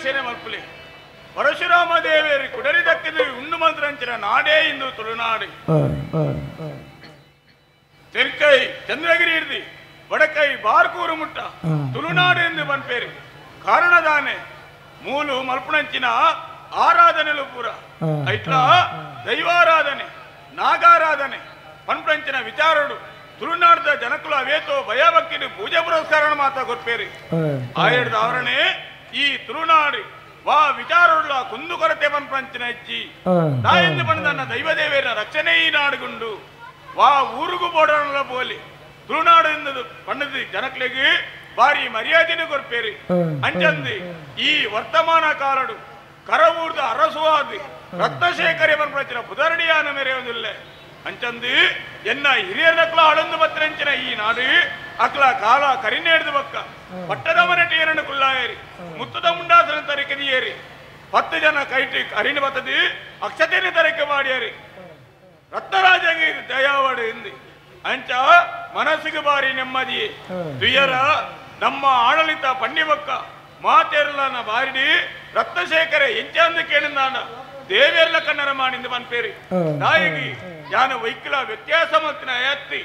ರಕ್ಷಣೆ ಮಲ್ಪುಲೆ ಪರಶುರಾಮ ದೇವೇರಿ ಕುಡರಿ ದಕ್ಕಿದು ಉಣ್ಣು ಮಂತ್ರಂಚಿನ ನಾಡೇ ಇಂದು ತುಳುನಾಡು ತೆರ್ಕೈ ಚಂದ್ರಗಿರಿ ಇರ್ದಿ ವಡಕೈ ಬಾರ್ಕೂರು ಮುಟ್ಟ ತುಳುನಾಡು ಎಂದು ಬನ್ಪೇರಿ ಕಾರಣದಾನೆ ಮೂಲು ಮಲ್ಪುಣಂಚಿನ ಆರಾಧನೆಲು ಪೂರ ಐಟ್ಲ ದೈವಾರಾಧನೆ ನಾಗಾರಾಧನೆ ಪನ್ಪಂಚಿನ ವಿಚಾರಡು ತುಳುನಾಡದ ಜನಕುಲ ಅವೇತೋ ಭಯಭಕ್ತಿಡು ಪೂಜೆ ಪುರಸ್ಕಾರ ಮಾತಾ ಕೊರ್ಪೇರಿ ಆಯಡ್ದ ಅವರಣೆ ಈ ತುಳುನಾಡು ವಾ ವಿಚಾರವುಳ್ಳ ಕುಂದು ಕೊರತೆ ಪನ್ಪಂಚಿನ ಹೆಚ್ಚಿ ತಾಯಂದು ಪಣದನ್ನ ದೈವದೇವೇರ ರಕ್ಷಣೆ ಈ ನಾಡುಗುಂಡು ವಾ ಊರುಗು ಬೋಡನ ಬೋಲಿ ತುಳುನಾಡು ಎಂದದು ಪಣ್ಣದು ಜನಕ್ಲೆಗೆ ಬಾರಿ ಮರ್ಯಾದೆನು ಕೊರ್ಪೇರಿ ಅಂಚಂದು ಈ ವರ್ತಮಾನ ಕಾಲಡು ಕರವೂರ್ದ ಅರಸುವಾದಿ ರತ್ನಶೇಖರಿ ಪನ್ಪಂಚಿನ ಪುದರಡಿಯಾನ ಮೆರೆಯುವುದಿಲ್ಲ ಅಂಚಂದು ಎನ್ನ ಹಿರಿಯರ್ನಕ್ಲ ಅಳಂದು ಬತ್ತರಂಚಿನ ಈ ನಾಡು ಅಕ್ಲ ಕಾಲ ಕರಿನೇಡ್ದು ಬಕ್ಕ ಪಟ್ಟದ ಮನೆಟಿ ಎರಡು ಕುಲ್ಲಾಯರಿ ಮುತ್ತದ ಮುಂಡಾಸನ ತರಿಕದಿಯೇರಿ 10 ಜನ ಕೈಟಿ ಅರಿನ ಬತ್ತದಿ ಅಕ್ಷತೆನೆ ತರಕೆ ಮಾಡಿಯರಿ ರತ್ನರಾಜಗೆ ದಯಾವಾಡು ಎಂದಿ ಅಂಚ ಮನಸ್ಸಿಗೆ ಬಾರಿ ನೆಮ್ಮದಿಯೇ ದುಯ್ಯರ ನಮ್ಮ ಆಡಳಿತ ಪಂಡಿಬಕ್ಕ ಮಾತೇರ್ಲನ ಬಾರಿಡಿ ರತ್ನಶೇಖರ ಎಂಚಂದು ಕೇಳಿದಾನ ದೇವೆಲ್ಲ ಕನ್ನಡ ಮಾಡಿಂದ ಬನ್ಪೇರಿ ನಾಯಗಿ ಯಾನ ವೈಕಲ ವ್ಯತ್ಯಾಸ ಮತ್ತಿನ ಎತ್ತಿ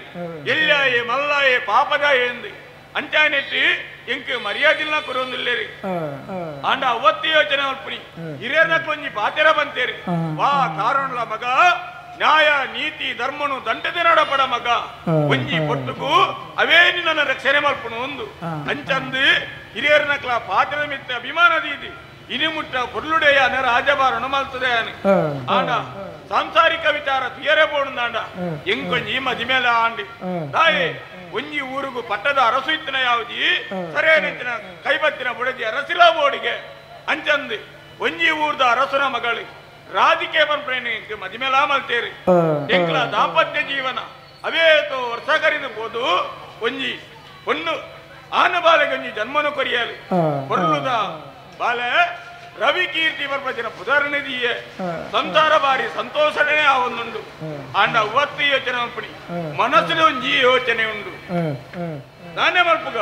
ಎಲ್ಲಾಯೇ ಮಲ್ಲಾಯೇ ಪಾಪದಾಯ ಎಂದಿ ಅಂಚಾನೆಟ್ಟಿ ಎಂಕ್ ಮರ್ಯಾದಿಲ್ಲ ಕೊರೊಂದಿಲ್ಲೇರಿ ಆಂಡ ಅವತ್ತಿ ಯೋಚನೆ ಮಲ್ಪುನಿ ಹಿರಿಯರ್ನ ಕೊಂಜಿ ಪಾತೆರ ಬಂತೇರಿ ವಾ ಕಾರಣಲ ಮಗ ನ್ಯಾಯ ನೀತಿ ಧರ್ಮನು ದಂಡದೆ ನಡಪಡ ಮಗ ಒಂಜಿ ಪೊಟ್ಟುಕು ಅವೇ ನಿನ್ನ ರಕ್ಷಣೆ ಮಲ್ಪುನು ಒಂದು ಅಂಚಂದು ಹಿರಿಯರ್ನಕ್ಲ ಪಾತೆರ ಮಿತ್ತ ಅಭಿಮಾನ ದೀದಿ ಇನಿಮುಟ್ಟ ಪೊರ್ಲುಡೆಯ ಅನ ರಾಜಭಾರಣ ಮಲ್ತದೆ ಆಂಡ ಸಾಂಸಾರಿಕ ವಿಚಾರ ತುಯರೆ ಬೋಣಾಂಡ ಎಂಕೊಂಜಿ ಮದಿಮೇಲ ಆಂಡಿ ತಾಯಿ ಒಂಜಿ ಊರುಗು ಪಟ್ಟದ ಅರಸು ಇತ್ತಿನ ಯಾವ್ದಿ ಸರಿಯಾನಿತ್ತಿನ ಕೈಬತ್ತಿನ ಬುಡದಿ ಅರಸಿಲ ಬೋಡಿಗೆ ಅಂಚಂದು ಒಂಜಿ ಊರ್ದ ಅರಸುನ ಮಗಳು ರಾಧಿಕೆ ಪನ್ಪ್ರೇಣಿ ಮದಿಮೇಲ ಮಲ್ತೇರಿ ಎಂಕ್ಲ ದಾಂಪತ್ಯ ಜೀವನ ಅವೇತೋ ವರ್ಷ ಕರಿದು ಬೋದು ಒಂಜಿ ಪೊಣ್ಣು ಆನ ಬಾಲೆಗೆ ಒಂಜಿ ಜನ್ಮನು ಕೊರಿಯಲಿ ಪೊರ್ಲುದ ಬಾಲೆ ರವಿ ಕೀರ್ತಿ ಬರ್ಪಚಿನ ಪುದರ್ನಿಧಿಯೇ ಸಂಸಾರ ಬಾರಿ ಸಂತೋಷನೇ ಆವೊಂದುಂಡು ಆಂಡ ಅವತ್ತು ಯೋಚನೆ ಮಲ್ಪುನಿ ಮನಸ್ಸಿನ ಒಂಜಿ ಯೋಚನೆ ಉಂಡು ನಾನೇ ಮಲ್ಪುಗ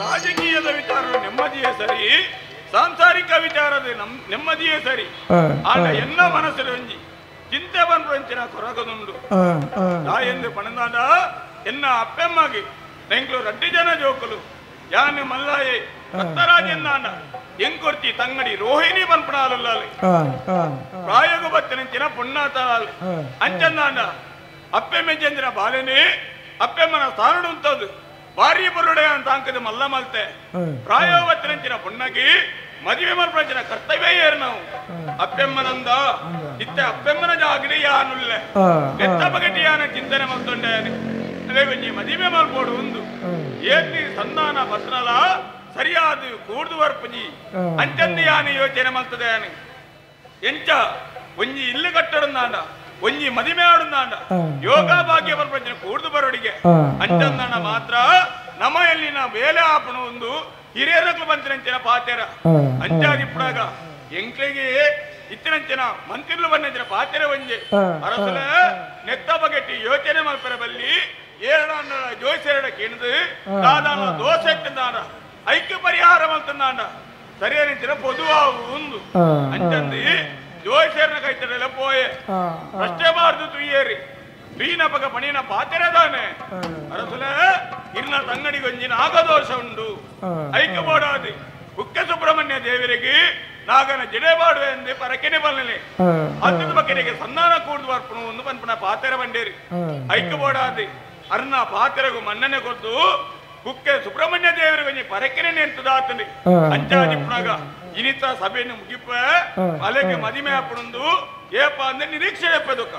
ರಾಜಕೀಯದ ವಿಚಾರ ನೆಮ್ಮದಿಯೇ ಸರಿ, ಸಾಂಸಾರಿಕ ವಿಚಾರದ ನೆಮ್ಮದಿಯೇ ಸರಿ. ಆಗ ಎನ್ನ ಮನಸ್ಸಿನ ಒಂಜಿ ಚಿಂತೆ ಬಂದ್ರಂಚಿನ ಕೊರಗದುಂಡು ಎಂದು ಪಣದಾಡ ಎನ್ನ ಅಪ್ಪೆಮ್ಮಗೆ ಬೆಂಗಳೂರು 2 ಜನ ಜೋಕಲು ಯಾನು ಮಲ್ಲಾಯೆ ರಕ್ತರಾಜೆಂದಾಂಡ ಎಂಕೊರ್ತಿ ತಂಗಡಿ ರೋಹಿಣಿ ಬನ್ಪುಣಾಲಲ್ಲಿ ಪ್ರಾಯೋಗ ಬತ್ತನಂಚಿನ ಪುಣ್ಣಾತಾಲ ಅಂಚಂದಾಂಡ ಅಪ್ಪೆ ಮೆಜ್ಜಂದಿನ ಬಾಲೆನೆ ಅಪ್ಪೆಮ್ಮನ ಸಾರಡು ಅಂತದ್ದು ಭಾರಿ ಬರುಡೆ ಅಂತ ಅಂಕದ ಮಲ್ಲ ಮಲ್ತೆ ಪ್ರಾಯೋಗ ಬತ್ತನಂಚಿನ ಪುಣ್ಣಗಿ ಮದುವೆ ಮಲ್ಪಂಚಿನ ಕರ್ತವ್ಯ ಏರು ನಾವು ಅಪ್ಪೆಮ್ಮನಂದ ಇತ್ತೆ ಅಪ್ಪೆಮ್ಮನ ಜಾಗಡಿ ಯಾನುಲ್ಲೆ ಎತ್ತ ಬಗಟಿ ಯಾನ ಚಿಂತನೆ ಮಲ್ತೊಂಡೆ ಅದೇ ಕೊಂಚಿ ಮದುವೆ ಮಲ್ಪೋಡು ಒಂದು ಏತಿ ಸಂಧಾನ ಬತ್ನಲ ಸರಿಯಾದ ಕೂಡ್ದು ಬರ್ಪುಜಿ ಅಂಚಂದು ಯಾನು ಯೋಚನೆ ಮಾಡ್ತದೆ ಯಾನು ಎಂಚ ಒಂಜಿ ಇಲ್ಲು ಕಟ್ಟಡಂದಾಂಡ ಒಂಜಿ ಮದಿಮೆ ಆಡುಂದಾಂಡ ಯೋಗ ಭಾಗ್ಯ ಪ್ರಪಂಚ ಕೂಡ್ದು ಬರೋಡಿಗೆ ಅಂಚಂದಾಂಡ ಮಾತ್ರ ನಮ್ಮ ಎಲ್ಲಿನ ಬೇಲೆ ಆಪಣ ಒಂದು ಹಿರಿಯರಕ್ಲು ಬಂತಿನಂಚಿನ ಪಾತೆರ ಅಂಚಾದಿಪ್ಪುಡಾಗ ಎಂಕ್ಲೆಗೆ ಇತ್ತಿನಂಚಿನ ಮಂತ್ರಿಲು ಬಂದಿನ ಪಾತೆರ ಒಂಜೆ ಅರಸಲ ನೆತ್ತ ಬಗೆಟ್ಟಿ ಯೋಚನೆ ಮಾಡ್ಪರ ಬಲ್ಲಿ ಏರಡ ಜೋಯಿಸೆರಡ ಕೇಳಿದು ದಾದಾನ ದೋಷ ಎತ್ತಂದಾಂಡ ಐಕ್ಯ ಪರಿಹಾರ ಮಲ್ತಂದಾಂಡ ಸರಿಯಾನಿಂಚಿನ ಪೊದುವಾವು ಒಂದು ಅಂಚಂದಿ ಜೋಯಿಸೇರನ ಕೈತಡೆಲ್ಲ ಪೋಯೆ ಅಷ್ಟೇ ಬಾರ್ದು ತುಯ್ಯೇರಿ ತುಯ್ಯಿನ ಪಗ ಪಣಿನ ಪಾತೆರದಾನೆ ಅರಸಲ ಇರ್ನ ತಂಗಡಿ ಗೊಂಜಿನ ಆಗದೋಷ ಉಂಡು ಐಕ್ಯ ಬೋಡಾದಿ ಕುಕ್ಕೆ ಸುಬ್ರಹ್ಮಣ್ಯ ದೇವರಿಗೆ ನಾಗನ ಜಡೆ ಬಾಡುವೆ ಎಂದೇ ಪರಕೆನೆ ಬಲ್ಲನೆ ಹತ್ತದ ಬಗ್ಗೆಗೆ ಸಂಧಾನ ಕೂಡ್ದು ಬರ್ಪಣು ಒಂದು ಪನ್ಪನ ಪಾತೆರ ಬಂಡೇರಿ ಐಕ್ಯ ಬೋಡಾದಿ ಅರ್ನ ಪಾತೆರಗು ಮನ್ನನೆ ಕೊದ್ದು ಕುಕ್ಕೆ ಸುಬ್ರಹ್ಮಣ್ಯ ದೇವರಿಗೆ ಪರಕೆನೆ ನೆಂತದಾತನಿ ಅಂಚಾದಿಪ್ಪುನಾಗ ಇನಿತ ಸಭೆಯನ್ನು ಮುಗಿಪ ಅಲೆಗೆ ಮದಿಮೆ ಹಾಪಣಂದು ಏಪ ಅಂದ್ರೆ ನಿರೀಕ್ಷೆ ಎಪ್ಪದಕ್ಕ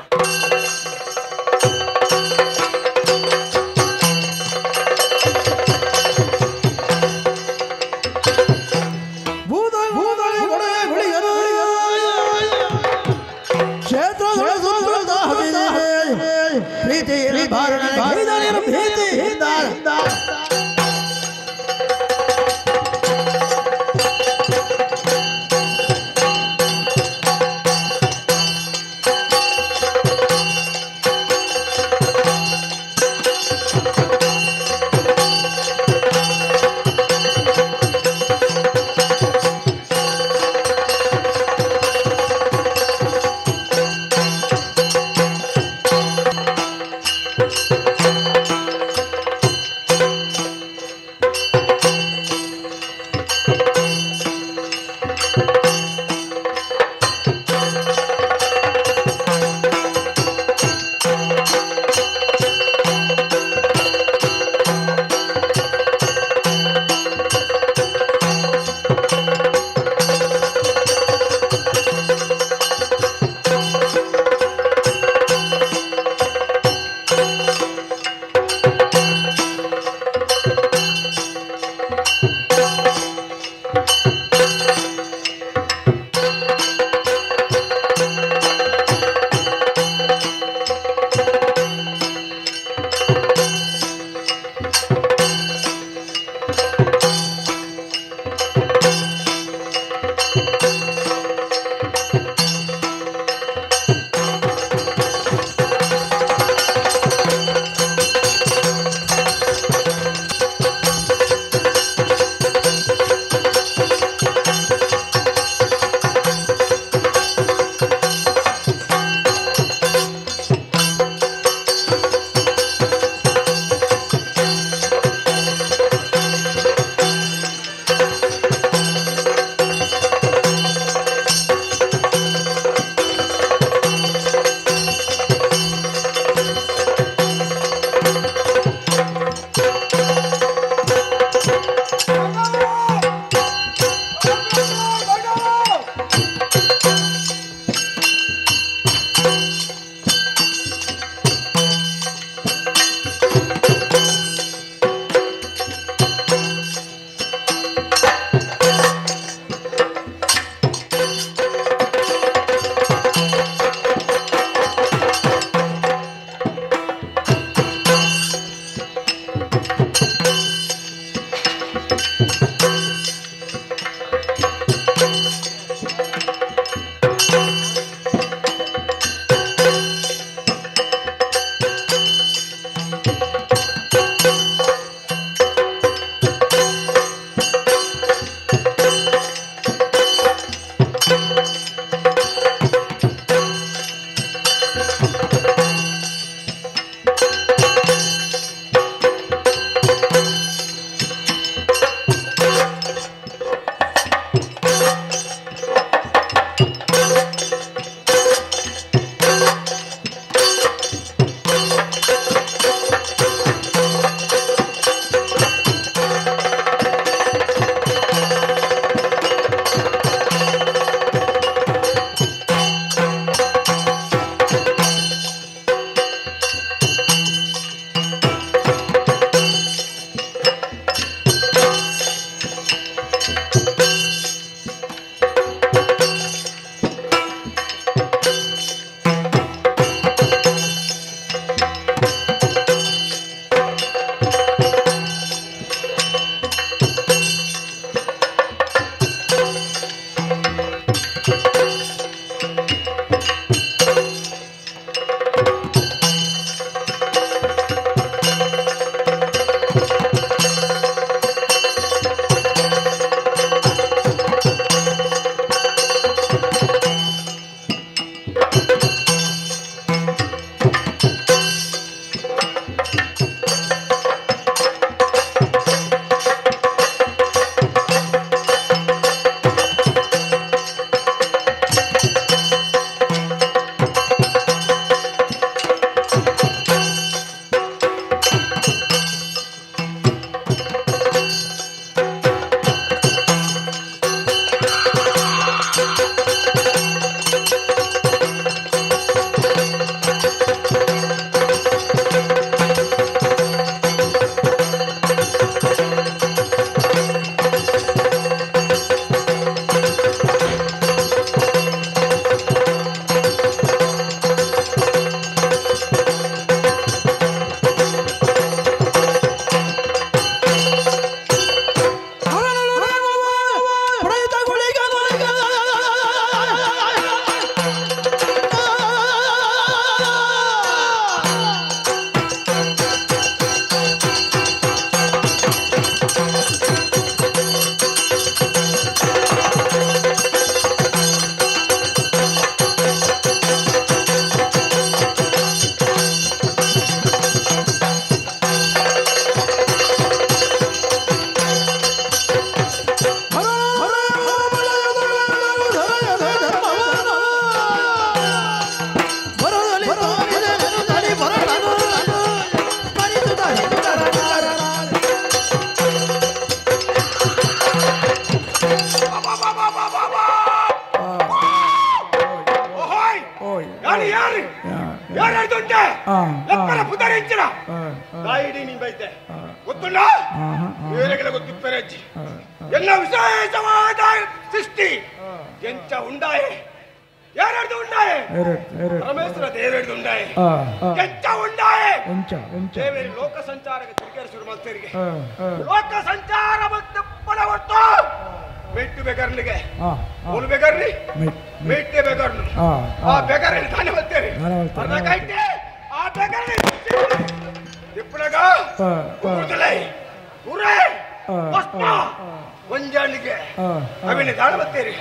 ಎಲ್ಲ ವಿಶೇಷವಾದ ಸೃಷ್ಟಿ ಎಂಚ ಉಂಡಾಯೆ ಯಾರದು ಉಂಡಾಯೆ ಪರಮೇಶ್ವರ ದೇವರದು ಉಂಡಾಯೆ ಎಂಚ ಉಂಡಾಯೆ ದೇವರಿ ಲೋಕ ಸಂಚಾರಕ್ಕೆ ತಿರುಗೇರಿ ಶುರು ಮಾಡ್ತೇರಿಗೆ ಲೋಕ ಸಂಚಾರ ಮತ್ತು ಪಡವತ್ತು ಮೆಟ್ಟು ಬೆಗರ್ನಿಗೆ ಮೂಲ ಬೆಗರ್ನಿ ಮೆಟ್ಟೆ ಬೆಗರ್ನು ಆ ಬೆಗರ್ನಿ ತಾನೇ ಬರ್ತೇನೆ ಅರ್ಧಕೈತೆ ಆ ಬೆಗರ್ನಿ ಇಪ್ಪಳಗ ಕೂದಲೈ ಉರೇ ವಸ್ತ ಒಂಜಾಣಿಗೆ ಅವಿನ ದಾಳ ಬತ್ತೇರಿ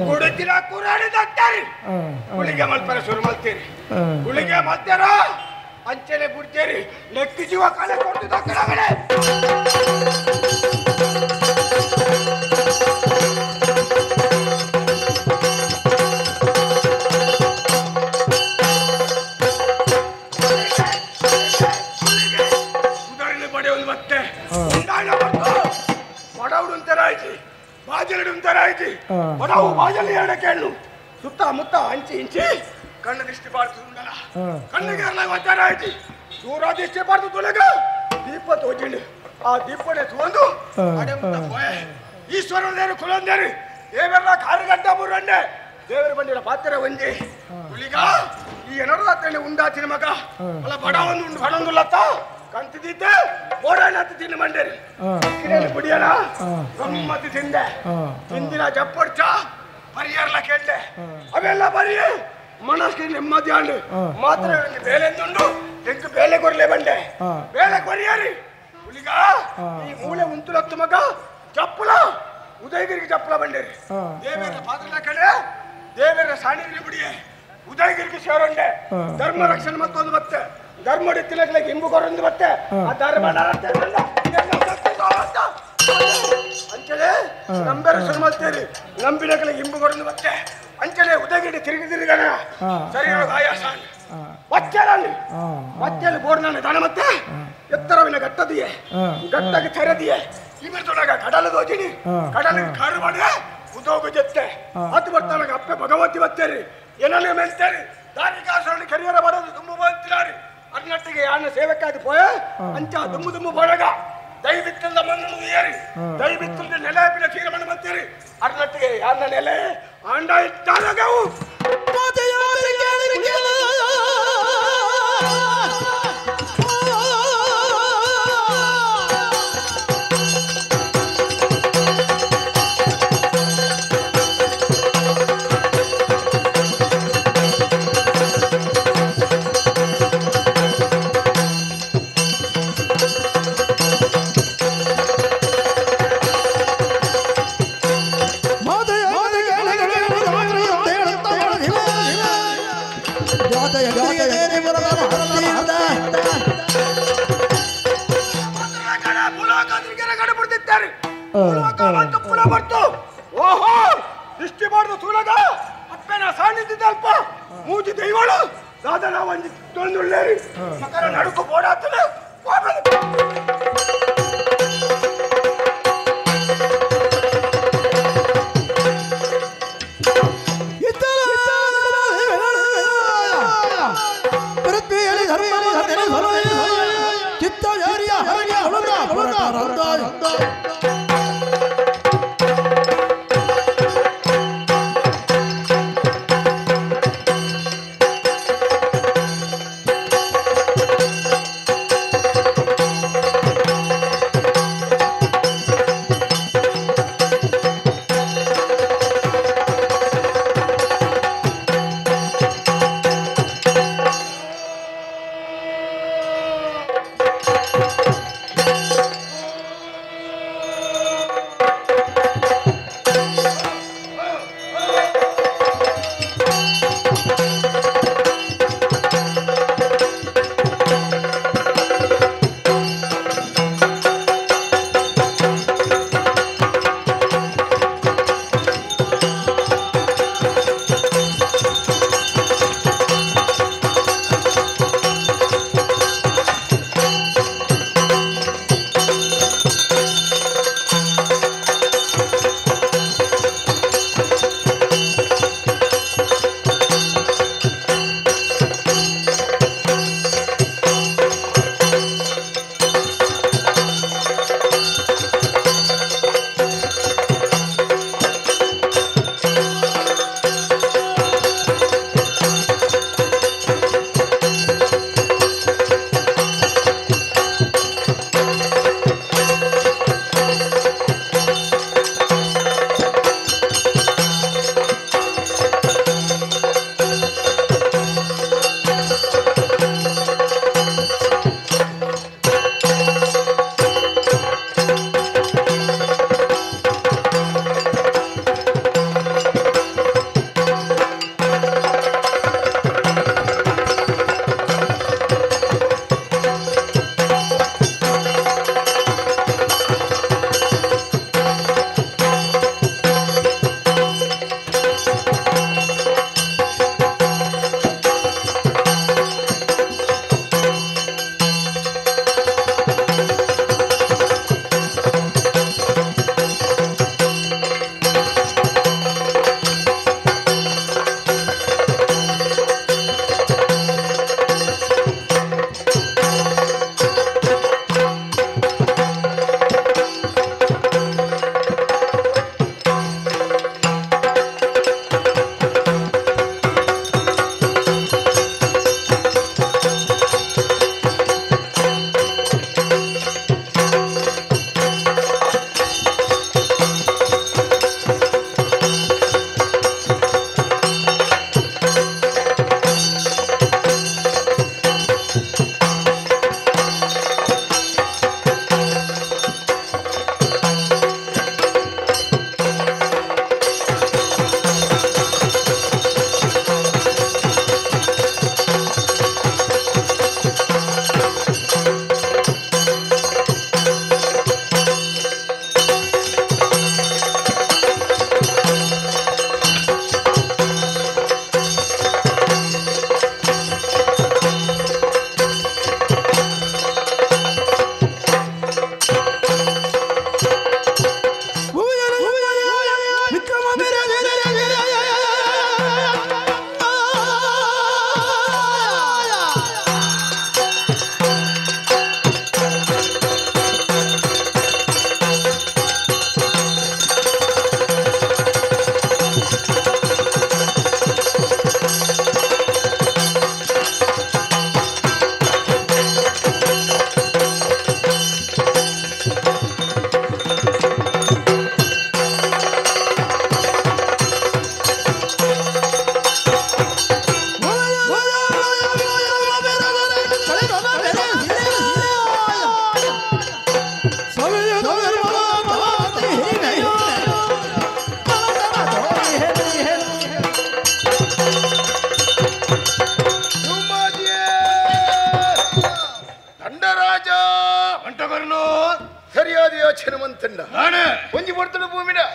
ಕುಡಿತಿರ ಕುರಾಡಿ ದಟ್ಟಾರಿ ಗುಳಿಗೆ ಮಲ್ಪರ ಶುರು ಮಾಡ್ತೀರಿ ಗುಳಿಗೆ ಮಲ್ತಾರ ಅಂಚನೆ ಬಿಡ್ತೇರಿ ನೆಕ್ಕಿ ಜೀವ ಕಾಲ ಕೊಟ್ಟು ದಕ್ಕಡಗಡೆ ಸುತ್ತ ಮುತ್ತ ಹಂಚಿ ಇಂಚಿ ಕಣ್ಣು ದೃಷ್ಟಿ ಬಾರ್ದು ಕಣ್ಣಿಗೆ ಆಯ್ತು ದೂರ ದೃಷ್ಟಿ ಬಾರ್ದು ತೊಲಗ ದೀಪ ತೋಜಿಂಡು ಆ ದೀಪನೆ ತಗೊಂಡು ಈಶ್ವರದೇರು ಕುಲಂದೇರಿ ದೇವರ ಕಾರುಗಡ್ಡ ಮುರಂಡೆ ದೇವರ ಬಂದಿರ ಪಾತ್ರ ಒಂಜಿ ಹುಲಿಗ ಈ ಎನರ್ದಾತಲ್ಲಿ ಉಂಡಾತಿನ ಮಗ ಅಲ್ಲ ಬಡ ಒಂದು ಬಡೊಂದುಲ್ಲತ್ತ ಕಂತಿದ್ದೆ ಬೋಡಾನತ್ತು ತಿನ್ನು ಮಂಡೇರಿ ಕುಡಿಯೋಣ ಗಮ್ಮತ್ತು ತಿಂದೆ ಹಿಂದಿನ ಜಪ್ಪಡ್ಚ ಪರಿಯರ್ಲ ಕೇಳ್ದೆ ಅವೆಲ್ಲ ಬರೀ ಮನಸ್ಸಿಗೆ ನೆಮ್ಮದಿ ಅಂಡು ಮಾತ್ರ ಬೇಲೆ ತುಂಡು ಎಂಕ್ ಬೇಲೆ ಕೊರ್ಲೆ ಬಂಡೆ ಬೇಲೆ ಕೊರಿಯರಿ ಹುಲಿಗ ಈ ಮೂಲೆ ಉಂತುಲತ್ತು ಮಗ ಚಪ್ಪಲ ಉದಯಗಿರಿಗೆ ಚಪ್ಪಲ ಬಂಡೇರಿ ದೇವರ ಪಾತ್ರ ಕಡೆ ದೇವರ ಸಾಣಿಗೆ ಬಿಡಿಯೇ ಉದಯಗಿರಿಗೆ ಸೇರೋಂಡೆ ಧರ್ಮ ರಕ್ಷಣೆ ಮತ್ತೊಂದು ಮತ್ತೆ ಧರ್ಮ ತಿಲಕ್ಕೆ ಹಿಂಬು ಕೊರೊಂದು ಮತ್ತೆ ಆ ಧರ್ಮ ಅಂಚಲೆ ನಂಬರ ಶುರು ಮಾಡ್ತೇರಿ ನಂಬಿನಗಳಿಗೆ ಹಿಂಬು ಕೊರೊಂದು ಮತ್ತೆ ಅಂಚಲೆ ಉದಯಗಿರಿ ತಿರುಗಿದಿರಿಗಣ ಸರಿ ಆಯಾಸ ಮಚ್ಚಲಲ್ಲಿ ಮಚ್ಚಲ್ಲಿ ಬೋರ್ನಲ್ಲಿ ದಣ ಮತ್ತೆ ಎತ್ತರವಿನ ಗಟ್ಟದಿಯೇ ಗಟ್ಟಗೆ ತೆರೆದಿಯೇ ಇಮಿರ್ದೊಳಗ ಕಡಲು ದೋಜಿನಿ ಕಡಲಿಗೆ ಕಾರು ಮಾಡಿದ್ರೆ ಉದೋಗು ಜೊತೆ ಹತ್ತು ಬರ್ತಾನಾಗ ಅಪ್ಪೆ ಭಗವತಿ ಬತ್ತೇರಿ ಏನಲ್ಲೇ ಮೆಲ್ತೇರಿ ದಾರಿ ಕಾಸರನ್ನು ಕೆರಿಯರ ಮಾಡೋದು ತುಂಬ ಬಂತಿರಾರಿ ಅನ್ನಟ್ಟಿಗೆ ಯಾನ ಸೇವಕ್ಕಾಗಿ ಪೋಯ ಅಂಚ ದುಮ್ಮು ದುಮ್ಮು ಬಡಗ ದೈವಿತ್ತದ ಮಣ್ಣನ್ನು ಏರಿ ದೈವಿತ್ತದ ನೆಲೆಪಿನ ಕ್ಷೀರಮಣ್ಣು ಮಂತೀರಿ ಅರ್ನಟ್ಟಿಗೆ ಯಾರನ್ನ ನೆಲೆ ಅಂಡ ಇಟ್ಟಾಲಗವು ಓಹೋ ದೃಷ್ಟಿ ಮಾಡಿದ ಸುಲಗ ಅಪ್ಪನ ಸಾನ್ನಿಧ್ಯ ಅಲ್ಪ ಮೂಜಿ ದೈವಳು ಸಾಧನ ಒಂದಿ ತೊಂದುಳ್ಳೇರಿ ಮಕರ ನಡುಕು ಬೋಡಾತನ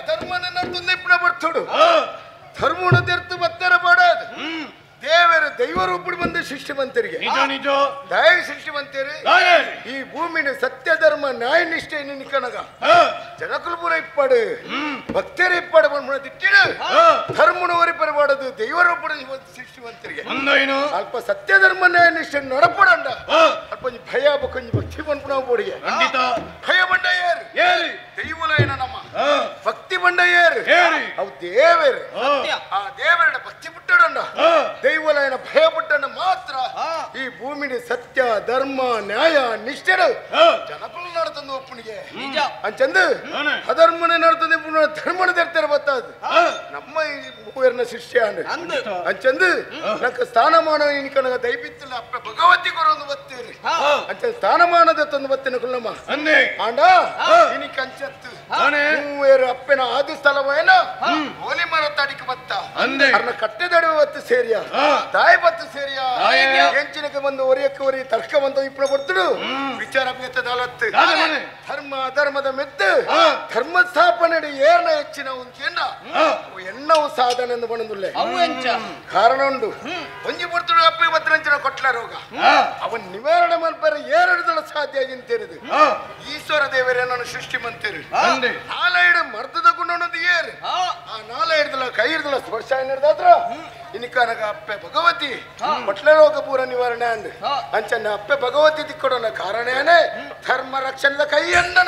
ಧರ್ಮನ ನಡ್ತಂದು ಇಪ್ಪಣ ಬರ್ತೋಡು ಧರ್ಮನ ತೆರ್ತು ಬತ್ತರ ಪಡೋದು ದೇವರ ದೈವರೂಪಡಿ ಬಂದ ಶಿಷ್ಯವಂತರಿಗೆ ನಿಜ ನಿಜ ದಯ ಶಿಷ್ಯವಂತರು ಈ ಭೂಮಿನ ಸತ್ಯ ಧರ್ಮ ನ್ಯಾಯ ನಿಷ್ಠೆ ನಿಕನಗ ಜನಕುಲಪುರ ಇಪ್ಪಡು ಭಕ್ತರ ಇಪ್ಪಡು ಬಂದ್ಬಿಡ ತಿಟ್ಟಿಡು ಧರ್ಮನವರಿ ಪರಬಾಡದು ದೈವರೂಪಡಿ ಶಿಷ್ಯವಂತರಿಗೆ ಅಲ್ಪ ಸತ್ಯ ಧರ್ಮ ನ್ಯಾಯ ನಿಷ್ಠೆ ನಡಪಡಂಡ ಅಲ್ಪ ಭಯ ಕೊಂಚ ಭಕ್ತಿ ಬಂದ್ಬಿಡ ಬೋಡಿಗೆ ಭಯ ಬಂಡ ಏರು ದೈವಲಯನ ನಮ್ಮ ಭಕ್ತಿ ಬಂಡ ಏರು ಅವು ದೇವರು ಆ ದೇವರ ಭಕ್ತಿ ಬಿಟ್ಟಡಂಡ ದೈವಲಯನ ಭಯ ಬಿಟ್ಟಣ್ಣ ಮಾತ್ರ ಈ ಭೂಮಿನ ಸತ್ಯ ಧರ್ಮ ನ್ಯಾಯ ನಿಷ್ಠೆಡು ಜನಕುಲ ನಡ್ತಂದು ಒಪ್ಪಣಿಗೆ ಅಂಚಂದು ಅಧರ್ಮನೆ ನಡ್ತಂದು ಧರ್ಮನ ತೆರ್ತಾರೆ ಬತ್ತಾದು ನಮ್ಮ ಈ ಮೂವರ್ನ ಶಿಷ್ಯ ಅಂಚಂದು ನಕ್ಕ ಸ್ಥಾನಮಾನ ಇನ್ಕನಗ ದೈಬಿತ್ತಿಲ್ಲ ಅಪ್ಪ ಭಗವತಿ ಕೊರೊಂದು ಬತ್ತೀರಿ ಅಂಚ ಸ್ಥಾನಮಾನದ ತಂದು ಬತ್ತಿನ ಕುಲ್ಲಮ್ಮ ಆಂಡ ಇನಿಕ ಅಂಚತ್ತು ಮೂವರು ಅಪ್ಪನ ಆದು ಸ್ಥಳವೇನ ಹೋಲಿ ಮರ ತಾಡಿಕೆ ಬತ್ತ ಅರ್ನ ಕಟ್ಟೆದಡುವ ಬತ್ತು ಸೇರಿಯ ತಾಯಿ ಬತ್ತು ಸೇರಿಯ ಹೆಂಚಿನಕ್ಕೆ ಬಂದು ಒರಿಯಕ್ಕೆ ಒರಿ ತರ್ಕ ಬಂದು ಇಪ್ಪಣ ಬರ್ತಡು ವಿಚಾರ ಬೇತದಲತ್ತು ಧರ್ಮ ಅಧರ್ಮದ ಮೆತ್ತು ಧರ್ಮ ಸ್ಥಾಪನೆ ಏರ್ನ ಹೆಚ್ಚಿನ ಉಂಚೆನ್ನ ಎನ್ನವು ಸಾಧನೆ ಎಂದು ಬಂದುಲ್ಲೆ ಕಾರಣ ಉಂಡು ಒಂಜಿ ಬರ್ತಡು ಅಪ್ಪ ಬತ್ತರಂಚಿನ ಕೊಟ್ಲ ರೋಗ ಅವನ್ ನಿವಾರಣೆ ಮಲ್ಪರ ಏರಡದಳ ಸಾಧ್ಯ ಆಗಿಂತೇರಿದು ಈಶ್ವರ ದೇವರನ್ನು ಸೃಷ್ಟಿ ಮಂತೇರಿ ನಾಲೆಡು ಮರ್ದದ ಗುಣನದು ಏರು ಆ ನಾಲೆಡ್ದಲ ಕೈ ಹಿಡ್ದಲ ಸ್ಪರ್ಶ ಏನಿಡ್ದಾದ್ರ ಇನಿಕನಗ ಅಪ್ಪೆ ಭಗವತಿ ಕೊಟ್ಲ ರೋಗ ಪೂರ ನಿವಾರಣೆ ಅಂದ್ ಅಂಚನ್ನ ಅಪ್ಪೆ ಭಗವತಿ ದಿಕ್ಕೊಡೋಣ ಕಾರಣೇನೆ ಧರ್ಮ ರಕ್ಷಣದ ಕೈಯನ್ನ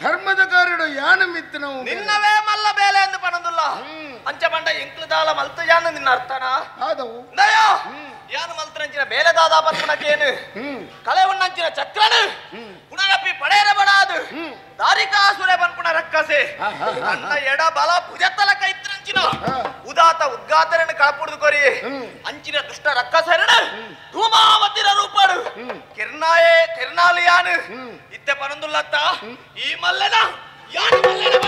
ಧರ್ಮದ ಕಾರಣ ಯಾನ ಮಿತ್ತ ನಾವು ನಿನ್ನವೇ ಮಲ್ಲ ಬೇಲೆ ಎಂದು ಪಣದುಲ್ಲ ಅಂಚ ಬಂಡ ಎಂಕ್ಲದಾಲ ಮಲ್ತು ಯಾನ ನಿನ್ನ ಅರ್ಥನ ಆದವು ದಯ ಯಾನ ಮಲ್ತರಂಚಿನ ಬೇಲೆ ದಾದಾ ಪನ್ಪನಕೇನು ಕಳೆ ಉಣ್ಣಂಚಿನ ಚಕ್ರನು ಗುಣಗಪ್ಪಿ ಪಡೆಯರ ಬಡಾದು ದಾರಿಕಾಸುರೆ ಪನ್ಪುಣ ರಕ್ಕಸೆ ನನ್ನ ಎಡ ಬಲ ಭುಜತ್ತಲ ಕೈತ್ರಂಚಿನ ಉದಾತ ಉದ್ಗಾತರನ್ನು ಕಳಪುಡ್ದು ಕೊರಿ ಅಂಚಿನ ದುಷ್ಟ ರಕ್ಕಸರಣ ಧೂಮಾವತಿರ ರೂಪಡು ಕಿರ್ನಾಲಿಯಾನು ಇತ್ತೆ ಪನಂದುಲ್ಲತ್ತ ಈ ಮಲ್ಲನ ಯಾನು ಮಲ್ಲನ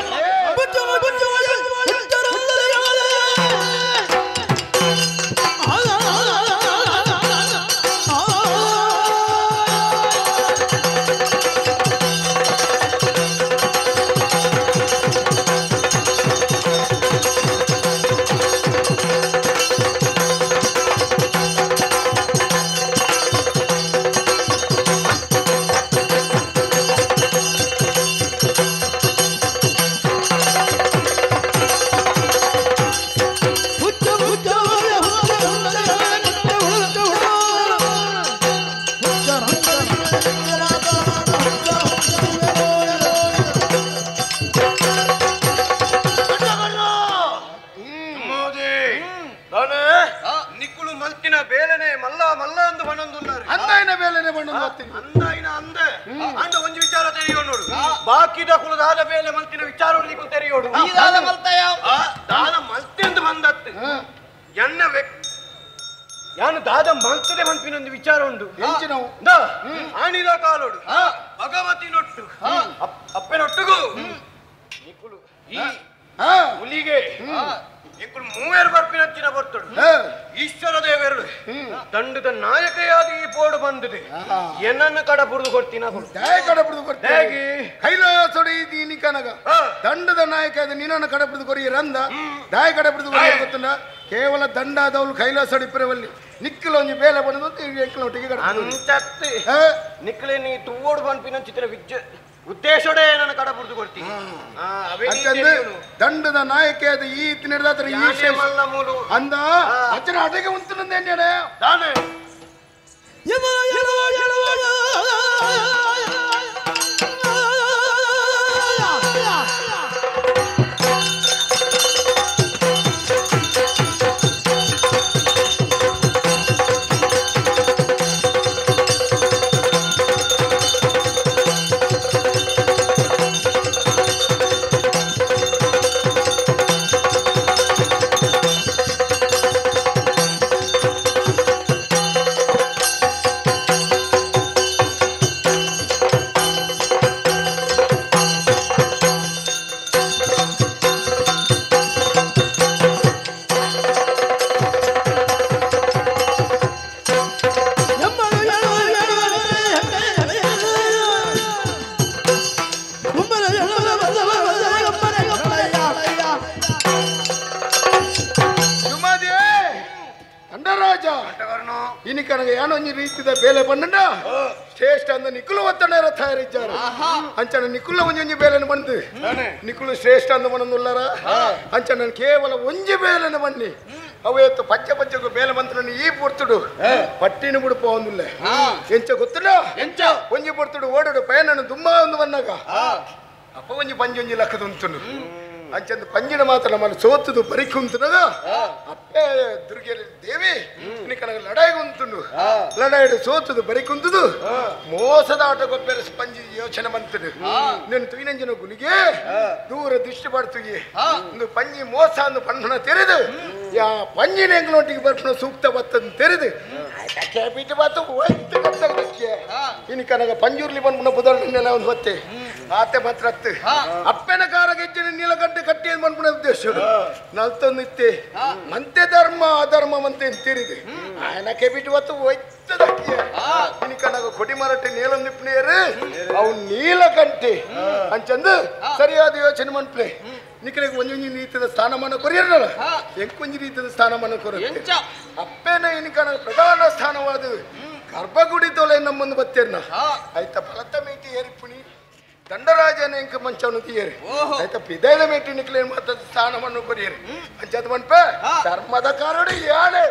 ಮಲ್ಲ ಬಾಕಿದ ಕುಲದಾದ ಬೇಲೆ ಮಲ್ತಿನ ವಿಚಾರ ತೆರೆಯೋಡು ದಾದ ಮಲ್ತಯ ದಾದ ಮಲ್ತೆಂದು ಬಂದತ್ತು ಎನ್ನ ಯಾನು ದಾದ ಮಲ್ತದೆ ಮಲ್ಪಿನೊಂದು ವಿಚಾರ ಉಂಟು ಹೆಂಚಿನವು ಆಣಿದ ಕಾಲೋಡು ಭಗವತಿ ನೊಟ್ಟು ಅಪ್ಪನೊಟ್ಟುಗು ನಿಕುಲು ಈ ಹುಲಿಗೆ ನಿಕುಲು ಮೂವೇರು ಬರ್ಪಿನಚ್ಚಿನ ಬರ್ತಡು ಈಶ್ವರ ದೇವರು ದಂಡದ ನಾಯಕೆಯಾಗಿ ಈ ಬೋರ್ಡ್ ಬಂದಿದೆ ಏನನ್ನು ಕಡ ಬುಡ್ದು ಕೊಡ್ತೀನ ಕಡ ಬುಡ್ದು ಕೊಡ್ತೀನಿ ಕೈಲಾಸೊಡಿ ದೀನಿ ಕನಗ ದಂಡದ ನಾಯಕ ನೀನನ್ನು ಕಡ ಬುಡ್ದು ಕೊರಿ ರಂದ ದಾಯ ಕಡ ಬುಡ್ದು ಕೊರಿ ಗೊತ್ತುಂಡ ಕೇವಲ ದಂಡಾದವಳು ಕೈಲಾಸೊಡಿ ಪರವಲ್ಲಿ ನಿಕ್ಕಲು ಒಂಜಿ ಬೇಲೆ ಬಂದು ನಿಕ್ಕಲು ಒಟ್ಟಿಗೆ ಅಂಚತ್ತೆ ನಿಕ್ಕಲೆ ನೀ ತೂವೋಡು ಬಂಪಿನ ಚಿತ್ರ ಉದ್ದೇಶೋಡೆ ನನ್ನ ಕಡ ಬುಡ್ದು ಕೊಡ್ತೀನಿ ದಂಡದ ನಾಯಕಿಯಾದ ಈ ನಡೆದಾತ್ರ ಈ ಮಲ್ಲ ಮೂಲು ಅಂದ ಅಚ್ಚನ ಅಡಿಗೆ ಉಂಟು ತಾನೇ ಬೇಲೆ ಬಣ್ಣ ಶ್ರೇಷ್ಠ ಅಂದ ನಿಕುಲು ಒತ್ತಡ ತಯಾರಿದ್ದಾರೆ ಅಂಚನ ನಿಕುಲ ಒಂಜಿ ಬೇಲೆನ ಬಂದು ನಿಕುಲು ಶ್ರೇಷ್ಠ ಅಂದ ಬಣ್ಣುಲ್ಲಾರ ಅಂಚನ ಕೇವಲ ಒಂಜಿ ಬೇಲೆನ ಬಣ್ಣಿ ಅವತ್ತು ಪಚ್ಚ ಪಚ್ಚకు ಬೇಲೆ ಬಂತು ಈ ಪುರ್ತುಡು ಪಟ್ಟಿನ ಬಿಡುಪ ಒಂದಿಲ್ಲ ಎಂಚ ಗೊತ್ತುಡ ಎಂಚ ಒಂಜಿ ಪುರ್ತುಡು ಓಡುಡು ಪಯನನ್ನು ತುಂಬಾ ಒಂದು ಬಣ್ಣಾಗ ಅಪ್ಪ ಒಂಜಿ ಪಂಜೊಂಜಿ ಲಕ್ಕದ ಉಂಟು ಅಂಚಂದ ಪಂಜಿನ ಮಾತ್ರ ನಮ್ಮನ್ನು ಸೋತದು ಬರಿಕುಂತುನಗ ಅಪ್ಪೆ ದುರ್ಗೆಯಲ್ಲಿ ದೇವಿ ಕನಗ ಲಡಾಯಿ ಉಂಟುಂಡು ಲಡಾಯಿಡು ಸೋತದು ಬರಿಕುಂತದು ಮೋಸದ ಆಟ ಗೊಬ್ಬರ ಪಂಜಿ ಯೋಚನೆ ಬಂತದು ನೀನು ತುಯಿನಂಜನ ಗುಲಿಗೆ ದೂರ ದೃಷ್ಟಿ ಪಡ್ತೀವಿ ಒಂದು ಪಂಜಿ ಮೋಸ ಅಂದು ಪಣ್ಣನ ತೆರೆದು ಯಾ ಪಂಜಿನ ಎಂಗ್ಲೊಟ್ಟಿಗೆ ಬರ್ಪಣ ಸೂಕ್ತ ಬತ್ತದ ತೆರೆದು ಬಿಟ್ಟು ಬಾತು ಹೋಯ್ತು ಗೊತ್ತಾಗದಕ್ಕೆ ಇನ್ನು ಕನಗ ಪಂಜೂರ್ಲಿ ಬಂದ್ಬಿಡ ಬುಧನೆಲ್ಲ ಒಂದು ಹೊತ್ತೆ ಆತೆ ಮಾತ್ರ ಹತ್ತು ಅಪ್ಪನ ಕಾರ ಗೆಜ್ಜೆ ನೀಲಗಡ್ಡೆ ಕಟ್ಟಿ ಬಂದ್ಬಿಡ ಉದ್ದೇಶ ನಲ್ತೊಂದಿತ್ತೆ ಮಂತೆ ಧರ್ಮ ಅಧರ್ಮ ಮಂತೆ ಅಂತೀರಿದೆ ಆಯನಕ್ಕೆ ಬಿಟ್ಟು ಹೊತ್ತು ಹೋಯ್ತದಕ್ಕೆ ಇನ್ನು ಕನಗ ಕೊಡಿ ಮರಟ್ಟೆ ನೀಲೊಂದಿಪ್ಪನೇರು ಅವು ನೀಲಗಂಟೆ ಅಂಚಂದು ಸರಿಯಾದ ಯೋಚನೆ ಮನ್ಪ್ಲೆ ನಿಖಿಲಿಗೆ ಒಂದೊಂದು ರೀತಿಯ ಸ್ಥಾನಮಾನ ಕೊರಿಯಲ್ಲ ಎಂಕೊಂಜಿ ರೀತಿಯ ಸ್ಥಾನಮಾನ ಕೊರ ಅಪ್ಪೇನ ಇನ್ಕನ ಪ್ರಧಾನ ಸ್ಥಾನವಾದ ಗರ್ಭಗುಡಿ ತೊಲೆ ನಮ್ಮನ್ನು ಬತ್ತೇರ್ನ ಆಯ್ತಾ ಫಲತ ಮೇಟಿ ಏರಿಪುಣಿ ದಂಡರಾಜನ ಎಂಕ ಮಂಚವನ್ನು ತೀಯರಿ ಆಯ್ತಾ ಪಿದೈದ ಮೇಟಿ ನಿಖಿಲೇನ್ ಮಾತ್ರ ಸ್ಥಾನವನ್ನು ಕೊರಿಯರಿ ಅಂಚದ ಮನ್ಪ ಧರ್ಮದ ಕಾರಣ ಯಾಳೆ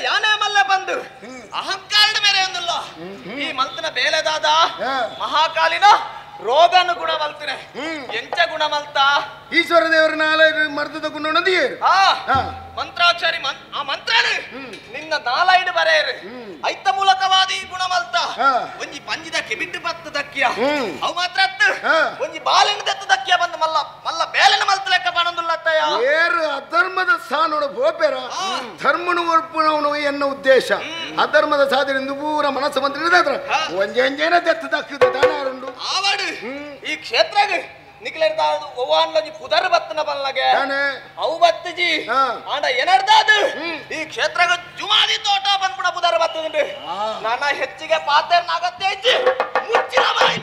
ಯಾನೇ ಮಲ್ಲೆ ಬಂದು ಅಹಂಕಾರ ಮೇರೆ ಅಂದಲ್ಲ ಈ ಮಲ್ತನ ಬೇಲೆದಾದ ಮಹಾಕಾಲಿನ ರೋಗನು ಗುಣ ಮಲ್ತನೆ ಎಂಚ ಗುಣ ಮಲ್ತ ಈಶ್ವರ ದೇವರ ನಾಲ್ಕು ಮರ್ದದ ಗುಣ ಮಂತ್ರಾಕ್ಷರಿ ಆ ಮಂತ್ರನು ನಿನ್ನ ನಾಲೈಡು ಬರೆಯರು ಐತ ಮೂಲಕವಾದಿ ಗುಣ ಮಲ್ತ ಒಂಜಿ ಪಂಜಿದಕ್ಕೆ ಬಿಟ್ಟು ಬತ್ತ ದಕ್ಕಿಯ ಅವು ಮಾತ್ರ ಒಂಜಿ ಬಾಲಿನ ದತ್ತ ದಕ್ಕಿಯ ಬಂದು ಮಲ್ಲ ಮಲ್ಲ ಬೇಲೆನ ಮಲ್ತ ಲೆಕ್ಕ ಬಣಂದುಲ್ಲತ್ತಯ್ಯ ಏರು ಅಧರ್ಮದ ಸ್ಥಾನೋಡ ಬೋಪೆರ ಧರ್ಮನು ಒರ್ಪುಣವನು ಎನ್ನ ಉದ್ದೇಶ ಅಧರ್ಮದ ಸಾಧನೆಂದು ಪೂರ ಮನಸ್ಸು ಮಂತ್ರಿದಾದ್ರ ಒಂಜೇನ ದತ್ತ ದಕ್ಕಿದ ದಾನಾರುಂಡು ಆವಡು ಈ ಕ್ಷೇತ್ರಗೆ ನಿಕ್ಲೆರ್ದಾದು ಒವಾನ್ಲಜಿ ಪುದರ್ ಬತ್ತನ ಬಲ್ಲಗೆ ಅವು ಬತ್ತಜಿ ಆಂಡ ಏನರ್ದಾದು ಈ ಕ್ಷೇತ್ರಗ ಜುಮಾದಿ ತೋಟ ಬಂದ್ಬಿಡ ಪುದರ್ ಬತ್ತದುಂಡು ನನ್ನ ಹೆಚ್ಚಿಗೆ ಪಾತೆರ್ನ ಅಗತ್ಯ ಐತಿ ಮುಚ್ಚಿನ ಬಾಯಿ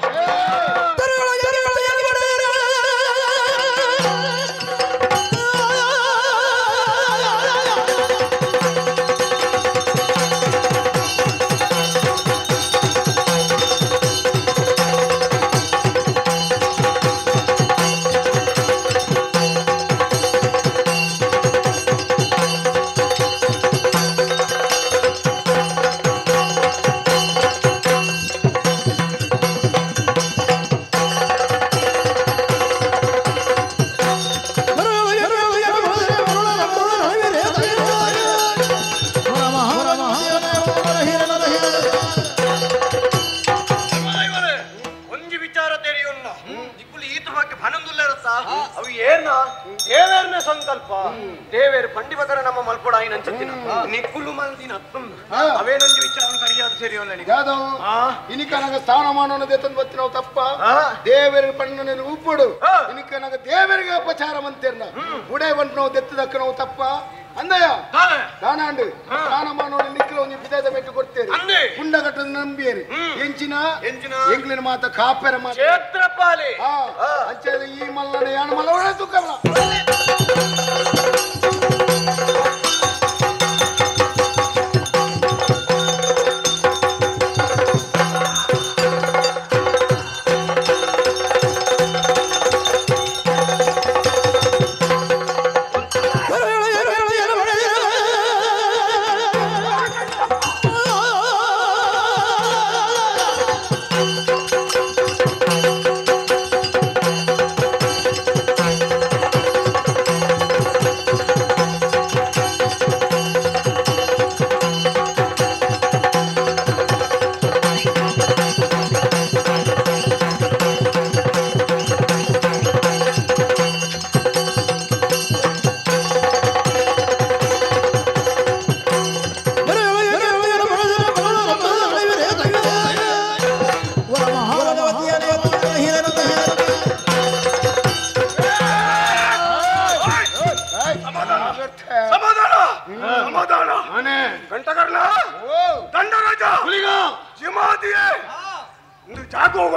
ದೇವೇರು ಪಂಡಿವಕರ ನಮ್ಮ ಮಲ್ಪೊಡ ಆಯ್ನ ಅಂಚತ್ತಿನ ನಿಕ್ಕುಲು ಮಲ್ದಿನ ಅವೇನೊಂದು ವಿಚಾರ ಸರಿಯಾದ ಸರಿಯಲ್ಲ ಯಾದವ್ ಇನಿಕ ನನಗೆ ಸ್ಥಾನಮಾನ ತಂದು ಬತ್ತಿ ನಾವು ತಪ್ಪ ದೇವರಿಗೆ ಪಣ್ಣನ ಉಪ್ಪುಡು ಇನಿಕ ನನಗೆ ದೇವರಿಗೆ ಅಪಚಾರ ಮಂತೇರ್ನ ಉಡೇ ಬಂಟು ನಾವು ದೆತ್ತದಕ್ಕ ನಾವು ತಪ್ಪ ಅಂದಯ್ಯ ದಾನಾಂಡು ಸ್ಥಾನಮಾನ ನಿಕ್ಕಲು ಒಂದು ಬಿದಾದ ಬೆಟ್ಟು ಕೊಡ್ತೇವೆ ಕುಂಡಗಟ್ಟ ನಂಬಿಯರಿ ಎಂಚಿನ ಎಂಗ್ಲಿನ ಮಾತ ಕಾಪೆರ ಮಾತ ಕ್ಷೇತ್ರಪಾಲೆ ಅಂಚೆ ಈ ಮಲ್ಲನ ಯಾಣ ಮಲ್ಲ ಒಳ್ಳೆ ತುಕ್ಕಲ್ಲ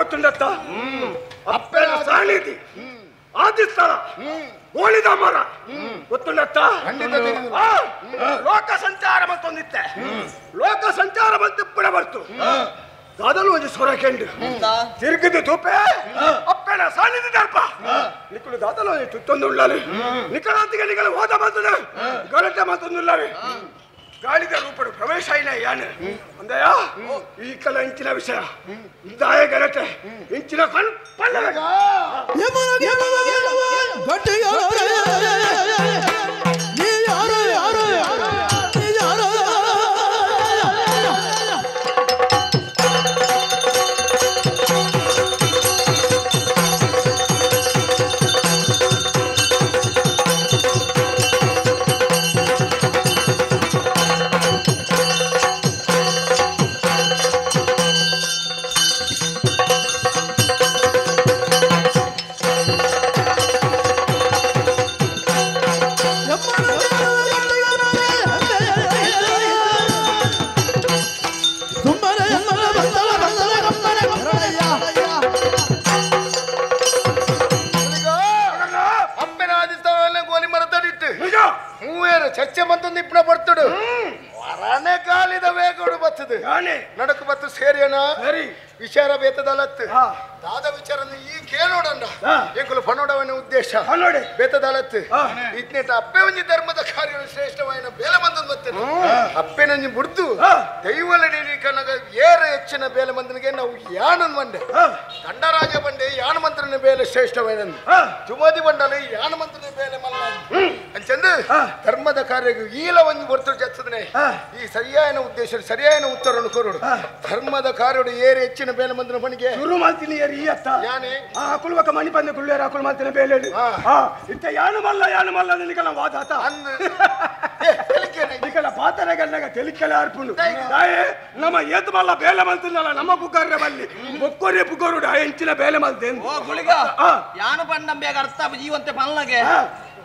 ಗೊತ್ತುಂಡತ್ತ ಅಪ್ಪೆಲ ಸಾಣಿತಿ ಆದಿಸ್ಥಳ ಗೋಳಿದ ಮರ ಗೊತ್ತುಂಡತ್ತ ಲೋಕ ಸಂಚಾರ ಮತ್ತೊಂದಿತ್ತೆ ಲೋಕ ಸಂಚಾರ ಮತ್ತಿಪ್ಪಡ ಬರ್ತು ಅದಲು ಒಂದು ಸ್ವರ ಕೆಂಡು ತಿರುಗಿದ್ದು ತೂಪೆ ಅಪ್ಪೆಲ ಸಾಣಿತಿ ದರ್ಪ ನಿಕ್ಕಳು ದಾದಲು ತುತ್ತೊಂದು ಉಳ್ಳಾಲಿ ನಿಕ್ಕಳಾಂತಿಗೆ ನಿಕ್ಕಳು ಹೋದ ಮಾತದ ಗಲಟೆ ಮಾತೊಂದುಳ್ಳಾರಿ ಗಾಳಿದ ರೂಪಡು ಪ್ರವೇಶ ಇಲ್ಲ ಯಾನೆ ಅಂದಯ್ಯ ಈ ಕಲ ಇಂಚಿನ ವಿಷಯ ಇಂದಾಯ ಗಲಟೆ ಇಂಚಿನ ಕಣ್ ಪಲ್ಲ ಚರ್ಚೆ ಮತ್ತೊಂದು ಇಪ್ಪಣ ಬರ್ತಡು ವರನೆ ಕಾಲಿದ ವೇಗೋಡು ಬರ್ತದೆ ನಡಕು ಬತ್ತು ಸೇರಿಯನ ವಿಚಾರ ಬೇತದಲತ್ತು ದಾದ ವಿಚಾರ ಈ ಕೇಳೋಡಂಡ ಎಂಕುಲು ಪನ್ನೋಡವನ ಉದ್ದೇಶ ಬೇತದಲತ್ತು ಇದ್ನೇಟ ಅಪ್ಪೆ ಒಂಜಿ ಧರ್ಮದ ಕಾರ್ಯ ಶ್ರೇಷ್ಠವಾಯಿನ ಬೇಲೆ ಮಂದನ್ ಬರ್ತೇನೆ ಅಪ್ಪೆ ನಂಜಿ ಬುಡ್ದು ದೈವಲಡಿ ಕನಗ ಏರ ಹೆಚ್ಚಿನ ಬೇಲೆ ಮಂದನಿಗೆ ನಾವು ಯಾನನ್ ಮಂಡೆ ದಂಡರಾಜ ಬಂಡೆ ಯಾನ ಮಂತ್ರನ ಬೇಲೆ ಶ್ರೇಷ್ಠವಾಯಿನ ಜುಮಾದಿ ಬಂಡಲೆ ಯಾನ ಮಂತ್ರನ ಬೇಲೆ ಮಲ್ಲ ಅಂಚಂದು ಧರ್ಮದ ಕಾರ್ಯಕ್ಕೆ ಈಲ ಒಂದು ಬರ್ತರು ಜತ್ತದನೆ ಈ ಸರಿಯಾದ ಉದ್ದೇಶ ಸರಿಯಾದ ಉತ್ತರವನ್ನು ಕೋರೋಡು ಧರ್ಮದ ಕಾರ್ಯಡು ಏರೆ ಹೆಚ್ಚಿನ ಬೇಲೆ ಮಂದನ ಬಣಿಗೆ ಶುರು ಮಾಡ್ತೀನಿ ಈ ಅತ್ತ ಯಾನೆ ಆ ಕುಲ್ವಕ ಮಣಿ ಬಂದ ಕುಳ್ಳೇರ ಅಕುಲ್ ಮಾಡ್ತೀನಿ ಬೇಲೆ ಇತ್ತ ಯಾನು ಮಲ್ಲ ನಿನಕಲ್ಲ ವಾದಾತ ನಿಕಲ ಪಾತರಗಲ್ಲಾಗ ತೆಲಿಕಲ ಅರ್ಪುಂಡು ತಾಯೇ ನಮ್ಮ ಏತ್ ಮಲ್ಲ ಬೇಲೆ ಮಂತನಲ್ಲ ನಮ್ಮ ಬುಗಾರ್ರೆ ಬಲ್ಲಿ ಬೊಕ್ಕೋರೆ ಬುಗೋರುಡು ಎಂಚಿನ ಬೇಲೆ ಮಂತೇನು ಓ ಗುಳಿಗ ಯಾನು ಪಂಡಂಬೇಗ ಅರ್ಥ ಜೀವಂತೆ ಪಲ್ಲಗೆ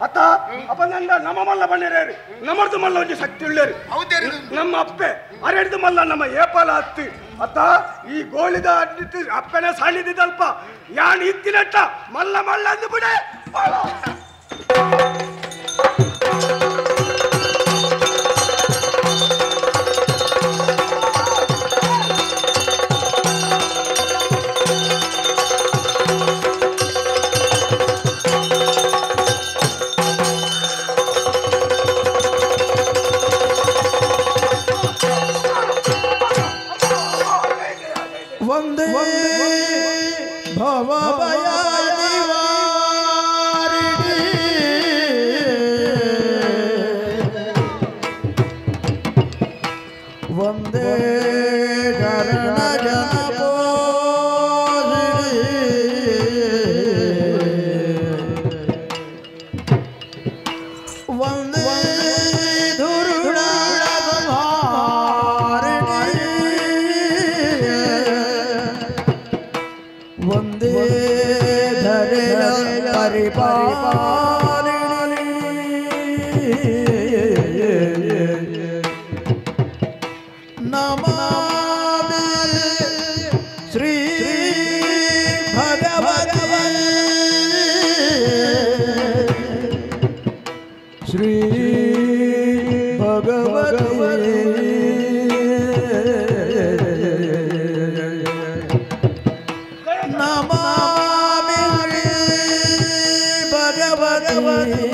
ಅತ್ತ ಅಪ್ಪಂದ ನಮ್ಮ ಮಲ್ಲ ಬಣ್ಣಿರೇರಿ ನಮ್ಮದು ಮಲ್ಲ ಒಂಜಿ ಶಕ್ತಿ ಉಳ್ಳೇರಿ ನಮ್ಮ ಅಪ್ಪೆ ಅರೆಡ್ದು ಮಲ್ಲ ನಮ್ಮ ಏಪಾಲ ಹತ್ತಿ ಅತ್ತ ಈ ಗೋಳಿದ ಅಡ್ಡಿತ್ತು ಅಪ್ಪನೆ ಸಾಣಿದಿದ್ದಲ್ಪ ಯಾನ್ ಇತ್ತಿನಟ್ಟ ಮಲ್ಲ ಮಲ್ಲ ಅಂದು ಬಿಡೆ ವಂದೇ ಭವ ಭಯ ನಿವಾರಿಣಿ ವಂದೇ ಶರಣ ಜನಪೋಷಿಣಿ ವಂದೇ ಭಗವತಿ ನಮಾಮಿ ಭಗವತಿ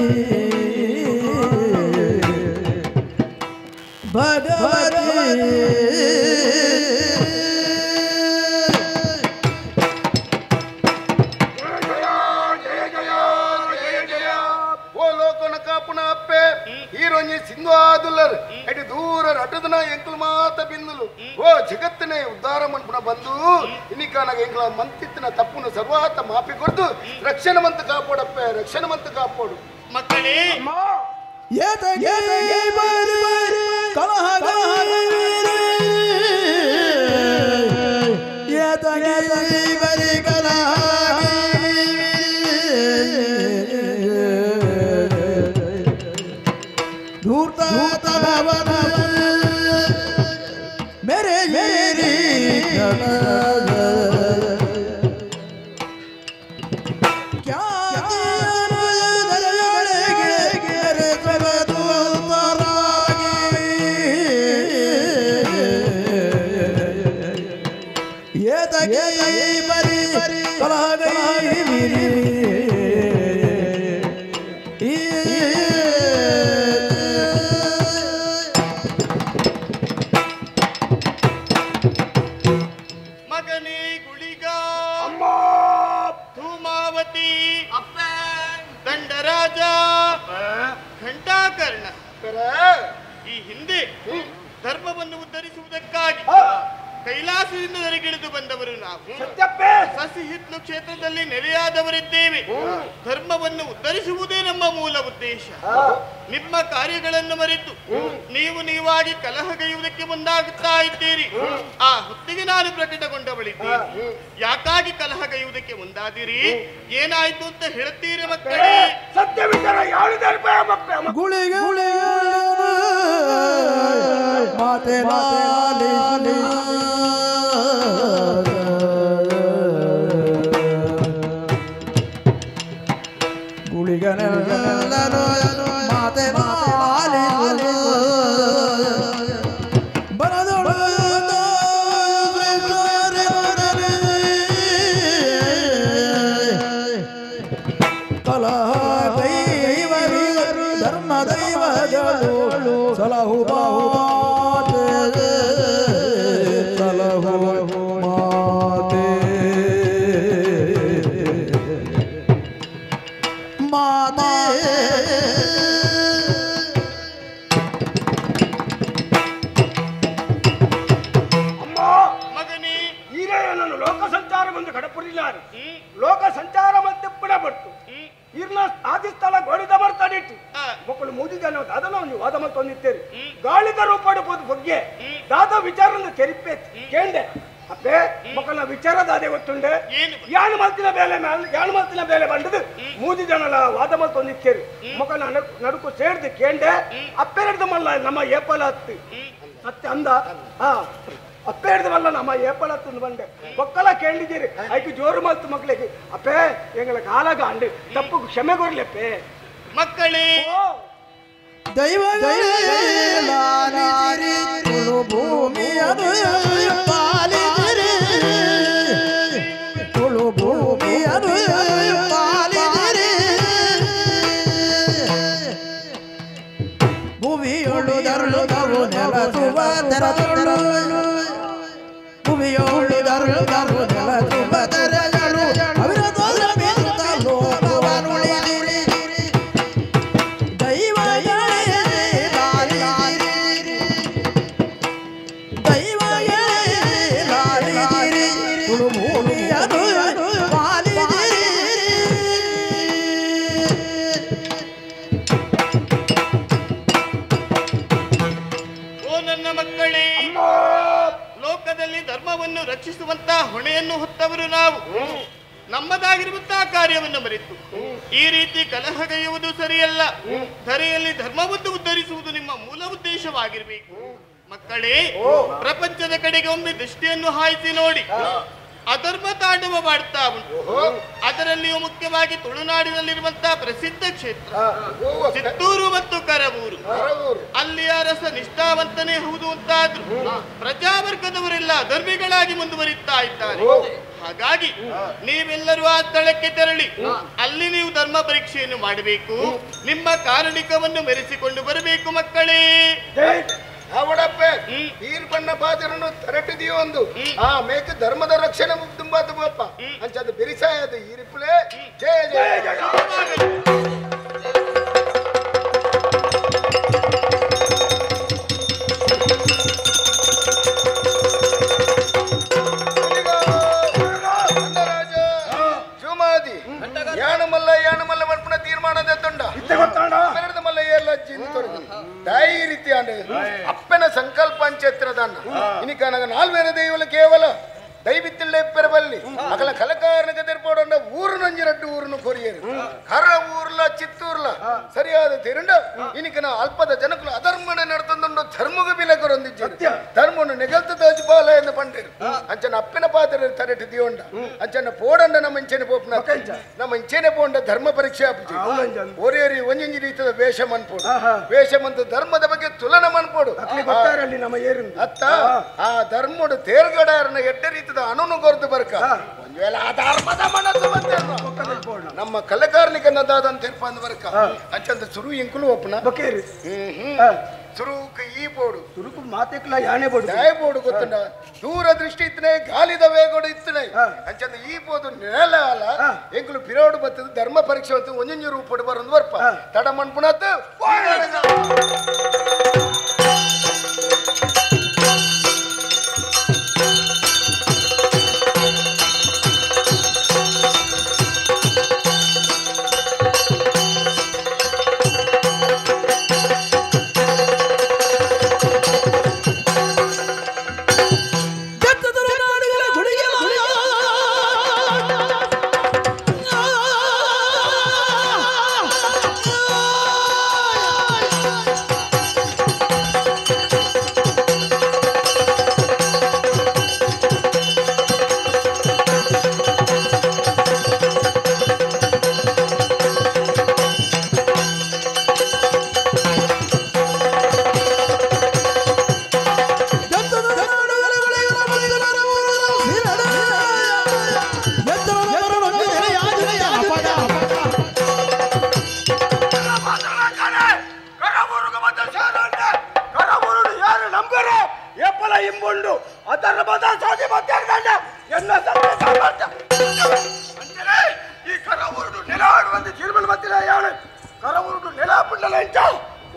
ಭಗವತಿ ಸಿಂಧುವಾದುಲ್ಲರು ಅಡಿ ದೂರ ರಟದನ ಎಂಕುಲು ಮಾತ ಬಿಂದುಲು ಓ ಜಗತ್ತನೇ ಉದ್ಧಾರ ಮನ್ಪುಣ ಬಂದು ಇನ್ನಿಕಾನಾಗ ಎಂಕಲ ಮಂತಿತ್ತಿನ ತಪ್ಪುನ ಸರ್ವಾತ ಮಾಪಿ ಕೊಡ್ದು ರಕ್ಷಣಮಂತ ಕಾಪಾಡಪ್ಪೆ ರಕ್ಷಣಮಂತ ಕಾಪಾಡು ಮಕ್ಕಳೇ मेरे मेरी क्या ये तक बरी कला गई मेरी ಈ ಹಿಂದೆ ಧರ್ಮವನ್ನು ಉದ್ಧರಿಸುವುದಕ್ಕಾಗಿ ಕೈಲಾಸದಿಂದ ಹೊರಗಿಳಿದು ಬಂದವರು ನಾವು ಸಸಿ ಹಿತ್ಲು ಕ್ಷೇತ್ರದಲ್ಲಿ ನೆಲೆಯಾದವರಿದ್ದೇವೆ. ಧರ್ಮವನ್ನು ಉದ್ಧರಿಸುವುದೇ ನಮ್ಮ ಮೂಲ ಉದ್ದೇಶ. ನಿಮ್ಮ ಕಾರ್ಯಗಳನ್ನು ಮರೆತು ನೀವಾಗಿ ಕಲಹಗೈಯುವುದಕ್ಕೆ ಮುಂದಾಗುತ್ತಾ ಇದ್ದೀರಿ. ಆ ಹೊತ್ತಿಗೆ ನಾನು ಪ್ರಕಟಗೊಂಡವಳಿದ್ದೇನೆ. ಯಾಕಾಗಿ ಕಲಹಗೈಯುವುದಕ್ಕೆ ಮುಂದಾದಿರಿ? ಏನಾಯ್ತು ಅಂತ ಹೇಳ್ತೀರಿ ಮಕ್ಕಳೇ? ಸತ್ಯ ವಿಚಾರ ಗುಳಿಗೆ ಮಾತೆ ಗುಳಿಗನೆಲ್ಲರೂ ಮಾತೆ ಬರದೊಳು ಕಲಹ ದೈವರು ಧರ್ಮ ದೈವಗಳು ಸಲಹು ಲೋಕ ಸಂಚಾರ ಮತ್ತೆ ಪುಣ ಬರ್ತು ಇರ್ನ ಆದಿಸ್ಥಳ ಗೋಳಿದ ಬರ್ತಾಡಿಟ್ಟು ಮಕ್ಕಳು ಮೂದಿದ ದಾದನ ನೀವು ವಾದ ಮತ್ತು ಹೊಂದಿದ್ದೇರಿ ಗಾಳಿದ ರೂಪಾಡಬಹುದು ಬಗ್ಗೆ ದಾದ ವಿಚಾರದ ತೆರಿಪೆ ಕೇಂದೆ ಅಪ್ಪೆ ಮಕ್ಕಳ ವಿಚಾರದಾದೆ ಗೊತ್ತುಂಡೆ ಯಾನು ಮಲ್ತಿನ ಬೇಲೆ ಬಂಡದು ಮೂದಿ ಜನಲ ವಾದ ಮತ್ತು ಹೊಂದಿದ್ದೇರಿ ಮಕ್ಕಳ ನಡುಕು ಸೇರ್ದು ಕೇಂಡೆ ಅಪ್ಪೆ ಹಿಡ್ದು ಮಲ್ಲ ನಮ್ಮ ಏಪಲ ಹತ್ತು ಸತ್ಯ ಅಂದ ಅಪ್ಪೆ ಹಿಡ್ದವಲ್ಲ ನಮ್ಮ ಏಪಳತ್ತು ಬಂದೆ ಮಕ್ಕಳ ಕೇಳಿದ್ದೀರಿ ಐದು ಜೋರು ಮಾತು ಮಕ್ಕಳಿಗೆ ಅಪ್ಪೆ ಎಂಗಳ ಕಾಲಾಗ ಅಂಡು ತಪ್ಪು ಕ್ಷಮೆ ಕೊಡ್ಲಪ್ಪೆ ಮಕ್ಕಳೇ. ದೈವ ಭೂಮಿಯದು ಪಾಲಿದಿರಿ ತುಳು ಭೂಮಿಯದು ಪಾಲಿದಿರಿ ಭೂಮಿಯೊಳು ದರುಳು ನೆಲಸುವ ತೆರಳು ಭೂಮಿಯೋಳು ದರುಳು ನೆಲಸುವ ತೆರಳು ಅವರ ದೊಡ್ಡ ಬಿಂತ ಲೋಕವನುಳಿದಿರಿ ಧರ್ಮವನ್ನು ರಕ್ಷಿಸುವಂತಹ ಹೊಣೆಯನ್ನು ಹೊತ್ತವರು ನಾವು. ನಮ್ಮದಾಗಿರುವಂತಹ ಕಾರ್ಯವನ್ನು ಮರೆತು ಈ ರೀತಿ ಕಲಹಗೈಯುವುದು ಸರಿಯಲ್ಲ. ಧರೆಯಲ್ಲಿ ಧರ್ಮವನ್ನು ಉದ್ಧರಿಸುವುದು ನಿಮ್ಮ ಮೂಲ ಉದ್ದೇಶವಾಗಿರಬೇಕು. ಮಕ್ಕಳೇ, ಪ್ರಪಂಚದ ಕಡೆಗೆ ಒಮ್ಮೆ ದೃಷ್ಟಿಯನ್ನು ಹಾಯಿಸಿ ನೋಡಿ. ಅಧರ್ಮ ತಾಂಡವ ಮಾಡ್ತಾ ಉಂಟು. ಅದರಲ್ಲಿಯೂ ಮುಖ್ಯವಾಗಿ ತುಳುನಾಡಿನಲ್ಲಿರುವಂತಹ ಪ್ರಸಿದ್ಧ ಕ್ಷೇತ್ರ ಚಿತ್ತೂರು ಮತ್ತು ಕರವೂರು. ಅಲ್ಲಿ ಅರಸ ನಿಷ್ಠಾವಂತನೇ ಹೌದು ಅಂತಾದ್ರು ಪ್ರಜಾವರ್ಗದವರೆಲ್ಲ ಅಧರ್ಮಿಗಳಾಗಿ ಮುಂದುವರಿತಾ ಇದ್ದಾರೆ. ಹಾಗಾಗಿ ನೀವೆಲ್ಲರೂ ಆ ಸ್ಥಳಕ್ಕೆ ತೆರಳಿ ಅಲ್ಲಿ ನೀವು ಧರ್ಮ ಪರೀಕ್ಷೆಯನ್ನು ಮಾಡಬೇಕು. ನಿಮ್ಮ ಕಾರಣಿಕವನ್ನು ಮೆರೆಸಿಕೊಂಡು ಬರಬೇಕು ಮಕ್ಕಳೇ. ಅವಡಪ್ಪೆ ಈರ್ ಬಣ್ಣ ಬಾದರನ್ನು ತರಟಿದೆಯೋ ಒಂದು ಆ ಮೇಕ ಧರ್ಮದ ರಕ್ಷಣೆ ತುಂಬಾ ತುಂಬಪ್ಪ ಅಂಚದ ಬಿರಿಸಾಯದ ಈರಿಪ್ಲೆ ಜಯ ಜಯ ಜಯ. ಯಾಣಮಲ್ಲ ಮಲ್ಪನ ತೀರ್ಮಾನದ ತೊಂಡ ಮಲ್ಲ ಎಲ್ಲ ಧೈರ್ಯ ಅಪ್ಪನ ಸಂಕಲ್ಪ ಅಂಚೆತ್ರದನ್ನ ಇನಿಕ ನನಗೆ ನಾಲ್ವೇನ ದೈವಲ ಕೇವಲ ದೈವಿತ್ತಿಲ್ಲ ಎಪ್ಪೆರಬಲ್ಲಿ ಮಗಳ ಕಲಕಾರನಗ ತೆರ್ಪೋಡಂಡ ಊರು ನಂಜಿ ರಡ್ಡು ಊರನ್ನು ಕೊರಿಯರು ಕರ ಊರ್ಲ ಚಿತ್ತೂರ್ಲ ಸರಿಯಾದ ತಿರುಂಡ ಇನಿಕನ ಅಲ್ಪದ ಜನಕುಲು ಅಧರ್ಮನೆ ನಡ್ತಂದು ಧರ್ಮಗ ಬಿಲಕರೊಂದಿಜ್ಜರು ಧರ್ಮವನ್ನು ನೆಗಲ್ತ ತೋಜಿಪಾಲ ಎಂದು ಪಂಡರು ಅಂಚನ ಅಪ್ಪನ ಪಾತ್ರ ತರಟಿ ದಿಯೋಂಡ ಅಂಚನ ಪೋಡಂಡ ನಮ್ಮ ಇಂಚೆನೆ ಪೋಪ್ನ ನಮ್ಮ ಇಂಚೆನೆ ಪೋಂಡ ಧರ್ಮ ಪರೀಕ್ಷೆ ಆಪುಜಿ ಓರೇರಿ ಒಂಜಿ ರೀತಿಯ ವೇಷ ಮನ್ಪೋಡು ವೇಷ ಮಂತ ಧರ್ಮದ ಬಗ್ಗೆ ತುಲನ ಮನ್ಪೋಡು ಅತ್ತ ಆ ಧರ್ಮಡು ತೇರ್ಗಡಾರನ ಎಡ್ಡ ರೀತಿ ಅನುನು ಕೊರತು ಬರ್ಕ ಒಂದ್ ವೇಳೆ ಆ ಧರ್ಮದ ಮನಸ್ಸು ಬಂದ ನಮ್ಮ ಕಲೆಕಾರ್ನಿಕನ್ನದಾದಂತ ಇರ್ಪಂದ್ ಬರ್ಕ ಅಂಚಂದ ಸುರು ಇಂಕುಲು ಒಪ್ಪನ ಬಕೇರಿ ಸುರುಕ ಈ ಬೋಡು ಸುರುಕು ಮಾತೆಕ್ಲ ಯಾನೆ ಬೋಡು ದಾಯ ಬೋಡು ಗೊತ್ತಂಡ ದೂರ ದೃಷ್ಟಿ ಇತ್ತನೆ ಗಾಲಿದ ವೇಗೋಡು ಇತ್ತನೆ ಅಂಚಂದ ಈ ಬೋದು ನೆಲ ಅಲ್ಲ ಎಂಕುಲು ಪಿರೋಡು ಬತ್ತದ ಧರ್ಮ ಪರೀಕ್ಷೆ ಅಂತ ಒಂಜೊಂಜು ರೂಪಡು ಬರೋದು ಬರ್ಪ ತಡ ಮನ್ಪುಣತ್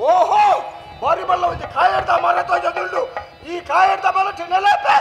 ಓಹೋ ಬಾರಿ ಬಲ್ಲ ಒಂದು ಕಾಯರ್ದ ಮರ ತೋಜದುಂಡು ಈ ಕಾಯರ್ದ ಬಲ ನೆಲಪೆ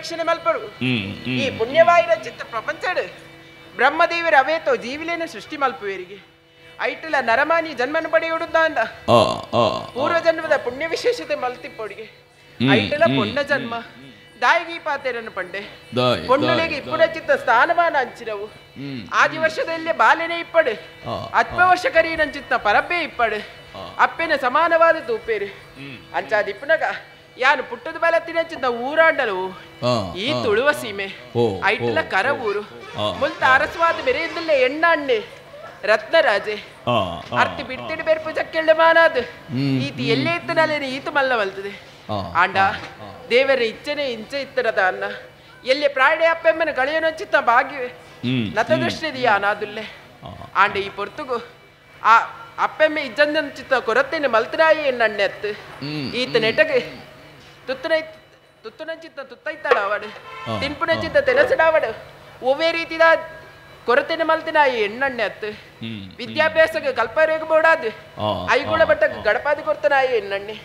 ರಕ್ಷಣೆ ಮಲ್ಪಡು ಈ ಪುಣ್ಯವಾಯಿನ ಚಿತ್ತ ಪ್ರಪಂಚಡು ಬ್ರಹ್ಮದೇವರ ಅವೇತೋ ಜೀವಿಲೇನ ಸೃಷ್ಟಿ ಮಲ್ಪುವರಿಗೆ ಐಟಲ ನರಮಾನಿ ಜನ್ಮನ ಪಡೆಯುವುದಾಂಡ ಪೂರ್ವ ಜನ್ಮದ ಪುಣ್ಯ ವಿಶೇಷತೆ ಮಲ್ತಿಪ್ಪೊಡಿಗೆ ಐಟಲ ಪೊಣ್ಣ ಜನ್ಮ ದಾಯಿಗಿ ಪಾತೆರನ್ನು ಪಂಡೆ ಪೊಣ್ಣುಲೆಗೆ ಇಪ್ಪುಡ ಚಿತ್ತ ಸ್ಥಾನಮಾನ ಅಂಚಿರವು ಆದಿ ವರ್ಷದಲ್ಲೇ ಬಾಲೆನೆ ಇಪ್ಪಡು ಅಲ್ಪ ವರ್ಷ ಕರೀನಂಚಿತ್ತ ಪರಬ್ಬೆ ಇಪ್ಪಡು ಅಪ್ಪೆನ ಸಮಾನವಾದ ತೂಪೇರು ಅಂಚಾದಿಪ್ಪನಗ ಯಾನು ಪುಟ್ಟದ ಬಲತ್ತಿನಂಚಿದ್ದ ಊರಾಂಡಲು ಈ ತುಳುವ ಸೀಮೆ ಐಟ್ಲ ಕರ ಊರು ಮುಲ್ತ ಅರಸವಾದ ಬೆರೆಯದಲ್ಲೇ ಎಣ್ಣಾಣ್ಣೆ ರತ್ನರಾಜೆ ಅರ್ತಿ ಬಿಟ್ಟಿಡು ಬೆರ್ಪು ಚಕ್ಕೆಳ್ಳೆ ಮಾನಾದ್ ಈತಿ ಎಲ್ಲೇ ಇತ್ತನಲ್ಲೇನೆ ಈತು ಮಲ್ಲ ಬಲ್ತದೆ ಆಂಡ ದೇವರ ಇಚ್ಛೆನೆ ಇಂಚೆ ಇತ್ತರದ ಅನ್ನ ಎಲ್ಲಿ ಪ್ರಾಣಿ ಅಪ್ಪೆಮ್ಮನ ಗಳಿಯೋನಂಚಿತ್ತ ಭಾಗ್ಯವೇ ನತದೃಷ್ಟಿದೆಯಾ ಅನಾದುಲ್ಲೆ ಆಂಡೆ ಈ ಪೊರ್ತುಗು ಆ ಅಪ್ಪೆಮ್ಮೆ ಇಜ್ಜಂಚಿತ್ತ ಕೊರತೆನೆ ಮಲ್ತನಾಯಿ ಎಣ್ಣಣ್ಣೆ ಅತ್ತು ಈತ ನೆಟಗೆ ತುತ್ತುನಂಚಿತ್ತ ತುತ್ತೈತಡ ಅವಡು ತಿನ್ಪುನಂಚಿತ್ತ ತೆನಸಡಾವಡು ಒವ್ವೇ ರೀತಿದ ಕೊರತೆನೆ ಮಲ್ತಿನ ಈ ಎಣ್ಣಣ್ಣೆ ಅತ್ತು ವಿದ್ಯಾಭ್ಯಾಸಕ್ಕೆ ಕಲ್ಪರೇಗ ಬೋಡಾದು ಐಗುಳ ಬಟ್ಟಕ್ಕೆ ಗಡಪಾದಿ ಕೊರ್ತನ ಈ ಎಣ್ಣಣ್ಣೆ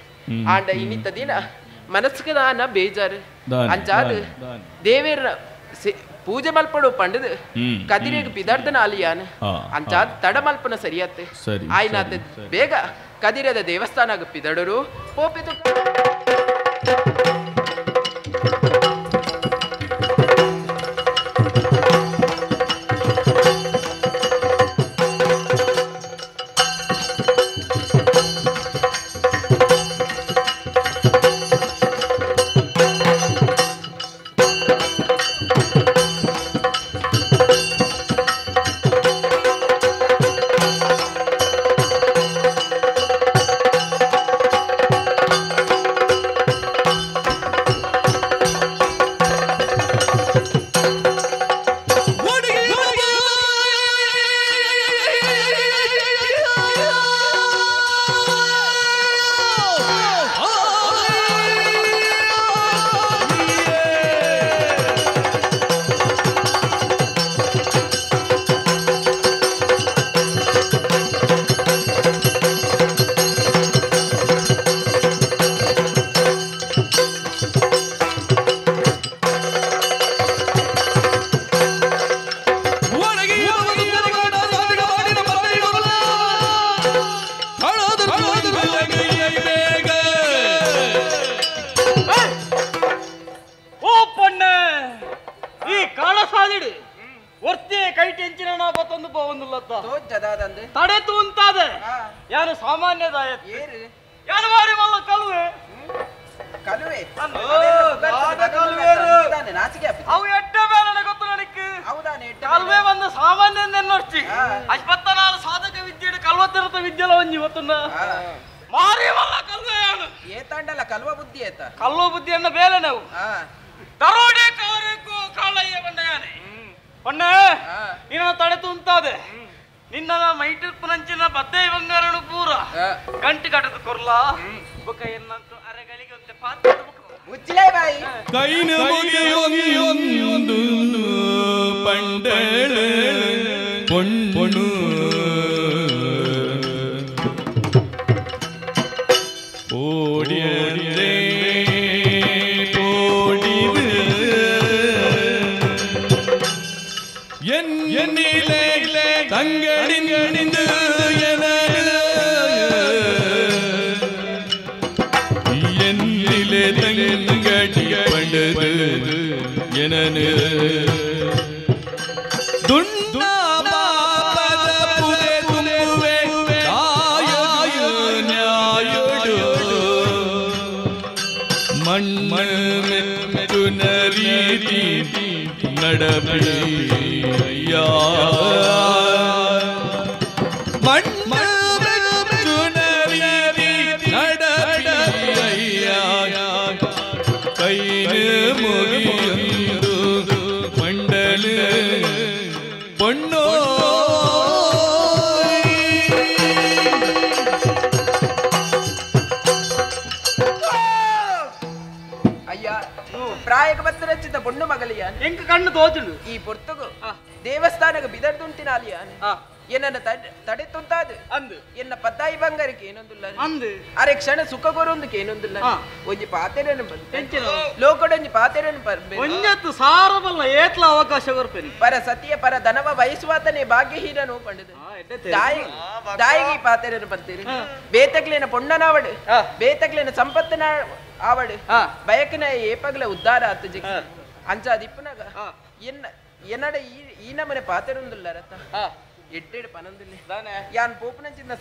ಆಂಡ ಇನ್ನಿತ್ತ ದಿನ ಮನಸ್ಸಿಗೆ ದಾನ ಬೇಜಾರು ಅಂಚಾದು ದೇವೇರ ಪೂಜೆ ಮಲ್ಪಡು ಪಂಡದು ಕದಿರೇಗ ಪಿದಾರ್ದನ ಅಲಿಯಾನ ಅಂಚಾದ್ ತಡ ಮಲ್ಪನ ಸರಿಯತ್ತೆ ಆಯ್ನಾದ ಬೇಗ ಕದಿರದ ದೇವಸ್ಥಾನ ಪಿದಡರು ಪೋಪಿದು ತಡೆತು ಅಂತಾದೆ ಯಾರು ಸಾಮಾನ್ಯದಾಯ ಯಾರು ಮಾರಿ ಮಲ್ಲ ಕಲುವೆ ಕಲುವೆ ಅವು ಎಟ್ಟ ಬೇರೆ ಗೊತ್ತು ನನಗೆ ಕಲ್ವೆ ಒಂದು ಸಾಮಾನ್ಯ ನೆನ್ನೊಡ್ತಿ ಅಜ್ಪತ್ತನಾಲು ಸಾಧಕ ವಿದ್ಯೆ ಕಲ್ವತ್ತಿರತ ವಿದ್ಯೆಲ್ಲ ಒಂಜಿ ಇವತ್ತನ್ನ ಮಾರಿ ಮಲ್ಲ ಕಲ್ವೆ ಯಾನು ಏತಾಂಡಲ್ಲ ಕಲ್ವ ಬುದ್ಧಿ ಏತ ಕಲ್ವ ಬುದ್ಧಿಯನ್ನ ಬೇಲೆ ನಾವು ದರೋಡೆ ಕಾರಕ್ಕೂ ಕಾಳಯ್ಯ ಬಂಡಯಾನೆ ಪೊಣ್ಣೆ ನಿನ್ನ ತಡೆತು ಅಂತಾದೆ ನಿನ್ನ ಮೈಟಪ್ಪನಂಚಿನ ಬದ್ದೆ ಬಂಗಾರನು ಪೂರ ಗಂಟು ಕಟ್ಟದ ಕೊರ್ಲ ಬುಕ ಎನ್ನಂತೂ ಅರೆಗಳಿಗೆ ಒಂದೇ ಪಾತ್ರ ಮುಚ್ಚಲೇ ಬಾಯಿ ಕೈನ ಮುಗಿಯೊಂದು ಪಂಡಳ ಪೊಣ್ಣು ಓಡಿಯೇ ಓಡಿದು ಎನ್ನಿಲೆ ತಂಗಡಿಂದು ಎನ್ನಿಲೆ ತಂಗಡಿ ಪಂಡದು ಎನನು ದುಂಡ ಪಾಪದ ಪುದೆ ತುಂಬುವೆ ನ್ಯಾಯಡು ಮಣ್ಣು ರೀತಿ ನಡಬಯ್ಯ ಕೈನ ಮುಗಿಯೊಂದು ಮಂಡಲ ಪೊಣ್ಣೋ ಅಯ್ಯ ಪ್ರಾಯಕ ಬತ್ತ ರಚಿತ ಪೊಣ್ಣು ಮಗಲಿಯ ಎಂಕ ಕಣ್ಣು ತೋಚುಂಡು ಈ ಪೊರ್ತುಗು ದೇವಸ್ಥಾನಗ ಬಿದರ್ದುಂಟಿನ ಅಲಿಯ ಏನನ್ನ ತಡೆ ತುಂತಾದು ಅಂದು ಎನ್ನ ಪತ್ತಾಯಿ ಬಂಗಾರಕ್ಕೆ ಏನೊಂದುಲ್ಲ ಅಂದು ಅರೆ ಕ್ಷಣ ಸುಖ ಕೊರೊಂದಕ್ಕೆ ಏನೊಂದುಲ್ಲ ಒಂಜಿ ಪಾತೆರೇನು ಬಂತು ಲೋಕಡೊಂಜಿ ಪಾತೆರೇನು ಬರ್ಬೇಕು ಒಂಜತ್ತು ಸಾರಬಲ್ಲ ಏತ್ಲ ಅವಕಾಶ ಬರ್ಪೇನೆ ಪರ ಸತಿಯ ಪರ ಧನವ ಬಯಸುವಾತನೇ ಭಾಗ್ಯಹೀನನು ಪಂಡದು ದಾಯಿಗೆ ಪಾತೆರೇನು ಬರ್ತೀರಿ ಬೇತಕ್ಲೇನ ಪೊಣ್ಣನಾವಡು ಬೇತಕ್ಲೇನ ಸಂಪತ್ತಿನ ಆವಡು ಬಯಕನ ಏಪಗ್ಲ ಉದ್ಧಾರ ಆತು ಜಿಗ್ ಅಂಚ ದಿಪ್ಪನಾಗ ಎನ್ನಡ ಈ ನಮನೆ ಪಾತೆರೊಂದುಲ್ಲ ರತ ಎಡ್ಡೆಡು ಪನಂದಿಲ್ಲ ಯಾನ್ ಪೋಪನಂಚಿನ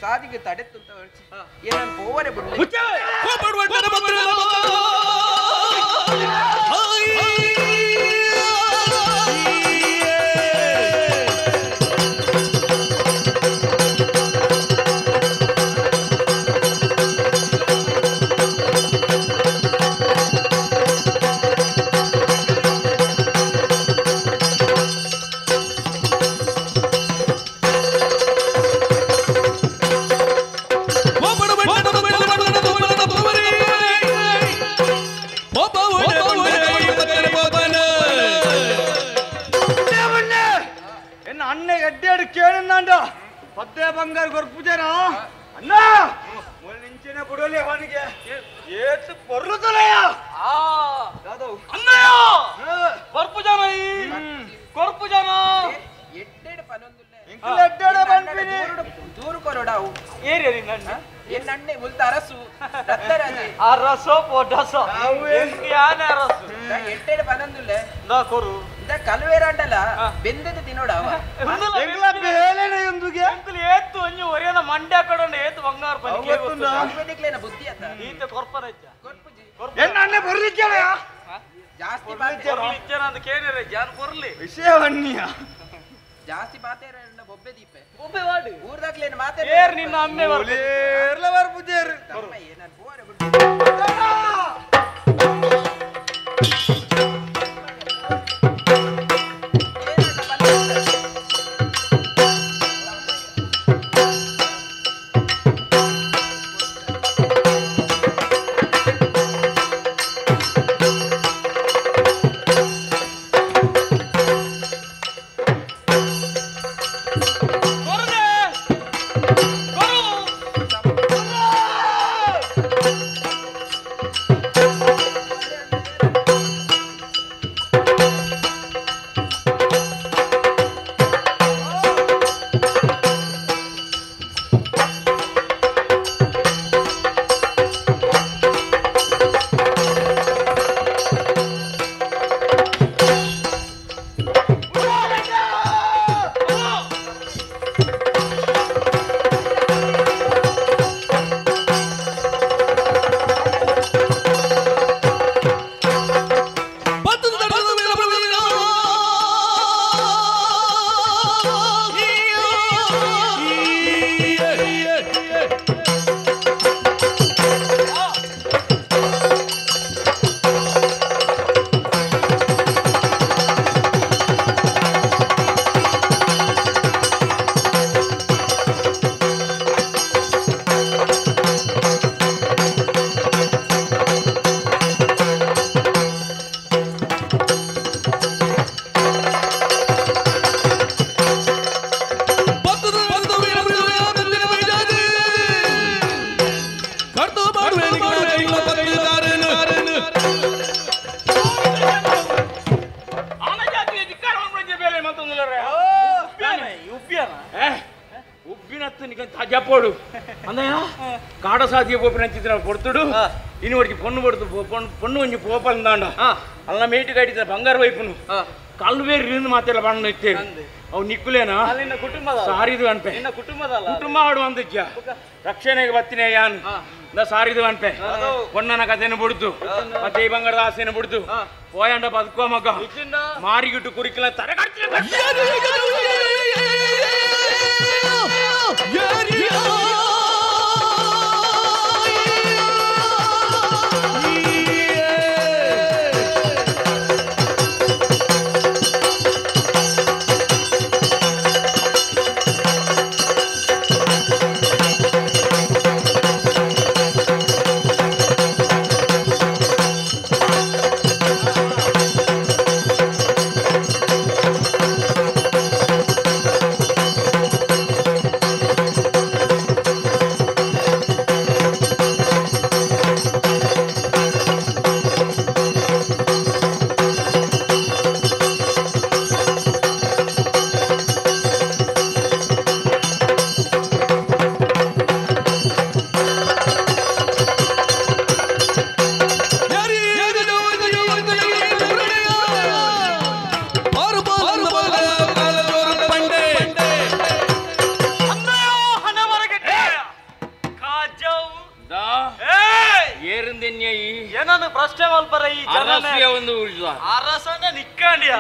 ಸಾದಿಗೆ ತಡೆತ್ತು ಅಂತ ಹೇಳ್ಸಿ ಏನ್ ಪೋವರೆ ಬಿಡ್ಲಿ ಪದ್ದೆ ಬಂಗಾರ ಗೊರ್ಪುಜಾರ ಅಣ್ಣ ನಿಂಚಿನ ಬಿಡೋಲಿ ಅವನಿಗೆ ಏತು ಬರುತ್ತಲಯ್ಯ ಅಣ್ಣಯ್ಯ ಕೊರ್ಪುಜಾನ ಎಡ್ಡೆಡು ಪನೊಂದುಲ್ಲ ದೂರು ಕೊರಡಾವು ಏರಿ ಎನ್ನಣ್ಣೆ ಮುಲ್ತ ಅರಸು ರತ್ತರಾಜೆ ಅರಸೋ ಪೊಡಸೋ ಯಾನೆ ಅರಸು ಎಡ್ಡೆಡು ಪನೊಂದುಲ್ಲ ನಾ ಕೊರು ಇದ ಕಲ್ವೇರಾಂಡಲ ಬೆಂದದ ತಿನ್ನೋಡವ ಏತ್ತು ಒಂಜಿ ಒರಿಯನ ಮಂಡ್ಯ ಕಡಂಡ ಏತು ಬಂಗಾರ ಅಂಗದಿಕ್ಲೇನ ಬುದ್ಧಿ ಅತ್ತ ಈತ ಕೊರ್ಪರಜ್ಜ ಕೊರ್ಪುಜಿ ಎಣ್ಣೆ ಬರ್ಲಿಕ್ಕೆ ಜಾಸ್ತಿ ಅಂತ ಕೇಳಿದ್ರೆ ಜಾನ್ ಕೊರ್ಲಿ ವಿಷಯವನ್ನಿಯ ಜಾಸ್ತಿ ಮಾತೇರ ಬೊಬ್ಬೆ ದೀಪೆ ಒಬ್ಬೆ ವಾಡು ಊರ್ದಾಗ್ಲೇನು ಮಾತೇ ಏರ್ ನಿನ್ನ ಅಮ್ಮೆ ಎಲ್ಲವರ್ ಪೂಜೆರು ನಾನು ಬೋರೆ ಬಿಟ್ಟು చెప్పాడు అన్నయ్య కాడ సాధ్య పోపిన చిత్రం పొడుతుడు ఇని వాడికి పొన్ను పడుతు పొన్ను కొంచెం పోపలిందాండ అలా మేటి కట్టిన బంగారు వైపును కళ్ళు వేరు రిందు మాత్రం పండు ఇస్తే ಅವು ನಿಕ್ಕುಲೇನಾ ನಿನ್ನ ಕುಟುಂಬದ ಸಾರಿದು ಅನ್ಪೆ ನಿನ್ನ ಕುಟುಂಬದಲ್ಲ ಕುಟುಂಬ ಆಡು ಅಂದಿಜ್ಜ ರಕ್ಷಣೆಗೆ ಬತ್ತಿನೇ ಯಾನ್ ನ ಸಾರಿದು ಅನ್ಪೆ ಹೊನ್ನನ ಕಥೆನ ಬಿಡ್ತು ಮತ್ತೆ ಈ ಬಂಗಾರದ ಆಸೆನ ಬಿಡ್ತು పోయండ బతుకో మగ మారిగిట్టు కురికిల తరగట్ల ಪುಣ್ಯಯಿ ಏನನ್ನು ಪ್ರಶ್ನೆ ಮಲ್ಪರ ಈ ಅರಸಿಯ ಒಂದು ಉಳಿದ ಅರಸನ ನಿಕ್ಕಾಂಡಿಯ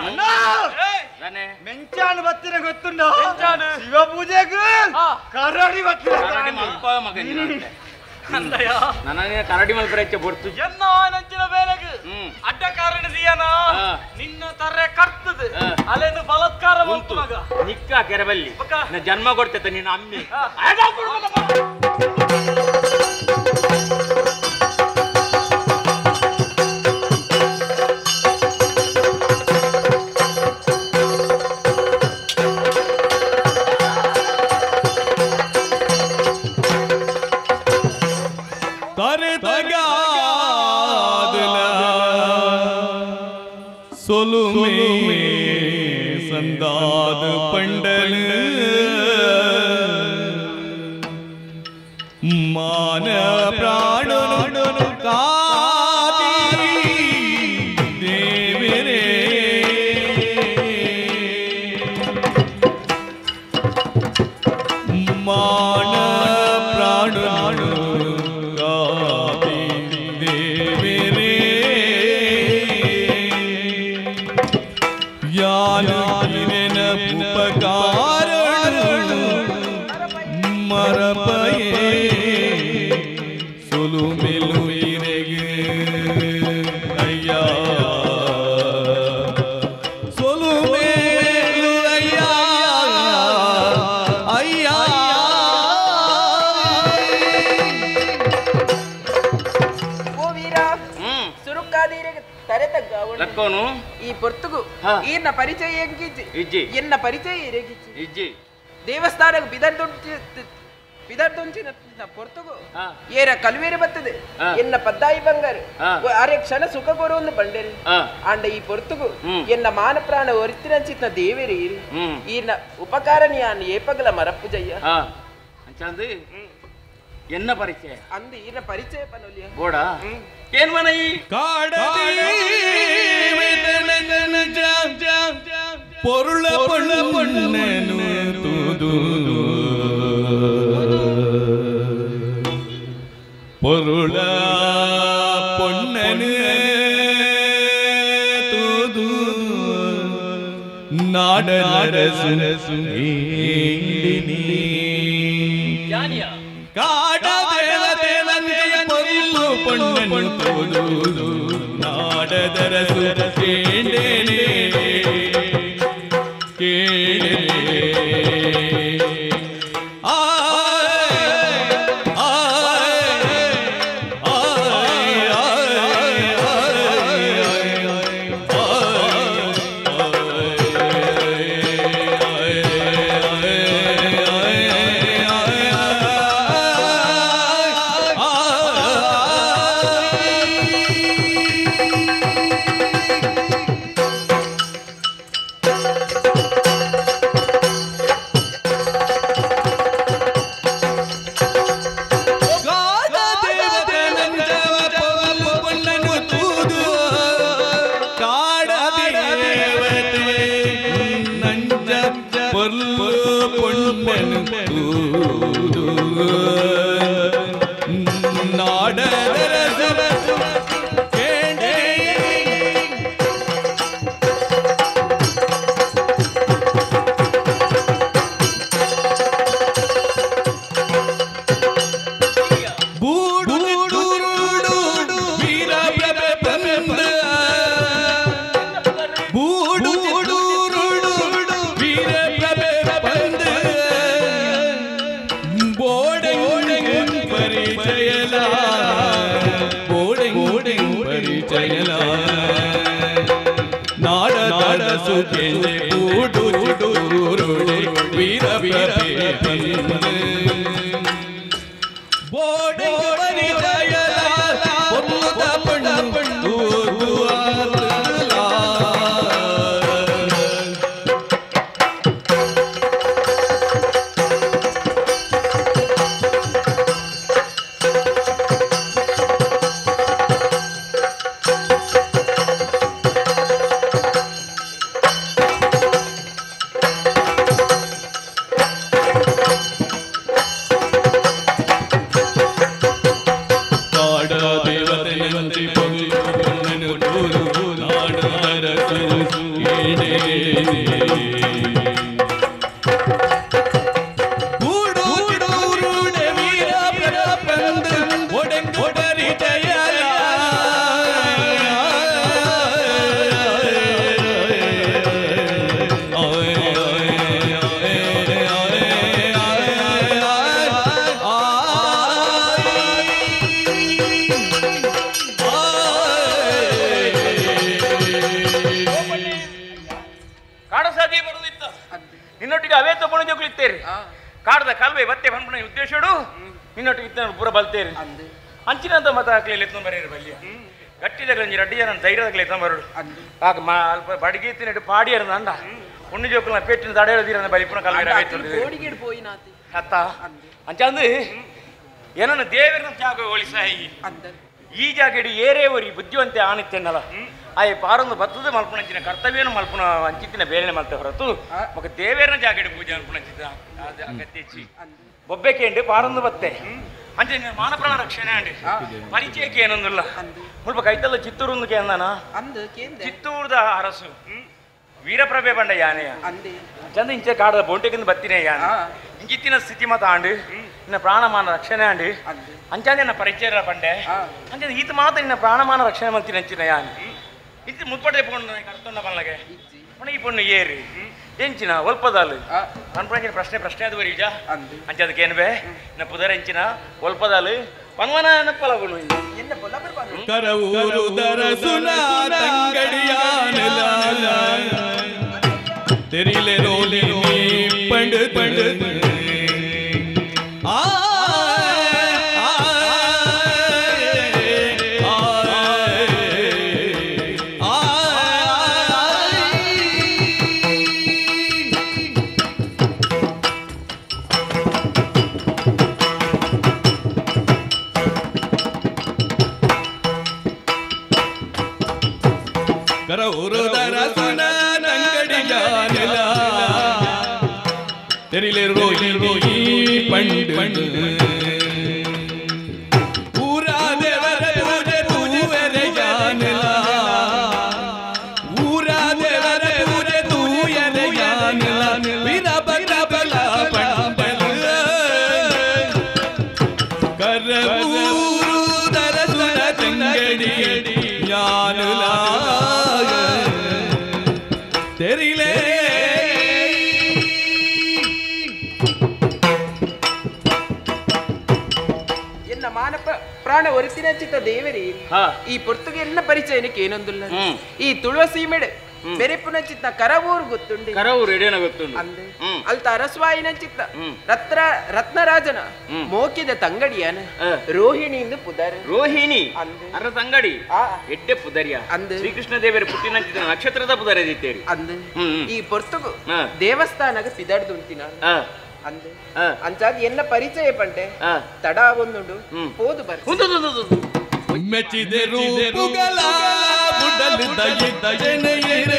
ಮೆಂಚಾನು ಬತ್ತಿನ ಗೊತ್ತುಂಡ ಮೆಂಚಾನು? ಶಿವ ಪೂಜೆಗೂ ಕರಡಿ ಬತ್ತಿನ ಮಲ್ಪ ಮಗನಿರಂತೆ ಅಂದಯ ನನಗೆ ಕರಡಿ ಮಲ್ಪ ಹೆಚ್ಚು ಬರ್ತು ಎನ್ನ ನಂಚಿನ ಬೇಲೆಗ್ ಅಡ್ಡ ಕಾರಣ ದಿಯನ ನಿನ್ನ ತರ್ರೆ ಕರ್ತದೆ ಅಲ್ಲೇನು ಬಲಾತ್ಕಾರ ಬಂತು ಮಗ ನಿಕ್ಕ ಕೆರಬಲ್ಲಿ ನಾ ಜನ್ಮ ಕೊಡ್ತೈತೆ ನಿನ್ನ ಅಮ್ಮಿ सोलुमे संदाद पंडल मान प्राण काती देवरे मान प्राण काती देवरे यान उपकार मरपये सोलु मेलु अय्या सोलु मेलु अय्या अय्या ಓ ವೀರ ಸುರುಕ್ಕಾದೀರಿಗೆ ತರೆತಗ್ಗ ಲಕ್ಕೋನು ಈ ಪೊರ್ತುಗು ಈನ ಪರಿಚಯ ಎಂಗಿಜ್ಜಿ ಇಜ್ಜಿ ಎನ್ನ ಪರಿಚಯ ಇರಗಿಜ್ಜಿ ಇಜ್ಜಿ ದೇವಸ್ಥಾನಕ್ಕೆ ಬಿದರ್ದೊಂಚಿನ ಪೊರ್ತುಗು ಏರ ಕಲ್ವೇರಿ ಬರ್ತದೆ ಎನ್ನ ಪದ್ದಾಯಿ ಬಂಗಾರ ಅರೆ ಕ್ಷಣ ಸುಖ ಕೊರುವನ್ನು ಬಂಡೆರಿ ಅಂಡ ಈ ಪೊರ್ತುಗು ಎನ್ನ ಮಾನ ಪ್ರಾಣ ಒರಿತಿರಂಚಿತ್ನ ದೇವೇರಿ ಈನ ಉಪಕಾರಣಿಯಾನ್ ಏಪಗಲ ಮರಪ್ಪು ಜಯ್ಯ ಅಂಚಂದು ಎನ್ನ ಪರಿಚಯ ಅಂದು ಈನ ಪರಿಚಯ ಪನೊಲಿಯ ಬೋಡ ಏನ್ ಮನೈ பொருள பொண்ணு தூது பொருள பொண்ணு தூது நாட காட தேவ தேவ பொருளு பொண்ணு தூது நாடதரசு கேண்டேனே ತಂತಿ ಪೊನ್ನನು ತೂರು ನಾಡರಸು ಏನೇ ನಿನ್ನೊಟ್ಟಿಗೆ ಅವೇ ತಗೊಂಡು ಜೋಗ್ಲಿತ್ತೇರಿ ಕಾಡ್ದ ಕಾಲುವೆ ಬತ್ತೆ ಬಂದ್ಬಿಡ ಉದ್ದೇಶಡು ನಿನ್ನೊಟ್ಟಿಗೆ ಇತ್ತ ಪೂರ ಬಲ್ತೇರಿ ಅಂಚಿನಂತ ಮತ ಹಾಕ್ಲಿಲ್ಲ ಎತ್ಕೊಂಡು ಬರೀರಿ ಬಲ್ಲಿಯ ಗಟ್ಟಿದಾಗಲಿ ರಡ್ಡಿ ಜನ ಧೈರ್ಯದಾಗಲಿ ಎತ್ಕೊಂಡು ಬರೋಡು ಆಗ ಅಲ್ಪ ಬಡಿಗೆ ತಿನ್ನಟ್ಟು ಪಾಡಿಯರು ಅಂದ ಉಣ್ಣು ಜೋಕಲ್ನ ಪೇಟಿನ ತಡೆಯೋದಿರ ಬಲಿಪುನ ಕಾಲ ಅತ್ತ ಅಂಚಂದು ಏನನ್ನ ದೇವರನ್ನ ಜಾಗ ಒಳಿಸ ಈ ಜಾಗಡಿ ಏರೇ ಒರಿ ಬುದ್ಧಿವಂತೆ ಆನಿತ್ಯನ್ನಲ್ಲ ಆಯ್ ಪಾರೊಂದು ಬತ್ತದ ಮಲ್ಪುಣಂಚಿನ ಕರ್ತವ್ಯನು ಮಲ್ಪುಣ ಅಂಚಿತ್ತಿನ ಬೇರೆನೆ ಮಲ್ತೆ ಹೊರತು ಮಗ ದೇವೇರನ ಜಾಗಡಿ ಪೂಜೆ ಮಲ್ಪುಣಂಚಿದ ಅಗತ್ಯಚ್ಚಿ ಬೊಬ್ಬೆಕೇಂಡು ಪಾರೊಂದು ಬತ್ತೆ ಅಂಚೆ ಮಾನಪ್ರಾಣ ರಕ್ಷಣೆ ಅಂಡಿ ಪರಿಚಯಕ್ಕೆ ಏನೊಂದಿಲ್ಲ ಮುಲ್ಪ ಕೈತಲ್ಲ ಚಿತ್ತೂರೊಂದಕ್ಕೆ ಅಂದಾನ ಚಿತ್ತೂರದ ಅರಸು ವೀರಪ್ರಭೆ ಬಂಡ ಯಾನೆಯ ಚಂದ ಇಂಚೆ ಕಾಡದ ಬೋಂಟೆಗಿಂದ ಬತ್ತಿನೇ ಯಾನೆ ಇಂಚಿತ್ತಿನ ಸ್ಥಿತಿ ಮತ ಆಂಡು ಇನ್ನ ಪ್ರಾಣಮಾನ ರಕ್ಷಣೆ ಆಂಡಿ ಅಂಚಾಂದೆ ನನ್ನ ಪರಿಚಯ ಬಂಡೆ ಅಂಚೆ ಈತ ಮಾತ ನಿನ್ನ ಪ್ರಾಣಮಾನ ರಕ್ಷಣೆ ಮಾಡ್ತೀನಿ ಅಂಚಿನ ಯಾನೆ ಇದು ಮುಪ್ಪಟ್ಟೆ ಪೊಣ್ಣು ಕರ್ತೊಂಡ ಬಲ್ಲಗೆ ಈ ಪೊಣ್ಣು ಏರಿ ಎಂಚಿನ ಒಲ್ಪದಾಲು ಅನ್ಪಂಚಿನ ಪ್ರಶ್ನೆ ಅದು ಬರೀಜ ಅಂಚೆ ಅದಕ್ಕೆ ಏನ್ಬೇ ಇನ್ನ ಪುದರ ಎಂಚಿನ ಒಲ್ಪದಾಲು ಪನ್ವನ ನೆಪ್ಪಲಗಳು ಕರವೂರು ದರಸುನ ತಂಗಡಿಯಾನಲ ತೆರಿಲೆ ರೋಲಿ ಪಂಡು ಪಂಡು ಆ ಕರವೂರು ದರಸುನ ತಂಗಡಿಯಾನಲ ತೆರಿಲೆ ರೋಲಿ ಪಂಡು ಪಂಡು ಊರಾ ದೇವರ ಪೂಜೆ ತೂವರೆ ಜಾನಲ ಊರಾ ದೇವರ ಪೂಜೆ ತೂಯರೆ ಜಾನಲ ವೀರಭದ್ರ ಬಲ ಪಂಬಲ ಕರವೂರು ದರಸುನ ತಂಗಡಿಯಾನಲ ತೆರಿಲೆ ಪ್ರಾಣ ಒರಿತಿನ ಚಿತ್ತ ದೇವರಿ ಈ ಪೊರ್ತುಗೆಲ್ಲ ಪರಿಚಯನಕ್ಕೆ ಏನೊಂದಿಲ್ಲ ಈ ತುಳಸೀಮೆಡೆ ಬೆರೆಪುನ ಚಿತ್ತ ಕರವೂರು ಗೊತ್ತುಂಡಿ ಕರವೂರು ಎಡೇನ ಗೊತ್ತುಂಡು ಅಂದೆ ಅಲ್ತ ಅರಸ್ವಾಯಿನ ಚಿತ್ತ ರತ್ನರಾಜನ ಮೋಕಿದ ತಂಗಡಿಯನ ರೋಹಿಣಿಯಿಂದ ಪುದರ್ ರೋಹಿಣಿ ಅರ ತಂಗಡಿ ಎಡ್ಡೆ ಪುದರಿಯ ಅಂದೆ ಶ್ರೀಕೃಷ್ಣ ದೇವರ ಪುಟ್ಟಿನಂಚಿದ ನಕ್ಷತ್ರದ ಪುದರದಿತ್ತೇರಿ ಅಂದೆ ಈ ಪೊರ್ತುಗು ದೇವಸ್ಥಾನಗ ಪಿದಡ್ದು ಉಂಟಿನ ಅಂದೆ ಅಂಚಾದ ಎನ್ನ ಪರಿಚಯ ಪಂಡೆ ತಡ ಒಂದುಂಡು ಹೋದು ಬರ್ತೀನಿ ಮೆಚ್ಚಿದೆ ರೂಪುಗಳ ಬುಡಲು ದಯಿದಯನೆಯೇನ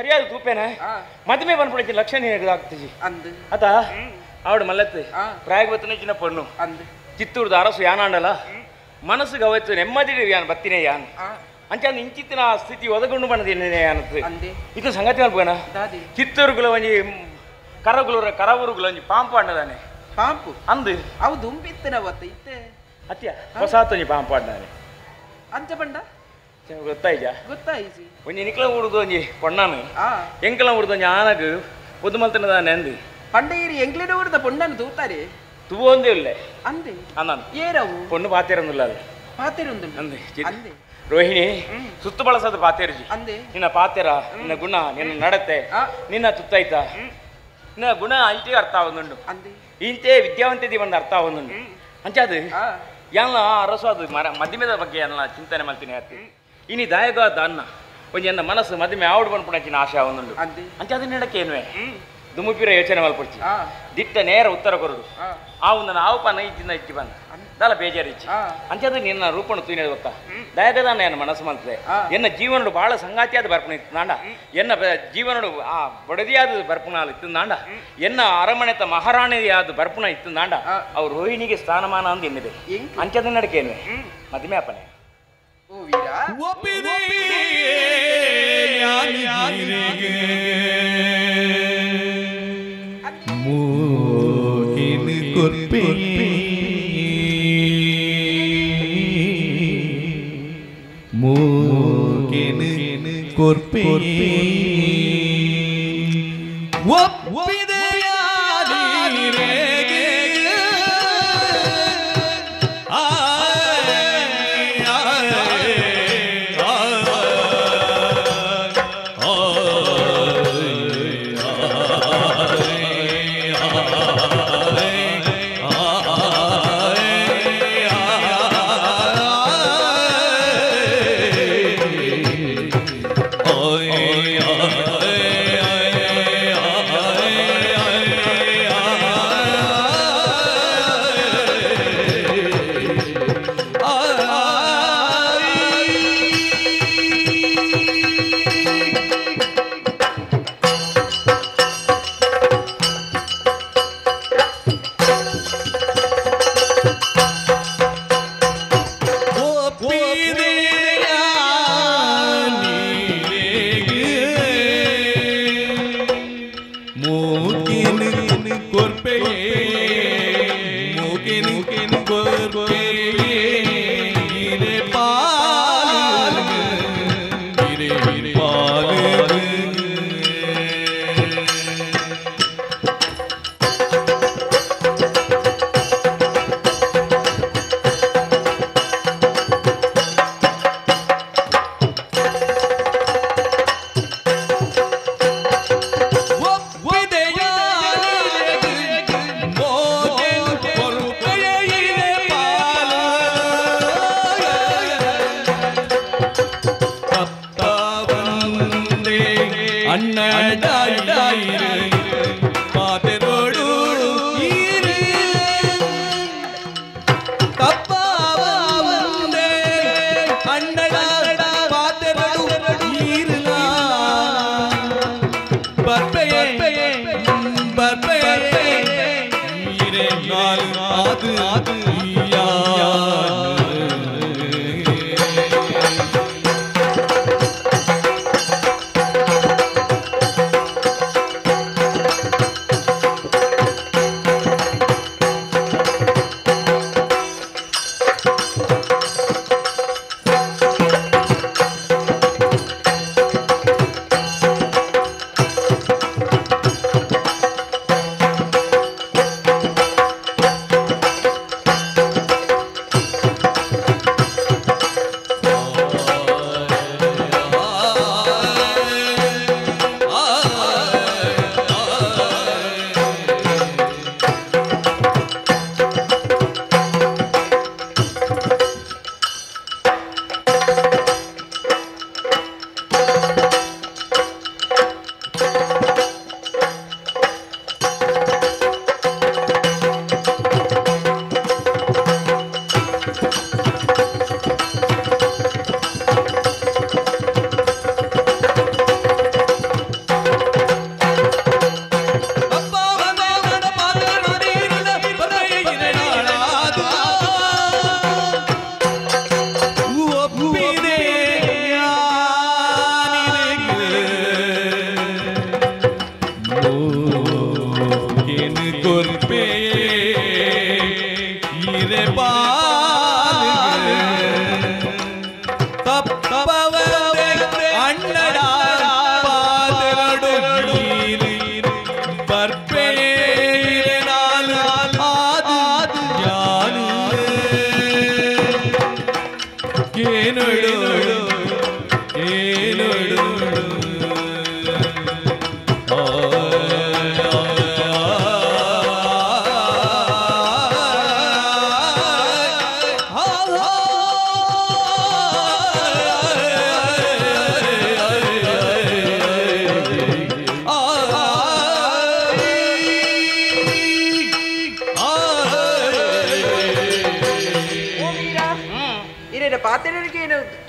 ಸರಿಯಾದ ತೂಪೇನ ಮದುವೆ ಬಂದ್ಬಿಡಿಸಿ ಲಕ್ಷ ನೀನು ಆಗ್ತೀವಿ ಅತ ಆవిడ మల్లెత్తి ప్రాయగవతన చిన్న పొన్ను చిత్తూరు దారసు యానాండల మనసు గవత్తు నెమ్మది యాన్ బత్తినే యాన్ అంచా ఇంచిత్తిన స్థితి ఒదగుండు మనది యానత్తు ఇది సంగతి అల్పోనా చిత్తూరుగుల వంజి కరవురుగుల పాంపు అన్నదానే ಪಾಂಪು ಅಂದು ಅವು ದುಂಬಿತ್ತಿನ ಇತ್ತೆ ಅತ್ಯ ಹೊಸಾತೊಂಜಿ ಪಾಂಪು ಅಣ್ಣಾನೆ ಅಂಚ ಬಂಡ ಗೊತ್ತಾಯ್ತು ಒಂಜಿ ನಿಕ್ಲ ಹುಡುದು ಒಂಜಿ ಪೊಣ್ಣಾನು ಎಂಕಲ ಹುಡುದು ಒಂಜಿ ಆನಗು ಪೊದ್ದುಮಲ್ತನದಾನೆ ಅಂದು ಪಂಡೇರಿ ಎಂಕ್ಲಿನ ಹುಡುದ ಪೊಣ್ಣನ್ನು ತೂತಾರೆ ತುವೊಂದೇ ಇಲ್ಲೆ ಅಂದೆ ಅನ್ನಾನು ಏರವು ಪೊಣ್ಣು ಪಾತೇರೊಂದಿಲ್ಲ ಅದು ಪಾತೇರೊಂದು ಅಂದೆ ಅಂದೆ ರೋಹಿಣಿ ಸುತ್ತು ಬಳಸೋದು ಪಾತೇರ್ಜಿ ಅಂದೆ ನಿನ್ನ ಪಾತೇರ ನಿನ್ನ ಗುಣ ನಿನ್ನ ನಡತೆ ನಿನ್ನ ತುತ್ತಾಯ್ತ ನಿನ್ನ ಗುಣ ಇಂಟೇ ಅರ್ಥ ಆಗುಂಡು ಅಂದೆ ಇಂಟೇ ವಿದ್ಯಾವಂತದಿ ಒಂದು ಅರ್ಥ ಆಗುಂಡು ಅಂಚಾದು ಎಲ್ಲ ಅರಸು ಅದು ಮಧ್ಯಮದ ಬಗ್ಗೆ ಎಲ್ಲ ಚಿಂತನೆ ಮಾಡ್ತೀನಿ ಆತಿ ಇನಿ ದಾಯಗ ಅನ್ನ ಕೊಂಚ ಎನ್ನ ಮನಸ್ಸು ಮಧ್ಯಮೆ ಆವಡು ಬಂದ್ಬಿಡಕ್ಕಿನ ಆಶೆ ಅವನೊಂದು ಅಂಚಾದ ನಡಕ್ಕೆ ಏನುವೆ ದುಮುಪಿರ ಯೋಚನೆ ಮಲ್ಪಡ್ಚಿ ದಿಟ್ಟ ನೇರ ಉತ್ತರ ಕೊರಡು ಆ ಒಂದು ಆವು ಪನ ಇಚ್ಚಿಂದ ಇಚ್ಚಿ ಬಂದ ದಾಲ ಬೇಜಾರು ಇಚ್ಚಿ ಅಂಚಾದ ನಿನ್ನ ರೂಪಣ ತೂಯಿನದ ದಯಗದಾನ ಎನ್ನ ಮನಸ್ಸು ಮಲ್ತದೆ ಎನ್ನ ಜೀವನಡು ಬಹಳ ಸಂಗಾತಿಯಾದ ಬರ್ಪಣ ಇತ್ತು ನಾಂಡ ಎನ್ನ ಜೀವನಡು ಆ ಬಡದಿಯಾದ ಬರ್ಪಣ ಇತ್ತು ನಾಂಡ ಎನ್ನ ಅರಮನೆತ ಮಹಾರಾಣಿಯಾದ ಬರ್ಪಣ ಇತ್ತು ನಾಂಡ ಅವ್ರು ರೋಹಿಣಿಗೆ ಸ್ಥಾನಮಾನ ಅಂದು ಎನ್ನಿದೆ ಅಂಚದ ನಡಕೆ ಏನುವೆ ಮದುವೆ ಅಪ್ಪನೆ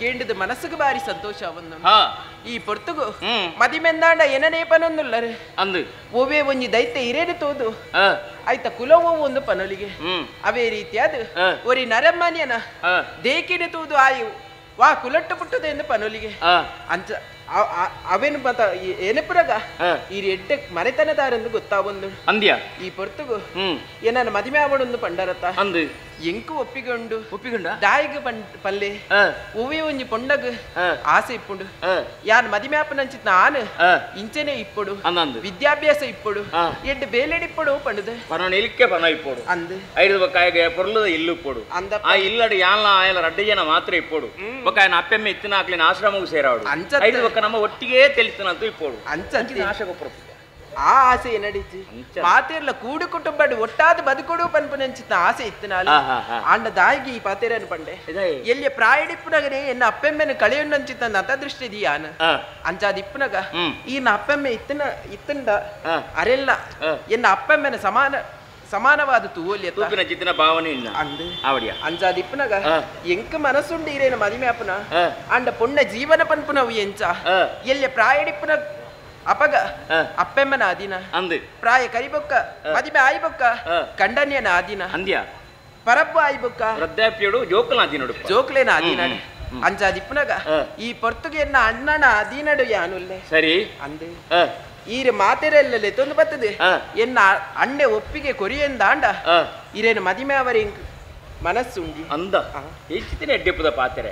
ಕೇಂದ್ರದ ಮನಸ್ಸಿಗೆ ಬಾರಿ ಸಂತೋಷ ಒಂದು ಹಾ ಈ ಪೊರ್ತುಗು ಹ್ಮ್ ಮದಿಮೆಂದಾಂಡ ಏನನೇ ಪನೊಂದುಲ್ಲರೆ ಅಂದು ಓವೇ ಒಂಜಿ ದೈತ್ಯ ಹಿರೇನು ತೋದು ಆ ಆಯ್ತಾ ಕುಲವೋ ಒಂದು ಪನೊಲಿಗೆ ಹ್ಮ್ ಅವೇ ರೀತಿಯಾದ ಹಾ. ಒರಿ ನರಮನ್ಯನ ಆ ದೇಕಿನ ತೂದು ಆಯು ವಾ ಕುಲಟ್ಟು ಪುಟ್ಟದೆ ಎಂದು ಪನೊಲಿಗೆ ಆ ಅಂಚ ಅವೇನು ಮತ ಏನಪ್ಪುರಗ ಹಾ. ಈ ಎಡ್ಡೆ ಮನೆತನದಾರೆಂದು ಗೊತ್ತಾವೊಂದು ಅಂದ್ಯಾ ಈ ಪೊರ್ತುಗು ಹ್ಮ್ ಏನನ್ನ ಮದಿಮೆ ಆವಡೊಂದು ಪಂಡರತ ಅಂದು ಎಂಕು ಒಪ್ಪಿಕೊಂಡು ಒಪ್ಪಿಕೊಂಡ ದಾಯಿಗೆ ಪಲ್ಲೆ ಆ ಒವ್ವೆ ಒಂಜಿ ಪೊಂಡಗ್ ಆ ಆಸೆ ಇಪ್ಪುಂಡು ಆ ಯಾನ್ ಮದಿಮೆ ಆಪನಂಚಿತ್ ನಾನು ಆ ಇಂಚನೆ ಇಪ್ಪುಡು ಅಂದಂದು ವಿದ್ಯಾಭ್ಯಾಸ ಇಪ್ಪುಡು ಆ ಎಡ್ಡೆ ಬೇಲೆಡಿಪ್ಪುಡು ಪಂಡುದು పనో నిలిక్కే పనో ఇప్పుడు ಅಂದ್ 5 బకాయ పొరలు ఇల్లు ఇప్పుడు అందప్ప. ఆ ఇల్లడు యాళ్ళ ఆయన రెడ్డి జన మాత్రం ఇప్పుడు ఒక ఆయన అప్పెమ్మ ఎత్తిన ఆకలిన ఆశ్రమకు సేరాడు అంచతే. 5 ఒక్క నమ్మ ఒట్టిగే తెలుస్తున్నంత ఇప్పుడు ಅಂಚಂತಿ ఆశకు ప్రొఫెసర్ ಆ ಆಸೆ ನಡೀತಿ ಅಂಚ. ಮಾತೇರ್ಲ ಕೂಡು ಕುಟುಂಬಡು ಒಟ್ಟಾದ ಬದುಕೊಡು ಪನ್ಪನಂಚಿತ್ತ ಆಸೆ ಇತ್ತನಾಲು ಆಂಡ ದಾಯಿಗೆ ಈ ಪಾತೇರನು ಪಂಡೆ ಎಲ್ಲಿ ಪ್ರಾಯಡಿಪ್ಪುನಗನೆ ಎನ್ನ ಅಪ್ಪೆಮ್ಮೆನ ಕಳೆಯೊಂದಂಚಿತ್ತ ನತದೃಷ್ಟಿ ದಿಯಾನ ಅಂಚಾದ ಇಪ್ಪುನಗ ಈ ಅಪ್ಪೆಮ್ಮೆ ಇತ್ತಂಡ ಅರೆಲ್ಲ ಎನ್ನ ಅಪ್ಪೆಮ್ಮೆನ ಸಮಾನವಾದ ತೂವಲ್ಲಿ ತೂಪಿನ ಚಿತ್ತಿನ ಭಾವನೆ ಇಲ್ಲ ಅಂದ್ ಆವಡಿಯ ಅಂಚಾದ ಇಪ್ಪುನಗ ಎಂಕ ಮನಸ್ಸುಂಡು ಇರೇನ ಮದಿಮೆ ಅಪ್ಪನ ಅಂಡ ಪೊಣ್ಣ ಜೀವನ ಪನ್ಪುನವು ಎಂಚ ಎಲ್ಲಿ ಪ್ರಾಯಡಿಪ್ಪುನ ಅಪಗ ಅಪ್ಪೆಮ್ಮನ ಆದಿನ ಅಂದು ಪ್ರಾಯ ಕರಿಬೊಕ್ಕ ಮದಿಮೆ ಆಯ್ಬೊಕ್ಕ ಕಂಡನ್ಯನ ಆದಿನ ಅಂದ್ಯ ಪರಬ್ಬ ಆಯ್ಬೊಕ್ಕ ವೃದ್ಧಾಪ್ಯಡು ಜೋಕಲ ಆದಿನಡು ಜೋಕ್ಲೇನ ಆದಿನ ಅಂಚಾದಿಪ್ಪುನಗ ಈ ಪೊರ್ತುಗೆನ್ನ ಅಣ್ಣನ ಆದಿನಡು ಯಾನುಲ್ಲೆ ಸರಿ ಅಂದೆ ಈರೆ ಮಾತೆರೆಲ್ಲಲೆ ತೊಂದು ಬರ್ತದೆ ಎನ್ನ ಅಣ್ಣೆ ಒಪ್ಪಿಗೆ ಕೊರಿಯಂದಾಂಡ ಇರೇನು ಮದಿಮೆ ಅವರ ಮನಸ್ಸುಂಡಿ ಅಂದ ಹೆಚ್ಚಿನ ಎಡ್ಡೆಪ್ಪದ ಪಾತೆರೆ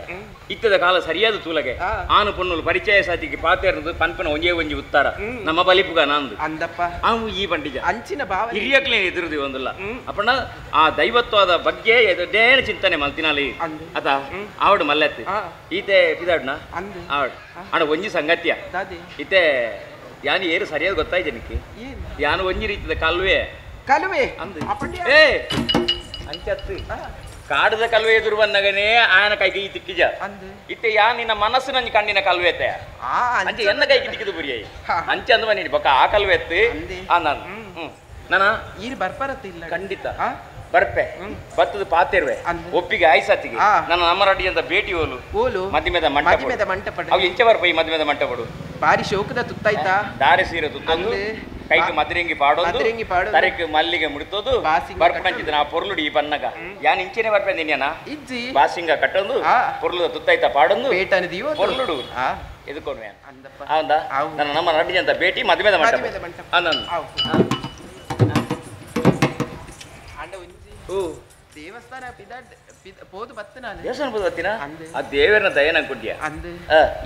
ಇತ್ತದ ಕಾಲ ಸರಿಯಾದ ತೂಲಗೆ ಆನು ಪೊನ್ನುಲು ಪರಿಚಯ ಸಾತಿಗೆ ಪಾತೆರದು ಪನ್ಪನ ಒಂಜೇ ಒಂಜಿ ಉತ್ತರ ನಮ್ಮ ಬಲಿಪುಗ ನಂದು ಅಂದಪ್ಪ ಅವು ಈ ಪಂಡಿಜ ಅಂಚಿನ ಭಾವ ಹಿರಿಯಕ್ಲೇ ಎದುರುದಿ ಒಂದಲ್ಲ ಅಪ್ಪಣ್ಣ ಆ ದೈವತ್ವದ ಬಗ್ಗೆ ಎದೇನು ಚಿಂತನೆ ಮಲ್ತಿನಲ್ಲಿ ಅದ ಆವಡು ಮಲ್ಲೆತ್ತಿ ಈತೆ ಪಿದಾಡ್ನ ಆವಡ್ ಅಣ್ಣ ಒಂಜಿ ಸಂಗತಿಯ ಈತೆ ಯಾನು ಏರು ಸರಿಯಾದ ಗೊತ್ತಾಯ್ತು ಜನಕ್ಕೆ ಯಾನು ಒಂಜಿ ರೀತಿಯ ಕಲ್ವೆ ಅಂದು ಏ ಅಂಚತ್ತು ಕಾಡದ ಕಲ್ವೆ ಎದುರು ಬಂದಾಗನೇ ಆಯನ ಕೈಗೆ ಈ ತಿಕ್ಕಿಜ ಇತ್ತೆ ಯಾ ನಿನ್ನ ಮನಸ್ಸು ನಂಜಿ ಕಂಡಿನ ಕಲ್ವೆ ಎತ್ತೆ ಅಂಚೆ ಎನ್ನ ಕೈಗೆ ತಿಕ್ಕಿದು ಬುರಿಯ ಅಂಚೆ ಅಂದ ಬನ್ನಿ ಬೊಕ್ಕ ಆ ಕಲ್ವೆ ಎತ್ತಿ ನಾನು ನಾನ ಈರು ಬರ್ಪರತ್ತಿಲ್ಲ ಖಂಡಿತ ಬರ್ಪೆ ಬತ್ತದ ಪಾತೆರ್ವೆ ಒಪ್ಪಿಗೆ ಆಯ್ಸತ್ತಿಗೆ ನನ್ನ ನಮ್ಮ ರಡ್ಡಿ ಅಂತ ಭೇಟಿ ಹೋಲು ಮದಿಮೆದ ಮಂಟಪ ಅವು ಎಂಚ ಬರ್ಪ ಈ ಮದಿಮೆದ ಮಂಟಪಡು ಬಾರಿ ಶೋಕದ ತುತ್ತಾಯ್ತಾ ದಾರಿ ಸೀರೆ ತುತ್ತಂದು ಕೈಗೆ ಮದ್ರೆಂಗಿ ಪಾಡೋದು ತರಕ್ಕೆ ಮಲ್ಲಿಗೆ ಮುಡಿತೋದು ಬರ್ಪಂಚಿದ ಆ ಪೊರ್ಲುಡಿ ಈ ಬನ್ನಗ ಯಾನ್ ಇಂಚೆನೆ ಬರ್ಪೆ ನಿನ್ಯನ ಬಾಸಿಂಗ ಕಟ್ಟೊಂದು ಪೊರ್ಲುದ ತುತ್ತಾಯ್ತಾ ಪಾಡೊಂದು ಪೊರ್ಲುಡು ಎದುಕೊಂಡ್ವೆ ಹೌದಾ ನನ್ನ ನಮ್ಮ ರಡ್ಡಿ ಅಂತ ಭೇಟಿ ಮದಿಮೆದ ಮಂಟಪ ಅನ್ನೊಂದು ದೇವಸ್ಥಾನ ಪೋದು ಬತ್ತ ನಾನು ದೇವಸ್ಥಾನ ಪೋದು ಬತ್ತಿನ ಆ ದೇವರನ ದಯನ ಕುಡ್ಯ ಅಂದ್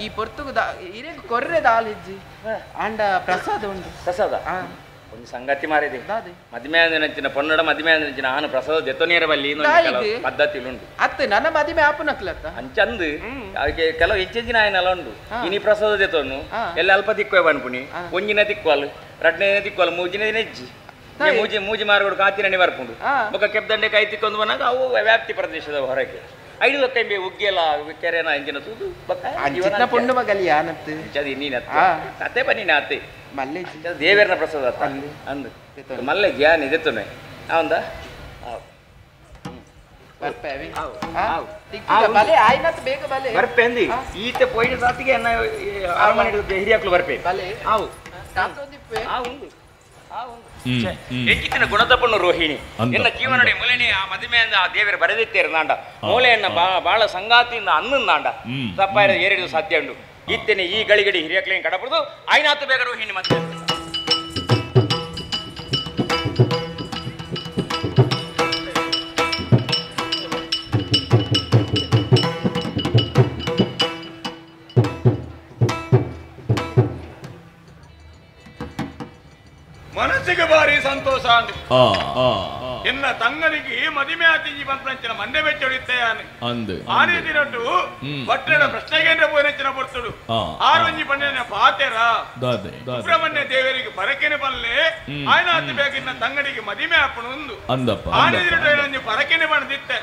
ಈ ಪೊರ್ತುಗು ಇರೇ ಕೊರ್ರೆ ದಾಲ್ ಇಜ್ಜಿ ಅಂಡ ಪ್ರಸಾದ ಉಂಟು ಪ್ರಸಾದ ಒಂದು ಸಂಗತಿ ಮಾರಿದೆ ಮದಿಮೆ ಅಂದಿನ ಪೊನ್ನಡ ಮದಿಮೆ ಅಂದಿನ ಆನು ಪ್ರಸಾದ ಜೊತನೇರ ಬಲ್ಲಿ ಪದ್ಧತಿ ಉಂಟು ಅತ್ತ ನನ್ನ ಮದಿಮೆ ಆಪನಕ್ಲತ್ತ ಅಂಚಂದು ಅದಕ್ಕೆ ಕೆಲವು ಹೆಚ್ಚೆಂಜಿನ ಆಯನೆಲ್ಲ ಉಂಟು ಇನಿ ಪ್ರಸಾದ ಜೊತನು ಎಲ್ಲ ಅಲ್ಪ ತಿಕ್ಕುವೆ ಬನ್ಪುನಿ ಒಂಜಿನ ತಿಕ್ವಲ್ ರಡ್ನೇ ತಿಕ್ವಲ್ ಮೂಜಿನ ನೆಜ್ಜಿ ಮೂಜಿ ಮಾರ್ಗೋಡು ಕಾತಿರಣಿ ಬರ್ಕೊಂಡು ಬೊಕ್ಕ ಕೆಪ್ದಂಡೆ ಕೈ ತಿಕ್ಕೊಂಡು ಬಂದಾಗ ಅವು ವ್ಯಾಪ್ತಿ ಪ್ರದೇಶದ ಹೊರಗೆ 5 ಕೈಂಬೆ ಉಗ್ಗೆಲ್ಲ ಕೆರೆನ ಎಂಜಿನ ತೂದು ಬೊಕ್ಕ ಪುಂಡು ಮಗಲಿ ಯಾನತ್ತು ಚದಿ ನೀನತ್ತ ಕತೆ ಬನ್ನಿ ಅತ್ತೆ ಮಲ್ಲೆ ದೇವರನ ಪ್ರಸಾದ ಅಂದು ಮಲ್ಲೆ ಜ್ಞಾನ ಇದೆತ್ತನೆ ಅವಂದ ಬರ್ಪೆ ಅಂದಿ ಈತೆ ಪೋಯಿನ ಸಾತಿಗೆ ಅರಮನೆ ಹಿರಿಯಾಕ್ಲು ಬರ್ಪೆ ಅವು ಹೆಚ್ಚಿನ ಗುಣದಪ್ಪನು ರೋಹಿಣಿ ಎನ್ನ ಜೀವನಡಿ ಮುಲೆನೆ ಆ ಮದುವೆಯಿಂದ ಆ ದೇವರ ಬರೆದಿತ್ತೇರನಾಂಡ ಮೂಲೆಯನ್ನ ಬಾಳ ಸಂಗಾತಿಯಿಂದ ಅನ್ನಂದಾಂಡ ತಪ್ಪಾಯಿರ ಏರಿದು ಸಾಧ್ಯ ಉಂಡು ಇತ್ತೇನೆ ಈ ಗಳಿಗಡಿ ಹಿರಿಯಕ್ಲೇನ್ ಕಡಪುದು ಆಯ್ನಾತು ಬೇಗ ರೋಹಿಣಿ ಮತ್ತೆ ಮನಸ್ಸಿಗೆ ಬಾರಿ ಸಂತೋಷ ಎನ್ನ ತಂಗನಿಗೆ ಮದಿಮೆ ಆತಿಜಿ ಪಂಪಂಚಿನ ಮಂಡೆ ಬೆಚ್ಚ ಹೊಡಿತ್ತೆ ಆನೆ ದಿನಟ್ಟು ಭಟ್ರನ ಪ್ರಶ್ನೆಗೆ ಪೋನೆಚ್ಚಿನ ಬರ್ತಡು ಆರೊಂಜಿ ಪಂಡಿನ ಪಾತೆರ ಸುಬ್ರಹ್ಮಣ್ಯ ದೇವರಿಗೆ ಪರಕೆನೆ ಬಲ್ಲೆ ಆಯ್ನ ಹತ್ತು ಬೇಕಿನ್ನ ತಂಗಡಿಗೆ ಮದಿಮೆ ಹಾಪಣು ಒಂದು ಆನೆ ದಿನಟ್ಟು ಪರಕೆನೆ ಬಣದಿತ್ತೆ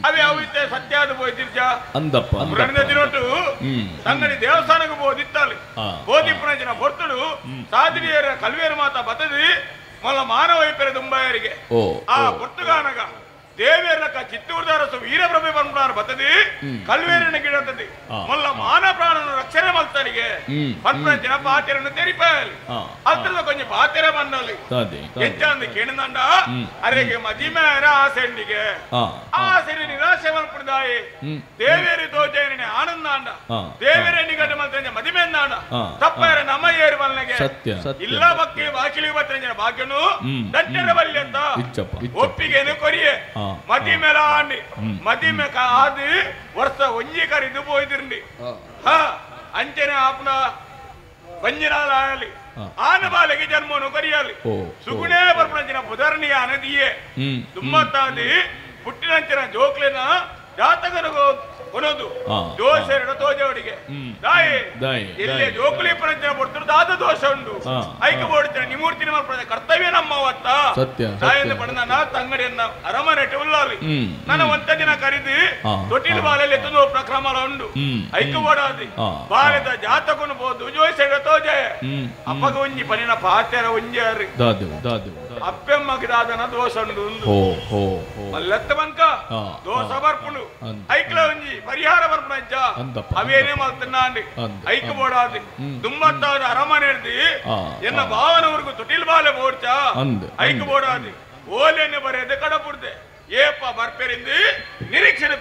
ಅವೇ ಅವು ಇತ್ತೆ ಸತ್ಯಾದ ಬೋಯ್ತಿರ್ಜ ಪುರಾಣದ ದಿನಟ್ಟು ತಂಗಡಿ ದೇವಸ್ಥಾನಕ್ಕೆ ಬೋದಿತ್ತಲ್ಲಿ ಬೋಧಿ ಪುಣಚಿನ ಬರ್ತಡು ಸಾಧಿರಿಯರ ಕಲ್ವೇರು ಮಾತ ಬತದಿ ಮೊಲ ಮಾನವ ಇಪ್ಪರೆ ದುಂಬಾಯರಿಗೆ ಆ ಪೊರ್ತುಗಾನಗ ದೇವೇರಕ ಚಿತ್ತೂರದ ಅರಸು ವೀರಪ್ರಭೆ ಪನ್ಪುನಾರು ಬತ್ತದಿ ಕಲ್ವೇರಿನ ಗಿಡತದಿ ಮೊಲ್ಲ ಮಾನ ಪ್ರಾಣನ ರಕ್ಷಣೆ ಮಲ್ತನಿಗೆ ಪನ್ಪುನಂಚಿನ ಪಾತೆರನ್ನು ತೆರಿಪಾಯಲಿ ಅದ್ರದ ಕೊಂಚ ಪಾತೆರ ಬಂದಲ್ಲಿ ಹೆಚ್ಚಂದು ಕೇಳಿದಂಡ ಅರೆಗೆ ಮದಿಮೇರ ಆಸೆಂಡಿಗೆ ಆಸೆನಿ ನಿರಾಶೆ ಮಲ್ಪುದಾಯಿ ದೇವೇರಿ ದೋಜೇನೆ ಆನಂದ ಅಂಡ ದೇವೇರಿ ನಿಗಡ ಮಲ್ತಂಜ ಮದಿಮೆ ಅಂದಾಂಡ ತಪ್ಪರ ನಮ್ಮ ಏರು ಬಲ್ನೆಗೆ ಇಲ್ಲ ಬಕ್ಕೆ ಬಾಕಿಲಿ ಬತ್ತಂಜನ ಭಾಗ್ಯನು ದಂಟರ ಬಲ್ಲಿ ಅಂತ ಒಪ್ಪಿಗೆನು ಕೊರಿಯೆ ಮದಿ ಮೇಲ ಆಂಡಿ ಮದಿ ಮೇಕ ಆದಿ ವರ್ಷ ಒಂಜಿ ಕರಿದು ಹೋಯ್ತಿರಂಡಿ ಅಂಚನೆ ಆಪನ ಬಂಜಿನಾಲಿ ಆನ ಬಾಲೆಗೆ ಜನ್ಮನು ಕರಿಯಾಲಿ ಸುಗುಣೇ ಬರ್ಪಣಂಚಿನ ಬುಧರ್ಣಿಯ ಅನದಿಯೇ ದುಮ್ಮತ್ತಾದಿ ಪುಟ್ಟಿನಂಚಿನ ಜೋಕ್ಲೆನ ಜಾತಕನ ಕೊನೋದು ದೋಷ ತೋಜವಡಿಗೆ ದಾಯಿ ಎಲ್ಲಿ ಜೋಕುಲಿ ಪರಂಚನೆ ಕೊಡ್ತಾರೆ ದಾದ ದೋಷ ಉಂಟು ಐಕ ಬೋಡ್ತೇನೆ ನಿಮೂರ್ತಿನ ಮಲ್ಪದ ಕರ್ತವ್ಯ ನಮ್ಮವತ್ತ ದಾಯಿಂದ ಪಡೆದ ತಂಗಡಿಯನ್ನ ಅರಮನೆ ಉಳ್ಳಾಲಿ ನನ್ನ ಒಂದ ದಿನ ಕರಿದು ತೊಟ್ಟಿಲು ಬಾಲೆಯಲ್ಲಿ ಎತ್ತುವ ಪ್ರಕ್ರಮ ಉಂಡು ಐಕ ಬೋಡಾದಿ ಬಾಲೆದ ಜಾತಕನು ಬೋದು ಜೋಸೆಡ ತೋಜಯ ಅಪ್ಪಗ ಒಂಜಿ ಪನಿನ ಪಾತೆರ ಒಂಜಿ ಅಪ್ಪೆಮ್ಮಗೆ ದಾದನ ದೋಷ ಉಂಡು ಅಲ್ಲೆತ್ತ ಬಂಕ ದೋಷ ಬರ್ಪುಂಡು ಐಕ್ಲ ಒಂಜಿ ಪರಿಹಾರ ಬರ್ಪುಣಜ್ಜ ಅವೇನೇ ಮಲ್ತನ್ನಾಂಡಿ ಐಕ ಬೋಡಾದಿ ದುಮ್ಮತ್ತಾದ ಅರಮನೆ ಹಿಡ್ದಿ ಎನ್ನ ಭಾವನವರೆಗೂ ತೊಟ್ಟಿಲ್ ಬಾಲೆ ಬೋಡ್ಚ ಐಕ ಬೋಡಾದಿ ಓಲೆನೆ ಬರೆಯದೆ ಕಡಪುಡ್ದೆ ಏಪ ಬರ್ಪೆರಿಂದು ನಿರೀಕ್ಷಣೆ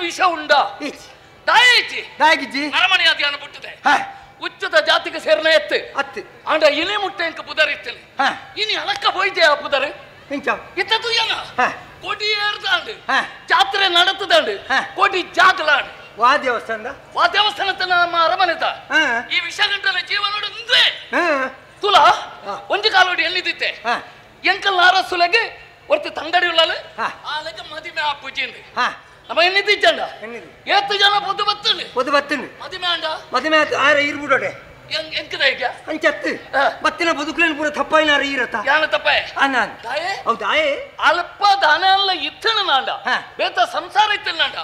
ವಿಷ ಉಂಡ ಅರಮನೆಯ ಧ್ಯಾನ ಬಿಟ್ಟದೆ ಉಚ್ಚದ ಜಾತಿಗೆ ಸೇರ್ನ ಎತ್ತು ಆಂಡ ಇನಿ ಮುಟ್ಟೆ ಎಂಕ ಪುದರ್ ಇತ್ತಲೆ ಇನಿ ಅಲಕ್ಕ ಹೋಯ್ದೆ ಆ ಪುದರ್ ಇತ್ತದು ಏನ ಕೋಟಿ ಏರ್ದಾಂಡು ಜಾತ್ರೆ ನಡೆತದಾಂಡು ಕೋಟಿ ಜಾಗಲಾಂಡು ವಾ ದೇವಸ್ಥಾನ ನಮ್ಮ ಅರಮನೆದ ಈ ವಿಷ ಗಂಟಲ ಜೀವನ ಅಂದ್ರೆ ತುಲ ಒಂಜಿ ಕಾಲೋಡಿ ಎಲ್ಲಿದ್ದಿತ್ತೆ ಎಂಕಲ್ ನಾರಸುಲೆಗೆ ಒರ್ತಿ ತಂಗಡಿ ಉಳ್ಳಾಲು ಆಲೆಗೆ ಮದಿಮೆ ಆ ಪೂಜೆಂದು ನಮ್ಮ ಎನ್ನಿದ್ದಂಡ ಏತ್ತು ಜನ పొద్దు ಬತ್ತುಂಡು ಮದಿಮೆ ಆರ ಇರ್ಬಿಡೋಡೆ ಎಂಕದ ಈಗ ಅಂಚತ್ತು ಬತ್ತಿನ ಬದುಕಲೇನು ಪೂರ ತಪ್ಪಾಯಿನಾರ ಈರತ್ತ ಯಾನ ತಪ್ಪಾಯ ಅನ್ನಾನ್ ಹೌದಾಯೇ ಅಲ್ಪ ದಾನ ಎಲ್ಲ ಇತ್ತಣ ನಾಂಡ ಬೇತ ಸಂಸಾರ ಇತ್ತಲ್ಲ ನಾಂಡ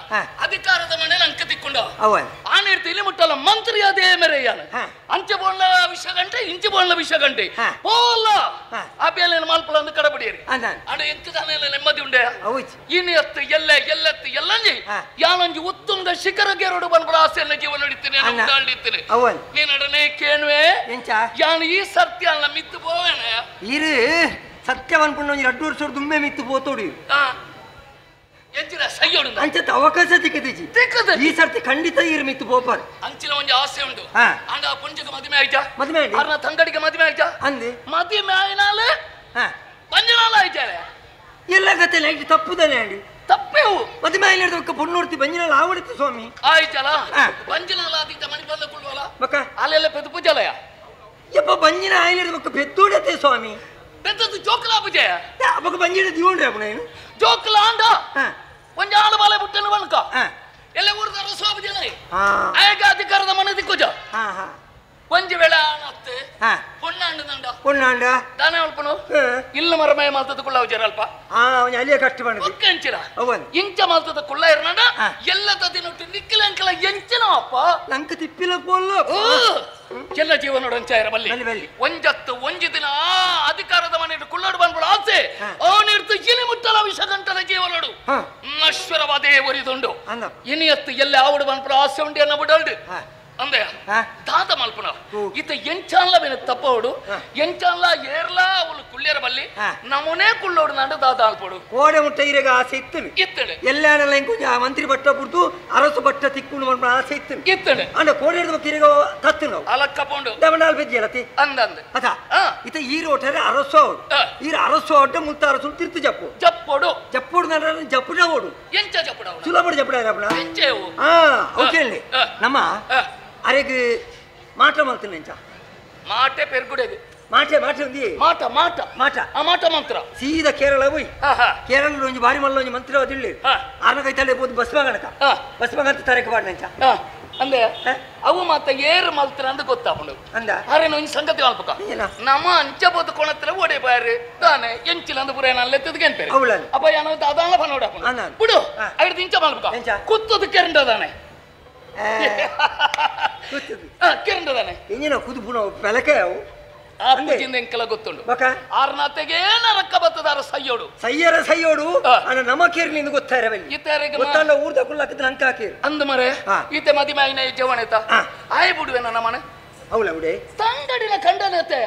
ಅಧಿಕಾರದ ಮನೇಲಿ ಅಂಕ ತಿಕ್ಕೊಂಡ ಅವನ್ ಆನೆ ಇರ್ತಿ ಇಲಿ ಮುಟ್ಟಲ್ಲ ಮಂತ್ರಿ ಅದೇ ಮೆರೆಯಾನ ಅಂಚೆ ಬೋಣ್ಣ ವಿಷ ಗಂಟೆ ಇಂಚೆ ಬೋಣ್ಣ ವಿಷ ಗಂಟೆ ಪೋಲ್ಲ ಆ ಬೇಲೆನ ಮಾಲ್ಪಲ ಅಂದು ಕಡಬಡಿಯರಿ ಅಡ ಎಂಕದಾನೆಲ್ಲ ನೆಮ್ಮದಿ ಉಂಡೆ ಇನ್ನು ಎತ್ತು ಎಲ್ಲೆತ್ತು ಎಲ್ಲಂಜಿ ಯಾನಂಜಿ ಉತ್ತುಂಗ ಶಿಖರಗೆರಡು ಬಂದ್ಬಿಡ ಆಸೆಯನ್ನ ಜೀವನ ನಡೀತೀನಿ ನಡೀತೀನಿ ನೀನಡನೆ ಕೇಳುವೆ ಯಾನು ಈ ಸತ್ಯ ಅಲ್ಲ ಮಿತ್ತು ಪೋವೇಣ ಇರು ಸತ್ಯವನ್ಕೊಂಡು 2 ವರ್ಷ ದುಮ್ಮೆ ಮಿತ್ತು ಪೋತೋಡಿ ಎಂಚಿನ ಸೈಯೋಡು ಅಂಚತ ಅವಕಾಶ ತಿಕ್ಕದಿಜಿ ಈ ಸರ್ತಿ ಖಂಡಿತ ಇರು ಮಿತ್ತು ಪೋಪಾರ ಅಂಚಿನ ಒಂದು ಆಸೆ ಉಂಟು ಅಂಡ ಪುಂಜಗೆ ಮದುವೆ ಆಯ್ತಾ ಅರ್ನ ತಂಗಡಿಗೆ ಮದುವೆ ಆಯ್ತಾ ಅಂದೆ ಮದುವೆ ಆಯ್ನಾಲೆ ಪಂಜನಾಲ ಆಯ್ತಾಳೆ ಎಲ್ಲ ಗತೆ ಲೈಟ್ ತಪ್ಪುದಾನೆ ಅಂಡಿ ತಪ್ಪೇವು ಮದುವೆ ಆಯ್ಲಿಡ್ದಕ್ಕ ಪುಣ್ಣೂರ್ತಿ ಬಂಜಿನಾಲ ಆವಡಿತ್ತು ಸ್ವಾಮಿ ಆಯ್ತಲ್ಲ ಬಂಜಿನಾಲ ಆದಿತ್ತ ಮನೆ ಬಂದ ಕುಳ್ವಲ್ಲ ಬಕ್ಕ ಅಲ್ಲೆಲ್ಲ ಪೆದ್ದು ಪೂಜಾಲಯ ಯಪ್ಪ ಬಂಜಿನ ಆಯ್ಲಿಡ್ದಕ್ಕ ಪೆದ್ದೂಡತೆ ಸ್ವಾಮಿ ಪೆದ್ದದು ಜೋಕಲಾ ಪೂಜೆ ಅಪ್ಪಕ ಬಂಜಿನ ದಿವೋಣ್ರಿ ಅಪ್ಪನ ಏನು ಜೋಕಲಾ ಅಂಡ ಒಂಜಾಳ ಬಾಲೆ ಬುಟ್ಟನು ಬಣ್ಕ ಎಲ್ಲ ಊರದ ರಸೋಬ ಜನ ಆಯಗ ಅಧಿಕಾರದ ಮನೆ ದಿಕ್ಕುಜ ಒಂಜಿ ವೇಳೆ ಆನತ್ತೆ ಪೊಣ್ಣಾಂಡ ದಾನೆ ಅಲ್ಪನು ಇಲ್ಲ ಮರಮಯ ಮಾಲ್ತದ ಕುಳ್ಳ ಅವಜರ ಅಲ್ಪ ಅಲ್ಲಿಯ ಕಷ್ಟ ಬಂದ ಎಂಚಿನ ಇಂಚ ಮಾಲ್ತದ ಕುಳ್ಳ ಇರ್ನಡ ಎಲ್ಲ ತದಿನೊಟ್ಟು ನಿಕ್ಕಿಲ ಅಂಕಲ ಎಂಚಿನ ಅಪ್ಪ ನಂಕ ತಿಪ್ಪಿಲ ಪೋಲ್ಲ ಎಲ್ಲ ಜೀವನ ಅಂಚಾಯರ ಬಲ್ಲಿ ಒಂಜತ್ತು ಒಂಜಿ ದಿನ ಅಧಿಕಾರದ ಮನೆ ಕುಳ್ಳಾಡು ಬಂದ್ಬಿಡು ಆಸೆ ಅವನಿರ್ತು ಇಲಿ ಮುಟ್ಟಲ ವಿಷ ಗಂಟಲ ಜೀವನಡು ನಶ್ವರವಾದೇ ಒರಿದುಂಡು ಇನಿಯತ್ತು ಎಲ್ಲ ಆವಡು ಬಂದ್ಬಿಡು ಆಸೆ ಉಂಡಿ ಅನ್ನ ಬಿಡಲ್ಡು ಅಂದೆ ತಾತ ಮಲ್ಪನ ಇತ ಎಂಚಾನ್ಲ ಬೇನೆ ತಪ್ಪವಡು ಎಂಚಾನ್ಲ ಏರ್ಲಾ ಅವಳು ಕುಳ್ಳಿಯರ ಬಲ್ಲಿ ನಮನೇ ಕುಳ್ಳೋಡು ನಂಡು ದಾದ ಅಲ್ಪಡು ಕೋಡೆ ಮುಟ್ಟ ಇರೆಗ ಆಸೆ ಇತ್ತನು ಇತ್ತಡೆ ಎಲ್ಲಾನೆಲ್ಲ ಇಂಕೊಂಚ ಮಂತ್ರಿ ಬಟ್ಟ ಬಿಡ್ತು ಅರಸು ಬಟ್ಟ ತಿಕ್ಕೊಂಡು ಮಲ್ಪನ ಆಸೆ ಇತ್ತನು ಇತ್ತಡೆ ಅಂಡ ಕೋಡೆ ಹಿಡಿದ ಇರೆಗ ತತ್ತು ನಾವು ಅಲಕ್ಕಪೊಂಡು ದಮನಾಲ್ ಬೆಜ್ಜಿ ಅಲತಿ ಅಂದಂದೆ ಅದ ಇತ ಈರೋಟರೆ ಅರಸು ಈರ ಅರಸು ಅಡ್ಡ ಮುತ್ತ ಅರಸು ತಿರ್ತು ಜಪ್ಪೋಡು ಜಪ್ಪೋಡು ನಂಡ್ರ ಜಪ್ಪುಡ ಓಡು ಎಂಚ ಜಪ್ಪುಡ ಸುಲಭ ಜಪ್ಪುಡ ಇರಪ್ಪನ ಎಂಚೇವು ಓಕೆ ನಮ್ಮ ಅರೆಗೆ ಮಾಟ ಮಾಡ್ತೀನಿ ಎಂಚ ಮಾಟೆ ಪೆರ್ಗುಡೆಗೆ ಮಾಟೆ ఉంది ಮಾಟ ಆ ಮಾಟ ಮಂತ್ರ ಸೀದಾ ಕೇರಳ ಹೋಯ್ ಕೇರಳ ಒಂಜಿ ಬಾರಿ ಮಲ್ಲ ಒಂಜಿ ಮಂತ್ರ ಅದಿಳ್ಳಿ ಆನಗೈತಲೆ ಬೋದು ಬಸ್ಮಗಂತ ತರಕ ಬಾಡ್ನಂಚ ಅಂದೆ ಅವು ಮಾತ ಏರು ಮಲ್ತರ ಅಂತ ಗೊತ್ತಾಪುಂಡು ಅಂದ ಅರೆ ಒಂಜಿ ಸಂಗತಿ ಮಲ್ಪಕ ನಮ್ಮ ಅಂಚ ಬೋದು ಕೊಣತ್ರ ಓಡೆ ಬಾರಿ ತಾನೆ ಎಂಚಿಲ ಅಂದ ಪುರ ನಾನು ಲೆತ್ತದ ಕೆಂಪೆ ಅಪ್ಪ ಯಾನ ಅದಾನ ಪನೋಡಾಪುಂಡು ಬಿಡು ಐದು ಇಂಚ ಮಲ್ಪಕ ಕುತ್ತದು ಕೆರಂಡದಾನೆ ಕೆರಂಡದಾನೆ ಎಂಜಿನ ಕುದು ಪುಣ ಬೆಳಕೆ ಅವು ಆ ಪೂಜಿಂದ ಎಂಕಲ ಗೊತ್ತುಂಡು ಆರ್ನಾತೆಗೆ ನರಕ್ಕ ಬತ್ತದಾರ ಸಯ್ಯೋಡು ಅನ್ನ ನಮ ಕೇರ್ಲಿಂದ ಗೊತ್ತಾರವಲ್ಲಿ ಇತರೆಗೆ ಗೊತ್ತಲ್ಲ ಊರ್ದ ಕುಲ್ಲಕದ ನಂಕ ಹಾಕಿ ಅಂದ ಮರೆ ಈತೆ ಮದಿಮೆ ಆಯ್ನ ಜವಣೆತ ಆಯ್ ಬಿಡುವೆ ನನ್ನ ಮನೆ ಅವಳ ಬಿಡೆ ತಂಗಡಿನ ಕಂಡನತೆ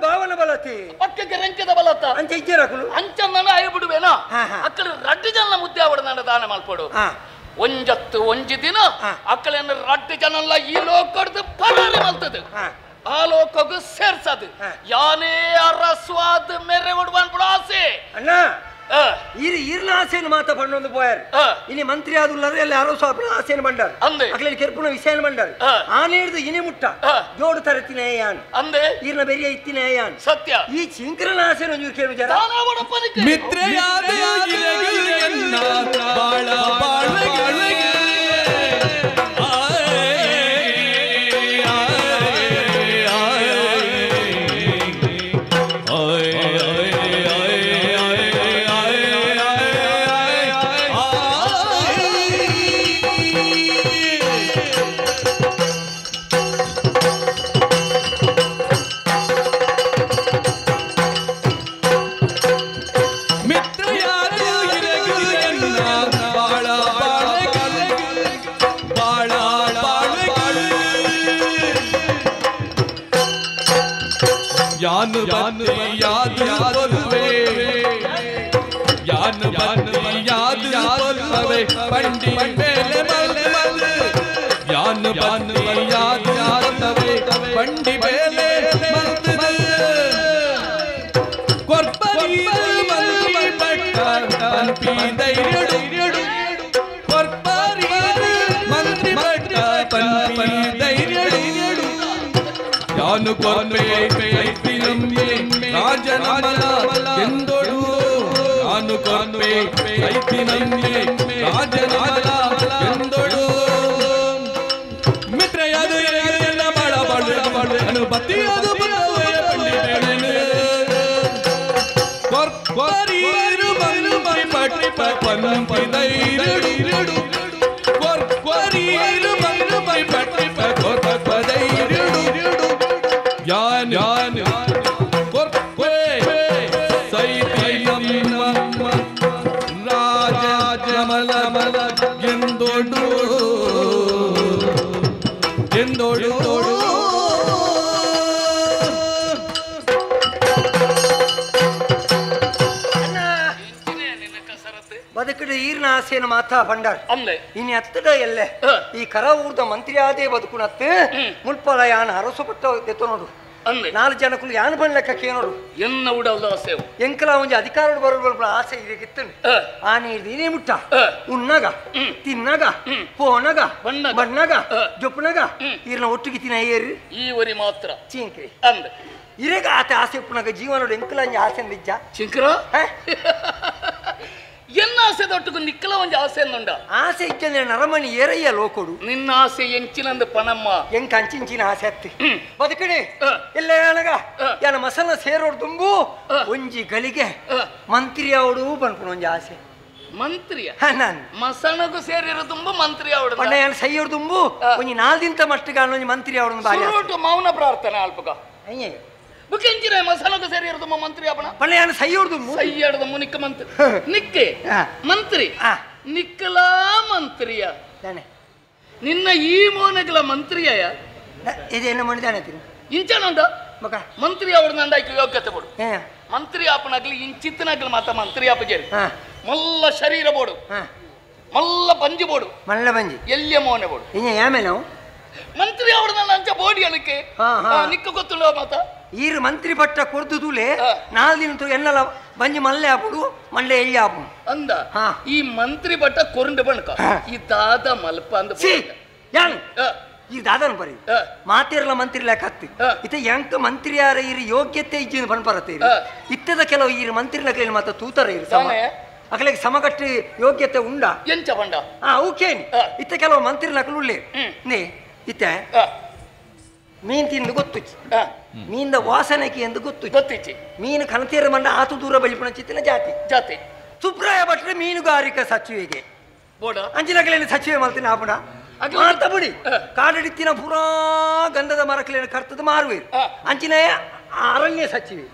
ಭಾವನ ಬಲತಿ ಪಕ್ಕಕ್ಕೆ ರಂಕದ ಬಲತ ಅಂಚ ಇಜ್ಜರಕುಲು ಅಂಚನ್ನ ಆಯ್ ಬಿಡುವೆನಾ ಅಕ್ಕಳ ರಡ್ಡು ಜನ ಮುದ್ದೆ ಅವಡ ನನ್ನ ದಾನ ಮಲ್ಪಡು ಒಂಜತ್ತು ಒಂಜಿ ದಿನ ಅಕ್ಕಳನ್ನ ರಡ್ಡು ಜನಲ್ಲ ಈ ಲೋಕಡ್ದು ಪರಾರಿ ಮಲ್ತದ ಆ ಲೋಕಗೂ ಸೇರ್ಸದು ಯಾನೇ ಅರಸ್ವಾದ ಮೆರೆ ಉಡ್ವಾನ್ ಬಿಡು ಆಸೆ ಅಣ್ಣ ಈರ್ನ ಆಸೆಯನ್ನು ಮಾತ ಪಣ್ಣೊಂದು ಪೋಯಾರು ಇನಿ ಮಂತ್ರಿ ಆದುಲ್ಲರು ಎಲ್ಲ ಯಾರೋ ಸ್ವಲ್ಪ ಆಸೆಯನ್ನು ಬಂಡಾರು ಅಂದೆ ಅಕ್ಲೇಲಿ ಕೆರ್ಪುನ ವಿಷಯನ ಬಂಡಾರು ಆನೇರ್ದು ಇನಿ ಮುಟ್ಟ ಜೋಡು ತರತಿನೇ ಯಾನ್ ಅಂದೆ ಈರ್ನ ಬೆರಿಯ ಇತ್ತಿನೇ ಯಾನ್ ಸತ್ಯ ಈ ಚಿಂಕರನ ಆಸೆಯನ್ನು ಒಂಚೂರು ಕೇಳು ಜರ ಮಿತ್ರಯಾದ ಇರಗಿಯನ್ನ ಬಾಳ ಬಾಳಗಳಿಗೆ यान याद बोलवे यान याद बोलवे पंडी मेले मल यान याद बोलवे पंडी मेले मल कोर्परी मंत्री बट्टन पी दैर्यडु कोर्परी मंत्री बट्टन पी दैर्यडु यान कोर्पे ರಾಜನಮಲ ಎಂದೊಡು ನಾನು ಕೊರ್ಪೆ ಕೈತಿನಂಗೆ ರಾಜನಮಲ ಎಂದೊಡು ಮಿತ್ರಯಾದ ಎಲ್ಲ ಬಾಳ ಬಾಳು ಅನುಪತಿಯಾದ ಪಂಡಿತೇಳನೆ ಕೊರ್ಪರಿರು ಬಂದು ಪಟ್ಟಿ ಪನ್ಪಿ ದೈರಡು ಕೊರ್ಪರಿರು ಬಂದು ಪಟ್ಟಿ ಎಂದೋಡು ಬದುಕಡೆ ಈರ್ನ ಆಸೆಯನ್ನು ಮಾತಾ ಪಂಡಾರ್ ಇನ್ನು ಎತ್ತಡ ಎಲ್ಲೆ ಈ ಕರ ಊರ್ದ ಮಂತ್ರಿ ಆದೇ ಬದುಕುನತ್ತೆ ಮುಲ್ಪಲ ಯಾನ ಅರಸು ಪಟ್ಟ ಎತ್ತ ನೋಡು 4 ಜನಕ್ಕೂ ಯಾನ ಬಂದ ಲೆಕ್ಕಕ್ಕೆ ನೋಡು ಎನ್ನ ಉಡಲ್ದ ಆಸೆ ಎಂಕಲ ಒಂಜಿ ಅಧಿಕಾರ ಬರೋಣ ಆಸೆ ಇದಕ್ಕಿತ್ತನು ಆ ನೀರು ನೀನೇ ಮುಟ್ಟ ಉಣ್ಣಗ ತಿನ್ನಗ ಪೋನಗ ಬಣ್ಣಗ ಜೊಪ್ಪನಗ ಈರ್ನ ಒಟ್ಟಿಗೆ ತಿನ್ನ ಏರು ಈವರಿ ಮಾತ್ರ ಚಿಂಕ್ರಿ ಅಂದ ಇರೇಗ ಆತ ಆಸೆ ಉಪ್ಪನಾಗ ಜೀವನೋಡು ಎಂಕಲ ಆಸೆ ನಿಜ ಚಿಂಕ್ರ ಎನ್ನ ಆಸೆ ದೊಟ್ಟಗೂ ನಿಕ್ಕಲ ಒಂದು ಆಸೆ ಅನ್ನುಂಡ ಆಸೆ ಇಚ್ಚಂದ್ರೆ ನರಮಣಿ ಏರಯ್ಯ ಲೋಕೊಡು ನಿನ್ನ ಆಸೆ ಎಂಚಿನಂದ ಪಣಮ್ಮ ಎಂಕ ಅಂಚಿಂಚಿನ ಆಸೆ ಹತ್ತಿ ಬದುಕಡೆ ಎಲ್ಲ ಏನಗ ಯಾನ ಮಸಲ ಸೇರೋಡು ತುಂಬು ಒಂಜಿ ಗಳಿಗೆ ಮಂತ್ರಿ ಅವಡು ಬನ್ಪುಣ ಒಂಜಿ ಆಸೆ ಮಂತ್ರಿಯ ನಾನು ಮಸಣಗೂ ಸೇರಿರೋ ತುಂಬ ಮಂತ್ರಿ ಅವಡು ಪಂಡ ಯಾನ ಸೈಯೋಡು ತುಂಬು ಒಂಜಿ 4 ದಿನ ಮಟ್ಟಿಗೆ ಒಂಜಿ ಮಂತ್ರಿ ಅವಡು ಬಾರಿ ಮೌನ ಪ್ರಾರ್ಥನೆ ಅಲ್ಪಗ ಅಯ್ಯೇ ಬುಕೆಂಚಿನ ಮಸಣಗೂ ಸೇರಿರೋ ತುಂಬ ಮಂತ್ರಿ ಅವಣ ಪಂಡ ಯಾನ ಸೈಯೋಡು ತುಂಬು ಸೈಯಡದ ಮುನಿಕ ಮಂತ್ರಿ ನಿಕ್ಕೆ ಮಂತ್ರಿ ನಿಕ್ಕಲ ಮಂತ್ರಿಯ ನಿನ್ನ ಈ ಮೋನಗಲ ಮಂತ್ರಿಯ ಇದೇನು ಮಾಡಿದಾನೆ ಇಂಚನಂದ ಮಂತ್ರಿ ಅವಡು ನಂದಾಯ್ತು ಯೋಗ್ಯತೆ ಬೋಡು ಮಂತ್ರಿ ಆಪನಾಗ್ಲಿ ಇಂಚಿತ್ತನಾಗ್ಲಿ ಮಾತ ಮಂತ್ರಿ ಆಪಜೇರಿ ಮಲ್ಲ ಶರೀರ ಬೋಡು ಮಲ್ಲ ಬಂಜಿ ಬೋಡು ಮಲ್ಲ ಬಂಜಿ ಎಲ್ಲಿಯ ಮೋನೆ ಬೋಡು ಆಮೇಲೆ ನಾವು ಮಂತ್ರಿ ಅವಡು ನನ್ನ ಅಂಚ ಬೋಡಿ ಅನಕ್ಕೆ ನಿಕ್ಕ ಗೊತ್ತುಲ್ಲ ಮಾತ ಈರು ಮಂತ್ರಿ ಪಟ್ಟ ಕೊಡ್ದು ತೂಲೆ 4 ದಿನ ಎನ್ನಲ ಬಂಜಿ ಮಲ್ಲೆ ಆಪುಡು ಮಂಡೆ ಎಲ್ಲಿ ಆಪುಡು ಅಂದ ಈ ಮಂತ್ರಿ ಪಟ್ಟ ಕೊರಂಡು ಬಣ್ಕ ಈ ದಾದ ಮಲ್ಪ ಅಂದ ಯಾನು ಈ ದಾದನ ಬರೀ ಮಾತಿರಲ್ಲ ಮಂತ್ರಿ ಲೆಕ್ಕತ್ತಿ ಇತ ಎಂಕ ಮಂತ್ರಿ ಯಾರ ಇರು ಯೋಗ್ಯತೆ ಇಜ್ಜಿನ ಬನ್ಪರತ್ತೆ ಇತ್ತದ ಕೆಲವು ಈ ಮಂತ್ರಿ ಲೆಕ್ಕ ಮಾತ್ರ ತೂತರ ಇರು ಸಮ ಅಕಲಿಗೆ ಸಮಗಟ್ಟಿ ಯೋಗ್ಯತೆ ಉಂಡ ಎಂಚ ಬಂಡ ಓಕೇನಿ ಇತ್ತ ಕೆಲವು ಮಂತ್ರಿ ಲೆಕ್ಕಲು ಉಳ್ಳೆ ನೇ ಇತ್ತ ಮೀನ್ ತಿಂದು ಗೊತ್ತು ಮೀನಿಂದ ವಾಸನೆಗೆ ಎಂದು ಗೊತ್ತಿಚ್ಚಿ ಮೀನು ಕಣತೀರ ಮಂಡ ಆತು ದೂರ ಬಲಿಪಣ ಚಿತ್ತಿನ ಜಾತಿ ಸುಬ್ರಾಯ ಭಟ್ರೆ ಮೀನುಗಾರಿಕಾ ಸಚಿವೆಗೆ ಅಂಚಿನಗಲೇನು ಸಚಿವೆ ಮಲ್ತಿನ ಆಪಣ ಮಾತ ಬಿಡಿ ಕಾಡಡಿತ್ತಿನ ಪುರಾ ಗಂಧದ ಮರಕಲೇನು ಕರ್ತದ ಮಾರುವೆ ಅಂಚಿನ ಅರಣ್ಯ ಸಚಿವೆ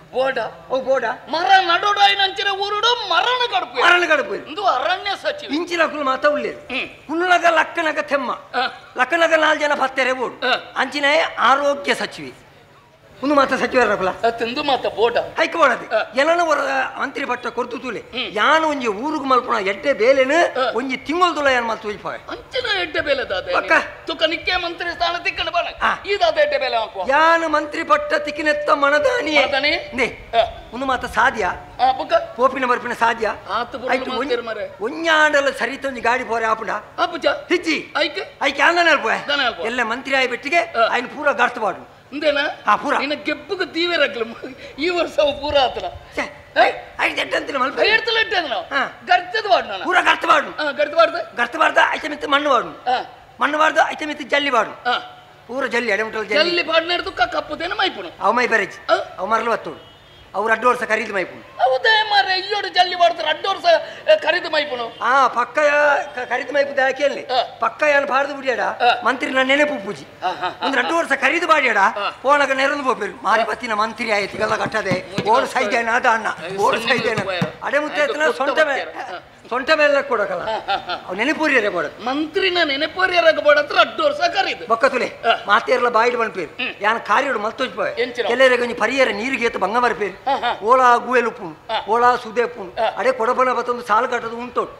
ಬೋಡ ಮರ ನಡೋಡಾಯಿನಂಚಿನ ಊರುಡು ಮರಣ ಕಡುಪು ಇದು ಅರಣ್ಯ ಸಚಿವ ಇಂಚಿನ ಕುಲು ಮಾತ ಉಳ್ಳೇದು ಕುಲ್ಲಗ ಲಕ್ಕನಗ ತೆಮ್ಮ ಲಕ್ಕನಗ 4 ಜನ ಪತ್ತೆರೆ ಬೋಡು ಅಂಚಿನ ಆರೋಗ್ಯ ಸಚಿವೆ ಒಂದು ಮಾತ ಸಚಿವರಕುಲ ತಿಂದು ಮಾತ ಬೋಡ ಹೈಕ ಬೋಡದೆ ಎಲ್ಲನ ವರ ಮಂತ್ರಿ ಪಟ್ಟ ಕೊರ್ತು ತೂಲೆ ಯಾನು ಒಂಜಿ ಊರುಗು ಮಲ್ಪುಣ ಎಡ್ಡೆ ಬೇಲೆನು ಒಂಜಿ ತಿಂಗಳು ತುಲ ಯಾನ್ ಮಲ್ತು ಹೋಯ್ಪಾವೆ ಅಂಚನ ಎಡ್ಡೆ ಬೇಲೆ ದಾದೆ ಪಕ್ಕ ತುಕ ನಿಕ್ಕೆ ಮಂತ್ರಿ ಸ್ಥಾನ ತಿಕ್ಕನ ಬನ ಈ ದಾದ ಎಡ್ಡೆ ಬೇಲೆ ಹಾಕುವ ಯಾನು ಮಂತ್ರಿ ಪಟ್ಟ ತಿಕ್ಕಿನೆತ್ತ ಮನದಾನಿ ನೇ ಒಂದು ಮಾತ ಸಾಧ್ಯ ಪೋಪಿನ ಬರ್ಪಿನ ಸಾಧ್ಯ ಒಂಜಾಂಡಲ ಸರಿತ ಒಂಜಿ ಗಾಡಿ ಪೋರೆ ಆಪುಂಡ ಹಿಜ್ಜಿ ಐಕೆ ಆಂದನೆ ಅಲ್ಪೋಯ ಎಲ್ಲ ಮಂತ್ರಿ ಆಯ್ ಬೆಟ್ಟಿಗೆ ಆಯ್ನ ಪೂರ ಗರ್ತಬಾಡು ಇಂದೇನಾ ನಿನ್ನ ಗೆಬ್ಬುಗ ತೀವ್ರಗ್ಲ ಈ ವರ್ಷ ಪೂರ ಆತನ ಮಣ್ಣು ಬಾರ್ದು ಐತೆ ಮಿತ್ತು ಜಲ್ಲಿ ಬಾಡು ಪೂರ ಜಲ್ಲಿ ಎಡೆಮುಟ್ಟಲು ಜಲ್ಲಿ ಬಾಡ್ನೆಡ್ದು ಕಪ್ಪುದೇನ ಮೈಪುನು ಅವ ಮೈ ಬರೇಜ್ ಅವ ಮರಲು ಬತ್ತೋಡು ಅವ್ರು 2 ವರ್ಷ ಖರೀದಿ ಮೈಪುನು ಹೌದೇ ಮಾರೆ ಇಯ್ಯೋಡು ಜಲ್ಲಿ ಬಾಡ್ತಾರೆ 2 ವರ್ಷ ಖರೀದಿ ಮೈಪುನು ಪಕ್ಕ ಖರೀದಿ ಮೈಪು ಕೇಳಿ ಪಕ್ಕ ಏನು ಬಾರ್ದು ಬಿಡಿಯಾಡ ಮಂತ್ರಿ ನನ್ನ ನೆನಪು ಪೂಜಿ ಒಂದು 2 ವರ್ಷ ಖರೀದಿ ಬಾಡಿಯಾಡ ಪೋಣಗ ನೆರದು ಹೋಗ್ಬೇರು ಮಾರಿ ಪತ್ತಿನ ಮಂತ್ರಿ ಆಯ್ತು ಈಗೆಲ್ಲ ಕಟ್ಟದೆ ಓಡು ಸೈದೇನ ಅದ ಅಣ್ಣ ಓಡು ಸೈದೇನ ಅಡೆ ಮುತ್ತೆ ಸೊಂಟ ಮೇಲೆ ಕೊಡಕಲ್ಲ ಅವ್ ನೆನಪೂರಿಯರೇ ಬೋಡ ಮಂತ್ರಿನ ನೆನಪೂರಿಯರಾಗ ಬೋಡತ್ರ 2 ವರ್ಷ ಖರೀದಿ ಬಕ್ಕತುಲೆ ಮಾತೇರ್ಲ ಬಾಯಿಡ್ ಬನ್ಪೇರು ಯಾನ್ ಕಾರ್ಯೋಡು ಮಲ್ತೋಜ್ಪಾವೆ ಕೆಲವರಿಗೆ ಒಂಜಿ ಪರಿಯರ ನೀರಿಗೆ ಎತ್ತು ಬಂಗ ಬರ್ಪೇರು ಓಲಾ ಗುವೆಲುಪ್ಪುನು ಓಲಾ ಸುದೇಪುನು ಅಡೆ ಕೊಡಬನ ಬತ್ತೊಂದು ಸಾಲು ಕಟ್ಟದು ಉಂಟೋಡು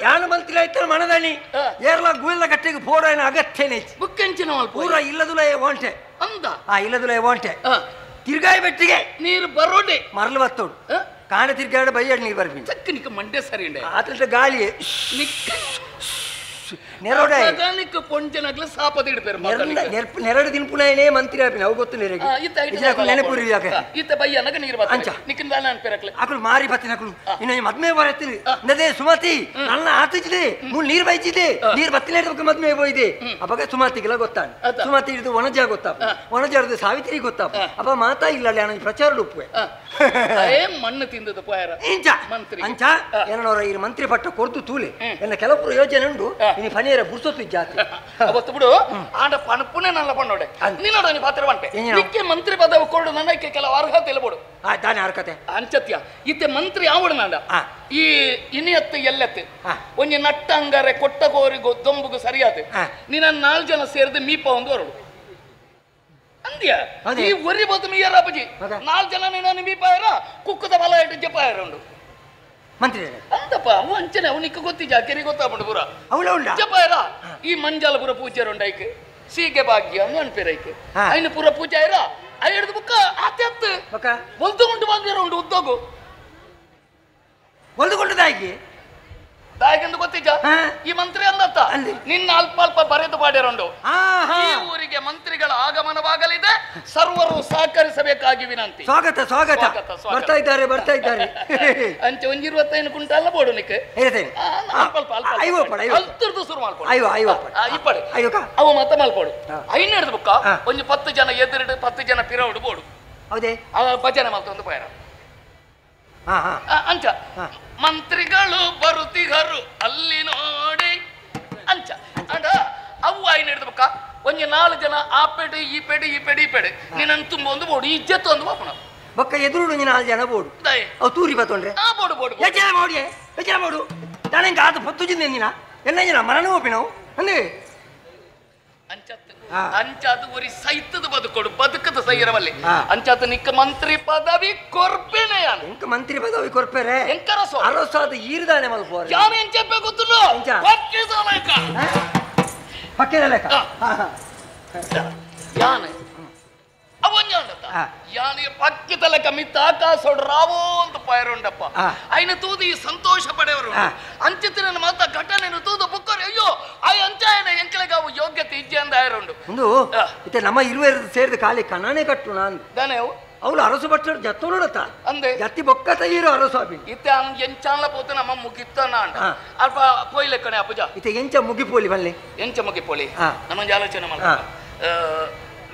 ಯಾನು ಮಂತ್ರಿ ಆಯ್ತಾರ ಮನದಾನಿ ಏರ್ಲ ಗುವೆಲ್ಲ ಗಟ್ಟೆಗೆ ಪೋಡ ಏನು ಅಗತ್ಯನೇ ಬುಕ್ಕೆಂಚಿನ ಪೂರ ಇಲ್ಲದುಲ ವಾಂಟೆ ಅಂದ ಇಲ್ಲದುಲ ವಾಂಟೆ ತಿರ್ಗಾಯಿ ಬೆಟ್ಟಿಗೆ ನೀರು ಬರೋಡೆ ಮರಳು ಬತ್ತೋಡು ಕಾಣ ತಿರ್ಗಾಡ ಬೈಯಾಡ್ ನೀರು ಬರ್ಬಿ ಚಕ್ಕನಿಕ ಮಂಡೆ ಸರಿ ಆತ ಗಾಳಿ ನೆರೋಡ ಪೊಂಚನಗ್ಲ ಸಾಪದ ಇಡ್ಬೇರು ನೆರಡು ದಿನ ಪುನಃ ಮಂತ್ರಿ ಆಪಿನ ಅವು ಗೊತ್ತು ನೆನಪುರಿ ಇತ್ತ ಬಯ್ಯನಗ ನೀರು ಅಂಚ ನಿಕ್ಕಿನ ಅನ್ಪೇರಕ್ಲೆ ಅಕಲು ಮಾರಿ ಬತ್ತಿನಕಲು ಇನ್ನು ಮದ್ಮೆ ಬರತ್ತಿರಿ ನದೇ ಸುಮತಿ ನನ್ನ ಆತಿಜಿದೆ ಮುಳ್ ನೀರು ಬೈಚಿದೆ ನೀರು ಬತ್ತಿನ ಮದ್ಮೆ ಹೋಯ್ದೆ ಅವಾಗ ಸುಮತಿಗೆಲ್ಲ ಗೊತ್ತಾನೆ ಸುಮತಿ ಹಿಡಿದು ಒಣಜ ಗೊತ್ತಾಪ ಒಣಜ ಹಿಡಿದು ಸಾವಿತ್ರಿ ಗೊತ್ತಾಪ ಅಪ್ಪ ಮಾತಾ ಇಲ್ಲ ನನಗೆ ಪ್ರಚಾರ ಉಪ್ಪುವೆ ಮಣ್ಣು ತಿಂದದ ಮಂತ್ರಿ ಅಂಚ ಏನೋರ ಈ ಮಂತ್ರಿ ಪಟ್ಟ ಕೊಡ್ತು ತೂಲೆ ಎನ್ನ ಕೆಲವು ಯೋಜನೆ ಉಂಟು ಇನ್ನು ಫನಿ ಬನ್ನೇರ ಬುರ್ಸೊತ್ತು ಜಾತಿ ಅವತ್ತು ಬಿಡು ಆಂಡ ಪಣಪುನೆ ನನ್ನ ಪಣ್ಣೋಡೆ ನೀನೋಡ ನೀ ಪಾತ್ರ ಪಂಪೆ ನಿಕ್ಕೆ ಮಂತ್ರಿ ಪದವಿ ಕೊಡು ನನಗೆ ಕೆಲವು ಅರ್ಹತೆ ಇಲ್ಲ ಬೋಡು ತಾನೇ ಅರ್ಹತೆ ಅಂಚತ್ಯ ಇತ್ತೆ ಮಂತ್ರಿ ಆವಡು ನಂಡ ಈ ಇನಿಯತ್ತು ಎಲ್ಲತ್ತು ಒಂಜಿ ನಟ್ಟ ಅಂಗಾರೆ ಕೊಟ್ಟ ಕೋರಿಗು ದೊಂಬುಗು ಸರಿಯಾದ ನೀನ 4 ಜನ ಸೇರಿದ ಮೀಪ ಒಂದು ಹೊರಡು ಅಂದ್ಯ ಈ ಒರಿ ಬದು ಮೀಯರ ಅಪ್ಪಜಿ 4 ಜನ ನೀನು ಮೀಪಾಯರ ಕುಕ್ಕದ ಬಲ ಇಟ್ಟು ಜಪಾಯರ ಉಂಡು ಮಂತ್ರಿ ಅಂತಪ್ಪ ಅವು ಅಂಚನೆ ಅವನಿಕ್ಕ ಗೊತ್ತಿಜ ಕೆರಿ ಗೊತ್ತಾಪುಂಡು ಪುರ ಅವಳ ಉಂಡ ಜಪಾಯರ ಈ ಮಂಜಾಲ ಪುರ ಪೂಜಾರ ಉಂಡೈಕ್ ಸೀಗೆ ಭಾಗ್ಯ ಅನ್ಪೇರೈಕ್ ಐನ ಪುರ ಪೂಜಾಯರ ಐದು ಬುಕ್ಕ ಆತ್ಯತ್ತು ಒಲ್ದುಕೊಂಡು ಬಂದಿರ ಉಂಡು ಉದ್ದೋಗು ಒಲ್ದುಕೊಂಡು ದಾಯಿಗೆ ದಾಯಿಗೆಂದು ಗೊತ್ತಿಜ ಈ ಮಂತ್ರಿ ಅಂದತ್ತ ನಿನ್ನ ಅಲ್ಪ ಅಲ್ಪ ಬರೆದು ಪಾಡಿರುಂಡು ಈ ಊರಿಗೆ ಮಂತ್ರಿಗಳ ಆಗಮನವಾಗಲಿದೆ ಸರ್ವರು ಸಹಕರಿಸಬೇಕಾಗಿ ವಿನಂತಿ ಸ್ವಾಗತ ಸ್ವಾಗತ ಬರ್ತಾ ಇದ್ದಾರೆ ಬರ್ತಾ ಇದ್ದಾರೆ ಅಂಚೆ 25 ಕುಂಟಲ್ಲ ಬೋಡು ನಿಕ್ಕೆ ಅಲ್ತರ್ದು ಶುರು ಮಾಡ್ಕೊಡು ಇಪ್ಪಡೆ ಅವ ಮತ ಮಲ್ಪೋಡು ಐನೆಡ್ದು ಬುಕ್ಕ ಒಂದು 10 ಜನ ಎದುರು 10 ಜನ ಪಿರೌಡು ಬೋಡು ಹೌದೇ ಭಜನೆ ಮಲ್ತೊಂದು ಪೈರ ಅಂಚ ಮಂತ್ರಿಗಳು ಬರುತ್ತಿಗರು ಅಲ್ಲಿ ನೋಡಿ ಅಂಚ ಅಂಡ ಅವು ಐನ್ ಹಿಡಿದ್ಬೇಕ ಒಂಜಿ 4 ಜನ ಆ ಪೇಟೆ ಈ ಪೇಟೆ ಈ ಪೇಟೆ ಈ ಪೇಟೆ ನೀನನ್ನು ತುಂಬ ಒಂದು ಬೋಡು ಇಜ್ಜತ್ತು ಒಂದು ಬಾಪುಣ ಬೊಕ್ಕ ಎದುರು 4 ಜನ ಬೋಡು ಅವು ತೂರಿ ಬತ್ತೊಂಡ್ರೆ ಬೋಡು ಬೋಡು ಎಚ್ಚರ ಬೋಡು ನಾನು ಆತ ಪತ್ತುಜಿಂದ ನೀನ ಎಲ್ಲ ಜನ ಮರಣ ಒಪ್ಪಿ ನಾವು ಅಂದೇ ಅಂಚಾದ ಒರಿ ಸೈತದ ಬದುಕೊಡು ಬದುಕದ ಸೈರವಲ್ಲಿ ಅಂಚಾದ ನಿಕ್ಕ ಮಂತ್ರಿ ಪದವಿ ಕೊರ್ಪೇನೆ ಎಂಕ ಮಂತ್ರಿ ಪದವಿ ಕೊರ್ಪೇರೆ ಎಂಕರಸೋ ಅರಸಾದ ಈರ್ದಾನೆ ಮಲ್ಪೋರೆ ಯಾರು ಎಂಚೆ ಗೊತ್ತಿಲ್ಲ ಪಕ್ಕಿದ ಲೆಕ್ಕ ಪಕ್ಕಿದ ಲೆಕ್ಕ ಯಾನೆ ಅವನ್ಯಾಡತ್ತ ಯಾನೆ ಪಕ್ಕಿದ ಲೆಕ್ಕ ಮಿತ್ತ ಆಕಾಶೋಡು ರಾವೋ ಅಂತ ಪೈರುಂಡಪ್ಪ ಐನ ತೂದಿ ಸಂತೋಷ ಪಡೆಯವರು ಅಂಚಿತಿನ ಮಾತ ಘಟನೆಯನ್ನು ತೂದು ಬುಕ್ಕರು ಅಯ್ಯೋ ಆ ಅಂಚಾಯನ ಎಂಕಲೆಗ ಅವು ಯೋಗ್ಯತೆ ಇಜ್ಜೆ ಅಂದ ಆಯರುಂಡು ಒಂದು ಇತ್ತೆ ನಮ್ಮ ಇರುವೆರದು ಸೇರಿದ ಖಾಲಿ ಕಣ್ಣಾನೇ ಕಟ್ಟು ನಾನು ದಾನೆ ಅವು ಅವಳು ಅರಸು ಬಟ್ಟರು ಜತ್ತು ನೋಡತ್ತ ಅಂದೆ ಜತ್ತಿ ಬೊಕ್ಕ ತಯ್ಯರು ಅರಸು ಅಭಿ ಇತ್ತೆ ಎಂಚಾನ್ಲ ಪೋತೆ ನಮ್ಮ ಮುಗಿತ್ತಾನ ಅಂಡ ಅಲ್ಪ ಪೋಯ್ಲೆ ಕಣೆ ಅಪ್ಪುಜ ಇತ್ತೆ ಎಂಚ ಮುಗಿಪೋಲಿ ಬಲ್ಲೆ ಎಂಚ ಮುಗಿಪೋಲಿ ನನ್ನೊಂದು ಆಲೋಚನೆ ಮಾಡ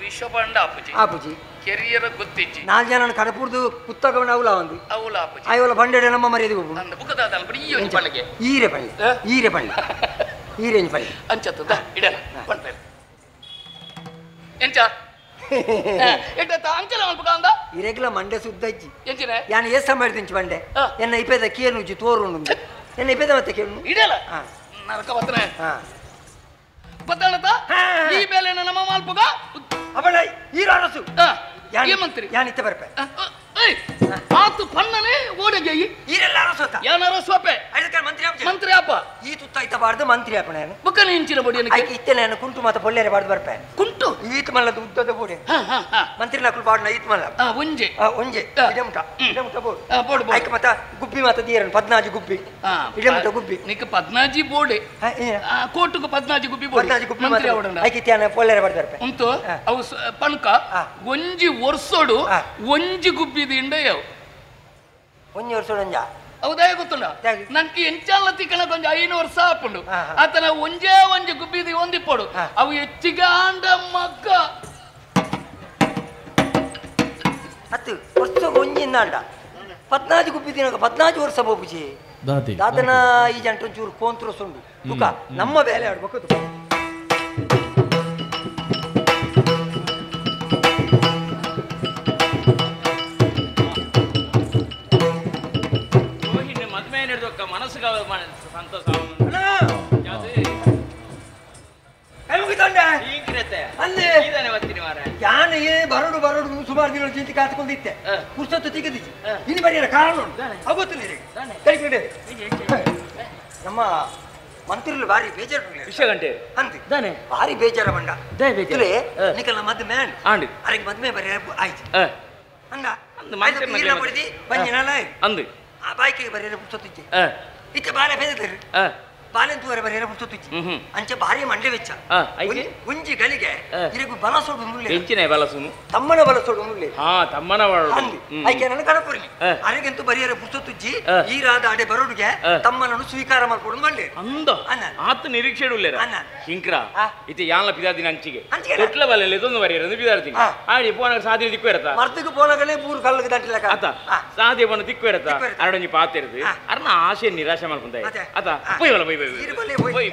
ವಿಶ್ವಪಂಡ ಆಪುಜಿ ಕೆರಿಯರ ಗೊತ್ತಿಜ್ಜಿ 4 ಜನ ಕಡಪುರ್ದು ಪುಸ್ತಕವನ್ನು ಅವಳ ಒಂದು ಅವಳ ಆಪುಜಿ ಅವಳ ಬಂಡೆಡೆ ನಮ್ಮ ಮರ್ಯಾದೆ ಹೋಗು ಅಂದ ಬುಕ್ಕದಾದಲ್ಲ ಬಿಡಿ ಈ ಒಂದು ಪಳ್ಳಿಗೆ ಈರೆ ಪಳ್ಳಿ ಈರೆಂಜ್ ಪಳ್ಳಿ ಅಂಚತ್ತದ ಇಡಲ ಬಂತೆ ಎಂಚ ಎಟ್ಟತ ಅಂಚಲ ಮಲ್ಪಕ ಅಂದ ಇರೆಗ್ಲ ಮಂಡೆ ಸುದ್ದಜ್ಜಿ ಎಂಚಿನೆ ಯಾನು ಏಸ ಮಾಡಿದಿಂಚು ಬಂಡೆ ಎನ್ನ ಇಪೇದ ಕೇನು ಉಜ್ಜಿ ತೋರುಂಡು ಎನ್ನ ಇಪೇದ ಮತ್ತೆ ಕೇನು ಇಡಲ ನರಕ ಬತ್ತನೆ ಬತ್ತಣತ ಈ ಮೇಲೆ ನಮ್ಮ ಮಲ್ಪಕ ಅವಳ ಈರ ಅರಸು ಈ ಮಂತ್ರಿ ಯಾನಿತ್ತೆ ಬರ್ಪೆ ಆತು ಪಣ್ಣನೆ ಓಡೆಗೆ ಈರೆಲ್ಲ ಅರಸೋತ ಯಾನ ಅರಸೋಪೆ ಅದಕ್ಕೆ ಮಂತ್ರಿ ಅಪ್ಪ ಈ ತುತ್ತ ಇತ್ತ ಬಾರ್ದು ಮಂತ್ರಿ ಅಪ್ಪನೇ ಬುಕ್ಕನೆ ಇಂಚಿನ ಬೋಡಿ ಅದಕ್ಕೆ ಇತ್ತೇನೆ ಕುಂಟು ಮಾತ ಪೊಳ್ಳೆರೆ ಬಾರ್ದು ಬರ್ಪೆ ಕುಂಟು ಈತ್ ಮಲ್ಲದ ಉದ್ದದ ಬೋಡಿ ಮಂತ್ರಿ ನಕಲು ಬಾಡ್ನ ಈತ್ ಮಲ್ಲ ಒಂಜೆ ಇದೆಮುಟ ಬೋಡು ಆಯ್ಕೆ ಮತ್ತ ಗುಬ್ಬಿ ಮಾತ ದೀರನ್ 14 ಗುಬ್ಬಿ ಇದೆಮುಟ ಗುಬ್ಬಿ ನಿಕ್ಕ 14 ಬೋಡೆ ಕೋಟುకు 14 ಗುಬ್ಬಿ ಬೋಡೆ 14 ಗುಬ್ಬಿ ಮಂತ್ರಿ ಅವಡಂಡ ಆಯ್ಕೆ ಇತ್ತೇನೆ ಪೊಳ್ಳೆರೆ ಬಾರ್ದು ಬರ್ಪೆ ಉಂಟು ಅವು ಪಣಕ ಒಂಜಿ ವರ್ಷೋಡು ಒಂಜಿ ಗುಬ್ಬಿದ ಇಂಡಯವು ಒಂಜಿ ವರ್ಷೋಡು ಒಂಜ ಹೌದಾಯ ಗೊತ್ತುಂಡ ನಂಗೆ ಎಂಚಾಲ ತಿಕ್ಕಣ ಕೊಂಚ 5 ವರ್ಷ ಆಪುಂಡು ಆತನ ಒಂಜೇ ಒಂಜಿ ಗುಬ್ಬಿದಿ ಒಂದಿಪ್ಪೋಡು ಅವು ಹೆಚ್ಚಿಗಾಂಡ ಮಗ್ಗ ಹತ್ತು ವರ್ಷ ಒಂಜಿಂದಾಂಡ 14 ಗುಬ್ಬಿದಿನ 14 ವರ್ಷ ಬೋಪುಜಿ ದಾದನ ಈ ಜಂಟ ಒಂಚೂರು ಕೋಂತ್ರ ಸೊಂಡು ತುಕ ನಮ್ಮ ಬೇಲೆ ಆಡ್ಬೇಕು ಮನಸ್ಸಿಗೆ ಸಂತೋಷ ಬರಡು ಬರಡು ಸುಮಾರು ದಿನ ಚಿಂತೆ ಕಾತ್ಕೊಂಡಿದ್ದೆ ಪುಸ್ತಕ ತೆಗೆದಿದ್ದೆ ಇನ್ನು ಬರೀ ಕಾರಣ ಆಗುತ್ತೆ ನಮ್ಮ ಮಂತ್ರಿಗಳು ಭಾರಿ ಬೇಜಾರು ವಿಷಯ ಗಂಟೆ ಅಂತ ಭಾರಿ ಬೇಜಾರ ಬಂಡ ನಿಕಲ್ಲ ಮದ್ ಮ್ಯಾನ್ ಅರೆಗೆ ಮದ್ಮೆ ಬರೀ ಆಯ್ತು ಅಂದ ಬಡಿದಿ ಬಂಜಿನಲ್ಲ ಅಂದು ಆ ಬಾಯ್ಕೆ ಬರೀ ಪುಸ್ತಕ ಇತ್ತೆ ಬಾಲೆ ಬೇಜಾರು ಬಾಲೆಂತೂವರೆ ಬರೀ ಪುಸ್ತಕ ಅಂಚೆ ಭಾರಿ ಮಂಡೆ ವೆಚ್ಚ ಒಂಜಿ ಗಳಿಗೆ ಇರಗು ಬಲಸೋಡು ಮುಳ್ಳೆ ಎಂಚಿನ ಬಲಸುನು ತಮ್ಮನ ಬಲಸೋಡು ಮುಳ್ಳೆ ತಮ್ಮನ ಆಯ್ಕೆ ನನ್ನ ಕಣಪುರಿ ಅರೆಗೆಂತೂ ಬರಿಯರ ಪುಸ್ತುಜ್ಜಿ ಈ ರಾದ ಅಡೆ ಬರೋಡಿಗೆ ತಮ್ಮನನ್ನು ಸ್ವೀಕಾರ ಮಾಡ್ಕೊಡು ಮಳ್ಳೆ ಅಂದ ಆತ ನಿರೀಕ್ಷೆ ಉಳ್ಳೇರ ಹಿಂಕ್ರ ಇತ್ತೆ ಯಾನ್ಲ ಪಿದಾದಿನ ಅಂಚಿಗೆ ಎಟ್ಲ ಬಲ್ಲ ಇದೊಂದು ಬರಿಯರ ಪಿದಾರ್ತೀನಿ ಆಡಿ ಪೋನ ಸಾದಿ ದಿಕ್ಕು ಇರತ್ತ ಮರ್ತಿಗೆ ಪೋನಗಲೇ ಮೂರು ಕಲ್ಲಗೆ ದಂಟಿಲ್ಲ ಆತ ಸಾದಿ ಪೋನ ದಿಕ್ಕು ಇರತ್ತ ಅರಡಂಜಿ ಪಾತಿರದು ಅರ್ನ ಆಶೆ ನಿರಾಶೆ ಮಾಡ್ಕೊಂತ ಆತ ಪೊಯ್ ಬಲ ಪೊಯ್ ಇರಬಲೆ ಹೋಯ್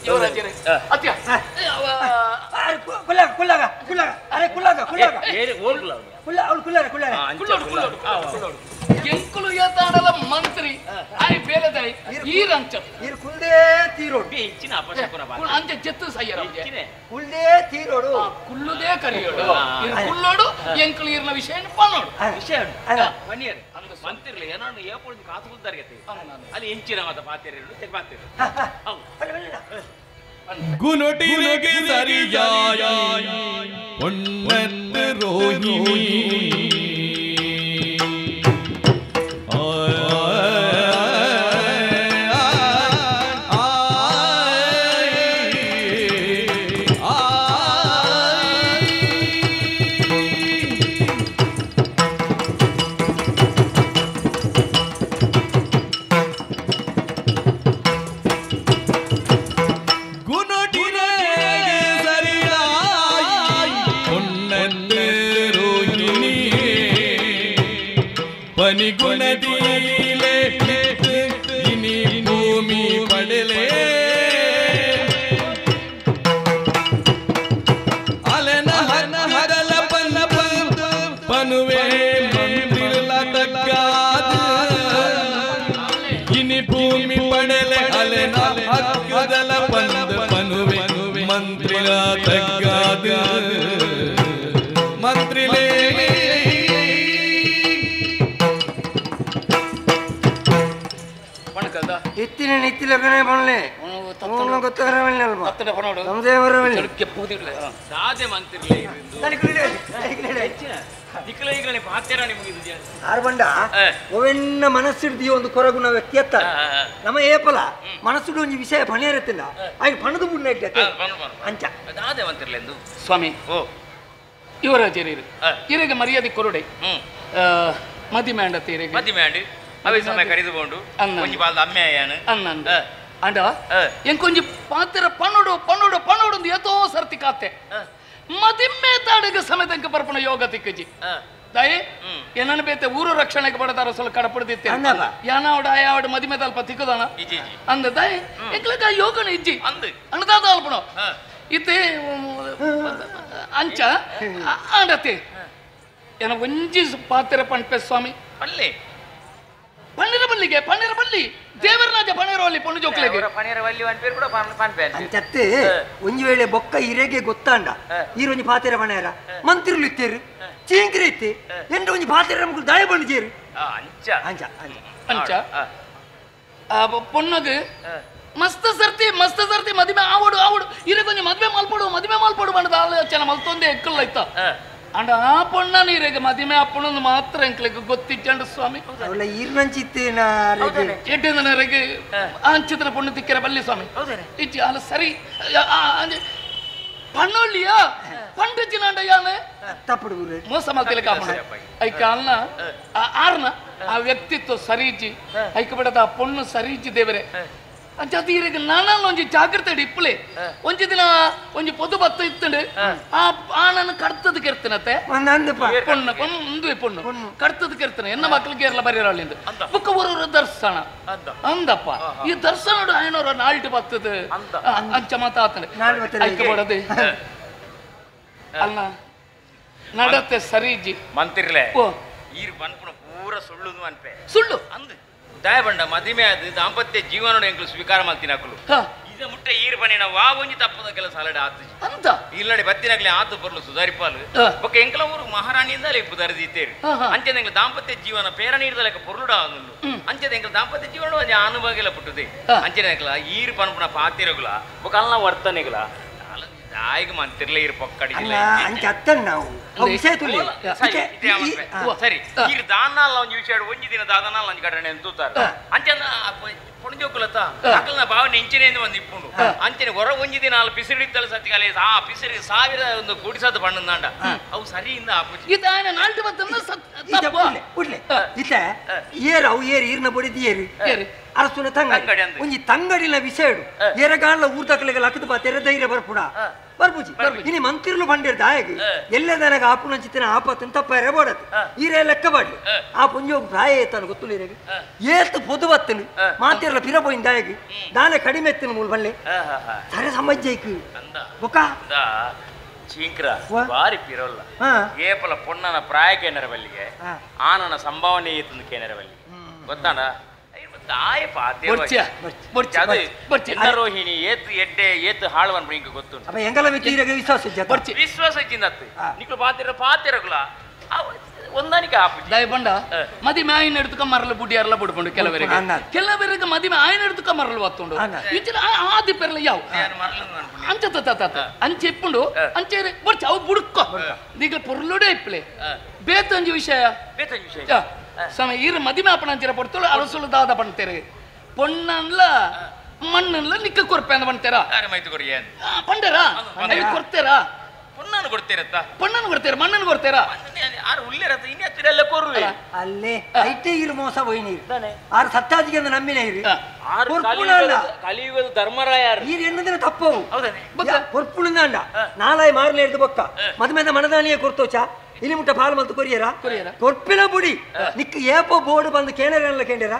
ಯುವರಾಜರೇ ಅತ್ಯ ಕುಲ್ಲಾಗ ಕುಲ್ಲಾಗ ಕುಲ್ಲಾಗ ಅರೆ ಕುಲ್ಲಾಗ ಕುಲ್ಲಾಗ ಎಂಕುಲು ಏತಾಡಲ ಮಂತ್ರಿ ಆಯ್ ಬೇಲದೈ ಈರಂಚ ಇರು ಕುಲ್ದೇ ತೀರೋಡು ಹೆಚ್ಚಿನ ಅಪಶಕುನ ಬಾರಿ ಅಂಚ ಜತ್ತು ಸಯ್ಯರ ಕುಲ್ದೇ ತೀರೋಡು ಕುಲ್ಲುದೇ ಕರಿಯೋಡು ಕುಲ್ಲೋಡು ಎಂಕುಲು ಇರ್ನ ವಿಷಯ ಪನ್ನೋಡು ವಿಷಯ ಬನ್ನಿಯರು ಮಂತ್ರಿಗಳು ಏನೋ ಏಪೊಳ್ದು ಕಾತು ಕುಲ್ದಾರ್ಗತೆ ಅಲ್ಲಿ ಹೆಂಚಿನ ಮತ ಪಾತಿರು ತೆಗೆ ಪಾತಿರು ಗುನುಟಿಗೆ ಸರಿಯಾಯ ಒಣ್ಣೆತ್ತ ರೋಹಿಣಿ ಗುಣದೀಲೆ ಇನಿ ಭೂಮಿ ಪಡಲೆ ಅಲೆನ ಹನ ಹರಲ ಪನ್ನ ಪನುವೆ ಮಂದಿರಲ ತಗ್ಗಾದ ಇನಿ ಭೂಮಿ ಪಡಲೆ ಅಲೆನ ಹಕ್ಕದಲ ಪನುವೆ ಮಂತ್ರಿಲ ತಗ್ಗಾದ ಮಂತ್ರಿಲೇ ಎತ್ತಿನ ನಿತ್ತಿಲ ಕಣೆ ಬಣ್ಲೆ ಗೊತ್ತಾಗಲ್ವಾ ನಮ್ದೇ ಬರವಲ್ಲಿ ಸಾಧ್ಯ ಮಂತ್ರಿಲೇ ದಿಕ್ಕಲೈಗಳೇ ಪಾತ್ಯರ ನಿಮಗೆ ಆರ್ಬಂಡ ಒವೆನ್ನ ಮನಸ್ಸಿಡ್ದಿ ಒಂದು ಕೊರಗುಣ ವ್ಯಕ್ತಿ ಎತ್ತ ನಮ್ಮ ಏಪಲ ಮನಸ್ಸುಡು ಒಂದು ವಿಷಯ ಪಣೆ ಇರುತ್ತಿಲ್ಲ ಹಾಗೆ ಪಣದು ಬುಣ್ಣ ಇಟ್ಟೆ ಅಂಚ ಅದಾದೆ ಮಂತ್ರಿಲೆಂದು ಸ್ವಾಮಿ ಯುವರಾಜರು ಇರಿಗೆ ಮರ್ಯಾದೆ ಕೊರಡೆ ಮದಿಮ್ಯಾಂಡ ತೀರಿಗೆ ಮದಿಮ್ಯಾಂಡು ಅವೇ ಸಮಯ ಕರೆದುಕೊಂಡು ಒಂಜಿ ಬಾಲ್ದ ಅಮ್ಮೆಯಾನು ಅನ್ನಂದ ಅಂಡ ಎಂಕೊಂಜಿ ಪಾತ್ರ ಪನ್ನೋಡು ಪನ್ನೋಡು ಪನ್ನೋಡು ಒಂದು ಎತ್ತೋ ಸರ್ತಿ ಕಾತೆ ಮದಿಮ್ಮೆ ತಾಡಿಗೆ ಸಮೇತಂಕ ಬರ್ಪಣ ಯೋಗ ತಿಕ್ಕಜಿ ದಯೆ ಏನನ್ನ ಬೇತೆ ಊರು ರಕ್ಷಣೆಗೆ ಬಡದಾರ ಸ್ವಲ್ಪ ಕಡಪಡ್ದಿತ್ತೆ ಯಾನಾವಡ ಆಯಾವಡ ಮದಿಮೆ ತಲ್ಪ ತಿಕ್ಕದಾನ ಅಂದ ದಯೆ ಎಂಕ್ಲಕ ಯೋಗನ ಇಜ್ಜಿ ಅನ್ನದಾದ ಅಲ್ಪಣ ಇತ್ತೆ ಅಂಚ ಆಡತೆ ಏನ ಒಂಜಿ ಪಾತ್ರ ಪಣ್ಪೆ ಸ್ವಾಮಿ ಪಲ್ಲೆ ಪನ್ನಿರ ಬಲ್ಲಿ ದೇವರನಾಜ ಪನ್ನಿರವಲ್ಲಿ ಪೊಣ್ಣು ಜೋಕ್ಲೆಗೆ ಪನ್ನಿರವಲ್ಲಿ ಒಂದು ಪೇರು ಕೂಡ ಪನ್ಪೆ ಅಂಚತ್ತೆ ಒಂಜಿ ವೇಳೆ ಬೊಕ್ಕ ಇರೆಗೆ ಗೊತ್ತಾಂಡ ಈರೊಂಜಿ ಪಾತೆರ ಪಣೇರ ಮಂತ್ರಿಲು ಇತ್ತೇರು ಚೀಂಕ್ರಿ ಇತ್ತೆ ಎಂಡ ಒಂಜಿ ಪಾತೆರ ನಮಗೂ ದಯ ಬಂದಿಜೇರು ಅಂಚ ಅಂಚ ಅಂಚ ಪೊಣ್ಣಗೆ ಮಸ್ತ್ ಸರ್ತಿ ಮದಿಮೆ ಆವಡು ಇರಗೊಂಜಿ ಮದ್ವೆ ಮಾಲ್ಪಡು ಬಂಡದ ಆಲೋಚನೆ ಮಲ್ತೊಂದೆ ಎಕ್ಕಲ್ಲ ಇತ್ತ ಅಂಡ ಆ ಪೊಣ್ಣ ನೀರಿಗೆ ಮದಿಮೆ ಅಪ್ಪಣ್ಣನ ಮಾತ್ರ ಎಂಕ್ಲಿಗೆ ಗೊತ್ತಿಚ್ಚಂಡ ಸ್ವಾಮಿ ಎಟ್ಟಿನವರೆಗೆ ಅಂಚಿತನ ಪೊಣ್ಣು ತಿಕ್ಕರ ಬಲ್ಲಿ ಸ್ವಾಮಿ ಇಚ್ಚಿ ಅಲ್ಲ ಸರಿ ಪಣ್ಣೊಳ್ಳಿಯಾ ಪಂಡಿಜಿನಾಂಡ ಯಾನೆ ತಪ್ಪಡು ಮೋಸ ಮಾಡ್ತಿಲ್ಲ ಕಾಪಣ ಐಕ ಅಲ್ಲ ಆರ್ನ ಆ ವ್ಯಕ್ತಿತ್ವ ಸರಿಜಿ ಐಕ ಬಿಡದ ಆ ಪೊಣ್ಣು ಸರಿಜಿ ದೇವರೇ ಅಂಚದ ಈಗ ನಾನಲ್ಲ ಒಂಜಿ ಜಾಗ್ರತೆ ಇಪ್ಪಲೆ ಒಂಜಿ ದಿನ ಒಂಜಿ ಪೊದು ಬತ್ತ ಇತ್ತಂಡು ಆ ನಾನು ಕಡ್ತದ ಕೆರ್ತನತ್ತೆ ಪೊಣ್ಣು ಕಡ್ತದ ಕೆರ್ತನೆ ಎನ್ನ ಮಕ್ಕಳಿಗೆ ಎಲ್ಲ ಬರೀರಲ್ಲಿಂದ ಬುಕ್ಕ ಊರವ್ರ ದರ್ಶನ ಅಂದಪ್ಪ ಈ ದರ್ಶನ ಆಯನವ್ರ ನಾಲ್ಟಿ ಬತ್ತದ ಅಂಚ ಮಾತಾತನೆ ಐಕ ಬಡದೆ ಅಲ್ಲ ನಡತೆ ಸರಿಜಿ ಮಂತ್ರಿಲೆ ಈರು ಪನ್ಪುನ ಪೂರ ಸುಳ್ಳುದು ಅನ್ಪೆ ಸುಳ್ಳು ಅಂದ್ ದಯ ಬಂಡ ಮದಿಮೆ ಅದು ದಾಂಪತ್ಯ ಜೀವನ ಎಂಕ್ಲು ಸ್ವೀಕಾರ ಮಾಡ್ತೀನಕಲು ಇದ ಮುಟ್ಟ ಈರು ಬನ್ನಿನ ವಾ ಒಂಜಿ ತಪ್ಪದ ಕೆಲಸ ಅಲಡೆ ಆತು ಅಂತ ಇಲ್ಲಡೆ ಬತ್ತಿನಗ್ಲೆ ಆತು ಬರ್ಲು ಸುಧಾರಿಪಾಲು ಬೊಕ್ಕ ಎಂಕ್ಲ ಊರು ಮಹಾರಾಣಿಯಿಂದ ಲೆಪ್ಪು ದರಿದಿತ್ತೇರು ಅಂಚದ ಎಂಕ್ಲ ದಾಂಪತ್ಯ ಜೀವನ ಪೇರ ನೀಡಿದ ಲೆಕ್ಕ ಪೊರ್ಲುಡ ಆದುಂಡು ಅಂಚದ ಎಂಕ್ಲ ದಾಂಪತ್ಯ ಜೀವನ ಒಂಜಿ ಅನುಭವಗೆಲ್ಲ ಪುಟ್ಟದೆ ಅಂಚದ ಎಂಕ್ಲ ಈರು ಪನ್ಪುನ ಪಾತಿರಗುಲ ಬೊಕ್ಕ ಅಲ್ನ ವರ್ತನೆಗುಲ ಆಯ್ಗ ಮಂತಿರ್ಲೆ ಇರು ಪಕ್ಕಡಿ ಸರಿ ಈಗ ದಾನಾಲ ಒಂಜಿ ವಿಷಯ ಒಂಜಿ ದಿನ ದಾದನಾಲ ಒಂಜಿ ಘಟನೆ ಅಂತೂತಾರ ಅಂಚನ ಪುಣಜೋಕುಲತ ಅಕಲ್ನ ಭಾವನೆ ಇಂಚಿನ ಒಂದು ಇಪ್ಪುಂಡು ಅಂಚನೆ ಹೊರ ಒಂಜಿ ದಿನ ಅಲ್ಲಿ ಪಿಸಿಡಿತ್ತಲ್ಲ ಸತ್ಯಕಾಲ ಆ ಪಿಸಿಡಿ 1000 ಒಂದು ಕೂಡಿಸದ ಬಣ್ಣದಾಂಡ ಅವು ಸರಿಯಿಂದ ಆಪುಜಿ ಇದಾನ ನಾಲ್ಕು ಬತ್ತನ್ನ ಏರು ಅವು ಏರು ಈರ್ನ ಬಡಿದಿ ಏರು ಅರಸುನ ತಂಗಡಿ ಒಂಜಿ ತಂಗಡಿನ ವಿಷಯ ಎರಗಾಲ ಊರ್ದಕಲೆಗೆ ಲಕ್ಕದ ಬಾ ತೆರೆ ಧೈರ್ಯ ಬರ್ಪುಡ ಬರ್ಬುಜಿ ಇನಿ ಮಂತಿರ್ಲು ಬಂದಿರ್ದ ಹಾಗೆ ಎಲ್ಲೇ ನನಗೆ ಆಪುನ ಚಿತ್ತಿನ ಆಪತ್ತಿನ ತಪ್ಪಾರೆ ಬೋಡತ್ ಈರೇ ಲೆಕ್ಕ ಬಾಡ್ಲಿ ಆ ಪುಂಜೋಗ ಪ್ರಾಯ ಏತಾನು ಗೊತ್ತುಲಿರೆಗೆ ಏತು ಪೊದು ಬತ್ತನು ಮಾತಿರ್ಲ ಪಿರ ಪೋಯಿಂದ ಹಾಗೆ ದಾನೆ ಕಡಿಮೆ ಎತ್ತಿನ ಮೂಲ ಬಲ್ಲೆ ಸರಿ ಸಮಜ್ಜೈಕು ಬೊಕ ಶೀಘ್ರ ಬಾರಿ ಪಿರೋಲ್ಲ ಏಪಲ ಪೊಣ್ಣನ ಪ್ರಾಯಕ್ಕೆ ಬಲ್ಲಿಗೆ ಆನನ ಸಂಭಾವನೆ ಏತಂದು ಕೇನರ ಬಲ್ಲಿಗೆ ಗೊತ್ತಾನ ರೋಹಿಣಿ ಏತು ಎಡ್ಡೆ ಏತು ಹಾಳುವನ್ ಇಂಕ ಗೊತ್ತು ವಿಶ್ವಾಸ ನಿಕ್ಲು ಪಾತಿರಗುಲ ಒಂದಾನಿಕೆ ಆಪುಜಿ ದಯ ಬಂಡ ಮದಿಮೆ ಆಯ್ನ ಎಡ್ತುಕ ಮರಲು ಬುಡ್ಡಿ ಅರ್ಲ ಬುಡ್ಕೊಂಡು ಕೆಲವರಿಗೆ ಮದಿಮೆ ಆಯ್ನ ಎಡ್ತುಕ ಮರಲು ಒತ್ತುಂಡು ಇಚ್ಚಿನ ಆದಿ ಪೆರ್ಲ ಯಾವ ಅಂಚ ಅಂಚೆ ಇಪ್ಪುಂಡು ಅಂಚೆ ಬರ್ಚ ಅವು ಬುಡುಕೊ ಈಗ ಪೊರ್ಲುಡೆ ಇಪ್ಪಲೆ ಬೇತಂಜಿ ವಿಷಯ ಸಮಯ ಈರು ಮದಿಮೆ ಆಪಣಂಚಿರ ಪೊರ್ತುಳು ಅರಸುಲು ದಾದ ಪಣ್ತೇರೆ ಪೊಣ್ಣನ್ಲ ಮಣ್ಣನ್ಲ ನಿಕ್ಕ ಕೊರ್ಪೆ ಅಂದ ಪಣ್ತೇರ ಪಂಡೇರ ಕೊಡ್ತೇರಾ ಪೊಣ್ಣನ್ನು ಕೊಡ್ತೇರತ್ತ ಪೊಣ್ಣನ್ನು ಕೊಡ್ತೇರ ಮಣ್ಣನ್ನು ಕೊಡ್ತೇರಾ ಆರು ಉಳ್ಳೇರತ್ತ ಇನ್ನು ಹತ್ತಿರಲ್ಲ ಕೊರ್ವೆ ಅಲ್ಲೇ ಐಟೇ ಇರು ಮೋಸ ಹೋಯ್ನಿ ಆರು ಸತ್ತಾದಿಗೆ ಒಂದು ನಮ್ಮಿನ ಇರಿ ಕಲಿಯುಗದ ಧರ್ಮರಾಯ ಈ ಎನ್ನದಿನ ತಪ್ಪವು ಹೊರ್ಪುಣಂದ ನಾಲಾಯಿ ಮಾರ್ಲೆ ಹಿಡಿದು ಬೊಕ್ಕ ಮದುವೆದ ಮನದಾನಿಯ ಕೊರ್ತೋಚ ಇಲ್ಲಿ ಮುಟ್ಟ ಪಾಲು ಮಲ್ತು ಕೊರಿಯರ ಕೊರ್ಪಿನ ಬುಡಿ ನಿಕ್ಕ ಏಪೋ ಬೋರ್ಡ್ ಬಂದು ಕೇಳರೆಲ್ಲ ಕೇಂದ್ರ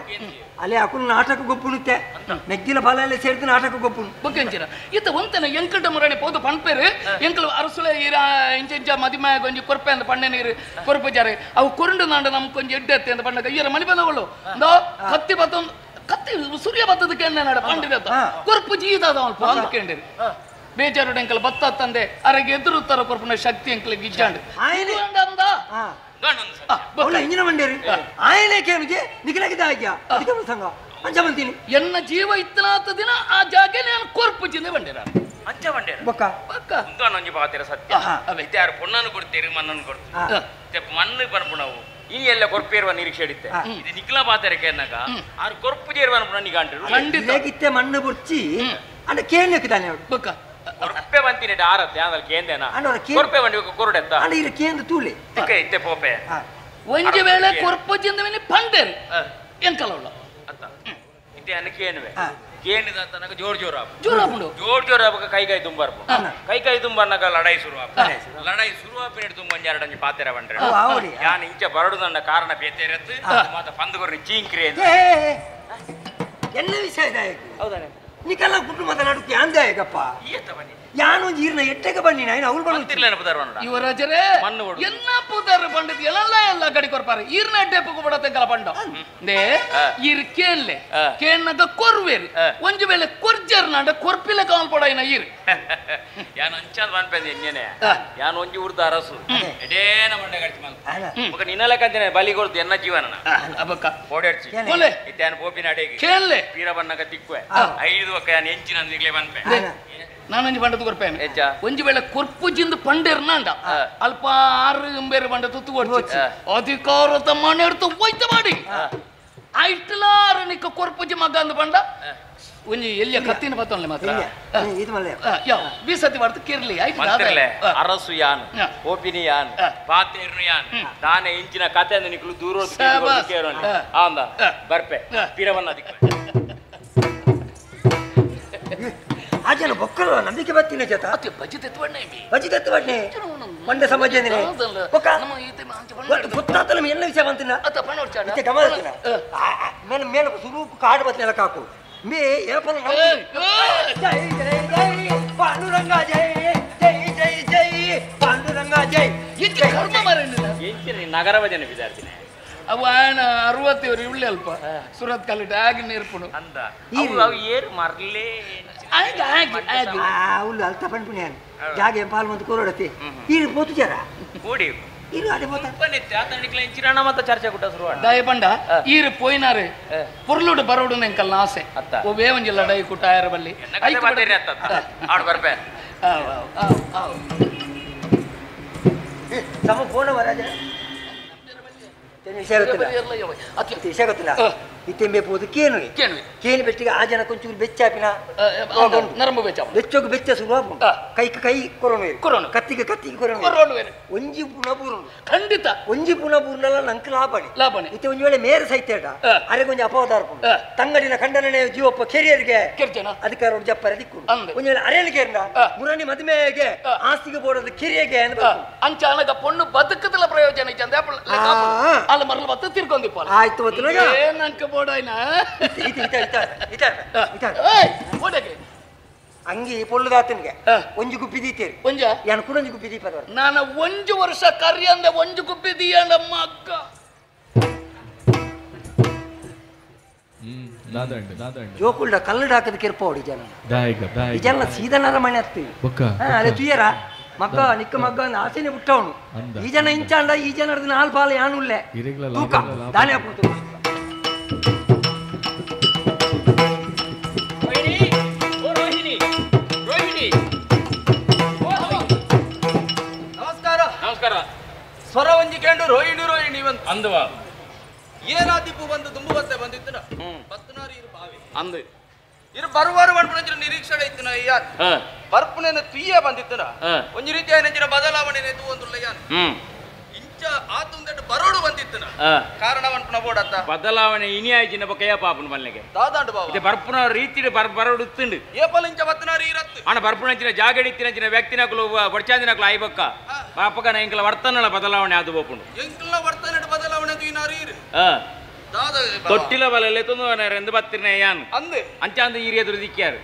ಅಲ್ಲೇ ಅಕುಲ್ ನಾಟಕ ಗೊಪ್ಪುನುತ್ತೆ ಮೆಗ್ಗಿಲ ಪಾಲ ಎಲ್ಲ ಸೇರ್ತು ನಾಟಕ ಗೊಪ್ಪುನು ಬೊಕ್ಕೆಂಚಿರ ಇತ್ತ ಒಂತನ ಎಂಕಲ್ಟ ಮುರಣೆ ಪೋದು ಪಣ್ಪೇರು ಎಂಕಲ್ ಅರಸುಲ ಈರ ಇಂಚ ಮದಿಮ ಕೊಂಚ ಕೊರ್ಪೆ ಅಂತ ಪಣ್ಣೆ ನೀರು ಕೊರ್ಪಚಾರೆ ಅವು ಕೊರಂಡು ನಾಂಡ ನಮ್ ಕೊಂಚ ಎಡ್ಡೆತ್ತೆ ಅಂತ ಪಣ್ಣಕ ಈರ ಮನಿ ಬಂದವಳು ಕತ್ತಿ ಬತ್ತೊಂದು ಕತ್ತಿ ಸೂರ್ಯ ಬತ್ತದ ಕೇಂದ್ರ ನಾಡ ಪಂಡಿರತ್ತ ಕೊರ್ಪು ಜೀದಾದ ಅವಳು ಪಾಲ್ ಕೇಂದ್ರಿ ಬೇಜಾರು ಎಂಕಲ್ ಬತ್ತ ತಂದೆ ಅರಗೆ ಎದುರು ತರ ಕೊರ್ಪನ ಶಕ್ತಿ ಎಂಕಲ್ ಗಿಜ್ಜಾಂಡು ಇಂಜಿನ ಮಂಡೇರಿ ಆಯನೆ ಕೇಳಿಗೆ ನಿಖಿಲಾಗಿದ್ದ ಆಗ್ಯಾ ಅದಕ್ಕೆ ಸಂಘ ಅಂಚ ಬಂತೀನಿ ಎನ್ನ ಜೀವ ಇತ್ತನಾತ ದಿನ ಆ ಜಾಗೆ ನಾನು ಕೊರ್ಪು ಜಿಂದೆ ಬಂಡೇರ ಅಂಚ ಬಂಡೇರ ಬೊಕ್ಕ ಬೊಕ್ಕ ಒಂದೊಂಜಿ ಪಾತಿರ ಸತ್ಯ ಅವೈತೆ ಯಾರು ಪೊಣ್ಣನ್ನು ಕೊಡ್ತೀರಿ ಮಣ್ಣನ್ನು ಕೊಡ್ತೀರಿ ಮಣ್ಣು ಬರ್ಪು ನಾವು ಈ ಎಲ್ಲ ಕೊರ್ಪೇರುವ ನಿರೀಕ್ಷೆ ಇಡುತ್ತೆ ಇದು ನಿಖಿಲ ಪಾತೆರಕ್ಕೆ ಅನ್ನಕ ಆರು ಕೊರ್ಪು ಜೇರುವ ನನಗೆ ಖಂಡಿತ ಮಣ್ಣು ಬುರ್ಚಿ ಅಲ್ಲ ಕೇಳಲಿಕ್ಕಿದ್ದಾನೆ ಬೊಕ್ಕ ಕೊರ್ಪೆ ಬಂತೀನಿ ಆರತ್ತೆ ಆಮೇಲೆ ಕೇಂದೇನ ಕೊರ್ಪೆ ಬಂಡಿ ಕೊರಡೆತ್ತ ಅಲ್ಲ ಇರ ಕೇಂದ್ರ ತೂಲೆ ಇತ್ತೆ ಪೋಪೆ ಒಂಜಿ ವೇಳೆ ಕೊರ್ಪು ಜಿಂದವಿನಿ ಪಂಡೇರು ಎಂಕಲವಳ ಅತ್ತ ಇತ್ತೆ ಅನ್ನ ಕೇನುವೆ ಕೇನಿದ ತನಕ ಜೋರ್ ಜೋರಾಪುಂಡು ಜೋರ್ ಆಪಕ ಕೈ ತುಂಬಾರ್ಪು ಕೈ ತುಂಬನ್ನಕ ಲಡಾಯಿ ಲಡಾಯಿ ಶುರುವಾಪಿನ ತುಂಬ ಎರಡಂಜಿ ಪಾತೆರ ಬಂಡ್ರೆ ಯಾನ್ ಇಂಚ ಬರಡುದನ್ನ ಕಾರಣ ಬೇತೆರತ್ತು ಮಾತ ಪಂದುಗೊರ್ನಿ ಚೀಂಕ್ರಿ ಅಂತ ಎಲ್ಲ ವಿಷಯ ಹೌದಾನೆ ನಿಕಲ್ಲ ಕುಟು ಮಾತನಾಡುತ್ತೆ ಅಂದಾಯಗಪ್ಪ ಯಾನು ಜೀರ್ಣ ಎಟ್ಟೆಗೆ ಬನ್ನಿ ನಾನು ಅವ್ರು ಬಂದಿಲ್ಲ ಯುವರಾಜರೇ ಎಲ್ಲ ಪುದರ್ ಪಂಡಿತ್ ಎಲ್ಲ ಗಡಿ ಕೊರ್ಪಾರ ಈರ್ನ ಎಡ್ಡೆಪ್ಪು ಬಿಡತ್ತೆಂಕಲ ಪಂಡ ದೇ ಈರ್ ಕೇನ್ಲೆ ಕೇನ್ನಗ ಕೊರ್ವೇರು ಒಂಜು ವೇಳೆ ಕೊರ್ಜರ್ ನಾಡ ಕೊರ್ಪಿಲೆ ಕಾಲ್ ಪಡೈನ ಈರ್ ಯಾನ್ ಅಂಚಾದ ಬನ್ಪೆಂದೆ ಎನ್ನೆನೆ ಯಾನ್ ಒಂಜಿ ಉರ್ದ ಅರಸು ಎಡೇನ ಮಂಡೆ ಗಟ್ಟಿ ಮಲ್ಕ ಮಗ ನಿನ್ನಲೆ ಕಂತಿನ ಬಲಿ ಕೊಡ್ತು ಎನ್ನ ಜೀವನ ಅಬಕ್ಕ ಓಡಾಡ್ಸಿ ಒಲೆ ಇತ್ಯಾನ ಪೋಪಿನ ಅಡೆಗೆ ಕೇನ್ಲೆ ಪೀರ ಬಣ್ಣಗ ತಿಕ್ಕುವೆ ಐದು ಒಕ್ಕ ಯಾನ್ ಎಂಚಿನ ಅಂದಿಗ್ಲೆ ಬನ್ಪೆ ನಾನೊಂಜಿ ಬಂಡದ ಕೊರ್ಪೇನೆ ಒಂಜಿ ವೇಳೆ ಕೊರ್ಪು ಜಿಂದು ಪಂಡೇರ್ನಾಂಡ ಅಲ್ಪ ಆರು ಎಂಬೇರು ಬಂಡ ತುತ್ತು ಕೊಡ್ಚಿ ಅಧಿಕಾರದ ಮನೆ ಎಡ್ತು ಹೋಯ್ತ ಮಾಡಿ ಐಟ್ಲಾರ ನಿಕ್ಕ ಕೊರ್ಪುಜಿ ಮಗ ಅಂದ ಬಂಡ ಒಂಜಿ ಎಲ್ಲಿಯ ಕತ್ತಿನ ಬತ್ತೊನ್ಲೆ ಮಾತ್ರ ಯಾವ ಬೀಸತಿ ಮಾಡ್ತು ಕೇರ್ಲಿ ಆಯ್ತು ಅರಸು ಯಾನ್ ಓಪಿನಿ ಯಾನ್ ಪಾತೇರ್ನು ಯಾನ್ ತಾನೇ ಇಂಚಿನ ಕತೆ ಅಂದ ನಿಕ್ಲು ದೂರ ಆಂದ ಬರ್ಪೆ ಪೀರವನ್ನ ಅದಕ್ಕೆ ಆಜನ ಬೊಕ್ಕಲು ನಂಬಿಕೆ ಬರ್ತೀನಿ ಜತ ಬಜಿ ತೆತ್ತವಣ್ಣೆ ಮಂಡೆ ಸಮಾಜನೆ ಬೊಕ್ಕ ಗೊತ್ತಾತಲ್ಲ ಎಲ್ಲ ವಿಷಯ ಬಂತಿನ ಮತ್ತೆ ಗಮನಿಸ್ತಿನ ಮೇಲೆ ಸ್ವರೂಪ ಕಾಡು ಬತ್ತನೆಲ್ಲ ಕಾಕು ಮೇ ಏಪಲ ಜೈ ಜೈ ಜೈ ಪಾಂಡುರಂಗ ಜೈ ಜೈ ಜೈ ಜೈ ಪಾಂಡುರಂಗ ಜೈ ನಗರ ಭಜನೆ ವಿದ್ಯಾರ್ಥಿನಿ ಅವು ಆಯನ 60 ಇವ್ಳೆ ಅಲ್ಪ ಸುರತ್ ಕಲಿಟ ಆಗಿ ನೇರ್ಪುಡು ಅಂದ ಏರು ಮರ್ಲೇ ಅವ್ಳು ಅಲ್ತ ಪಂಡ್ಪುಣ್ಯಾನ್ ಜಾಗೆ ಪಾಲ್ ಮಂತ್ ಕೋರಡತಿ ಈಗ ಪೋತು ಜರ ಕೂಡಿ ಇದು ಅದೇ ಪೋತ ಇಂಚಿರಾಣ ಮತ್ತ ಚರ್ಚೆ ಕುಟ್ಟ ಶುರು ದಯ ಪಂಡ ಈರು ಪೋಯ್ನಾರೆ ಪುರ್ಲುಡು ಬರೋಡು ನೆಂಕಲ್ ಆಸೆ ಓ ಬೇವಂಜಿಲ್ಲ ಡೈ ಕುಟ್ಟ ಆಯರ ಬಲ್ಲಿ ಆಡು ಬರ್ಪೆ ಸಮ ಫೋನ್ ಮಹಾರಾಜ ವಿಷಯ ಗೊತ್ತಿಲ್ಲ ಇತ್ತೆಂಬೆ ಪೋದು ಕೇನುವೆ ಕೇನು ಬೆಟ್ಟಿಗೆ ಆ ಜನ ಕೊಂಚೂರು ಬೆಚ್ಚಾಪಿನ ನರಂಬು ಬೆಚ್ಚ ಬೆಚ್ಚೋಗ ಬೆಚ್ಚ ಸುಲಭ ಕೈ ಕೊರೋನು ಕತ್ತಿಗೆ ಕೊರೋನು ಒಂಜಿ ಪುಣ ಪೂರ್ಣ ಖಂಡಿತ ಒಂಜಿ ಪುಣ ಪೂರ್ಣಲ್ಲ ನಂಗೆ ಲಾಭಣಿ ಇತ್ತೆ ಒಂಜಿ ವೇಳೆ ಮೇರೆ ಸೈತೇಟ ಅರೆ ಕೊಂಚ ಅಪವಾದಾರ ತಂಗಡಿನ ಖಂಡನೆ ಜೀವಪ್ಪ ಕೆರಿಯರ್ಗೆ ಅಧಿಕಾರ ಜಪ್ಪರ ದಿಕ್ಕು ಒಂಜಿ ವೇಳೆ ಅರೆಯಲ್ಲಿ ಕೇರ್ನ ಮುರನಿ ಮದುವೆಗೆ ಆಸ್ತಿಗೆ ಬೋಡೋದು ಕಿರಿಯಗೆ ಅಂಚ ಅನಗ ಪೊಣ್ಣು ಬದುಕದಲ್ಲ ಪ್ರಯೋಜನ ಇಚ್ಚ ಅಲ್ಲ ಮರಳು ಬತ್ತ ತಿರ್ಕೊಂಡಿಪ್ಪ ಆಯ್ತು ಏನಂಕ ಬೋಡಾಯ್ನ ಅಂಗಿ ಪೊಳ್ಳುದಾತನಿಗೆ ಒಂಜು ಗುಪ್ಪಿ ದೀತೇರಿ ಒಂಜ ಯಾನು ಕೂಡ ಒಂಜು ಗುಪ್ಪಿ ದೀಪ ನಾನು ಒಂಜು ವರ್ಷ ಕರಿ ಅಂದೆ ಒಂಜು ಗುಪ್ಪಿ ದೀಯಂಡಮ್ಮ ಅಕ್ಕ ಜೋಕುಲ್ಡ ಕಲ್ಲಡ ಹಾಕದ ಕೆರ್ಪ ಹೊಡಿ ಜನ ಸೀದನರ ಮನೆ ಹತ್ತೀವಿ ಅದೇ ತುಯ್ಯರ ಮಗ್ಗ ನಿಕ್ಕ ಮಗ್ಗ ಆಸೆನೆ ಬಿಟ್ಟವನು ಈ ಜನ ಇಂಚಾಂಡ ಈ ಜನ ನಾಲ್ ಪಾಲ ಯಾನುಲ್ಲೆ ತೂಕ ದಾನೆ ಹಾಕ್ಬಿಡ್ತು ನಮಸ್ಕಾರ ಸ್ವರ ಒಂಜಿಕೊಂಡು ರೋಹಿಣಿ ಅಂದವ ಏನಾದಿಪ್ಪು ಬಂದು ತುಂಬು ಬತ್ತೆ ಬಂದಿತ್ತು ಬತ್ತನಾರಿ ಇರು ಬಾವಿ ಅಂದು ಇರು ಬರುವಾರು ಮಾಡ್ಬಿಡ ನಿರೀಕ್ಷಣೆ ಇತ್ತು ಯಾನ್ ಬರ್ಪುನ ತುಯ್ಯ ಬಂದಿತ್ತು ಒಂಜಿ ರೀತಿಯ ನೆಂಚಿನ ಬದಲಾವಣೆ ಒಂದು ಯಾನ್ ಇಂಚ ಆತುಂದೆಟ್ಟು ಬರೋಡು ಬಂದಿತ್ತು ಕಾರಣ ಅನ್ಪುನ ಬೋಡತ್ತ ಬದಲಾವಣೆ ಇನಿ ಆಯ್ಚಿನ ಬೊಕ್ಕ ಪಾಪನ ಮಲ್ಲಿಗೆ ದಾದಾಂಡು ಬಾವ ಇದು ಬರ್ಪುನ ರೀತಿ ಬರೋಡು ಇತ್ತುಂಡು ಏಪಲ್ ಇಂಚ ಬತ್ತನಾರಿ ಇರತ್ತು ಅಣ್ಣ ಬರ್ಪುನ ಇಂಚಿನ ಜಾಗಡಿತ್ತಿನ ವ್ಯಕ್ತಿನಕಲು ಬಡ್ಚಾಂದಿನಕಲು ಆಯ್ಬಕ್ಕ ಪಾಪಕ ಇಂಕಲ ವರ್ತನಳ ಬದಲಾವಣೆ ಅದು ಬೋಪುಂಡು ಎಂಕಲ ವರ್ತನೆ ಬದಲಾವಣೆ ಅದು ಇನಾರಿ ತೊಟ್ಟಿಲ ಬಲಲ್ಲಿ ಎಂದು ಬತ್ತಿರ್ನ ಯಾನ್ ಅಂದು ಅಂಚಾಂದ ಈರಿಯದ್ರು ದಿಕ್ಕ್ಯಾರು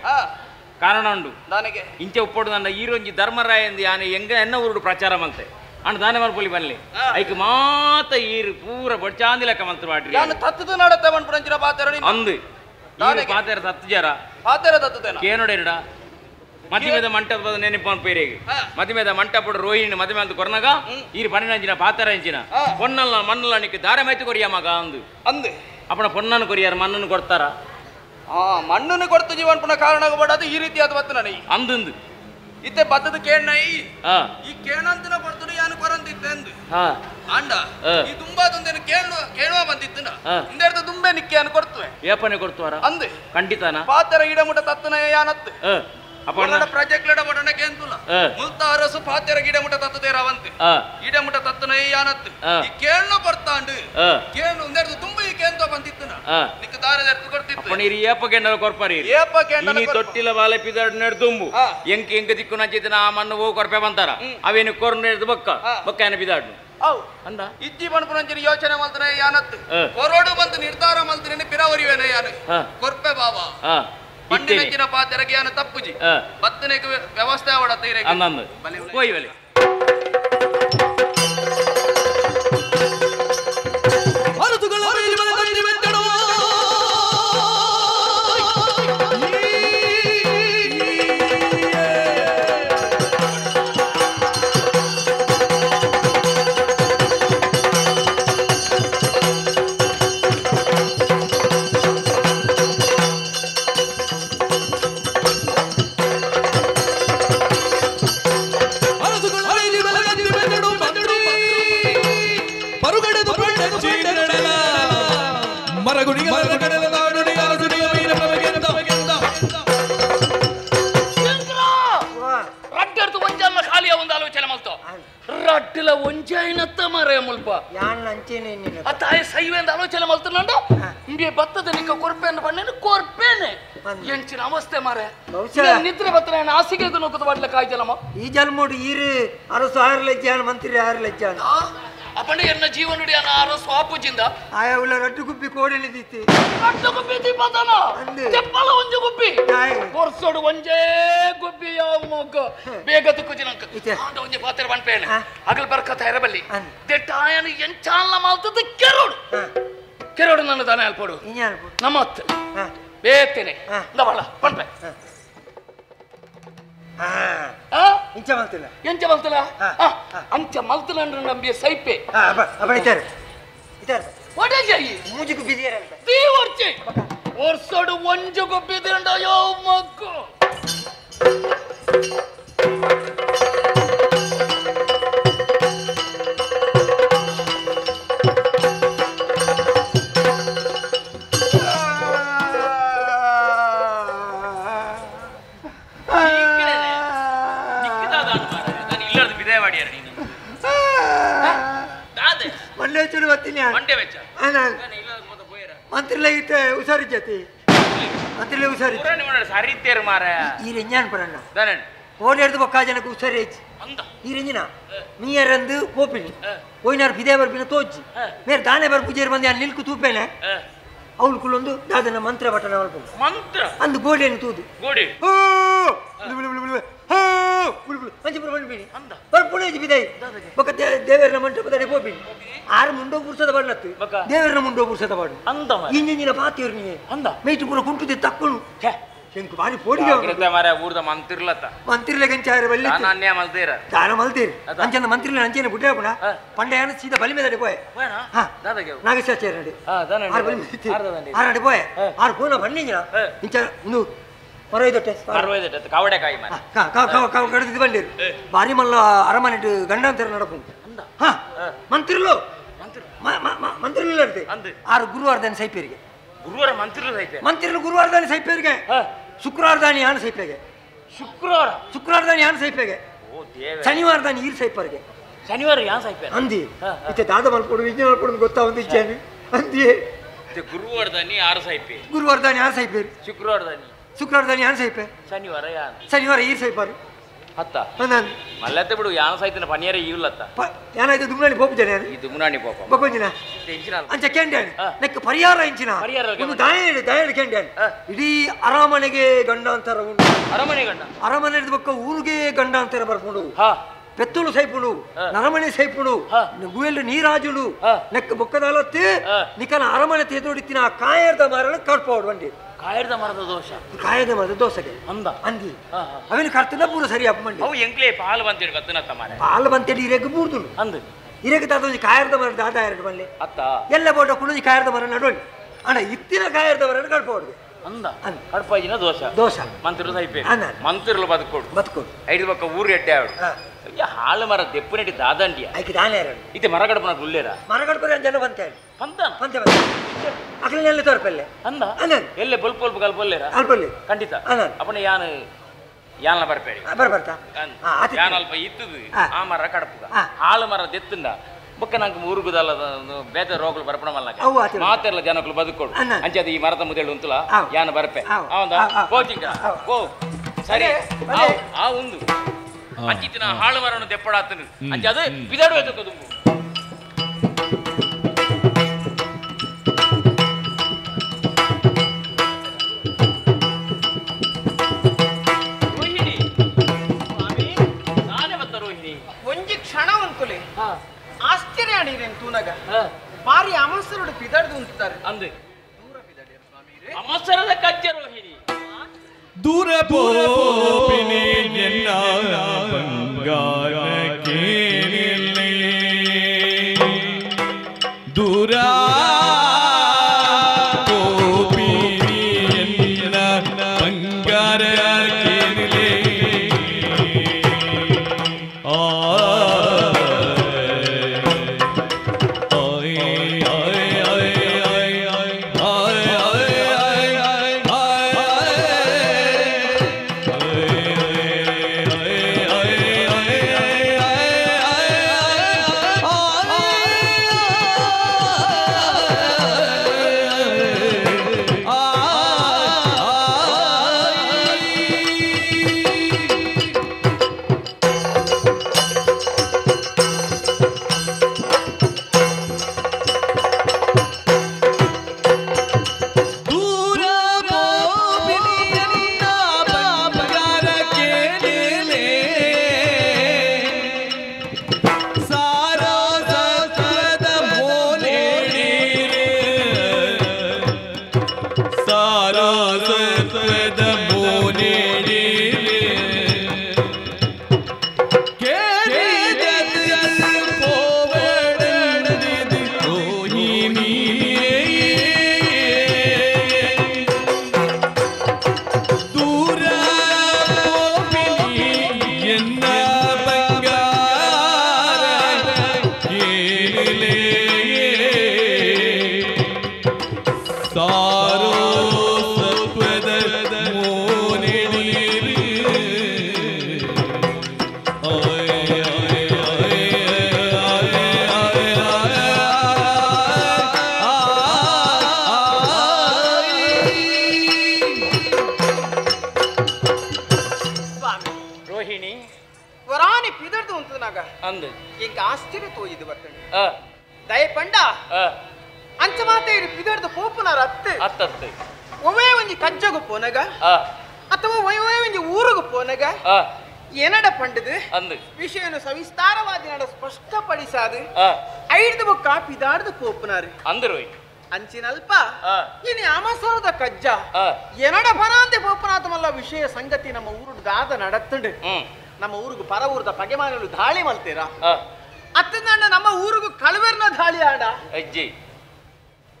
ಕಾರಣ ಉಂಡು ನನಗೆ ಇಂಚೆ ಉಪ್ಪೊಡು ನನ್ನ ಈರೊಂಜಿ ಧರ್ಮರಾಯ ಎಂದು ಯಾನೆ ಎನ್ನ ಊರುಡು ಪ್ರಚಾರ ಮಲ್ತೆ ಅಣ್ಣ ದಾನೆ ಮಲ್ಪೊಲಿ ಬನ್ನಿ ಐಕ್ ಮಾತ ಈರು ಪೂರ ಬಡ್ಚಾಂದಿ ಲೆಕ್ಕ ಮಂತ್ರ ಮಾಡ್ರಿ ನಾನು ತತ್ತದ ನಡತೆ ಮನ್ಪುರಂಚಿನ ಪಾತೆರ ಅಂದು ಪಾತೆರ ತತ್ತು ಜರ ಪಾತೆರ ತತ್ತದೇನ ಕೇನೋಡೆರಡ ಮದಿಮೆದ ಮಂಟಪದ ನೆನಪು ಪೇರೆಗೆ ಮದಿಮೆದ ಮಂಟಪದ ರೋಹಿಣಿ ಮದಿಮೆ ಅಂತ ಕೊರನಗ ಈ ಪನ್ನಿನಂಚಿನ ಪಾತರ ಇಂಚಿನ ಪೊನ್ನಲ್ಲ ಮಣ್ಣಲ್ಲ ನಿಕ್ಕೆ ದಾರ ಮೈತು ಕೊರಿಯ ಮಗ ಅಂದು ಅಂದು ಅಪ್ಪನ ಪೊನ್ನನ್ನು ಕೊರಿಯಾರ ಮಣ್ಣನ್ನು ಕೊಡ್ತಾರ ಮಣ್ಣನ್ನು ಕೊಡ್ತು ಜೀವನ್ ಪುನಃ ಕಾರಣ ಬಡದು ಈ ರೀತಿ ಅದು ಬತ್ತು ನನಗೆ ಅಂದು ಇತ್ತೆ ಬತ್ತದ ಕೇಳೈ ಈ ಕೇಳಂತನ ಬರ್ತದೆ ಯಾನು ಕೊರಂತಿತ್ತೆ ಅಂದು ಅಂಡ ಈ ತುಂಬಾ ತೊಂದರೆ ಕೇಳುವ ಬಂದಿತ್ತು ಇಂದೆರ್ದು ತುಂಬೆ ನಿಕ್ಕೆ ಅನ್ನು ಕೊಡ್ತುವೆ ಏಪನೆ ಕೊಡ್ತುವಾರ ಅಂದು ಖಂಡಿತನ ಪಾತರ ಗಿಡಮುಟ ತತ್ತನ ಯಾನತ್ತು ಅಪನ ಪ್ರಾಜೆಕ್ಟ್ ಲಡ ಬಡನ ಕೇಂತುಲ ಮುಲ್ತ ಅರಸು ಪಾತೆರ ಗಿಡಮುಟ ತತ್ತದೆ ರವಂತೆ ಗಿಡಮುಟ ತತ್ತನ ಯಾನತ್ತು ಈ ಕೇಳನ ಬರ್ತಾಂಡು ಕೇಳು ಇಂದೆರ್ದು ತುಂಬ ಈ ಕೇಂತ ಬಂದಿತ್ತನ ನಿಕ್ಕೆ ದಾರದ ಎತ್ತು ಕೊಡ್ತಿತ್ತು ಅಪನ ಇರಿ ಏಪ ಕೇಂಡಲ ಕೊರ್ಪರಿ ಏಪ ಕೇಂಡಲ ನೀ ತೊಟ್ಟಿಲ ಬಾಲೆ ಪಿದಾಡ್ ನೆಡ್ದುಂಬು ಎಂಕ ದಿಕ್ಕು ನಚ್ಚಿತನ ಆ ಮಣ್ಣು ಹೋಗಿ ಕೊರ್ಪೆ ಬಂತಾರ ಅವೇನು ಕೊರ್ ನೆಡ್ದು ಬಕ್ಕ ಏನ ಪಿದಾಡ್ ಅಂದ ಇಜ್ಜಿ ಬಣ್ಪುರಂಜರಿ ಯೋಚನೆ ಮಲ್ತನೆ ಯಾನತ್ತು ಕೊರೋಡು ಬಂದು ನಿರ್ಧಾರ ಮಲ್ತನೆ ಪಿರವರಿವೇನೆ ಯಾನು ಕೊರ್ಪೆ ಬಾಬಾ ಪಂಡಿನ ಪಾತೆರಗೆ ಯಾನು ತಪ್ಪುಜಿ ಬತ್ತನೆಗೆ ವ್ಯವಸ್ಥೆ ಅವಡತ್ತ ಇರೆ ಅನ್ನಂದು ಹೋಯ್ ಬಲೆ ರಟ್ಟಿಲ ಒಂಜಾಯಿನತ್ತ ಮರೆ ಮುಲ್ಪ ಅತ್ತಾಯ ಸೈವೆಂದ ಆಲೋಚನೆ ಮಲ್ತನಂಡು ಇಂಗೆ ಬತ್ತದ ನಿಕ್ಕ ಕೊರ್ಪೆಯನ್ನು ಬಣ್ಣೇನು ಕೊರ್ಪೇನೆ ಎಂಚಿನ ಅವಸ್ಥೆ ಮಾರೆ ನಿದ್ರೆ ಬತ್ತನ ಆಸಿಗೆ ನುಗ್ಗದ ಬಡ್ಲ ಕಾಯ್ಜಲಮ್ಮ ಈ ಜಲ್ಮೋಡು ಈರು ಅರಸು ಆರು ಲಜ್ಜಾನ ಮಂತ್ರಿ ಆರು ಲಜ್ಜಾನ ಅಪ್ಪಣ್ಣ ಎನ್ನ ಜೀವನುಡಿ ಅನ್ನ ಆರೋ ಸ್ವಾಪುಜಿಂದ ಆಯಾ ಉಲ್ಲ ರಟ್ಟು ಗುಪ್ಪಿ ಕೋಡೆಲಿದ್ದಿತ್ತು ರಟ್ಟು ಗುಪ್ಪಿ ದೀಪದನ ತೆಪ್ಪಲ ಒಂಜು ಗುಪ್ಪಿ ಕೊರ್ಸೋಡು ಒಂಜೇ ಗುಬ್ಬಿ ಯಾವ ಮಗ ಬೇಗ ತುಕ್ಕುಜಿನಂಕ ಆಂಡ ಒಂಜೆ ಪಾತ್ರೆ ಬನ್ಪೇನೆ ಅಗಲ್ ಬರ್ಕತ ಎರಬಲ್ಲಿ ದೆಟ್ಟಾಯನು ಎಂಚಾಲ್ನ ಮಾಲ್ತದ ಕೆರೋಡು ನನ್ನ ದಾನೆ ಅಲ್ಪೋಡು ನಮ್ಮತ್ ಬೇತೇನೆ ದವಳ ಬನ್ಪೆ ಇಂಚ ಮಲ್ತಿಲ್ಲ ಎಂಚ ಮಲ್ತಲ ಅಂಚ ಮಲ್ತಲ ನಂಬಿಯ ಸೈಪೆ ಮೂಜಿಗೂ ಬಿದಿಯರಂತ ವರ್ಷೋಡು ಒಂಜುಗೂ ಬಿದಿರಂಡ ಯೋ ಮಗ್ಗು ಮಂಡ್ಯ ವೆಚ್ಚ ಬರ್ತೀನಿ ಮಂಡ್ಯ ವೆಚ್ಚ ಮಂತ್ರಿಲ ಇತ್ತೆ ಹುಷಾರಿಜ್ಜತಿ ಮಂತ್ರಿಲ ಹುಷಾರಿ ಸರಿತೇರು ಮಾರ ಈ ರೆಂಜಾನ್ ಪರಣ್ಣ ದಾನಣ್ಣ ಓಡಾಡ್ದು ಬೊಕ್ಕ ಜನಕ್ಕೆ ಹುಷಾರಿ ಐತಿ ಈ ರೆಂಜಿನ ಮೀಯರಂದು ಪೋಪಿನಿ ಹೋಯ್ನಾರು ಬಿದೆ ಬರ್ಬಿನ ತೋಜ್ಜಿ ಮೇರೆ ದಾನೆ ಬರ್ ಪೂಜೆರು ಬಂದು ಅಲ್ಲಿ ನಿಲ್ಕು ತೂಪೇನೆ ಅವಳು ಕುಲ್ಲೊಂದು ದಾದನ ಮಂತ್ರ ಬಟನ ಮಾಡ್ಕೊಂಡು ಮಂತ್ರ ಅಂದು ಗೋಡೆಯನ್ನು ತೂದು ಗೋಡೆ ಮಂಚಿಪುರ ಬಂದ್ಬಿಡಿ ಬರ್ಪುಣೇಜಿ ಬಿದೈ ಬೊಕ್ಕ ದೇವರ ಮಂಟಪದಲ್ಲಿ ಪೋಪಿನಿ ಆರು ಮುಂಡೋ ಪುರ್ಸದ ಬಣ್ಣತ್ತು ದೇವರ ಮುಂಡೋ ಪುರ್ಸದ ಬಾಡು ಇಂಜಿನ ಪಾತಿಯವ್ರು ನೀ ಮೈಟು ಪೂರ ಕುಂಟುದಿ ತಕ್ಕೊಂಡು ಶಂಕು ಬಾರಿ ಪೋಡಿಗೆ ಮಾರ ಊರ್ದ ಮಂತಿರ್ಲತ್ತ ಮಂತ್ರಿಲೆ ಗಂಚಾರ ಬಲ್ಲಿ ನಾನ್ಯ ಮಲ್ದೇರ ದಾನ ಮಲ್ದೇರಿ ಅಂಚನ ಮಂತ್ರಿಲೆ ಅಂಚನೆ ಬುಡ್ಡೆ ಪುಣ ಪಂಡೆಯನ ಸೀದಾ ಬಲಿ ಮೇದಡೆ ಪೋಯೆ ನಾಗೇಶಾಚಾರ್ಯ ನಡಿ ಆರು ಬಲಿ ಆರು ನಡಿ ಪೋಯೆ ಆರು ಪೂನ ಬಣ್ಣಿಂಗಿನ ಇಂಚ ಇನ್ನು ಮರೈದೊಟ್ಟೆ ಕಾವಡೆಕಾಯಿ ಕಡಿದು ಬಂದಿರು ಬಾರಿ ಮಲ್ಲ ಅರಮನೆ ಗಂಡಾಂತರ ನಡಪುಂಟು ಹಾ ಮಂತ್ರಿಲು ಮಂತ್ರಿಲು ನಡ್ತೆ ಆರು ಗುರುವಾರದಾನಿ ಸೈಪೇರಿಗೆ ಗುರುವಾರ ಮಂತ್ರಿಲು ಮಂತ್ರಿಲು ಗುರುವಾರದಾನಿ ಸೈಪೇರಿಗೆ ಶುಕ್ರವಾರದಾನಿ ಯಾನ ಸೈಪೇಗೆ ಶುಕ್ರವಾರದಾನಿ ಯಾನ ಸೈಪೇಗೆ ಶನಿವಾರದಾನಿ ಈರ್ ಸೈಪರ್ಗೆ ಶನಿವಾರ ಯಾನ್ ಸೈಪೇ ಅಂದಿ ಇತ್ತೆ ದಾದ ಮಲ್ಪಡು ವಿಜ್ಞಾನ ಮಲ್ಪಡು ಗೊತ್ತಾ ಒಂದು ಇಚ್ಛೆ ಅಂದಿಯೇ ಗುರುವಾರದಾನಿ ಆರು ಸೈಪೆ ಗುರುವಾರದಾನಿ ಯಾರು ಸೈಪೇರು ಶುಕ್ರವಾರದಾನಿ ಯಾನ್ ಸೈಪೆ ಶನಿವಾರ ಈರ್ ಸೈಪಾರು ಅತ್ತ ಮಲ್ಲತ್ತೆ ಬಿಡು ಯಾನ ಸೈತನ ಪನಿಯರ ಇಲ್ಲತ್ತ ಯಾನಾಯ್ತು ದುಮ್ನಾಣಿ ಪೋಪು ಜನ ಈ ದುಮ್ನಾಣಿ ಪೋಪ ಬಕೊಂಜಿನ ಅಂಚ ಕೆಂಡ್ಯಾನ್ ನೆಕ್ ಪರಿಹಾರ ಇಂಚಿನ ಒಂದು ದಾಯಡ್ ಕೆಂಡ್ಯಾನ್ ಇಡೀ ಅರಮನೆಗೆ ಗಂಡಾಂತರ ಉಂಟು ಅರಮನೆ ಬೊಕ್ಕ ಊರಿಗೆ ಗಂಡಾಂತರ ಬರ್ಕೊಂಡು ಪೆತ್ತುಳು ಸೈಪುಡು ನರಮನೆ ಸೈಪುಡು ಗುವೆಲ್ಲು ನೀರಾಜುಡು ನೆಕ್ ಬೊಕ್ಕದಲತ್ತಿ ನಿಕನ ಅರಮನೆ ತೆದೋಡಿತ್ತಿನ ಕಾಯರ್ದ ಮಾರಣ ಕಡ್ಪೋಡು ಬಂಡಿ ಕಾಯರ್ದ ಮರದ ದೋಸೆಗೆ ಅಂದಿ ಅವನು ಕರ್ತನ ಪೂರ ಸರಿ ಅಪ್ಪ ಮಂಡಿ ಅವು ಎಂಕ್ಲೆ ಪಾಲು ಬಂತೇಳಿ ಕತ್ತನತ್ತ ಮಾರೆ ಪಾಲು ಬಂತೇಳಿ ಇರೆಗ್ ಬೂರ್ದುಳು ಅಂದು ಇರೆಗ್ ತಾತೊಂಜಿ ಕಾಯರ್ದ ಮರ ದಾದ ಎರಡು ಬಲ್ಲೆ ಅತ್ತ ಎಲ್ಲ ಬೋಟ ಕುಣಜಿ ಕಾಯರ್ದ ಮರ ನಡೋಳಿ ಅಣ್ಣ ಇತ್ತಿನ ಕಾಯರ್ದ ಮರ ಕಡ್ಪೋಡು ಕಡ್ಪಾಜಿನ ದೋಷ ಮಂತ್ರಿಲು ಸೈಪೆ ಮಂತ್ರಿಲು ಬದುಕೋಡು ಐದು ಪಕ್ಕ ಊರು ಎಡ್ಡೆ ಆಡು ಹಾಳು ಮರ ದೆಪ್ಪು ನೆಟ್ಟಿ ದಾದಂಡಿಯ ಐಕೆ ದಾನೆ ಇತ್ತೆ ಮರಗಡಪನ ಗುಲ್ಲೇರ ಮರಗಡಪನ ಜನ ಬಂತೇಳಿ ಪಂತ ಅಕಲೆ ಎಲ್ಲ ತೋರ್ಪಲ್ಲೆ ಎಲ್ಲೆ ಬಲ್ಪ ಕಲ್ಪಲ್ಲೇರ ಅಲ್ಪಲ್ಲಿ ಖಂಡಿತ ಅಪ್ಪನ ಯಾನ ಬರ್ಬೇಡಿ ಬರ್ತಾ ಯಾನ ಅಲ್ಪ ಇತ್ತದು ಆ ಮರ ಕಡಪುಗ ಹಾಳು ಮರ ದೆತ್ತಂಡ ಬೊಕ್ಕ ನಂಗೆ ಮುರುಗುದಲ್ಲ ಬೇತೆ ರೋಗಗಳು ಬರ್ಪಣ ಮಲ್ಲ ಮಾತೆಲ್ಲ ಜನಗಳು ಬದುಕೋಡು ಅಂಚದ ಈ ಮರದ ಮುದೇಳು ಉಂತುಲ ಯಾನ ಬರ್ಪೆ ಅವಂದ ಕೋಚಿಂಗ ಓ ಸರಿ ಆ ಒಂದು ಅಂಚಿತ್ತಿನ ಹಾಳು ಮರವನ್ನು ದೆಪ್ಪಡಾತನು ಅಂಚ ಅದು ಬಿದಾಡು ಎತ್ತದು ರೋಹಿಣಿ ನಾನೇ ಬತ್ತ ರೋಹಿಣಿ ಒಂಜಿ ಕ್ಷಣ ಉಂಟುಲೆ ಆಶ್ಚರ್ಯ ಅಡಿರೇನು ತೂನಗ ಬಾರಿ ಅಮಸರುಡು ಪಿದಡ್ದು ಉಂತಾರೆ ಅಂದೆ ಅಮಸರದ ಕಜ್ಜ ರೋಹಿಣಿ ದೂರ ಪೋಪಿನಿ ಎನ್ನ ಬಂಗಾರ ಕೇಳಿಲ್ಲೇ ದೂರ ಪೋಪಿನಿ ಎನ್ನ ಬಂಗಾರ ಕೇಳಿಲ್ಲೇ ರೋಹಿಣಿ ವರಾನಿ ಪಿದರ್ದು ಉಂಟುನಾಗ ಅಂದು ಇಂಕ ಆಶ್ಚರ್ಯ ತೋಯಿದು ಬರ್ತೇನೆ ಆ ದಯಪಂಡ ಆ ಅಂಚ ಮಾತೆ ಪಿದರ್ದು ಪೋಪುನಾರ ಅತ್ತತ್ತು ಒವೇ ಒಂಜಿ ಕಜ್ಜಗು ಪೋನಗ ಆ ಅಥವಾ ಒವೇ ಒಂಜಿ ಊರುಗು ಪೋನಗ ಆ ಏನಡ ಪಂಡದು ಅಂದು ವಿಷಯನು ಸವಿಸ್ತಾರವಾದಿ ನಡ ಸ್ಪಷ್ಟಪಡಿಸಾದು ಆ ಐದು ಬೊಕ್ಕ ಪಿದಾರ್ದು ಪೋಪುನಾರು ಅಂದು ರೋಯ್ ಅಂಚಿನಲ್ಪ ಆ ಇನಿ ಅಮಸರದ ಕಜ್ಜ ಆ ಏನಡ ಬನಾಂತೆ ಪೋಪನಾಥ ಮಲ್ಲ ವಿಷಯ ಸಂಗತಿ ನಮ್ಮ ಊರು ದಾದ ನಡತ್ತುಂಡು ನಮ್ಮ ಊರಿಗೂ ಪರ ಊರದ ಪಗೆಮಾನಲು ದಾಳಿ ಮಲ್ತೀರಾ ಅತ್ತಂದ ನಮ್ಮ ಊರಿಗೂ ಕಳುವೆರ್ನ ದಾಳಿ ಆಡ ಅಜ್ಜಿ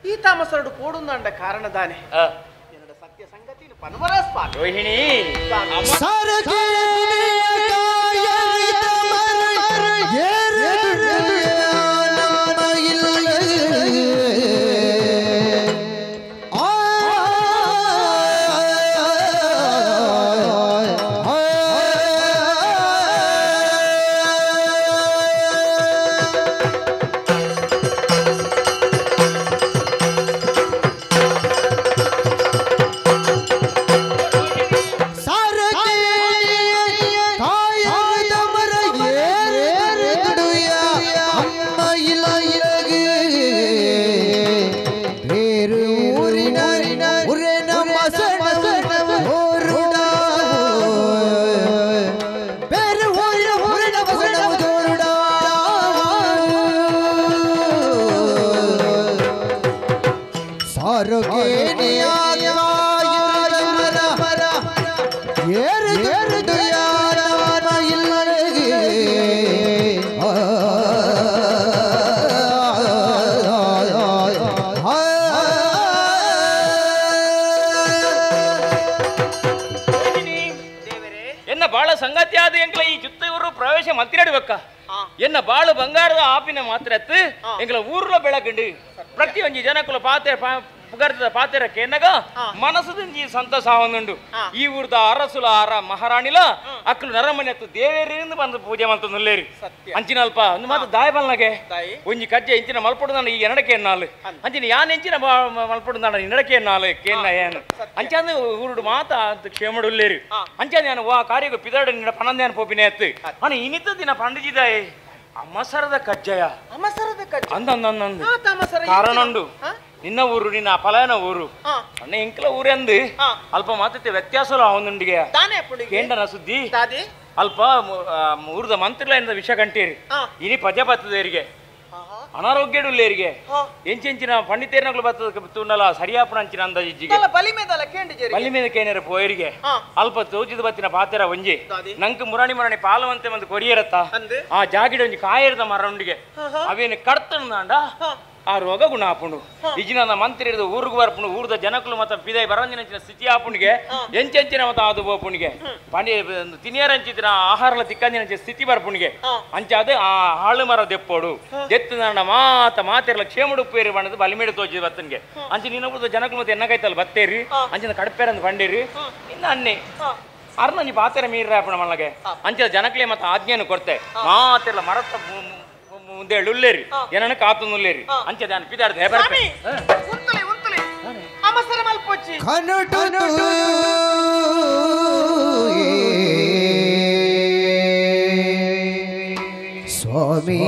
ಈ ತಾಮಸರಡು ಪೋಡುಂದಾಂಡ ಕಾರಣ ದಾನೆ ಎರಡು ಸತ್ಯ ಸಂಗತಿ ಪನ್ವರಸ್ಪ ರೋಹಿಣಿ ಸಂಗತಿ ಆದ ಎಂಕ್ಲ ಈ ಜುತ್ತವರು ಪ್ರವೇಶ ಮತ್ತಿರಡ್ಬೇಕ ಎನ್ನ ಬಾಳು ಬಂಗಾರದ ಆಪಿನ ಮಾತ್ರ ಎಂಕ್ಲ ಊರ್ಲ ಬೆಳಗಂಡು ಪ್ರತಿ ಒಂಜಿ ಜನಕ್ಕುಲ ಪಾತೆ ಪುಗರ್ದ ಪಾತೆರಕ್ಕೆ ಎನ್ನಗ ಮನಸ್ಸದಿಂಜಿ ಸಂತೋಷ ಆವೊಂದುಂಡು ಈ ಊರ್ದ ಅರಸುಲ ಆರ ಮಹಾರಾಣಿಲ ಅಕ್ಕಲು ನರಮನೆತ್ತು ದೇವೇರಿಂದ ಬಂದು ಪೂಜೆ ಮಲ್ತೊಂದುಲ್ಲೇರಿ ಅಂಚಿನಲ್ಪ ಒಂದು ಮಾತು ದಾಯಬಲ್ನಗೆ ಒಂಜಿ ಕಜ್ಜೆ ಇಂಚಿನ ಮಲ್ಪಡು ನಾನು ಈ ಎನ್ನಡಕೆ ಎನ್ನಾಲು ಅಂಚಿನ ಯಾನ್ ಎಂಚಿನ ಮಲ್ಪಡು ನಾನು ಎನ್ನಡಕೆ ಎನ್ನಾಲು ಕೇನ್ನ ಏನು ಅಂಚಾಂದು ಊರುಡು ಮಾತ ಅಂತ ಕ್ಷೇಮಡುಲ್ಲೇರಿ ಅಂಚಾಂದು ನಾನು ವಾ ಕಾರ್ಯಕ್ಕೆ ಪಿದಾಡ ನಿನ್ನ ಪನಂದೇನ ಪೋಪಿನೇ ಎತ್ತು ಅನ ಇನಿತ ದಿನ ಪಂಡಿಜಿದಾಯೆ ಅಮಸರದ ಕಜ್ಜಯ ಅಮಸರದ ಕಜ್ಜ ಅಂದಂದಂದು ಕಾರಣ ಉಂಡು ನಿನ್ನ ಊರು ನಿನ್ನ ಪಲಾಯನ ಊರು ಅಣ್ಣ ಎಂಕಲ ಊರೆಂದು ಅಲ್ಪ ಮಾತತ್ತೆ ವ್ಯತ್ಯಾಸಲು ಅವನುಂಡಿಗೆ ಕೇಂಡನ ಸುದ್ದಿ ಅಲ್ಪ ಊರದ ಮಂತ್ರಿಗಳಿಂದ ವಿಷ ಕಂಟೀರಿ ಇನಿ ಪದ್ಯ ಬರ್ತದೇರಿಗೆ ಅನಾರೋಗ್ಯಡುಲ್ಲೇರಿಗೆ ಎಂಚೆಂಚಿನ ಪಂಡಿತೇರ್ನಗಳು ಬರ್ತದ ತುಂಡಲ ಸರಿಯಾಪುರ ಅಂಚಿನ ಅಂದಾಜಿಗೆ ಬಲಿ ಮೇಲೆ ಕೇನೇರ ಪೋಯರಿಗೆ ಅಲ್ಪ ತೋಜಿದ ಬತ್ತಿನ ಪಾತೆರ ಒಂಜಿ ನಂಗೆ ಮುರಾಣಿ ಮರಾಣಿ ಪಾಲವಂತೆ ಮಂದು ಕೊರಿಯರತ್ತ ಆ ಜಾಗಿಡ ಒಂಜಿ ಕಾಯಿರದ ಮರ ಉಂಡಿಗೆ ಅವೇನು ಕರ್ತಂಡ ಆ ರೋಗ ಗುಣ ಆಪುಂಡು ಇಜಿನ ಮಂತ್ರಿ ಹಿಡಿದು ಊರಿಗೆ ಬರ್ಪುಂಡು ಊರ್ದ ಜನಕ್ಕಲು ಮತ್ತೆ ಪಿದಾಯಿ ಬರಂಜಿನ ಸ್ಥಿತಿ ಆಪುಂಡಿಗೆ ಎಂಚೆಂಚಿನ ಮತ್ತೆ ಅದು ಬೋಪುಣಿಗೆ ಪಂಡಿ ತಿನಿಯರಂಚಿನ ಆಹಾರಲ ತಿಕ್ಕಂಜಿನ ಸ್ಥಿತಿ ಬರ್ಪುಣಿಗೆ ಅಂಚ ಅದೇ ಆ ಹಾಳು ಮರ ದೆಪ್ಪೋಡು ದೆತ್ತು ನನ್ನ ಮಾತಿರಲ ಕ್ಷೇಮಡು ಉಪ್ಪೇರಿ ಬಣ್ಣದ ಬಲಿಮೇಡು ತೋಜಿ ಬತ್ತನ್ಗೆ ಅಂಚೆ ನಿನ್ನ ಜನಕ್ಕಲು ಮತ್ತೆ ಎನ್ನಕೈತಲ್ಲ ಬತ್ತೇರಿ ಅಂಚಿನ ಕಡಪೇರಂದು ಬಂಡೇರಿ ಇನ್ನು ಅನ್ನೆ ಅರ್ನಂಜಿ ಪಾತೆರ ಮೀರಾಪಣ ಮಲ್ಲಗೆ ಅಂಚೆ ಜನಕ್ಲೆ ಮತ್ತೆ ಆಜ್ಞೆಯನ್ನು ಕೊಡ್ತೆ ಮಾತಿರಲ ಮರತ ಮುಂದೆ ಉಳ್ಳೇರಿ ಏನನ್ನ ಕಾತು ನುಲ್ಲೇರಿ ಅಂಚೆ ದಾನ ಪಿದಾಡ್ದ ಹೆಬರ್ಪೆ ಸ್ವಾಮಿ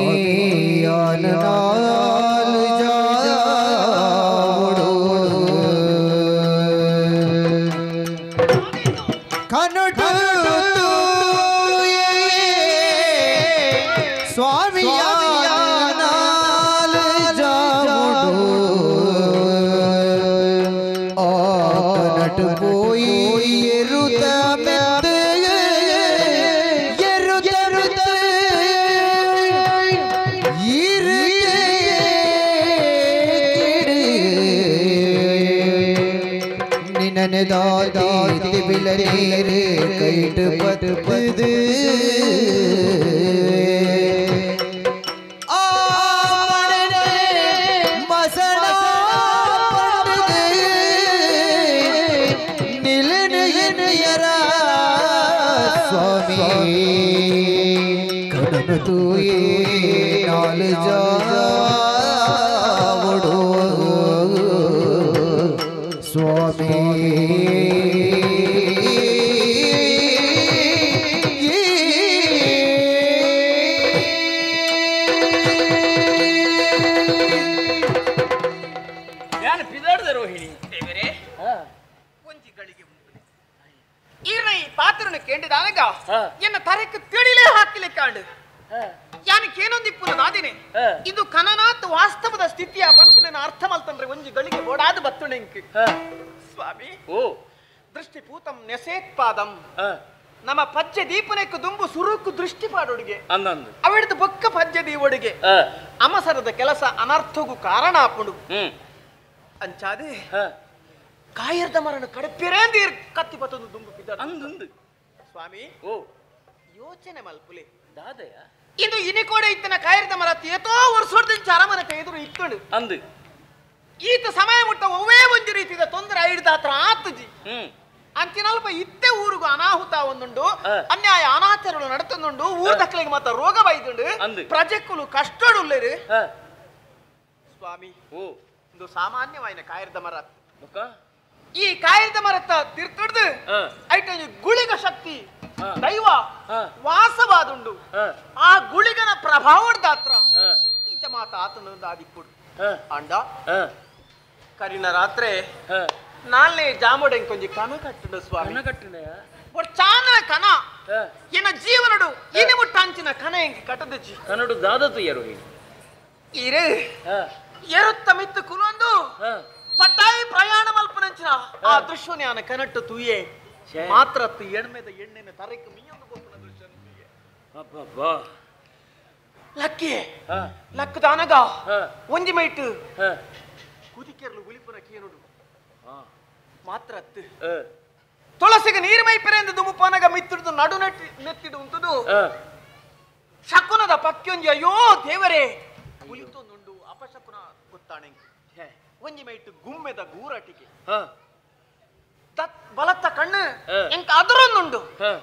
दादी बिलरे कैट पत पद तू नाल जावड़ो स्वामी ಎಂಡಿದಾನಗ ಎನ್ನ ತರಕ್ಕೆ ತಿಳಿಲೇ ಹಾಕಿಲಿಕ್ಕಾಂಡು ಯಾನಕ್ಕೇನೊಂದಿಪ್ಪುನದಾದಿನಿ ಇದು ಕನನಾತ್ ವಾಸ್ತವದ ಸ್ಥಿತಿಯ ಪಂಪನ ಅರ್ಥ ಮಲ್ತಂದ್ರೆ ಒಂಜಿ ಗಳಿಗೆ ಓಡಾದು ಬತ್ತುಣೆಂಕ್ ಸ್ವಾಮಿ ಓ ದೃಷ್ಟಿ ಪೂತಂ ನೆಸೇತ್ಪಾದಂ ನಮ್ಮ ಪಜ್ಜೆ ದೀಪನಕ್ಕೆ ದುಂಬು ಸುರುಕು ದೃಷ್ಟಿ ಪಾಡೊಡಿಗೆ ಅಂದಂದು ಅವಿಡ್ದು ಬೊಕ್ಕ ಪಜ್ಜೆ ದೀವೊಡಿಗೆ ಅಮಸರದ ಕೆಲಸ ಅನರ್ಥಗೂ ಕಾರಣ ಆಪುಂಡು ಅಂಚಾದೆ ಕಾಯರ್ದ ಮರಣ ಕಡಪಿರೇಂದೀರ್ ಕತ್ತಿ ಪತ್ತೊಂದು ದುಂಬು ಬಿದ್ದ ಅಂದಂದು ಸ್ವಾಮಿ ಓ ಯೋಚನೆ ಮಲ್ಪುಲೆ ದಾದಯ ಇದು ಇನಿಕೋಡೆ ಇತ್ತನ ಕಾಯರ್ದ ಮರ ಏತೋ ವರ್ಷೋಡ್ದಿಂದ ಅರಮನೆ ಎದುರು ಇತ್ತುಂಡು ಅಂದು ಈತ ಸಮಯ ಮುಟ್ಟ ಒವ್ವೇ ಒಂದು ರೀತಿಯ ತೊಂದರೆ ಐಡ್ದ ಹತ್ರ ಆತಜಿ ಅಂಚಿನಲ್ಪ ಇತ್ತೆ ಊರಿಗೂ ಅನಾಹುತ ಒಂದುಂಡು ಅನ್ಯಾಯ ಅನಾಚಾರಗಳು ನಡತೊಂದುಂಡು ಊರ್ ದಕ್ಕಲಿಗೆ ಮತ್ತ ರೋಗ ಬೈದುಂಡು ಪ್ರಜೆಕ್ಕುಲು ಕಷ್ಟಡುಲ್ಲೇರು ಸ್ವಾಮಿ ಇದು ಸಾಮಾನ್ಯವಾಯಿನ ಕಾಯರ್ದ ಮರ ಈ ಕಾಯರ್ದ ಮರತ್ತ ತಿರ್ತುಡ್ದು ಐಟ ಗುಳಿಗ ಶಕ್ತಿ ದೈವ ವಾಸವಾದುಂಡು ಆ ಗುಳಿಗನ ಪ್ರಭಾವದ ಹತ್ರ ಈಚ ಮಾತ ಆತನೊಂದು ಆದಿಪ್ಪುಡು ಅಂಡ ಕರಿನ ರಾತ್ರಿ ನಾಲ್ನೇ ಜಾಮೋಡೆಂಗ್ ಕೊಂಜಿ ಕನ ಕಟ್ಟುಂಡು ಸ್ವಾಮಿ ಚಾನ ಕನ ಏನ ಜೀವನಡು ಇನಿ ಮುಟ್ಟಾಂಚಿನ ಕನ ಹೆಂಗೆ ಕಟ್ಟದಚ್ಚಿ ಕನ್ನಡ ದಾದತು ಎರು ಇರೆ ಎರುತ್ತ ಮಿತ್ತು ಕುಲೊಂದು ಪಟ್ಟಾಯಿ ಪ್ರಯಾಣ ಮಲ್ಪನಂಚಿನ ಆ ದೃಶ್ಯನೇ ಆನ ಕನಟ್ಟು ತುಯೆ ಮಾತ್ರ ಎಣ್ಮೆದ ಎಣ್ಣೆನ ತರಕ್ಕೆ ಮೀಯೊಂದು ಗೋಪನ ದೃಶ್ಯ ಲಕ್ಕಿ ಲಕ್ಕದ ಅನಗ ಒಂಜಿ ಮೈಟ್ ಕುದಿಕೆರ್ಲು ಉಲಿಪುನ ಕೀನುಡು ಮಾತ್ರ ತುಳಸಿಗೆ ನೀರು ಮೈಪೆರೆಂದು ದುಮುಪನಗ ಮಿತ್ತಿಡ್ದು ನಡು ನೆತ್ತಿಡು ಉಂಟುದು ಶಕುನದ ಪಕ್ಯೊಂಜಿ ಅಯ್ಯೋ ದೇವರೇ ಉಲಿತೊಂದುಂಡು ಅಪಶಕುನ ಗೊತ್ತಾಣೆ ಒಂಜಿ ಮೈಟ್ ಗುಮ್ಮೆದ ಗೂರಟಿಗೆ ಬಲತ್ತ ಕಣ್ಣು ಎಂಕ ಅದರೊಂದುಂಡು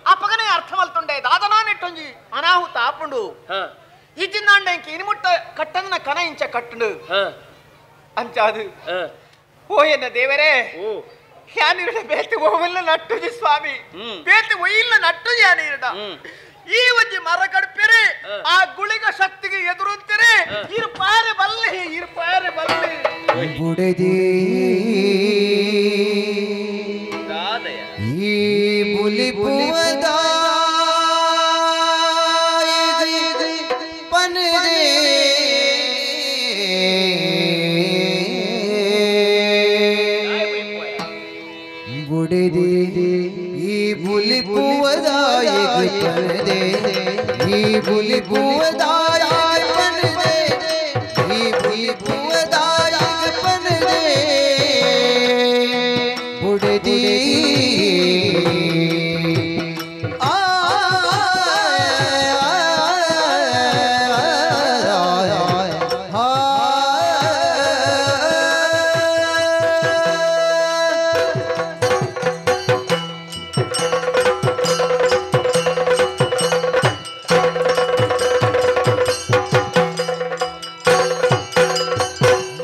ಆ ಪಗನೆ ಅರ್ಥ ಮಲ್ತೊಂಡೆ ದಾದನಾ ನೆಟ್ಟೊಂಜಿ ಅನಾಹುತ ಆಪುಂಡು ಇಜಿನ್ನಾಂಡ ಎಂಕ ಇನಿಮುಟ್ಟ ಕಟ್ಟನ ಕನ ಇಂಚ ಕಟ್ಟುಂಡು ಅಂಚಾದು ಓ ಎನ್ನ ದೇವರೇ ಯಾನಿರಡ ಬೇತಿ ಒಯ್ಯಿಲ್ಲ ನಟ್ಟುಜಿ ಸ್ವಾಮಿ ಬೇತಿ ಒಯ್ಯಿಲ್ಲ ನಟ್ಟುಜಿ ಯಾನಿರಡ ಈ ಒಂಜಿ ಮರ ಕಡ್ಪಿರಿ ಆ ಗುಳಿಗ ಶಕ್ತಿಗೆ ಎದುರುಂತಿರಿ ಇರ್ಪಾರೆ ಬಲ್ಲೆ ಬುಡದಿ ಈ ಬುಲಿ ಬುವದ ಪನರೆ ಬುಡದಿ ಈ ಬುಲಿ ಬುವದ ಪನರೆ ಈ ಬುಲಿ ಬುವದ ಪನರೆ ಈ ಬುಲಿ ಬುವದ ಪನರೆ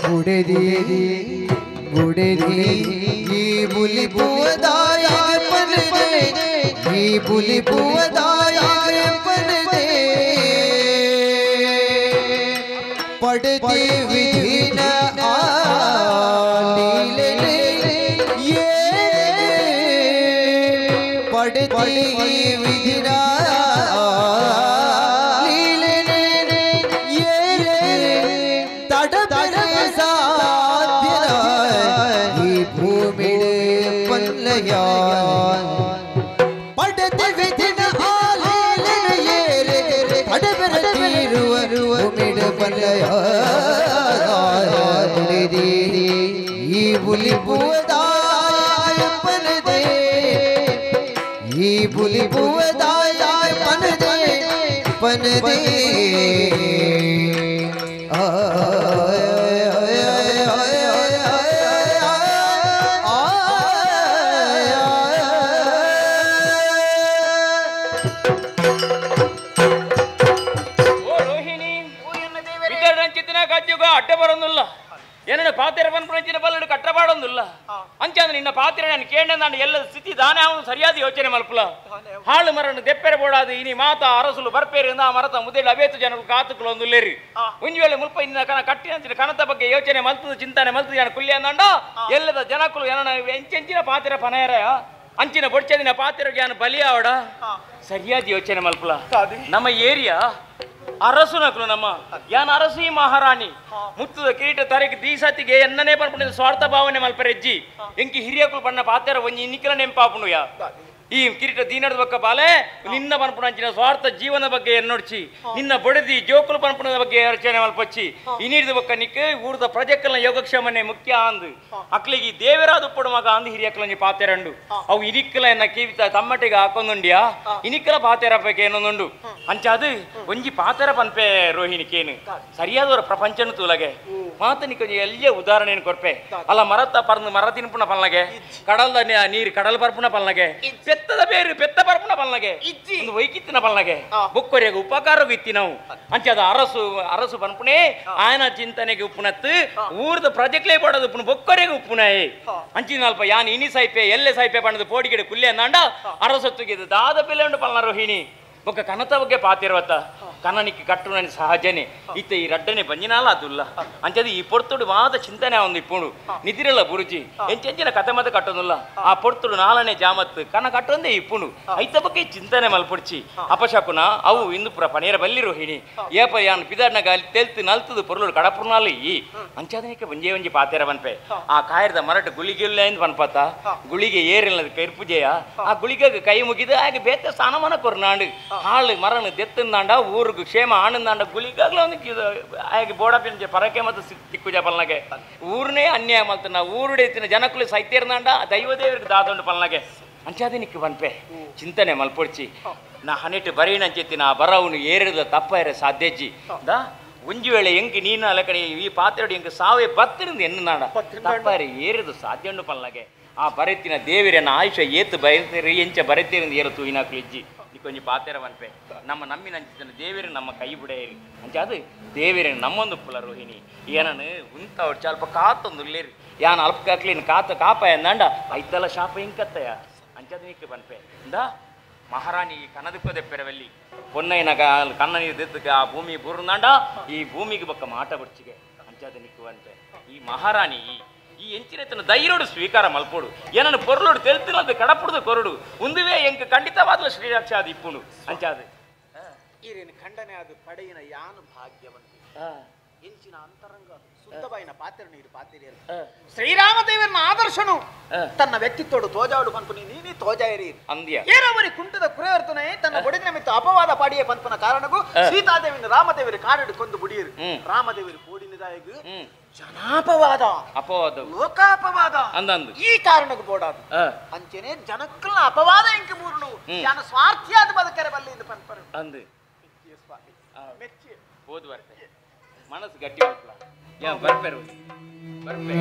ಬುಡದಿ ಬುಡದಿ ಈ ಬುಲಿ ಬುವದಾಯ ಪನದೆ ಈ ಬುಲಿ ಬುವದಾಯ ಪನದೆ ಪಡತಿ ವಿಧಿನ ಆಲೀಲೆ ಯೇ ಪಡತಿ ವಿಧಿನ ಪಡತಿ ವಿಧಿನ ಮಿಡ ಪಲ್ಲಯ ಈ ಬುಲಿ ಬುವದಾಯ ಪನದೆ ಈ ಬುಲಿ ಬುವದಾಯ ಪನದೆ ಅಡ್ಡ ಬರೋದಿಲ್ಲ ಏನನ್ನ ಪಾತ್ರೆ ಬಂದ್ಬಿಡಿನ ಬಲ್ಲಡು ಕಟ್ಟಬಾಡೊಂದಿಲ್ಲ ಅಂಚಂದ್ರೆ ನಿನ್ನ ಪಾತ್ರೆ ನಾನು ಕೇಂದ್ರ ನಾನು ಎಲ್ಲ ಸ್ಥಿತಿ ದಾನೆ ಅವನು ಸರಿಯಾದ ಯೋಚನೆ ಮಲ್ಪಲ ಹಾಳು ಮರನ್ನು ದೆಪ್ಪೆರೆ ಬೋಡಾದು ಇನಿ ಮಾತ ಅರಸುಲು ಬರ್ಪೇರಿ ಆ ಮರತ ಮುದೇಳು ಅವೇತು ಜನರು ಕಾತುಕಲು ಒಂದುಲ್ಲೇರಿ ಒಂಜಿ ವೇಳೆ ಮುಲ್ಪ ಇನ್ನ ಕನ ಕಟ್ಟಿ ಅಂಚಿನ ಕನತ ಬಗ್ಗೆ ಯೋಚನೆ ಮಲ್ತದ ಚಿಂತನೆ ಮಲ್ತದ ಜನ ಕುಲ್ಯ ಅಂದಂಡ ಎಲ್ಲದ ಜನಕ್ಕಲು ಏನನ ಎಂಚೆಂಚಿನ ಪಾತ್ರೆ ಪನೆಯರ ಅಂಚಿನ ಬೊಡ್ಚದಿನ ಪಾತ್ರ ಜ್ಞಾನ ಬಲಿಯಾವಡ ಸರಿಯಾದ ಯೋಚನೆ ಮಲ್ಪಲ ನಮ್ಮ ಏರಿಯಾ ಅರಸುನಕಲು ನಮ್ಮ ಯಾನ್ ಅರಸಿ ಮಹಾರಾಣಿ ಮುತ್ತದ ಕಿರೀಟ ತರಕ್ಕೆ ದೀಸತಿಗೆ ಎನ್ನನೇ ಪಂಪುಣ ಸ್ವಾರ್ಥ ಭಾವನೆ ಮಲ್ಪರೆಜ್ಜಿ ಎಂಕಿ ಹಿರಿಯಕಲು ಪಣ್ಣ ಪಾತ್ರ ಒಂಜಿ ಇನ್ನಿಕ್ಕಲ ನೆಂಪಾಪುಣು ಯಾ ಈ ಕಿರೀಟ ದೀನದ ಬಕ್ಕ ಬಾಲೆ ನಿನ್ನ ಪನ್ಪುಣಂಚಿನ ಸ್ವಾರ್ಥ ಜೀವನ ಬಗ್ಗೆ ಎನ್ನೊಡ್ಚಿ ನಿನ್ನ ಬಡದಿ ಜೋಕುಲು ಪನ್ಪುಣದ ಬಗ್ಗೆ ಯೋಚನೆ ಮಲ್ಪಚ್ಚಿ ಇನ್ನಿಡ್ದ ಬಕ್ಕ ನಿಕ್ಕೆ ಊರ್ದ ಪ್ರಜೆಕ್ಕಲ್ನ ಯೋಗಕ್ಷೇಮನೆ ಮುಖ್ಯ ಅಂದು ಅಕ್ಲಿಗೆ ದೇವರಾದ ಉಪ್ಪಡು ಮಗ ಅಂದು ಹಿರಿಯಕ್ಕಲಂಜಿ ಪಾತೆರಂಡು ಅವು ಇನಿಕ್ಕಲ ಎನ್ನ ಕಿವಿತ ತಮ್ಮಟಿಗೆ ಹಾಕೊಂದುಂಡ್ಯಾ ಇನಿಕ್ಕಲ ಪಾತೆರ ಬಗ್ಗೆ ಏನೊಂದುಂಡು ಅಂಚಾದು ಒಂಜಿ ಪಾತೆರ ಪನ್ಪೆ ರೋಹಿಣಿಕೇನು ಸರಿಯಾದವರ ಪ್ರಪಂಚನು ತೂಲಗೆ ಮಾತನಿಕ ಎಲ್ಲಿಯ ಉದಾಹರಣೆಯನ್ನು ಕೊರ್ಪೆ ಅಲ್ಲ ಮರತ್ತ ಪರ್ದು ಮರ ತಿನ್ಪುಣ ಪಲ್ನಗೆ ಕಡಲ್ದ ನೀರು ಕಡಲ್ ಬರ್ಪುಣ ಪಲ್ನಗೆ ಬೆತ್ತದ ಬೇರು ಬೆತ್ತ ಬರ್ಪುಣ ಪಲ್ನಗೆ ಒಂದು ವೈಕಿತ್ತಿನ ಪಲ್ನಗೆ ಬೊಕ್ಕೊರೆಗೆ ಉಪಕಾರಗೂ ಇತ್ತಿ ನಾವು ಅಂಚದ ಅರಸು ಪನ್ಪುಣೆ ಆಯನ ಚಿಂತನೆಗೆ ಉಪ್ಪುನತ್ತು ಊರ್ದ ಪ್ರಜೆಕ್ಲೇ ಪಡೋದು ಉಪ್ಪುಣ ಬೊಕ್ಕೊರೆಗೆ ಉಪ್ಪುಣೆ ಅಂಚಿನ ಅಲ್ಪ ಯಾನ್ ಇನಿ ಸಾಯ್ಪೆ ಎಲ್ಲೆ ಸಾಯ್ಪೆ ಪಣ್ಣದು ಪೋಡಿಗೆಡೆ ಕುಲ್ಲೆ ಅಂದಾಂಡ ಅರಸೊತ್ತಿಗೆ ದಾದ ಬೆಲೆ ಉಂಡು ಪಲ್ನ ರೋಹಿಣಿ ಬೊಕ್ಕ ಕನತ ಬಗ್ಗೆ ಪಾತಿರ್ವತ್ತ ಕನ್ನನಿಕ್ಕೆ ಕಟ್ಟು ನನ್ನ ಸಹಜನೆ ಇತ್ತ ಈ ರಡ್ಡನೆ ಬಂಜಿನಲ್ಲ ಅದುಲ್ಲ ಅಂಚದು ಈ ಪೊರ್ತುಡು ಮಾತ ಚಿಂತನೆ ಒಂದು ಇಪ್ಪುಂಡು ನಿದಿರಲ್ಲ ಬುರುಜಿ ಎಂಚೆಂಚಿನ ಕತೆ ಮತ ಕಟ್ಟೋದಿಲ್ಲ ಆ ಪೊರ್ತುಡು ನಾಳನೆ ಜಾಮತ್ ಕನ ಕಟ್ಟೊಂದೇ ಇಪ್ಪುಂಡು ಐತ ಬಗ್ಗೆ ಚಿಂತನೆ ಮಲ್ಪುಡ್ಚಿ ಅಪಶಕುನ ಅವು ಇಂದುಪುರ ಪನೇರ ಬಲ್ಲಿ ರೋಹಿಣಿ ಏಪ ಯಾನ್ ಪಿದಾಡ್ನಾಗ ಅಲ್ಲಿ ತೆಲ್ತು ನಲ್ತದು ಪೊರ್ಲುಡು ಕಡಪುರ್ನಾಲಿ ಈ ಅಂಚಾದನಿಕೆ ಒಂಜಿ ಪಾತೆರ ಬನ್ಪೆ ಆ ಕಾಯರದ ಮರಟ್ಟು ಗುಳಿಗಿಲ್ಲ ಎಂದು ಪನ್ಪತ್ತ ಗುಳಿಗೆ ಏರಿಲ್ಲದ ಕೈರ್ಪುಜೆಯ ಆ ಗುಳಿಗೆ ಕೈ ಮುಗಿದು ಹಾಗೆ ಬೇತೆ ಸ್ನಾನಮನ ಕೊರ್ನಾಂಡು ಹಾಳು ಮರಣ ದೆತ್ತಂದಾಂಡ ಊರಿಗೆ ಕ್ಷೇಮ ಆನಂದಾಂಡ ಗುಳಿಗಾಗ್ಲ ಒಂದು ಹಾಗೆ ಬೋಡಪಿನ ಪರಕೆ ಮತ್ತು ತಿಕ್ಕುಜ ಪಲ್ನಗೆ ಊರ್ನೇ ಅನ್ಯಾಯ ಮಲ್ತನ ಊರುಡೆತ್ತಿನ ಜನಕ್ಕಳು ಸೈತ್ಯರ್ನಾಂಡ ದೈವದೇವರಿಗೆ ದಾದೊಂಡು ಪಲ್ನಗೆ ಅಂಚಾದಿನಿಕ್ಕೆ ಬನ್ಪೆ ಚಿಂತನೆ ಮಲ್ಪೊಡ್ಚಿ ನಾ ಹನೆಟ್ಟು ಬರೀನಂಚೆತ್ತಿನ ಆ ಬರವನು ಏರಿದ ತಪ್ಪ ಸಾಧ್ಯಜ್ಜಿ ದಾ ಒಂಜಿ ವೇಳೆ ಎಂಕಿ ನೀನು ಅಲ್ಲ ಕಡೆ ಈ ಪಾತ್ರೆ ಎಂಕ ಸಾವೇ ಬತ್ತಿರಿಂದ ಎನ್ನು ನಾಡ ತಪ್ಪಾರೆ ಏರಿದು ಸಾಧ್ಯ ಉಂಡು ಪಲ್ನಗೆ ಆ ಬರೆತಿನ ದೇವಿರನ್ನ ಆಯುಷ ಏತು ಬಯತೀರಿ ಎಂಚ ಬರೆತೀರಿಂದ ಏರತು ಇನಾಕ್ಲು ಇಜ್ಜಿ ಕೊಂಚ ಪಾತೆರ ಬನ್ಪೆ ನಮ್ಮ ನಮ್ಮಿನ ಅಂಚಿನ ದೇವಿರ ನಮ್ಮ ಕೈ ಬಿಡೆಯಿರಿ ಅಂಚಾದು ದೇವಿರ ನಮ್ಮೊಂದು ಪುಲ ರೋಹಿಣಿ ಏನನು ಉಂತವ್ರು ಸ್ವಲ್ಪ ಕಾತೊಂದುಲ್ಲೇರಿ ಯಾನ್ ಅಲ್ಪಕಾಕ್ಲಿನ ಕಾಪ ಎಂದಾಂಡ ಐತಲ್ಲ ಶಾಪ ಇಂಕತ್ತಯ ಅಂಚಾದ ನಿಕ್ಕೆ ಬನ್ಪೆ ಇಂದ ಮಹಾರಾಣಿ ಕನದಕ್ಕದೆ ಪೆರವಲ್ಲಿ ಪೊನ್ನೈನ ಕನ್ನ ನೀರು ದೆತ್ತಕ್ಕೆ ಆ ಭೂಮಿ ಬುರ್ನಾಂಡ ಈ ಭೂಮಿಗೆ ಬಕ್ಕ ಮಾಟ ಬಡ್ಚಿಗೆ ಅಂಚಾದ ನಿಕ್ಕೆ ಬನ್ಪೆ ಈ ಮಹಾರಾಣಿ ಈ ಎಂಚಿನ ಧೈರ್ಯೋಡು ಸ್ವೀಕಾರ ಮಲ್ಪೋಡು ಏನನ್ನು ಪೊರ್ಲೋಡು ತೆಲ್ತಿನಂತ ಕಡಪುಡ್ದು ಕೊರಡು ಒಂದುವೇ ಎಂಕ ಖಂಡಿತವಾದ ಶ್ರೀರಕ್ಷಾದ ಇಪ್ಪುಡು ಅಂಚಾದ ಈರೇನು ಖಂಡನೆ ಅದು ಪಡೆಯಿನ ಯಾನು ಭಾಗ್ಯವಂತ ಎಂಚಿನ ಅಂತರಂಗ ಶುದ್ಧವಾಯಿನ ಪಾತ್ರ ನೀರು ಪಾತಿರಿಯಲ್ಲ ಶ್ರೀರಾಮದೇವರನ್ನ ಆದರ್ಶನು ತನ್ನ ವ್ಯಕ್ತಿತ್ವಡು ತೋಜಾಡು ಪನ್ಪುನಿ ನೀನಿ ತೋಜಾಯಿರಿ ಅಂದ್ಯ ಏರವರಿ ಕುಂಟದ ಕುರೆಯರ್ತನೆ ತನ್ನ ಬಡಿದಿನ ಮಿತ್ತ ಅಪವಾದ ಪಾಡಿಯ ಪನ್ಪನ ಕಾರಣಗೂ ಸೀತಾದೇವಿನ ರಾಮದೇವರು ಕಾಡಿಡು ಕೊಂದು ಬುಡಿಯರು ರಾಮದೇವರು ಕೋಡಿನಿದಾಯಗು ಜನಾಪವಾದ ಅಪವಾದ ಲೋಕಾಪವಾದ ಅಂದಂದು ಈ ಕಾರಣಕ್ಕೆ ಬೋಡಾದು ಅಂಚೆನೆ ಜನಕ್ಕಲ್ನ ಅಪವಾದ ಎಂಕ ಮೂರ್ನು ಜನ ಸ್ವಾರ್ಥಿಯಾದ ಬದುಕರೆ ಬಲ್ಲಿ ಇಂದ ಪನ್ಪರು ಅಂದು ಮೆಚ್ಚಿ ಓದು ಬರ್ತೆ ಮನಸ್ಸು ಗಟ್ಟಿ ಹೋಗ್ಲ ಯಾ ಬರ್ಪೆರು ಬರ್ಪೆ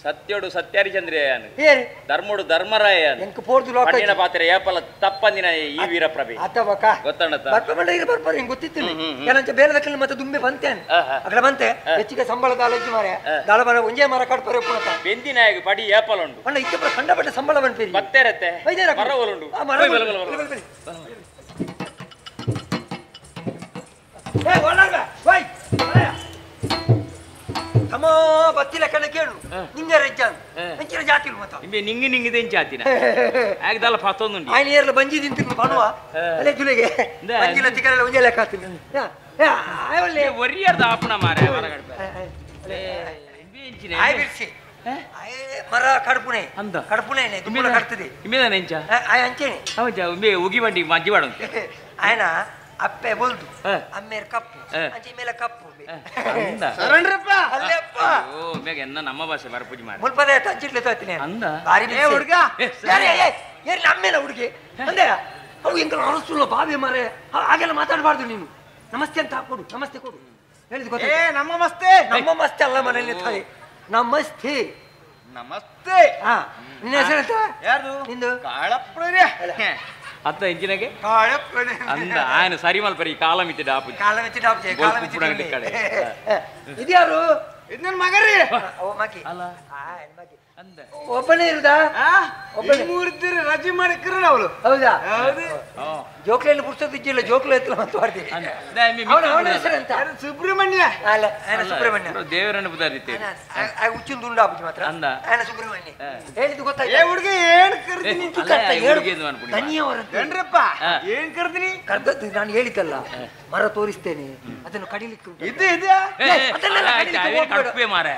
ಸತ್ಯೋಡು ಸತ್ಯಾರಿಚಂದ್ರೇ ಧರ್ಮೋಡು ಧರ್ಮರಾಯ ಪಣ್ಣಿನ ಪಾತ್ರೆ ಏಪಲ ತಪ್ಪಂದಿನ ಈ ವೀರಪ್ರಭೆ ಗೊತ್ತಿತ್ತಿಲ್ಲ ಏನಂತ ಬೇರೆ ದಕ್ಕಲ್ಲಿ ಮತ್ತೆ ದುಂಬೆ ಬಂತೇನೆ ಅದ್ರ ಬಂತೆ ಹೆಚ್ಚಿಗೆ ಸಂಬಳದ ಅಲಜ್ಜಿ ಮಾರ ದಾಳ ಮರ ಒಂಜೇ ಮರ ಕಟ್ಪರೆ ಪುಣತ ಬೆಂದಿನಾಯಕ ಪಡಿ ಏಪಲ ಉಂಟು ಅಣ್ಣ ಇತ್ತ ಖಂಡಪಟ್ಟ ಸಂಬಳ ಬಂತೀರಿ ಬತ್ತೇರತ್ತೆ ಮರವಲುಂಡು ಅಮ್ಮ ಬತ್ತಿಲ ಕಣ ಕೇಳು ನಿಂಗೆ ರಜ್ಜಾನ್ ಎಂಚಿನ ಜಾತಿಲು ಮತ ನಿಂಗೆ ನಿಂಗೆ ದೆಂಚ ಜಾತಿನ ಆಗದಲ್ಲ ಫತ್ತೊಂದುಂಡಿ ಆಯ್ನ ಏರ್ಲ ಬಂಜಿ ತಿಂತಿರು ಪಣುವ ಅಲೆ ಜುಲೆಗೆ ಬಂಜಿಲ ತಿಕರೆಲ್ಲ ಒಂಜೆ ಲೆಕ್ಕ ಹಾಕ್ತೀನಿ ಒಳ್ಳೆ ಒರಿಯರ್ದ ಆಪಣ ಮಾರೆ ಆಯ್ ಬಿಡ್ಸಿ ಮರ ಕಡಪುಣೆ ಅಂದ ಕಡಪುಣೆ ದುಮ್ಮಲ ಕಟ್ತದೆ ಇಮೇದ ನೆಂಚ ಆಯ್ ಅಂಚೆನೆ ಅವಜ ಉಗಿ ಬಂಡಿ ಮಜ್ಜಿ ಬಾಡು ಆಯ್ನ ಅಪ್ಪೆ ಬೊಲ್ದು ಅಮ್ಮೇರ್ ಕಪ್ಪು ಅಂಚಿ ಮೇಲೆ ಕಪ್ಪು ಅಂದ ಸರಣ್ರಪ್ಪ ಅಲ್ಲೆಪ್ಪ ಓ ಬೇಗ ಎನ್ನ ನಮ್ಮ ಭಾಷೆ ಬರ ಪೂಜೆ ಮಾಡಿ ಮುಲ್ಪದೆ ತಂಚಿಟ್ಲೆ ತೋತಿನಿ ಅಂದ ಬಾರಿ ಏ ಹುಡುಗ ಏರಿ ನಮ್ಮೇನ ಹುಡುಗಿ ಅಂದೆ ಅವು ಎಂಕಲ್ ಅರಸುಲ್ಲ ಬಾವಿ ಮಾರೆ ಹಾಗೆಲ್ಲ ಮಾತಾಡಬಾರ್ದು ನೀನು ನಮಸ್ತೆ ಅಂತ ಕೊಡು ನಮಸ್ತೆ ಕೊಡು ಹೇಳಿದ್ ಗೊತ್ತಾ ನಮ್ಮ ಮಸ್ತೆ ನಮ್ಮ ಮಸ್ತೆ ಅಲ್ಲ ಮನೆಯಲ್ಲಿ ತಾಯಿ ನಮಸ್ತೆ ನಮಸ್ತೆ ಹಾ ನಿನ್ನ ಹೆಸರು ಎಂತ ಯಾರ್ದು ನಿಂದು ಕಾಳಪ್ರೇ ಅತ್ತ ಇಂಚಿನಗೆ ಕಾಳಪ್ರೇ ಅಂದ ಆಯನ ಸರಿ ಮಲ್ಪರಿ ಕಾಲ ಮಿತಿ ಡಾಪು ಕಾಲ ಮೆಚ್ಚಿ ಡಾಬ್ಜೆ ಕಾಲ ಮೆಚ್ಚಿ ಕಡೆ ಇದ್ಯಾರು ಇದು ನನ್ನ ಮಗರಿ ಓ ಮಗಿ ಅಲ್ಲ ಮಗಿ ಅಂದ ಒಬ್ಬನೇ ಇರುದಾ ಒಬ್ಬನೇ ಮೂರ್ತಿರಿ ರಜೆ ಮಾಡಿಕ್ರ ಅವಳು ಹೌದಾ ಹೌದು ಜೋಕ್ಲೆಯಲ್ಲಿ ಪುಸ್ತಕ ಜೋಕ್ಲೆ ಎತ್ತಲ ಮಾತಾಡ್ತೀನಿ ಅವನ ಹೆಸರೆಂತ ಸುಬ್ರಹ್ಮಣ್ಯ ಅಲ್ಲ ఆయన ಸುಬ್ರಹ್ಮಣ್ಯ ದೇವರನ್ನು ಬುದಾದಿತ್ತೆ ಹುಚ್ಚಿನ ದುಂಡು ಆಪುಜಿ ಮಾತ್ರ ಅಂದ ఆయన ಸುಬ್ರಹ್ಮಣ್ಯ ಹೇಳಿದ್ದು ಗೊತ್ತಾಯ್ತು ಏ ಹುಡುಗಿ ಏನ್ ಕರ್ತೀನಿ ಗಂಡ್ರಪ್ಪ ಏನ್ ಕರ್ತೀನಿ ಕರ್ದದ್ದು ನಾನು ಹೇಳಿದ್ದಲ್ಲ ಮರ ತೋರಿಸ್ತೇನೆ ಅದನ್ನು ಕಡಿಲಿಕ್ಕೆ ಇದು ಇದೆಯಾ ಕಡುಪೆ ಮಾರ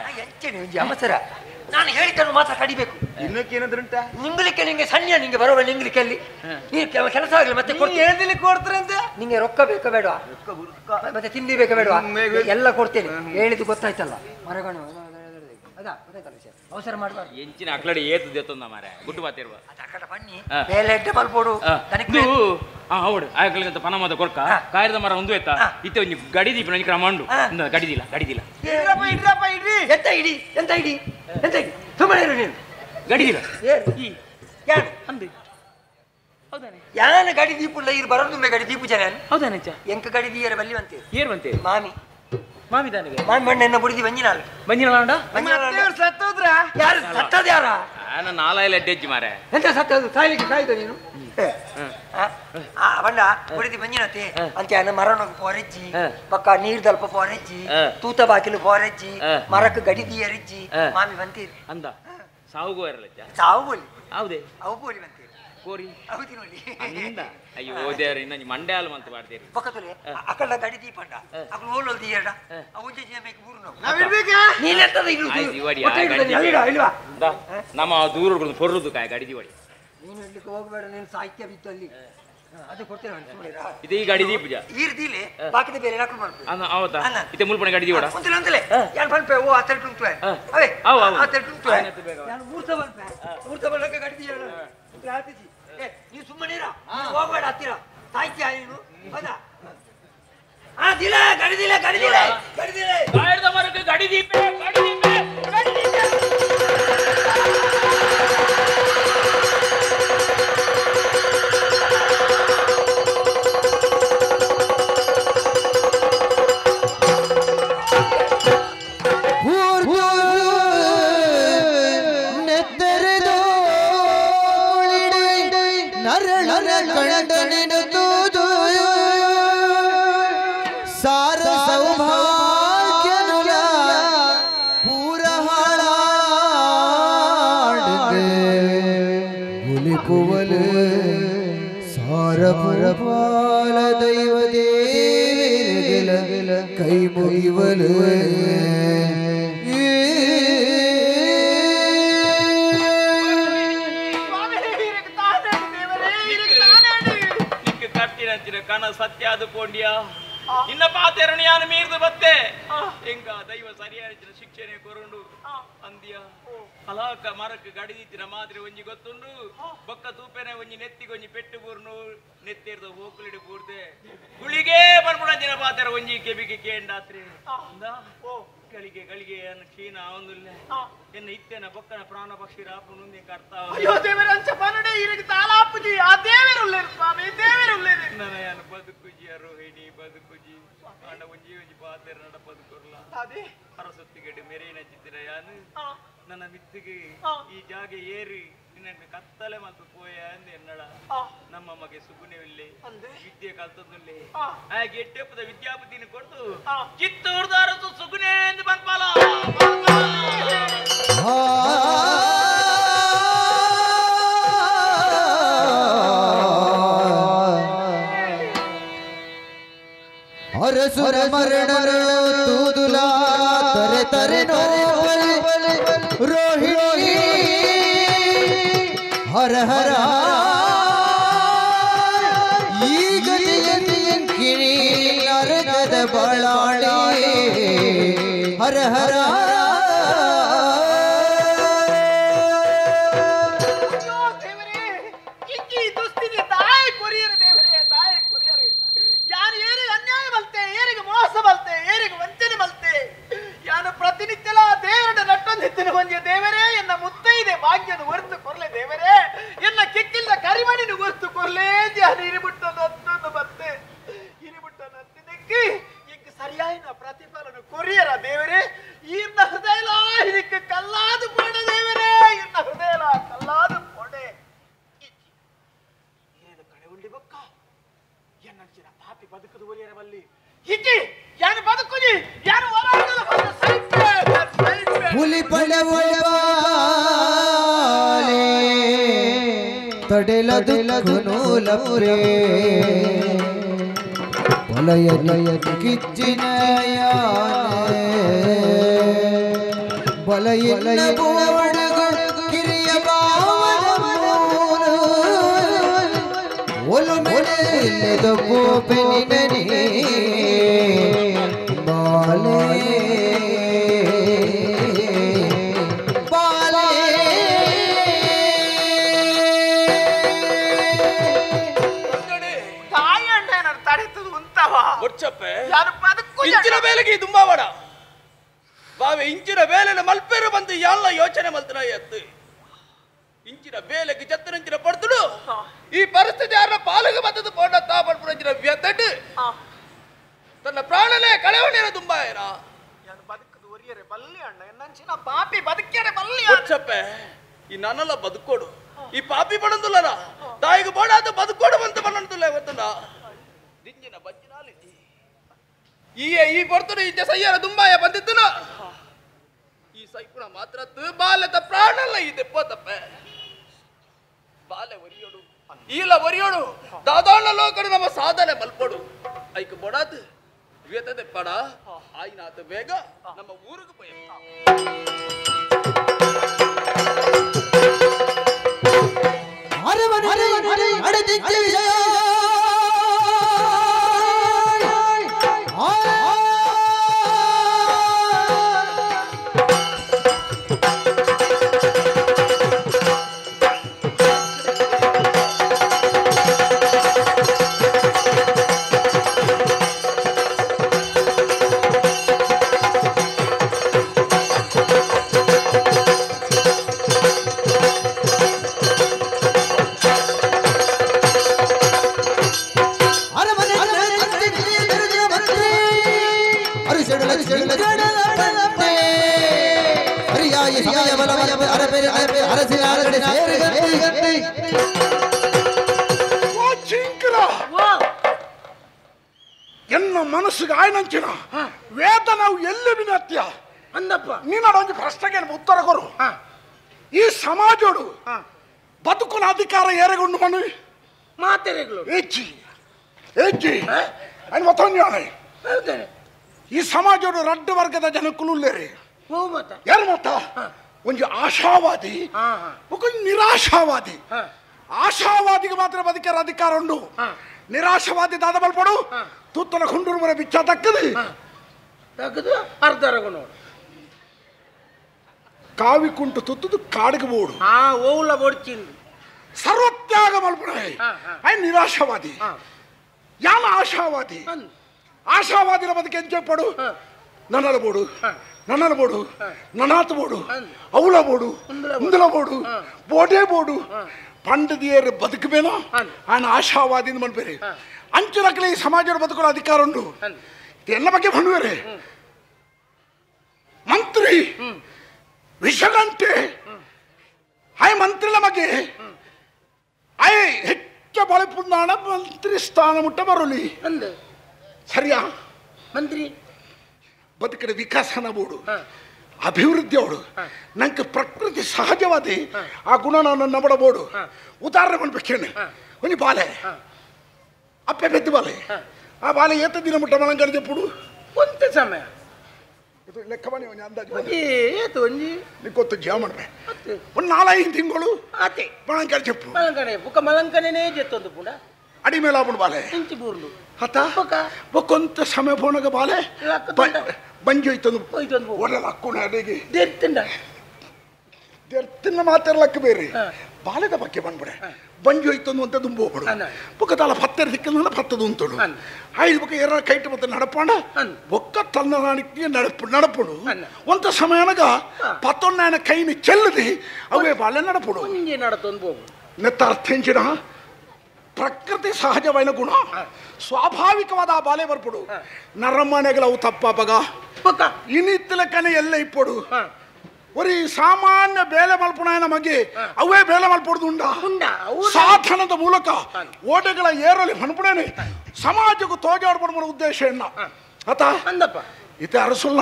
ಅವಸರ ನಾನು ಹೇಳಿದ್ದನ್ನು ಮಾತ್ರ ಕಡಿಬೇಕು ಇನ್ನಕ್ಕೆ ಏನಾದ್ರುಂಟ ನಿಂಗ್ಲಿಕ್ಕೆ ನಿಂಗೆ ಸಣ್ಣ ನಿಂಗೆ ಬರುವ ನಿಂಗ್ಲಿಕ್ಕೆ ಅಲ್ಲಿ ನೀನು ಕೆಲಸ ಆಗಲಿ ಮತ್ತೆ ಹೇಳ್ದಿಲ್ಲಿ ಕೊಡ್ತಾರಂತೆ ನಿಂಗೆ ರೊಕ್ಕ ಬೇಕಾ ಬೇಡವಾ ಮತ್ತೆ ತಿಂಡಿ ಬೇಕಾ ಬೇಡವಾ ಎಲ್ಲ ಕೊಡ್ತೇನೆ ಹೇಳಿದ್ದು ಗೊತ್ತಾಯ್ತಲ್ಲ ಮರಗಣ ಅದಾ ಗೊತ್ತಾಯ್ತಲ್ಲ ವಿಷಯ ಅವಸರ ಮಾಡಬಾರ್ದು ಎಂಚಿನ ಅಕ್ಲಡಿ ಏತು ದೇತೊಂದ ಮಾರ ಗುಟ್ಟು ಮಾತಿರುವ ಅಕ್ಕಡ ಬನ್ನಿ ಬೇಲೆ ಎಡ್ಡೆ ಮಲ್ಪೋಡು ಹೌದು ಆಕಲಿಗಂತ ಪನ ಮಾತ ಕೊರ್ಕ ಕಾಯ್ದ ಮರ ಒಂದು ಎತ್ತ ಇತ್ತೆ ಒಂಜಿ ಗಡಿ ದೀಪ ನನಗೆ ಕ್ರಮ ಉಂಡು ಗಡಿದಿಲ್ಲ ಇಡ್ರಪ್ಪ ಇಡ್ರಿ ಎಂತ ಇಡಿ ಎಂತ ಇಡಿ ಎಂತ ಇಡಿ ಸುಮ್ಮನೆ ಇರು ನೀನು ಗಡಿದಿಲ್ಲ ಯಾರು ಅಂದೆ ಹೌದಾನೆ ಯಾನ ಗಡಿ ದೀಪುಲ್ಲ ಇರು ಬರೋದು ಗಡಿ ದೀಪು ಜನ ಹೌದಾನೆ ಎಂಕ ಗಡಿ ದೀಯರ ಬಲ್ಲಿ ಬಂತೆ ಏರ್ ಬಂತೆ ಮಾಮಿ ಮಾಮಿ ದಾನಿಗೆ ಮಾಮಿ ಮಣ್ಣೆನ್ನ ಬುಡಿದಿ ಬಂಜಿನಾಲ್ ಬಂಜಿನಾಳ ಸತ್ತೋದ್ರ ಯಾರು ಸತ್ತದ ಯಾರ ನಾನು ನಾಲಾಯಿಲ್ಲ ಅಡ್ಡೆಜ್ಜಿ ಮಾರ ಎಂತ ಸತ್ತದು ಸಾಯ್ಲಿಕ್ಕೆ ಸಾಯ್ದು ನೀನು ಬಂಡ ಬುಡಿದಿ ಬಂಜಿನತೆ ಅಂತ ಮರಣ ಪೋರೆಜ್ಜಿ ಪಕ್ಕ ನೀರ್ ದಲ್ಪ ಪೋರೆಜ್ಜಿ ತೂತ ಬಾಕಿಲು ಪೋರೆಜ್ಜಿ ಮರಕ್ಕೆ ಗಡಿ ದೀಯರಿಜ್ಜಿ ಮಾಮಿ ಬಂತೀರಿ ಅಂದ ಸಾವುಗೋ ಇರಲಜ್ಜ ಸಾವು ಬೋಲಿ ಹೌದೇ ಅವು ಬೋಲಿ ಬಂತೀರಿ ಕೋರಿ ಹೌದಿ ನೋಡಿ ಅಂದ ಅಯ್ಯೋ ದೇವ್ರ ಇನ್ನ ಮಂಡೆ ಹಾಲು ಮಂತ ಮಾಡ್ತೀರಿ ಪಕ್ಕದಲ್ಲಿ ಅಕ್ಕಳ ಗಡಿ ದೀಪಂಡ ಅಕ್ಕಳು ಓಲೋಲ್ ದೀಯಡ ಅವುಂಜೆ ಜೇಮೇಕ್ ಮೂರು ನಾವ್ ಇಡ್ಬೇಕಾ ನೀನೆಂತದ ಇರು ಇಲ್ವಾ ನಮ್ಮ ದೂರ ಹೊರದು ಕಾಯ ಗಡಿ ದಿವಾಡಿ ನೀನು ಇಡ್ಲಿಕ್ಕೆ ಹೋಗ್ಬೇಡ ನೀನು ಸಾಹಿತ್ಯ ಬಿತ್ತು ಅಲ್ಲಿ ಅದು ಕೊಡ್ತೇನೆ ಇದು ಈ ಗಾಡಿ ದೀಪಜ ಈರ್ದಿಲೆ ಬಾಕಿದ ಬೇರೆ ನಕಲು ಮಾಡ್ಬೇಕು ಹೌದಾ ಇತ್ತೆ ಮುಲ್ಪಣ ಗಾಡಿ ದಿವಾಡ ಮುಂದೆ ಅಂತಲೇ ಯಾನ್ ಬನ್ಪೆ ಓ ಅತ್ತಲ್ ಟುಂಟು ಅವೇ ಅತ್ತಲ್ ಟುಂಟು ಯಾನ್ ಮೂರ್ತ ಬನ್ಪೆ ಮೂರ್ತ ಬನ್ನಕ್ಕೆ ಗಾಡಿ ದಿಯಡ ರಾತಿಜಿ ನೀವು ಸುಮ್ಮನೆ ಇರ ಹೋಗ್ಬೇಡ ಹತ್ತಿರ ಸಾಹಿತ್ಯ ನೀನು ಹೌದಾ ದಿಲ ಗಡಿದಿಲ್ಲ ಗಡಿದಿಲ್ಲ ಗಡಿದಿಲ್ಲ ಕಾಯ್ದ ಮರಕ್ಕೆ ಗಡಿ ದೀಪ ಗಡಿ ದೀಪ ಗಡಿ ದೀಪ ಸಾರ ಸೌಭಾಗ್ಯನುಲ ಪೂರ ಹುಲಿಪುವಲು ಸಾರ ಪುರಪಾಲ ದೈವ ದೇವಿರಗಲ ಕೈ ಮುಗಿವಲು ಕಣ ಸತ್ಯ ಅದು ಕೊಂಡ್ಯ ಇನ್ನ ಪಾತೆರನು ಯಾನು ಮೀರ್ದು ಬತ್ತೆ ಎಂಗ ದೈವ ಸರಿಯಾದ ಶಿಕ್ಷಣೆ ಕೊರಂಡು ಅಂದ್ಯ ಹಲಾಕ ಮರಕ್ಕೆ ಗಡಿದಿತ್ತಿನ ಮಾದ್ರೆ ಒಂಜಿ ಗೊತ್ತುಂಡು ಬೊಕ್ಕ ತೂಪೆನೆ ಒಂಜಿ ನೆತ್ತಿಗೊಂಜಿ ಪೆಟ್ಟು ಬೂರ್ನು ನೆತ್ತಿರ್ದ ಹೋಕಲಿಡು ಬೂರ್ದೆ ಗುಳಿಗೆ ಬರ್ಬಿಡಂಜಿನ ಪಾತೆರ ಒಂಜಿ ಕೆಬಿಗೆ ಕೇಂಡಾತ್ರಿ ಗಳಿಗೆ ಗಳಿಗೆ ಅನ್ನ ಕ್ಷೀಣ ಆವಂದಿಲ್ಲ ಎನ್ನ ಇತ್ತೇನ ಬೊಕ್ಕನ ಪ್ರಾಣ ಪಕ್ಷಿ ರಾಪು ಮುಂದೆ ಕರ್ತಾವ ಅಯ್ಯೋ ದೇವರಂಚ ಪನಡೆ ಇರಗೆ ತಾಲಾಪುಜಿ ಆ ದೇವರುಳ್ಳೇರು ಸ್ವಾಮಿ ದೇವರುಳ್ಳೇರು ನನಯನ ಬದುಕುಜಿ ರೋಹಿಣಿ ಬದುಕುಜಿ ಅಣ್ಣ ಒಂಜಿ ಒಂಜಿ ಪಾತೆರ ನಡ ಬದುಕುರ್ಲ ಅದೇ ಅರಸೊತ್ತಿಗೆಡು ಮೆರೆಯಿನ ಚಿತ್ತಿರ ಯಾನು ನನ್ನ ಮಿತ್ತಿಗೆ ಈ ಜಾಗ ಏರಿ ನಿನ್ನ ಕತ್ತಲೆ ಮತ್ತು ಪೋಯ ಅಂದ ಎನ್ನಡ ನಮ್ಮ ಮಗೆ ಸುಗುಣವಿಲ್ಲೆ ವಿದ್ಯೆ ಕಲ್ತದ್ನುಲ್ಲೆ ಹಾಗೆ ಎಟ್ಟೆಪ್ಪದ ವಿದ್ಯಾಪತಿನ ಕೊಟ್ಟು ಕಿತ್ತೂರ್ದ ಅರಸು ಸುಗುಣೆ ಎಂದು ಬಂದ್ಪಾಲ ಅರಸುರ ಮರಣರು ತೂದುಲಾ ತರೆ ತರೆ ರೋಹಿಣಿ ಹರ ಹರ ಈ ಗತಿಯಲ್ಲಿ ನರಕದ ಬಾಳಾಳೆ ಹರ ಹರ ಪ್ರತಿನಿತ್ಯಲ ದೇವರ ನಟ್ಟೊಂದಿತ್ತಿನ ಹೊಂದಿಯ ದೇವರೇ ಎನ್ನ ಮುತ್ತೈದೆ ಭಾಗ್ಯದ ಹೊರತು ಕೊರ್ಲೆ ದೇವರೇ ಎನ್ನ ಕಿಕ್ಕಿಲ್ಲ ಕರಿಮಣಿನ ಹೊರತು ಕೊರ್ಲೇ ಧ್ಯಾನ ಇರಿಬಿಟ್ಟೊಂದು ಮತ್ತೆ ಇರಿಬಿಟ್ಟೊಂದಿದ್ದಕ್ಕೆ ಈಗ ಸರಿಯಾಯಿನ ಪ್ರತಿಫಲನ ಕೊರಿಯರ ದೇವರೇ ಇನ್ನ ಹೃದಯ ಇದಕ್ಕೆ ಕಲ್ಲಾದು ಕೊಡ ದೇವರೇ ಇನ್ನ ಹೃದಯ ಕಲ್ಲಾದು ಕೊಡೆ ಏನೇನು ಕಡೆ ಉಂಡಿ ಬೊಕ್ಕ ಎನ್ನಂಚಿನ ಪಾಪಿ ಬದುಕದು ಒಲಿಯರ ಬಲ್ಲಿ ಇಕ್ಕಿ ಯಾನು ಬದುಕುದಿ ಯಾನು ಹೊರಾಡಲು ಬಂದ ಹುಲಿ ಪಡೆವಳೆ ತಡೆಲದು ನೂಲಪುರೇ ಬಲಯ ಕಿಚ್ಚಿನ ಬಲಯ ಕಿರಿಯ ಒಲು ಮೆಲೆದ ಗೋಪೆನಿ ಬಾಲೆ ಇಂಚಿನ ಬೇಲೆಗೆ ತುಂಬಾ ಬಡ ಬಾವೆ ಇಂಚಿನ ಬೇಲೆನ ಮಲ್ಪೇರು ಬಂದು ಎಲ್ಲ ಯೋಚನೆ ಮಲ್ತನ ಎತ್ತು ಇಂಚಿನ ಬೇಲೆಗೆ ಚತ್ತರಂಚಿನ ಪಡ್ತಡು ಈ ಪರಿಸ್ಥಿತಿ ಯಾರ ಪಾಲಿಗೆ ಬತ್ತದ ಪೋಡ ತಾಪಡ್ಪುರಂಚಿನ ವ್ಯತಟ್ಟು ತನ್ನ ಪ್ರಾಣನೇ ಕಳೆವಣಿನ ತುಂಬಾ ಏನ ಬದುಕದು ಒರಿಯರೆ ಬಲ್ಲಿ ಅಣ್ಣ ಎನ್ನಂಚಿನ ಪಾಪಿ ಬದುಕ್ಯಾರೆ ಬಲ್ಲಿ ಒಚ್ಚಪ್ಪೆ ಈ ನನ್ನೆಲ್ಲ ಬದುಕೋಡು ಈ ಪಾಪಿ ಪಡಂದುಲ್ಲರ ತಾಯಿಗೆ ಬೋಡಾದ ಬದುಕೋಡು ಅಂತ ಬನ್ನಂದುಲ್ಲ ಇವತ್ತನ ದಿಂಜಿನ ಬಜ್ಜಿನಾಲಿ ಈ ಬರ್ತಡು ಈ ಸಯ್ಯರ ದುಂಬಾಯ ಬಂದಿದ್ದನ ಈ ಸೈಪುಣ ಮಾತ್ರ ಬಾಲ್ಯದ ಪ್ರಾಣಲ್ಲ ಇದೆ ಪೋತಪ್ಪೆ ಬಾಲ್ಯ ಒರಿಯೋಡು ಈಲ ಒರಿಯೋಡು ದಾದಾಣ ಲೋಕಡು ನಮ್ಮ ಸಾಧನೆ ಮಲ್ಪಡು ಐಕ ಬೋಡಾದ್ ವ್ಯತದೆ ಪಡ ಆಯ್ನಾತ ಬೇಗ ನಮ್ಮ ಊರಿಗೆ ಪಯ ಎನ್ನ ಮನಸ್ಸಿಗೆ ಆಯ್ನಂಚಿನ ವೇತನವು ಎಲ್ಲಿ ವಿನತ್ಯ ಅಂದಪ್ಪ ನೀನೊಂದು ಪ್ರಶ್ನೆಗೆ ಉತ್ತರ ಕೊರು ಈ ಸಮಾಜೋಡು ಬದುಕುನ ಅಧಿಕಾರ ಏರೆಗೊಂಡು ಮನು ಮಾತೆರೆಗಳು ಹೆಚ್ಚಿ ಹೆಚ್ಚಿ అని మొత్తం ಈ ಸಮಾಜೋಡು ರಡ್ಡು ವರ್ಗದ ಜನಕ್ಕುಲ್ಲೇರಿ ಯಾರು ಮತ್ತ ಒಂದು ಆಶಾವಾದಿ ಒಂದು ನಿರಾಶಾವಾದಿ ಆಶಾವಾದಿಗೆ ಮಾತ್ರ ಬದುಕರ ಅಧಿಕಾರ ಉಂಟು ನಿರಾಶಾವಾದಿ ದಾದ ಬಲ್ಪಡು ತುತ್ತನ ಕುಂಡೂರು ಮರ ಬಿಚ್ಚ ತಕ್ಕದು ಅರ್ಧರಗ ನೋಡು ಕಾವಿ ಕುಂಟು ತುತ್ತದು ಕಾಡಿಗೆ ಬೋಡು ಓಲ ಬೋಡ್ಚಿಂದು ಸರ್ವತ್ಯಾಗ ಮಲ್ಪಡ ಅಯ್ಯ ನಿರಾಶಾವಾದಿ ಯಾನ ಆಶಾವಾದಿ ಆಶಾವಾದಿನ ಬದುಕು ಎಂಚೆಪ್ಪಡು ನನ್ನಲ ಬೋಡು ನನ್ನಲ ಬೋಡು ನನಾತ್ ಬೋಡು ಅವಳ ಬೋಡು ಮುಂದಲ ಬೋಡು ಬೋಡೇ ಬೋಡು ಪಂಡದಿಯರು ಬದುಕಬೇನೋ ಆನ ಆಶಾವಾದಿ ಮನ್ಬೇರೆ ಅಂಚನಕಲೆ ಈ ಸಮಾಜದ ಬದುಕಲು ಅಧಿಕಾರ ಉಂಟು ಎಲ್ಲ ಬಗ್ಗೆ ಬಂಡುವರೆ ಮಂತ್ರಿ ವಿಷಗಂಟೆ ಆಯ್ ಮಂತ್ರಿಲ ಬಗ್ಗೆ ಆಯ್ ಹೆಚ್ಚ ಬಳಿಪುಂದಾಣ ಮಂತ್ರಿ ಸ್ಥಾನ ಮುಟ್ಟ ಬರಲಿ ಸರಿಯಾ ಮಂತ್ರಿ ಬದುಕಡೆ ವಿಕಾಸನ ಬೋಡು ಅಭಿವೃದ್ಧಿ ಅವಡು ನಂಗೆ ಪ್ರಕೃತಿ ಸಹಜವಾದಿ ಆ ಗುಣ ನಾನು ನಬಡಬೋಡು ಉದಾಹರಣೆ ಮಾಡ್ಬೇಕೇನೆ ಒಂದು ಬಾಲೆ ಅಪ್ಪೆ ಬೆದ್ದು ಬಾಲೆ ಆ ಬಾಲೆ ಏತ ದಿನ ಮುಟ್ಟ ಮಳಂಗಡಿದೆ ಪುಡು ಒಂದೇ ಸಮಯ ಇದು ಲೆಕ್ಕ ಬನ್ನಿ ಒಂದು ಅಂದಾಜು ಏತು ಒಂಜಿ ನಿಕ್ಕೊತ್ತು ಜೀವ ಮಾಡ್ಬೆ ಒಂದು 4-5 ತಿಂಗಳು ಆತೆ ಮಳಂಕಡೆ ಚೆಪ್ಪು ಮಳಂಕಡೆ ಬುಕ್ಕ ಮಳಂಕನೇ ಜೆತ್ತೊಂದು ಪುಡ ಅಡಿ ಮೇಲೆ ಆಪುಂಡು ಬಾಲೆ ಇಂಚಿ ಬೂರ್ಲು ಹತ್ತ ಒಕ್ಕೊಂತ ಸಮಯ ಪೋಣಗ ಬಾಲೆ ಬಂಜಿ ಹೋಯ್ತಂದು ಒಳ್ಳೆಲ್ಲ ಹಾಕೋಣ ಅಡಿಗೆ ದೆರ್ತಿನ ಮಾತಾಡ್ಲಕ್ಕ ಬೇರೆ ಬಾಲೆದ ಬಗ್ಗೆ ಬಂದ್ಬಿಡೆ ಬಂಜಿ ಹೋಯ್ತಂದು ಅಂತ ದುಂಬೋಬಿಡು ಬೊಕ್ಕತಾಲ ಪತ್ತರ ಸಿಕ್ಕಲ್ಲ ಪತ್ತದು ಅಂತೋಡು ಐದು ಬೊಕ್ಕ ಎರ ಕೈಟ್ ಮತ್ತೆ ನಡಪಾಂಡ ಬೊಕ್ಕ ತನ್ನ ನಾಣಿಗೆ ನಡಪುಡು ಒಂತ ಸಮಯನಗ ಪತ್ತೊನ್ನ ಕೈನಿ ಚೆಲ್ಲದಿ ಅವೇ ಬಾಲೆ ನಡಪುಡು ನೆತ್ತ ಅರ್ಥಿಂಚಿನ ಪ್ರಕೃತಿ ಸಹಜವೈನ ಗುಣ ಸ್ವಾಭಾವಿಕವಾದ ಆ ಬಾಲೆ ಬರ್ಪುಡು ನರಮನೆಗಳವು ತಪ್ಪಾಪಗ ಇನ್ನಿತ್ತಲ ಕನೆ ಎಲ್ಲ ಇಪ್ಪಡು ಒರಿ ಸಾಮಾನ್ಯ ಬೇಲೆ ಮಲ್ಪುಣ ನಮಗೆ ಅವೇ ಬೇಲೆ ಮಲ್ಪುಡ್ದು ಸಾಧನದ ಮೂಲಕ ಓಟೆಗಳ ಏರಲಿ ಮನ್ಪುಡೇನೆ ಸಮಾಜಕ್ಕೂ ತೋಜಾಡ್ಬಡ ಉದ್ದೇಶ ಎನ್ನ ಅತ ಇತ ಅರಸುಲ್ಲ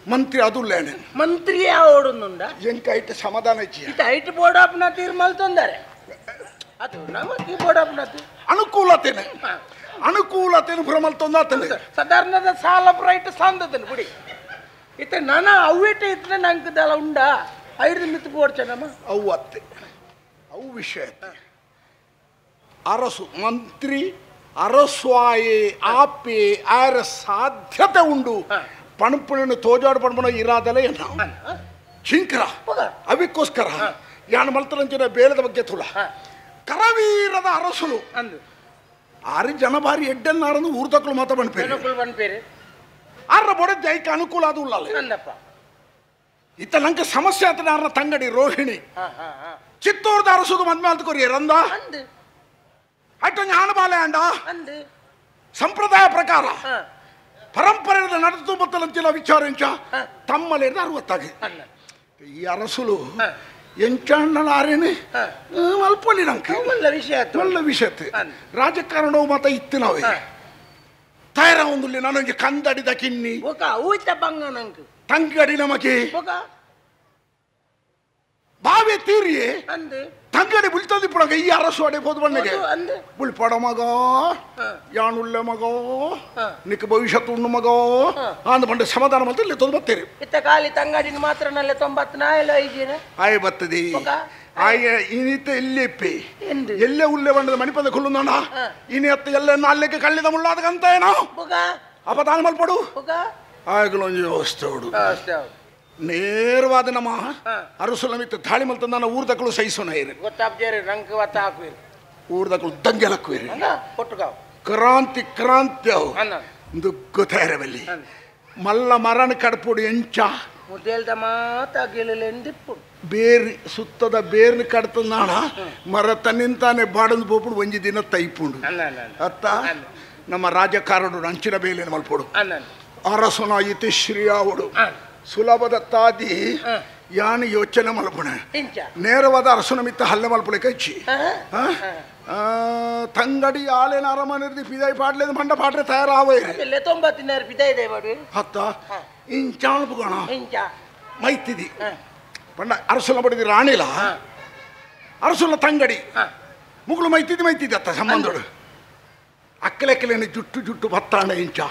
ಮಂತ್ರಿ ಅದುಲ್ಲೇನೆ ಮಂತ್ರಿ ಆವಡುಂಡ ಎಂಕ ಐಟ್ ಸಮಾಧಾನ ಇಚ್ಚಿ ಇತ ಐಟ್ ಬೋಡಾಪ್ನ ತೀರ್ಮಾನ ತೊಂದರೆ ಅದು ನಮಗೆ ಬೋಡಾಪ್ನ ಅನುಕೂಲತೆನೆ ಅನುಕೂಲತೆನು ಭ್ರಮಲ್ ತೊಂದಾತನೆ ಸಾಧಾರಣದ ಸಾಲ ಪ್ರೈಟ್ ಸಾಂದದನು ಬಿಡಿ ಇತ ನಾನ ಅವ್ವೇಟ ಇದ್ರೆ ನಂಗದಲ್ಲ ಉಂಡ ಐದು ಮಿತ್ತು ಬೋಡ್ಚನಮ್ಮ ಅವು ಅತ್ತೆ ಅವು ವಿಷಯ ಅರಸು ಮಂತ್ರಿ ಅರಸ್ವಾಯೆ ಆಪೆ ಆರ ಸಾಧ್ಯತೆ ಉಂಡು ಪಣಪುಣನು ತೋಜಾಡು ಪಣಪುಣ ಇರಾದಲೇ ಚಿಂಕರ ಅವಕ್ಕೋಸ್ಕರ ಯಾನು ಮಲ್ತರಂಚಿನ ಬೇಲದ ಬಗ್ಗೆ ತುಳ ಕರವೀರದ ಅರಸುಲು ಆರು ಜನ ಬಾರಿ ಎಡ್ಡೆನ್ನಾರನ್ನು ಊರ್ದಕ್ಕಳು ಮಾತ ಬಣ್ಪೇರೆ ಆರ ಬೊಡ ಜೈಕ ಅನುಕೂಲ ಅದು ಉಲ್ಲ ಇತ್ತ ನಂಗೆ ಸಮಸ್ಯೆ ಆತ ಯಾರನ್ನ ತಂಗಡಿ ರೋಹಿಣಿ ಚಿತ್ತೂರ್ದ ಅರಸುದು ಮದ್ಮೆ ಅಂತ ಕೊರಿ ರಂದ ಅಟ್ಟು ಜ್ಞಾನಬಾಲೆ ಅಂಡ ಸಂಪ್ರದಾಯ ಪ್ರಕಾರ ಪರಂಪರೆ ನಡೆದು ಬತ್ತಲಂಚಿನ ವಿಚಾರಿಂಚ ತಮ್ಮಲೇದ 60 ಈ ಅರಸುಲು ಎಂಚಾಣ್ಣನಾರೇನೆ ಮಲ್ಪೊಳ್ಳಿ ನಂಗೆ ಒಳ್ಳೆ ವಿಷಯ ರಾಜಕಾರಣವು ಮತ ಇತ್ತಿನವೇ ತಯಾರ ಒಂದು ನನಗೆ ಕಂದಡಿದ ಕಿನ್ನಿ ತಂಗಡಿ ನಮಗೆ ಬಾವಿ ತೀರಿಯೇ ತಂಗಡಿ ಬುಳ್ತದಿ ಪುಡಗ ಈ ಅರಸು ಅಡೆ ಹೋದ ಬಣ್ಣಗೆ ಬುಳ್ಪಡ ಮಗ ಯಾನುಳ್ಳೆ ಮಗ ನಿಕ್ ಭವಿಷ್ಯತ್ ಉಣ್ಣು ಮಗ ಅಂದ ಬಂಡೆ ಸಮಾಧಾನ ಮತ್ತೆ ಇಲ್ಲಿ ತೊಂದು ಬತ್ತೇರಿ ಇತ್ತ ಖಾಲಿ ತಂಗಡಿನ ಮಾತ್ರ ನಲ್ಲೆ 94 ಐಜಿನ ಆಯ್ ಬತ್ತದಿ ಆಯ ಇನಿತ ಎಲ್ಲೆಪ್ಪಿ ಎಲ್ಲೇ ಉಳ್ಳೆ ಬಂಡದ ಮಣಿಪದ ಕುಲ್ಲುಂದಣ್ಣ ಇನಿ ಅತ್ತ ಎಲ್ಲ ನಾಲ್ಲೆಗೆ ಕಳ್ಳಿದ ಮುಳ್ಳಾದಗಂತ ಏನೋ ಅಪ್ಪ ತಾನ ಮಲ್ಪಡು ಆಗಲೊಂದು ವ್ಯವಸ್ಥೆ ಹುಡು ನೇರವಾದ ನಮ್ಮ ಅರಸುಲ ಮಿತ್ತ ದಾಳಿ ಮಲ್ತ ನಾನು ಊರ್ದಕ್ಕಳು ಸಹಿಸೋಣ ಇರಿ ಊರ್ದಕ್ಕಳು ದಂಗೆಲಕ್ಕುವಿರಿ ಕ್ರಾಂತಿ ಕ್ರಾಂತಿ ಅವು ದುಗ್ಗು ತಯಾರವಲ್ಲಿ ಮಲ್ಲ ಮರಣ ಕಡ್ಪುಡು ಎಂಚ ಬೇರಿ ಸುತ್ತದ ಬೇರ್ನ ಕಡ್ತದ ನಾಣ ಮರ ತನ್ನಿಂತಾನೆ ಬಾಡಂದು ಬೋಪುಡು ಒಂಜಿ ದಿನ ತೈಪುಂಡು ಅತ್ತ ನಮ್ಮ ರಾಜಕಾರಣ ಅಂಚಿನ ಬೇಲಿನ ಮಲ್ಪುಡು ಅರಸುನ ಇತಿ ಶ್ರೀಯಾವುಡು ಸುಲಭದ ತಾದಿ ಯಾನು ಯೋಚನೆ ಮಲ್ಪುಣ ನೇರವಾದ ಅರಸುನ ಮಿತ್ತ ಹಲ್ಲೆ ಮಲ್ಪುಳೆ ಕಚ್ಚಿ ತಂಗಡಿ ಆಲೇನ ಅರಮನೆ ಪಿದಾಯಿ ಪಾಡ್ಲೇದು ಮಂಡ ಪಾಡ್ರೆ ತಯಾರಾವೇ 90 ಹತ್ತ ಇಂಚಾಣ ಮೈತಿದಿ ಪಂಡ ಅರಸುಲ ಬಡಿದಿ ರಾಣಿಲ ಅರಸುಲ ತಂಗಡಿ ಮುಗುಳು ಮೈತಿದಿ ಅತ್ತ ಸಂಬಂಧಗಳು ಅಕ್ಕಲೆಕ್ಕಲೇನೆ ಜುಟ್ಟು ಬತ್ತಾಂಡ ಇಂಚ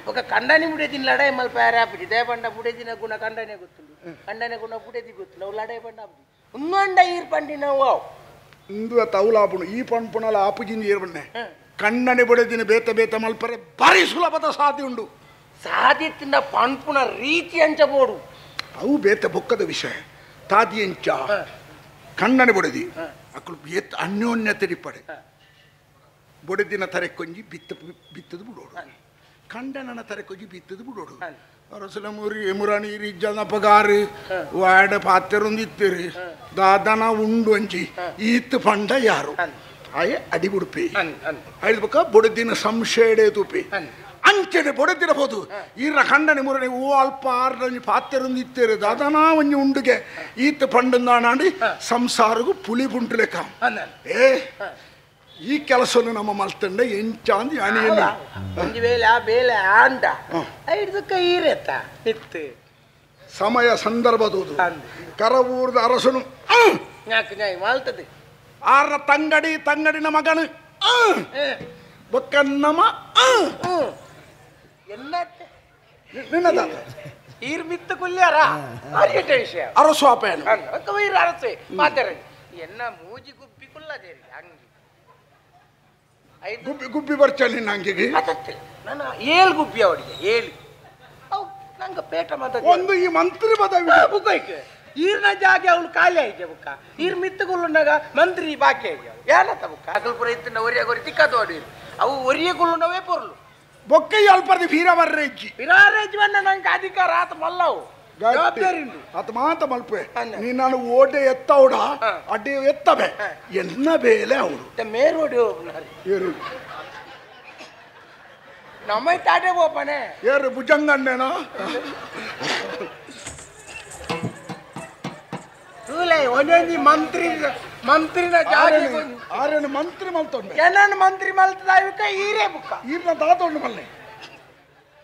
ఒక కండని బుడేదిన లడాయి మల్ పారాపిడి దేబండ బుడేదిన గుణ కండనే గుర్తుంది కండనే గుణ బుడేది గుర్తుంది అవు లడాయి బండ అప్పుడు ఉంగండ ఈర్ పండినవు ಇಂದು ತೌಲಾಪುಣ ಈ ಪಣ್ಪುಣಲ ಆಪುಜಿಂದ ಏರ್ಬಣ್ಣೆ ಕಣ್ಣನೆ ಬುಡೇದಿನ ಬೇತ ಮಲ್ಪರೆ ಭಾರಿ ಸುಲಭದ ಸಾಧ್ಯ ಉಂಡು ಸಾಧ್ಯತಿಂದ ಪಣ್ಪುಣ ರೀತಿ ಅಂಚಬೋಡು ಅವು ಬೇತ ಬೊಕ್ಕದ ವಿಷಯ ತಾದಿ ಎಂಚ ಕಣ್ಣನೆ ಬುಡದಿ ಅಕ್ಕಳು ಬೇತ ಅನ್ಯೋನ್ಯತೆ ಪಡೆ ಬೊಡೆದಿನ ತರೆ ಕೊಂಜಿ ಬಿತ್ತದು ಬಿಡೋಡು ಕಂಡನನ ತರೆ ಕೊಂಜಿ ಬಿತ್ತದು ಬಿಡೋಡು ಅರಸಲ ಮುರಾಣಿ ರಿಜ್ಜನ ಪಗಾರು ವಾಡ ಪಾತ್ರೆರೊಂದಿತ್ತೇರಿ ದಾದನ ಉಂಡು ಅಂಚಿ ಈತ್ ಪಂಡ ಯಾರು ಆಯ ಅಡಿ ಬುಡುಪಿ ಐದು ಬೊಕ್ಕ ಬೊಡೆದಿನ ಸಂಶಯಡೆ ತುಪಿ ಅಂಚನೆ ಬೊಡೆದಿರಬಹುದು ಈರ ಕಂಡನೆ ಮುರಣಿ ಓ ಅಲ್ಪ ಆರ್ರಂಜಿ ಪಾತ್ರೆರೊಂದಿತ್ತೇರಿ ದಾದನ ಒಂಜಿ ಉಂಡುಗೆ ಈತ್ ಪಂಡಂದಾಡಿ ಸಂಸಾರಗೂ ಪುಳಿ ಪುಂಟು ಲೆಕ್ಕ ಈ ಕೆಲಸವನ್ನು ನಮ್ಮ ಮಲ್ತಂಡ ಎಂಚಾಂದಿ ಅಣಿಯಲ್ಲಿ ಒಂದು ಬೇಲೆ ಆಂಡ ಐದಕ್ಕೆ ಈರೆತ್ತ ಇತ್ತು ಸಮಯ ಸಂದರ್ಭದದು ಕರವೂರದ ಅರಸನು ಮಾಲ್ತದೆ ಆರ ತಂಗಡಿನ ಮಗನು ಬೊಕ್ಕನ್ನಮ ನಿನ್ನದ ಈರ್ ಮಿತ್ತ ಕುಲ್ಯಾರ ವಿಷಯ ಅರಸು ಅಪೇನು ವೈರ ಅರಸೆ ಮಾತಾರ ಎನ್ನ ಮೂಜಿ ಗುಬ್ಬಿ ಕುಲ್ಲದೇರಿ ಹಂಗೆ ಗುಬ್ಬಿ ಗುಬ್ಬಿ ಬರ್ಚಲ್ಲಿ ನಂಗೆ ನಾನು 7 ಗುಬ್ಬಿ ಅವಡಿಗೆ 7 ಅವು ನಂಗೆ ಪೇಟ ಮಾತ ಒಂದು ಈ ಮಂತ್ರಿ ಪದವಿ ಬುಕ್ಕೈಕೆ ಈರ್ನ ಜಾಗ ಅವಳು ಖಾಲಿ ಆಯ್ಕೆ ಬುಕ್ಕ ಈರ್ ಮಿತ್ತುಗುಳ್ಳುನಾಗ ಮಂತ್ರಿ ಬಾಕಿ ಆಯ್ಕೆ ಏನತ್ತ ಬುಕ್ಕ ಅಗಲ್ಪುರ ಇತ್ತಿನ ಒರಿಯಾಗೋರಿ ತಿಕ್ಕದ ಹೊಡಿ ಅವು ಒರಿಯಗುಳ್ಳುನವೇ ಪೊರ್ಲು ಬೊಕ್ಕೆ ಅಲ್ಪರ್ದಿ ಫೀರ ಬರ್ರೆಜ್ಜಿ ಫಿರಾರೇಜ್ವನ್ನ ನಂಗೆ ಅಧಿಕಾರ ಆತ ಮಲ್ಲವು ಅದು ಮಾತ ಮಲ್ಪೆ ನೀ ನಾನು ಓಡೆ ಎತ್ತವಡ ಅಡ್ಡೆ ಎತ್ತಬೆ ಎನ್ನ ಬೇಲೆ ಅವಳು ಮೇರೋಡಿ ಏರು ನಮ್ಮ ತಾಟೆ ಹೋಪನೆ ಏರು ಭುಜಂಗಣ್ಣೇನೋ ಒಂದೊಂದು ಮಂತ್ರಿನ ಜಾಗ ಆರೇನು ಮಂತ್ರಿ ಮಲ್ತೊಂಡೆ ಏನನ್ನು ಮಂತ್ರಿ ಮಲ್ತದ ಈರೇ ಬುಕ್ಕ ಈರ್ನ ದಾತೊಂಡು ಮಲ್ಲೆ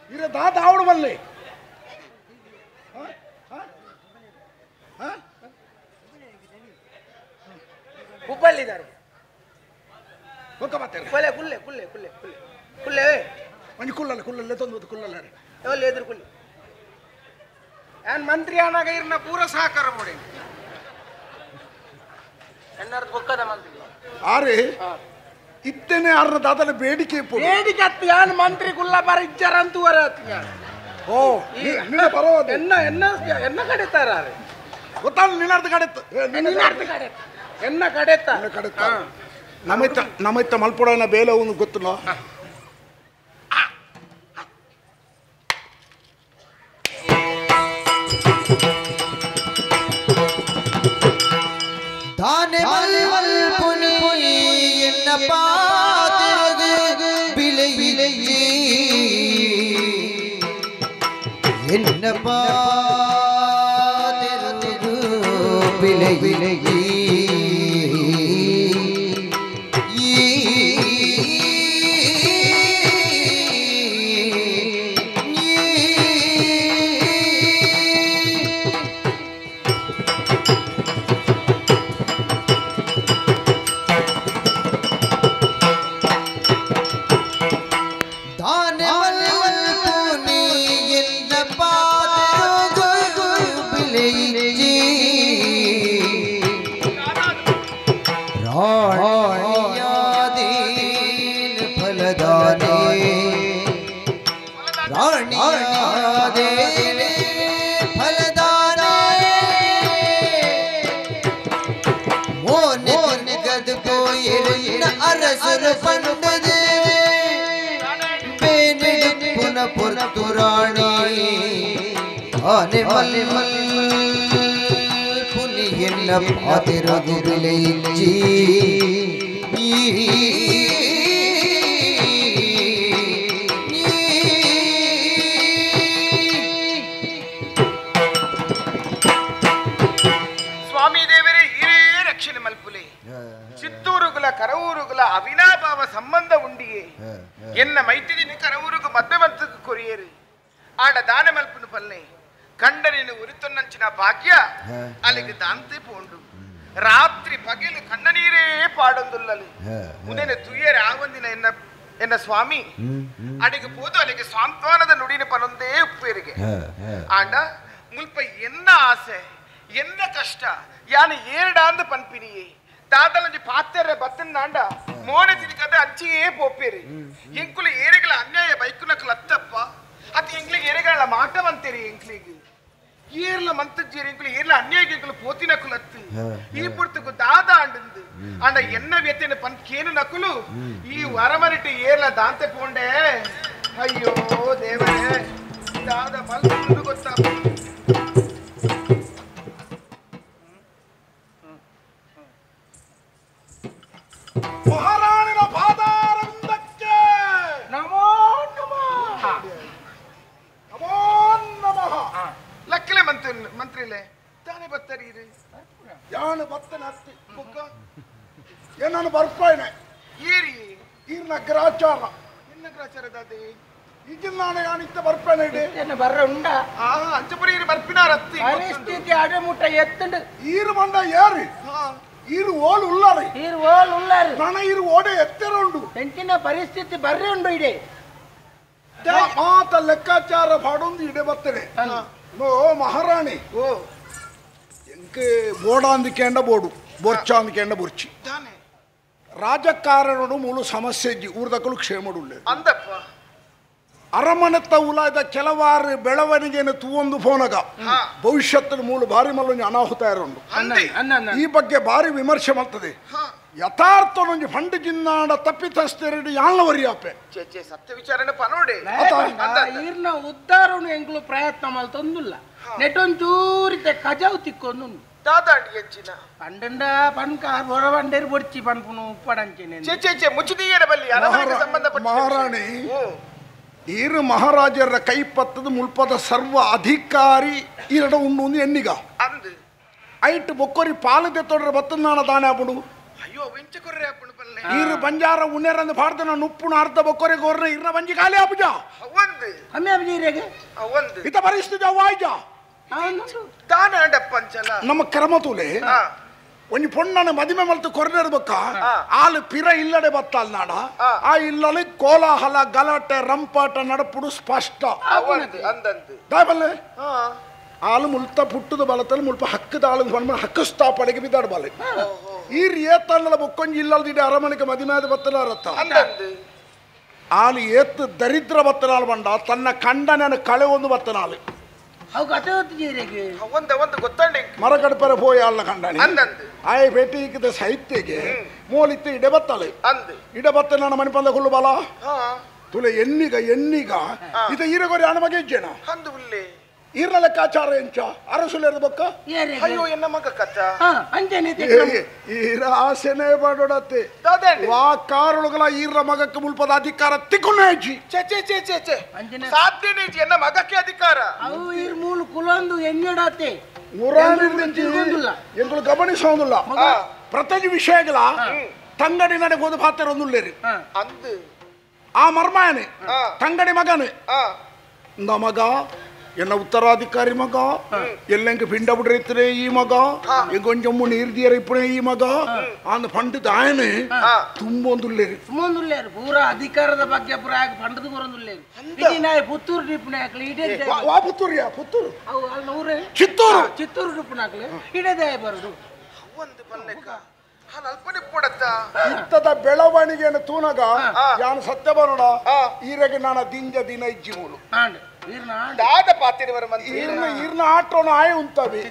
ಈರ ದಾತ ಆವಡು ಮಲ್ಲೆ ಹುಬ್ಬಲ್ಲಿದ್ದಾರೆ ಮತ್ತೆ ಕುಲ್ಲೆ ಕುಲ್ಲೆ ಕುಲ್ಲೆ ಕುಲ್ಲೆ ಕುಲ್ಲೆ ಕುಲ್ಲೆ ಮಂಜು ಕುಲ್ಲಲ್ಲ ತೊಂದು ಕುಲ್ಲಲ್ಲ ಎಲ್ಲಿ ಎದುರು ಕುಲ್ಲಿ ಏನ್ ಮಂತ್ರಿ ಆನಾಗ ಇರ್ನ ಪೂರ ಸಹಕಾರ ಮಾಡಿ ಎನ್ನರ್ದು ಬುಕ್ಕದ ಮಂತ್ರಿ ಆರೆ ಇತ್ತೇನೆ ಆರ್ನ ದಾತನ ಬೇಡಿಕೆ ಬೇಡಿಕೆ ಹತ್ತು ಯಾನ್ ಮಂತ್ರಿ ಕುಲ್ಲ ಬರ ಇಜ್ಜಾರ ಅಂತುವರ ಓ ನಿನ್ನ ಪರವಾದ ಎನ್ನ ಕಡೆತಾರ ಗೊತ್ತಾಗ ನಿನ್ನರ್ದ ಕಡೆತ್ತ ಎನ್ನ ಕಡೆತ್ತ ಕಡೆತ್ತ ನಮ್ಮೈತ ಮಲ್ಪೊಡನ ಬೇಲೆ ಒಂದು ಗೊತ್ತುನ தானே மல்புனி என்ன பாதிரகு விலையிலேயே என்ன பாதிரகு விலையிலேயே ಪುರಾಣಿ ಆನೆ ಮಲ್ ಪುನಿ ಎನ್ನ ಪಾತಿರಗು ಬಿಲೆಯಿಚ್ಚಿ ಸ್ವಾಮಿ ದೇವರೇ ಹಿರೇ ರಕ್ಷಣೆ ಮಲ್ಪುಲೆ ಚಿತ್ತೂರುಗಳ ಕರವೂರುಗಳ ಅವಿನಾಭಾವ ಸಂಬಂಧ ಉಂಡಿಯೇ ಎನ್ನ ಮೈತ್ರಿನ ಕರವೂರುಗು ಮಧ್ಯಮಂತಕ್ಕೆ ಕೊರಿಯರು ಆಡ ದಾನ ಮಲ್ಪನು ಪಲ್ಲೆ ಕಂಡನೇನು ಉರಿತೊನ್ನಂಚಿನ ಭಾಗ್ಯ ಅಲ್ಲಿಗೆ ದಾಂತೆ ಪೋಂಡು ರಾತ್ರಿ ಪಗಲು ಕಣ್ಣ ನೀರೇ ಪಾಡೊಂದುಲ್ಲಲು ಮುಂದೆ ತುಯ್ಯರೆ ಆಗೊಂದಿನ ಎನ್ನ ಸ್ವಾಮಿ ಅಡಿಗೆ ಪೋದು ಅಲ್ಲಿಗೆ ಸ್ವಾಂತ್ವನದ ನುಡಿನ ಪನೊಂದೇ ಉಪ್ಪೇರಿಗೆ ಆಂಡ ಮುಲ್ಪ ಎನ್ನ ಆಸೆ ಎನ್ನ ಕಷ್ಟ ಯಾನು ಏರಡಾಂದ ಪನ್ಪಿನಿಯೇ ತಾತಲಂಜಿ ಪಾತ್ರೆ ಬತ್ತನ್ನಾಂಡ ಮೋನೆ ತಿರುಗದ ಅಂಚಿಯೇ ಪೋಪೇರಿ ಎಂಕುಲು ಏರೆಗಳ ಅನ್ಯಾಯ ಬೈಕುನಕ್ಲು ಅತ್ತಪ್ಪ ಅದು ಎಂಕ್ಲಿಗೆ ಏರೆಗಳ ಮಾಟವಂತೇರಿ ಎಂಕ್ಲಿಗೆ ಏರ್ಲ ಮಂತಜ್ಜೇರಿ ಎಂಕ್ಲು ಏರ್ಲ ಅನ್ಯಾಯಗಳು ಪೋತಿನಕುಲು ಅತ್ತು ಈ ಪುರ್ತಕು ದಾದ ಆಂಡು ಅಂಡ ಎನ್ನ ವ್ಯತೆನ ಪನ್ ಕೇನು ನಕುಲು ಈ ವರಮರಿಟ್ಟು ಏರ್ಲ ದಾಂತೆ ಪೋಂಡೆ ಅಯ್ಯೋ ದೇವರೇ ದಾದ ಮಲ್ಲು ಗೊತ್ತಾ ಮಹಾರಾಣಿನ ಪಾದಾರವಿಂದಕ್ಕೆ ನಮೋ ನಮಃ ನಮೋ ನಮಃ ಲಕ್ಕಲೆ ಮಂತ್ರಿಲೆ ತಾನೇ ಬತ್ತರಿ ಯಾನು ಬತ್ತನ ಅತ್ತಿ ಬುಕ್ಕ ಏನಾನು ಬರ್ಪಾಯ್ನೆ ಈರಿ ಈರ್ನ ಗ್ರಾಚಾರ ಎನ್ನ ಗ್ರಾಚಾರದಾದೆ ಈಗಿನ ನಾನು ಯಾನಿತ್ತ ಬರ್ಪಾಯ್ನೆ ಇಡಿ ಎನ್ನ ಬರ್ರ ಉಂಡ ಅಂಚಪುರಿ ಈರಿ ಬರ್ಪಿನಾರ ಅತ್ತಿ ಪರಿಸ್ಥಿತಿ ಅಡೆಮುಟ್ಟ ಎತ್ತಂಡು ಈರು ಮಂಡ ಏರಿ ಈರು ಓಲ್ ಉಳ್ಳಾರಿ ಈರು ಓಲ್ ಉಳ್ಳಾರಿ ನನ ಈರು ಓಡೆ ಎತ್ತರ ಉಂಡು ಎಂಟಿನ ಪರಿಸ್ಥಿತಿ ಬರ್ರಿ ಉಂಡು ಇಡೆ ಮಾತ ಲೆಕ್ಕಾಚಾರ ಪಾಡೊಂದು ಇಡೆ ಬರ್ತೇನೆ ನೋ ಮಹಾರಾಣಿ ಓ ಎಂಕೆ ಬೋಡ ಅಂದಿಕೆಂಡ ಬೋಡು ಬೊರ್ಚ ಅಂದಿಕೆಂಡ ಬೊರ್ಚಿ ರಾಜಕಾರಣಡು ಮೂಲ ಸಮಸ್ಯೆ ಇಜ್ಜಿ ಊರ್ದಕ್ಕಲು ಕ್ಷೇಮಡುಳ್ಳೆ ಅಂದಪ್ಪ ಅರಮನೆತ್ತ ಉಲಾಯ್ದ ಕೆಲವಾರು ಬೆಳವಣಿಗೆಯನ್ನು ತೂವೊಂದು ಫೋನಗ ಭವಿಷ್ಯತ್ತಿನ ಮೂಲ ಭಾರಿ ಮಲ್ಲೊಂದು ಅನಾಹುತ ಇರೋಂಡು ಈ ಬಗ್ಗೆ ಭಾರಿ ವಿಮರ್ಶೆ ಮಾಡ್ತದೆ ಯಥಾರ್ಥ ನೊಂಜಿ ಫಂಡ್ ಜಿನ್ನಾಡ ತಪ್ಪಿತಸ್ಥೆರಡು ಯಾಳ್ನವರಿಯಾಪೆ ಚೇಚೆ ಸತ್ಯ ವಿಚಾರಣೆ ಪನೋಡೆ ಈರ್ನ ಉದ್ದಾರನು ಎಂಗ್ಲು ಪ್ರಯತ್ನ ಮಲ್ತೊಂದುಲ್ಲ ನೆಟೊಂಚೂರಿತೆ ಕಜಾವು ತಿಕ್ಕೊಂದು ದಾದಾಂಡಿ ಹೆಚ್ಚಿನ ಪಂಡಂಡ ಪನ್ಕಾರ್ ಹೊರವಂಡೇರು ಬೊಡ್ಚಿ ಪನ್ಪುನು ಉಪ್ಪಡಂಚೆನೆ ಚೇಚೆ ಮುಚ್ಚಿದೀಯರ ಬಲ್ಲಿ ಅರಮನೆಗೆ ಸಂಬಂಧಪಟ್ಟ ಮಹಾರಾಣಿ ಈರು ಮಹಾರಾಜರ ಕೈಪತ್ತದ ಮುಲ್ಪದ ಸರ್ವ ಅಧಿಕಾರಿ ಈರಡ ಉಂಡು ಎನ್ನಿಗ ಅಂದು ಐಟ್ ಬೊಕ್ಕೊರಿ ಪಾಲದೆ ತೊಡ್ರ ಬತ್ತನಾಣ ದಾನೆ ಆಪುಡು ಅಯ್ಯೋ ವೆಂಚ ಕೊರ್ರೆ ಆಪುಡು ಬಲ್ಲೆ ಈರು ಬಂಜಾರ ಉನ್ನೆರಂದು ಪಾಡ್ದನ ನುಪ್ಪುನ ಅರ್ಧ ಬೊಕ್ಕೊರೆ ಗೋರ್ನ ಇರ್ನ ಬಂಜಿ ಖಾಲಿ ಆಪುಜ ಅವಂದು ಅಮ್ಮೆ ಅಬ್ಜೀರೆಗೆ ಅವಂದು ಇತ ಪರಿಸ್ಥಿತಿ ಅವಾಯ್ಜ ದಾನ ಅಂಡಪ್ಪಂಚಲ ನಮ್ಮ ಕ್ರಮತೂಲೆ ಒಂಜಿ ಪೊಣ್ಣನ ಮದಿಮೆ ಮಲ್ತು ಕೊರ್ನೆರ್ ಬೊಕ್ಕ ಆಲು ಪಿರ ಇಲ್ಲಡೆ ಬತ್ತಾಲ್ ನಾಡ ಆ ಇಲ್ಲಲ್ಲಿ ಕೋಲಾಹಲ ಗಲಾಟೆ ರಂಪಾಟ ನಡಪುಡು ಸ್ಪಷ್ಟ ಅಂದಂದು ದಾಯಬಲ್ಲೆ ಆಲು ಮುಲ್ತ ಪುಟ್ಟದ ಬಲತಲ್ಲಿ ಮುಲ್ಪ ಹಕ್ಕದ ಆಳು ಬಂದ್ಮೇಲೆ ಹಕ್ಕಸ್ತಾ ಪಡೆಗೆ ಬಿದ್ದಾಡ ಬಾಲೆ ಈ ಏತಲ್ಲ ಬೊಕ್ಕೊಂಜಿ ಇಲ್ಲದಿಡೆ ಅರಮನೆಗೆ ಮದಿಮೆದ ಬತ್ತಲಾರತ್ತ ಆಲು ಏತ್ ದರಿದ್ರ ಬತ್ತನಾಳು ಬಂಡ ತನ್ನ ಕಂಡನ ಕಳೆ ಒಂದು ಬತ್ತನಾಳು ಒಂದು ಗೊತ್ತಂಡೆ ಮರಗಡಪರ ಪೋಯಿ ಆಳ್ನ ಕಂಡಾನೆ ಅಂದಂದು ಆಯ್ ಬೇಟಿಗೆ ಸಾಹಿತ್ಯಗೆ ಮೂಲಿತ್ತು ಇಡೆ ಬತ್ತಾಳೆ ಅಂದು ಇಡೆ ಬತ್ತ ನನ್ನ ಮನೆ ಹುಲ್ಲು ಬಾಲ ತುಲೆ ಎನ್ನಿಗ ಇದ ಈರಗೊರಿ ಹಣ ಮಗೆ ಇಜ್ಜೇನ ಅಂದು ಉಲ್ಲೆ ಈರ್ನ ಲೆಕ್ಕಾಚಾರ ಎಂಚ ಅರಸುಲೇರ ಬೊಕ್ಕ ಅಯ್ಯೋ ಎನ್ನ ಮಗ ಕಚ್ಚ ಈರ ಆಸೆನೇ ಬಾಡೋಡತ್ತೆ ದಾದಾಂಡಿ ವಾ ಕಾರುಳುಗಳ ಈರ್ನ ಮಗಕ್ಕೆ ಮುಲ್ಪದ ಅಧಿಕಾರ ತಿಕ್ಕುನೇ ಇಜ್ಜಿ ಚೇ ಸಾಧ್ಯನೇ ಇಜ್ಜಿ ಎನ್ನ ಮಗಕ್ಕೆ ಅಧಿಕಾರ ಅವು ಈರ್ ಮೂಲು ಕುಲೊಂದು ಎನ್ನಡತ್ತೆ ಎಂಗಳು ಗಮನಿಸೋದಿಲ್ಲ ಪ್ರತಿ ವಿಷಯಗಳ ತಂಗಡಿ ನಡೆ ಹೋದ ಪಾತ್ರ ಒಂದುಳ್ಳೇರಿ ಅಂದು ಆ ಮರ್ಮಾಯನೆ ತಂಗಡಿ ಮಗನೆ ಮಗ ಎನ್ನ ಉತ್ತರಾಧಿಕಾರಿ ಮಗ ಎಲ್ಲೆಂಗೆ ಪಿಂಡ ಬಿಡ್ರೈತ್ರೆ ಈ ಮಗ ಎಂಗೊಂಜಮ್ಮು ನೀರ್ದಿಯರ ಇಪ್ಪಣೆ ಈ ಮಗ ಅಂದ್ ಪಂಡಿತ ಆಯನೆ ತುಂಬೊಂದುಳ್ಳೇರಿ ಪೂರ ಅಧಿಕಾರದ ಬಗ್ಗೆ ಪೂರ ಪಂಡದ ಬರೋದುಳ್ಳೇರಿ ಪುತ್ತೂರು ಡಿಪ್ಪಣೆ ಹಾಕ್ಲಿ ಇಡೇ ವಾ ಪುತ್ತೂರಿಯಾ ಪುತ್ತೂರು ಅವು ಅಲ್ಲಿ ನೂರೇ ಚಿತ್ತೂರು ಡಿಪ್ಪಣೆ ಹಾಕ್ಲಿ ಇಡೇ ದಯ ಬರೋದು ಒಂದು ಬಲ್ಲೆಕ ಅಲ್ಪನೆ ಕೊಡತ್ತ ಇಂಥದ ಬೆಳವಣಿಗೆಯನ್ನು ತೂನಗ ಯಾನು ಸತ್ಯ ಬರೋಣ ಈರೆಗೆ ನಾನು ದಿಂಜ ದಿನ ಇಜ್ಜಿ ಮೂಲು ದಾದ ಪಾತಿರುವರ ಮಂದಿ ಈರ್ನ ಆಟೋನ ಆಯ ಉಂತವಿ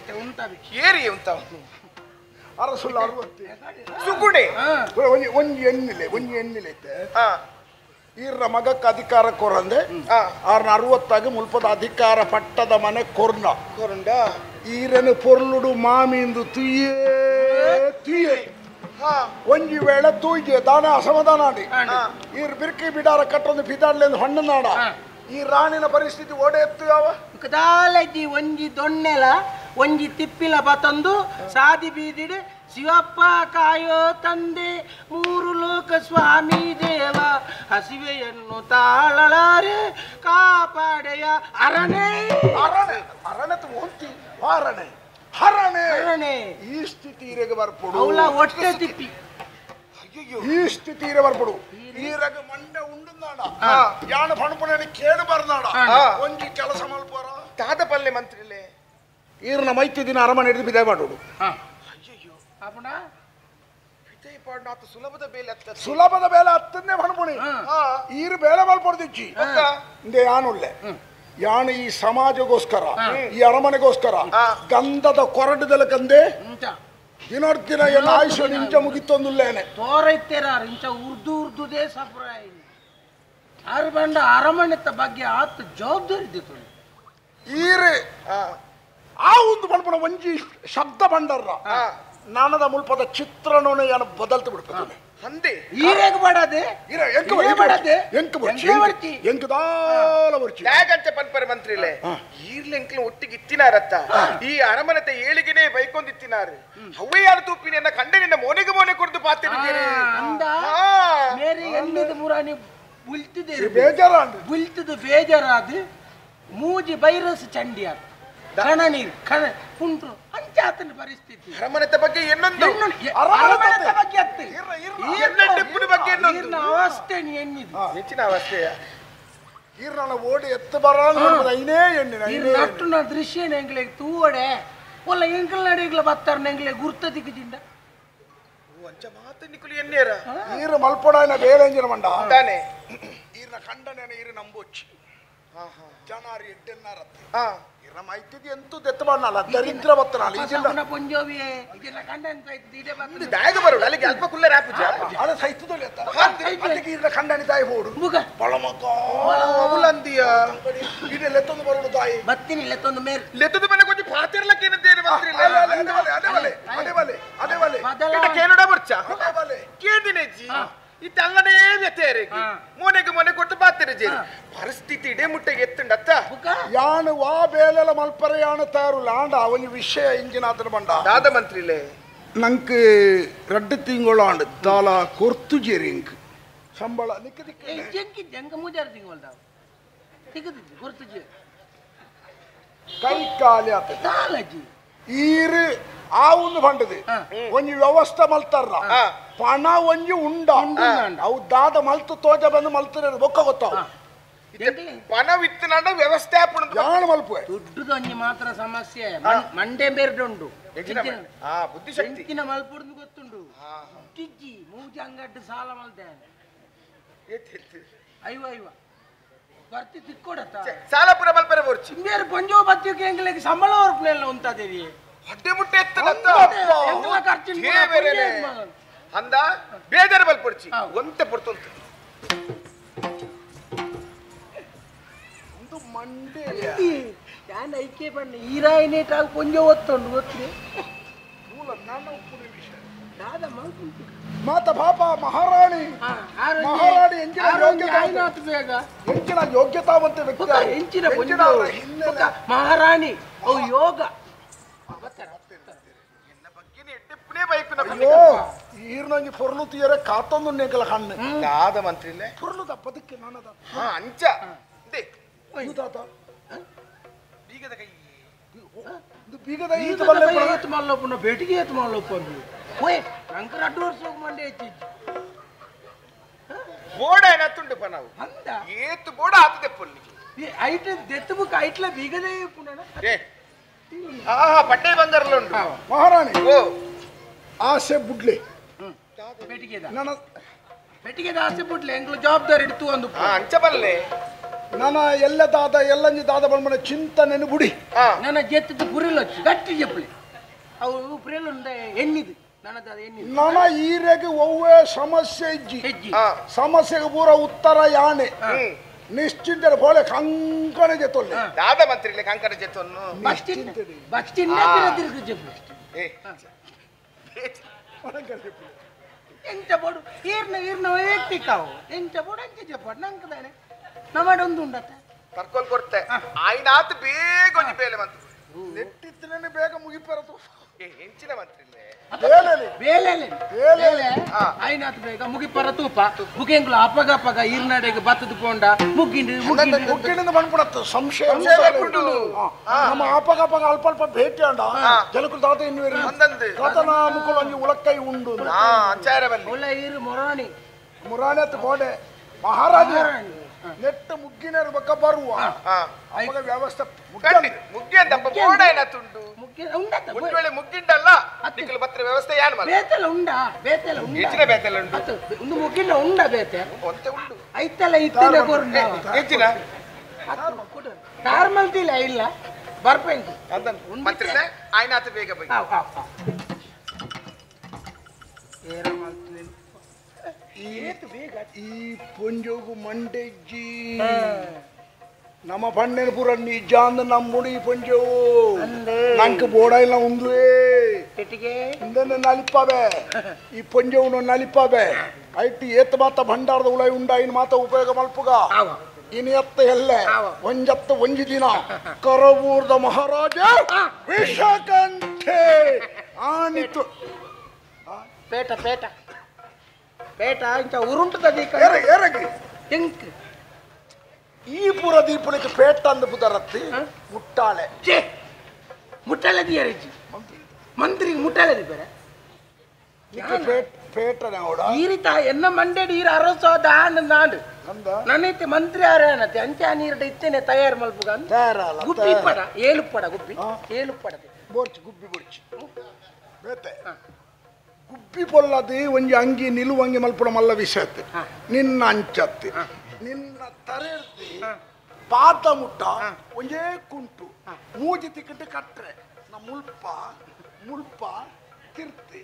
ಏರಿ ಉಂತಾವ ಅರಸುಲ್ಲ 60 ಸುಗುಡೆ ಒಂಜಿ ಎಣ್ಣಿಲೆ ಐತೆ ಈರ್ನ ಮಗಕ್ಕೆ ಅಧಿಕಾರ ಕೊರಂದೆ 60 ಮುಲ್ಪದ ಅಧಿಕಾರ ಪಟ್ಟದ ಮನೆ ಕೊರ್ನ ಈರನು ಪೊರ್ಲುಡು ಮಾಮಿಂದು ತುಯ್ಯೇ ಒಂಜಿ ವೇಳೆ ತೂಯ್ಗೆ ದಾನ ಅಸಮಾಧಾನ ಈರ್ ಬಿರ್ಕಿ ಬಿಡಾರ ಕಟ್ಟೊಂದು ಬಿದಾಡ್ಲೆಂದು ಹಣ್ಣು ನಾಡ ಈ ರಾಣಿನ ಪರಿಸ್ಥಿತಿ ಓಡೆ ಎತ್ತು ಯಾವ ಕದಾಲಜ್ಜಿ ಒಂಜಿ ದೊಣ್ಣೆಲ ಒಂಜಿ ತಿಪ್ಪಿಲ ಬತಂದು ಸಾದಿ ಬೀದಿಡೆ ಶಿವಪ್ಪ ಕಾಯೋ ತಂದೆ ಮೂರು ಲೋಕ ಸ್ವಾಮಿ ದೇವ ಹಸಿವೆಯನ್ನು ತಾಳಲಾರೆ ಕಾಪಾಡೆಯ ಅರಣೆ ಹರಣೆ ಈ ಸ್ಥಿತಿ ಇರೆಗೆ ಬರ್ಪಡು ಒಟ್ಟೆ ತಿಪ್ಪಿ ಈ ಸ್ಥಿತಿ ಇರೆ ಬರ್ಪಡು ಈರಗ ಮಂಡೆ ಉಂಡು ನಾಡ ಯಾಣ ಪಣಪುಣಿ ಕೇಳು ಬರ್ನಾಡ ಒಂಜಿ ಕೆಲಸ ಮಲ್ಪರ ತಾದ ಪಲ್ಲೆ ಮಂತ್ರಿಲೆ ಈರ್ನ ಮೈತಿ ದಿನ ಅರಮನೆ ಹಿಡಿದು ಬಿದೆ ಮಾಡೋಡು ಅಯ್ಯಯ್ಯೋ ಪಾಡ್ನಾಥ ಸುಲಭದ ಬೇಲೆ ಹತ್ತನ್ನೇ ಪಣಪುಣಿ ಈರು ಬೇಲೆ ಮಲ್ಪಡ್ದಿಚ್ಚಿ ಇಂದೇ ಯಾನುಳ್ಳೆ ಯಾನು ಈ ಸಮಾಜಗೋಸ್ಕರ ಈ ಅರಮನೆಗೋಸ್ಕರ ಗಂಧದ ಕೊರಡದಲ್ಲ ಕಂದೆ ದಿನೋರ್ದಿನ ಎಲ್ಲ ಆಯುಷ್ಯ ನಿಂಚ ಮುಗಿತೊಂದುಲ್ಲೇನೆ ತೋರೈತೇರ ಇಂಚ ಉರ್ದುದೇ ಸಪ್ರಾಯ ಆರು ಬಂಡ ಅರಮನೆತ್ತ ಬಗ್ಗೆ ಆತ ಜವಾಬ್ದಾರಿ ಇದ್ದಿತ್ತು ಈರೆ ಆ ಒಂದು ಬಣ್ಣ ಒಂಜಿ ಶಬ್ದ ಬಂಡರ್ರ ನಾನದ ಮುಲ್ಪದ ಚಿತ್ರಣನೆ ಯಾನು ಬದಲ್ತು ಬಿಡ್ತದೆ ಅಂದೆ ಈರೇಗ ಮಾಡದೆ ಯಾಗಂಚ ಪನ್ಪರ ಮಂತ್ರಿಲೆ ಈರ್ಲೆಂಕ್ಲ ಒಟ್ಟಿಗೆ ಇತ್ತಿನಾರತ್ತ ಈ ಅರಮನತೆ ಏಳಿಗೆನೆ ಬೈಕೊಂದಿತ್ತಿನಾರು ಅವೇ ಯಾರು ತೂಪಿನ ಕಂಡೆ ನಿನ್ನ ಮೋನೆಗೆ ಮೋನೆ ಕೊಡ್ದು ಪಾತಿದ್ದೀರಿ ಅಂದ ಮೇರೆ ಎಲ್ಲಿದ ಮುರಾನಿ ಬುಲ್ತಿದ್ದು ಬೇಜಾರಾದು ಮೂಜಿ ಬೈರಸ್ ಚಂಡಿಯಾರ ಕಣ ನೀರು ಕಣ ಕುಂಟ್ರು ಅಂಚಾತನ ಪರಿಸ್ಥಿತಿ ಅರಮನೆತ ಬಗ್ಗೆ ಇನ್ನೊಂದು ಅರಮನೆತ ಬಗ್ಗೆ ಅತ್ತೆ ಬಗ್ಗೆ ಅವಸ್ಥೆ ಎನ್ನಿದು ಹೆಚ್ಚಿನ ಅವಸ್ಥೆಯ ಈರ್ನ ಓಡಿ ಎತ್ತು ಬರ ಐನೇ ಎಣ್ಣಿನ ನಟ್ಟುನ ದೃಶ್ಯ ಎಂಗ್ಲೆ ತೂವಡೆ ಒಲ್ಲ ಎಂಕಲ್ ನಡಿಗ್ಲ ಬತ್ತಾರ ಎಂಗ್ಲೆ ಗುರ್ತ ದಿಕ್ಕದಿಂದ ಮಾತು ನಿಕುಲಿ ಎನ್ನೇರ ಈರು ಮಲ್ಪೊಡಾಯನ ಬೇರೆ ಎಂಜಿನ ಮಂಡ ತಾನೆ ಈರ್ನ ಖಂಡನೆ ಈರು ನಂಬೋಚ್ಚಿ ಜನಾರಿ ಎಡ್ಡೆನ್ನಾರತ್ತೆ ಇರ ಮೈತಿದಿ ಎಂತೂ ದೆತ್ತ ಬಣ್ಣಲ್ಲ ದರಿದ್ರ ಬತ್ತನಾಲ ಪಸಗುಣ ಪೊಂಜೋವಿಯೇ ಇದೆಲ್ಲ ಕಂಡ ಅಂತ ಇದೆ ಇದು ದಾಯಗ ಬರೋಡು ಅಲ್ಲಿಗೆ ಅಲ್ಪ ಕುಲ್ಲ ರಾಪುಜ ಅಳ ಸೈತದೊಲೆ ಅಂತ ಅದಕ್ಕೆ ಈರ್ನ ಖಂಡನೆ ತಾಯಿ ಹೋಡು ಮುಗ ಪಳಮಕ ಅವಲಂದಿಯ ಇದೆ ಲೆತ್ತೊಂದು ಬರೋಡು ತಾಯಿ ಬತ್ತಿನಿ ಲೆತ್ತೊಂದು ಮೇರ್ ಲೆತ್ತದ ಮನೆ ಕೊಂಚ ಪಾತಿರ್ಲಕ್ಕೆ ಏನಂತೇನೆ ಮಂತ್ರಿ ಅದೇ ಬಲೆ ಇಟ ಕೇನಡ ಬರ್ಚ ಅದೇ ಬಲೆ ಕೇದಿನೆಜ್ಜಿ ಇತ್ತಲ್ಲನೇ ವ್ಯತೇರೆ ಮೋನೆಗೆ ಮೊನೆ ಕೊಟ್ಟು ಪಾತಿರ ಜೇರಿ ಪರಿಸ್ಥಿತಿ ಇಡೇ ಮುಟ್ಟೆಗೆ ಎತ್ತಂಡತ್ತ ಯಾನು ವಾ ಬೇಲೆಲ ಮಲ್ಪರ ಯಾನು ತಾರು ಲಾಂಡ ಅವನಿ ವಿಷಯ ಇಂಜಿನ ಆತನ ಬಂಡ ದಾದ ಮಂತ್ರಿಲೆ ನಂಗೆ 2 ತಿಂಗಳು ದಾಲ ಕೊರ್ತು ಜೇರಿಂಗ್ ಸಂಬಳ ನಿಕ್ಕ ದಿಕ್ಕ ಜಂಕಿ ಜಂಕ ಮುಜಾರ ತಿಂಗಳು ತಿಕ್ಕದಿದ್ದು ಕೊರ್ತು ಜೇ ಕೈ ಕಾಲಿ ಆತ ದಾಲಜಿ ಈರು ಆ ಒಂದು ಬಂಡದು ಒಂಜಿ ವ್ಯವಸ್ಥೆ ಮಲ್ತಾರ ಪಣ ಒಂಜಿ ಉಂಡ ಅವು ದಾದ ಮಲ್ತು ತೋಜ ಬಂದು ಮಲ್ತಾರೆ ಬೊಕ್ಕ ಗೊತ್ತಾವ ಪಣ ವಿತ್ತನಾಡ ವ್ಯವಸ್ಥೆ ಯಾಣ ಮಲ್ಪು ದುಡ್ಡುದು ಒಂಜಿ ಮಾತ್ರ ಸಮಸ್ಯೆ ಮಂಡೆ ಬೇರ್ಡುಂಡು ಬುದ್ಧಿಶಕ್ತಿ ಎಂಕಿನ ಮಲ್ಪುಡ್ದು ಗೊತ್ತುಂಡು ಟಿಜ್ಜಿ ಮೂಜಿ ಅಂಗಡ್ಡು ಸಾಲ ಮಲ್ತೇನೆ ಐವ ಬರ್ತಿ ತಿಕ್ಕೊಡತ್ತ ಸಾಲ ಪುರ ಮಲ್ಪರೆ ಬೋರ್ಚಿ ಬೇರೆ ಪಂಜೋ ಬತ್ತಿಗೆ ಎಂಗ್ಲಿಗೆ ಸಂಬಳ ಹೊರಪ್ಲೆಲ್ಲ ಉಂಟದೇವಿ ಹೊಟ್ಟೆ ಮುಟ್ಟೆ ಎತ್ತಲತ್ತ ಅಂದ ಬೇಜಾರು ಬಲ್ಪೊಡ್ಚಿ ಒಂತೆ ಪೊರ್ತಂತ ಒಂದು ಮಂಡೆ ಯಾನ್ ಐಕೆ ಬಣ್ಣ ಈರಾಯಿನೇಟಾಗ ಪಂಜೋ ಒತ್ತುಂಡು ಗೊತ್ತಿದೆ ಮೂಲ ನನ್ನ ಉಪ್ಪುನ ವಿಷಯ ದಾದ ಮಲ್ಪುಂಟು ಮಾತ ಪಾಪ ಮಹಾರಾಣಿ ಮಹಾರಾಣಿ ಎಂಚಿನ ಯೋಗ್ಯತಾವಂತ ವ್ಯಕ್ತಿ ಎಂಚಿನ ಮಹಾರಾಣಿ ಅವು ಯೋಗ ಈರ್ನಂಜಿ ಪೊರ್ಲು ತೀಯರೆ ಕಾತೊಂದು ನೇಕಲ ಕಣ್ಣು ದಾದ ಮಂತ್ರಿಲೆ ಪೊರ್ಲು ದಪ್ಪದಕ್ಕೆ ನಾನದ ಅಂಚ ತಾತ ಬೀಗದ ಕೈ ಬೀಗದ ಈತ ಮಲ್ಲಪ್ಪನ ಭೇಟಿಗೆ ಏತು ಮಲ್ಲಪ್ಪ ಓಯ್ ನಂಕರ 2 ವರ್ಷ ಮಂಡೆ ಹೆಚ್ಚಿ ಬೋಡ ಏನತ್ತುಂಡು ಪ ನಾವು ಅಂದ ಏತು ಬೋಡ ಆತದೆ ಪೊಲ್ಲಿ ಐಟ್ ದೆತ್ತು ಬುಕ್ ಐಟ್ಲ ಬೀಗದೇ ಪುನನ ಪಟ್ಟೆ ಬಂದರ್ಲ ಉಂಟು ಮಹಾರಾಣಿ ಆಸೆ ಬುಡ್ಲೆ ಪೆಟ್ಟಿಗೆ ಆಸೆ ಬುಡ್ಲೆ ಎಂಗ್ಲು ಜವಾಬ್ದಾರಿ ಇಡ್ತು ಒಂದು ಅಂಚ ಬಲ್ಲೆ ನನ್ನ ಎಲ್ಲ ದಾದ ಎಲ್ಲಂಜಿ ದಾದ ಬಲ್ಮನ ಚಿಂತನೆನು ಬುಡಿ ನನ್ನ ಜೆತ್ತಿದ್ದು ಪುರಿಲೊಚ್ಚಿ ಗಟ್ಟಿ ಜಪ್ಪಲಿ ಅವು ಪುರಿಲು ಎಣ್ಣಿದು ನನ್ನದ ಎಣ್ಣಿದು ನನ್ನ ಈರೆಗೆ ಒವ್ವೇ ಸಮಸ್ಯೆ ಇಜ್ಜಿ ಸಮಸ್ಯೆಗೆ ಪೂರ ಉತ್ತರ ಯಾನೆ ನಿಶ್ಚಿಂತ ಬೋಳೆ ಕಂಕಣ ಜೆತ್ತೊಲ್ಲೆ ದಾದ ಮಂತ್ರಿಲೆ ಕಂಕಣ ಜೆತ್ತೊನ್ನು ಬಸ್ ಸ್ಟ್ಯಾಂಡ್ ತಿರುಗಿ ಜಪ್ಪಲಿ ಎಂಚ ಬೋಡು ಈರ್ನ ವೈಯಕ್ತಿಕಾವು ಎಂಚ ಬೋಡು ಎಂಚ ಜಪ್ಪ ನಂಕದಾನೆ ನಮ್ಮಡೊಂದು ಉಂಡತ್ತ ಕರ್ಕೊಲ್ ಕೊಡ್ತೆ ಆಯ್ನಾತ್ ಬೇಗ ಒಂಜಿ ಬೇಲೆ ಮಂತ್ರ ನೆಟ್ಟಿತ್ತನೇ ಬೇಗ ಮುಗಿಪರತು ಹೆಂಚಿನ ಮಂತ್ರಿಲೆ ಬೇಲೆ ಆಯ್ನಾತ್ ಬೇಗ ಮುಗಿಪರ ತೂಪ ಮುಗಿಂಗ್ಲು ಅಪಗ ಈರ್ನಾಡೆಗೆ ಬತ್ತದ ಪೋಂಡ ಮುಗ್ಗಿನಿಂದ ಬಂದ್ಬಿಡತ್ತ ಸಂಶಯ ನಮ್ಮ ಅಪಗ ಅಲ್ಪ ಭೇಟಿ ಅಂಡ ಜಲಕುಲ್ ದಾತ ಇನ್ನುವೇರಿ ಕಥನ ಮುಕ್ಕಲು ಒಂಜಿ ಉಳಕ್ಕೈ ಉಂಡು ಒಳ್ಳೆ ಈರು ಮೊರಾಣಿ ಅತ್ತ ಗೋಡೆ ಮಹಾರಾಜ ನೆಟ್ಟು ಮುಗ್ಗಿನ ಬಕ್ಕ ಬರುವ ಅವಾಗ ವ್ಯವಸ್ಥೆ ಮುಗ್ಗಿ ಅಂತ ಬೋಡ ಏನತ್ತುಂಟು ಮುಗ್ಗಿಂಡಲ್ಲ ನಿಕ್ಕಲು ಬತ್ರ ವ್ಯವಸ್ಥೆ ಯಾನ್ ಬೇತೆಲ ಉಂಡ ಬೇತೆಲ ಉಂಟು ಒಂದು ಮುಗ್ಗಿನ ಉಂಡ ಬೇತೆ ಒಂತೆ ಉಂಡು ಐತಲ್ಲ ಇತ್ತಲೆ ಕೊರ್ನ ಹೆಚ್ಚಿನ ನಾರ್ಮಲ್ ಇಲ್ಲ ಬರ್ಪೆಂಕು ಮಂತ್ರಿಲೆ ಆಯ್ನಾತ ಬೇಗ ಬಗ್ಗೆ ಈ ಪೊಂಜೋಗು ಮಂಡೆಜ್ಜಿ ನಮ್ಮ ಪಣ್ಣೆನ ಪೂರ ನಿಜ ಅಂದ ನಮ್ಮುಡಿ ಪೊಂಜವು ನಂಗೆ ಬೋಡ ಇಲ್ಲ ಉಂದುವೆ ಇಂದನೆ ನಲಿಪಾವೆ ಈ ಪೊಂಜವು ನಲಿಪಾವೆ ಐಟಿ ಏತ್ ಮಾತ ಭಂಡಾರದ ಉಳೈ ಉಂಡ ಇನ್ ಮಾತ ಉಪಯೋಗ ಮಲ್ಪುಗ ಇನ್ ಎತ್ತ ಎಲ್ಲೆ ಒಂಜತ್ತ ಒಂಜಿ ದಿನ ಕರವೂರ್ದ ಮಹಾರಾಜ ವಿಷಕಂಠೆ ಆನಿತು ಪೇಟ ಇಂಚ ಉರುಂಟದಿ ಟೆಂಕ್ ಈ ಪುರ ದೀಪುಳಿಗೆ ಪೇಟ ಅಂದ ಪುದರತ್ತಿ ಮುಟ್ಟಾಳೆ ಮುಟ್ಟಾಳೆ ದಿಯರಿಜಿ ಮಂತ್ರಿಗೆ ಮುಟ್ಟಾಳೆ ಬೇರೆ ಪೇಟನೆ ಈರಿತ ಎನ್ನ ಮಂಡೇಡಿ ಈರ ಅರಸೋದ ನಾಡು ನನ್ನೈತೆ ಮಂತ್ರಿ ಆರೇನತೆ ಅಂಚೆ ನೀರಟ ಇತ್ತೇನೆ ತಯಾರು ಮಲ್ಪುಗ ಗುಬ್ಬಿ ಪಡ ಏಳು ಪಡ ಗುಬ್ಬಿ ಏಳು ಪಡ ಬೋರ್ಚಿ ಗುಬ್ಬಿ ಬೋರ್ಚಿ ಬೇತೆ ಗುಬ್ಬಿ ಪೊಲ್ಲದು ಒಂಜಿ ಅಂಗಿ ನಿಲುವಂಗಿ ಮಲ್ಪುಡ ಮಲ್ಲ ವಿಷಯತ್ತೆ ನಿನ್ನ ಅಂಚತ್ತೆ ನಿನ್ನ ತರೆರ್ತಿ ಪಾತ ಮುಟ್ಟ ಒಂಜೇ ಕುಂಟು ಮೂಜಿ ತಿಕ್ಕಟ್ಟು ಕಟ್ರೆ ನಾ ಮುಲ್ಪ ತಿರ್ತಿ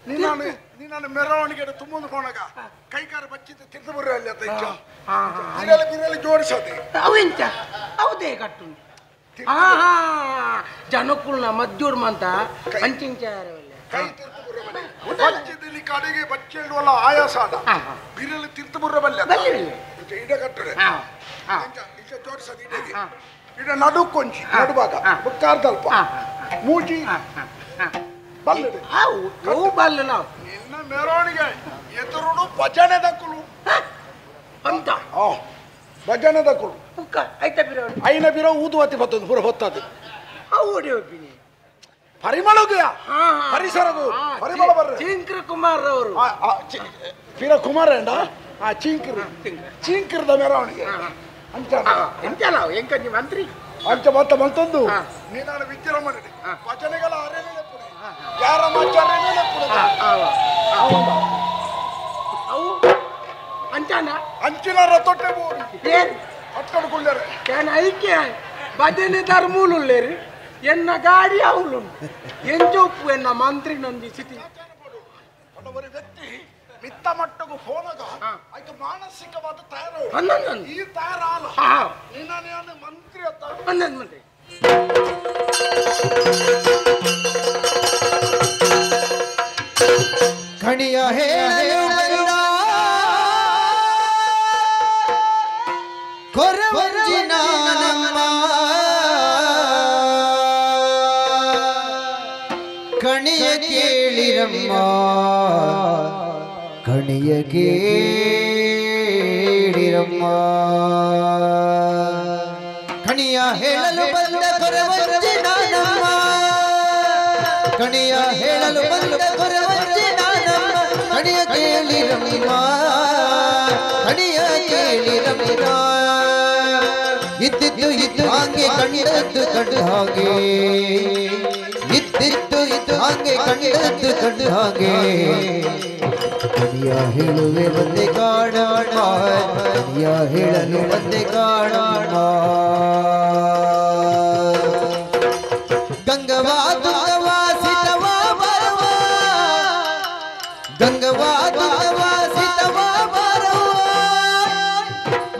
ನೀನು ಮೆರವಣಿಗೆ ತುಂಬ ಕೊಣಗ ಕೈಕಾರ ಬಚ್ಚಿದ್ದು ತಿರ್ದು ಬರ್ರೆ ಅಲ್ಲಿ ಬಿರಲಿ ಜೋಡಿಸದೆ ಅವೆಂಚ ಹೌದೇ ಕಟ್ಟು ಜನಕ್ಕುಲ್ನ ಮದ್ದೂರ್ ಮಂತ ಅಂಚಿಂಚಾರ ಕೈ ತಿರ್ತು ಬಚ್ಚಿದಲ್ಲಿ ಕಡೆಗೆ ಬಚ್ಚಿ ಇಡುವಲ್ಲ ಆಯಾಸ ಬಿರಲಿ ತಿರ್ತು ಬುರ್ರಬಲ್ಲೆ ಇಡ ಕಟ್ಟಡೆ ಜೋಡಿಸದ ಇಡೆಗೆ ಇಡ ನಡುಕೊಂಚಿ ನಡುವಾಗ ಬುಕ್ಕಾರ್ದಲ್ಪ ಮೂಜಿ ಬಲ್ಲಡೆ ಬಲ್ಲ ನಾವು ನಿನ್ನ ಮೆರವಣಿಗೆ ಎದುರುಡು ಭಜನೆ ದಕ್ಕಲು ಅಂತ ಭಜನೆ ದಕ್ಕಲು ಆಯ್ತಾ ಬಿರೋ ಐನ ಬಿರೋ ಊದುವತ್ತಿ ಬತ್ತದು ಪೂರ ಹೊತ್ತದು ಅವಡಿ ಒಪ್ಪಿನಿ ಪರಿಮಳಗಯ ಪರಿಸರದು ಪರಿಮಳ ಬರ್ರೆ ಚಿಂಕ್ರ ಕುಮಾರ್ ಅವರು ಪಿರ ಕುಮಾರ ಎಂಡ ಆ ಚಿಂಕ್ರದ ಮೆರವಣಿಗೆ ಎಂತಲ್ಲ ಎಂಕಂಜಿ ಮಂತ್ರಿ ಅಂಚ ಮತ್ತ ಬಂತಂದು ನೀನಾನು ವಿಜೃಂಭಣೆ ಭಜನೆಗಳ ಅರೆನೇ ಪುಡೆ ಯಾರ ಮಾಚಾರ್ಯನೇ ಪುಡೆ ಅವು ಅಂಚಾನ ಅಂಚಿನ ರತೊಟ್ಟೆ ಬೋಡಿ ಏನ್ ಅಟ್ಕಡ್ಕೊಳ್ಳರೆ ಏನ್ ಐಕ್ಯ ಭಜನೆ ಧರ್ಮೂಲುಲ್ಲೇರಿ ಎನ್ನ ಗಾಡಿ ಅವಳು ಎಂಜೊಪ್ಪು ಎನ್ನ ಮಂತ್ರಿ ನಂದಿ ಸ್ಥಿತಿ ಒಬ್ಬರಿ ವ್ಯಕ್ತಿ ಮಿತ್ತ ಮಟ್ಟಗೂ ಫೋನಗ ಆಯ್ತು ಮಾನಸಿಕವಾದ ತಯಾರು ಈ ತಯಾರಾಲ ನೀನು ಮಂತ್ರಿ ಅಂತ ಮಂತ್ರಿ ಕಣಿಯ ಹೇಳಲು ಕೊರವಂಜಿ ನಾನಮ್ಮ ಕಣಿಯ ಕೇಳಿರಮ್ಮ ಕಣಿಯ ಕೇಳಿರಮ್ಮ ಕಣಿಯ ಹೇಳಲು ಬಂದ ಕೊರವಂಜಿ ನಾನಮ್ಮ ಕಣಿಯ ಹೇಳಲು ಬಂದ ಕೊರವಂಜಿ ನಾನಮ್ಮ ಕಣಿಯ ಕೇಳಿರಮ್ಮ ಕಣಿಯ ಕೇಳಿರಮ್ಮ ಇದ್ದಿದ್ದು ಇದ್ದು ಹಾಗೆ ಕಂಡದ್ದು ಕಂಡು ಹಾಗೆ ಇದ್ದಿದ್ದು ಇದ್ದು ಹಾಗೆ ಕಂಡದ್ದು ಕಂಡು ಹಾಗೆ ಕಣಿಯ ಹೇಳುವೆ ಬಂದೆ ಕಾಡಾಡ ಕಣಿಯ ಹೇಳಲು ಬಂದೆ ಕಾಡಾಡ ಗಂಗವಾ ದುರ್ಗವಾ ಸಿತವಾ ಬರವ ಗಂಗವಾ ದುರ್ಗವಾ ಸಿತವಾ ಬರವ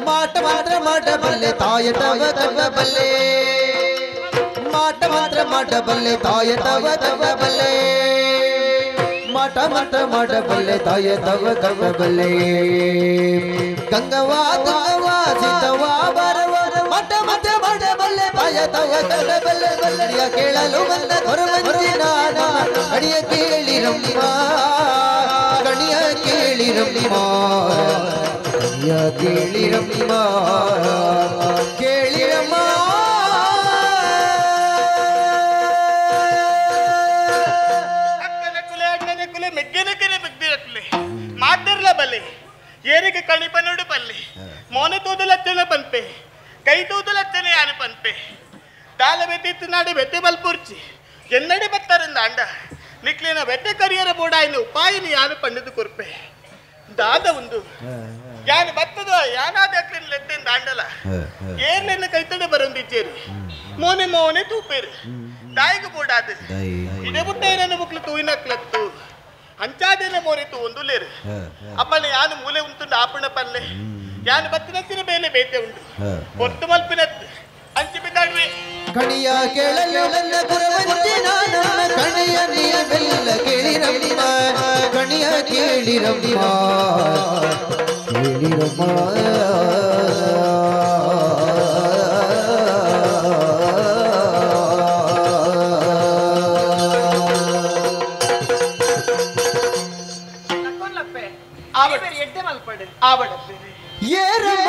ಮಾಟ ಮಾತ್ರ ಮಾಡಬಲ್ಲೆ ತಾಯ ತವ ತವ ಬಲ್ಲೆ ಮಾಟ ಮಾತ್ರ ಮಾಡಬಲ್ಲೆ ತಾಯ ತವ ತವ ಬಲ್ಲೆ ಮಾಟ ಮಾತ್ರ ಮಾಡಬಲ್ಲೆ ತಾಯ ತವ ತವ ಬಲ್ಲೆ ಗಂಗವಾ ದುರ್ಗವಾ ಸಿತವಾ ಬರವ ಮಾಟ ಮಾತ್ರ ಮಾಡಬಲ್ಲೆ ತಾಯ ತವ ತವ ಬಲ್ಲೆ ಬಲ್ಲಡಿಯ ಕೇಳಲು ಬಂದ ಕೊರವಂಜಿ ನಾನ ಕಣಿಯ ಕೇಳಿರಮ್ಮ ಕಣಿಯ ಕೇಳಿರಮ್ಮ ಕಣಿಯ ಕೇಳಿರಮ್ಮ ಕೇಳಿರಮ್ಮ ಮಾತಿರ್ಲ ಬಲ್ಲೆ ಏರಿಗೆ ಕಣಿಪನುಡು ಬಲ್ಲೆ ಮೋನೆ ತೂದುಲಚ್ಚನೆ ಪನ್ಪೆ ಕೈ ತೂದುಲಚ್ಚನೆ ಯಾನು ಪನ್ಪೆ ತಾಲ ಬೆತ್ತಿತ್ತು ನಾಡಿ ಬೆತ್ತೆ ಬಲ್ಪುರ್ಚಿ ಎನ್ನಡಿ ಬತ್ತರಿಂದ ಅಂಡ ನಿಕ್ಲಿನ ಬೆತ್ತೆ ಕರಿಯರ ಬೋಡಾಯಿನ ಉಪಾಯಿನಿ ಯಾನು ಪಂಡಿದು ಕುರ್ಪೆ ದಾದ ಒಂದು ಯಾನು ಬತ್ತದ ಯಾನಾದ ಅಕ್ಲಿನ ಲೆತ್ತಿಂದ ಅಂಡಲ ಏರ್ಲೆನ್ನ ಕೈತಡೆ ಬರೊಂದಿಚ್ಚೇರಿ ಮೋನೆ ಮೋನೆ ತೂಪೇರು ದಾಯಿಗೆ ಬೋಡಾದ ಇದೇ ಬುಟ್ಟ ಏನನ್ನು ಮುಕ್ಲು ತೂಯಿನಕ್ಲತ್ತು ಅಂಚಾದೇನೆ ಮೋರಿತು ಒಂದು ಲೇರು ಅಪ್ಪನ ಯಾನು ಮೂಲೆ ಉಂಟು ಆಪಣ ಪಲ್ಲೆ ಯಾನು ಬತ್ತಿನತ್ತಿನ ಬೇಲೆ ಬೇತೆ ಉಂಟು ಒತ್ತು ಮಲ್ಪಿನತ್ತು ಅಂಚಿ ಬಿದ್ದಾಡ್ವೆ ಕಣಿಯ ಕೇಳಲು ನನ್ನ ಕೊರವಂಜಿ ನಾನಮ್ಮ ಕಣಿಯ ನೀವೆಲ್ಲ ಕೇಳಿರಮ್ಮ ಕಣಿಯ ಕೇಳಿರಮ್ಮ ಕೇಳಿರಮ್ಮ ಏರಮ್ಮ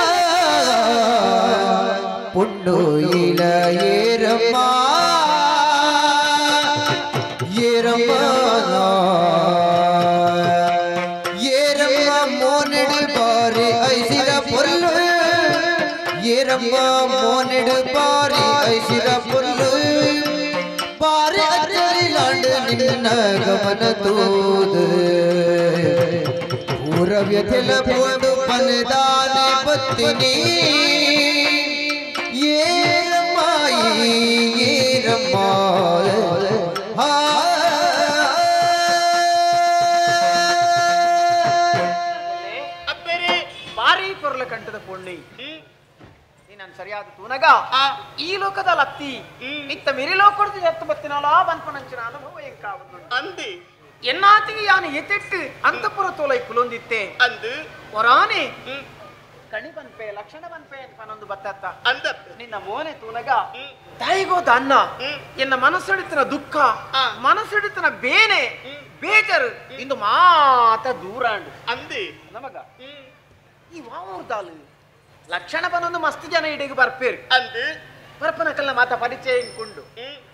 ಪುಂಡು ಇಲ ಏರಮ್ಮ ಏರಮ್ಮ ಏರಮ್ಮ ಮೋನೆಡು ಬಾರಿ ಐಸಿರ ಪೊಲ್ಲು ಏರಮ್ಮ ಮೋನೆಡು ಬಾರಿ ಐಸಿರ ಪೊಲ್ಲು ಬಾರಿ ಅಚ್ಚರಿ ಲಾಂಡು ನಿನ್ನ ಗಮನ ತೋದು ಪೂರವ್ಯಥಿಲ ಪೋಡು ಪನದಾನೆ ಬತ್ತಿನಿ ಏರಮ್ಮಾಯಿ ಏರಮ್ಮಾಯ ಅಪ್ಪೇರೆ ಬಾರಿ ಪೊರ್ಲ ಕಂಠದ ಪೊಣ್ಣಿ ನಾನು ಸರಿಯಾದ ತೂನಗ ಈ ಲೋಕದ ಲತ್ತಿ ಇತ್ತ ಮಿರಿ ಲೋಕದ ಎತ್ತು ಬತ್ತಿನಲ್ಲ ಬಂದ್ಪನಂಚಿನ ಅನುಭವ ಎಂಕಾವುದು ಅಂದಿ ಎನ್ನಾತಿಗೆ ಯಾನು ಎತ್ತೆಟ್ಟು ಅಂತಪುರ ತೋಲೈ ಕುಲೊಂದಿತ್ತೆ ಅಂದು ಹೊರಾನೆ ಕಣಿ ಬನ್ಪೆ ಲಕ್ಷಣ ಬನ್ಪೆ ಅಂತ ಪನೊಂದು ಬತ್ತತ್ತ ಅಂದ ನಿನ್ನ ಮೋನೆ ತೂನಗ ತಾಯಿಗೋದ ಅನ್ನ ಎನ್ನ ಮನಸ್ಸಿಡಿತನ ದುಃಖ ಮನಸ್ಸಿಡಿತನ ಬೇನೆ ಬೇಜರು ಇಂದು ಮಾತ ದೂರಾಂಡು ಅಂದಿ ನಮಗ ಈ ವಾವೂರ್ದಾಲು ಲಕ್ಷಣ ಪನೊಂದು ಮಸ್ತ್ ಜನ ಇಡಿಗೆ ಬರ್ಪೇರು ಅಂದು ಬರ್ಪನಕಲ್ಲ ಮಾತ ಪರಿಚಯ ಇಂಕೊಂಡು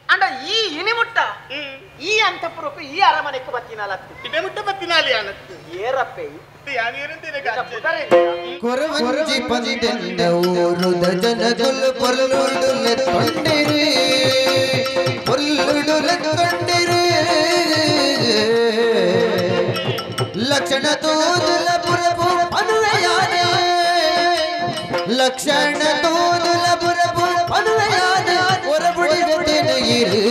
ಅಂಡ ಈ ಇನಿಮುಟ್ಟ ಈ ಅಂತಪುರಕ್ಕೂ ಈ ಅರಮನೆಕ್ಕೂ ಬತ್ತಿನಾಲತ್ತು ಇದೇ ಮುಟ್ಟ ಬತ್ತಿನಾಲಿ ಅನ್ನತ್ತು ಏರಪ್ಪೆ ಕೊರವಂಜಿ ಪಂದೆಂದ ಊರುದ ಜನಗುಲ್ ಪೊಲ್ಲುಡುಲೆ ತೊಂಡಿರಿ ಪೊಲ್ಲುಡುಲೆ ತೊಂಡಿರಿ ಲಕ್ಷಣ ತೋದುಲ ಪುರಪು ಪನುವೆಯಾನ ಲಕ್ಷಣ ತೋದುಲ ಪುರಪು ಪನುವೆಯಾನ ಹೊರಬುಡಿಗತಿನ ಇರು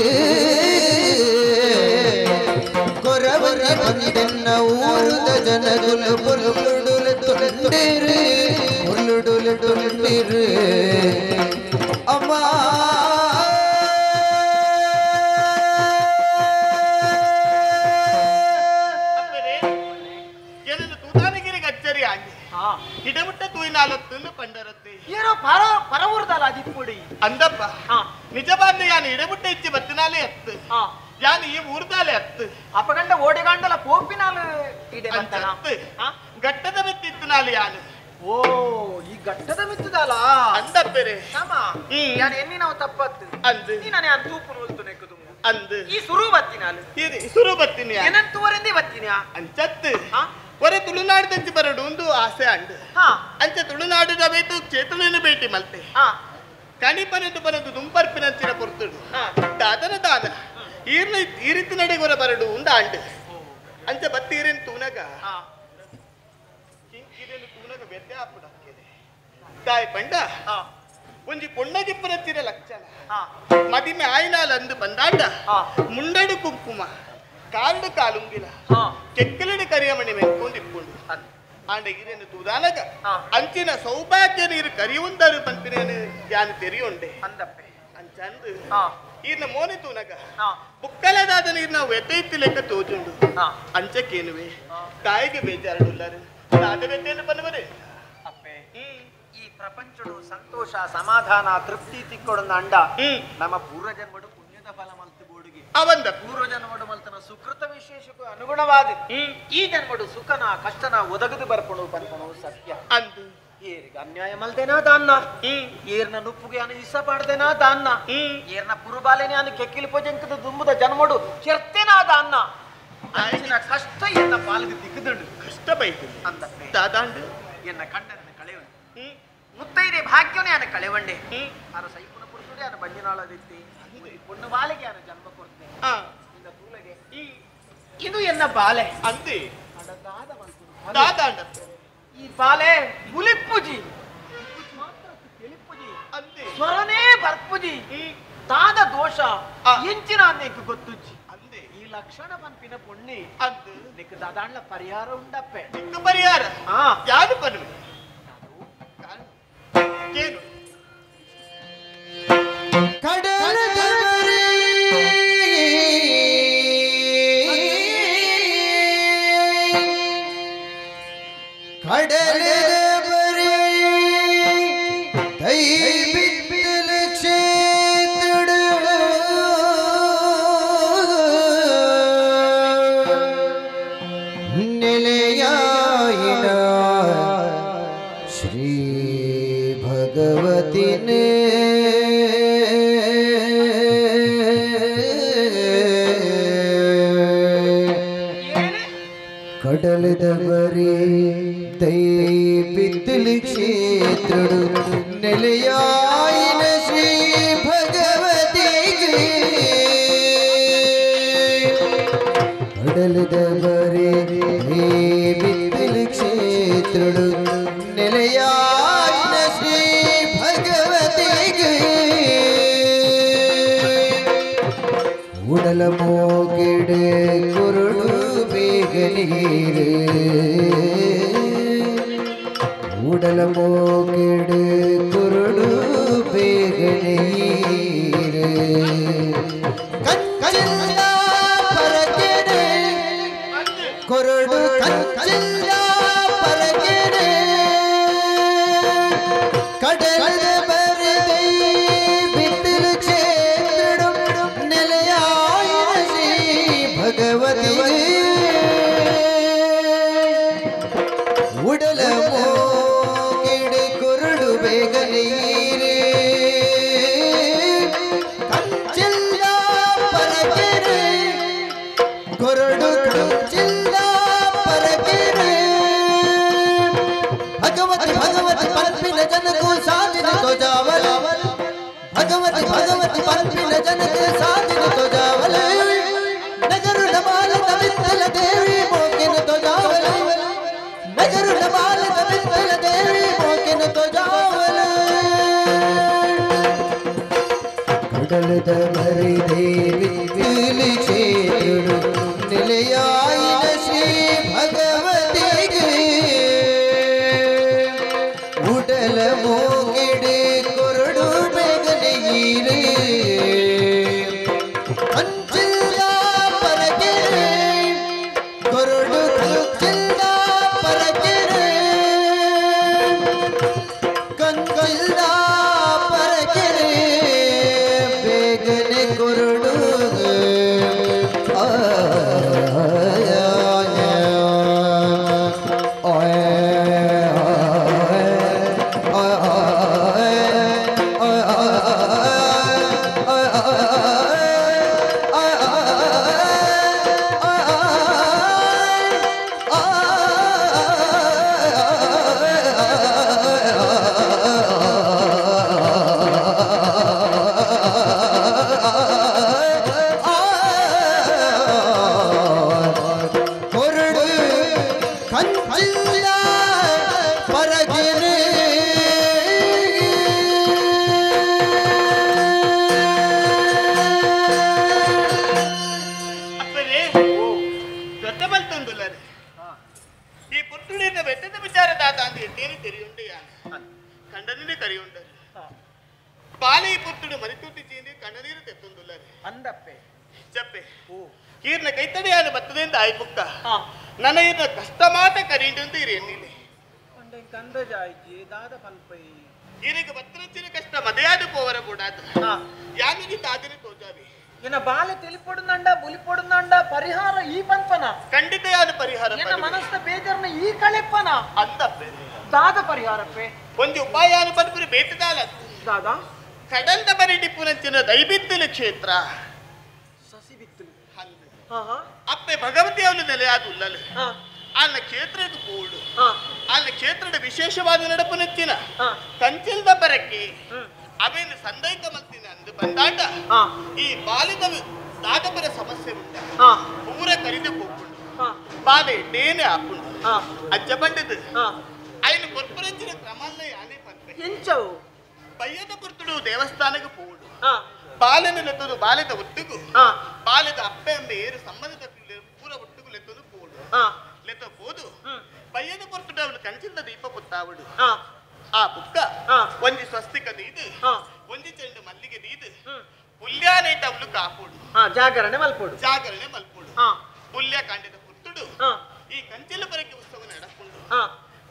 ಕೊರವಂಜಿ ಪಂದೆನ್ನ ಊರುದ ಜನಗುಲ್ ಪೊಲ್ಲುಡುಲೆ ತೊಂಡಿರಿ ಪೊಲ್ಲುಡುಲೆ ತೊಂಡಿರಿ ಅಮ್ಮ ಅಚ್ಚರಿ ಆಗಿ ಹಿಡಮುಟ್ಟ ತೂಯಿನಾಲತ್ತು ಪಂಡರತ್ತೆ ಏನೋ ಪರ ಊರ್ದಲ್ಲ ಅದಿಪ್ಪುಡಿ ಅಂದಪ್ಪ ನಿಜವಾದ ಯಾನು ಹಿಡಮುಟ್ಟ ಇಚ್ಚಿ ಬತ್ತಿನಾಲೆ ಅತ್ತು ಯಾನು ಈ ಊರ್ದಾಲೆ ಅತ್ತು ಅಪಗಂಡ ಓಡಿಗಂಡಲ ಪೋಪಿನಾಲು ಇಡೆ ಬಂತನ ಗಟ್ಟದ ಮೆತ್ತಿತ್ತು ನಾಲೆ ಯಾನು ಓ ಈ ಗಟ್ಟದ ಮಿತ್ತದಲ್ಲ ಅಂದಪ್ಪೆರೆ ಸಮ ಯಾನು ಎನ್ನಿ ನಾವು ತಪ್ಪತ್ತು ಅಂದು ನೀನೇ ಅಂತ ತೂಪು ನೋಲ್ತು ನೆಕ್ಕದು ಅಂದು ಈ ಸುರು ಬತ್ತಿನಾಲು ಇದು ಸುರು ಬತ್ತಿನಿ ಏನಂತುವರೆಂದಿ ಬತ್ತಿನ ಅಂಚತ್ತು ಒರೆ ತುಳುನಾಡಿದಂಚಿ ಬರಡು ಒಂದು ಆಸೆ ಅಂಡು ಅಂಚ ತುಳುನಾಡಿನ ಬೇತು ಚೇತುಳಿನ ಭೇಟಿ ಮಲ್ತೆ ಕಣಿಪನೆಂದು ಬರದು ದುಂಪರ್ಪಿನಂಚಿನ ಪೊರ್ತುಡು ದಾದನ ದಾದ ಈ ರೀತಿ ನಡೆಗೊರ ಬರಡು ಉಂಡ ಅಂಡು ಅಂಚ ಬತ್ತೀರೇನು ತೂನಗ ಕಿಂಕಿರೇನು ತೂನಗ ವ್ಯತ್ಯ ಹಾಪುಡಾಕಿದೆ ತಾಯಿ ಪಂಡ ಒಂಜಿ ಪೊಣ್ಣಗಿಪ್ಪನಚ್ಚಿನ ಲಕ್ಷಣ ಮದಿಮೆ ಆಯ್ನಾಲ್ ಅಂದು ಬಂದಾಂಡ ಮುಂಡಡು ಕುಂಕುಮ ಕಾಲ್ಡು ಕಾಲುಂಗಿಲ ಕೆಕ್ಕಲಿನ ಕರಿಯಮಣಿ ಮೆಂಕೊಂಡಿಪ್ಪುಂಡು ಆಂಡ ಇರೇನು ತೂದಾನಗ ಅಂಚಿನ ಸೌಭಾಗ್ಯ ನೀರು ಕರಿಯುಂದರು ಪಂಪಿನೇನು ಯಾನು ತೆರಿಯುಂಡೆ ಅಂದಪ್ಪೆ ಅಂಚಂದು ಈರ್ನ ಮೋನೆ ತೂನಗ ಬುಕ್ಕಲದಾದ ನೀರು ನಾವು ಎತ್ತೈತಿ ಲೆಕ್ಕ ತೋಜುಂಡು ಅಂಚಕ್ಕೇನುವೆ ತಾಯಿಗೆ ಬೇಜಾರಡುಲ್ಲಾರು ನಾದ ಬೆತ್ತೇನು ಪನ್ನವರೇ ಅಪ್ಪೆ ಈ ಪ್ರಪಂಚಡು ಸಂತೋಷ ಸಮಾಧಾನ ತೃಪ್ತಿ ತಿಕ್ಕೊಡೊಂದು ಅಂಡ ನಮ್ಮ ಪೂರ್ವಜನ್ಮಡು ಪುಣ್ಯದ ಫಲ ಮಲ್ತು ಬೋಡಿಗೆ ಅವಂದ ಪೂರ್ವಜನ್ಮಡು ಮಲ್ತನ ಸುಕೃತ ವಿಶೇಷಕ್ಕೂ ಅನುಗುಣವಾದ ಈ ಜನ್ಮಡು ಸುಖನ ಕಷ್ಟನ ಒದಗದು ಬರ್ಪಣು ಪನ್ಪಣು ಸತ್ಯ ಅಂದು ಏರಿಗೆ ಅನ್ಯಾಯ ಮಲ್ದೇನಾ ದಾನ್ನ ಏರ್ನ ನುಪ್ಪುಗೆ ಅನು ಇಸ ಪಾಡ್ದೇನಾ ದಾನ್ನ ಏರ್ನ ಪುರುಬಾಲೆನೆ ಅನು ಕೆಕ್ಕಿಲಿ ಪೋಜಂಕದ ದುಂಬುದ ಜನ್ಮಡು ಚೆರ್ತೇನಾ ದಾನ್ನ ಅಂಚಿನ ಕಷ್ಟ ಎನ್ನ ಪಾಲ್ಗೆ ದಿಕ್ಕದಳು ಕಷ್ಟ ಬೈತು ಅಂದಪ್ಪೆ ದಾದಾಂಡು ಎನ್ನ ಕಂಡನ ಕಳೆವಂಡೆ ಮುತ್ತೈದೆ ಭಾಗ್ಯವನೇ ಅನ ಕಳೆವಂಡೆ ಅರ ಸೈಪುನ ಪುರುಷುಡೆ ಅನ ಬಂಡಿನಾಳದಿತ್ತಿ ಪುಣ್ಣ ಬಾಲೆಗೆ ಅನ ಜನ್ಮ ಕೊಡ್ತೆ ಇಂದ ತೂಲೆಗೆ ಇದು ಎನ್ನ ಬಾಲೆ ಅಂದೆ ದಾದ ಮಲ್ಪುನು ದಾದಾಂಡ ಈ ಬಾಲೆ ಮುಲಿಪ್ಪುಜಿ ಮಾತ್ರ ತಿಳಿಪ್ಪುಜಿ ಅಂದೆ ಸ್ವರನೇ ಬರ್ಪುಜಿ ತಾದ ದೋಷ ಎಂಚಿನ ಅನ್ನೆಕ್ಕು ಗೊತ್ತುಜ್ಜಿ ಅಂದೆ ಈ ಲಕ್ಷಣ ಪಂಪಿನ ಪುಣ್ಣಿ ಅಂದು ನಿಕ್ ದಾದಾಂಡ್ಲ ಪರಿಹಾರ ಉಂಡಪ್ಪೆ ನಿಕ್ಕು ಪರಿಹಾರ ಯಾರು ಪನ್ನುವೆ ಏನು ಕಡಲದ ಬರೀ ದೈ ಬಿತ್ತಲ ಕ್ಷೇತ್ರಡು ನೆಲೆಯಾಯಿನ ಶ್ರೀ ಭಗವತಿನೇ ಕಡಲದ ಬರೀ ದೈ ಬಿತ್ತಲಿ ಕ್ಷೇತ್ರಡು ನೆಲೆಯಾಯಿನ ಶ್ರೀ ಭಗವತಿಗೆ కడలదవరే విపిల్ క్షేత్రుడు నిలయాయిన శ్రీ భగవతికి ఉడల మోగిడే కురుడు ಬೇಗನೀರೆ ಉಡಲ ಮೋಗಿಡೆ ಕುರುಡು ಬೇಗನೀರೆ ಕಂಚಿಲ್ಲ ಪರಕೆರೆ ಕುರುಡು ಕಂಚಿಲ್ಲ ಪರಕೆರೆ ಕಡಲದ ಬರದೆ ಬಿತ್ತಲು ಕ್ಷೇತ್ರಡು ನೆಲೆಯಾಯಿನ ಶ್ರೀ ಭಗವತಿ ಉಡಲ ಮೋಗಿಡೆ ಕುರುಡು ಬೇಗನೀರೆ ಕಂಚಿಲ್ಲ ಪರಕೆರೆ ಕುರುಡು ಕಂಚಿಲ್ಲ ಪರಕೆರೆ ಭಗವತಿ ಭಗವತಿ ಪಂಪಿನ ಜನಕ್ಕೂ ಸಾಧಿನ ತೋಜಾವಲ ಭಗವತಿ ಭಗವತಿ ಪಂಪಿನ ಜನಕ್ಕೆ ಸಾಧಿನ ತೋಜಾವಲ ನಗರು ನಮಾಲದ ಬಿತ್ತಲ ದೇವಿ ಮೋಕಿನ ತೋಜಾವಲ ನಗರು ನಮಾಲದ ಬಿತ್ತಲ ದೇವಿ ಮೋಕಿನ ತೋಜಾವಲ ಕಡಲದ ಮರಿ ದೇವಿ ತಿಳಿ ಕ್ಷೇತ್ರುಡು ನಿಲಯಾಯಿನ ಶ್ರೀ ಭಗವತಿಗೆ ಉಡಲ ಮೋಗಿಡೆ ಕೊರಡು ಬೇಗನೀರೆ ಕಂಚಿಲ್ಲ ಪರಕೆರೆ ಕೊರಡು ಕಂಚಿಲ್ಲ ಪರಕೆರೆ ಕಂಚಿಲ್ಲ ಪರಕೆರೆ ಬೇಗನೆ ಕೊರಡು ಕೊರಡು ಕಂಚಿಲ್ಲ ಪರಕೆರೆ ಅಪ್ಪರೇ ದೊಡ್ಡ ಬಲ್ತೊಂದುಲ್ಲರೆ ಈ ಪುಟ್ಟುಡಿನ ಬೆಟ್ಟದ ವಿಚಾರದಾತ ಅಂತ ಎದ್ದೇನು ತೆರೆಯುಂಡೆಯ ಕಂಡನಿಗೆ ಕರಿಯುಂಡರು ಬಾಲಿ ಪುಟ್ಟುಡು ಮರಿತುಟ್ಟಿ ಚೀಂದಿ ಕಂಡನೀರು ತೆತ್ತೊಂದುಲ್ಲರೆ ಅಂದಪ್ಪೆ ಚಪ್ಪೆ ಕೀರ್ನ ಕೈತಡೆಯಾದ ಬತ್ತದಿಂದ ಆಯ್ಪುಕ್ಕ ನನ್ನ ಇನ್ನ ಕಷ್ಟ ಮಾತ ಕರೀಂಡು ಇರಿ ಎನ್ನಿಲೆ ಒಂಡೆ ಕಂದಜಾಯ್ಜಿ ದಾದ ಪಲ್ಪೈ ಈರಿಗೆ ಬತ್ತರಚ್ಚಿನ ಕಷ್ಟ ಮದೆಯಾದ ಪೋವರ ಬೂಡಾದ ಯಾಮಿನಿ ತಾದಿನ ತೋಜಾವಿ ಏನ ಬಾಲೆ ತಿಳಿಪೊಡುಂದಂಡ ಬುಲಿಪೊಡುಂದಂಡ ಪರಿಹಾರ ಈ ಪಂಪನ ಖಂಡಿತೆಯಾದ ಪರಿಹಾರ ಏನ ಮನಸ್ಸ ಬೇಜಾರ್ನ ಈ ಕಳೆಪ್ಪನ ಅಂತಪ್ಪೆ ದಾದ ಪರಿಹಾರಪ್ಪೆ ಒಂದು ಉಪಾಯಾನು ಪನ್ಪುರಿ ಬೇಟದಾಲ ದಾದ ಕಡಲ್ದ ಬರಿ ಟಿಪ್ಪುನಂಚಿನ ದೈಬಿತ್ತಲು ಕ್ಷೇತ್ರ ಸಸಿ ಬಿತ್ತಲು ಹಂದು ಹಾ ಹಾ ಅಪ್ಪೆ ಭಗವತಿ ಅವಳು ನೆಲೆಯಾದ ಉಲ್ಲಲು ಹಾ ಅನ್ನ ಕ್ಷೇತ್ರದ ಕೂಡು ಹಾ ಅನ್ನ ಕ್ಷೇತ್ರದ ವಿಶೇಷವಾದ ನಡಪುನಚ್ಚಿನ ಹಾ ಕಂಚಿಲ್ದ ಬರಕ್ಕೆ ಅವೇನು ಸಂದೈತ ಮಲ್ತಿನ ಅಂದು ಬಂದಾಟ ಹಾ ಈ ಬಾಲಿದ ದಾದಪರ ಸಮಸ್ಯೆ ಉಂಟ ಹಾ ಪೂರ ಕರಿದು ಹೋಗ್ಕೊಂಡು ಹಾ ಬಾಲೆ ಡೇನೆ ಹಾಕೊಂಡು ಹಾ ಅಜ್ಜ ಬಂಡದು ಹಾ ఆయన కొర్పరించిన క్రమాల్లో యానే పంపే ಎಂಚವು ಬಯ್ಯದ ಪುರ್ತುಡು ದೇವಸ್ಥಾನಕ್ಕೆ ಪೋಡು ಹಾ ಬಾಲನೆಲೆತ್ತದು ಬಾಲ್ಯದ ಒಟ್ಟಿಗೂ ಹಾ ಬಾಲ್ಯದ ಅಪ್ಪೆ ಅಂಬೆ ಏರು ಸಂಬಂಧದ ಪೂರ ಒಟ್ಟಿಗೂ ಲೆತ್ತದು ಪೋಡು ಹಾ ಲೆತ್ತ ಪೋದು ಬಯ್ಯದ ಪುರ್ತುಡು ಅವಳು ಕಂಚಿನ ದೀಪ ಪುತ್ತಾವಡು ಹಾ ಆ ಬುಕ್ಕ ಹಾ ಒಂಜಿ ಸ್ವಸ್ತಿಕ ದೀದು ಹಾ ಒಂಜಿ ಚೆಂಡು ಮಲ್ಲಿಗೆ ದೀದು ಪುಲ್ಯಾನೈಟ್ ಅವಳು ಕಾಪೋಡು ಹಾ ಜಾಗರಣೆ ಮಲ್ಪೋಡು ಜಾಗರಣೆ ಮಲ್ಪೋಡು ಹಾ ಪುಲ್ಯ ಕಾಂಡಿದ ಪುರ್ತುಡು ಹಾ ಈ ಕಂಚಿಲ ಪರಕ್ಕೆ ಉತ್ಸವ ನಡಕೊಂಡು ಹಾ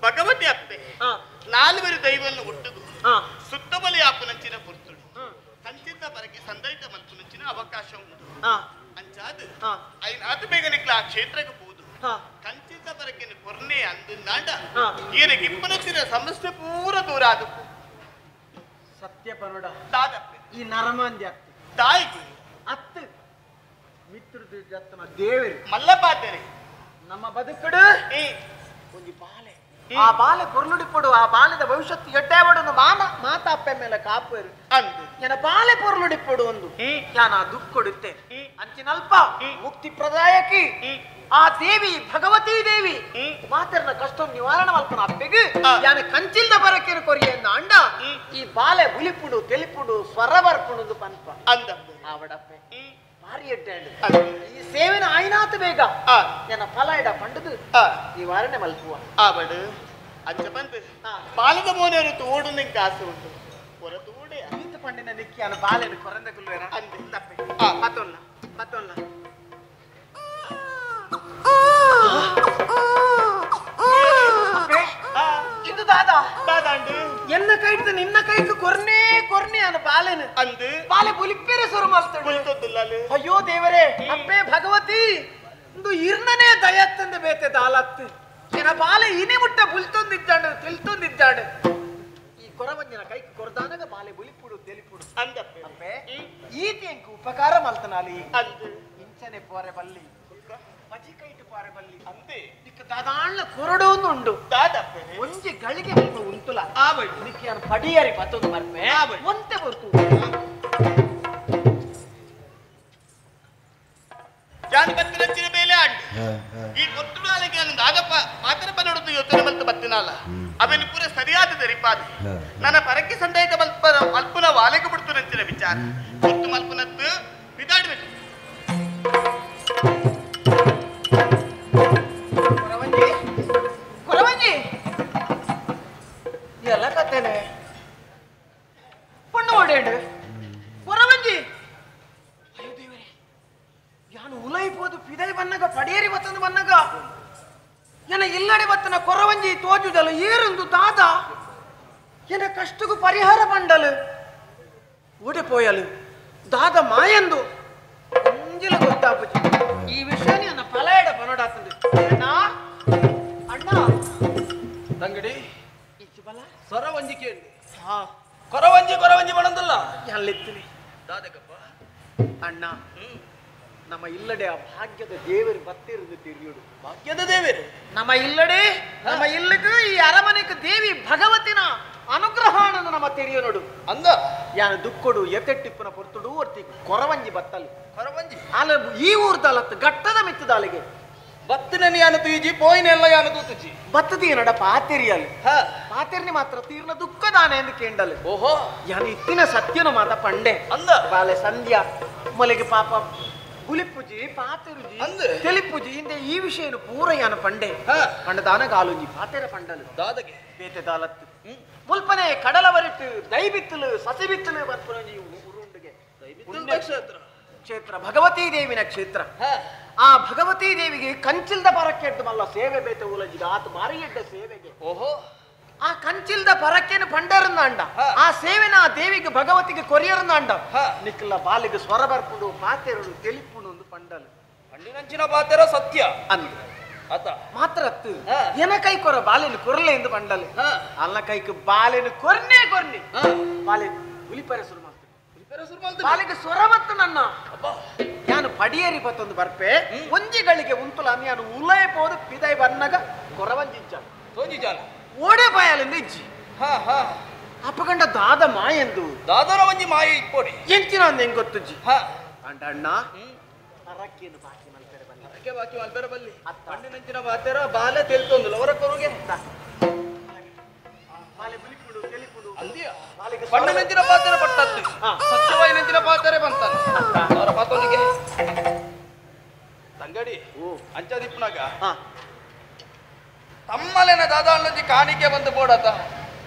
ಭಗವತಿ ಅಪ್ಪೆ ಹಾ ನಾಲ್ವರು ದೈವವನ್ನು ಒಟ್ಟುದು ಹಾ ಸುತ್ತಮಲಿ ಆಪುನಂಚಿನ ಪುರ್ತುಡು ಕಂಚಿನ ಪರಕ್ಕೆ ಸಂದೈತ ಮಲ್ಪುನಂಚಿನ ಅವಕಾಶ ಉಂಟು ಹಾ ಅಂಚಾದು ಹಾ ಐನ್ ಆತ ಬೇಗನಿಕ್ಲ ಆ ಕ್ಷೇತ್ರಕ್ಕೆ ಹೋದು ಹಾ ಕಂಚಿನ ಪರಕ್ಕೆ ಕೊರ್ನೆ ಅಂದು ನಾಂಡ ಹಾ ಈರಿಗೆ ಇಪ್ಪನಂಚಿನ ಸಮಸ್ಯೆ ಪೂರ ದೂರ ಆದು ಸತ್ಯ ಪನೋಡ ದಾದಪ್ಪೆ ಈ ನರಮಾಂದ್ಯ ಅತ್ತು ತಾಯಿಗೆ ಅತ್ತು ಮಿತ್ರದು ಜತ್ತಮ ದೇವರು ಮಲ್ಲಪಾತೆರೆ ನಮ್ಮ ಬದುಕುಡು ಈ ಒಂದು ಬಾಲೆ ಆ ಬಾಲೆ ಪೊರ್ಲುಡಿಪಡು ಆ ಬಾಲೆದ ಭವಿಷ್ಯತ್ತು ಎಡ್ಡಾವಡನ್ನು ಮಾತಾ ಅಪ್ಪೆ ಮೇಲೆ ಕಾಪರು ಅಂದು ಎನ ಬಾಲೆ ಪೊರ್ಲುಡಿಪಡು ಒಂದು ಯಾನ ದುಃಖ ಕೊಡುತ್ತೆ ಅಂಚಿನಲ್ಪ ಮುಕ್ತಿ ಪ್ರದಾಯಕಿ ಆ ದೇವಿ ಭಗವತಿ ದೇವಿ ಮಾತರ್ನ ಕಷ್ಟ ನಿವಾರಣೆ ಮಲ್ಪನ ಅಪ್ಪೆಗೆ ಯಾನ ಕಂಚಿಲ್ದ ಬರಕೇನು ಕೊರಿಯನ್ನ ಅಂಡ ಈ ಬಾಲೆ ಬುಲಿಪುಡು ತೆಲಿಪುಡು ಸ್ವರ ಬರ್ಪುಡು ಪನ್ಪ ಅಂದ ಆವಡಪ್ಪೆ ಭಾರಿ ಎಡ್ಡಾಡು ಈ ಸೇವೆನ ಆಯ್ನಾತ ಬೇಗ ನನ್ನ ಫಲ ಇಡ ಪಂಡದು ನಿವಾರಣೆ ಮಲ್ಪುವ ಆವಡು ಅಂಚ ಬಂದು ಬಾಲದ ಮೋನೆಯವರು ತೋಡು ನಿಂಗೆ ಆಸೆ ಉಂಟು ಹೊರ ತೋಡೆ ಈತ ಪಂಡಿನ ನಿಕ್ಕಿ ಅನ್ನ ಬಾಲೆನ ಕೊರಂದ ಕುಲ್ವೇರ ಅಂದೆ ತಪ್ಪೆ ಮತ್ತೊಲ್ಲ ಮತ್ತೊಲ್ಲ ಇದು ದಾದಾ ದಾದಾಂಡು ಎನ್ನ ಕೈಟ್ ನಿನ್ನ ಕೈಕ್ ಕೊರ್ನೆ ಕೊರ್ನೆ ಅನ್ನ ಬಾಲೆನ ಅಂದು ಬಾಲೆ ಬುಲಿಪ್ಪೇರೆ ಸುರು ಮಲ್ತಡು ಕುಳಿತೊಂದಿಲ್ಲ ಅಯ್ಯೋ ದೇವರೇ ಅಪ್ಪೆ ಭಗವತಿ ಒಂದು ಇರ್ನನೇ ದಯತ್ತಂದು ಬೇತೆ ದಾಲತ್ತು ಏನ ಬಾಲೆ ಇನಿ ಮುಟ್ಟ ಬುಲ್ತೊಂದಿದ್ದಾಡು ತಿಳ್ತೊಂದಿದ್ದಾಡು ಈ ಕೊರವಂಜನ ಕೈಕ್ ಕೊರ್ದಾನಗ ಬಾಲೆ ಬುಲಿಪುಡು ತೆಲಿಪುಡು ಅಂದಪ್ಪೆ ಅಪ್ಪೆ ಈತಿ ಎಂಕು ಉಪಕಾರ ಮಲ್ತನಾಲಿ ಅಂದು ಇಂಚನೆ ಪೋರೆ ಬಲ್ಲಿ ಮಜಿ ಕೈಟ್ ಪೋರೆ ಬಲ್ಲಿ ಅಂದೆ ನಿಕ್ಕ ದಾದಾಣ್ಣ ಕೊರಡೋಂದು ಉಂಡು ದಾದಪ್ಪೆ ಒಂಜಿ ಗಳಿಗೆ ಮುಲ್ಪ ಉಂಟುಲ ಆವಡು ನಿಕ್ಕ ಯಾನು ಪಡಿಯರಿ ಪತ್ತೊಂದು ಬರ್ಪೆ ಒಂತೆ ಬರ್ತು ಜಾನ್ ಬತ್ತಿನ ಮೇಲೆ ಆಂಡು ಈ ಕೊತ್ತುಳಾಲಿಗೆ ಒಂದು ಆಗಪ್ಪ ಮಾತನ ಪನ್ನೊಡದು ಯೋಚನೆ ಮಲ್ತ ಬತ್ತಿನಲ್ಲ ಅವೆನು ಪೂರ ಸರಿಯಾದ ದರಿಪಾದ ನನ್ನ ಪರಕ್ಕೆ ಸಂದೇಹ ಮಲ್ಪುನ ವಾಲೆಗೆ ಬಿಡ್ತು ನಂಚಿನ ವಿಚಾರ ಕೊತ್ತು ಮಲ್ಪನದ್ದು ಬಿದಾಡ್ಬೇಕು ಕೊರವಂಜಿ ಕೊರವಂಜಿ ಎಲ್ಲ ಕತ್ತೇನೆ ಪಣ್ಣು ಓಡೇಂಡು ಕೊರವಂಜಿ ಅಯ್ಯೋ ದೇವರೇ ಯಾನು ಉಲೈಪೋದು ಪಿದೈ ಬನ್ನಗ ಪಡಿಯರಿ ಬತ್ತಂದು ಬನ್ನಗ ಎನ ಇಲ್ಲಡೆ ಬತ್ತನ ಕೊರವಂಜಿ ತೋಜುದಲು ಏರೊಂದು ದಾದ ಎನ ಕಷ್ಟಗೂ ಪರಿಹಾರ ಬಂಡಲು ಓಡಿಪೋಯಲು ದಾದ ಮಾಯಂದು ಮುಂಜಿಲ ಗೊತ್ತಾಪುಜಿ ಈ ವಿಷಯ ನನ್ನ ಫಲಾಯಡ ಪನೋಡಾತಂದು ಅಣ್ಣ ಅಣ್ಣ ತಂಗಡಿ ಇಚ್ಚಿ ಬಲ ಸೊರವಂಜಿ ಕೇಳಿ ಕೊರವಂಜಿ ಮಾಡಂದಲ್ಲ ಎಲ್ಲಿತ್ತೀನಿ ದಾದಕಪ್ಪ ಅಣ್ಣ ನಮ್ಮ ಇಲ್ಲಡೆ ಆ ಭಾಗ್ಯದ ದೇವರು ಬತ್ತಿருந்து ತಿರುಗಿಡು ಭಾಗ್ಯದ ದೇವರು ನಮ್ಮ ಇಲ್ಲಡೆ ನಮ್ಮ ಇಲ್ಲಗೂ ಈ ಅರಮನೆಗೆ ದೇವಿ ಭಗವತಿನ ಅನುಗ್ರಹ ಅನ್ನೋದು ನಮ್ಮ ತೆರಿಯೋ ನೋಡು ಅಂದ ಯಾನ ದುಕ್ಕೊಡು ಎತ್ತೆಟ್ಟಿಪ್ಪನ ಪೊರ್ತುಡು ಒರ್ತಿ ಕೊರವಂಜಿ ಬತ್ತಲು ಕೊರವಂಜಿ ಅಲ್ಲ ಈ ಊರ್ದಲತ್ತು ಗಟ್ಟದ ಮಿತ್ತದಾಲಿಗೆ ಬತ್ತಿನ ಯಾನು ತೂಜಿ ಪೋಯಿನೆಲ್ಲ ಯಾನು ತೂತುಜಿ ಬತ್ತದಿ ನಡ ಪಾತೆರಿಯಲು ಪಾತೆರ್ನಿ ಮಾತ್ರ ತೀರ್ನ ದುಃಖದಾನ ಎಂದು ಕೇಂಡಲು ಓಹೋ ಯಾನು ಇತ್ತಿನ ಸತ್ಯನ ಮಾತ ಪಂಡೆ ಅಂದ ಬಾಲೆ ಸಂಧ್ಯಾ ಮೊಲೆಗೆ ಪಾಪ ಗುಲಿಪುಜಿ ಪಾತೆರುಜಿ ಅಂದೆ ತೆಲಿಪುಜಿ ಹಿಂದೆ ಈ ವಿಷಯ ಪೂರ ಯಾನ ಪಂಡೆ ಪಂಡದಾನ ಗಾಲುಂಜಿ ಪಾತೆರ ಪಂಡಲು ದಾದಗೆ ಬೇತೆ ದಾಲತ್ತು ಮುಲ್ಪನೆ ಕಡಲವರಿಟ್ಟು ದೈಬಿತ್ತಲು ಸಸಿಬಿತ್ತಲು ಬರ್ಪುರಂಜಿ ಉರುಂಡಿಗೆ ಕ್ಷೇತ್ರ ಭಗವತಿ ದೇವಿನ ಕ್ಷೇತ್ರ ಆ ಭಗವತಿ ದೇವಿಗೆ ಕಂಚಿಲ್ದ ಪರಕ್ಕೆಡ್ದು ಮಲ್ಲ ಸೇವೆ ಬೇತೆ ಉಲಜಿಗ ಆತ ಮಾರಿ ಎಡ್ಡ ಸೇವೆಗೆ ಓಹೋ ಆ ಕಂಚಿಲ್ದ ಪರಕ್ಕೇನು ಪಂಡರನ್ನ ಅಂಡ ಆ ಸೇವೆನ ಆ ದೇವಿಗೆ ಭಗವತಿಗೆ ಕೊರಿಯರನ್ನ ಅಂಡ ನಿಕ್ಕಲ ಬಾಲಿಗೆ ಸ್ವರ ಬರ್ಪುಡು ಪಾತೆರಡು ತೆಲಿಪುಡು ಒಂದು ಪಂಡಲು ಪಂಡಿನಂಚಿನ ಪಾತೆರ ಸತ್ಯ ಅಂದ ಅತ ಮಾತ್ರ ಅತ್ತು ಎನ ಕೈ ಕೊರ ಬಾಲೆನು ಕೊರಲೆ ಎಂದು ಪಂಡಲು ಅಲ್ಲ ಕೈക്ക് ಬಾಲೆನು ಕೊರ್ನೆ ಕೊರ್ನಿ ಬಾಲೆ ಉಲಿಪರ ಶುರು ಮಾಡ್ತಾರೆ ಬಾಲೆಗೆ ಸ್ವರ ಬತ್ತು ನನ್ನ ನಾನು ಪಡಿಯರಿ ಬತ್ತೊಂದು ಬರ್ಪೆ ಒಂಜಿಗಳಿಗೆ ಉಂತುಲ ನಾನು ಉಲಯ ಪೋದು ಪಿದೈ ಬನ್ನಗ ಕೊರವಂಜಿಂಚ ತೋಜಿಜಾಲ ಓಡೆ ಬಾಯಲಿಂದ ಇಜ್ಜಿ ಅಪ್ಪಗಂಡ ದಾದ ಮಾಯಂದು ದಾದರ ಒಂಜಿ ಮಾಯ ಇಪ್ಪೋಡಿ ಎಂಚಿನ ಅಂದ ಹೆಂಗ್ ಗೊತ್ತುಜ್ಜಿ ಅಂಡ ಅಣ್ಣ ಅರಕ್ಕೇನು ಬಾಕಿ ಮಲ್ಪೆರೆ ಬಲ್ಲಿ ಅರಕ್ಕೆ ಬಾಕಿ ಮಲ್ಪೆರೆ ಬಲ್ಲಿ ಪಂಡಿನಂಚಿನ ಪಾತೆರ ಬಾಲೆ ತೆಲ್ತೊಂದು ಅವರ ಕೊರುಗೆ ಬಾಲೆ ಬುಲಿಪುಡು ತೆಲಿಪುಡು ಅಂದಿಯ ಪಂಡಿನಂಚಿನ ಪಾತೆರ ಪಟ್ಟದ್ದು ಸತ್ಯವಾಯಿನಂಚಿನ ಪಾತೆರೆ ಬಂತಾನೆ ಅವರ ಪಾತೊಂದಿಗೆ ತಂಗಡಿ ಅಂಚದಿಪ್ಪನಾಗ ತಮ್ಮಲೆನ ದಾದಾಳಂಜಿ ಕಾಣಿಕೆ ಬಂದು ಬೋಡತ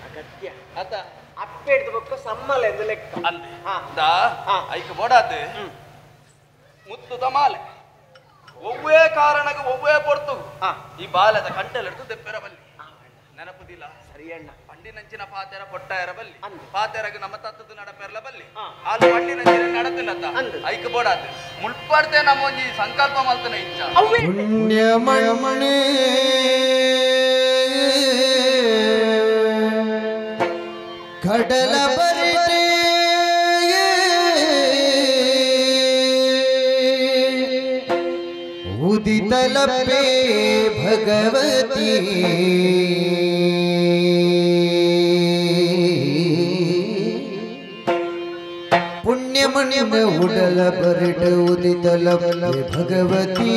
ಅಗತ್ಯ ಅತ ಅಪ್ಪೆಡ್ದು ಬೊಕ್ಕ ಸಮ್ಮಲೆ ಎಂದು ಲೆಕ್ಕ ಅಂದೆ ದಾ ಐಕ ಬೋಡಾತೆ ಮುತ್ತು ತಮಾಲೆ ಒವ್ವೇ ಕಾರಣಕ್ಕೆ ಒವ್ವೇ ಪೊರ್ತು ಈ ಬಾಲದ ಕಂಟೆಲೆಡ್ದು ತೆಪ್ಪೆರ ಬಲ್ಲಿ ನೆನಪುದಿಲ್ಲ ಸರಿಯಣ್ಣ ಪಂಡಿನಂಚಿನ ಪಾತೆರ ಪೊಟ್ಟಾಯರ ಬಲ್ಲಿ ಪಾತೆರಗ ನಮ್ಮ ತತ್ತದ ನಡಪೆರ್ಲ ಬಲ್ಲಿ ಅಲ್ಲಿ ಪಂಡಿನಂಚಿನ ನಡತಿಲ್ಲತ್ತ ಐಕ ಬೋಡಾತೆ ಮುಳ್ಪಡ್ತೆ ನಮ್ಮ ಒಂಜಿ ಸಂಕಲ್ಪ ಮಲ್ತನ ಇಚ್ಛ ಪುಣ್ಯ ಮಣ್ಣೆ ಕಡಲ ಬರಿಟೆ ಉದಿತಲಪೆ ಭಗವತಿ ಪುಣ್ಯ ಮಣ್ಯ ಉಡಲ ಬರಿಟ ಉದಿತಲಪೆ ಭಗವತಿ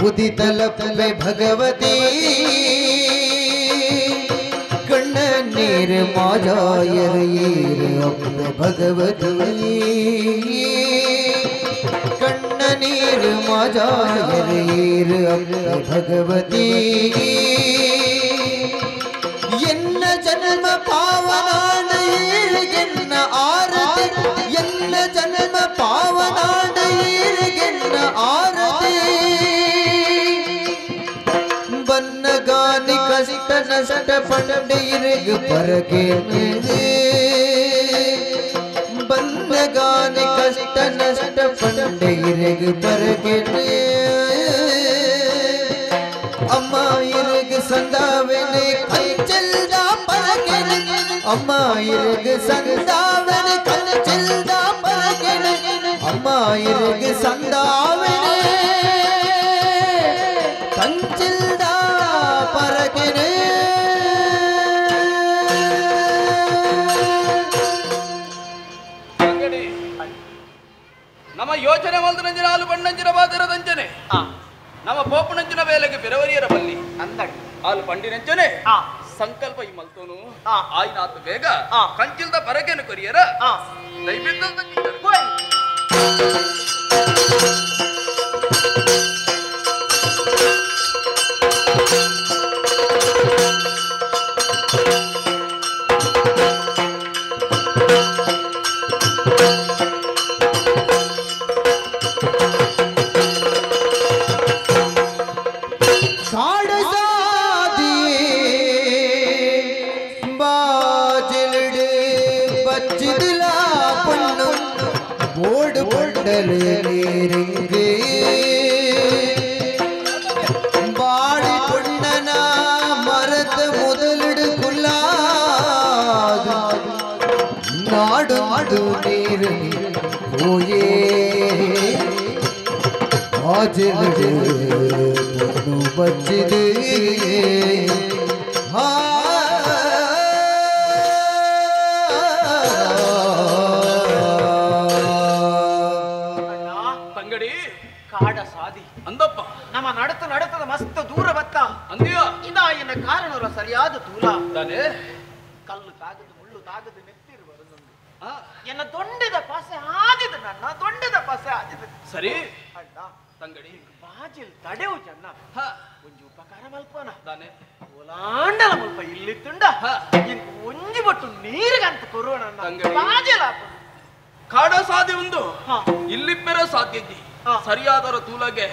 ಬುದ್ಧಿ ತಲಪೆ ಭಗವತಿ ಕಣ್ಣ ನೀರು ಮಾಜಾಯರ ಭಗವತಿ ಕಣ್ಣ ನೀರು ಮಾಜಾಯರ ಭಗವತಿ ಎನ್ನ ಜನ್ಮ ಪಾವನಾಡ ಏರಿಗೆನ್ನ ಆರತಿ ಎನ್ನ ಜನ್ಮ ಪಾವನಾಡ ಏರಿಗೆನ್ನ ಆರತಿ ಬನ್ನಗಾನಿ ಕಷ್ಟ ನಷ್ಟ ಪಂಡಿರಿಗ ಪರಕೆ ಬನ್ನಗಾನಿ ಕಷ್ಟ ನಷ್ಟ ಪಂಡಿರಿಗ ಪರಕೆ ಅಮ್ಮ ಇರಗ ಸಂದಾವೆನೆ ಕಂಚಲ್ದ ಪರಕೆನೆ ಅಮ್ಮ ಇರಗ ಸಂದಾವೆನೆ ಕಂಚಲ್ದ ಪರಕೆನೆ ಅಮ್ಮ ಇರಗ ಸಂದಾವೆನೆ ಕಂಚಲ್ದ ಪರಕೆನೆ ನಮ್ಮ ಯೋಚನೆ ಮಲ್ದನಂಜನ ಹಾಲು ಬಣ್ಣಂಜಿನ ಬಾದರದಂಜನೆ ನಮ್ಮ ಪೋಪುನಂಚಿನ ಬೇಲೆಗೆ ಬೆರವರಿಯರ ಬಲ್ಲಿ ಅಂದಡಿ ಹಾಲು ಪಂಡಿನಂಚನೆ ಸಂಕಲ್ಪ ಈ ಮಲ್ತೋನು ಆಯ್ನಾತು ಬೇಗ ಕಂಚಿಲ್ದ ಪರಕೆನು ಕೊರಿಯರ ಬಾಡಿ ಪುಣ್ಣನ ಮರತ ಮೊದಲಿಡು ಕುಲ್ಲಾದು ನಾಡು ನಾಡು ನೀರು ಹೋಯೇ ಆಜಲಿಡು ಪುಣ್ಣು ಬಚ್ಚಿದೆ ಕಾಡ ಸಾದಿ ಅಂದಪ್ಪ ನಮ್ಮ ನಡತದ ಮಸ್ತ್ ದೂರ ಬತ್ತ ಅಂದಿಯೋ ಇದ ಎನ್ನ ಕಾರಣರ ಸರಿಯಾದ ತೂಲ ತಾನೆ ಕಲ್ಲು ತಾಗದು ಮುಳ್ಳು ತಾಗದು ನೆತ್ತಿರು ಬರುದಂದು ಎನ್ನ ದೊಂಡೆದ ಪಾಸೆ ಆದಿದ ನನ್ನ ದೊಂಡೆದ ಪಾಸೆ ಆದಿದ ಸರಿ ಅಣ್ಣ ತಂಗಡಿ ಬಾಜಿಲ್ ತಡೆವು ಚೆನ್ನ ಒಂಜಿ ಉಪಕಾರ ಮಲ್ಪನ ತಾನೆ ಓಲಾಂಡಲ ಮಲ್ಪ ಇಲ್ಲಿ ತುಂಡ ಇಂಕು ಒಂಜಿ ಬಟ್ಟು ನೀರಿಗಂತ ಕೊರೋಣ ಬಾಜಿಲ ಕಾಡ ಸಾಧ್ಯ ಒಂದು ಇಲ್ಲಿಪ್ಪೆರ ಸಾಧ್ಯ ಸರಿಯಾದರ ತೂಲಗೆ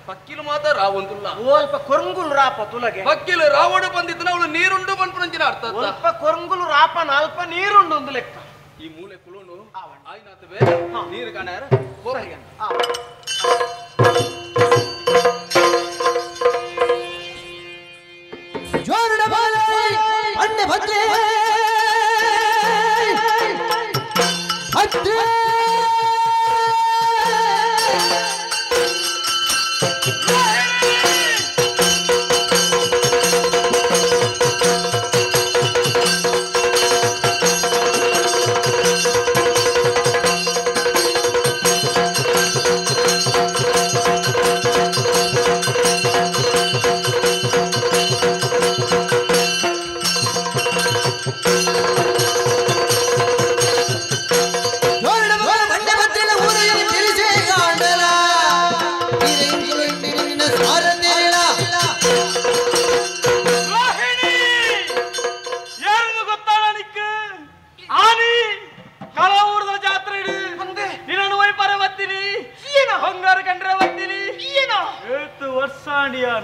ಪಕ್ಕಿಲು ಮಾತ್ರ ರಾವಂದುಲ್ಲ ಸ್ವಲ್ಪ ಕೊರಂಗುಲು ರಾಪ ತುಲಗೆ ಪಕ್ಕಿಲು ರಾವಣ ಬಂದಿದ್ದನ ಅವಳು ನೀರುಂಡು ಬಂಪುನಂಚಿನ ಅರ್ಥ ಸ್ವಲ್ಪ ಕೊರಂಗುಲು ರಾಪ ನಾಲ್ಪ ನೀರುಂಡು ಒಂದು ಲೆಕ್ಕ ಈ ಮೂಲೆ ಕುಲೋನು ಆಯ್ನಾತವೆ ನೀರು ಕಾಣಾರ ಸರಿ ಅಂತ ಜೋರುಡ ಬಾಲೆ ಅಣ್ಣೆ ಭದ್ರೆ ಭದ್ರೆ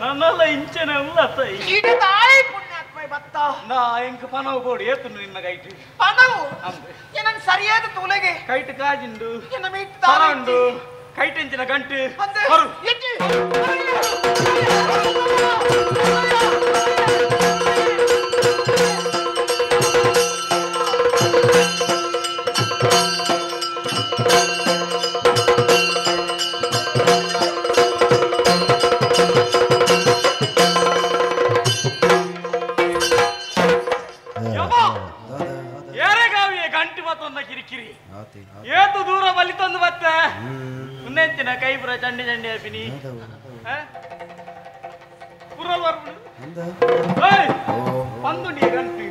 ನನ್ನಲ್ಲ ಇಂಚನೆ ಉಲ್ಲತ್ತೈ ಇಡದಾಯಿ ಪುಣ್ಯಾತ್ಮ ಬತ್ತ ನಾ ಎಂಕ ಪನವು ಬೋಡು ಏತುಂಡು ನಿನ್ನ ಕೈಟ್ ಪನವು ಏನನ್ ಸರಿಯಾದ ತೂಲೆಗೆ ಕೈಟ್ ಕಾಜಿಂಡು ಎನ್ನ ಮೀಟ್ ತಾರಂಡು ಕೈಟ್ ಎಂಚಿನ ಗಂಟು ಬರು ಎಜ್ಜಿ ಕಿರಿಕಿರಿ ಏತು ದೂರ ಬಲಿತೊಂದು ಮತ್ತೆ ಉನ್ನೆಂಚಿನ ಕೈ ಪುರ ಚಂಡಿ ಚಂಡಿ ಅಪಿನಿ ಪುರಲ್ ಬಂದು ನೀರಂಟಿ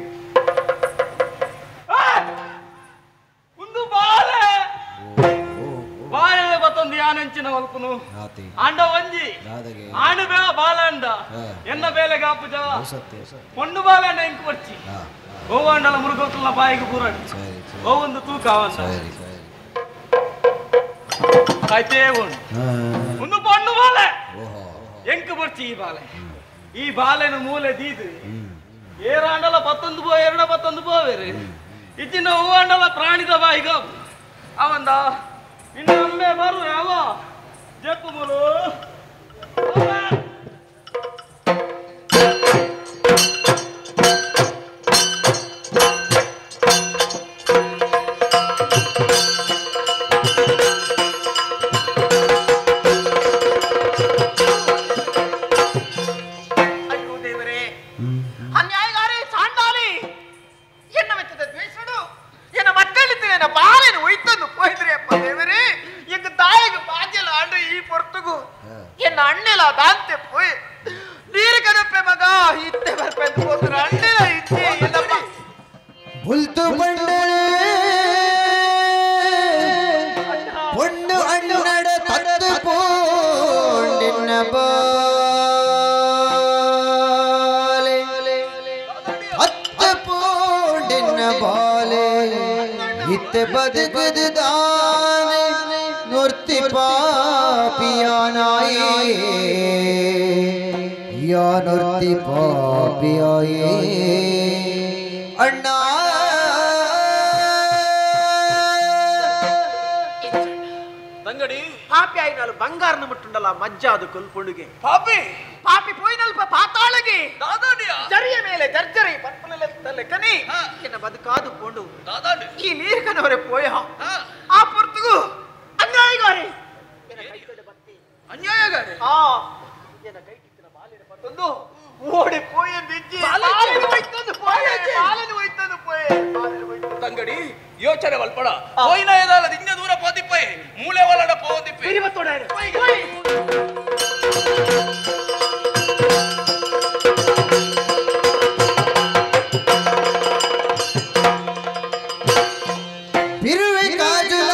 ಒಂದು ಬಾಲೆ ಬಾಲೆ ಬತ್ತೊಂದು ಯಾನೆಂಚಿನ ಹೊಲ್ಪುನು ಅಂಡ ಒಂಜಿ ಆಂಡ ಬೇಗ ಬಾಲ ಅಂಡ ಎನ್ನ ಬೇಲೆ ಗಾಪು ಜವ ಪೊಂಡು ಬಾಲೆ ಅಂಡ ಇಂಕು ಬರ್ಚಿ ಓ ಅಂಡಲ ಮುರುಗೋಕಲ್ನ ಬಾಯಿಗೆ ಪೂರಡಿ ಓ ಒಂದು ತೂಕ ಅವಂದ ಆಯ್ತೇ ಒಂದು ಪೊಂಡು ಬಾಲೆ ಎಂಕು ಬರ್ಚಿ ಈ ಬಾಲೆನ ಮೂಲೆ ದೀದು ಏರಾಂಡಲ 11 ಪೋ 11 ಪೋವೇರಿ ಇಚ್ಚಿನ ಹೂವಾಂಡಲ ಪ್ರಾಣಿದ ಬಾಯಿಗ ಅವಂದ ಇನ್ನು ಅಮ್ಮೆ ಬರು ಯಾವ ಜಪ್ಪು ಮುರು ಬಂಗಾರನ ಮುಟ್ಟುಂಡಲ್ಲ ಮಜ್ಜಾದು ಕೊಲ್ಪುಂಡುಗೆ ಪಾಪಿ ಪಾಪಿ ಪೋಯಿನಲ್ಪ ಪಾತಾಳಗೆ ಜರಿಯ ಮೇಲೆ ಜರ್ಜರಿ ಪರ್ಪಲೆ ಕನಿ ಎನ್ನ ಬದುಕಾದು ಕೊಂಡು ಈ ನೀರು ಕನವರೆ ಪೋಯ ಆ ಪೊರ್ತುಗು ಅನ್ಯಾಯಗಾರೆ ಅನ್ಯಾಯಗಾರೆ ಆ ಎನ್ನ ಕೈ ಕಿತ್ತಿನ ಬಾಲಿನ ಪತ್ತೊಂದು ಓಡಿ ಪೋಯಂದಿಜ್ಜಿ ಬಾಲಿನ ಹೋಯ್ತಂದು ಪೋಯೆ ತಂಗಡಿ ಯೋಚನೆ ವಲ್ಪಡ ಹೋಯಿನ ಏದಾಲ ದಿಂಜ ದೂರ ಪೋದಿಪ್ಪೈ ಮೂಲೆ ಒಲಡ ಪೋದಿಪ್ಪೈ ಇರಿವತ್ತೋಡಾರೆ ಬಿರುವೆ ಕಾಜುಲ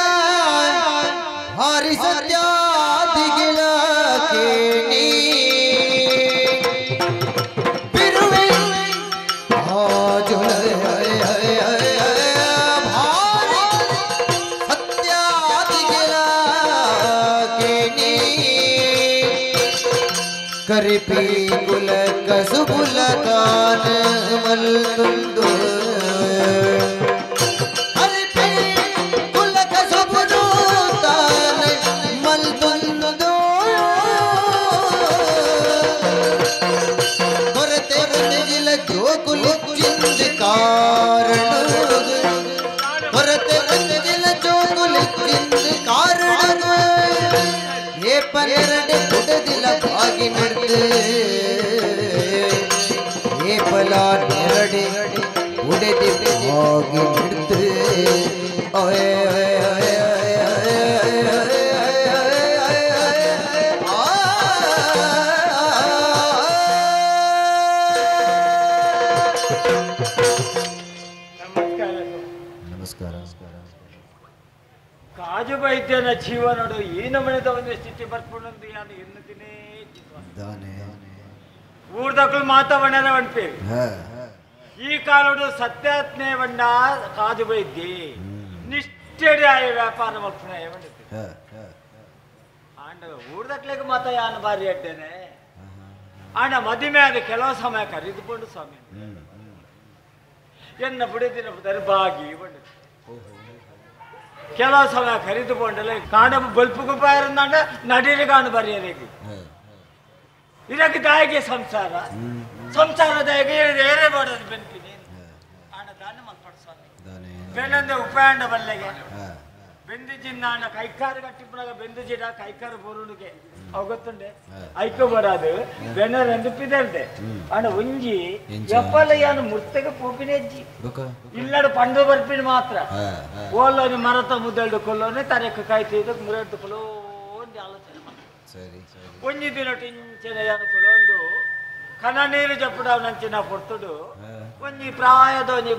ಹಾರಿ ಸತ್ಯ ದಿಗಿಲ ಕೇಣಿ ಬಿರುವೆ ಕಾಜುಲ ಕರಿಪಿ ಕುಲಕ ಸುಬುಲಕಾನ ಮಲ್ತುಂದು ಕರಿಪಿ ಕುಲಕ ಸುಬುಲಕಾನ ಮಲ್ತುಂದು ಕೊರತೆ ಜಿಲ ಜೋಕುಲ ಚಿಂದ ಕಾರಣ ಕೊರತೆ ಜಿಲ ಜೋಕುಲ ಚಿಂದ ಕಾರಣ ಏ ಪನ್ನೆರಡು ಕುಡದಿಲ ಭಾಗಿ ನಡೆದು ಏ ಫಲ ನೆರಡೆ ಉಡೆದಿ ಭಾಗಿ ನಡೆದು ನಮಸ್ಕಾರ ಕಾಜು ವೈದ್ಯನ ಜೀವನೋಡು ಈ ನಮನೆದ ಒಂದು ಸ್ಥಿತಿ ಬರ್ಕೊಂಡು ಯಾನು ಎನ್ನುತ್ತೀನಿ ಊರ್ದಕ್ಕಳು ಮಾತಾವಣ್ಣ ಅನ್ಪೇರು ಈ ಕಾಲೋಡು ಸತ್ಯಾತ್ನೇ ಬಂಡ ಕಾಜು ವೈದ್ಯ ನಿಷ್ಠೆಡೆ ಆಯ ವ್ಯಾಪಾರ ಮಲ್ಪನ ಆಂಡ ಊರ್ದಕ್ಲೆಗೆ ಮಾತ ಯಾನು ಬಾರಿ ಅಡ್ಡೇನೆ ಆಂಡ ಮದುವೆ ಆದ ಕೆಲವು ಸಮಯ ಕರೆದುಕೊಂಡು ಸ್ವಾಮಿ ಎನ್ನ ಬುಡದಿನ ದರ್ಬಾಗಿ ಬಂಡ ಕೆಲವು ಸಮಯ ಕರೆದುಕೊಂಡಲ್ಲ ಕಾಣ ಬಲ್ಪುಗೂ ಬಾಯರಂದಾಂಡ ನಡೀಲಿ ಕಾಣು ಬರೆಯಬೇಕು ಇದಕ್ಕೆ ದಾಯಿಗೆ ಸಂಸಾರ ಸಂಸಾರದಾಯಿಗೆ ಏರೇ ಮಾಡೋದು ಬೆನ್ಪಿನಿ ಆಣ ದಾನ ಮಲ್ಪಡಿಸ್ವಾಮಿ ಬೆನ್ನಂದೆ ಉಪಾಯಂಡ ಬಲ್ಲೆಗೆ ಬೆಂದಿಜಿಂದ ಆಣ ಕೈಕಾರು ಕಟ್ಟಿಪ್ಪನಾಗ ಬೆಂದಿಜಿಡ ಕೈಕಾರು ಬೋರುಣಿಗೆ ಅವು ಗೊತ್ತುಂಡೆ ಐಕೋ ಬರೋದು ಬೆನ್ನ ನೆನಪಿದೆ ಆಣ ಒಂಜಿ ಎಪ್ಪಲಯ್ಯನು ಮುರ್ತೆಗೆ ಪೋಪಿನ ಅಜ್ಜಿ ಇಲ್ಲಡು ಪಂಡು ಬರ್ಪಿನ ಮಾತ್ರ ಓಲೋನಿ ಮರತ ಮುದ್ದೆಲ್ಡು ಕೊಲ್ಲೋನೆ ತರಕ್ಕೆ ಕಾಯ್ತಿದ್ದು ಮುರೆಡ್ದು ಕೊಲೋ ಒಂದು ಆಲೋಚನೆ ಒಂಜಿ ದಿನ ಟಿಂಚನೆ ಯಾನು ಕೊಲೊಂದು ಕನ ನೀರು ಜಪ್ಪಡವನಂಚಿನ ಪೊರ್ತುಡು ಒಂಜಿ ಪ್ರಾಯದ ಒಂಜಿ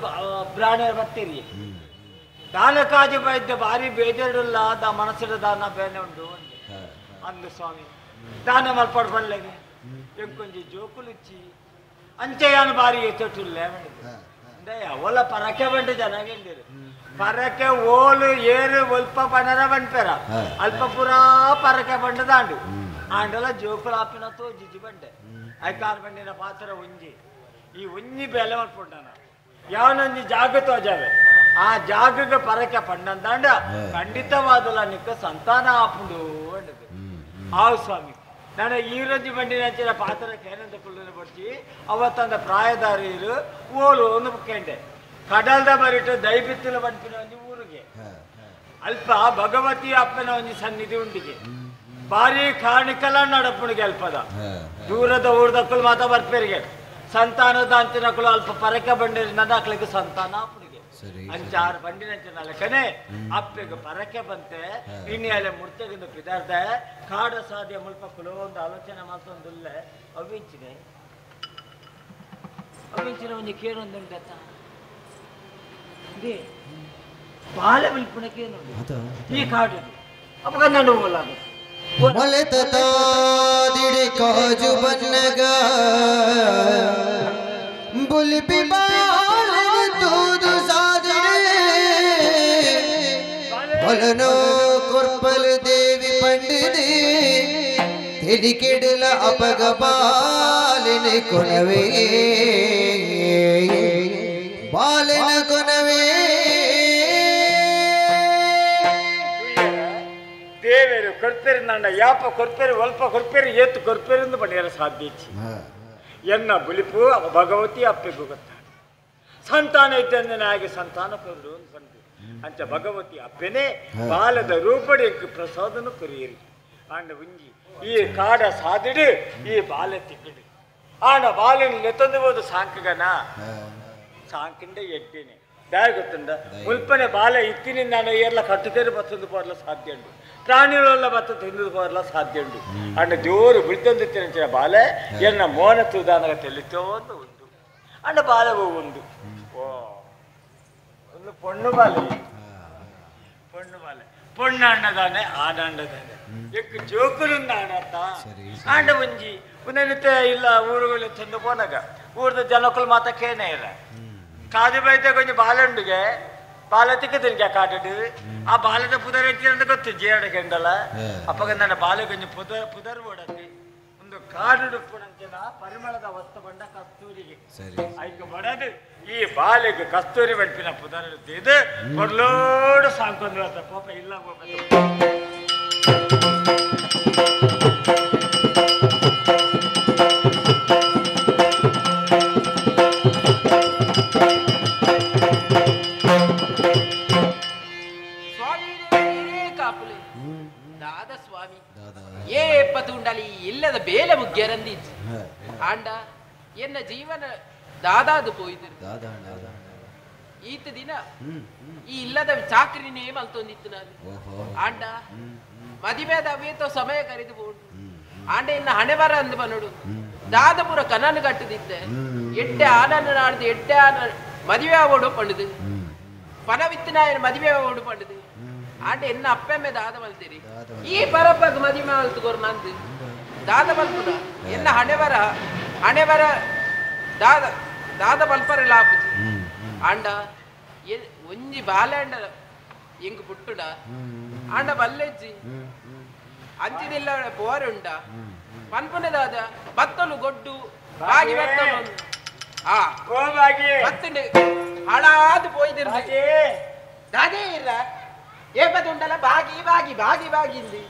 ಪ್ರಾಣಿ ಬತ್ತೀರಿ ದಾನಕಾಜಿ ಬೈದ್ಯ ಭಾರಿ ಬೇಜಾರುಲ್ಲ ದ ಮನಸ್ಸಿನ ದಾನ ಬೇನೆ ಉಂಡು ಅಂದು ಸ್ವಾಮಿ ದಾನ ಮಲ್ಪಡ್ ಬಲ್ಲೆಗೆ ಎಂಕೊಂಜಿ ಜೋಕುಲಿಚ್ಚಿ ಅಂಚೆಯಾನು ಬಾರಿ ಎಚ್ಚುಲ್ಲೇ ಅವಳ ಪರಕೆ ಬಂಡು ಜನಗೆಂದಿರು ಪರಕೆ ಓಲು ಏರು ಒಲ್ಪ ಪನರ ಬಂಡ್ಪೆರ ಅಲ್ಪ ಪುರಾ ಪರಕೆ ಬಂಡು ದಾಂಡು ಆಂಡಲ ಜೋಕುಲು ಆಪಿನತ್ತು ಜಿಜಿ ಬಂಡೆ ಐಕಾರು ಬಂಡಿನ ಪಾತ್ರ ಒಂಜಿ ಈ ಒಂಜಿ ಬೆಲೆ ಮಲ್ಪುಂಡನ ಯಾವನೊಂಜಿ ಜಾಗ ತೋಜಾವೆ ಆ ಜಾಗಕ್ಕೆ ಪರಕೆ ಪಂಡಂದಾಂಡ ಖಂಡಿತವಾದಲ್ಲ ನಿಕ್ಕ ಸಂತಾನ ಆಪುಂಡು ಅಂಡದು ಆವು ಸ್ವಾಮಿ ನಾನು ಈ ರೊಂಜಿ ಬಂಡಿನ ಹಚ್ಚಿನ ಪಾತ್ರಕ್ಕೆ ಏನಂತ ಕುಳ್ಳಿನ ಬಡ್ಚಿ ಅವತ್ತಂದ ಪ್ರಾಯದಾರಿರು ಓಲು ಒಂದು ಕೇಂಡೆ ಕಡಲ್ದ ಬರಿಟ್ಟು ದೈಬಿತ್ತಲ ಬಂಪಿನ ಒಂಜಿ ಊರಿಗೆ ಅಲ್ಪ ಭಗವತಿ ಅಪ್ಪನ ಒಂಜಿ ಸನ್ನಿಧಿ ಉಂಡಿಗೆ ಭಾರಿ ಕಾಣಿಕಲ ನಡಪುಣಿಗೆ ಅಲ್ಪದ ದೂರದ ಊರ್ದಕ್ಕಲು ಮಾತ ಬರ್ಪೇರಿಗೆ ಸಂತಾನದ ಅಂಚಿನಕ್ಕಳು ಅಲ್ಪ ಪರಕೆ ಬಂಡಿರಿ ನನ್ನ ಹಾಕ್ಲಿಕ್ಕೆ ಸಂತಾನ ಆಪುಣಿಗೆ ಅಂಚಾರು ಬಂಡಿನಂಚಿನ ಲೆಕ್ಕನೆ ಅಪ್ಪೆಗೆ ಪರಕೆ ಬಂತೆ ಇನ್ನಿಯಲೆ ಮುರ್ತೆಗಿಂದ ಪಿದಾರ್ದೆ ಕಾಡ ಸಾಧ್ಯ ಮುಲ್ಪ ಕುಲೋ ಒಂದು ಆಲೋಚನೆ ಮಾತೊಂದುಲ್ಲೆ ಅವಿಂಚಿನ ಒಂಜಿ ಕೇಳೊಂದುಂಟತ್ತ ಇದೇ ಬಾಲ ಬಿಲ್ಪುಣಕ್ಕೇನುಂಟು ಈ ಕಾಡು ಅಪ್ಪ ನಂಡು ಹೋಲಾಗ ಮೊಲೆತ ತಾದಿಡಿ ಕಾಜು ಬನ್ನಗ ಬುಲಿಪಿ ಬಾಳಗ ತೂದು ಸಾದಿಡೆ ಬಲನೋ ಕೊರ್ಪಲ್ ದೇವಿ ಪಂಡಿದೆ ತೆಲಿಕೆಡಲ ಅಪಗ ಬಾಲಿನ ಕೊನವೇ ಬಾಲಿನ ಕೊನವೇ ದೇವರು ಕೊರ್ಪೇರಿ ನನ್ನ ಯಾಪ ಕೊರ್ಪೇರಿ ಒಲ್ಪ ಕೊರ್ಪೇರಿ ಏತು ಕೊರ್ಪೇರಿಂದ ಪಡೆಯಲು ಸಾಧ್ಯ ಎನ್ನ ಬುಲಿಪು ಭಗವತಿ ಅಪ್ಪೆಗೂ ಗೊತ್ತಾಗ ಸಂತಾನ ಇದ್ದಂದನೆ ಹಾಗೆ ಸಂತಾನ ಕೊರಡು ಅಂತ ಬಂದು ಅಂಚ ಭಗವತಿ ಅಪ್ಪೆನೇ ಬಾಲದ ರೂಪಡಿ ಪ್ರಸಾದನ ಕೊರಿಯರಿ ಆಂಡ ಉಂಜಿ ಈ ಕಾಡ ಸಾದಿಡು ಈ ಬಾಲ ತಿಕ್ಕಿಡು ಆಂಡ ಬಾಲಿನ ಲೆತ್ತೊಂದು ಹೋದು ಸಾಂಕಗನ ಸಾಂಕಿಂಡ ಎಡ್ಡಿನೇ ದಾಯ ಗೊತ್ತುಂಡ ಮುಲ್ಪನೆ ಬಾಲ ಇತ್ತಿನಿಂದ ನಾನು ಎಲ್ಲ ಕಟ್ಟುತ್ತೇರು ಬತ್ತೊಂದು ಪೋರ್ಲ ಸಾಧ್ಯ ಉಂಟು ಪ್ರಾಣಿಗಳೆಲ್ಲ ಬತ್ತ ತಿಂದು ಪೋರ್ಲ ಸಾಧ್ಯ ಉಂಟು ಅಂಡ ಜೋರು ಬಿಡ್ತೊಂದು ತಿನ್ನಿನ ಬಾಲೆ ಎನ್ನ ಮೋನ ತುದಾನಗ ತೆಲ್ಲಿತೋ ಒಂದು ಉಂಟು ಅಂಡ ಬಾಲವು ಒಂದು ಓ ಒಂದು ಪೊಣ್ಣು ಬಾಲೆ ಪೊಣ್ಣು ಅಣ್ಣದಾನೆ ಆನಂಡದಾನೆ ಎಕ್ಕು ಜೋಕುಲಿಂದ ಆನತ್ತ ಆಂಡ ಒಂಜಿ ಪುನನಿತೆ ಇಲ್ಲ ಊರುಗಳು ಚೆಂದ ಪೋನಾಗ ಊರ್ದ ಜನಕ್ಕಳು ಮಾತ ಕೇನೇ ಇಲ್ಲ ಕಾದು ಬೈತೆ ಕೊಂಚ ಬಾಲುಂಡಿಗೆ ಬಾಲ ತಿಕ್ಕದಿನ್ಗೆ ಕಾಟು ಆ ಬಾಲದ ಪುದರ್ ಅಂತ ಗೊತ್ತು ಜೇರಡ ಕೆಂಡಲ ಅಪ್ಪಗ ನನ್ನ ಬಾಲ ಕೊಂಚ ಪುದರ್ ಓಡತಿ ಒಂದು ಕಾಡು ಪುಣಂಚಿನ ಪರಿಮಳದ ವಸ್ತು ಬಂಡ ಕಸ್ತೂರಿಗೆ ಐದು ಬಡದು ಈ ಬಾಲಿಗೆ ಕಸ್ತೂರಿ ಬಡ್ಪಿನ ಪುದರ್ ಇದು ಕೊರ್ಲೋಡು ಸಾಂಕೊಂದು ಪಾಪ ಇಲ್ಲ ఉండాలి ఇల్లద బేల ముగ్గురందించి ఆండ ఎన్న జీవన దాదాదు పోయిదిరు ఈత ದಿನ ಈ ಇಲ್ಲದ ಚಾಕ್ರಿನೇ ಮಲ್ತೊಂದಿತ್ತುನಾದು ಆಂಡ ಮದಿಬೇದ ಅವೇತೋ ಸಮಯ ಕರೆದು ಬೋಡು ಆಂಡ ಇನ್ನ ಹಣೆ ಬರ ಅಂದು ಬನೋಡು ದಾದಪುರ ಕನನು ಕಟ್ಟದಿದ್ದೆ ಎಡ್ಡೆ ಆನನ್ನು ನಾಡ್ದು ಎಡ್ಡೆ ಆನ ಮದುವೆ ಆಗೋಡು ಪಂಡುದು ಪನವಿತ್ತಿನಾಯನ ಮದುವೆ ಆಗೋಡು ಪಂಡುದು ಆಂಡ ಎನ್ನ ಅಪ್ಪೆಮ್ಮೆ ದಾದ ಮಲ್ತೀರಿ ಈ ಪರಪ್ಪಗ ಮದುವೆ ಮಲ್ತುಗೋರು ನಂದು ದಾದ ಮಲ್ಪುದ ಎನ್ನ ಹಣೆ ಬರ ದಾದ ದಾದ ಮಲ್ಪರೆಲ್ಲ ಆಪುಜಿ ಆಂಡ ಒಂಜಿ ಬಾಲೆಂಡ ಎಂಗ್ ಪುಟ್ಟುಡ ಆಂಡ ಬಲ್ಲೆಜ್ಜಿ ಅಂಚಿದಿಲ್ಲ ಪೋರುಂಡ ಪನ್ಪುನೆ ದಾದ ಬತ್ತಲು ಗೊಡ್ಡು ಬಾಗಿ ಬತ್ತಲು ಬತ್ತುಂಡೆ ಹಳಾದು ಪೋಯ್ದಿರು ದಾದೇ ಇಲ್ಲ ಏಪದುಂಡಲ ಬಾಗಿ ಬಾಗಿ ಬಾಗಿ ಬಾಗಿಂದಿ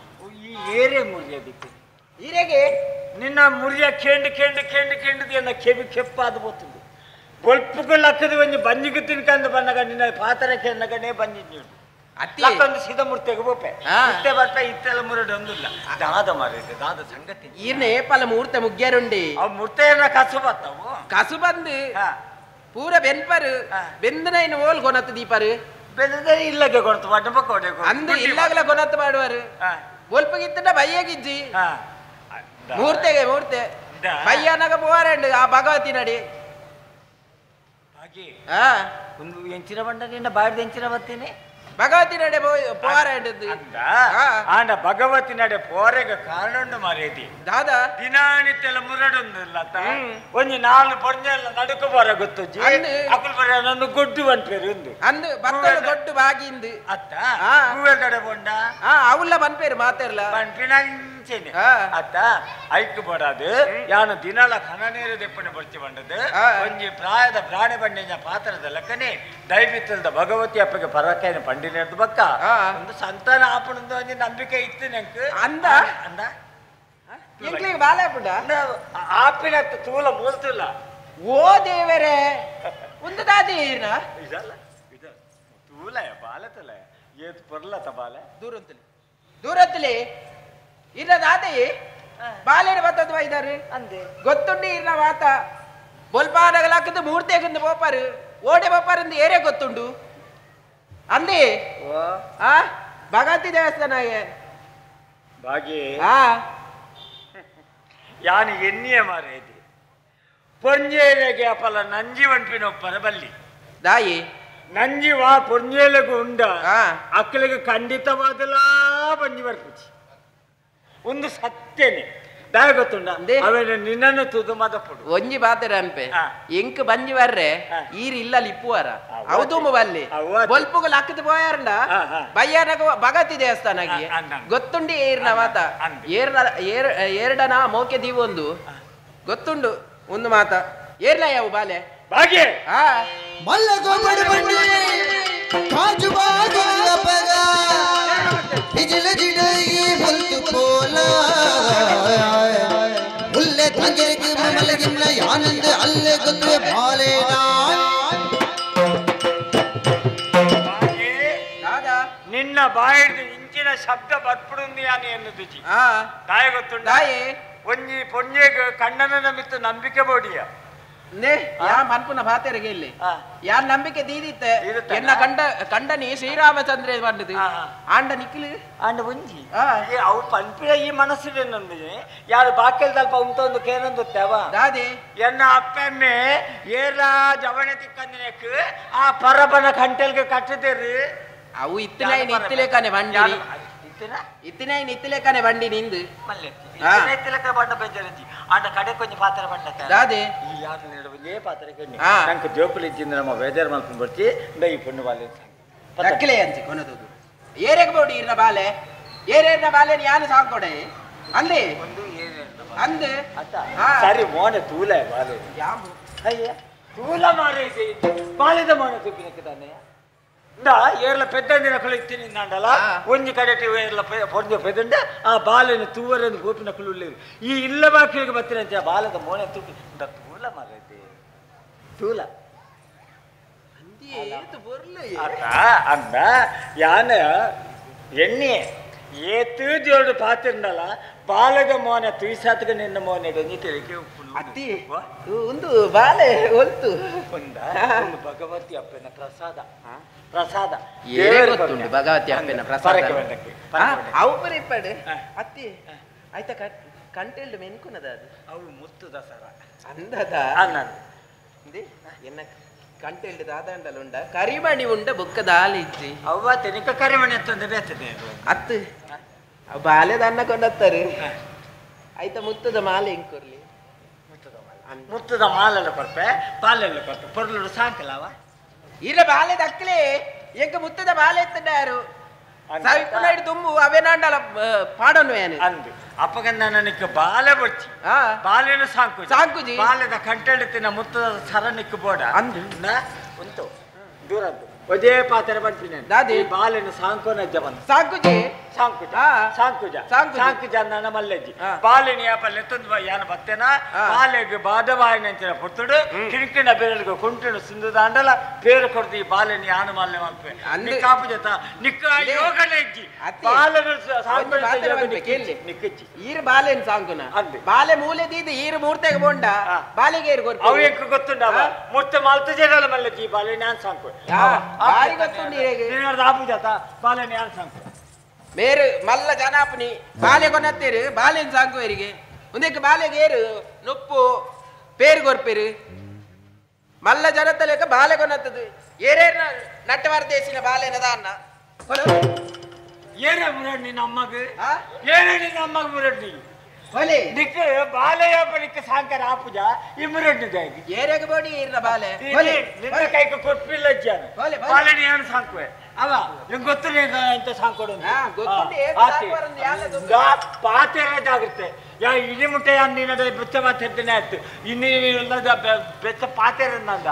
ಈ ಏರೆ ಮುರಿಯದಿತ್ತು ಈರೆಗೆ ನಿನ್ನ ಮುರಿಯ ಕೆಂಡು ಕೆಂಡು ಕೆಂಡು ಕೆಂಡದು ಎನ್ನ ಕೆವಿ ಕೆಪ್ಪಾದು ಬತ್ತುಂಡು ಗೊಲ್ಪುಗಳು ಹಕ್ಕದು ಒಂದು ಬಂಜಿಗೆ ತಿನ್ಕಂದು ಬಂದಾಗ ನಿನ್ನ ಪಾತ್ರಕ್ಕೆ ಎನ್ನಗನೇ ಬಂಜಿದ್ದು ಅತ್ತೊಂದು ಸಿದಮೂರ್ತಿಗೆ ಬೋಪೆ ಇತ್ತೆ ಬರ್ಪ ಇತ್ತೆಲ್ಲ ಮುರಡು ಒಂದಿಲ್ಲ ದಾದ ಮಾರಿದೆ ದಾದ ಸಂಗತಿ ಈರ್ನೆ ಪಲ ಮೂರ್ತೆ ಮುಗ್ಗ್ಯಾರುಂಡಿ ಅವು ಮೂರ್ತೆಯನ್ನ ಕಸು ಬತ್ತವು ಕಸು ಬಂದು ಪೂರ ಬೆನ್ಪರು ಬೆಂದನ ಓಲ್ ಗೊನತ್ತು ದೀಪರು ಬೆಂದರೆ ಇಲ್ಲಗೆ ಕೊಡ್ತು ಬಡ್ಡ ಪಕ್ಕೋಡೆ ಅಂದು ಇಲ್ಲಾಗಲ ಗೊನತ್ತು ಮಾಡುವರು ಬೋಲ್ಪಗಿತ್ತ ಬಯ್ಯಗಿಜ್ಜಿ ಮೂರ್ತೆಗೆ ಮೂರ್ತೆ ಬಯ್ಯನಗ పోవారండి ఆ భగవతి నడి ಒಂದು ಎಂಚಿನ ಬಂಡ ನಿನ್ನ ಬಾಡಿದ ಎಂಚಿನ ಬರ್ತೀನಿ ಭಗವತಿ ನಡೆ పోవారండి ಆಂಡ ಭಗವತಿ ನಡೆ ಪೋರೆಗ ಕಾರಣ ಮಾರೇದಿ ದಾದಾ ದಿನಾನಿತ್ಯಲ ಮುರಡೊಂದಿಲ್ಲ ಒಂಜಿ ನಾಲ್ಕು ಪೊರ್ನೆಲ್ಲ ನಡುಕ ಬರ ಗೊತ್ತೊಜ್ಜಿ ಅಕುಲ್ ಬರ ನನ್ನ ಗೊಡ್ಡು ಬಂಪೇರು ಒಂದು ಅಂದು ಬತ್ತಲ ಗೊಡ್ಡು ಬಾಗಿಂದು ಅತ್ತ ಹೂವೆಲ್ ಕಡೆ ಬೊಂಡ అవుల్ల ಬಂಪೇರು ಮಾತೆರ್ಲ ಬಂಪಿನ ಇಂಚೆನೆ ಅತ್ತ ಐಕ್ ಬಡದು ಯಾನು ದಿನಲ ಕನ ನೀರು ದೆಪ್ಪನೆ ಬರ್ತಿ ಬಂಡದು ಒಂಜಿ ಪ್ರಾಯದ ಪ್ರಾಣಿ ಬಂಡೆಯ ಪಾತ್ರದ ಲೆಕ್ಕನೆ ದೈವಿತ್ತಲ್ದ ಭಗವತಿ ಅಪ್ಪಗೆ ಪರಕೈನ ಪಂಡಿನೇರ್ದು ಬಕ್ಕ ಒಂದು ಸಂತಾನ ಆಪಣದ ಒಂಜಿ ನಂಬಿಕೆ ಇತ್ತು ನಂಗೆ ಅಂದ ಅಂದ ಎಂಕ್ಲಿಗೆ ಬಾಲೆ ಬುಡ ಆಪಿನ ತೂಲ ಮೂಲ್ತಿಲ್ಲ ಓ ದೇವರೇ ಒಂದು ದಾದಿನ ಇದಲ್ಲ ಇದು ತೂಲ ಬಾಲತಲ ಏತ್ ಪರ್ಲತ ಬಾಲೆ ದೂರತ್ತಲಿ ಇನ್ನ ದಾದಿ ಬಾಲೆನ ಬತ್ತದ ಇದ್ದಾರೆ ಅಂದೆ ಗೊತ್ತುಂಡಿ ಇನ್ನ ಮಾತ ಬೊಲ್ಪಾನಗಲಾಕದ ಮೂರ್ತಿಯಾಗಿಂದ ಬೋಪಾರು ಓಡೆ ಬೋಪಾರಿಂದ ಏರೇ ಗೊತ್ತುಂಡು ಅಂದಿ ಭಗವತಿ ದೇವಸ್ಥಾನಗೆ ಬಾಗಿ ಯಾನು ಎನ್ನಿಯ ಮಾರೇದಿ ಪೊಂಜೇಲೆಗೆ ಅಪಲ ನಂಜಿ ಒಂಪಿನೊಪ್ಪರ ಬಲ್ಲಿ ದಾಯಿ ನಂಜಿ ವಾ ಪೊಂಜೇಲೆಗೂ ಉಂಡ ಅಕ್ಕಲಿಗೆ ಖಂಡಿತವಾದಲಾ ಬಂಜಿ ಬರ್ಪುಚಿ ಒಂದು ಸತ್ಯನೇ ದಾಯ ಗೊತ್ತುಂಡ ಅವೇನು ನಿನ್ನನ್ನು ತುದು ಮದಪುಡು ಒಂಜಿ ಬಾತರ ಅನ್ಪೆ ಎಂಕ್ ಬಂಜಿ ಬರ್ರೆ ಈರ್ ಇಲ್ಲ ಲಿಪ್ಪುವಾರ ಅವತುಂಬ ಬಲ್ಲಿ ಬೊಲ್ಪುಗಲ್ ಅಕ್ಕದ పోయారంಡ ಬಯ್ಯನಗ ಭಗವತಿ ದೇವಸ್ಥಾನಕ್ಕೆ ಗೊತ್ತುಂಡಿ ಏರ್ನ ಮಾತ ಏರ್ಡನ ಮೋಕೆ ದೀವೊಂದು ಗೊತ್ತುಂಡು ಒಂದು ಮಾತ ಏರ್ಲ ಯಾವ ಬಾಲೆ ಬಾಗೆ ಮಲ್ಲ ಗೋಪಡ ಬಂಡಿ ಕಾಜು ಬಾಗಿಲ ಪಗ ಬಿಜಲ ಜಿಡಗಿ ಮುಲ್ತು ಪೋಲ ಉಲ್ಲೆ ತಂಗೆಗೆ ಮಲಗಿಲ್ಲ ಆನಂದ ಅಲ್ಲೇ ಗೊತ್ತುವೆ ಬಾಲೇನಾ ನಿನ್ನ ಬಾಯಿಡ್ದು ಇಂಚಿನ ಶಬ್ದ ಬರ್ಪುಡುಂದಿ ಯಾನಿ ಎನ್ನುದುಜಿ ದಾಯ ಗೊತ್ತುಂಡ ಒಂಜಿ ಪೊಂಜೆಗೆ ಕಣ್ಣನ ಮಿತ್ತು ನಂಬಿಕೆ ಬೋಡಿಯ ನೇ ಯಾ ಮನ್ಪುನ ಭಾತೆರಿಗೆ ಇಲ್ಲಿ ಯಾ ನಂಬಿಕೆ ದೀದಿತ್ತೆ ಎನ್ನ ಕಂಡನಿ ಶ್ರೀರಾಮಚಂದ್ರ ಬಂದದು ಆಂಡ ನಿಕ್ಲು ಆಂಡ ಒಂಜಿ ಅವು ಪಂಪಿನ ಈ ಮನಸ್ಸಿಗೆ ನಂದಿದೆ ಯಾರು ಬಾಕೆಲ್ ತಲ್ಪ ಉಂಟೊಂದು ಕೇನೊಂದು ತೆವ ದಾದಿ ಎನ್ನ ಅಪ್ಪಮ್ಮೆ ಏರ ಜವಣೆ ತಿಕ್ಕಂದಿನಕ್ಕೆ ಆ ಪರಬನ ಕಂಟೆಲ್ಗೆ ಕಟ್ಟದೇರಿ ಅವು ಇತ್ತಿಲೆ ಕಾನೆ ಬಂಡಿ ಇತ್ತಿಲೆ ಕಾನೆ ಬಂಡಿ ನಿಂದು ಬಂಡ ಬೇಜಾರಜ್ಜಿ ಆಂಡ ಕಡೆ ಕೊಂಚ ಪಾತ್ರ ಬಂಡ ದಾದೆ ಈ ಯಾರು ನೀಡುವುದೇ ಪಾತ್ರ ಕಣ್ಣಿ ನಂಗೆ ಜೋಕುಲಿ ಇದ್ದಿಂದ ನಮ್ಮ ಬೇಜಾರು ಮಾಡ್ಕೊಂಡು ಬರ್ತಿ ಈ ಪುಣ್ಯ ಬಾಲೆ ಅಕ್ಕಲೆ ಅಂಚಿ ಕೊನದು ಏರೆಗೆ ಬೋಡಿ ಇರ್ನ ಬಾಲೆ ಏರೇರ್ನ ಬಾಲೆ ಯಾನು ಸಾಕೊಡೆ ಅಂದೆ ಅಂದೆ ಸರಿ ಮೋನೆ ತೂಲೆ ಬಾಲೆ ಅಯ್ಯ ತೂಲ ಮಾರೇ ಬಾಲೆದ ಮೋನೆ ತುಪ್ಪಿನಕ್ಕೆ ತಾನೆ ಏರ್ಲ ಪೆದ್ದಂದಿನ ಕಳಿತೀನಿ ನಾಂಡಲ್ಲ ಒಂಜಿ ಕಡೆ ಏರ್ಲ ಪೊಂಜ ಪೆದ್ದಂಡ ಆ ಬಾಲೆನ ತೂವರೆಂದು ಗೋಪಿನ ಕುಳ್ಳುಳ್ಳೇರು ಈ ಇಲ್ಲ ಬಾಕಿಗೆ ಬರ್ತೀನಂತೆ ಆ ಬಾಲದ ಮೋನೆ ತುಪ್ಪಿ ತೂಲ ಮಾರೈತೆ ತೂಲ ಅಂದ ಯಾನ ಎಣ್ಣೆ ಏತು ಜೋಡು ಪಾತಿರ್ನಲ್ಲ ಬಾಲದ ಮೋನೆ ತುಯಿಸಾತ್ಗ ನಿನ್ನ ಮೋನೆ ಡೊಂಜಿ ತೆರಿಗೆ ಅತ್ತಿ ಒಂದು ಬಾಲೆ ಒಲ್ತು ಒಂದು ಭಗವತಿ ಅಪ್ಪನ ಪ್ರಸಾದ ಪ್ರಸಾದ ಗೊತ್ತುಂಟು ಭಗವತಿ ಅಪ್ಪನ ಪ್ರಸಾದ ಅವು ಪರಿಪಡೆ ಅತ್ತಿ ಆಯ್ತಾ ಕಂಟೆಲ್ಡು ಮೆನ್ಕುನದ ಅದು ಅವು ಮುತ್ತು ದಸರ ಅಂದದ ಅನ್ನದು ಎನ್ನ ಕಂಟೆಲ್ಡು ದಾದಂಡಲು ಉಂಡ ಕರಿಮಣಿ ಉಂಡ ಬುಕ್ಕ ದಾಲಿ ಇಜ್ಜಿ ಅವ್ವ ತೆನಿಕ ಕರಿಮಣಿ ಅಂತಂದ್ರೆ ಬೇತದೆ ಅತ್ತು ಬಾಲ್ಯದ ಅನ್ನ ಕೊಂಡತ್ತಾರೆ ಆಯ್ತಾ ಮುತ್ತದ ಮಾಲೆ ಹೆಂಗ್ ಕೊರ್ಲಿ ಮುತ್ತದ ಮಾಲೆಲ್ಲ ಕೊರ್ಪೆ ಪಾಲೆಲ್ಲ ಕೊರ್ಪೆ ಪೊರ್ಲು ಸಾಂಕಲವ ಇಲ್ಲ ಬಾಲ್ಯದ ಅಕ್ಕಲೆ ಎಂಕ ಮುತ್ತದ ಬಾಲೆ ಎತ್ತಂಡಾರು ಸಾವಿಪ್ಪನಾಯ್ಡು ತುಂಬು ಅವೇನಾಂಡಲ ಪಾಡನು ಏನು ಅಂದು ಅಪ್ಪಗನ್ನ ನನಗೆ ಬಾಲೆ ಬೊಚ್ಚಿ ಬಾಲೆನ ಸಾಂಕು ಸಾಂಕುಜಿ ಬಾಲೆದ ಕಂಟೆಡ್ತಿನ ಮುತ್ತದ ಸರ ನಿಕ್ಕು ಬೋಡ ಅಂದು ಉಂಟು ದೂರದ್ದು ಒದೇ ಪಾತ್ರೆ ಬಂತೀನಿ ದಾದಿ ಬಾಲೆನ ಸಾಂಕೋನಜ್ಜ ಬಂದು ಸಾಂಕುಜಿ ಸಾಂಕುಜ ಸಾಂಕುಜ ಸಾಂಕುಜ ನನ್ನ ಮಲ್ಲೆಜ್ಜಿ ಬಾಲೆನಿ ಯಾಪ ಲೆತ್ತೊಂದು ಯಾನ ಬತ್ತೇನ ಬಾಲೆಗೆ ಬಾದವಾಯಿನಂಚಿನ ಪುತ್ತುಡು ಕಿಣಕಿನ ಬೇರೆಲ್ಗೆ ಕುಂಟಿನ ಸಿಂಧು ದಾಂಡಲ ಬೇರೆ ಕೊಡ್ದು ಈ ಬಾಲೆನಿ ಯಾನ ಮಾಲ್ನೆ ಮಲ್ಪೆ ನಿಕ್ಕಾಪು ಜತ ನಿಕ್ಕ ಯೋಗನೆ ಇಜ್ಜಿ ಬಾಲೆನ ನಿಕ್ಕಚ್ಚಿ ಈರು ಬಾಲೆನ್ ಸಾಂಕುನ ಬಾಲೆ ಮೂಲೆ ದೀದು ಈರು ಮೂರ್ತೆಗೆ ಬೋಂಡ ಬಾಲೆಗೆ ಇರು ಅವು ಎಂಕ ಗೊತ್ತುಂಡವ ಮೂರ್ತೆ ಮಾಲ್ತು ಜೇರಲ್ಲ ಮಲ್ಲೆಜ್ಜಿ ಬಾಲೆನಿ ಯಾನ್ ಸಾಂಕು ಬಾರಿ ಗೊತ್ತುಂಡು ಆಪು ಜತ ಬಾಲೆನಿ ಯಾನ್ ಸಾಂಕು ಬೇರೆ ಮಲ್ಲ ಜನಾಪನಿ ಬಾಲೆ ಕೊನತ್ತೇರು ಬಾಲೆನ್ ಸಾಂಕು ಇವರಿಗೆ ಒಂದಕ್ಕೆ ಬಾಲೆಗೇರು ನೊಪ್ಪು ಪೇರು ಕೊರ್ಪೇರು ಮಲ್ಲ ಜನತಲೆಕ ಬಾಲೆ ಕೊನತ್ತದು ಏರೇನ ನಟ್ಟವರ್ದೇಸಿನ ಬಾಲೆನದ ಅನ್ನ ಏನೇ ಮುರಡ್ ನಿನ್ನ ಅಮ್ಮಗ ಏನೇ ನಿನ್ನ ಅಮ್ಮಗ ಮುರಡ್ ನೀ ಹೊಲೆ ನಿಕ್ಕ ಬಾಲೆಯ ಬಳಿಕ ಸಾಂಕರ ಆಪುಜ ಈ ಮುರಡ್ ಜಾಗಿ ಏರೆಗೆ ಬೋಡಿ ಇರ್ನ ಬಾಲೆ ನಿನ್ನ ಕೈಕ ಕೊಟ್ಪಿಲ್ಲ ಜಾನ ಬಾಲೆ ನೀ ಏನು ಸಾಂಕುವೆ ಅವ ನಿಂಗೆ ಗೊತ್ತು ನೀಗ ಅಂತ ಸಾಂಕೊಡು ಪಾತೆರ ಜಾಗುತ್ತೆ ಯಾ ಇಡಿ ಮುಟ್ಟೆ ನೀನದ ಬೆಚ್ಚ ಮಾತಿರ್ತೇನೆ ಆಯ್ತು ಇನ್ನು ಬೆಚ್ಚ ಪಾತೆರ ನಂದ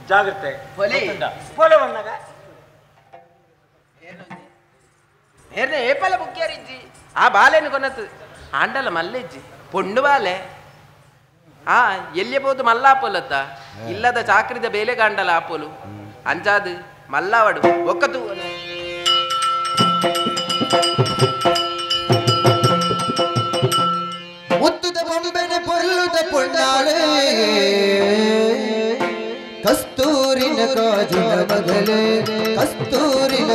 ಜಾಗ್ರತೆ ಪೋಲೆ ಬಂದಾಗ ಏರ್ನೆ ಏಪಲ ಬುಕ್ಕಿಯಾರಿಜ್ಜಿ ಆ ಬಾಲೆನು ಕೊನತ್ತು ಆಂಡಲ ಮಲ್ಲೆಜ್ಜಿ ಪೊಂಡು ಬಾಲೆ ಆ ಎಲ್ಲಿ ಬೋದು ಮಲ್ಲಾಪೋಲತ್ತ ಇಲ್ಲದ ಚಾಕ್ರಿದ ಬೇಲೆ ಗಾಂಡಲ ಆಪೋಲು ಅಂಚಾದು ಮಲ್ಲಾವಡು ಒಕ್ಕತು ಮುತ್ತುದ ಬೊಂಬೆನೆ ಪೊಲ್ಲುದ ಪೊಣ್ಣಾಳೆ ಕಸ್ತೂರಿನ ಕಾಜುನ ಮಗಲೇ ಕಸ್ತೂರಿನ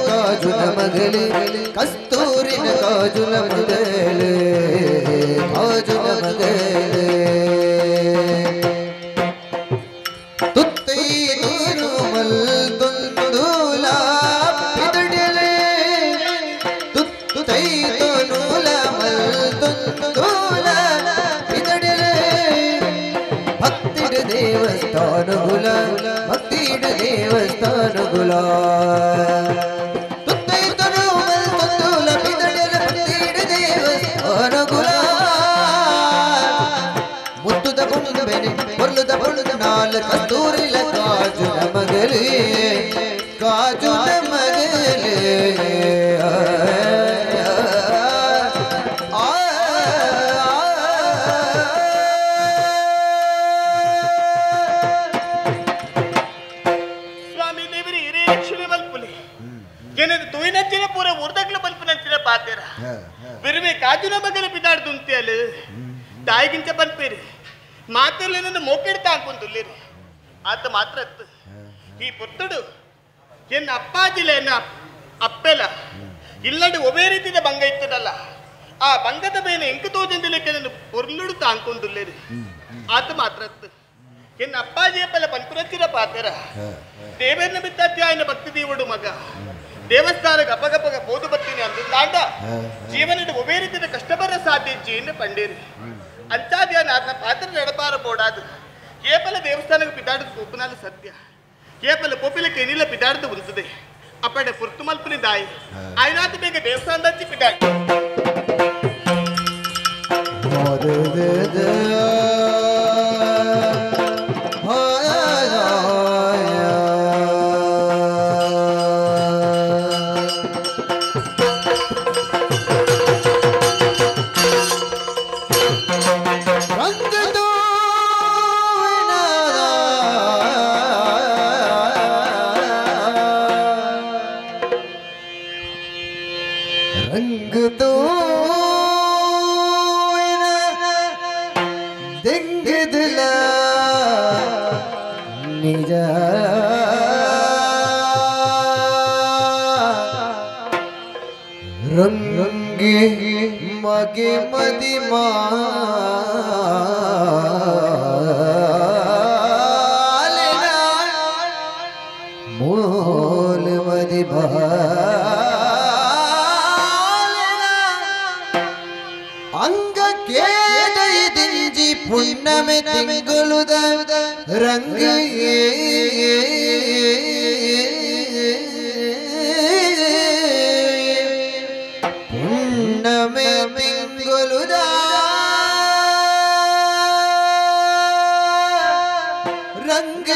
ಕಾಜುನ ಮಗಲೇ ಕಸ್ತೂರಿನ ಕಾಜುನ ಮಗಲೇ ಕಾಜುನ ಮಗಲೇ ತುತ್ತೈ ನೀರು ಮಲ್ತುಂದುಲ ಪಿದಡಲೆ ತುತ್ತೈ ತೋನುಲ ಮಲ್ತುಂದುಲ ಪಿದಡಲೆ ಭಕ್ತಿಡ ದೇವಸ್ಥಾನಗುಲ ಭಕ್ತಿಡ ದೇವಸ್ಥಾನಗುಲ ಕಸ್ತೂರಿಲ ಕಾಜುನ ಮಗಲೇ ಕಾಜುನ ಮಗಲೇ ಸ್ವಾಮಿ ದೇವರಿ ಹಿರೇಕ್ಷಣೆ ಮಲ್ಪುಲೆ ಜನರು ತುಯಿನಂಚಿನ ಪೂರ ಊರ್ದಗ್ಲ ಮಲ್ಪನಂಚಿನ ಪಾತೆರ ಬಿರುವೆ ಕಾಜುನ ಮಗಲ ಬಿದಾಡ್ದು ಅಂತ್ಯಲು ತಾಯಿಗಿಂತ ಬಲ್ಪೇರಿ ಮಾತಲ್ಲಿ ನನ್ನ ಮೋಕೆಡ್ತಾ ಅನ್ಕೊಂತುಲ್ಲಿರಿ ಆತ ಮಾತ್ರ ಈ ಪುತ್ತುಡು ಎನ್ನ ಅಪ್ಪಾಜಿಲ ಎನ್ನ ಅಪ್ಪೆಲ ಇಲ್ಲಡು ಒಬ್ಬೇ ರೀತಿಯ ಭಂಗ ಇತ್ತದಲ್ಲ ಆ ಭಂಗದ ಮೇಲೆ ಎಂಕ ತೋಜಂದಿಲಕ್ಕೆ ನನ್ನ ಪೊರ್ಲುಡು ತಾಂಕೊಂದುಲ್ಲಿರಿ ಆತ ಮಾತ್ರ ಎನ್ನ ಅಪ್ಪಾಜಿ ಅಪ್ಪಲ ಪಂಕುರಚ್ಚಿನ ಪಾತೆರ ದೇವೇರ್ನ ಬಿದ್ದಾಧ್ಯಾಯನ ಭಕ್ತಿ ದೇವುಡು ಮಗ ದೇವಸ್ಥಾನ ಗಪಗಪಗ ಬೋದು ಬರ್ತೀನಿ ಅಂದು ತಾಂಡ ಜೀವನದ ಒಬ್ಬೇ ರೀತಿಯ ಕಷ್ಟಪರ ಸಾಧ್ಯ ಜೀನ ಪಂಡೇರಿ ಅಂಚಾದ್ಯ ನನ್ನ ಪಾತ್ರ ನಡಪಾರ ಬೋಡಾದು ಏಪಲ ದೇವಸ್ಥಾನಕ್ಕೆ ಪಿದಾಡದು ಪೋಪನಾಲು ಸತ್ಯ ಏಪಲ ಪೋಪಿಲಕ್ಕೆ ಏನಿಲ್ಲ ಪಿದಾಡದು ಉಂಟದೆ ಅಪ್ಪಡೆ ಪುರ್ತು ಮಲ್ಪನಿ ದಾಯಿ ಆಯ್ನಾತ ಬೇಗ ದೇವಸ್ಥಾನದ ಪಿದಾಡಿ रंगी मगे मदी मालेना मोल मदी बालेना अंग के दई दिंजी पुण्यमे तिंगुलुद रंग रंग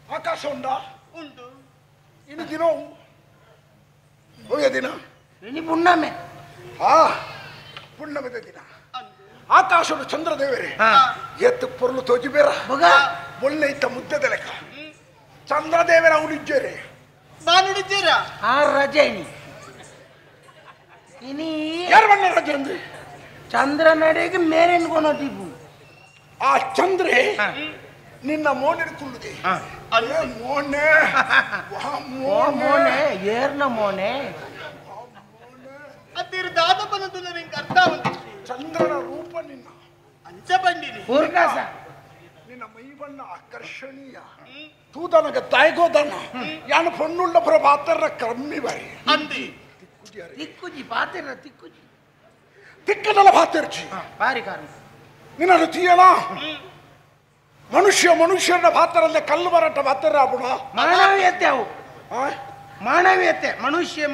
ఆకాశం ఉందా? ఉండు. ఇన్ని దినం ದಿನ ಇನಿ ಪುಣ್ಣಮೆ ಪುಣ್ಣಮದ ದಿನ ಆಕಾಶದ ಚಂದ್ರದೇವರೇ ಎತ್ತು ಪೊರ್ಲು ತೋಜಿಬೇರ ಒಳ್ಳೆ ಇತ್ತ ಮುದ್ದದ ಲೆಕ್ಕ ಚಂದ್ರದೇವರ ಅವನಿದ್ದೇರೆ ಬಾನುಡಿದ್ದೀರಾ ಆ ರಜೆ ಇನಿ ಯಾರು ಬಣ್ಣ ರಜೆ ಅಂದ್ರೆ ಚಂದ್ರ ನಡೆಗೆ ಮೇರೆ ಅನ್ಕೊಳೋದಿವು ಆ ಚಂದ್ರೆ ನಿನ್ನ ಮೋನೆ ಕುಳ್ಳುದೆ ಮೋನೆ ಮೋನೆ ಏರ್ನ ಮೋನೆ ಅದಿರ ದಾದ ಬಂದು ನಿಂಗೆ ಅರ್ಥ ಆಗುತ್ತೆ ಚಂದ್ರನ ರೂಪ ನಿನ್ನ ಅಂಚ ಬಂದಿನಿ ಪೂರ್ಣಾಸ ನಿನ್ನ ಮೈ ಬಣ್ಣ ಆಕರ್ಷಣೀಯ ತೂದನಗ ತಾಯ್ಗೋದನ್ನ ಯಾನು ಪೊಣ್ಣುಳ್ಳ ಪ್ರಭಾತರ ಕಮ್ಮಿ ಬಾರಿ ಅಂದಿ ತಿಕ್ಕುಜಿ ಪಾತಿರ ತಿಕ್ಕುಜಿ ತಿಕ್ಕದಲ್ಲ ಪಾತಿರ್ಜಿ ಬಾರಿ ಕಾರಣ ನಿನ್ನ ತೀಯಣ ಮನುಷ್ಯನ ಪಾತ್ರಲ್ಲೇ ಕಲ್ಲು ಬರಟ ಪಾತ್ರ ಆಬಿಡ ಮಾನವೀಯತೆ ಅವು ಮಾನವೀಯತೆ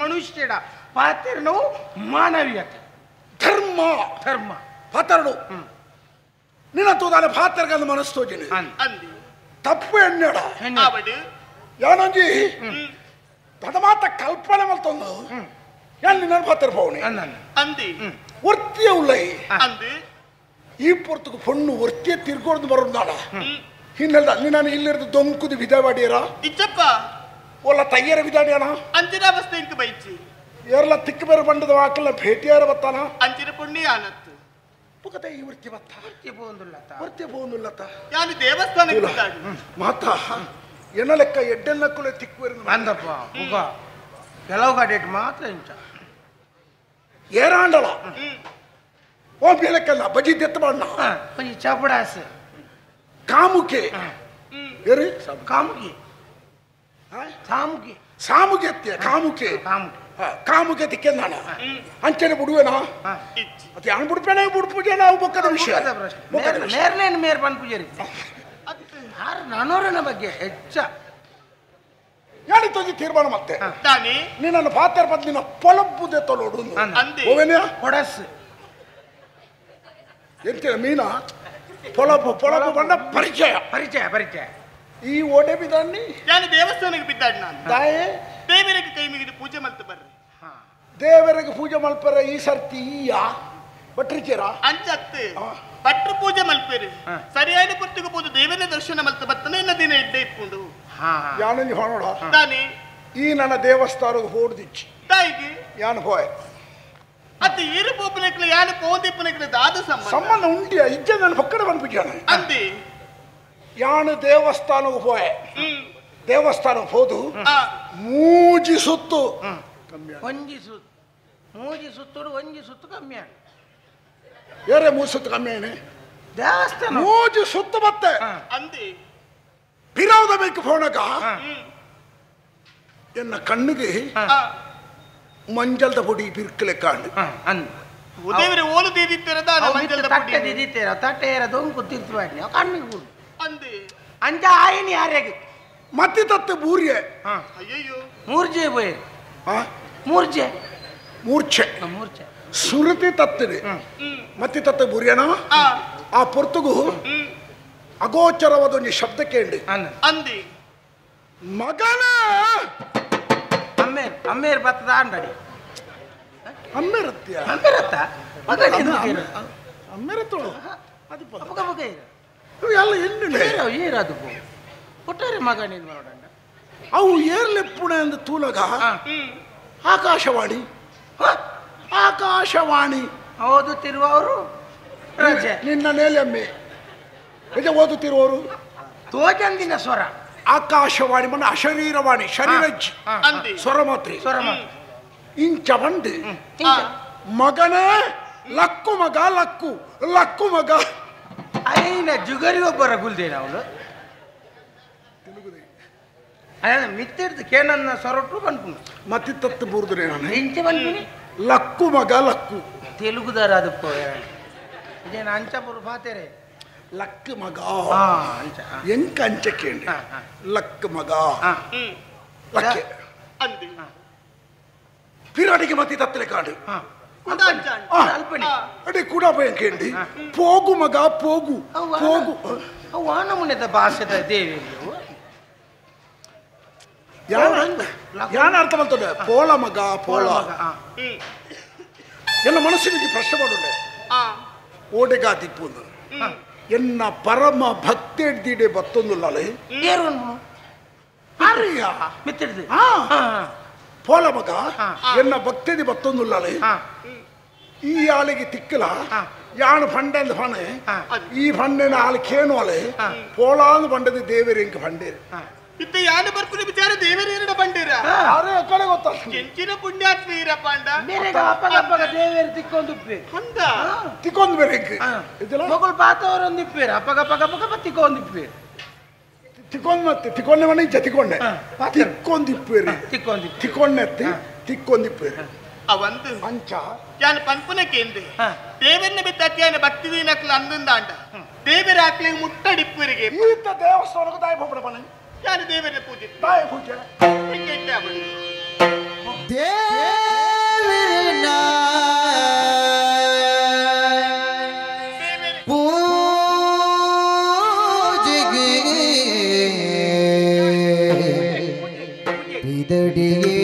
ಮನುಷ್ಯಡ ಪಾತ್ರನು ಮಾನವೀಯತೆ ಧರ್ಮ ಪಾತ್ರಡು ನಿನ್ನ ತೂದಾನೆ ಪಾತ್ರಗಂದು ಮನಸ್ಸು ತೋಜಿನಿ ಅಂದಿ ತಪ್ಪು ಎಣ್ಣೆಡ ಆವಡು ಯಾನಂಜಿ ಪದಮಾತ ಕಲ್ಪನೆ ಮಲ್ತೊಂದು ಯಾನ್ ನಿನ್ನ ಪಾತ್ರ ಪೋಣಿ ಅಂದಿ ವರ್ತಿಯ ಉಳ್ಳೈ ಅಂದಿ ಈ ಪೊರ್ತಕ್ಕೆ ಪೊಣ್ಣು ವರ್ತಿಯ ತಿರ್ಗೋದು ಬರೋದಾಡ ಹಿನ್ನೆಲ್ಲ ನಾನು ಇಲ್ಲಿರ್ದು ದೊಂಕುದು ವಿಧಾವಾಡಿಯರ ಇಚ್ಚಪ್ಪ ಒಲ್ಲ ತಯ್ಯರ ವಿಧಾಡಿಯನ ಅಂಚಿನ ಅವಸ್ಥೆ ಇಂಕ ಬೈಚಿ ಏರ್ಲ ತಿಕ್ಕ ಬೇರೆ ಬಂಡದ ವಾಕಲ್ಲ ಭೇಟಿಯಾರ ಬತ್ತಾನ ಅಂಚಿನ ಪುಣ್ಯ ಆನತ್ತು ಪುಕತೆ ಈ ವರ್ತಿ ಬತ್ತ ವರ್ತಿ ಬೋಂದುಲ್ಲತ್ತ ಯಾನಿ ದೇವಸ್ಥಾನಕ್ಕೆ ಮಾತಾ ಎನ್ನ ಲೆಕ್ಕ ಎಡ್ಡೆನ್ನಕ್ಕೂ ತಿಕ್ಕುವರೆ ಅಂದಪ್ಪ ಉಗ ಕೆಲವು ಗಾಡಿ ಮಾತ್ರ ಇಂಚ ಏರಾಂಡಲ ಓ ಬೇಲೆಕ್ಕಲ್ಲ ಬಜಿ ದೆತ್ತ ಬಣ್ಣ ಒಂಜಿ ಚಪಡಾಸ ಕಾಮುಕೆ ಏರಿ ಕಾಮುಕಿ ಸಾಮುಕಿ ಸಾಮುಗೆ ಎತ್ತಿಯ ಕಾಮುಕೆ ಕಾಮುಕೆ ತಿಕ್ಕೆಂದಾಣ ಅಂಚನೆ ಬಿಡುವೆನಾ ಮತ್ತೆ ಯಾನ್ ಬಿಡ್ಪೇನೆ ಬಿಡ್ಪೂಜೆ ನಾವು ಬೊಕ್ಕದ ವಿಷಯ ನೇರ್ಲೇನು ಮೇರ್ ಬಂದ್ ಪೂಜಾರಿ ನಾನೂರನ ಬಗ್ಗೆ ಹೆಚ್ಚ ಯಾನಿತ್ತೊಂದು ತೀರ್ಮಾನ ಮತ್ತೆ ತಾನೇ ನಿನ್ನನ್ನು ಪಾತ್ರ ಬದ್ಲಿನ ಪೊಲಬ್ಬುದೆ ತೊಲೋಡು ಅಂದೆ ಹೊಡಸ್ ಎಂತ ಮೀನ ಪೊಲಬು ಬಂಡ ಪರಿಚಯ ಪರಿಚಯ ಈ ಓಡೆ ಬಿದ್ದಾನಿ ನಾನು ದೇವಸ್ಥಾನಕ್ಕೆ ಬಿದ್ದಾಡ್ ನಾನು ದಾಯೆ ದೇವರಿಗೆ ಕೈ ಮುಗಿದು ಪೂಜೆ ಮಲ್ತು ಬರ್ರಿ ದೇವರಿಗೆ ಪೂಜೆ ಮಲ್ಪರ ಈ ಸರ್ತಿ ಈಯ ಬಟ್ರಿಚೇರ ಅಂಚತ್ತು ಭಟ್ರು ಪೂಜೆ ಮಲ್ಪೇರಿ ಸರಿಯಾದ ಪುತ್ತಿಗೆ ಪೂಜೆ ದೇವರ ದರ್ಶನ ಮಲ್ತು ಬರ್ತನೆ ಇನ್ನ ದಿನ ಇಡ್ಡೆ ಇಟ್ಕೊಂಡು ಯಾನಂಜಿ ಹೊಣೋಡ ತಾನೇ ಈ ನನ್ನ ದೇವಸ್ಥಾನಕ್ಕೆ ಹೋಡ್ದಿಚ್ಚಿ ತಾಯಿಗೆ ಯಾನು ಹೋಯ್ ಅತ್ತ ಈರು ಪೋಪನೆಕ್ಲೆ ಯಾನು ಪೋಂದಿಪ್ಪನೆಕ್ಲೆ ದಾದ ಸಂಬಂಧ ಉಂಟಿಯ ಇಜ್ಜ ನನ್ನ ಪಕ್ಕದ ಬಂದ್ಬಿಟ್ಟಾನ ಅಂದಿ ಯಾನು ದೇವಸ್ಥಾನಕ್ಕೆ ಹೋಯ್ ದೇವಸ್ಥಾನಕ್ಕೆ ಹೋದು ಮೂಜಿ ಸುತ್ತು ಮೂಜಿ ಸುತ್ತೋಡು ಒಂಜಿ ಸುತ್ತು ಕಮ್ಮಿ ಆಗ ಏರೇ ಮೂಜಿ ಸುತ್ತು ಕಮ್ಮಿ ಆನೆ ದೇವಸ್ಥಾನ ಮೂಜಿ ಸುತ್ತು ಮತ್ತೆ ಅಂದಿ ಪಿರಾವದ ಬೇಕು ಫೋನಕ ಎನ್ನ ಕಣ್ಣಿಗೆ ಮಂಜಲ್ದ ಪುಡಿ ಬಿರ್ಕಲೆ ಕಾಂಡು ಉದೇವರೆ ಓಲು ದೀದಿತ್ತರದ ಮಂಜಲ್ದ ಪುಡಿ ತಟ್ಟೆ ದೀದಿತ್ತೇರ ತಟ್ಟೆ ಏರದು ಗೊತ್ತಿರ್ತೀವಿ ಕಣ್ಣಿಗೆ ಬಿಡು ಅಂದಿ ಅಂಜ ಆಯನಿ ಯಾರಿಗೆ ಮತ್ತೆ ತತ್ತೆ ಬೂರಿಯೆ ಅಯ್ಯಯ್ಯೋ ಮೂರ್ಜೆ ಬೋಯ್ ಮೂರ್ಜೆ ಮೂರ್ಛೆ ಸುರತಿ ತತ್ತಿದೆ ಮತ್ತೆ ತತ್ತೆ ಬೂರಿಯನ ಆ ಪೊರ್ತುಗು ಅಗೋಚರವಾದ ಒಂದು ಶಬ್ದ ಕೇಳಿ ಅಂದಿ ಮಗನ ಅಮ್ಮೇರ್ ಬತ್ತದ ಅಂಡಡಿ ಅಮ್ಮೇರತ್ಯ ಅಮ್ಮೇರತ್ತ ಅಮ್ಮೇರತ್ತೋಳು ಎಲ್ಲ ಎನ್ನಿಲ್ಲ ಏರದು ಕೊಟ್ಟರೆ ಮಗ ನೀನು ನೋಡಣ್ಣ ಅವು ಏರ್ಲೆಪ್ಪುಣ ಎಂದು ತೂಲಗ ಆಕಾಶವಾಣಿ ಆಕಾಶವಾಣಿ ಓದುತ್ತಿರುವವರು ನಿನ್ನ ನೇಲೆಮ್ಮೆ ನಿಜ ಓದುತ್ತಿರುವವರು ತೋಜಂದಿನ ಸ್ವರ ಆಕಾಶವಾಣಿ ಮನ ಅಶರೀರವಾಣಿ ಶರೀರಜ್ಜಿ ಸ್ವರ ಮಾತ್ರ ಇಂಚ ಬಂದು ಮಗನೇ ಲಕ್ಕು ಮಗ ಲಕ್ಕು ಮಗ ಐನ ಜುಗರಿ ಒಬ್ಬರ ಗುಲ್ದೇನ ಅವಳು ಮಿತ್ತಿರ್ದು ಕೇನನ್ನ ಸೊರಟು ಬಂದ್ಕೊಂಡು ಮತ್ತಿತ್ತತ್ತು ಬೂರ್ದ್ರೆ ನಾನು ಇಂಚೆ ಬಂದ್ಬಿಡಿ ಲಕ್ಕು ಮಗ ಲಕ್ಕು ತೆಲುಗುದಾರ ಅದಕ್ಕೋ ಇದೇನು ಅಂಚಪುರ ಪಾತೇರೆ ಲಕ್ ಮಗ ಎಂಕ ಅಂಚ ಕೇಳಿ ಲಕ್ ಮಗ ಲಕ್ಕೆ ಅಂದಿ ಪಿರಾಡಿಗೆ ಮತ್ತೆ ತತ್ತಲೆ ಕಾಡು ಅಲ್ಪಣಿ ಅಡೆ ಕೂಡ ಕೇಳಿ ಪೋಗು ಮಗ ಪೋಗು ಅವು ನಮೂನೆದ ಭಾಷೆದ ದೇವಿ ಯಾನ ಅರ್ಥ ಮಾಡ್ತದೆ ಪೋಳ ಮಗ ಪೋಳ ಎಲ್ಲ ಮನಸ್ಸಿನಿಗೆ ಪ್ರಶ್ನೆ ಮಾಡೋಣ ಓಡೆಗಾ ದಿಪ್ಪುಂದು ಎನ್ನ ಪರಮ ಭಕ್ತಿ ಹಿಡ್ದಿಡೆ ಬತ್ತೊಂದುಲ್ಲಲೆ ಮಿತ್ತಿಡ್ದು ಪೋಲ ಮಗ ಎನ್ನ ಭಕ್ತಿದಿ ಬತ್ತೊಂದುಲ್ಲಲೆ ಈ ಆಳಿಗೆ ತಿಕ್ಕಲ ಯಾನು ಫಂಡೆಂದು ಫಣೆ ಈ ಫಂಡೆನ ಆಳು ಕೇನು ಅಲೆ ಪೋಳಾಂದು ಬಂಡದ ದೇವರಿ ಇಂಕ ಫಂಡೇರಿ ಇತ್ತ ಯಾನು ಬರ್ಕೊಂಡು ವಿಚಾರ ದೇವರೇನ ಬಂಡೀರ ಅರೆ ಕಡೆ ಗೊತ್ತ ಕೆಂಚಿನ ಪುಣ್ಯಾತ್ಮ ಈರಪ್ಪ ಅಂಡ ದೇವೇರು ತಿಕ್ಕೊಂದಿಪ್ಪೆ ಅಂದ ತಿಕ್ಕೊಂದು ಬೇರೆ ಮಗಳು ಪಾತವರೊಂದಿಪ್ಪೇರು ಅಪ್ಪಗ ತಿಕ್ಕೊಂದಿಪ್ಪೇರು ತಿಕ್ಕೊಂಡ್ ಮತ್ತೆ ತಿಕ್ಕೊಂಡೆ ಮನೆ ಇಜ್ಜ ತಿಕ್ಕೊಂಡೆ ತಿಕ್ಕೊಂದಿಪ್ಪೇರಿ ತಿಕ್ಕೊಂಡೆತ್ತಿ ತಿಕ್ಕೊಂದಿಪ್ಪೇರಿ ಅವಂದು ಅಂಚ ಯಾನು ಪಂಪುನಕ್ಕೆ ದೇವರನ್ನ ಬಿತ್ತ ಭಕ್ತಿ ದೀನಕ್ಲ ಅಂದಿಂದ ಅಂಡ ದೇವರ ಆಕ್ಲಿ ಮುಟ್ಟಡಿಪ್ಪರಿಗೆ ಈತ ದೇವಸ್ಥಾನಕ್ಕೆ ತಾಯಿ ಹೋಗ್ಬಿಡ ಬನ್ನಿ ಯಾರು ದೇವರ ಪೂಜೆ ತಾಯಿ ಪೂಜೆ ದೇವರನ್ನ ಪೂಜೆಗೆ ಬಿದಡಿಗೆ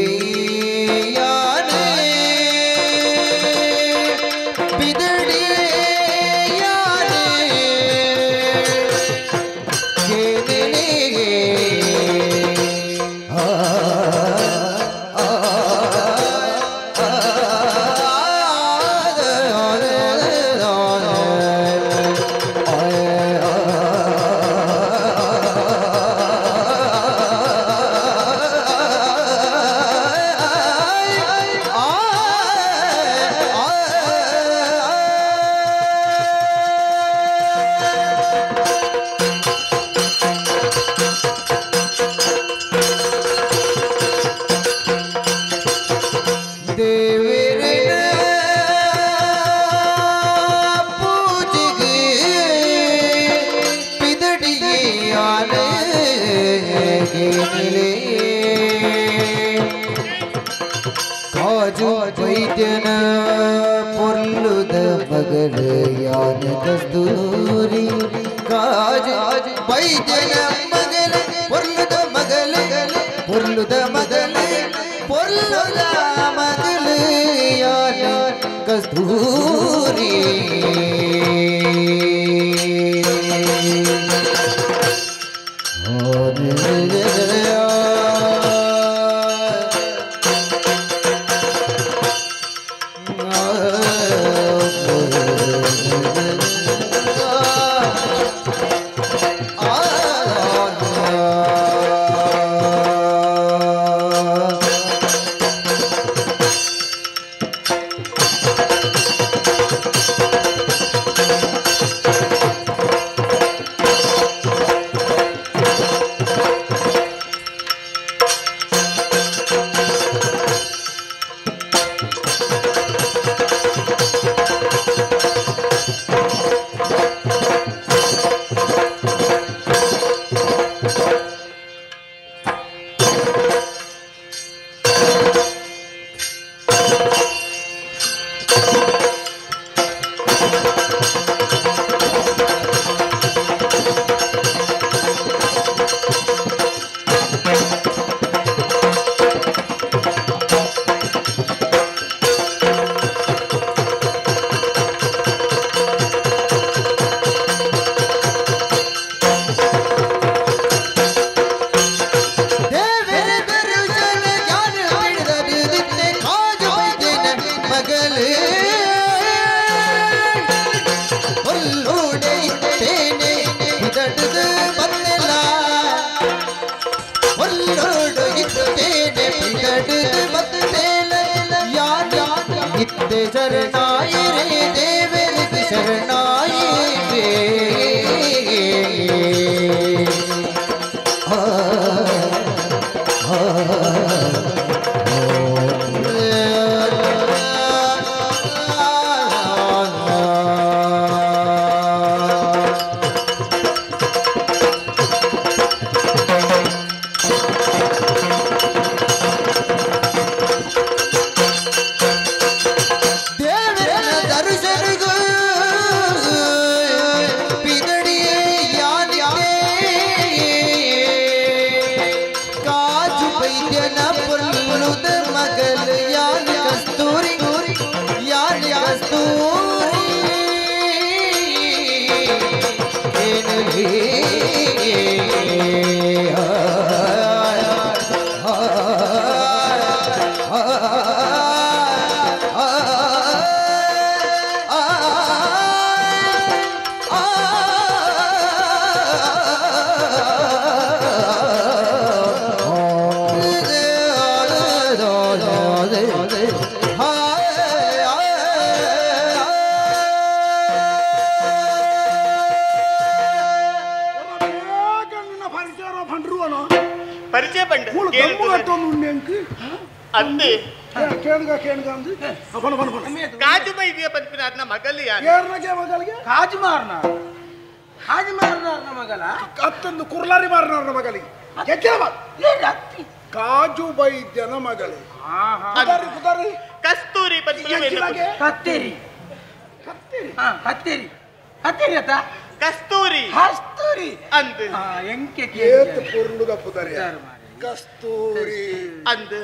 ವೈದ್ಯನ ಪೊರ್ಲುದ ಮಗಳ ಯಾನ ಕಸ್ತೂರಿ ಕಾಜು ವೈದ್ಯನ ಮಗಳ ಪೊರ್ಲುದ ಮಗಳ ಪೊರ್ಲುದ ಮಗಳ ಪೊರ್ಲುದ ಮಗಳ ಯಾನ ಕಸ್ತೂರಿ शरणाई रे देवर शरणाई रे ಕಾಜು ವೈದ್ಯನ ಮಗಳೇ ಕಸ್ತೂರಿ ಕತ್ತೇರಿ ಕತ್ತೇರಿ ಕತ್ತೇರಿ ಅತ್ತ ಕಸ್ತೂರಿ ಕಸ್ತೂರಿ ಅಂದು ಎಂಕೆ ಕೇತ್ ಪುರ್ಲುದ ಪುದರಿ ಕಸ್ತೂರಿ ಅಂದು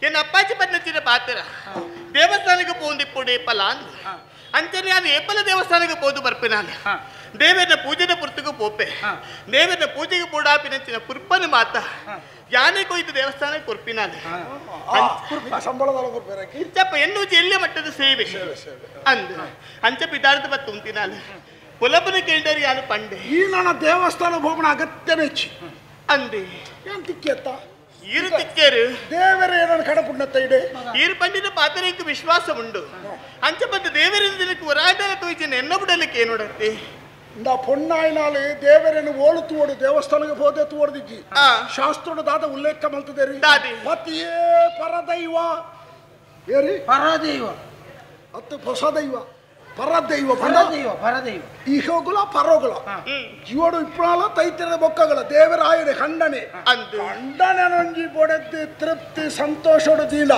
ಎನ್ನ ಅಪ್ಪಾಜಿ ಪನ್ನಚ್ಚಿನ ಪಾತ್ರ ದೇವಸ್ಥಾನಕ್ಕೆ ಪೋಂದಿಪ್ಪುಡು ಏಪಲ ಅಂದು ಅಂಚನೆ ನಾನು ಏಪಲ ದೇವಸ್ಥಾನಕ್ಕೆ ಪೋದು ಬರ್ಪೆ ನಾನು ದೇವರ ಪೂಜೆನ ಪುರ್ತಗೂ ಪೋಪೆ ದೇವರ ಪೂಜೆಗೆ ಪೂಡಾಪಿನಂಚಿನ ಪುರ್ಪನ ಮಾತ ಯಾನೆ ಕೊಯ್ದು ದೇವಸ್ಥಾನಕ್ಕೆ ಕೊರ್ಪಿ ನಾನು ಇಂಚಪ್ಪ ಎನ್ನು ಎಲ್ಲೆ ಮಟ್ಟದ ಸೇವೆ ಅಂದು ಅಂಚ ಪಿದಾರ್ಥ ಬತ್ತು ಉಂಟಿ ನಾನು ಪುಲಪನ ಕೇಳಿದರೆ ಯಾನು ಪಂಡೆ ಈ ನನ್ನ ದೇವಸ್ಥಾನ ಹೋಗೋಣ ಅಗತ್ಯನೇ ಅಂದೆ ಏನ್ ತಿಕ್ಕಿಯತ್ತ ಈರು ತಿಕ್ಕೇರು ದೇವರ ಏನನ್ನು ಕಡಪುಣ್ಣತ್ತ ಇಡೆ ಈರು ಪಂಡಿನ ಪಾತ್ರೆಗೆ ವಿಶ್ವಾಸ ಉಂಡು ಅಂಚ ಬಂದು ದೇವರ ದಿನಕ್ಕೆ ಹೊರಾಟನ ತೋಯ್ಚಿನ ಎನ್ನ ಬಿಡಲಿಕ್ಕೆ ನೋಡತ್ತೆ இந்த பொன்னாயினாலே தேவரேನು ಓಳುತ್ತು ಓಡು ದೇವಸ್ಥಾನಕ್ಕೆ ಹೋದೆ ತೋಡ್ದಿಜ್ಜಿ ಶಾಸ್ತ್ರದ ದಾದ ಉಲ್ಲೇಖ ಮಾಡ್ತಿದ್ದೇರಿ ಪತಿಯೇ ಪರದೈವ ಏರಿ ಪರದೈವ ಅತ್ತು ಹೊಸದೈವ ಪರದೈವ ಪರದೈವ ಈಹೋಗುಲ ಪರೋಗುಲ ಇವಡು ಇಪ್ಪಳ ತೈತಿರದ ಬೊಕ್ಕಗಳ ದೇವರಾಯನ ಖಂಡನೆ ಖಂಡನೆ ನೊಂಜಿ ಬೊಡೆದ್ದು ತೃಪ್ತಿ ಸಂತೋಷಡು ದೀಲ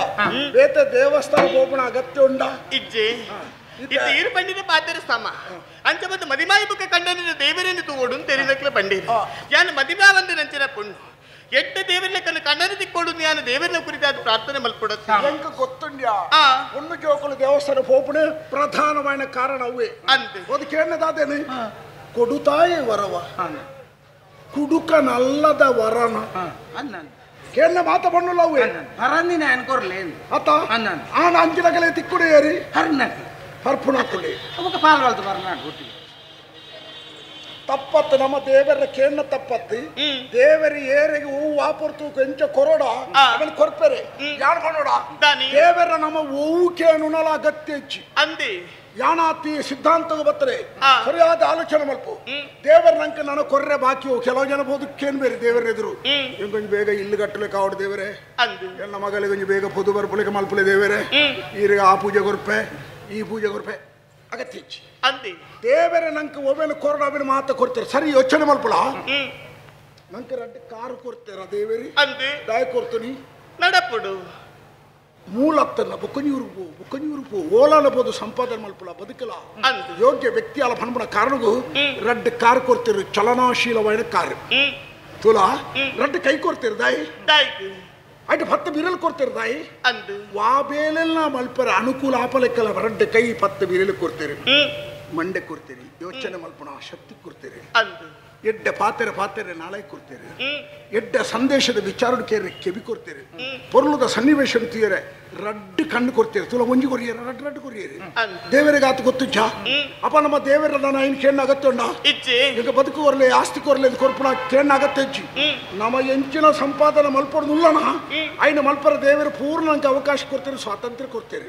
ಬೇತ ದೇವಸ್ಥಾನ ಹೋಗೋಣ ಅಗತ್ಯ ಉಂಡ ಇಜ್ಜೆ ಇದು ಬಂದಿದೆ ಪಾತ್ರ ಸಮ ಅಂಚ ಬಂದು ಮದಿಮಾಯಿ ಬುಕ್ಕ ಕಂಡನ ದೇವರೇನು ತೂಡು ತೆರಿದಕ್ಲೆ ಬಂದಿದೆ ಯಾನು ಮದಿಮಾ ಒಂದು ನಂಚಿನ ಪುಣ್ಣು ಎಡ್ಡ ದೇವರನ್ನ ಕಣ್ಣನ್ನು ತಿಕ್ಕೊಂಡು ನಾನು ದೇವರನ್ನ ಕುರಿತಾದ ಪ್ರಾರ್ಥನೆ ಮಲ್ಪಡುತ್ತೆ ಎಂಕ ಗೊತ್ತುಂಡ್ಯಾ ಒಂದು ಜೋಕಲು ದೇವಸ್ಥಾನ ಹೋಪಣೆ ಪ್ರಧಾನವಾದ ಕಾರಣ ಅವೇ ಅಂತೆ ಅದಕ್ಕೆ ಏನದಾದೇನೆ ಕೊಡುತ್ತಾಯೇ ವರವ ಕುಡುಕನಲ್ಲದ ವರನ ಕೇಳ ಮಾತ ಬಣ್ಣಲ್ಲ ಅವೇ ಹರಂದಿನ ಅನ್ಕೊರ್ಲೆ ಅತ್ತ ಆನ ಅಂಚಿನಗಲೆ ತಿಕ್ಕುಡು ಏರಿ ಹರ್ನಕ್ಕೆ ಹರ್ಪುಣಕ್ಕುಳಿ ಅವಾಗ ಪಾಲ್ವಾಳ್ದು ಬರ್ನಾಡು ಹುಟ್ಟಿ ತಪ್ಪತ್ತು ನಮ್ಮ ದೇವರ ಕೇಣ ತಪ್ಪತ್ತಿ ದೇವರ ಏರಿಗೆ ಹೂ ವಾಪರ್ತು ಕೊಂಚ ಕೊರೋಡ ಅವನ್ ಕೊರ್ಪೆರೆ ಯಾರು ಕೊರೋಡ ದೇವರ ನಮ್ಮ ಹೂವು ಕೇಣುನಲ ಅಗತ್ಯ ಹೆಚ್ಚಿ ಅಂದಿ ಯಾನಾತಿ ಸಿದ್ಧಾಂತ ಬತ್ತರೆ ಸರಿಯಾದ ಆಲೋಚನೆ ಮಲ್ಪು ದೇವರ ನಂಗೆ ನಾನು ಕೊರ್ರೆ ಬಾಕಿ ಕೆಲವು ಜನ ಬೋದಕ್ಕೇನು ಬೇರೆ ದೇವರ ಎದುರು ಕೊಂಚ ಬೇಗ ಇಲ್ಲಿ ಕಟ್ಟಲೆ ಕಾವಡು ದೇವರೇ ಎಲ್ಲ ಮಗಳಿಗೆ ಕೊಂಚ ಬೇಗ ಪೊದು ಬರ್ಪುಲಿಗೆ ಮಲ್ಪುಲೆ ದೇವರೇ ಈಗ ಆ ಪೂಜೆ ಕೊರ್ಪೆ ಈ ಪೂಜೆ ಕೊರ್ಪೆ ಅಗತ್ಯ ಹೆಚ್ಚಿ ಅಂದಿ ದೇವರ ನಂಗೆ ಒಮ್ಮೆಲೆ ಕೊರೋನಾವಿನ ಮಾತ ಕೊಡ್ತಾರೆ ಸರಿ ಯೋಚನೆ ಮಲ್ಪುಲ ನಂಗೆ ರಡ್ಡು ಕಾರು ಕೊಡ್ತಾರ ದೇವರಿ ಅಂದಿ ದಾಯ ಕೊಡ್ತೀನಿ ನಡಪುಡು ಮೂಲತ್ತನ್ನ ಬುಕ್ಕಂಜೂರು ಪೋ ಓಲಾನಬಹುದು ಸಂಪಾದನೆ ಮಲ್ಪುಲ ಬದುಕಲ ಯೋಗ್ಯ ವ್ಯಕ್ತಿ ಅಲ್ಲ ಪಣಬಣ ಕಾರಣಗೂ ರಡ್ಡು ಕಾರು ಕೊಡ್ತಿರು ಚಲನಾಶೀಲವಾದ ಕಾರು ತುಲಾ ರಡ್ಡು ಕೈ ಕೊಡ್ತಿರು ದಾಯಿ ಅಡ್ಡು 10 ಬಿರಲ್ ಕೊಡ್ತಿರು ದಾಯಿ ಅಂದು ವಾಬೇಲೆಲ್ಲ ಮಲ್ಪರ ಅನುಕೂಲ ಆಪಲೆಕ್ಕಲ್ಲ ರಡ್ಡು ಕೈ 10 ಬಿರಲ್ ಕೊಡ್ತೀರಿ ಮಂಡೆ ಕೊಡ್ತೀರಿ ಯೋಚನೆ ಮಲ್ಪಣ ಶಕ್ತಿ ಕೊಡ್ತೀರಿ ಅಂದು ಎಡ್ಡ ಪಾತೆರೆ ನಾಳೆ ಕೊಡ್ತೀರಿ ಎಡ್ಡ ಸಂದೇಶದ ವಿಚಾರ ಕೇರಿ ಕೆವಿ ಕೊಡ್ತೀರಿ ಪೊರ್ಲುದ ಸನ್ನಿವೇಶ ತೀರೆ ರಡ್ಡು ಕಣ್ಣು ಕೊಡ್ತೀರಿ ತುಲ ಒಂಜಿ ಕೊರಿಯರ ರಡ್ಡು ಕೊರಿಯರಿ ದೇವರಿಗೆ ಆತ ಗೊತ್ತು ಜಾ ಅಪ್ಪ ನಮ್ಮ ದೇವರ ನಾನು ಐನ್ ಕೇಣ ಅಗತ್ಯ ಈಗ ಬದುಕು ಕೊರ್ಲೆ ಆಸ್ತಿ ಕೊರ್ಲೆ ಕೊರ್ಪುಣ ಕೇಣ ಅಗತ್ಯ ಹೆಚ್ಚಿ ನಮ್ಮ ಎಂಚಿನ ಸಂಪಾದನೆ ಮಲ್ಪಡ್ದು ಉಲ್ಲಣ ಐನ ಮಲ್ಪರ ದೇವರ ಪೂರ್ಣ ನಂಗೆ ಅವಕಾಶ ಕೊಡ್ತೀರಿ ಸ್ವಾತಂತ್ರ್ಯ ಕೊಡ್ತೀರಿ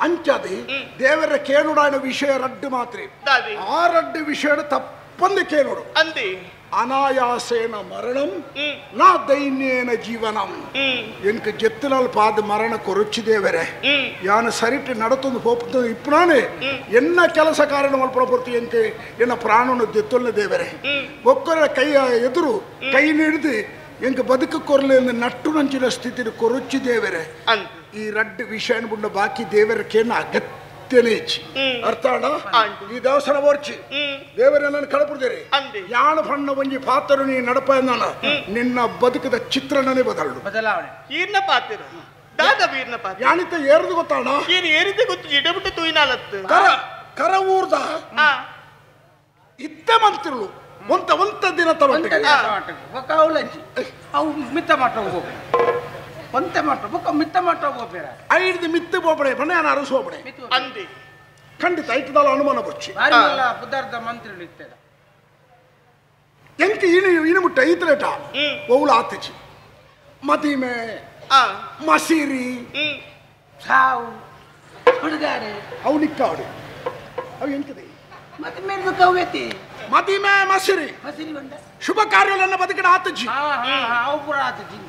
ಅಂಚದಿ ದೇವರ ಕೇಳುಡಾಯನ ವಿಷಯ ರಡ್ಡು ಮಾತ್ರಿ ಆ ರಡ್ಡು ವಿಷಯ ತಪ್ಪಂದು ಕೇಳೋಡು ಅಂದಿ ಅನಾಯಾಸೇನ ಮರಣಂ ನಾ ದೈನ್ಯೇನ ಜೀವನಂ ಎಂಕ ಜೆತ್ತಲಲ್ ಪಾದ ಮರಣ ಕೊರೊಚ್ಚಿ ದೇವರೇ ಯಾನ ಸರಿಟ್ಟು ನಡತೊಂದು ಹೋಗ್ತದೆ ಇಪ್ಪನಾನೆ ಎನ್ನ ಕೆಲಸ ಕಾರಣ ಮಲ್ಪಡ ಬರ್ತಿ ಎಂಕೆ ಎನ್ನ ಪ್ರಾಣವನ್ನು ದೆತ್ತೊಲ್ಲ ದೇವರೇ ಒಕ್ಕರ ಕೈಯ ಎದುರು ಕೈ ಹಿಡಿದು ಎಂಕ ಬದುಕು ಕೊರಲೆ ನಟ್ಟು ನಂಚಿನ ಸ್ಥಿತಿ ಕೊರೊಚ್ಚಿ ದೇವರೇ ಈ ರಡ್ಡು ವಿಷಯ ಬುಂಡ ಬಾಕಿ ದೇವರ ಕೇನ ಅಗತ್ಯನೇ ಹೆಚ್ಚಿ ಅರ್ಥ ಈ ದೇವಸ್ಥಾನ ಓರ್ಚಿ ದೇವರೇ ನಾನು ಕಳಪುಡ್ದೇರಿ ಯಾಣ ಬಣ್ಣ ಒಂಜಿ ಪಾತ್ರ ನೀ ನಡಪ ನಿನ್ನ ಬದುಕದ ಚಿತ್ರಣನೇ ಬದಲಾವಣೆ ಈರ್ನ ಪಾತ್ರ ದಾದ ವೀರ್ನ ಪಾತ್ರ ಯಾನಿತ ಏರ್ದು ಗೊತ್ತಾಣ ಏನು ಏರಿದೆ ಗೊತ್ತು ಇಡಬಿಟ್ಟು ತುಯಿನಾಲತ್ತು ಕರ ಊರ್ದ ಇತ್ತ ಮಂತಿರ್ಲು ಒಂತ ದಿನ ತಗೊಂಡು ಅವು ಮಿತ್ತ ಮಾಟ ಹೋಗ್ಬೇಕು ಒಂತೆ ಮಾಟ ಬೊಕ್ಕ ಮಿತ್ತ ಮಾಟ ಹೋಗ್ಬೇಡ ಐದು ಮಿತ್ತು ಬೋಬಡೆ ಬಣ್ಣ ನಾನು ಅರಸು ಹೋಗ್ಬಡೆ ಅಂದಿ ಖಂಡಿತ ಐತದಲ್ಲ ಅನುಮಾನ ಬರ್ಚಿ ಪದಾರ್ಥ ಮಂತ್ರಿಗಳು ಇತ್ತದ ಎಂಕ ಇನು ಮುಟ್ಟ ಈತರೇಟ ಒವ್ಳು ಆತಿಚಿ ಮದಿಮೆ ಮಸೀರಿ ಸಾವು ಹುಡುಗಾರೆ ಅವು ನಿಕ್ಕ ಅವಡು ಅವು ಎಂಕದೆ ಮತ್ತೆ ಮೇಲೆ ಕವ್ಯತಿ ಮದಿಮೆ ಮಸೀರಿ ಬಂದ ಶುಭ ಕಾರ್ಯಗಳನ್ನ ಬದುಕಿನ ಆತಜಿ ಅವು ಪುರ ಆತಜಿ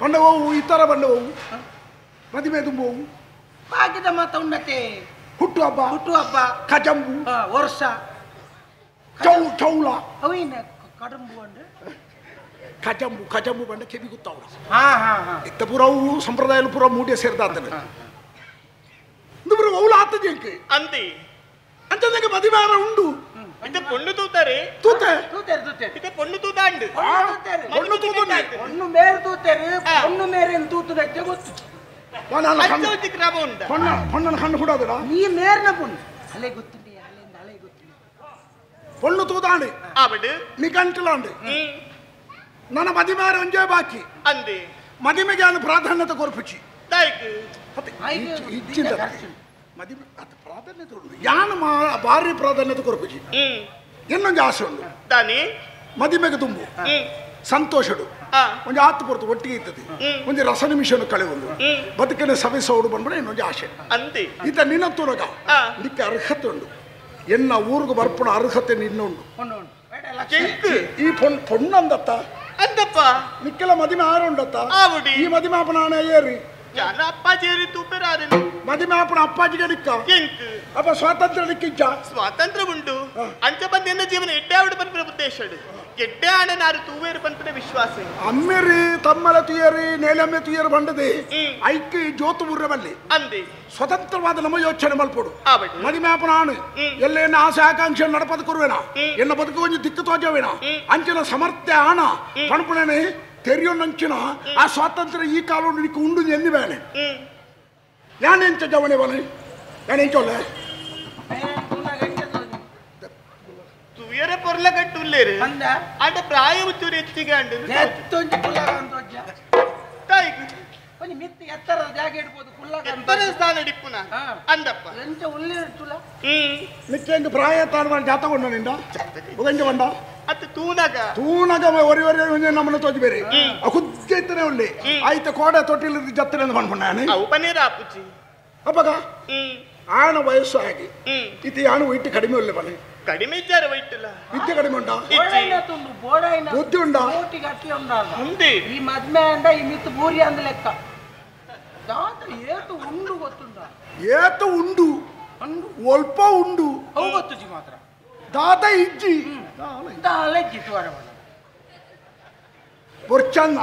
ಬಂಡ ಹೋವು ಈ ತರ ಬಂಡ ಹೋವು ಮದಿಮೆ ತುಂಬವು ಬಾಗಿದ ಮಾತ ಉಂಡತೆ ಹುಟ್ಟುಹಬ್ಬ ಕಜಂಬು ವರ್ಷ ಚೌಲ ಅವೇನ ಕಡಂಬು ಅಂದ್ರೆ ಕಜಂಬು ಬಂಡ ಕೆಬಿ ಗೊತ್ತಾವ ಇತ್ತ ಪುರವು ಸಂಪ್ರದಾಯ ಪುರ ಮೂಡಿಯ ಸೇರ್ದಾತನೆ ಅವಳು ಆತದ ಅಂದಿ ಅಂತಂದಾಗ ಮದಿವಾರ ಉಂಡು ಇದು ಪೊಣ್ಣು ತೂತಾರೆ ಇದು ಪೊಣ್ಣು ತೂದಾಂಡು ಪೊಣ್ಣು ತೂದು ಪೊಣ್ಣು ಮೇರೆ ತೂತಾರೆ ಪೊಣ್ಣು ಮೇರೆ ತೂತುದಕ್ಕೆ ಗೊತ್ತು ಪೊಣ್ಣನ ಕಣ್ಣು ಹುಡೋದಡ ನೀ ಮೇರ್ನ ಪೊಣ್ಣು ಅಲೆ ಗೊತ್ತಿದೆ ಅಲ್ಲಿಂದ ಅಲೆ ಗೊತ್ತಿದೆ ಪೊಣ್ಣು ತೂದಾಂಡು ಆವಡು ನೀ ಗಂಟಲಾಂಡು ನನ್ನ ಮದಿವಾರ ಒಂಜೇ ಬಾಕಿ ಅಂದಿ ಮದಿಮೆಗೆ ಅವನು ಪ್ರಾಧಾನ್ಯತೆ ಕೊರ್ಪಿಚ್ಚಿ ಇಚ್ಚಿದ ಮದಿಮೆ ಅದು ಪ್ರಾಧಾನ್ಯತೆ ಉಂಟು ಯಾನು ಭಾರಿ ಪ್ರಾಧಾನ್ಯತೆ ಕೊರ್ಪಿಚ್ಚಿ ಇನ್ನೊಂದು ಆಸೆ ಉಂಟು ದಾನಿ ಮದಿಮೆಗೆ ತುಂಬು ಸಂತೋಷಡು ಒಂದು ಆತು ಪೊರ್ತು ಒಟ್ಟಿಗೆ ಇರ್ತದೆ ಒಂದು ರಸ ನಿಮಿಷನು ಕಳೆಯುವುದು ಬದುಕಿನ ಸಭೆ ಸೌಡು ಬಂದ್ಬಿಡ ಇನ್ನೊಂದು ಆಸೆ ಅಂದಿ ಈತ ನಿನ್ನ ತುರಗ ನಿಕ್ಕೆ ಅರ್ಹತೆ ಉಂಟು ಎನ್ನ ಊರಿಗೆ ಬರ್ಪಣ ಅರ್ಹತೆ ನಿನ್ನುಂಡು ಈ ಪೊಣ್ಣಂದತ್ತ ಅಂದಪ್ಪ ನಿಕ್ಕೆಲ್ಲ ಮದಿಮೆ ಆರುಂಡತ್ತ ಈ ಮದಿಮೆ ಅಪನಾಣ ಏರಿ ಜಾನ ಅಪ್ಪಾಜಿಯರಿ ತೂಪೆರಾರೆನು ಮದುವೆ ಅಪ್ಪನ ಅಪ್ಪಾಜಿಗೆ ನಿಕ್ಕ ಎಂಕ್ ಅಪ್ಪ ಸ್ವಾತಂತ್ರ್ಯ ನಿಕ್ಕಿಂಚ ಸ್ವಾತಂತ್ರ್ಯ ಉಂಟು ಅಂಚ ಬಂದ ಜೀವನ ಎಡ್ಡೆ ಆವಿಡ ಪನ್ಪನ ಉದ್ದೇಶ ಎಡ್ಡೆ ಆಡ ನಾರು ತೂವೇರು ಪನ್ಪನ ವಿಶ್ವಾಸ ಅಮ್ಮೆರಿ ತಮ್ಮಲ ತುಯರಿ ನೇಲಮ್ಮೆ ತುಯರು ಬಂಡದೆ ಐಕ್ಯ ಜೋತು ಬುರ್ರಬಲ್ಲಿ ಅಂದೆ ಸ್ವತಂತ್ರವಾದ ನಮ್ಮ ಯೋಚನೆ ಮಲ್ಪಡು ಆವಡು ಮದುವೆ ಅಪ್ಪನ ಆಣು ಎಲ್ಲ ಎನ್ನ ಆಸೆ ಆಕಾಂಕ್ಷೆ ನಡಪದ ಕೊರುವೇನ ಎನ್ನ ಬದುಕು ಒಂದು ದಿಕ್ಕು ತೋಜವೇನ ಅಂಚಿನ ಸಮರ್ಥ್ಯ ಆಣ ಪಣಪಣನೆ ತೆರಿಯೊಂದಂಚಿನ ಆ ಸ್ವಾತಂತ್ರ್ಯ ಈ ಕಾಲ ನಿನಗೆ ಉಂಡು ಎನ್ನಿ ಬೇನೆ ಯಾನೆಂಚ ಜವನೆ ಬನೆ ಯಾನೆಂಚೊಲ್ಲೆ ತುಯರ ಪೊರ್ಲ ಕಟ್ಟುಲ್ಲೇರು ಆಟ ಪ್ರಾಯ ಮುಚ್ಚೂರು ಹೆಚ್ಚಿಗೆ ಅಂಡು ಮಿತ್ತಿ ಎತ್ತರ ಜಾಗ ಇಡ್ಬೋದು ಎತ್ತರ ಸ್ಥಾನ ಡಿಪ್ಪುನ ಅಂದಪ್ಪ ಎಂಚ ಉಳ್ಳೆ ಇರ್ತುಲ ನಿತ್ಯಂಗ ಪ್ರಾಯ ತಾಣ ಜಾತಗೊಂಡ ನಿಂದ ಉದಂಜ ಬಂದ ಅದು ತೂನಗ ಒರಿ ನಮ್ಮನ್ನ ತೋಜಿ ಬೇರೆ ಕುಜ್ಜೈತನೆ ಉಳ್ಳಿ ಆಯ್ತ ಕೋಡೆ ತೊಟ್ಟಿಲ್ ಜತ್ತನೆ ಅಂತ ಮಾಡ್ಕೊಂಡೆ ಅವು ಪನ್ನೀರ ಆಪುಚ್ಚಿ ಅಪ್ಪಗ ಆಣ ವಯಸ್ಸು ಆಗಿ ಇತಿ ಆಣ ವೈಟ್ ಕಡಿಮೆ ಉಳ್ಳೆ ಬನ್ನಿ ಕಡಿಮೆ ಇದ್ದಾರೆ ವೈಟಿಲ್ಲ ವಿದ್ಯೆ ಕಡಿಮೆ ಉಂಟಾ ಬುದ್ಧಿ ಉಂಟಾ ಮುಂದೆ ಈ ಮದ್ಮೆ ಅಂಡ ಈ ಮಿತ್ತು ಬೂರಿ ಅಂದ ಲೆಕ್ಕ ಏತು ಉಂಡು ಗೊತ್ತುಂಡ ಏತು ಉಂಡು ಒಲ್ಪ ಉಂಡು ಅವು ಗೊತ್ತುಜಿ ಮಾತ್ರ ದಾದ ಇಜ್ಜಿ ಬುರ್ಚನ್ನ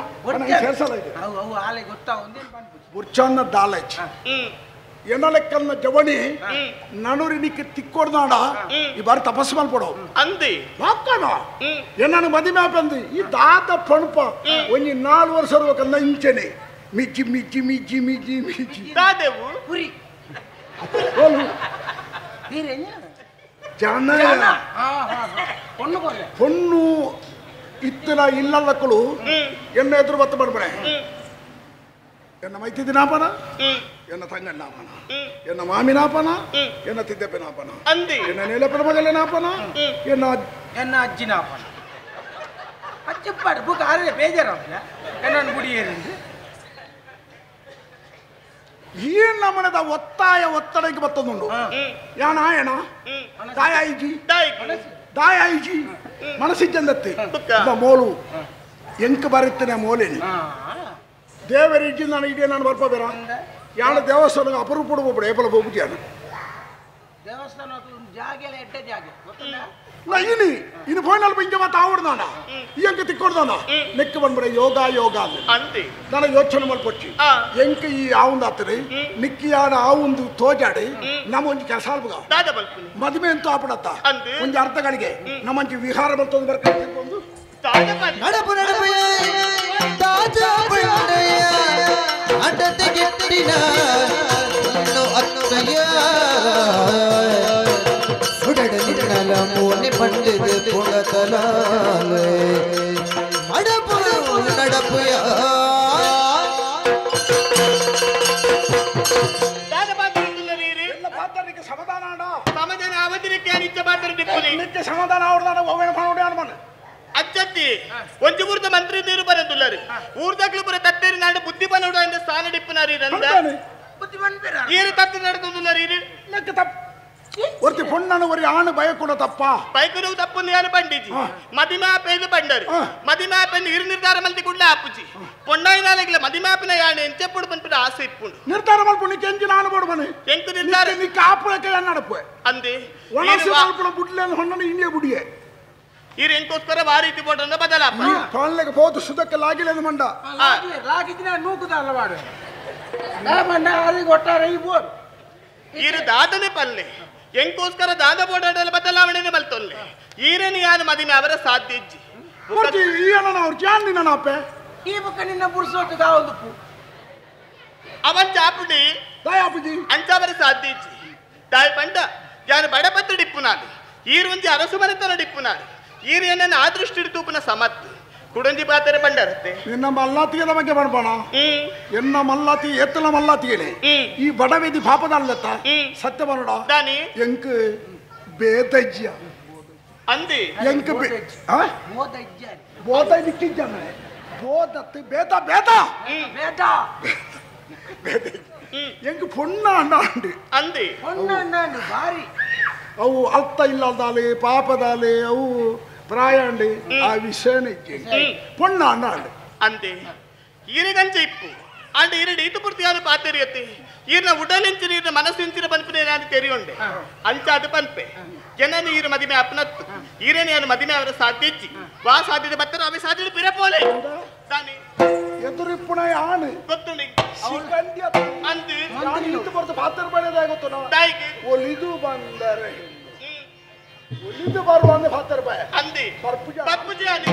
ಸೇರ್ಸಲ್ಲ ಇದೆ ಅವು ಆಲೆ ಗೊತ್ತಾ ಒಂದೇನು ಬಂದ್ಬಿಟ್ಟು ಬುರ್ಚನ್ನ ದಾಲಜ್ ಎನ್ನಲೆಕ್ಕನ್ನ ಜವಣಿ ನಣುರಿನಿಕ್ಕೆ ತಿಕ್ಕೊಡ್ದಾಡ ಈ ಬಾರಿ ತಪಸ್ಸು ಮಲ್ಪಡೋ ಅಂದಿ ಹಾಕೋಣ ಎನ್ನ ಮದುವೆ ಆಪಂದು ಈ ದಾತ ಪಣಪ ಒಂಜಿ 4 ವರ್ಷ ಇರ್ಬೇಕಂದ ಇಂಚೆನೆ ಮಿಜ್ಜಿ ಮಿಜ್ಜಿ ಮಿಜ್ಜಿ ಮಿಜ್ಜಿ ಮಿಜ್ಜಿ ದಾದೆವು ಪುರಿ ಜನ பொண்ணு ಇತ್ತನ ಇಲ್ಲಲ್ಲಕ್ಕಳು ಎನ್ನ ಎದುರು ಬತ್ತ ಮಾಡ್ಬೇಡ ಎನ್ನ ಮೈತಿದಿನಾಪನ ಎನ್ನ ತಂಗಣ್ಣಾಪನ ಎನ್ನ ಮಾಮಿನಾಪನ ಎನ್ನ ತಿದ್ದಪ್ಪನಾಪನ ಎನ್ನ ನೇಲಪ್ಪನ ಮಗಲೇನಾಪನ ಎನ್ನ ಅಜ್ಜಿನಾಪನ ಅಜ್ಜಪ್ಪಾಡು ಬುಕ್ ಆದ್ರೆ ಬೇಜಾರಾಗ ಎನ್ನ ಗುಡಿಯೇರಿ ಈ ನಮ್ಮನದ ಒತ್ತಡಕ್ಕೆ ಬತ್ತದುಂಡು ಯಾನ ಏನ ದಾಯಾಯಿಜಿ ಮನಸ್ಸಿಜ್ಜಂದತ್ತೆ ಮೋಲು ಎಂಕ ಬರುತ್ತೇನೆ ಮೋಲೇನಿ ದೇವರಿಜ್ಜಿ ನಾನು ಇಡೀ ನಾನು ಬರ್ಬೋಬೇರ ಯಾಣ ದೇವಸ್ಥಾನ ಅಪರೂಪ ಹೋಗ್ಬಿಡ ಏಪಲ ಹೋಗ್ಬಿಟ್ಟಿಯಾನ ದೇವಸ್ಥಾನ ಜಾಗೆಲ್ಲ ಎಡ್ಡೆ ಜಾಗೆ ಗೊತ್ತಿಲ್ಲ ಇನ್ನು ಫೋನಲ್ಲಿ ಇಂಜ ಮಾತು ಆವಡ್ದಾನ ಈ ಅಂಕ ತಿಕ್ಕೊಡ್ದಾನ ನೆಕ್ಕ ಬಂದ್ಬಿಡ ಯೋಗ ಅಂತೆ ನಾನು ಯೋಚನೆ ಮಾಡ್ಕೊಚ್ಚಿ ಎಂಕ ಈ ಆವುಂದು ಆತರಿ ನಿಕ್ಕಿಯಾನ ಆವುಂದು ತೋಜಾಡಿ ನಮ್ಮ ಒಂಜಿ ಕೆಲಸ ಅಲ್ಬಗ ಮದುವೆ ಅಂತೂ ಆಪಡತ್ತ ಒಂಜಿ ಅರ್ಥಗಳಿಗೆ ನಮ್ಮಂಚಿ ವಿಹಾರ ಬಂತೊಂದು ಬರ್ಕೊಂಡು ಒಂದು ನಡಪು ನಡಪೆಯ ತಾಜಾ ಬಂಡೆಯ ಅಡ್ಡತೆ ಗೆಟ್ಟಿನ ಅತ್ತಯ್ಯ ಸುಡಡ ನಿನ್ನಲ ಮೋನೆ ಪಂಡಿದ ಪುಣತಲಾಲೆ ನಡಪು ನಡಪೆಯ ಸಮಾಧಾನ ಅವಧಿನಿಕ್ಕೆ ನಿತ್ಯ ಮಾತ್ರ ಸಮಾಧಾನ ಅವ್ರದಾನ ಹೋಗೋಣ ಅನ್ಮಾನ ಅಜ್ಜತ್ತಿ ಒಂಜಿ ಊರ್ದ ಮಂತ್ರಿ ನೀರು ಬರದುಲ್ಲರು ಊರ್ದಾಗ್ಲು ಬರ ತತ್ತೇರಿ ನಾಡು ಬುದ್ಧಿ ಬನೋಡ ಎಂದು ಸ್ಥಾನ ಡಿಪ್ಪನಾರಿ ಈರು ತತ್ತು ನಡೆದುಲ್ಲರು ಒರ್ತಿ ಪೊಣ್ಣನ ಒರಿ ಆಣು ಭಯ ಕೂಡ ತಪ್ಪ ಬೈಕನು ತಪ್ಪು ಯಾರು ಬಂಡಿಜಿ ಮದಿಮಾಪೇದು ಬಂಡರು ಮದಿಮಾಪೇನು ಇರು ನಿರ್ಧಾರ ಮಲ್ತಿ ಕುಡ್ಲ ಆಪುಜಿ ಪೊಣ್ಣಾಯಿನಾಲೆಗ್ಲ ಮದಿಮಾಪಿನ ಯಾಣೆ ಎಂಚೆಪ್ಪುಡು ಬಂದ್ಬಿಟ್ಟು ಆಸೆ ಇಟ್ಕೊಂಡು ನಿರ್ಧಾರ ಮಲ್ಪು ಕೆಂಚಿ ನಾನು ಬಡಬನೆ ಎಂಕು ನಿರ್ಧಾರ ನಿಕ್ಕ ಆಪುಳಕ್ಕೆ ನಡಪು ಅಂದೆ ಒಣಸಿ ಮಲ್ಪುಳ ಬುಡ್ಲೇನು ಹೊಣ್ಣನ ಇಂಡಿಯ ಬುಡಿಯೆ ಈ ಎಂಕೋಸ್ಕರ ಆ ರೀತಿ ಬೋಟನ್ನ ಬದಲಾಪ ಪಾಲನೆಗೆ ಹೋದು ಸುದಕ್ಕೆ ಲಾಗಿಲ್ಲ ಮಂಡ ಲಾಗಿದ್ರೆ ನೂಕುದ ಅಲ್ಲವಾಡು ಮಂಡ ಅಲ್ಲಿಗೆ ಒಟ್ಟಾರೆ ಈ ಬೋರ್ ಈರು ದಾದನೆ ಪಲ್ಲೆ ಎಂಕೋಸ್ಕರ ದಾದ ಬೋರ್ಡ್ ಬದಲಾವಣೆ ಬಲ್ತೊಲ್ಲೆ ಈರೇನು ಯಾನು ಮದಿಮೆ ಅವರ ಸಾಧ್ಯ ಇಜ್ಜಿ ಈ ಅಣ್ಣ ಅವ್ರು ಜಾನ್ ನಿನ್ನ ನಾಪೆ ಈ ಬುಕ್ಕ ನಿನ್ನ ಬುರ್ಸೋಟದ ಒಂದು ಅವನ್ ಚಾಪುಡಿ ದಯಾಪುಜಿ ಅಂಚಾವರ ಸಾಧ್ಯ ಇಜ್ಜಿ ತಾಯಿ ಪಂಡ ಯಾನು ಬಡಪತ್ತು ಡಿಪ್ಪು ನಾನು ಈರು ಒಂಜಿ ಅರಸು ಮನೆತನ ಡಿಪ್ಪು ನಾನು ಈರು ಏನನ್ನ ಆದೃಷ್ಟಿ ತೂಪನ ಸಮತ್ ಕುಡಂಜಿ ಪಾತ್ರೆ ಬಂಡರತ್ತೆ ನಿನ್ನ ಮಲ್ಲಾತಿಗೆದ ಬಗ್ಗೆ ಮಾಡ್ಬೋಣ ಎನ್ನ ಮಲ್ಲಾತಿ ಎತ್ತಲ ಮಲ್ಲಾತಿಗೆ ಈ ಬಡವೇದಿ ಪಾಪದಲ್ಲತ್ತ ಸತ್ಯ ಬರೋಡ ಎಂಕ್ ಬೇದಜ್ಯ ಅಂದಿ ಎಂಕ್ ಬೋದ ನಿಕ್ಕಿಜ್ಜನ ಬೋದತ್ತು ಬೇದ ಬೇದ ಬೇದ ಎಂಕ್ ಪೊಣ್ಣ ಅಂಡ ಅಂದಿ ಭಾರಿ ಅವು ಅರ್ಥ ಇಲ್ಲದಾಲೆ ಪಾಪದಾಲೆ ಅವು ಪ್ರಾಯಾಂಡಿ ಆ ವಿಷಯನ ಪೊಣ್ಣ ಅಂಡ ಅಂದೆ ಈರಿಗಂಚ ಇಪ್ಪು ಅಂಡ್ ಈರ ಡೀತು ಪೂರ್ತಿಯಾದ ಪಾತೆರಿಯತ್ತಿ ಈರ್ನ ಉಡಲಿಂಚಿನ ಈರ್ನ ಮನಸ್ಸಿಂಚಿನ ಪನ್ಪನೆ ನಾನು ತೆರಿಯುಂಡೆ ಅಂಚಾದ ಪನ್ಪೆ ಜನನಿ ಈರ ಮದಿಮೆ ಅಪ್ನತ್ತು ಈರೇನೆ ನಾನು ಮದಿಮೆ ಅವರ ಸಾಧ್ಯಚ್ಚಿ ವಾ ಸಾಧ್ಯತೆ ಬತ್ತರ ಅವೆ ಸಾಧ್ಯತೆ ಪಿರಪೋಲೆ ದಾನಿ ಎದುರಿಪ್ಪುಣ ಯಾನು ಗೊತ್ತುಂಡಿ ಅಂದು ನಾನು ಇತ್ತು ಬರ್ತು ಪಾತ್ರ ಬಳೆದಾಗುತ್ತೋ ನಾವು ತಾಯಿಗೆ ಒಲಿದು ಬಂದರೆ ಒಲಿದು ಬರುವಂದೆ ಪಾತ್ರ ಬಾಯ ಅಂದಿ ಪರ್ಪುಜ ಪರ್ಪುಜ ಆದಿ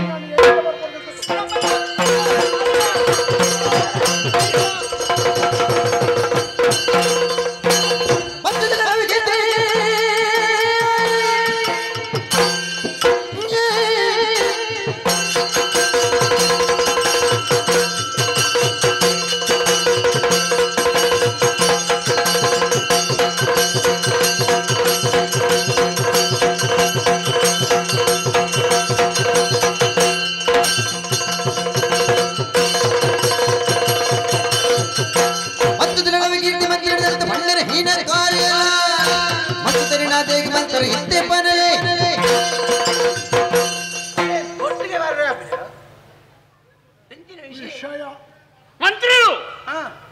ಮಂತ್ರಿಗಳು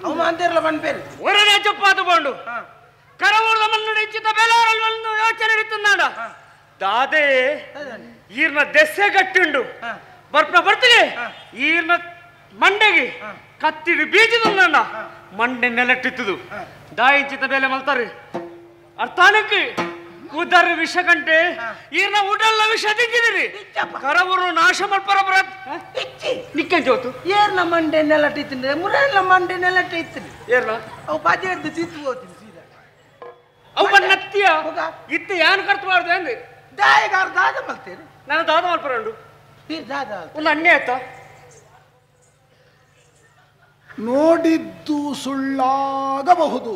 ಅವಮಾಂತಿರಲ್ಲ ಬಂದ್ಪೇರು ಒರನೇ ಚಪ್ಪಾತು ಕೊಂಡು ಕರವೂರ್ದ ಮಣ್ಣು ಇಚ್ಚಿತ ಬೇಲಾರಲ್ವನ್ನು ಯೋಚನೆ ಇರುತ್ತಾಡ ದಾದೆ ಈರ್ನ ದೆಸೆ ಗಟ್ಟಿಂಡು ಬರ್ಪ ಬರ್ತಿಗೆ ಈರ್ನ ಮಂಡೆಗೆ ಕತ್ತಿಡಿ ಬೀಜದ ಮಂಡೆ ನೆಲಟ್ಟಿತ್ತದು ದಾಯಿಚಿತ ಬೇಲೆ ಮಲ್ತಾರೆ ಅರ್ಥಾನಕ್ಕೆ ಉದರ ವಿಷ ಗಂಟೆ ಈರ್ನ ಉಡಲ್ಲ ವಿಷ ತಿಂದಿರಿ ಕರವರು ನಾಶ ಮಲ್ಪರ ಬರತ್ ನಿಕ್ಕ ಜೋತು ಏರ್ನ ಮಂಡೆ ನೆಲಟ್ಟಿತ್ತಿಂದ್ರೆ ಮುರೇರ್ನ ಮಂಡೆ ನೆಲಟ್ಟಿತ್ತಿನಿ ಏರ್ನ ಅವು ಬಾಜಿ ಎದ್ದು ತಿತ್ತು ಹೋಗ್ತೀನಿ ಸೀದಾ ಅವ ನತ್ತಿಯ ಇತ್ತು ಯಾನ್ ಕರ್ತು ಮಾಡ್ದೆ ಅಂದ್ರೆ ದಾಯಗಾರ ದಾದ ಮಲ್ತೇನೆ ನಾನು ದಾದ ಮಲ್ಪರಂಡು ದಾದ ಒಂದು ಅಣ್ಣೆ ಆಯ್ತಾ ನೋಡಿದ್ದು ಸುಳ್ಳಾಗಬಹುದು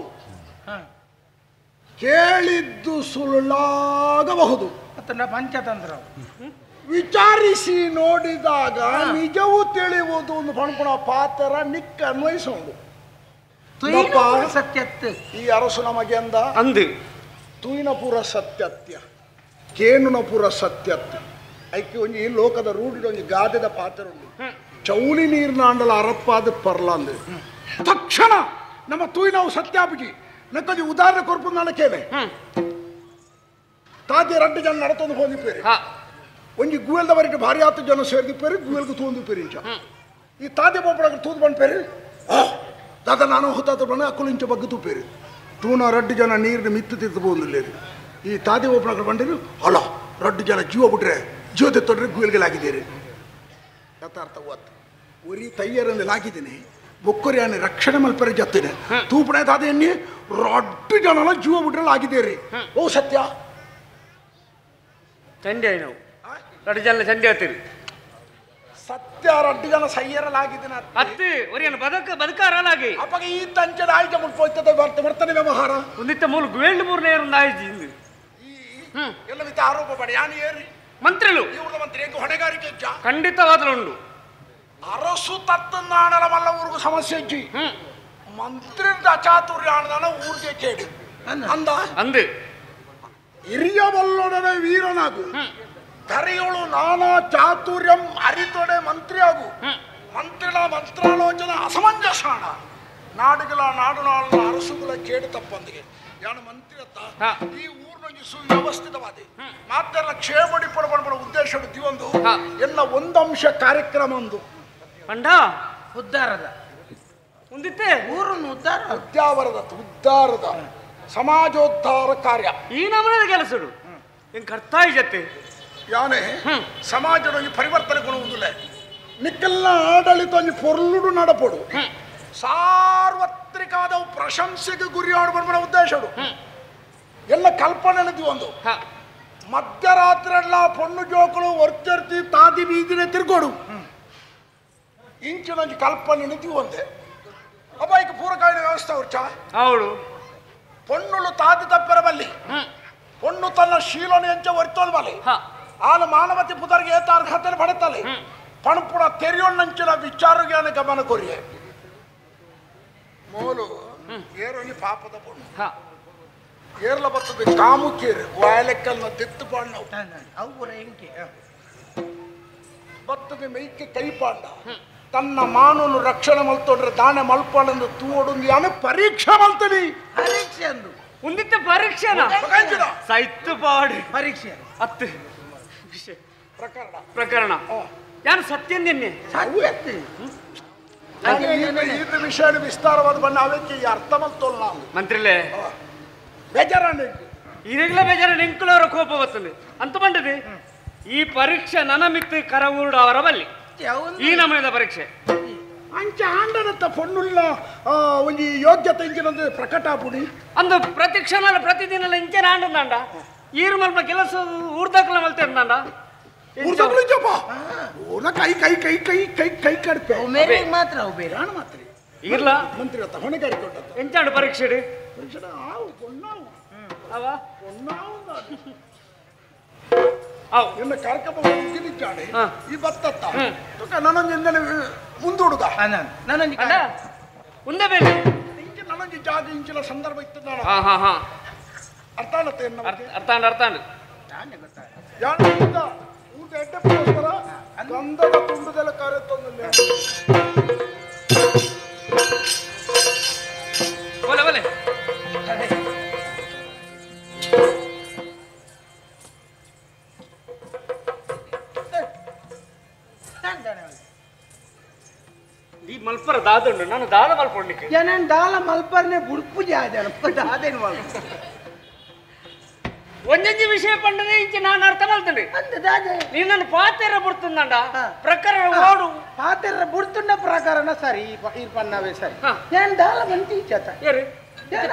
ಕೇಳಿದ್ದು ಸುಳ್ಳಾಗಬಹುದು ಮತ್ತ ಪಂಚತಂತ್ರ ವಿಚಾರಿಸಿ ನೋಡಿದಾಗ ನಿಜವೂ ತಿಳಿಯುವುದು ಒಂದು ಪಣಪಣ ಪಾತ್ರ ನಿಕ್ಕ ಅನ್ವಯಿಸೋದು ಸತ್ಯತ್ ಈ ಅರಸು ನಮಗೆ ಅಂದ ಅಂದು ತೂಯಿನಪುರ ಸತ್ಯತ್ಯ ಕೇನುನಪುರ ಸತ್ಯತ್ಯ ಐಕೆ ಒಂಜಿ ಈ ಲೋಕದ ರೂಢಿದ ಒಂಜಿ ಗಾದೆದ ಪಾತ್ರ ಉಂಟು ಚೌಳಿ ನೀರಿನ ಅಂಡಲ ಅರಪ್ಪಾದ ಪರ್ಲಾಂದು ತಕ್ಷಣ ನಮ್ಮ ತೂಯಿನವು ಸತ್ಯಾಪಿಗೆ ನಕ್ಕಿ ಉದಾಹರಣೆ ಕೊರ್ಪು ನಾನು ಕೇಳೆ ತಾತಿ 2 ಜನ ನಡತೊಂದು ಹೋದಿಪ್ಪೇರಿ ಒಂಜಿ ಗುವೆಲ್ದವರಿಗೆ ಭಾರಿ 10 ಜನ ಸೇರಿದಿಪ್ಪೇರಿ ಗುವೆಲ್ಗೆ ತೂಂದಿಪ್ಪೇರಿ ಇಂಚ ಈ ತಾತಿ ಪೋಪಳಕ್ಕೆ ತೂದು ಬಂದ್ಪೇರಿ ದಾದ ನಾನು ಹೊತ್ತಾತ ಬಣ್ಣ ಅಕ್ಕುಲಿಂಚ ಬಗ್ಗೆ ತೂಪೇರಿ ತೂನ 2 ಜನ ನೀರಿನ ಮಿತ್ತು ತಿದ್ದು ಬಂದಿಲ್ಲೇರಿ ಈ ತಾತಿ ಪೋಪಳಕ್ಕೆ ಬಂದಿರಿ ಅಲ್ಲ 2 ಜನ ಜೀವ ಬಿಟ್ರೆ ಜೀವ ತೆತ್ತೊಡ್ರೆ ಗುವೆಲ್ಗೆ ಲಾಗಿದ್ದೀರಿ ಯಥಾರ್ಥ ಒತ್ತು ಉರಿ ತಯ್ಯರಲ್ಲಿ ಲಾಗಿದ್ದೀನಿ ಬೊಕ್ಕರಿಯಾನೆ ರಕ್ಷಣೆ ಮಲ್ಪರೆ ಜತ್ತೇನೆ ತೂಪಣೆ ತಾದ ಎಣ್ಣೆ 2 ಜನ ಜೀವ ಬಿಟ್ರೆ ಆಗಿದ್ದೇರಿ ಓ ಸತ್ಯ ಚಂಡಿ ನಾವು 2 ಜನ ಚಂಡಿ ಹತ್ತಿರಿ ಸತ್ಯ 2 ಜನ ಸಯ್ಯರಲಾಗಿದ್ದೇನೆ ಹತ್ತಿ ಒರಿಯನು ಬದುಕಾರಲಾಗಿ ಅಪ್ಪಗೆ ಈ ತಂಚದ ಆಯ್ಕೆ ಮುಟ್ಪೋಯ್ತದೆ ಬರ್ತನೆ ವ್ಯವಹಾರ ಒಂದಿತ್ತ ಮೂಲ ಗುವೆಂಡು ಮೂರನೇ ಆಯ್ಜಿ ಎಲ್ಲ ವಿತ ಆರೋಪ ಪಡೆ ಯಾನು ಏರಿ ಮಂತ್ರಿಗಳು ಇವ್ರ ಮಂತ್ರಿ ಹೊಣೆಗಾರಿಕೆ ಖಂಡಿತವಾದಲು ಉಂಡು ಅರಸು ತತ್ತನ್ನಾಣಲ ಮಲ್ಲ ಊರಿಗೂ ಸಮಸ್ಯೆ ಇಜ್ಜಿ ಮಂತ್ರಿದ ಅಚಾತುರ್ಯ ಆಣದಾನ ಊರಿಗೆ ಕೇಳಿ ಅಂದ ಅಂದು ಹಿರಿಯ ಬಲ್ಲೊಡನೆ ವೀರನಾಗು ಕರೆಯೋಳು ನಾನಾ ಚಾತುರ್ಯಂ ಅರಿತೊಡೆ ಮಂತ್ರಿ ಆಗು ಮಂತ್ರಿಗಳ ಮಂತ್ರಾಲೋಚನ ಅಸಮಂಜಸಾಣ ನಾಡುಗಳ ನಾಡು ನಾಳಿನ ಅರಸುಗಳ ಕೇಡು ತಪ್ಪಂದಿಗೆ ಯಾನು ಮಂತ್ರಿ ಅತ್ತ ಈ ಊರಿನಲ್ಲಿ ಸುವ್ಯವಸ್ಥಿತವಾದಿ ಮಾತ್ರ ಕ್ಷೇಮಡಿ ಪಡಬಡ ಉದ್ದೇಶ ಒಂದು ಎಲ್ಲ ಒಂದಂಶ ಕಾರ್ಯಕ್ರಮ ಒಂದು ಪಂಡ ಉದ್ಧಾರದ ಮುಂದಿತ್ತೆ ಊರನ್ನು ಉದ್ಧಾರದ ಸಮಾಜೋದ್ಧಾರ ಕಾರ್ಯ ಈ ನಮೂನೆ ಕೆಲಸಡು ಹೆಂಗ್ ಕರ್ತಾಯಿ ಜತೆ ಯಾನೆ ಸಮಾಜದ ಪರಿವರ್ತನೆ ಕೊಡುವುದಿಲ್ಲ ನಿಕ್ಕೆಲ್ಲ ಆಡಳಿತ ಪೊರ್ಲುಡು ನಡಪಡು ಸಾರ್ವತ್ರಿಕವಾದ ಪ್ರಶಂಸೆಗೆ ಗುರಿ ಆಡ್ಬರ್ಬಡ ಉದ್ದೇಶ ಎಲ್ಲ ಕಲ್ಪನೆ ಒಂದು ಮಧ್ಯರಾತ್ರಿ ಎಲ್ಲ ಪೊಣ್ಣು ಜೋಕಳು ವರ್ಚರ್ತಿ ತಾದಿ ಬೀದಿನ ತಿರ್ಗೋಡು ಇಂಚಿನ ಕಲ್ಪನೆ ಒಂದೇ ಅಬ್ಬಾಯಿಗೆ ಪೂರಕಾಯಿನ ವ್ಯವಸ್ಥೆ ಅವ್ರ ಅವಳು ಪೊಣ್ಣುಳು ತಾದಿ ತಪ್ಪರ ಬಲ್ಲಿ ಪೊಣ್ಣು ತನ್ನ ಶೀಲನೆ ಎಂಚ ಒರ್ತೋಲ್ ಬಲ್ಲಿ ಆನ ಮಾನವತಿ ಪುದರ್ಗೆ ಏತ ಅರ್ಹತೆ ಪಡೆತಲೆ ಪಣಪುಡ ತೆರೆಯೋಣ್ಣಂಚಿನ ವಿಚಾರಜ್ಞಾನ ಗಮನ ಕೊರಿಯೆ ಮೋಲು ಏರೋನಿ ಪಾಪದ ಪೊಣ್ಣು ಏರ್ಲ ಬರ್ತದೆ ಕಾಮುಕೇರು ವಾಯಲೆಕ್ಕಲ್ನ ತೆತ್ತು ಪಾಂಡ ಅವು ಎಂಕೆ ಬರ್ತದೆ ಮೈಕ್ಕೆ ಕೈ ಪಾಂಡ ತನ್ನ ಮಾನವನ್ನು ರಕ್ಷಣೆ ಮಲ್ತೊಡ್ರೆ ದಾನೆ ಮಲ್ಪಾಳಂದು ತೂವೊಂದು ಯಾನೆ ಪರೀಕ್ಷೆ ಮಲ್ತನಿ ಪರೀಕ್ಷೆ ಅಂದು ಒಂದಿತ್ತ ಪರೀಕ್ಷೆನಾ ಸೈತ್ತು ಪಾಡಿ ಪರೀಕ್ಷೆ ಅತ್ತು ವಿಷಯ ಪ್ರಕರಣ ಯಾನು ಸತ್ಯಂದೆನ್ನೆ ಇದು ವಿಷಯ ವಿಸ್ತಾರವಾದ ಬಣ್ಣ ಅವಕ್ಕೆ ಈ ಅರ್ಥ ಮಲ್ತೋಲ್ ನಾವು ಮಂತ್ರಿಲೇ ಬೇಜಾರ ಈಗಲೇ ಬೇಜಾರ ನಿಂಕುಳವರ ಕೋಪ ಬರ್ತದೆ ಅಂತ ಬಂಡದೆ ಈ ಪರೀಕ್ಷೆ ನನ್ನ ಮಿತ್ತು ಕರವೂರು ಅವರ ಬಲ್ಲಿ ಈ ನಮೂನೆದ ಪರೀಕ್ಷೆ ಅಂಚ ಆಂಡನತ್ತ ಪೊನ್ನುಲ್ಲ ಒಂಜಿ ಯೋಗ್ಯತೆ ಇಂಚಿನೊಂದು ಪ್ರಕಟ ಪುಡಿ ಅಂದು ಪ್ರತಿಕ್ಷಣ ಪ್ರತಿದಿನ ಇಂಚೆನ ಆಂಡಂದಾಂಡ ಈರು ಮಲ್ಪ ಕೆಲಸ ಊರ್ದಾಕಲ ಮಲ್ತೇಂದಾಂಡ ಕೈ ಕೈ ಕೈ ಕೈ ಕೈ ಕೈ ಕಡ್ಪೆ ಮಾತ್ರ ಬೇರೆ ಮಾತ್ರ ಇರ್ಲ ಮಂತ್ರಿ ಹೊತ್ತ ಹೊಣೆಗಾರಿಕೊಂಡದ್ದು ಎಂಚಾಂಡು ಪರೀಕ್ಷೆ ಎನ್ನ ಕಾರ್ಯಕ್ರಮ ಈ ಬತ್ತತ್ತ ನನ್ನೊಂದು ಮುಂದೂಡುಗ ಮುಂದೆ ಬೇರೆ ನನಗೆ ಜಾಗ ಇಂಚಿನ ಸಂದರ್ಭ ಇತ್ತು ಅರ್ಥ ಅರ್ಥಾಂಡ್ ಊಟ ಎಡ್ಡೆಗೋಸ್ಕರ ಗಂಧದ ತುಂಡುದೆಲ್ಲ ಕಾರ್ಯತ್ತೊಂದಿಲ್ಲ ಬೋಲೆ ಬೋಲೆ ಈ ಮಲ್ಪರ ದಾದುಂಡು ನಾನು ದಾಳ ಮಲ್ಪೊಂಡಿಕ್ಕೆ ನಾನು ದಾಳ ಮಲ್ಪರ್ನೆ ಬುಡ್ಪುಜಿ ಆದನಪ್ಪ ದಾದೇನು ಮಲ್ಪ ಒಂದೊಂದು ವಿಷಯ ಪಂಡದೆ ಇಂಚೆ ನಾನು ಅರ್ಥ ಮಾಡ್ತೇನೆ ನೀನು ನನ್ನ ಪಾತೆರ ಬುಡ್ತುಂದಂಡ ಪ್ರಕರಣ ಓಡು ಪಾತೆರ ಬುಡ್ತುಂಡ ಪ್ರಕರಣ ಸರಿ ಈ ಪನ್ನವೇ ಸರಿ ನಾನು ದಾಳ ಬಂತಿ ಚತ ಏರಿ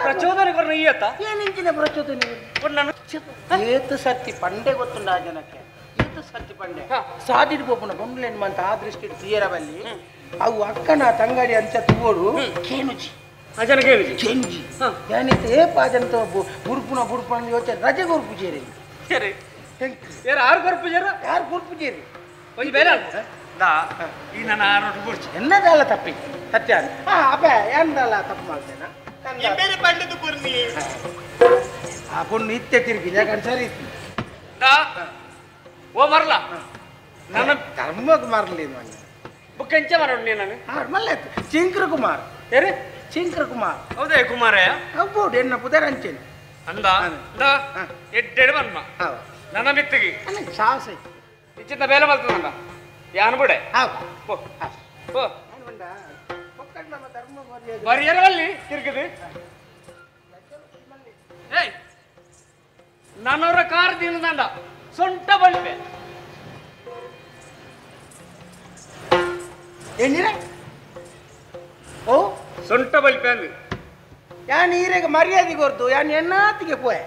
ಪ್ರಚೋದನೆ ಕೊರ್ನ ಈಯತ್ತ ಏನಿಂಚಿನ ಪ್ರಚೋದನೆ ನಾನು ಏತು ಸರ್ತಿ ಪಂಡೆ ಗೊತ್ತುಂಡ ಆ ಜನಕ್ಕೆ ಏತು ಸರ್ತಿ ಪಂಡೆ ಸಾದಿಡ್ ಬೋಪುನ ಬೊಂಡ್ಲೇನು ಅಂತ ಆ ದೃಷ್ಟಿ ತೀಯರವಲ್ಲಿ ಅವು ಅಕ್ಕನ ತಂಗಾಡಿ ಅಂಚ ತೂಡು ಕೇನುಜಿ ಅಜನ ಕೇನುಜಿ ಕೇನುಜಿ ಯಾನಿತ್ತು ಏ ಪಾಜಂತ ಬುರ್ಪುನ ಬುರ್ಪುನ ಯೋಚನೆ ರಜೆ ಗುರ್ಪುಜೇರಿ ಏರಿ ಯಾರು ಆರು ಗುರ್ಪುಜೇರ ಯಾರು ಗುರ್ಪುಜೇರಿ ಒಂದು ಬೇರೆ ದಾ ಈ ನನ್ನ ಆರೋಟ ಗುರ್ಚಿ ಎನ್ನದಲ್ಲ ತಪ್ಪಿ ಸತ್ಯ ಅಪ್ಪ ಏನದಲ್ಲ ತಪ್ಪು ಮಾಡ್ತೇನ ಬೇರೆ ಪಂಡದು ಕುರ್ನಿ ಆ ಪುಣ್ಯ ಇತ್ತೆ ತಿರುಗಿ ಯಾಕಂದ್ರೆ ಸರಿ ದಾ ಓ ಮರಲ ನನ್ನ ಧರ್ಮಕ್ಕೆ ಮರಲಿ ನಾನು ಬುಕ್ ಎಂಚ ಮಾಡೋಣ ನೀನು ಮಲ್ಲ ಚಿಂಕ್ರ ಕುಮಾರ್ ಏರಿ ಚಿಂಕ್ರ ಕುಮಾರ್ ಹೌದೇ ಕುಮಾರಯ್ಯ ಹೌದು ಎನ್ನ ಪುದರ್ ಅಂಚೇನೆ ಅಂದ ಎಡ್ಡೆಡು ಬನ್ಮ ನನ್ನ ಮಿತ್ತಿಗೆ ಸಾಹಸ ಇಚ್ಚಿಂದ ಬೇಲೆ ಬರ್ತದಂಡ ಯಾನು ಬಿಡೆ ಬರಿಯರಲ್ಲಿ ತಿರುಗಿದೆ ಏಯ್ ನನ್ನವರ ಕಾರ್ ದಿನದಂಡ ಸೊಂಟ ಬಲ್ಪೆ ಏನಿರೆ ಓ ಸೊಂಟ ಬಲ್ಪೆ ಅಂದು ಯಾನ್ ಈರೆಗೆ ಮರ್ಯಾದೆಗೆ ಹೊರ್ತು ಯಾನ್ ಎನ್ನಾತಿಗೆ ಪೋಯೆ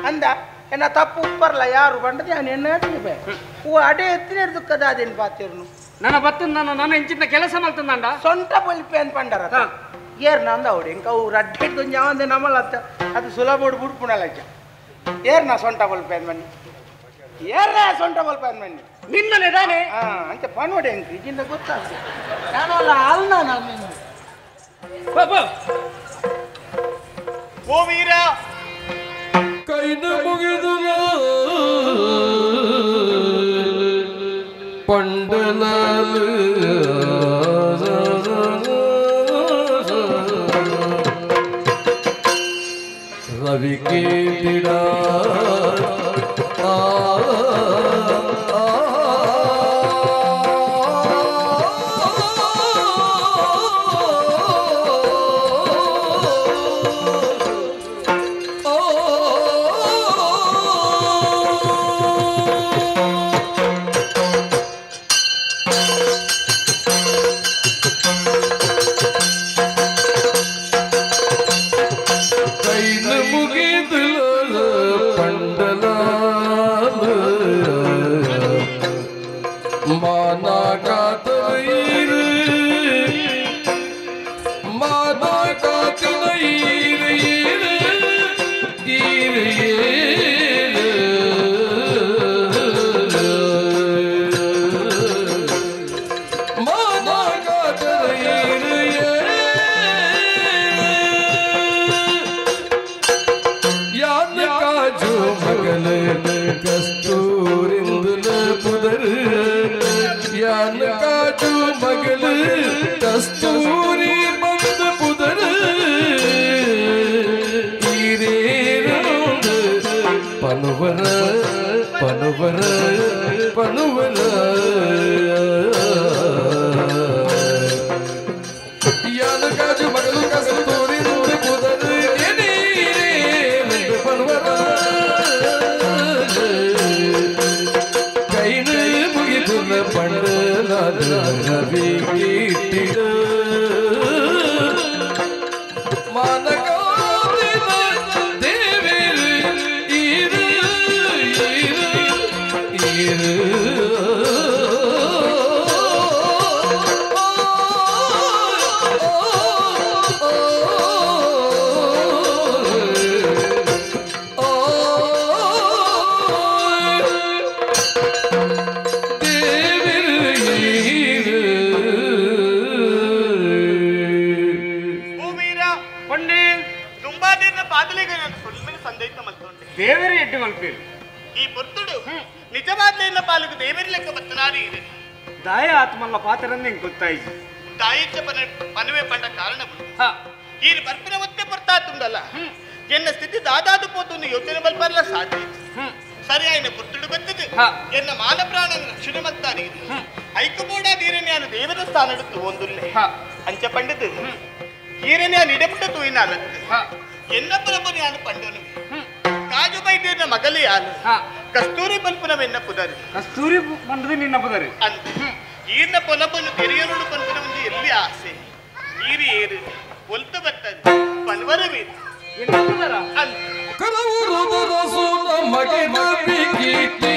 ಅಂದ ಎನ್ನ ತಪ್ಪು ಉಪ್ಪರ್ಲ ಯಾರು ಬಂಡದು ಯಾನ್ ಎನ್ನಾತಿಗೆ ಪೋಯೆ ಓ ಅಡೆ ಎತ್ತಿನ ದುಃಖದ ಅದೇನು ಪಾತಿರ್ನು ನನ್ನ ಬತ್ತು ನನ್ನ ಹೆಂಚಿನ ಕೆಲಸ ಮಾಡ್ತಂದಂಡ ಸೊಂಟ ಬಲ್ಪೆ ಅಂತ ಪಂಡರ ಏರ್ ನಂದ ಅವಡು ಇಂಕ ಅವ್ರು ಅಡ್ಡೆಡ್ದು ಯಾವಂದೆ ನಮ್ಮಲ್ಲ ಅದು ಸುಲಭ ಬುಡ್ಪುಣಲಜ್ಜ ಏರ್ ನಾ ಸೊಂಟ ಬಲ್ಪೆ ಅಂತ ಬನ್ನಿ ಏರ ಸೊಂಟ ಬಲ್ಪೆ ಅಂತ ಬನ್ನಿ ನಿನ್ನನೆ ತಾನೆ ಅಂತ ಪನ್ವಡೆ ಅಂಕ ಇದಿಂದ ಗೊತ್ತಾಗ್ತದೆ ನಾನಲ್ಲ ಅಲ್ಲ ನಾನು ಓ ವೀರ ಕೈನ ಮುಗಿದು ಪಂಡಲಾಲ ರವಿ ಕೇಳಿಡ ಪನುವರ ಪನುವರ ಯಾನ ಕಾಜು ಮಗಲು ಕಸ್ತೂರಿ ನೋಡಿ ಕುದರು ಪನುವರ ಕೈನ ಮುಗಿದು ಪಂಡಲಾದ ರವಿ ಕೀರ್ತಿಡ ದೇವರೇ ಎಡ್ಡು ಮಲ್ಪೇರು ಈ ಪೊರ್ತುಡು ನಿಜವಾದ್ಲೇನ ಪಾಲುಕು ದೇವರಿ ಲೆಕ್ಕ ಬತ್ತನಾರಿ ಇದೆ ದಾಯ ಆತ್ಮಲ್ಲ ಪಾತ್ರರನ್ನ ಹೆಂಗ್ ಗೊತ್ತಾಯ್ತು ದಾಯಿച്ച ಪನವೇ ಪಂಡ ಕಾರಣ ಈ ಬರ್ಪಿನ ಒತ್ತೆ ಪರ್ತಾತುಂಡಲ್ಲ ಎನ್ನ ಸ್ಥಿತಿ ದಾದಾದು ಪೋತು ಯೋಚನೆ ಬಲ್ಪರ್ಲ ಸಾಧ್ಯ ಸರಿ ಆಯ್ನ ಪೊರ್ತುಡು ಬಂದಿದ್ದು ಎನ್ನ ಮಾನ ಪ್ರಾಣ ರಕ್ಷಣೆ ಮಲ್ತಾರಿ ಐಕಬೋಡ ನೀರನ್ಯಾನು ದೇವರ ಸ್ಥಾನ ಇಡುತ್ತು ಒಂದುಲ್ಲೆ ಅಂಚ ಪಂಡಿತು ಈರನ್ಯಾನು ಇಡಪುಟ್ಟ ತೂಯಿನ ಎನ್ನ ಪರಬನಿ ಯಾನು ಪಂಡನು ಕಾಜು ಬೈದ್ಯನ ಮಗಲಿ ಯಾನು ಕಸ್ತೂರಿ ಪಲ್ಪನವೆನ್ನ ಪುದರಿ ಕಸ್ತೂರಿ ಬಂದದು ನಿನ್ನ ಪುದರಿ ಅಂತ ಈರ್ನ ಪೊಲಪನ್ನು ತೆರೆಯನೋಡು ಪಲ್ಪನ ಒಂದು ಎಲ್ಲಿ ಆಸೆ ಈರಿ ಏರು ಒಲ್ತ ಬರ್ತದೆ ಪನ್ವರವೇ ರವಿ ಕೀರ್ತಿ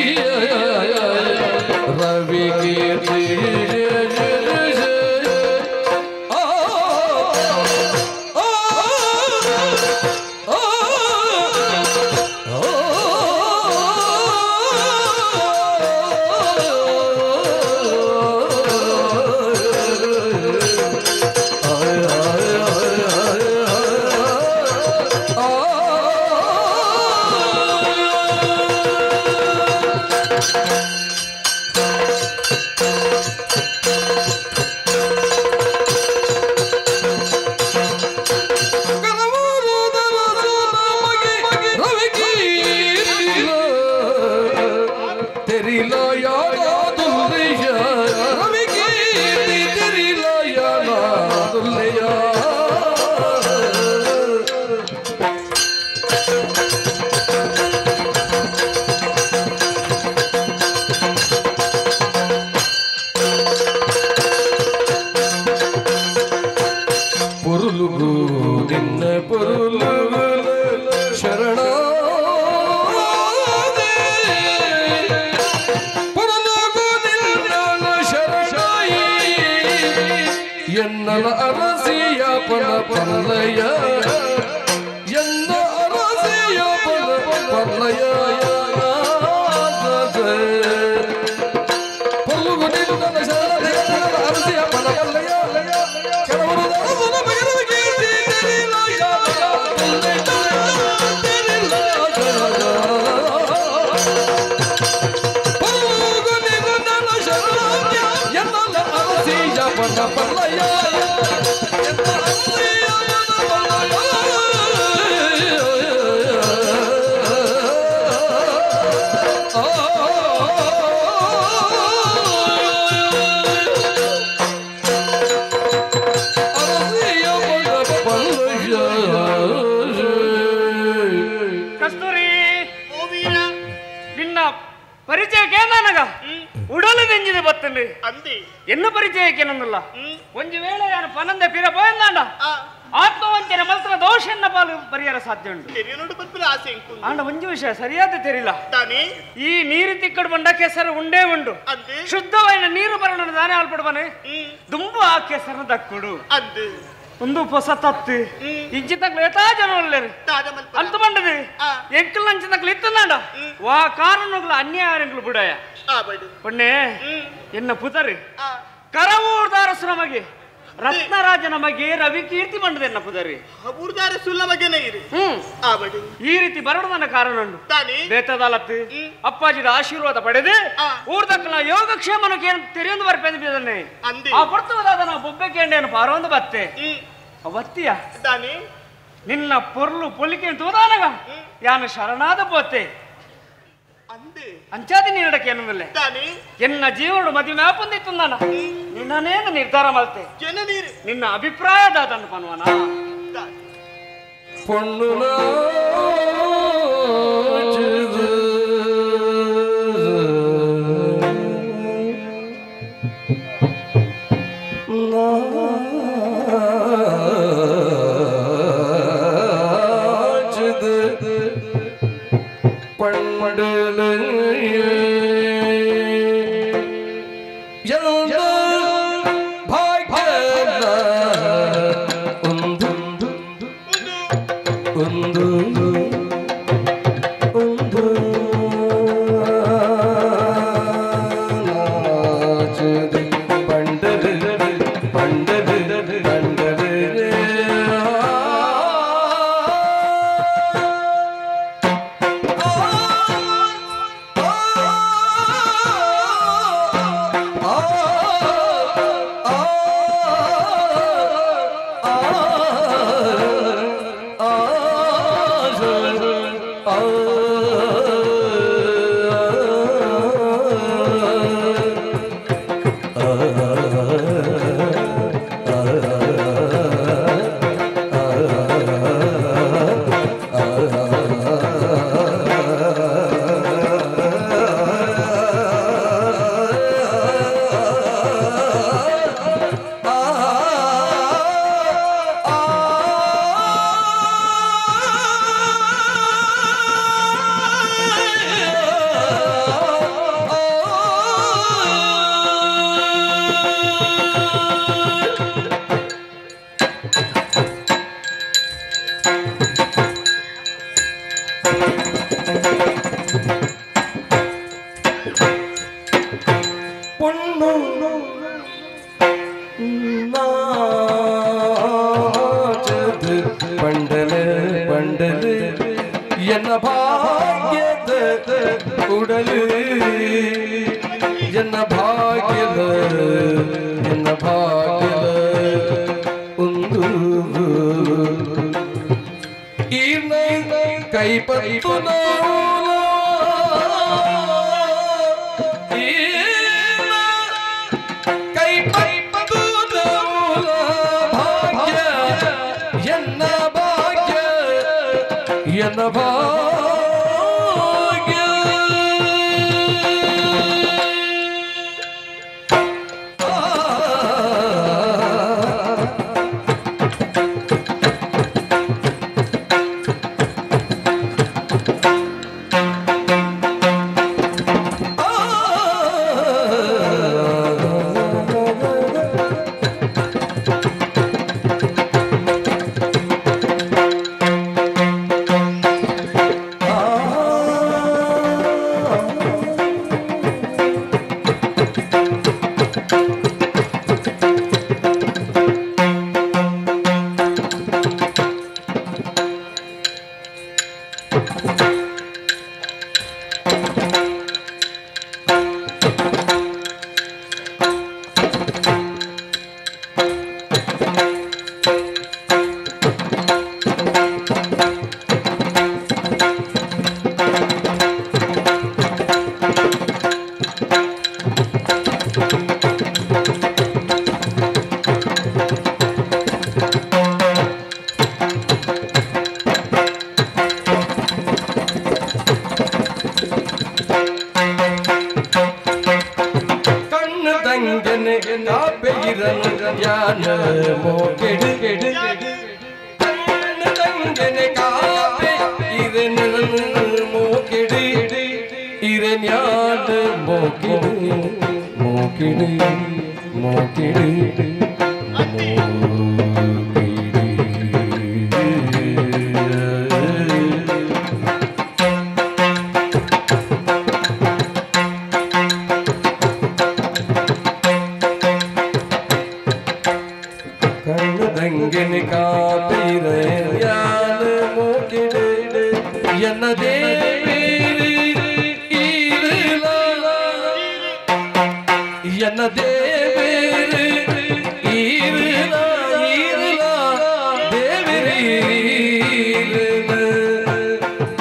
ಎನ್ನ ಪರಿಚಯಕ್ಕೆ ನಂದಲ್ಲ ಒಂದು ವೇಳೆ ಯಾರು ಪನಂದೆ ಪಿರ ಬೋಯಂದಾಂಡ ಆತ್ಮವಂಚನೆ ಮಲ್ತರ ದೋಷನ್ನ ಪಾಲು ಪರಿಹಾರ ಸಾಧ್ಯ ಉಂಟು ಆಂಡ ಒಂದು ವಿಷಯ ಸರಿಯಾದ ತೆರಿಲ್ಲ ಈ ನೀರು ತಿಕ್ಕಡು ಬಂಡ ಕೆಸರು ಉಂಡೇ ಉಂಡು ಶುದ್ಧವಾದ ನೀರು ಬರೋಣ ದಾನೆ ಆಲ್ಪಡ್ಬನೆ ದುಂಬು ಆ ಕೆಸರನ್ನ ದಕ್ಕುಡು ಒಂದು ಹೊಸ ತತ್ತು ಇಜ್ಜಿತಕ್ಲು ಎತಾ ಜನ ಒಳ್ಳೆರು ಅಂತ ಬಂಡದು ಎಂಕಲ್ ಅಂಚಿತಕ್ಲು ಇತ್ತಂದಾಂಡ ವಾ ಕಾರಣಗಳು ಅನ್ಯಾಯಗಳು ಬಿಡಯ ಪೊಣ್ಣೆ ಎನ್ನ ಪುತರು ಕರವೂರ್ ದಾರಸು ನಮಗೆ ರತ್ನರಾಜ ನಮಗೆ ರವಿ ಕೀರ್ತಿ ಬಂಡದ ಎನ್ನ ಪುತರಿ ಈ ರೀತಿ ಬರಡು ನನ್ನ ಕಾರಣ ಉಂಟು ಬೇತದಾಲತ್ತು ಅಪ್ಪಾಜಿದ ಆಶೀರ್ವಾದ ಪಡೆದು ಊರ್ದಕ್ಕಲ ಯೋಗಕ್ಷೇಮನಕ್ಕೆ ತೆರೆಯೊಂದು ಬರ್ಪೆಂದಿದ್ದಾನೆ ಆ ಬರ್ತದಾದ ನಾವು ಬೊಬ್ಬೆ ಕೇಂಡೇನು ಪಾರೊಂದು ಬತ್ತೆ ಅವತ್ತಿಯ ನಿನ್ನ ಪೊರ್ಲು ಪೊಲಿಕೆ ತೋದಾನಗ ಯಾನು ಶರಣಾದ ಪೋತೆ ಅಂಚಾದಿ ನೀಡಕ್ಕೆ ಎನ್ನುವುದಿಲ್ಲ ಎನ್ನ ಜೀವನ ಮದುವೆ ಆಪಂದಿತ್ತು ನಾನು ನಿನ್ನನೇನು ನಿರ್ಧಾರ ಮಾಡ್ತೆ ನಿನ್ನ ಅಭಿಪ್ರಾಯದ ಅದನ್ನು ಪನ್ವನ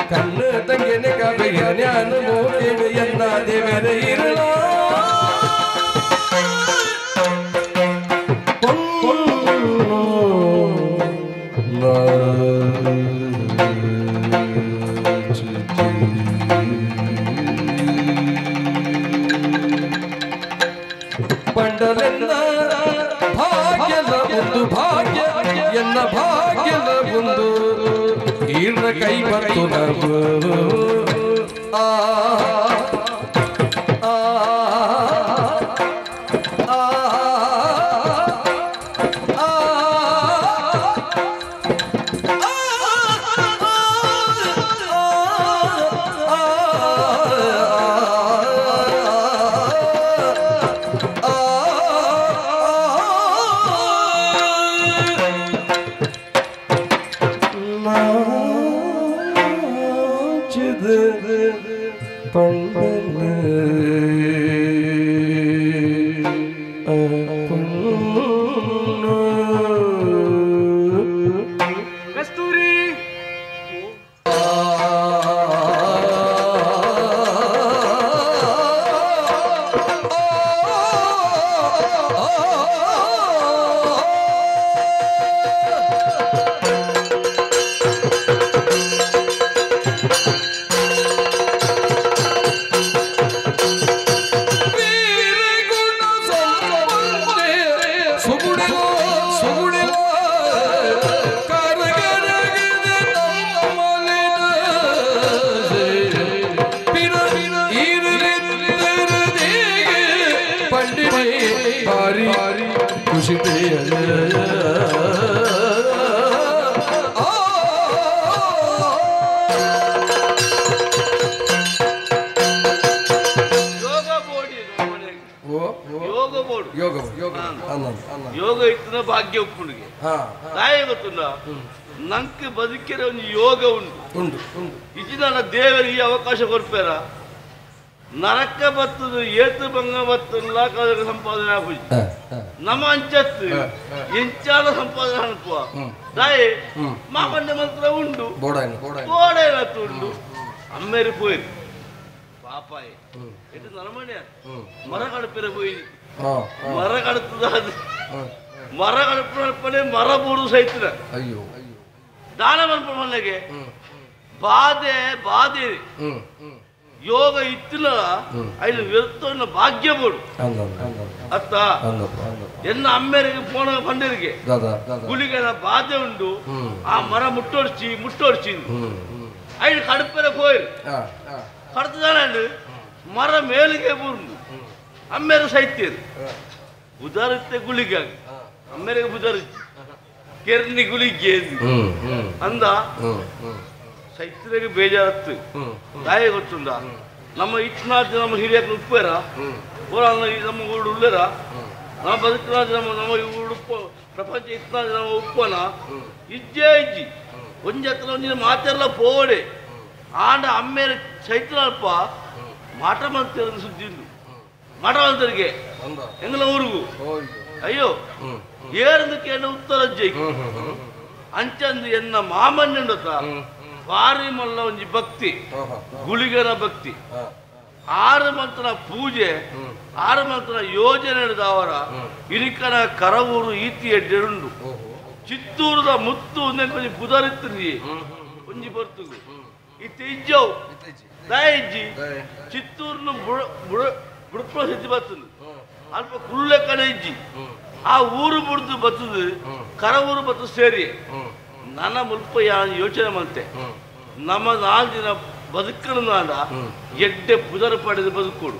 ಕಣ್ಣು ತಂಗಿನ ಕವಿಯ ಜ್ಞಾನ ಮೋಕೆ ದೇವರ ಇರಲ ಪಂಡಲೆನ್ನ ಭಾಗ್ಯದ ಒಂದು ಭಾಗ್ಯ ಎನ್ನ ಭಾಗ್ಯದ ಒಂದು ಈರ್ನ ಕೈ ಬಂತು ನಾವು ಆ ಯೋಗ ಇತ್ತು ಭಾಗ್ಯ ಉಪ್ಪುಂಡಿಗೆ ತಾಯಿ ಗೊತ್ತುಂಡ ನಂಗೆ ಬದುಕಿರೋ ಒಂದು ಯೋಗ ಉಂಟು ಇಚ್ಚಿನ ದೇವರು ಈ ಅವಕಾಶ ಕೊಡ್ಪೇರ ನರಕ ಬತ್ತದು ಏತು ಭಂಗ ಬತ್ತಲ್ಲ ಸಂಪಾದನೆ ಆಗುದು ನಮ್ಮ ಅಂಚತ್ತು ಎಂಚಾಲ ಸಂಪಾದನೆ ಅನುಕುವ ತಾಯಿ ಮಾಮಣ್ಣ ಮಂತ್ರ ಉಂಡು ಬೋಡೇನತ್ತು ಉಂಡು ಅಮ್ಮೇರಿ ಪೋಯ್ ಪಾಪಾಯಿ ಇದು ನರಮಣ್ಯ ಮರ ಕಡಪೇರ ಪೋಯಿ ಮರ ಕಡುತ್ತದ ಮರ ಕಡುಪನೆ ಮರ ಬೂಡು ಸಹಿತ ಅಯ್ಯೋ ದಾನ ಮನೆಗೆ ಬಾಧೆ ಯೋಗ ಇತ್ತಿಲ್ಲ ಐದು ವ್ಯರ್ಥ ಭಾಗ್ಯ ಬೋಡು ಅತ್ತ ಎನ್ನ ಅಮ್ಮೇರಿಗೆ ಪೋಣ ಬಂದಿರಿಗೆ ಗುಳಿಗೆನ ಬಾಧೆ ಉಂಡು ಆ ಮರ ಮುಟ್ಟೋಡ್ಸಿ ಐದು ಕಡುಪೆರ ಹೋಯ್ರು ಕಡ್ತದಾನ ಮರ ಮೇಲಿಗೆ ಬೂರ್ನು ಅಮ್ಮೇರ ಸೈತ್ಯರು ಬುಧಾರಿತ್ತೆ ಗುಳಿಗೆ ಅಮ್ಮೇರಿಗೆ ಬುಧಾರಿತ್ತು ಕೆರ್ನಿ ಗುಳಿಗೆ ಅಂದ ಸೈತ್ಯರಿಗೆ ಬೇಜಾರತ್ತು ತಾಯಿ ಗೊತ್ತುಂಡ ನಮ್ಮ ಇತ್ನಾಥ ನಮ್ಮ ಹಿರಿಯಕ್ಕೆ ಉಪ್ಪೇರ ನಮ್ಮ ಊರು ಉಳ್ಳೇರ ನಮ್ಮ ಬದುಕಿನಾಥ ನಮ್ಮ ಉಡುಪ ಪ್ರಪಂಚ ಇತ್ನಾಥ ನಮ್ಮ ಉಪ್ಪನ ಇಜ್ಜೆ ಇಜ್ಜಿ ಒಂಜತ್ರ ಒಂದಿನ ಮಾತೆಲ್ಲ ಪೋಡೆ ಆಂಡ ಅಮ್ಮೇರ ಚೈತ್ರಲ್ಪ ಮಾಟ ಮಾಡ್ತಿರೋ ಸುದ್ದಿ ಉಂಟು ಮಾಟ ಮಾಡ್ತರಿಗೆ ಎಂಗಲ ಊರಿಗೂ ಅಯ್ಯೋ ಏರದಕ್ಕೆ ಉತ್ತರ ಜೈ ಅಂಚಂದು ಎನ್ನ ಮಾಮಣ್ಣಂಡತ ಭಾರಿ ಮಲ್ಲ ಒಂಜಿ ಭಕ್ತಿ ಗುಳಿಗನ ಭಕ್ತಿ ಆರು ಮಂತ್ರ ಪೂಜೆ ಆರು ಮಂತ್ರ ಯೋಜನೆ ಅವರ ಇರಿಕನ ಕರವೂರು ಈತಿ ಎಡ್ಡೆರುಂಡು ಚಿತ್ತೂರದ ಮುತ್ತು ಒಂದೇ ಬುಧರಿತ್ರಿ ಒಂಜಿ ಬರ್ತುಗು ಇತ್ತ ಇಜ್ಜವು ದಯಜ್ಜಿ ಚಿತ್ತೂರ್ನ ಬುಡಪ ಸಿದ್ಧಿ ಬರ್ತದೆ ಅಲ್ಪ ಕುಳ್ಳೆ ಕಡೆ ಇಜ್ಜಿ ಆ ಊರು ಬುಡ್ದು ಬರ್ತದೆ ಕರವೂರು ಬತ್ತು ಸೇರಿ ನನ್ನ ಮುಲ್ಪ ಯೋಚನೆ ಮಾಡ್ತೆ ನಮ್ಮ 4 ದಿನ ಬದುಕಣ ಎಡ್ಡೆ ಪುದರ ಪಡೆದು ಬದುಕೋಡು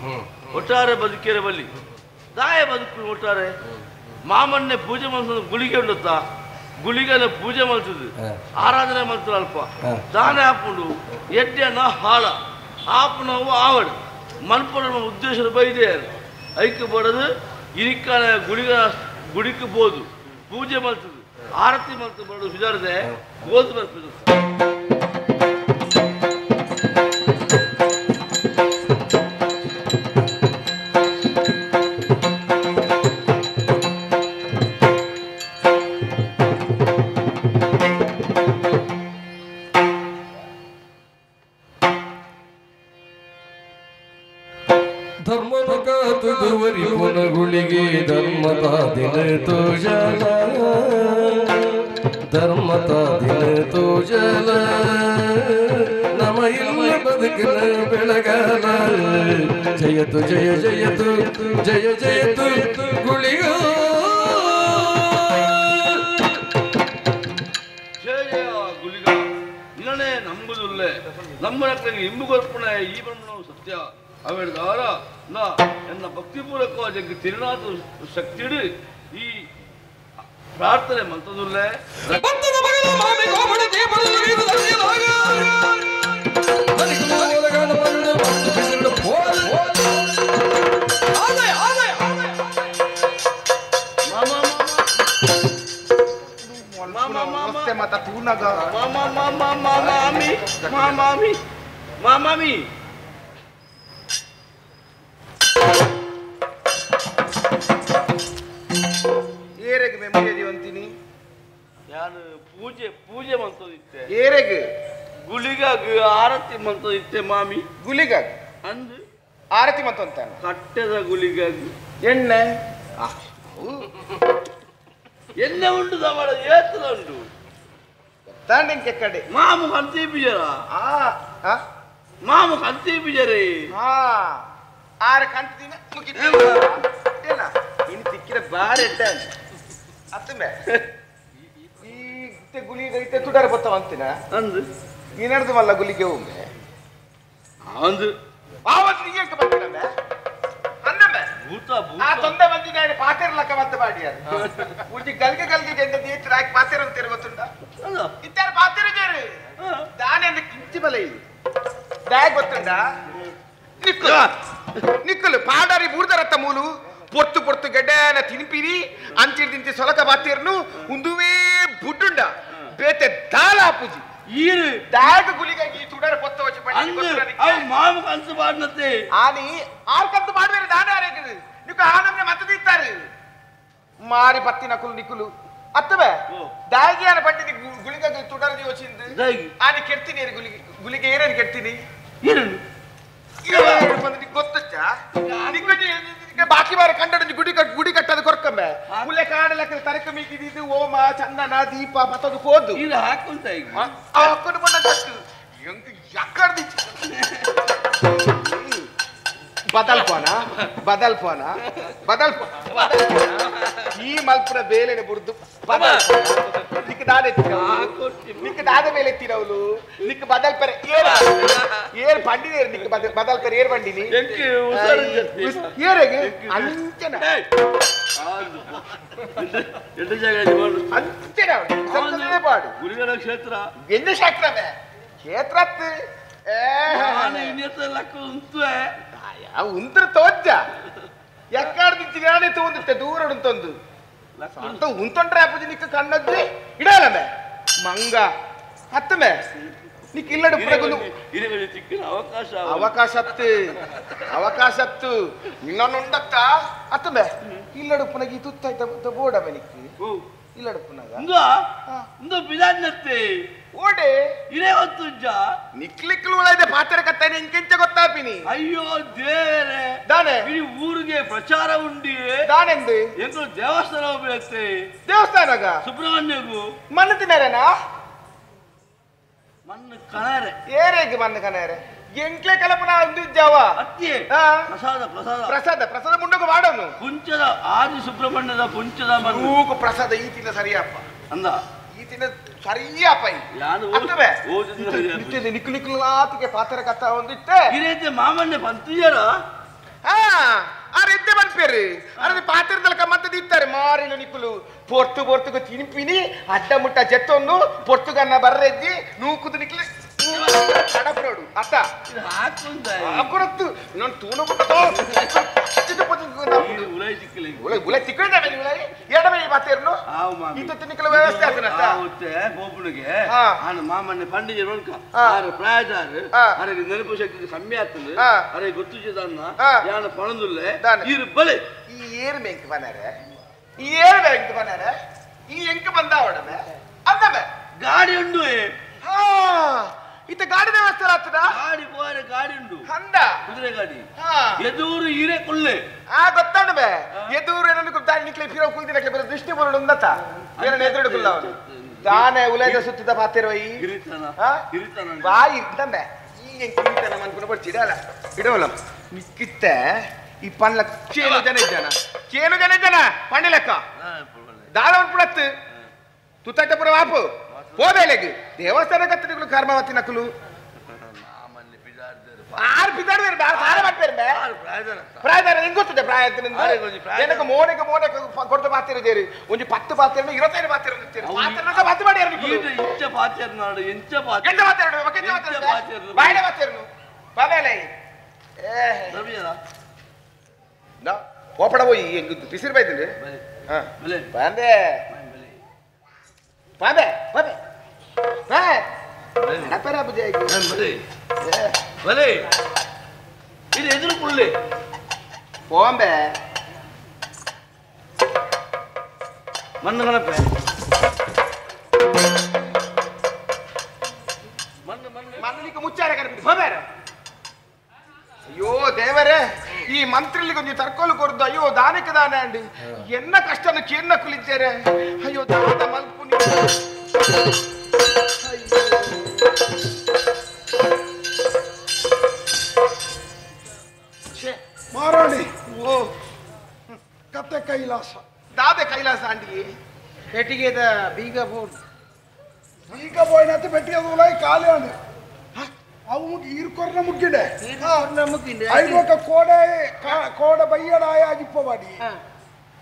ಒಟ್ಟಾರೆ ಬದುಕೇರೆ ಬಲ್ಲಿ ದಾಯ ಬದುಕು ಒಟ್ಟಾರೆ ಮಾಮನ್ನೆ ಪೂಜೆ ಮಾಡ್ತದ ಗುಳಿಗೆ ಉಂಡುತ್ತಾ ಗುಳಿಗೆನ ಪೂಜೆ ಮಾಡ್ತದೆ ಆರಾಧನೆ ಮಾಡ್ತಾರೆ ಅಲ್ಪ ದಾನೆ ಹಾಕೊಂಡು ಎಡ್ಡೆನ ಹಾಳ ಆಪನವು ಆವಡು ಮನ್ಪಡ ಉದ್ದೇಶದ ಬೈದೆ ಐಕ್ಯ ಬಡದು ಇರಿಕಾನ ಗುಡಿಗೆ ಬೋದು ಪೂಜೆ ಮಾಡ್ತದೆ ಆರತಿ ಮಾಡ್ತದೆ ಬಡದು ಸುಧಾರದೆ ಓದು ಬರ್ತದೆ ಧರ್ಮದ ಕಾತುದುವರಿ ಪುನಗುಳಿಗೆ ಧರ್ಮದ ದಿನ ತೋಜಲ ಧರ್ಮದ ದಿನ ತೋಜಲ ನಮ ಇಲ್ಲ ಬದುಕಿನ ಬೆಳಗಾಲ ಜಯತು ಜಯ ಜಯತು ಜಯ ಜಯತು ಗುಳಿಗ ಗುಳಿಗ ಇನ್ನೇ ನಂಬುದಿಲ್ಲ ನಮ್ಮ ಇಂಬು ಕೊರ್ಪಣ ಈ ಬ್ರಹ್ಮಣವು ಸತ್ಯ ಅವೇದಾರ ನಾ ಎನ್ನ ಭಕ್ತಿಪೂರ್ವಕವಾಗಿ ತಿರುನಾಥ ಶಕ್ತಿಡು ಈ ಪ್ರಾರ್ಥನೆ ಮಂತ್ರದುಲ್ಲ ಮಾಮಾಮಿ ಏರೆಗೆ ಮೆಮೊರಿ ಅಂತೀನಿ ನಾನು ಪೂಜೆ ಮಂತದಿತ್ತೆ ಏರೆಗೆ ಗುಳಿಗಾಗ ಆರತಿ ಮಂತದಿತ್ತೆ ಮಾಮಿ ಗುಳಿಗಾಗ ಅಂದು ಆರತಿ ಮಂತ ಅಂತ ಕಟ್ಟೆದ ಗುಳಿಗಾಗ ಎಣ್ಣೆ ಎಣ್ಣೆ ಉಂಟು ದವಳ ಏತದ ಉಂಟು ತಾಂಡೆಂಕೆ ಕಡೆ ಮಾಮು ಕಂತಿ ಬಿಜರ ಮಾಮು ಕಂತಿ ಬಿಜರೆ ಆರ ಕಂತಿನ ಏನ ಇನ್ನು ತಿಕ್ಕಿರ ಬಾರಿ ಎಡ್ಡ ಅತ್ತಂಬೆ ಈ ಗುಳಿಗೆ ಇತ್ತೆ ತುಡಾರ ಬತ್ತವ ಅಂತಿನ ಅಂದು ನೀನಡ್ದು ಮಲ್ಲ ಗುಳಿಗೆ ಒಮ್ಮೆ ಅಂದು ಆವತ್ತು ನೀ ಎಂಕ ಬಂದಿರಲ್ಲ ಅನ್ನಂಬೆ ಆ ತೊಂದೆ ಬಂದಿನ ಪಾತೆರ ಲಕ್ಕ ಮತ್ತೆ ಬಾಡಿಯಾರ ಉಂಟಿ ಗಲ್ಗೆ ಎಂದ ನೀತ್ರ ಹಾಕಿ ಪಾತೆರ ಅಂತ ಗೊತ್ತುಂಟ ಇತ್ತಾರ ಪಾತೆರ ಜೇರು ದಾನೆ ಅಂದ ಕಿಂಚಿ ಬಲ ಇಲ್ಲಿ ದಾಯ ಗೊತ್ತುಂಡ ನಿಕ್ಕಲು ಪಾಡಾರಿ ಬೂರ್ದರತ್ತ ಮೂಲು ಪೊರ್ತು ಗಡ್ಡನ ತಿನ್ಪಿರಿ ಅಂಚಿಡ್ದಿಂತಿ ಸೊಲಕ ಬಾತಿರ್ನು ಉಂದುವೇ ಬುಡ್ಡುಂಡ ಬೇತೆ ದಾಲ ಪೂಜಿ ಈರು ದಾಯಕ ಗುಲಿಗಾಗಿ ತುಡರ ಪೊತ್ತ ವಚ್ಚಿ ಅವು ಮಾಮು ಕಂತು ಬಾಡ್ನತ್ತೆ ಆನಿ ಆರು ಕಂತು ಮಾಡ್ಬೇರೆ ದಾನ ಆರೇಕದು ನಿಕ್ಕ ಆನಮ್ನೆ ಮತ್ತೆ ದಿತ್ತಾರೆ ಮಾರಿ ಪತ್ತಿನ ಕುಲು ನಿಕ್ಕುಲು ಅತ್ತವೆ ದಾಯಿಗೆ ಪಟ್ಟಿನಿ ಗುಳಿಗಾಗಿ ತುಡರ ಯೋಚಿಂದು ಆನಿ ಕೆಡ್ತೀನಿ ಗುಳಿಗೆ ಏನೇನು ಕೆಡ್ತೀನಿ ಗೊತ್ತಚ್ಚ ಬಾಕಿ ಬಾರಿ ಕಂಡ ಗುಡಿ ಕಟ್ಟದ ಕೊರ್ಕಂಬೆ ಮುಲ್ಲೆ ಕಾಡ ಲೆಕ್ಕ ತರಕ ಮೀಕಿದ್ದು ಓಮ ಚಂದನ ದೀಪ ಮತ್ತದು ಕೋದು ಇದು ಹಾಕೊಂತ ಈಗ ಹಾಕೊಂಡು ಬಂದ ಯಕ್ಕಡ್ದಿ ಬದಲ್ ಈ ಮಲ್ಪುರ ಬೇಲೆನೆ ಬುರ್ದು ನಿಕ್ ದಾದ ಮೇಲೆ ಎತ್ತಿರವಲು ನಿಕ್ ಬದಲ್ ಪೆರೆ ಏರ್ ಬಂಡಿನೇ ನಿಕ್ ಬದಲ್ ಪೆರೆ ಏರ್ ಬಂಡಿನಿ ಏರೆಗೆ ಅಂಚನ ಅಂಚನ ಪಾಡು ಗುರುಗಳ ಕ್ಷೇತ್ರ ಎನ್ನ ಕ್ಷೇತ್ರವೇ ಕ್ಷೇತ್ರತ್ತು ಉಂತ್ರ ತೋಜ್ಜ ಎಕ್ಕಾಡ್ದಿಚ್ಚಿ ನಾನೇ ತಗೊಂಡಿತ್ತೆ ದೂರ ಉಂತೊಂದು ಉಂತೊಂಡ್ರೆ ಅಪ್ಪಜಿ ನಿಕ್ಕ ಕಣ್ಣಜ್ಜಿ ಇಡಲಮೆ ಮಂಗ ಹತ್ತಮೆ ನಿಕ್ ಇಲ್ಲಡು ಪುರಗೊಂದು ಅವಕಾಶತ್ತು ಇನ್ನೊಂದುಂಡತ್ತ ಹತ್ತಮೆ ಇಲ್ಲಡು ಪುನಗಿ ತುತ್ತಾಯ್ತ ಬೋಡಮೆ ನಿಕ್ಕು ಇಲ್ಲಡು ಪುನಗ ಬಿಡಾನ್ನತ್ತೆ ಓಡೆ ಇದೇ ಹೊತ್ತುಂಜ ನಿಕ್ಲಿಕ್ಲು ಉಳಿದೆ ಪಾತ್ರ ಕತ್ತಾನೆ ಇಂಕೆಂಚ ಗೊತ್ತಾಪಿನಿ ಅಯ್ಯೋ ದೇವರೇ ದಾನೆ ಇಡೀ ಊರಿಗೆ ಪ್ರಚಾರ ಉಂಡಿ ದಾನೆಂದು ಎಂಕಲು ದೇವಸ್ಥಾನ ಬೀಳತ್ತೆ ದೇವಸ್ಥಾನಗ ಸುಬ್ರಹ್ಮಣ್ಯಗೂ ಮಣ್ಣು ತಿನ್ನರೇನಾ ಮಣ್ಣು ಕಣರೆ ಏರೇಗೆ ಮಣ್ಣು ಕಣರೆ ಎಂಕ್ಲೆ ಕಲಪನ ಅಂದಿದ್ದಾವ ಅತ್ತಿ ಪ್ರಸಾದ ಮುಂಡకు ಮಾಡೋನು ಪುಂಚದ ಆದಿ ಸುಬ್ರಹ್ಮಣ್ಯದ ಪುಂಚದ ಮೂಗು ಪ್ರಸಾದ ಈ ತಿನ್ನ ಸರಿಯಪ್ಪ ಅಂದ ಈ ತಿನ್ನ ಸರಿಯಪ್ಪ ಅತ್ತವೆ ನಿಕ್ಲು ಆತಿಗೆ ಪಾತ್ರ ಕತ್ತ ಒಂದಿತ್ತೆ ಇರೇತೆ ಮಾಮನ್ನೆ ಬಂತಿಯರ ಅರೆದ್ದೆ ಬಂದ್ಪೇರು ಅರೆ ಪಾತ್ರದಲ್ಕ ಮತ್ತೆ ದಿತ್ತಾರೆ ಮಾರಿಲು ನಿಕ್ಕುಲು ಪೊರ್ತುಗು ತಿನ್ಪಿನಿ ಅಡ್ಡ ಮುಟ್ಟ ಜೆತ್ತೊಂದು ಪೊರ್ತುಗನ್ನ ಬರ್ರೆದ್ದಿ ನೂಕುದು ನಿಕ್ಲಿ ಕಡಪ್ರೋಡು ಅತ್ತ ಹಾಕೊಡತ್ತು ನಾನು ತೂನು ಉಳೆ ತಿಕ್ಕಿದ್ದಾವೆ ಎರಡ ಮೇಲೆ ಪಾತೇರ್ನು ಇದು ತಿನ್ನಿಕಲ ವ್ಯವಸ್ಥೆ ಆಗುತ್ತೆ ಬೋಪುಣಿಗೆ ನಾನು ಮಾಮನ್ನೆ ಪಂಡಿಜೆ ನೋಡ್ಕ ಆರು ಪ್ರಾಯದಾರು ಅರೆಗೆ ನೆನಪು ಶಕ್ತಿ ಕಮ್ಮಿ ಆಗ್ತದೆ ಅರೆ ಗೊತ್ತು ಜನ ಯಾನ ಪಣದುಲ್ಲೆ ಇರು ಬಲೆ ಈ ಏರು ಬೆಂಕ್ ಬನಾರೆ ಈ ಏರು ಬೆಂಕ್ ಬನಾರೆ ಈ ಎಂಕ ಬಂದ ಅವಡಮೆ ಅಂದಮೆ ಗಾಡಿ ಉಂಡು ಇತ್ತ ಗಾಡಿ ವ್ಯವಸ್ಥೆ ಆಗ್ತದ ಗಾಡಿ ಪೋರೆ ಗಾಡಿ ಉಂಟು ಅಂದ ಕುದುರೆ ಗಾಡಿ ಎದುರು ಹಿರೇ ಕುಲ್ಲೆ ಗೊತ್ತಾಂಡು ಬೇ ಎದುರು ಏನನ್ನು ದಾರಿ ನಿಕ್ಲೆ ಫಿರೋ ಕುಲ್ದಿನ ಬರೋ ದೃಷ್ಟಿ ಬರೋಡು ಉಂದತ್ತ ಬೇರೆ ಎದುರು ಕುಲ್ಲ ಅವನು ದಾನೆ ಉಲೈದ ಸುತ್ತದ ಮಾತಿರುವ ಈ ಬಾಯಿ ಇದ್ದಂಬೆ ಈ ಕಿರಿತನ ಅನ್ಕೊಂಡು ಬರ್ತಿಡಲ್ಲ ಇಡವಲ್ಲ ನಿಕ್ಕಿತ್ತೆ ಈ ಪಣ್ಣ ಚೇನು ಜನ ಇದ್ದಾನ ಪಂಡಿ ಲೆಕ್ಕ ದಾಳವನ್ ಪುಡತ್ತು ತುತ್ತಟ್ಟ ಪುರ ವಾಪು ಹೋಬೇಲೆಗೆ ದೇವಸ್ಥಾನ ಕತ್ತರಿಗಳು ಕರ್ಮವತಿ ನಕಲು ಆರು ಬಿದ್ದಾಡ್ಬೇರು ಸಾರ ಮಾಡ್ಬೇರು ಪ್ರಾಯದಾರ ಹೆಂಗ್ ಗೊತ್ತದೆ ಪ್ರಾಯದ ಮೋನೆಗೆ ಕೊಡ್ತ ಪಾತಿರದೇರಿ ಒಂದು 10 ಪಾತ್ರೆ 25 ಪಾತ್ರೆ ಪಾತ್ರೆ ಮಾಡಿ ಇಂಚ ಪಾತ್ರೆ ನಾಡು ಇಂಚ ಪಾತ್ರೆ ಬಾಯ್ಲೆ ಪಾತ್ರೆ ಬಾಬೇಲೆ ಓಪಡ ಹೋಗಿ ಹೆಂಗ್ ಬಿಸಿರು ಬೈತೀನಿ ಬಾಂದೆ ಬಾಂದೆ ಬಾಬೆ ನಪರ ಬುದ್ಧಿ ಬಲೆ ಇದು ಎದುರು ಕುಳ್ಳೆ ಬಾಂಬೆ ಮಣ್ಣು ಗಣಪ ಮಣ್ಣಿಗೆ ಮುಚ್ಚಾರ ಕರೆದು ಬಾಬೇರ ಅಯ್ಯೋ ದೇವರೇ ಈ ಮಂತ್ರಿಲಿ ಕೊಂಚ ತರ್ಕೊಲು ಕೊರ್ದು ಅಯ್ಯೋ ದಾನಕ್ಕೆ ದಾನ ಅಂಡಿ ಎನ್ನ ಕಷ್ಟನ ಕೇನ್ನ ಕುಲಿತೇರೆ ಅಯ್ಯೋ ದಾನ ಮಲ್ಪು ಮಾರಾಣಿ ಓ ಕತ್ತೆ ಕೈಲಾಸ ದಾದೆ ಕೈಲಾಸ ಅಂಡಿ ಪೆಟ್ಟಿಗೆದ ಬೀಗ ಬೋರ್ಡ್ ಬೀಗ ಬೋಯ್ನತ್ತೆ ಪೆಟ್ಟಿಗೆ ಉಲಾಯಿ ಕಾಲೇ ಅಂಡಿ ಅವು ಈರ್ಕೊರ್ನ ಮುಗ್ಗಿಡೆ ಐದೊಕ್ಕ ಕೋಡೆ ಬಯ್ಯಡಾಯ ಅಜಿಪ್ಪವಾಡಿ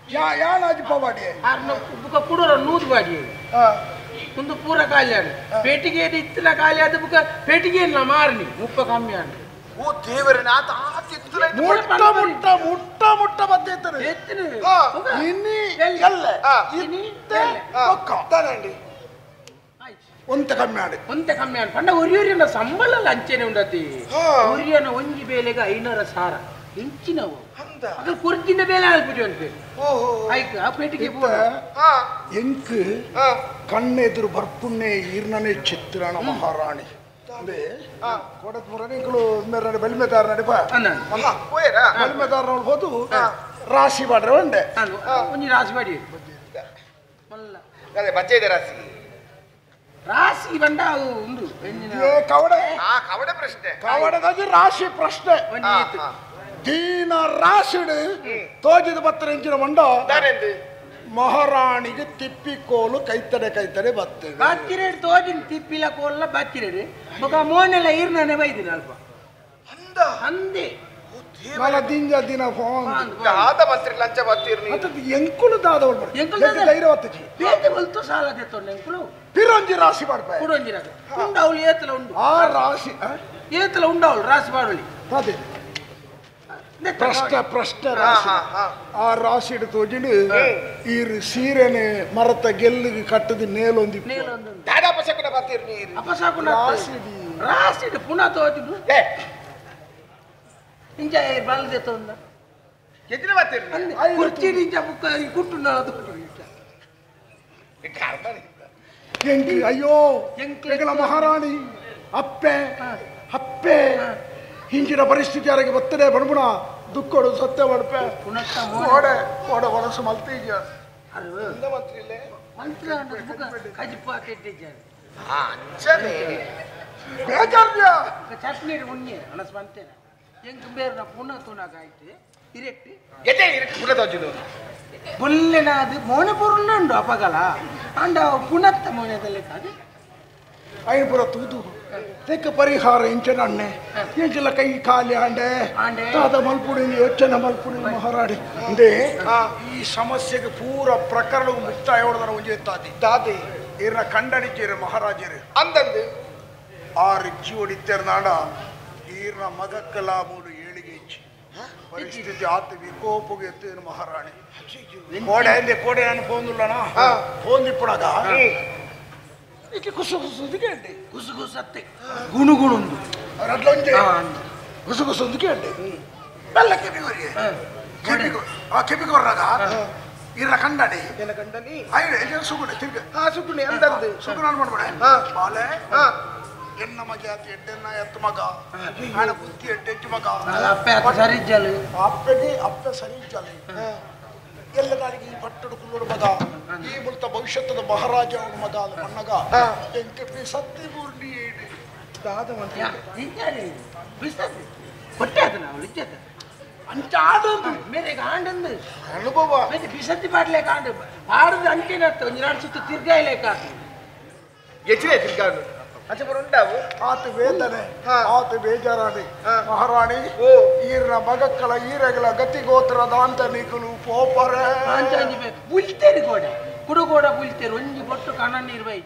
ಯಾಣ ಅಜಿಪ್ಪವಾಡಿ ಬುಕ್ಕ ಕುಡೋರ ನೂದು ಬಾಡಿ ಒಂದು ಪೂರ ಕಾಲ್ಯಾಣ ಪೆಟ್ಟಿಗೆ ಇತ್ತಿನ ಕಾಲ್ಯಾದ ಬುಕ್ಕ ಪೆಟ್ಟಿಗೆ ಇಲ್ಲ ಮಾರ್ನಿ ಮುಪ್ಪ ಕಮ್ಮಿ ಅಂಡ್ ಓ ದೇವರೇ ನಾತ ಮುಟ್ಟ ಬದ್ದೆತ್ತನೆ ಇನ್ನಿ ಎಲ್ಲ ತಾನಂಡಿ ಒಂತೆ ಕಮ್ಮಿ ಆಡಿ ಪಂಡ ಒರಿಯನ ಸಂಬಳ ಅಂಚೆನೆ ಉಂಡತಿ ಒರಿಯನ ಒಂಜಿ ಬೇಲೆಗೆ 500 ಸಾರ ಹೆಂಚಿನವು ಅದು ಕುರ್ಚಿನ ಬೇಲೆ ಆಲ್ಬಿಟ್ಟು ಅನ್ಪೇರು ಆಯ್ತು ಆ ಪೇಟಿಗೆ ಎಂಕ್ ಕಣ್ಣೆದುರು ಬರ್ಪುಣ್ಣೆ ಈರ್ನನೆ ಚಿತ್ರಣ ಮಹಾರಾಣಿ ಕೊಡತ್ ಮುರಣಿಗಳು ಮೇರೆ ಬಲಿಮೆದಾರ ನಡಿಪ ಬಲಿಮೆದಾರ ನೋಡ್ಬೋದು ರಾಶಿ ಮಾಡ್ರೆ ಒಂಡೆ ಒಂಜಿ ರಾಶಿ ಮಾಡಿ ಬಚ್ಚೆ ಇದೆ ರಾಶಿ ರಾಶಿ ಬಂಡ ಉಂಡು ಕವಡೆ ಕವಡೆ ಪ್ರಶ್ನೆ ಕವಡದ ರಾಶಿ ಪ್ರಶ್ನೆ ದೀನ ರಾಶಿಡು ತೋಜಿದ ಬತ್ತರ ಎಂಚಿನ ಮಂಡ ಮಹಾರಾಣಿಗೆ ತಿಪ್ಪಿಕೋಲು ಕೈತಡೆ ಬರ್ತದೆ ಬತ್ತಿರೇಡು ತೋಜಿನ ತಿಪ್ಪಿಲ ಕೋಲ ಬತ್ತಿರೇಡು ಬೊಕ ಮೋನೆಲ್ಲ ಈರ್ನೇ ಬೈದಿನ ಅಲ್ಪ ಅಂದೆ ಮಲ ದಿನ ಫೋನ್ ದಾದ ಮಂತ್ರಿ ಲಂಚ ಬತ್ತಿರ್ನಿ ಅದು ಎಂಕುಲು ದಾದವಳು ಧೈರ್ಯ ಬತ್ತಜಿ ಬೇತೆ ಬಲ್ತು ಸಾಲ ದೆತ್ತೊಂಡು ಎಂಕುಲು ಪಿರೊಂಜಿ ರಾಶಿ ಮಾಡ್ಬೇ ಕುಡೊಂಜಿ ರಾಶಿ ಉಂಡು ಅವಳು ಏತಲ ಉಂಡು ಆ ರಾಶಿ ಏತಲ ಉಂಡು ಅವಳು ರಾಶಿ ಮಾಡಲಿ ಅದೇ ಪ್ರಶ್ನೆ ರಾಶಿ ಆ ರಾಶಿ ಹಿಡಿದು ತೋಜಿಡು ಈ ಸೀರೆನೆ ಮರತ ಗೆಲ್ಲಿಗೆ ಕಟ್ಟದು ನೇಲೊಂದಿ ಅಪಶಕುನ ಬತ್ತಿರ್ನಿ ಅಪಶಕುನ ರಾಶಿ ಪುನಃ ತೋಜಿಡು ಇಂಜ ಬಾಲ್ದೆ ತೊಂದ ಎತ್ತಿನ ಬತ್ತಿರ್ನಿ ಕುರ್ಚಿ ನಿಂಜ ಬುಕ್ಕ ಕುಟ್ಟು ನಳದು ಎಂಕಿ ಅಯ್ಯೋ ಎಂಕಲ ಮಹಾರಾಣಿ ಅಪ್ಪೆ ಹಿಂಚಿನ ಪರಿಸ್ಥಿತಿ ಯಾರಿಗೆ ಬರ್ತದೆ ಬಣ್ಬುಣ ದುಕ್ಕೋಡು ಸತ್ಯ ಮಾಡ್ಪೆ ಕೋಡೆ ಒಣಸು ಮಲ್ತೀಜ ಚಟ್ನಿ ಉಣ್ಣೆ ಅನಸ್ ಬಂತೇನೆ ಎಂಕ್ ಬೇರೆ ಪುನಃ ತೂನಾಗಾಯ್ತು ಇರೆಕ್ಟ್ ಬುಲ್ಲೆನಾದು ಮೋನೆ ಪುರುಣ್ಣು ಅಪಗಲ ಅಂಡ ಪುನತ್ತ ಮೋನೆದಲ್ಲಿ ಕಾದು ಐಪುರ ತೂದು ತೆಕ್ಕ ಪರಿಹಾರ ಇಂಚನ ಅಣ್ಣೆ ಎಂಚಲ ಕೈ ಖಾಲಿ ಅಂಡೆ ತಾದ ಮಲ್ಪುಡಿ ಯೋಚನೆ ಮಲ್ಪುಡಿ ಮಹಾರಾಡಿ ಅಂದೆ ಈ ಸಮಸ್ಯೆಗೆ ಪೂರ ಪ್ರಕರಣ ಮುಕ್ತಾಯ ಹೊಡೆದರ ಉಂಜೆತ್ತಾದಿ ದಾದಿ ಇರ್ನ ಕಂಡಣಿಚೇರು ಮಹಾರಾಜರು ಅಂದಂದು ಆ ರಿಚ್ಚಿ ಹೊಡಿತೇರ ನಾಡ ಈರ್ನ ಮಗಕ್ಕಲ ಮೂಡು ಏಳಿಗೆ ಇಚ್ಚಿ ಪರಿಸ್ಥಿತಿ ಆತು ವಿಕೋಪಗೆ ಎತ್ತೇನು ಮಹಾರಾಣಿ ಕೋಡೆ ನಾನು ಪೋಂದುಲ್ಲಣ ಪೋಂದಿಪ್ಪುಡಗ ಇಕ್ಕೆ ಕುಸುಗುಸುದಿಗೆ ಅಂಡೆ ಕುಸುಗುಸತ್ತೆ ಗುಣುಗುಣುಂದು ಅದ್ಲೊಂಜೆ ಕುಸುಗುಸುದಿಗೆ ಅಂಡೆ ಬೆಲ್ಲ ಕೆಬಿಗೋರಿಗೆ ಆ ಕೆಬಿಗೊರ್ರಾಗ ಇರ್ನ ಕಂಡಡಿ ಐಡೆ ಸುಗುಣೆ ತಿರ್ಗ ಸುಗುಣೆ ಅಂದಂದು ಸುಗುಣ ಮಾಡ್ಬೇಡ ಬಾಲೆ ಎನ್ನ ಮಗೆ ಆತ ಎಡ್ಡೆನ್ನ ಎತ್ತ ಮಗ ಆಡ ಬುದ್ಧಿ ಎಡ್ಡೆಚ್ಚು ಮಗ ಸರಿ ಇಜ್ಜಲು ಅಪ್ಪ ಸರಿ ಇಜ್ಜಲು ಎಲ್ಲದಾರಿಗೆ ಈ ಪಟ್ಟಡು ಕುಲ್ಲುಡು ಮಗ ಈ ಮುಲ್ತ ಭವಿಷ್ಯದ ಮಹಾರಾಜ ಅವನ ಮಗ ಅದು ಮಣ್ಣಗ ಎಂಕೆ ಸತ್ತಿ ಬೂರ್ಡಿ ದಾದ ಮಂತ್ರಿ ಹೊಟ್ಟೆ ಅದು ನಾವು ಇಜ್ಜದ ಅಂಚ ಆಡೊಂದು ಮೇರೆಗೆ ಆಂಡಂದು ಅನುಭವ ಮತ್ತೆ ಬಿಸತ್ತಿ ಪಾಡ್ಲೇಕ ಆಂಡು ಪಾಡದು ಅಂಟಿನತ್ತ ಒಂದು ಎರಡು ಸುತ್ತು ತಿರ್ಗಾಯ್ಲೇಕ ಎಚ್ಚಿದೆ ತಿರ್ಗಾಡು ಅಚ್ಚಪುರ ಉಂಟಾವು ಆತ ವೇದನೆ ಆತ ಬೇಜಾರಾಡಿ ಮಹಾರಾಣಿ ಈರ್ನ ಮಗಕ್ಕಳ ಈರಗಳ ಗತಿಗೋತ್ರದ ಅಂತ ನಿಕಲು ಪೋಪರೆ ಬುಲ್ತೇರಿ ಗೋಡೆ ಕುಡುಗೋಡ ಬುಲ್ತೇರಿ ಒಂಜಿ ಬೊಟ್ಟು ಕಣ ನೀರು ಬೈ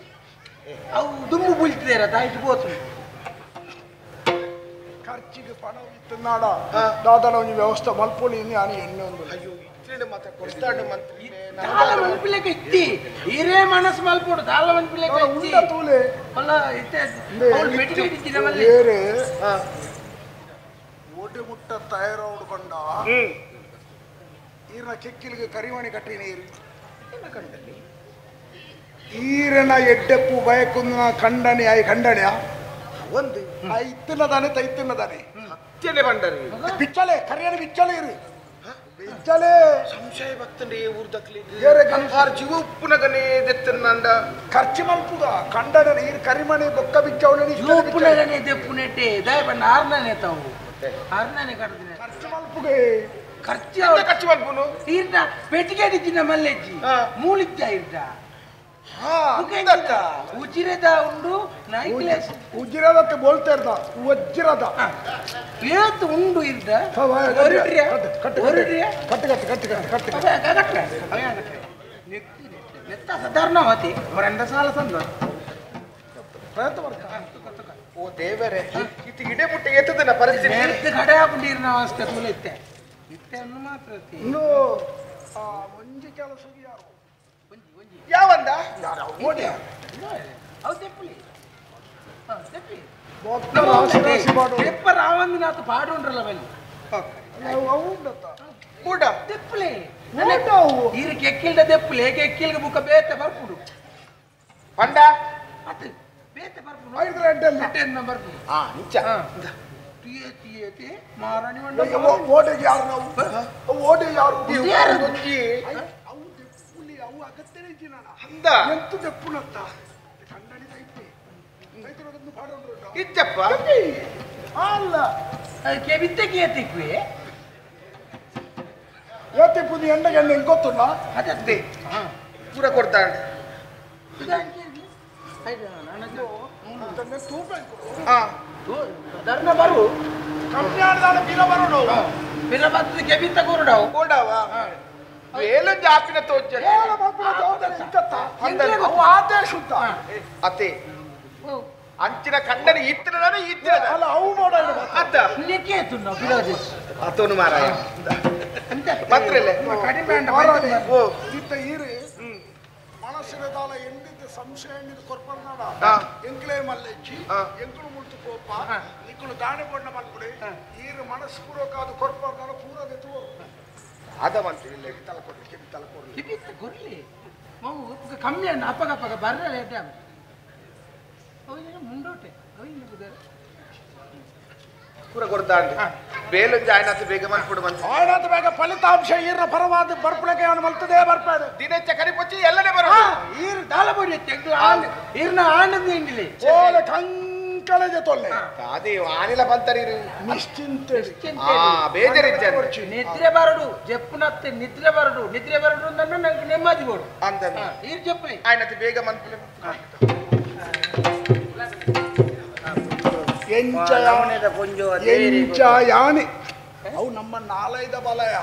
ಅವು ದುಮ್ಮು ಬುಲ್ತೇರ ತಾಯ್ತು ಗೋತು ಖರ್ಚಿಗೆ ಪಣ ಇತ್ತು ನಾಡ ದಾದನ ಒಂದು ವ್ಯವಸ್ಥೆ ಮಲ್ಪೊಲಿ ನಾನು ಎಣ್ಣೆ ಒಂದು ಅಯ್ಯೋ ಇತ್ತಿನ ಮತ್ತೆ ಕೊಡ್ತಾಂಡು ಮಂತ್ರಿ ದಾಲ ಮಲ್ಪಿಲೆಕ ಇತ್ತಿ ಹಿರೇ ಮನಸ್ಸು ಮಲ್ಪೋಡು ದಾಲ ಮಲ್ಪಿಲೆಕ ಇತ್ತಿ ತೂಲೆ ಅಲ್ಲ ಇತ್ತೆ ಅವಳು ಮೆಟ್ಟಿಗೆ ಇದ್ದಿನ ಮಲ್ಲಿ ಬೇರೆ ಓಟೆ ಮುಟ್ಟ ತಯಾರೌಡು ಕೊಂಡ ಈರ್ನ ಕೆಕ್ಕಿಲಿಗೆ ಕರಿಮಣಿ ಕಟ್ಟಿ ನೀರು ಈರನ ಎಡ್ಡೆಪ್ಪು ಬಯಕುಂದ ಖಂಡನೆ ಆಯ್ ಖಂಡನೆಯ ಒಂದು ಇತ್ತಿನದಾನೆ ತೈತ್ತಿನದಾನೆ ಹತ್ಯನೆ ಬಂಡರಿ ಬಿಚ್ಚಲೆ ಕರಿಯಣ ಬಿಚ್ಚಲೆ ಇರು ಬಿಚ್ಚಲೆ ಸಂಶಯ ಭಕ್ತಂಡೆ ಊರ್ದಕ್ಲಿ ಬೇರೆ ಗಂಗಾರ್ ಜೀವ ಉಪ್ಪುನಗನೆ ದೆತ್ತನ್ನಂಡ ಖರ್ಚು ಮಲ್ಪುಗ ಖಂಡನೆ ನೀರು ಕರಿಮಣಿ ಬೊಕ್ಕ ಬಿಚ್ಚವಳೆ ಉಪ್ಪುನಗನೆ ದೆಪ್ಪುನೆಟ್ಟೆ ದಯ ಬಂಡ ಆರ್ನನೆ ತಾವು ಆರ್ನನೆ ಕಡ್ದಿನ ಖರ್ಚು ಮಲ್ಪುಗೆ ಖರ್ಚು ಮಲ್ಪುನು ಈರ್ನ ಪೆಟ್ಟಿಗೆ ಇದ್ದಿನ ಮಲ್ಲೆಜ್ಜಿ ಮೂಲಿದ್ದ ಇರ್ದ ಉಜಿರದ ಉಂಡು ನೈಕ್ಲೆಸ್ ಉಜಿರದಕ್ಕೆ ಬೋಲ್ತಾ ಇರ್ದ ವಜ್ರದ ಏತ್ ಉಂಡು ಇರ್ದ ನೆತ್ತ ಸಾಧಾರಣ ಹೋತಿ ಅವರೆಂಡ ಸಾಲ ಸಂದ ಓ ದೇವರೇ ಇತ್ತು ಇಡೆ ಮುಟ್ಟೆ ಎತ್ತದನ ಪರಿಸ್ಥಿತಿ ಕಡೆ ಹಾಕೊಂಡಿರಿ ನಾವು ಅಷ್ಟೇ ತುಲೆ ಇತ್ತೆ ಇತ್ತೆಯನ್ನು ಮಾತ್ರ ಇನ್ನು ಒಂಜಿ ಕೆಲಸ ಯಾರು ಯಾವಂದ ರಾವಂದಿನಾಥ ಪಾಡು ಉಂಡ್ರಲ್ಲ ಬಲ್ಲಿ ಕೂಡ ತೆಪ್ಪಲೆ ಈರು ಕೆಕ್ಕಿಲ್ದ ತೆಪ್ಪಲೆ ಕೆಕ್ಕಿಲ್ಗೆ ಬುಕ್ಕ ಬೇತೆ ಬರ್ಪುಡು ಪಂಡ ಅದು ಬೇತೆ ಬರ್ಪುಡು ಬರ್ಪುಡು ನಿಜ ಮಾರಾಣಿ ಓಡೆಗೆ ಯಾರು ನಾವು ಓಡೆ ಯಾರು ಅವು ಅಗತ್ಯನೇ ಇದ್ದೀನಿ ಅಂದ ಎಂತು ದೆಪ್ಪುನತ್ತ ಖಂಡನಿದ ಐತಿ ರೈತರೊಂದು ಪಾಡೋರು ಇದ್ದಪ್ಪ ಅಲ್ಲ ಅದಕ್ಕೆ ಬಿತ್ತಕ್ಕೆ ಏತಿಕ್ವಿ ಏತಿಪ್ಪು ನೀ ಎಂಡಗೆ ಹೆಂಗೆ ಗೊತ್ತುಲ್ಲ ಅದೇ ಪೂರ ಕೊಡ್ತಾಂಡ ಧರ್ಮ ಬರು ಕಲ್ಯಾಣದ ಬೀರ ಬರೋಣ ಬೀರ ಬತ್ತಕ್ಕೆ ಬಿತ್ತ ಕೂರಡವು ಕೂಡವ ವೇಲು ಜಾಪಿನ ತೋಚ ಆದೇಶ ಅತೆ ಅಂಚಿನ ಖಂಡನೆ ಇತ್ತಿರದಾನೆ ಇತ್ತಿರದ ಅಲ್ಲ ಅವು ನೋಡ ಅತ್ತ ನಿಕ್ಕೇತು ನಾವು ಬಿಡೋದು ಅತೋನು ಮಾರಾಯ ಮಾತ್ರಲ್ಲ ಕಡಿಮೆ ಓ ಇತ್ತ ಈರಿ ಮನಸ್ಸಿನ ದಾಲ ಎಂದಿದ್ದ ಸಂಶಯ ಎಂದಿದ್ದು ಕೊರ್ಪರ್ನಾಡ ಎಂಕ್ಲೇ ಮಲ್ಲೆಚ್ಚಿ ಎಂಕುಳು ಮುಳ್ತು ಕೋಪ ನಿಕ್ಕಳು ದಾಣೆ ಬಣ್ಣ ಮಲ್ಪುಡೆ ಈರು ಮನಸ್ಸು ಪೂರ್ವಕಾದ ಕೊರ್ಪರ್ನಾಡ ಪೂರದೆತ್ತು ಅದ ಮಂತ್ರಿ ಇಲ್ಲ ತಲಕೊಡ್ಲಿ ಕೆಮ್ಮಿ ತಲಕೊಡ್ಲಿ ಕಿಬಿತ್ತ ಕೊರ್ಲಿ ಕಮ್ಮಿ ಅಣ್ಣ ಅಪ್ಪಗಪ್ಪಗ ಬರ್ರ ಲೇಟ್ ಆಗ ಮುಂಡೋಟೆ ಪೂರ ಕೊಡ್ತಾಂಡಿ ಬೇಲೊಂದು ಆಯ್ನಾಥ ಬೇಗ ಮನ್ಪುಡು ಮಂತ್ರಿ ಆಯ್ನಾಥ ಬೇಗ ಫಲಿತಾಂಶ ಈರ್ನ ಪರವಾದ ಬರ್ಪಳಕ್ಕೆ ಅವನು ಮಲ್ತದೇ ಬರ್ಪಾಡು ದಿನಚ್ಚ ಕರಿಪೊಚ್ಚಿ ಎಲ್ಲನೇ ಬರೋದು ಈರ್ ದಾಲಬಡಿ ಈರ್ನ ಆನಂದ ಇಂಡಿಲಿ ಓಲ ಕಂಕಳಜೆ ತೊಲ್ಲೆ ಅದೇ ಆನಿಲ ಬಂತರಿ ನಿಶ್ಚಿಂತೆ ಬೇಜರಿದ್ದೆ ನಿದ್ರೆ ಬರಡು ಜಪ್ಪುನತ್ತೆ ನಿದ್ರೆ ಬರಡು ಅಂದ್ರೆ ನಂಗೆ ನೆಮ್ಮದಿ ಕೊಡು ಅಂತ ಈರ್ ಜಪ್ಪಲಿ ಆಯ್ನಾಥ ಬೇಗ ಮನ್ಪುಲೆ ಎಂಚ ಯಾನಿ ಅವು ನಮ್ಮ ನಾಲೈದ ಬಲಯ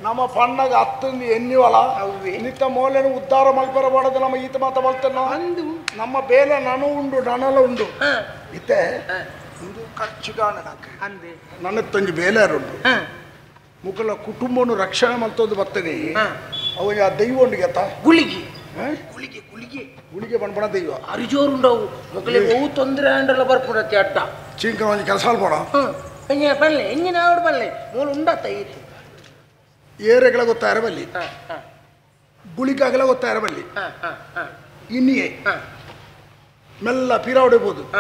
ನಮ್ಮ ಪಣ್ಣಗ ಹತ್ತಂದು ಎನ್ನಿವಲ ನಿತ್ತ ಮೌಲ್ಯನ ಉದ್ಧಾರ ಮಲ್ಪರಬಾರದು ನಮ್ಮ ಈತ ಮಾತ ಬಲ್ತನ ನಮ್ಮ ಬೇಲೆ ನನು ಉಂಡು ನನಲ ಉಂಡು ಇತ್ತೆ ಒಂದು ಖರ್ಚುಗಾಣ ನನ್ನ ತಂಜಿ ಬೇಲೆರುಂಡು ಮುಕಲ ಕುಟುಂಬವನ್ನು ರಕ್ಷಣೆ ಮಲ್ತೊಂದು ಬರ್ತದೆ ಅವ ಯಾ ದೈವ ಉಂಡಿಗೆತ್ತ ಗುಳಿಗೆ ಗುಳಿಗೆ ಗುಳಿಗೆ ಗುಳಿಗೆ ಬಣ್ಣ ದೈವ ಅರಿಜೋರುಂಡವು ಮಕ್ಕಳು ಬಹು ತೊಂದರೆ ಅಂಡಲ್ಲ ಬರ್ಪುಡತ್ತೆ ಅಡ್ಡ ಚೀಂಕನ ಒಂದು ಕೆಲಸ ಅಲ್ಬೋಣ ಬಲ್ಲೆ ಎಂಜಿನ ಆವಿಡ ಬಲ್ಲೆ ಮೂಲ ಉಂಡತ್ತ ಐತಿ ಏರೆಗಳ ಗೊತ್ತಾರ ಬಲ್ಲಿ ಗುಳಿಗಾಗಲ ಗೊತ್ತಾರ ಬಲ್ಲಿ ಇನ್ನಿಯೇ ಮೆಲ್ಲ ಪಿರಾ ಹೊಡಿಬೋದು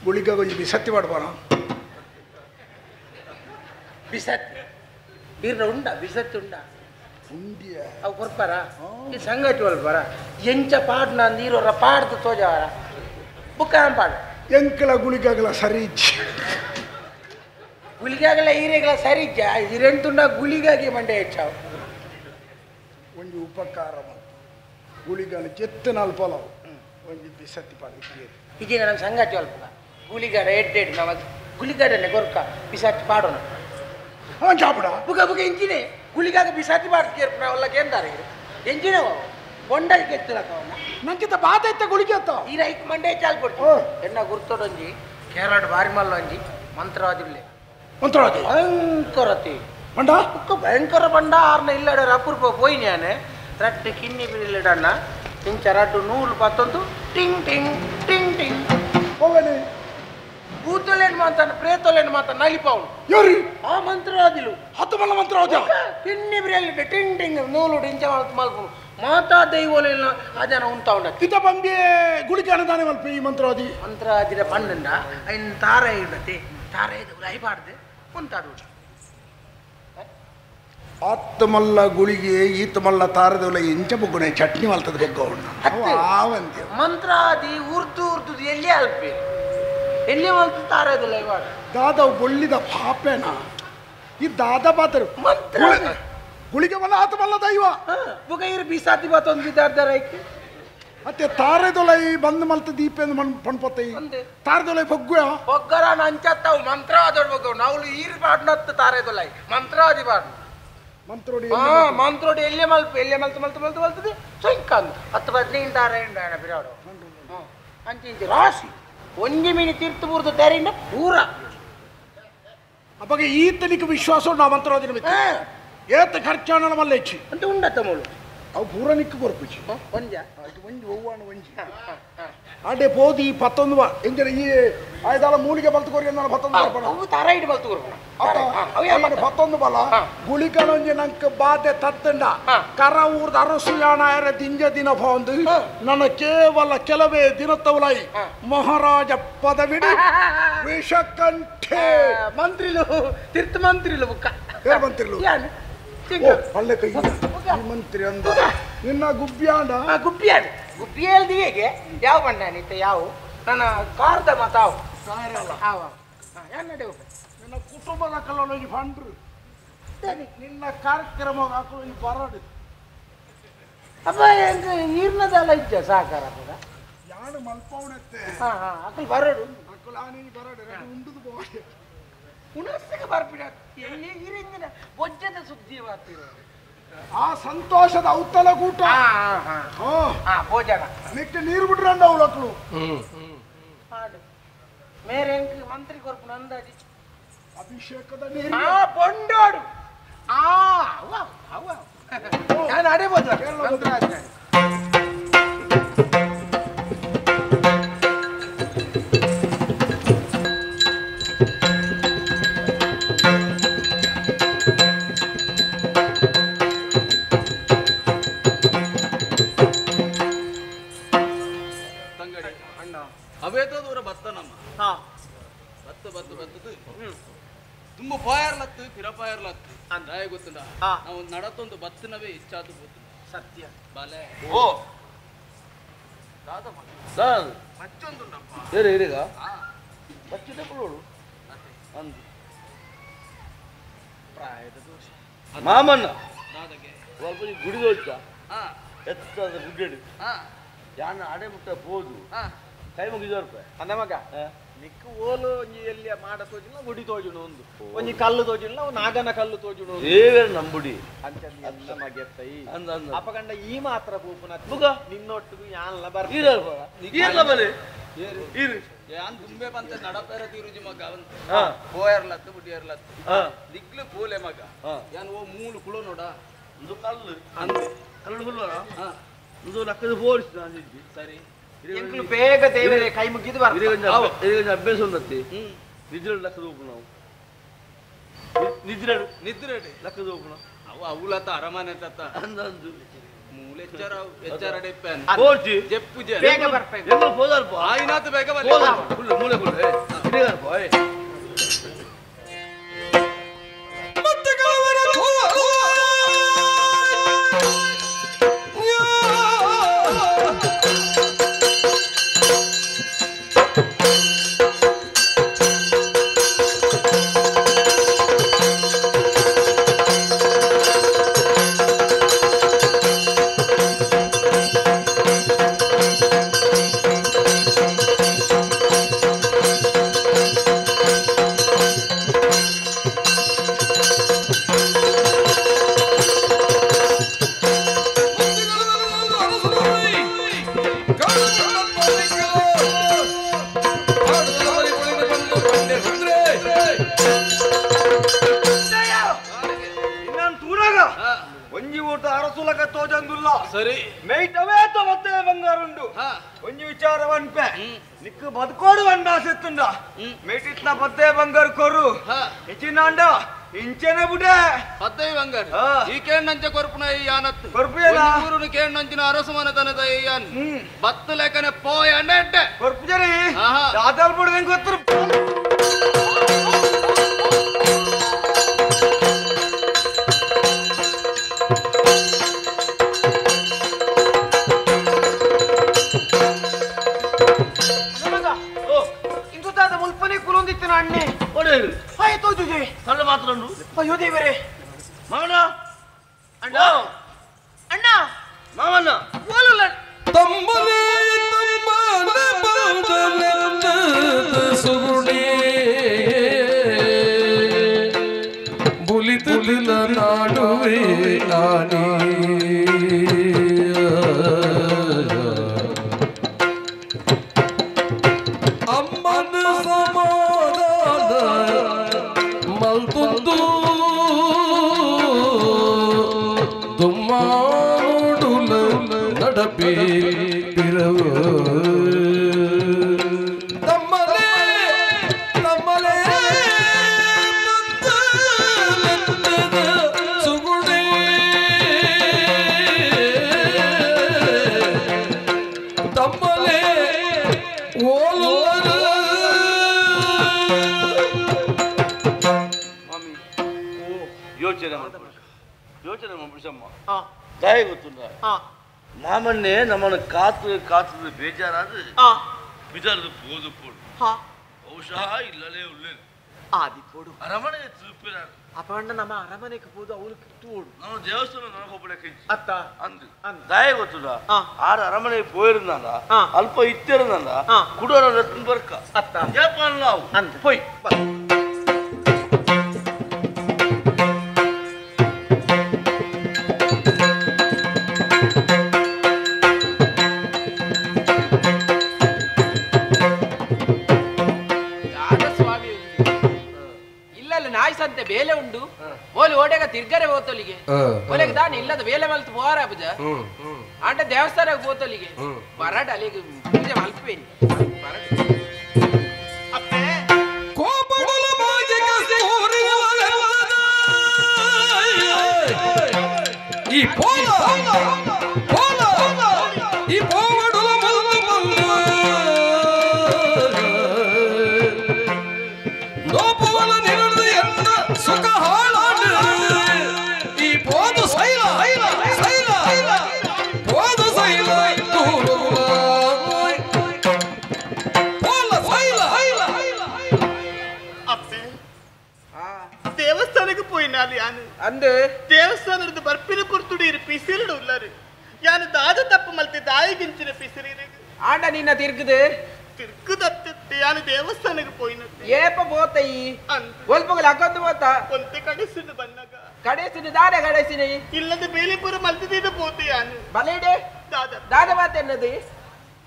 ಗುಳಿಗ ಕೊಂಚ ಬಿಸತ್ತಿ ಮಾಡ್ಬೋಣ ಬಿಸತ್ತಿ ಇರ್ನ ಉಂಡ ಬಿಸತ್ತಿ ಉಂಡ ಉಂಡಿಯ ಅವು ಕೊರ್ಪಾರ ಈ ಸಂಗತಿ ಒಲ್ಪಾರ ಎಂಚ ಪಾಡ್ನ ನೀರೊರ ಪಾಡ್ದು ತೋಜಾರ ಬುಕ್ಕ ಪಾಡು ಎಂಕಲ ಗುಳಿಗಗಳ ಸರಿ ಗುಳಿಗಾಗಲ ಹೀರೆಗಳ ಸರಿ ಹಿರೆಂತುಂಡ ಗುಳಿಗಾಗಿ ಮಂಡೆ ಹೆಚ್ಚಾವು ಒಂದು ಉಪಕಾರ ಗುಳಿಗನ ಚೆತ್ತನಾಲ್ ಪೊಲವು ಒಂದು ಬಿಸತ್ತಿ ಪಾಡ್ದು ಈಗ ನನ್ನ ಸಂಗತಿ ಅಲ್ಪ ಗುಳಿಗಾಡ ಎಡ್ಡೆಡ್ ನಾವು ಗುಳಿಗಾಡನೆ ಗೊರ್ಕ ಬಿಸತ್ತಿ ಪಾಡೋಣ ಚಾಪಡ ಬುಗ ಬುಗ ಎಂಜಿನೆ ಗುಳಿಗಾಗ ಬಿಸಾತಿ ಪಾಡ್ದು ನಾವೆಲ್ಲ ಕೇಂದಾರ ಎಂಜಿನ ಬೊಂಡಲ್ ಕೆತ್ತಲಕವನ್ನ ನಂಗಿಂತ ಬಾತ ಇತ್ತ ಗುಳಿಗೆ ಅತ್ತ ಈ ರೈತ ಮಂಡೆ ಚಾಲ್ ಕೊಡ್ತು ಎನ್ನ ಗುರ್ತೋಡೊಂಜಿ ಕೇರಳ ಬಾರಿ ಮಲ್ಲ ಒಂಜಿ ಮಂತ್ರವಾದಿರ್ಲೆ ಮಂತ್ರವಾದಿ ಭಯಂಕರತಿ ಬಂಡ ಭಯಂಕರ ಬಂಡ ಆರ್ನ ಇಲ್ಲಡ ಅಪೂರ್ವ ಪೋಯ್ನ್ಯಾನೆ ರಟ್ಟು ಕಿನ್ನಿ ಬಿಡಣ್ಣ ಇಂಚ ರಡ್ಡು 111 ಟಿಂಗ್ ಟಿಂಗ್ ಟಿಂಗ್ ಟಿಂಗ್ ಹೋಗನೆ ಭೂತಲೇನು ಮಾತಾನ ಪ್ರೇತಲೇನು ಮಾತಾನ ನಲಿಪಾವನು ಯೋರಿ ಆ ಮಂತ್ರವಾದಿಲು 10 ಮಲ್ಲ ಮಂತ್ರವಾದ ಕಿನ್ನಿ ಬಿಡಲ್ಲಿ ಟಿಂಗ್ ಟಿಂಗ್ ನೂಲು ಇಂಚ ಮಲ್ಪು ಮಾತಾ ದೈವಲೇನ ಅಜನ ಉಂಟ ಉಂಡ ಕಿತ ಬಂಬೆ ಗುಳಿಗೆ ಅನದಾನೆ ಮಲ್ಪ ಈ ಮಂತ್ರವಾದಿ ಮಂತ್ರವಾದಿರ ಪಂಡಂಡ ಐನ್ ತಾರ ಇಡತೆ ತಾರ ಇದು ರೈಬಾರ್ದೆ ಉಂಟಾಡು ಆತ್ತ ಮಲ್ಲ ಗುಳಿಗೆ ಈತ ಮಲ್ಲ ತಾರದವಲ್ಲ ಎಂಚ ಬೊಗ್ಗುನೆ ಚಟ್ನಿ ಮಲ್ತದ ಬೊಗ್ಗ ಮಂತ್ರಾದಿ ಉರ್ದು ಎಲ್ಲಿ ಅಲ್ಪೆ ಎಲ್ಲಿ ಮಲ್ತು ತಾರದಿಲ್ಲ ಇವಾಗ ದಾದ ಒಳ್ಳಿದ ಪಾಪೇನ ಈ ದಾದ ಬಾತರು ಗುಳಿಗೆ ಮಲ್ಲ ಆತ ಮಲ್ಲ ದೈವ ಬುಗ ಇರು ಬಿಸಾತಿ ಬಾತೊಂದು ಬಿದ್ದಾರ್ದಾರ ಐಕೆ ಮತ್ತೆ ತಾರದೊಲೈ ಬಂದು ಮಲ್ತ ದೀಪೆಂದು ಪಣ್ಪತ್ತೈ ತಾರದೊಲೈ ಬೊಗ್ಗುಯ ಬೊಗ್ಗರ ನಂಚತ್ತಾವು ಮಂತ್ರವಾದೋಡ್ ಬೊಗ್ಗವು ನಾವು ಈರು ಪಾಡ್ನತ್ತು ತಾರದೊಲೈ ಮಂತ್ರವಾದಿ ಪಾಡ್ ಮಂತ್ರೋಡಿ ಮಂತ್ರೋಡಿ ಎಲ್ಲೇ ಮಲ್ತದೆ ಸೊಂಕಂದು 10-15 ತಾರ ಎಂಡ ಬಿರಾಡು ಅಂಚೆ ರಾಶಿ ಒಂಜಿ ಮೀನಿ ತೀರ್ಥ ಬುರ್ದು ತೆರೆಯಿಂದ ಪೂರ ಅಪ್ಪಗೆ ಈತನಿಗೆ ವಿಶ್ವಾಸ ನಾ ಮಂತ್ರವಾದಿನ ಬಿತ್ತು ಏತ ಖರ್ಚಾನ ಮಲ್ಲ ಹೆಚ್ಚಿ ಅಂತ ಉಂಡತ್ತ ಮೂಳು ಅವು ಪೂರ ನಿಕ್ಕು ಕೊರ್ಪಿಚ್ಚಿ ಒಂಜ ಒಂಜಿ ಒವ್ವಾಣ ಒಂಜಿ ಅಡೆ ಪೋದಿ 11 ಎಂಜನ ಈ ಆಯ್ದಾಲ ಮೂಲಿಗೆ ಬಲ್ತುಕೋರಿ ಅಂದ 11 ಅವು ತಾರ ಇಡು ಬಲ್ತುಕೋರು 11 ಬಲ ಗುಳಿಕನ ಒಂಜಿ ನಂಕ ಬಾಧೆ ತತ್ತಂಡ ಕರ ಊರ್ದ ಅರಸು ಯಾಣ ಎರ ದಿಂಜ ದಿನ ಬಂದು ನನ್ನ ಕೇವಲ ಕೆಲವೇ ದಿನತ್ತವಲೈ ಮಹಾರಾಜ ಪದವಿಡಿ ವಿಷಕಂಠೆ ಮಂತ್ರಿಲು ತೀರ್ಥ ಮಂತ್ರಿಲು ಬುಕ್ಕ ಏನ್ ಮಂತ್ರಿಲು ಒಳ್ಳೆ ಕೈ ಮಂತ್ರಿ ಅಂದ ನಿನ್ನ ಗುಬ್ಬ್ಯಾಂಡ ಗುಬ್ಬಿ ಹೇಳ್ದಿ ಹೇಗೆ ಯಾವ ಬಂಡ ನಿತ್ತ ಯಾವ ನನ್ನ ಕಾರ್ದ ಮಾತಾವು ನಿನ್ನ ಕುಟುಂಬದ ಕಲ್ಲೊಳಗೆ ಬಂಡ್ರು ನಿನ್ನ ಕಾರ್ಯಕ್ರಮ ಹಾಕಲು ಈ ಬರಡು ಅಪ್ಪ ನೀರ್ನದೆಲ್ಲ ಇದ್ದ ಸಹಕಾರ ಯಾರು ಮಲ್ಪವನತ್ತೆ ಅಕ್ಕಲ್ ಬರಡು ಅಕ್ಕಲ್ ಆನಿ ಬರಡು ಉಂಡುದು ಬೋಡಿ ಉಣಸ್ತಿಗೆ ಬರ್ಬಿಡ ಎಲ್ಲಿ ಇರಿಂದಿನ ಬೊಜ್ಜದ ಸುದ್ದಿ ಬರ್ತಿರೋ ಆ ಸಂತೋಷದ ಔತಲ ಕೂಟ ಭೋಜನ ನೆಕ್ಕೆ ನೀರು ಬಿಡ್ರಂಡ ಅವಳಕ್ಕಳು ಮೇರೆ ಮಂತ್ರಿ ಕೊರ್ಪು ನಂದಾಜಿ ಅಭಿಷೇಕದ ಪೊಂಡೋಡು ನಾನು ಅಡೇಬೋದು ಅವೇತೋ ದೂರ ಬತ್ತ ನಮ್ಮ ಬತ್ತದು ತುಂಬ ಪಾಯರ್ಲತ್ತು ಪಿರಪಾಯರ್ಲತ್ತು ಅಂದಾಯ ಗೊತ್ತುಂಡ ನಾವು ನಡತೊಂದು ಬತ್ತನವೇ ಇಚ್ಛಾದು ಗೊತ್ತು ಸತ್ಯ ಬಾಲೆ ಓ ಮತ್ತೊಂದುಂಡಪ್ಪ ಇರೀಗ ಬಚ್ಚಿದ ಕೊಡೋಳು ಅಂದು ಪ್ರಾಯದ ದೋಷ ಮಾಮನ್ನ ಸ್ವಲ್ಪ ಗುಡಿ ದೋಚ ಎತ್ತದ ಗುಡ್ಡಡು ಯಾನ ಅಡೆ ಮುಟ್ಟ ಬೋದು ಕೈ ಮುಗಿದ ರೂಪಾಯಿ ಅಂದ ಮಗ ನಿಕ್ಕು ಓಲು ಒಂಜಿ ಎಲ್ಲಿ ಮಾಡ ತೋಜಿಲ್ಲ ಗುಡಿ ತೋಜುಣ ಒಂದು ಒಂಜಿ ಕಲ್ಲು ತೋಜುಣ ನಾಗನ ಕಲ್ಲು ತೋಜುಣ ದೇವರ ನಂಬುಡಿ ಅಂತ ಮಗೆತ್ತೈ ಅಂದ ಅಪಗಂಡ ಈ ಮಾತ್ರ ಪೂಪುನ ಮುಗ ನಿನ್ನೊಟ್ಟಿಗೂ ಯಾನ್ಲ ಬರ ಇಲ್ಲ ಬಲೆ ಇರು ಯಾನ್ ತುಂಬೆ ಬಂತ ನಡಪೇರ ತಿರುಜಿ ಮಗ ಪೋಯರ್ಲತ್ತು ಬುಡಿಯರ್ಲತ್ತು ದಿಗ್ಲು ಪೋಲೆ ಮಗ ಯಾನ್ ಓ ಮೂಲು ಕುಳು ನೋಡ ಒಂದು ಕಲ್ಲು ಅಂದೆ ಕಲ್ಲು ಹುಲ್ವರ ಒಂದು ಲಕ್ಕದ ಬೋರ್ಸ್ ಸರಿ ಎಂಕ್ಲು ಬೇಗ ದೇವರೇ ಕೈ ಮುಗಿದು ಬರ್ತಾರೆ ಅಭ್ಯಾಸ ಉಂದತ್ತಿ ನಿದ್ರೆ ಲಕ್ಕದ ಹೋಗು ನಾವು ನಿದ್ರೆ ನಿದ್ರೆ ಲಕ್ಕದ ಹೋಗು ಅವು ಅವಲತ್ತ ಅರಮನೆ ತತ್ತ ಅಂದು ಬೇಗ ಬರ್ಬೇಕು. ಆಯ್ನಾತು ಬೇಗ ಬರ್ಲಿ. ಮೂಲೆ ಕೊಡ್ಲೆ. ಸರಿ ಮೇಯ್ಟವೇ ಮತ್ತೆ ಬಂಗಾರುಂಡು ಒಂಜಿ ವಿಚಾರವನ್ಪೆ ನಿಕ್ಕು ಬದುಕೋಡು ಅಂಡ ಸೆತ್ತುಂಡ ಮೇಟಿತ್ನ ಪತ್ತೆ ಬಂಗಾರ ಕೊರು ಹೆಚ್ಚಿನಾಂಡ ಇಂಚನೆ ಬುಡೆ ಪತ್ತೆ ಬಂಗಾರ ಈ ಕೇಣ್ಣಂಚ ಕೊರ್ಪುನ ಯಾನತ್ತು ಕೊರ್ಪುಯನ ಊರುನು ಕೇಣ್ಣಂಚಿನ ಅರಸುಮನ ತನದ ಯಾನ್ ಬತ್ತು ಲೆಕ್ಕನೆ ಪೋಯಂಡ ಎಡ್ಡೆ ಕೊರ್ಪು ಜರಿ ದಾದಲ್ ಬುಡದಂಗೆ ಗೊತ್ತರು ಅಣ್ಣೆ ಆಯ್ತು ಜುಜೆ ಕಳ್ಳ ಮಾತುಂಡು ಅಯ್ಯೋ ದೇವರೇ ಮಾವನ ಅಣ್ಣ ಅಣ್ಣ ಮಾವನ ಓಲಲ್ಲ ತಮ್ಮನೆ ತಮ್ಮನೆ ಬಂದನೆಂದ ಸುಗುಣಿ ಬುಲಿತುಲಿನ ನಾಡುವೆ ನಾನೇ ಅಮ್ಮನ ಸಮಾಧಾನ ಮಲ್ತುಂದು ದುಮ್ಮಾಡುಲ ನಡಪಿ ಪಿರವು ತಮ್ಮಲೆ ತಮ್ಮಲೆ ಸುಗುಣೆ ತಮ್ಮಲೆ ಯೋಚನೆ ಮಾಡ್ಬಿಡಮ್ಮ ದಯ ಗೊತ್ತುಂಡ ಮಾಮನ್ನೇ ನಮ್ಮನ್ನು ಕಾತು ಬೇಜಾರಾದ ಬಿದರ್ದು ಪೋದು ಪೋಡು ಬಹುಶಃ ಇಲ್ಲಲೇ ಉಳ್ಳೇನು ಆದಿಪ್ಪೋಡು ಅರಮನೆ ತಿರುಪಿರ ಅಪಣ್ಣ ನಮ್ಮ ಅರಮನೆಗೆ ಹೋದು ಅವನು ಕಿತ್ತೋಡು ನಾವು ದೇವಸ್ಥಾನ ನನಗೊಬ್ಬಳೆ ಅತ್ತ ಅಂದು ದಯ ಗೊತ್ತುಂಡ ಆರ ಅರಮನೆಗೆ ಪೋயிருந்தாಲ ಅಲ್ಪ ಇತ್ತಿರನಲ್ಲ ಕುಡೋರ ರತ್ನ ಬರ್ಕ ಅತ್ತ ಏಪನ್ ನಾವು ಅಂದ್ ಹೋಯ್ ಸಂತೆ ಬೇಲೆ ಉಂಡು ಓಲಿ ಓಡೆಗ ತಿರ್ಗರೆ ಹೋತಲಿಗೆ ಒಲೆಗೆ ದಾನಿ ಇಲ್ಲದ ಬೇಲೆ ಮಲ್ತು ಬೋರ ಬುಜ ಆಟ ದೇವಸ್ಥಾನಕ್ಕೆ ಹೋತಲಿಗೆ ಬರಡ ಅಲ್ಲಿಗೆ ಪೂಜೆ ಮಲ್ಪೇನಿ ಈ ಪೋಲ ಪೋಲ ಈ ಪೋವಡುಲ ಮಲ್ಲು ಮಲ್ಲು ಲೋಪವನ ನಿರದು ಎನ್ನ ಸುಖ ಹಾಳಾಡು ಈ ಪೋದು ಸೈಲ ಸೈಲ ಪೋದು ಸೈಲ ಪೋಲ ಸೈಲ ದೇವಸ್ಥಾನಕ್ಕೆ போயினால யானு அந்த ದೇವಸ್ಥಾನದ ಬರ್ಪಿನ ಕುರ್ತುಡಿ ಪಿಸಿರಿಡು ಉಳ್ಳಾರು ಯಾನು ದಾದ ತಪ್ಪು ಮಲ್ತೆ ದಾಯಿಗಿಂಚಿನ ಪಿಸಿರಿರು ಆಂಡ ನಿನ್ನ ತಿರ್ಗುದು ತಿರ್ಗುದತ್ತೆ ಯಾನು ದೇವಸ್ಥಾನಕ್ಕೆ போயினತ್ತೆ ಏಪ ಬೋತಯಿ ಒಲ್ಪಗಲ ಅಕ್ಕಂದು ಬೋತ ಒಂತೆ ಕಡಿಸಿನ ಬನ್ನಗ ಕಡೆಸಿನ ದಾದ ಕಡೆಸಿನ ಇಲ್ಲದ ಬೇಲಿಪುರ ಮಲ್ತಿದ ಬೋತೆ ಯಾನು ಬಲೇಡೆ ದಾದ ದಾದ ಮಾತ ಎನ್ನದು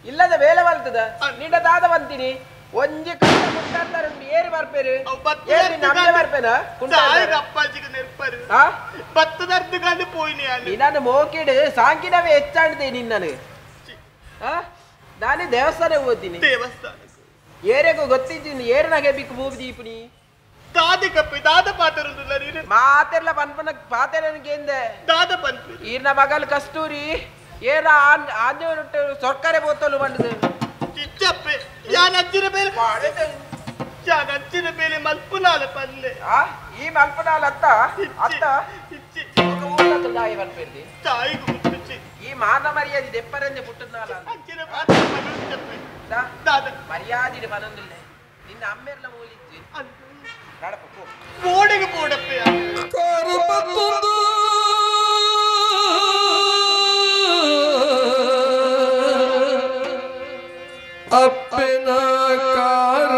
ಇಲ್ಲದ ಬೇಲೆ ಮಲ್ತದ ನಿನ್ನ ದಾದ ಬಂತೀನಿ ಒಂಜಿ ಕಟ್ಟ ಕುಂಟಾಡ್ತಾರುಂಡು ಏರಿ ಬರ್ಪೇರು ಏರಿ ನಮ್ಗೆ ಬರ್ಪೇನ ಕುಂಟಾಡ್ತಾರ ಅಪ್ಪಾಜಿಗೆ ನೆರ್ಪರು ಬತ್ತದ ಅರ್ಧಗಾಂಧಿ ಪೋಯಿನಿ ಯಾನು ನಾನು ಮೋಕಿಡು ಸಾಂಕಿನವೇ ಹೆಚ್ಚಾಡ್ದೆ ನಿನ್ನನು ನಾನೇ ದೇವಸ್ಥಾನ ಓದ್ತೀನಿ ದೇವಸ್ಥಾನ ಏರಿಗೂ ಗೊತ್ತಿದ್ದೀನಿ ಏರಿನಾಗೆ ಬಿಕ್ಕು ಮೂಗು ದೀಪುನಿ ದಾದಿ ಕಪ್ಪಿ ದಾದ ಪಾತರುಂದುಲ್ಲ ನೀನು ಮಾತೆಲ್ಲ ಪನ್ಪನ ಪಾತೆರನಿಗೆ ದಾದ ಪನ್ಪು ಈರ್ನ ಮಗಲ್ ಕಸ್ತೂರಿ ಏನ ಆಂಜೋರೊಟ್ಟು ಸೊರ್ಕರೆ ಬೋತಲು ಬಂದದು ಚಿಚ್ಚಪ್ಪೆ ಯಾನ್ ಅಜ್ಜಿನ ಮೇಲೆ ಯಾನ್ ಅಜ್ಜಿನ ಮೇಲೆ ಮಲ್ಪುನಾಲ ಪಲ್ಲೆ ಈ ಮಲ್ಪನಾಲ ಅತ್ತ ಅತ್ತ ತಾಯಿ ಮಲ್ಪೆಂದಿ ತಾಯಿಗೂ ಈ ಮಾನ ಮರ್ಯಾದೆ ದೆಪ್ಪರಂದೆ ಪುಟ್ಟನಾಲ ಅಜ್ಜಿನ ಪಾತ್ರ ಪನ್ನುಚ್ಚಪ್ಪೆ ದಾದ ಮರ್ಯಾದೆ ಪನೊಂದಿಲ್ಲ ನಿನ್ನ ಅಮ್ಮೆರ್ಲ ಮೂಲಿಜ್ಜಿ ನಡಪ ಬೋಡಿಗೆ ಬೋಡಪ್ಪೆ ಅಪ್ಪನ ಕಾರ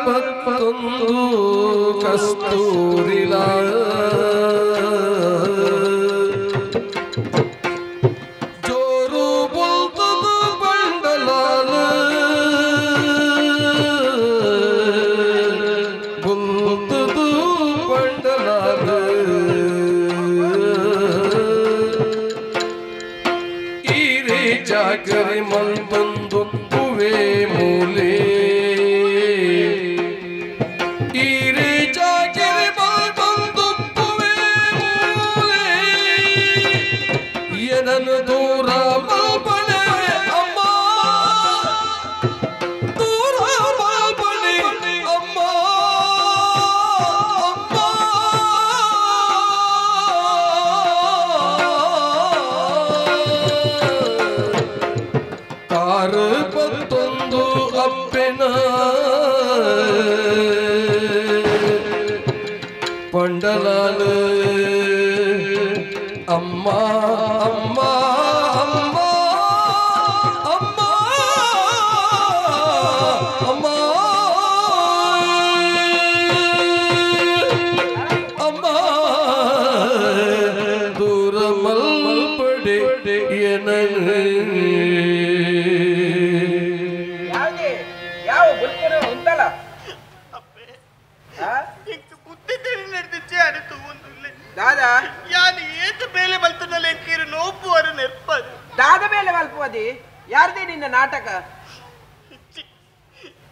ಮತ್ತೊಂದು ಕಸ್ತೂರಿಲ ಜೋರು ಬೊಲ್ತದು ಬಂಡಲಾಲ ಬೊಲ್ತದು ಬಂಡಲಾಲ ಈರೇ ಜಾಗರಿ ಮಂದೊಂದು ಮೂಲೆ ಈರೆ ಜಾಗರೆ ಬಂದುಪ್ಪುವೆ ಮೂಲೆ ಏನನ್ನು ದೂರ ಮಲ್ಪನೆ ಅಮ್ಮ ದೂರ ಮಲ್ಪನೆ ಅಮ್ಮ ಕಾರ ಮತ್ತೊಂದು ಅಪ್ಪೆನ ಪಂಡಲಾಲ ಅಮ್ಮ ಅಮ್ಮ ಅಮ್ಮ ಅಮ್ಮ ಅಮ್ಮ ಅಮ್ಮ ದೂರ ಮಲ್ಪಡೆ ಎನ ಯಾವ ಬುಲ್ಪುರ ಉಂಟಲ್ಲ ದಾದಾ ಯಾನು ಏತ ಬೇಲೆ ಮಲ್ತನಲ್ಲ ಎಂಕೀರು ನೋಪು ಅರು ನೆರ್ಪದು ದಾದ ಮೇಲೆ ಮಲ್ಪುವದಿ ಯಾರ್ದೇ ನಿನ್ನ ನಾಟಕ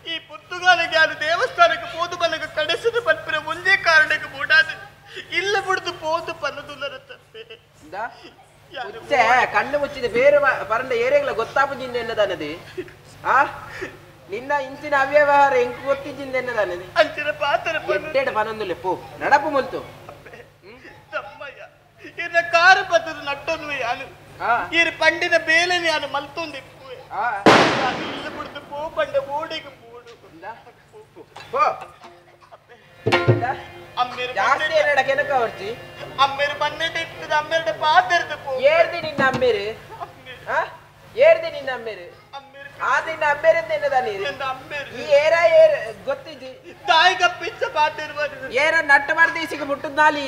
ಈ ಪುರ್ತುಗಾಲಿಗೆ ಯಾರು ದೇವಸ್ಥಾನಕ್ಕೆ ಪೋದು ಬಲಗ ಕಡೆಸಿದ ಪನ್ಪಿನ ಒಂದೇ ಕಾರಣಕ್ಕೆ ಬೋಡಾದ ಇಲ್ಲ ಬಿಡ್ದು ಪೋದು ಪನ್ನದುಲ್ಲರ ತಪ್ಪೆ ಕಣ್ಣು ಮುಚ್ಚಿದ ಬೇರೆ ಪರಂಡ ಏರೆಗಳ ಗೊತ್ತಾಪುಜಿಂದ ಎನ್ನದನದಿ ಆ ನಿನ್ನ ಇಂಚಿನ ಅವ್ಯವಹಾರ ಎಂಕು ಗೊತ್ತಿದ್ದಿಂದ ಎನ್ನದನದಿ ಅಂಚಿನ ಪಾತ್ರ ಎಡ್ಡೆಡ ಪನೊಂದುಲೆ ಪೋ ನಡಪು ಮುಲ್ತು ತಮ್ಮಯ್ಯ ಇರ ಕಾರು ಪತ್ತದ ನಟ್ಟೊಂದು ಯಾನು ಇರ ಪಂಡಿನ ಬೇಲೆನಿ ಯಾನು ಮಲ್ತೊಂದಿಪ್ಪುವೆ ಇಲ್ಲ ಬಿಡ್ದು ಪೋ ಪಂಡ ಓಡಿಗೆ ಬೋಡು ಜಾಸ್ತಿ ಏನಡ ಕೆನಕ ಹೊರ್ಚಿ ಅಮ್ಮೇರು ಬನ್ನೆಡೆ ಇರ್ತದೆ ಅಮ್ಮೆರಡೆ ಪಾತೆರ್ದು ಪೋ ಏರ್ದಿ ನಿನ್ನ ಅಮ್ಮೇರು ಏರ್ದಿ ನಿನ್ನ ಅಮ್ಮೇರು ಆದ್ರೆ ನಿನ್ನ ಅಮ್ಮೇರು ಅಂತ ಎನ್ನದಾನಿ ಈ ಏರ ಏರ್ ಗೊತ್ತಿಜ್ಜಿ ತಾಯಿಗ ಪಿಚ್ಚ ಪಾತೆರ್ಬಾರ್ದು ಏರ ನಟ್ಟ ಮರ್ದೇಶಿಗೆ ಮುಟ್ಟದ್ ನಾಲಿ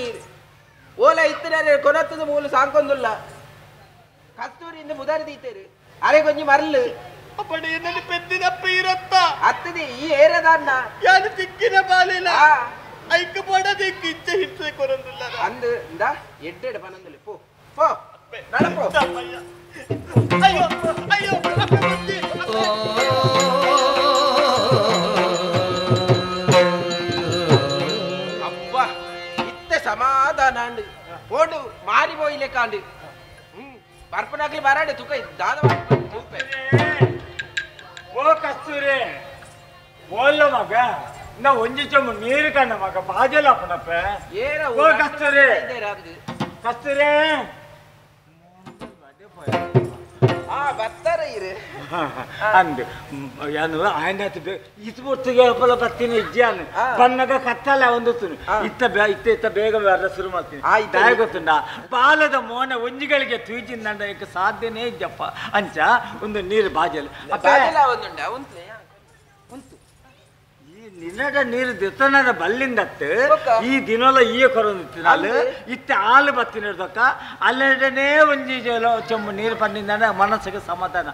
ಓಲ ಇತ್ತಿನ ಕೊನತ್ತದ ಮೂಲು ಸಾಂಕೊಂದುಲ್ಲ ಕಸ್ತೂರಿಯಿಂದ ಮುದರ್ದೀತೇರು ಅರೆ ಕೊಂಚ ಮರಲು ಅಪ್ಪಡ ಏನಲ್ಲಿ ಪೆದ್ದಿನಪ್ಪ ಇರತ್ತ ಅತ್ತದಿ ಈ ಏರದನ್ನ ಯಾನು ತಿಕ್ಕಿನ ಬಾಲಿನ ಐಕ ಪಡದೆ ಕಿಚ್ಚ ಹಿಡ್ಸೆ ಕೊರಂದಿಲ್ಲ ಅಂದು ಇಂದ ಎಡ್ಡೆಡ ಪನಂದಲಿ ಪೋ ಪೋ ನಡಪೋ ಅಯ್ಯೋ ಅಯ್ಯೋ ಅಪ್ಪ ಇತ್ತೆ ಸಮಾಧಾನ ಅಂಡು ಓಡು ಮಾರಿ போயிலே காண்டு பர்பனாக்லி வராடு துக்க தாத மூப்பೆ ಓ ಕಸ್ತೂರಿ ಓಲ್ಲ ಮಗ ನಾ ಒಂಜಿ ಚೊಮ್ಮು ನೀರು ಕಣ್ಣ ಮಗ ಬಾಜಲಪ್ಪನಪ್ಪ ಏನ ಓ ಕಸ್ತೂರಿ ಕಸ್ತೂರಿ ಬರ್ತಾರ ಇರು ಅಂದು ಯಾನು ఆయన ಇದು ಒತ್ತಿಗೆ ಅಪ್ಪಲ ಬರ್ತೀನಿ ಇಜ್ಜಾನು ಬನ್ನಗ ಕತ್ತಲ್ಲ ಒಂದುತ್ತುನು ಇತ್ತ ಬೇಗ ಬರ ಶುರು ಮಾಡ್ತೀನಿ ದಾಯ ಗೊತ್ತುಂಡ ಬಾಲದ ಮೋನ ಒಂಜಿಗಳಿಗೆ ತೂಜಿಂದ ಸಾಧ್ಯನೇ ಇದ್ದಪ್ಪ ಅಂಚ ಒಂದು ನೀರು ಬಾಜಲು ನಿನ್ನಡ ನೀರು ದಿತ್ತನದ ಬಲ್ಲಿಂದತ್ತು ಈ ದಿನಲ್ಲ ಈ ಕೊರೊಂದಿತ್ತು ನಾಳು ಇತ್ತೆ ಹಾಲು ಬತ್ತಿನದಕ್ಕ ಅಲ್ಲಡನೆ ಒಂಜಿ ಚೆಂಬು ನೀರು ಪಂಡಿಂದ ಮನಸ್ಸಿಗೆ ಸಮಾಧಾನ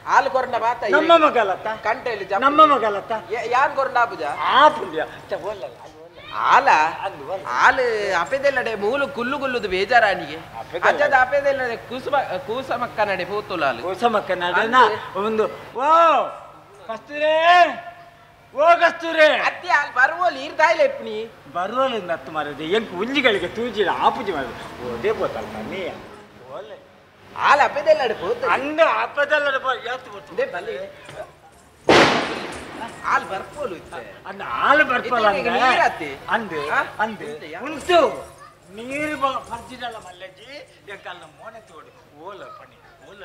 ಹಾಲು ಕೊರಂಡ ಮಾತ ನಮ್ಮ ಮಗಲತ್ತ ಕಂಟೆಲಿ ನಮ್ಮ ಮಗಲತ್ತ ಯಾನ್ ಕೊರಂಡ ಆಪುಜ ಆ ಪುಣ್ಯ ಹಾಲ ಹಾಲು ಅಪೆದೆಲ್ಲಡೆ ಮೂಲು ಕುಲ್ಲು ಕುಲ್ಲುದು ಬೇಜಾರಾಣಿಗೆ ಅಜ್ಜದ ಅಪೆದೆಲ್ಲಡೆ ಕೂಸಮಕ್ಕ ನಡೆ ಪೂತುಲ ಕೂಸಮಕ್ಕ ನಡೆ ಒಂದು ಓ ಕಸ್ತೂರೇ ಹೋಗಸ್ತೂರೆ ಅತ್ತಿ ಅಲ್ಲಿ ಬರುವಲ್ಲಿ ಇರ್ದಾಯಿಲ್ಲ ಇಪ್ಪನಿ ಬರುವಲ್ಲಿಂದ ಹತ್ತು ಮಾರದೆ ಎಂಕ್ ಉಂಜಿಗಳಿಗೆ ತೂಜಿಡ ಆಪುಜಿ ಮಾರ ಓದೇ ಬೋತಲ್ಲ ನೀ ಓಲೆ ಹಾಲು ಹಬ್ಬದೆಲ್ಲ ಅಡ್ಬೋದು ಅಂಡ ಹಬ್ಬದಲ್ಲ ಯಾವತ್ತು ಬರ್ತದೆ ಬಲ್ಲಿ ಹಾಲು ಬರ್ಪೋಲು ಅಂದ ಹಾಲು ಬರ್ಪಲ್ಲ ನೀರತ್ತಿ ಅಂದು ಅಂದು ಉಂಟು ನೀರು ಬರ್ಜಿಡಲ್ಲ ಮಲ್ಲಜ್ಜಿ ಎಂಕಲ್ಲ ಮೋನೆ ತೋಡು ಓಲ ಪಣಿ ಓಲ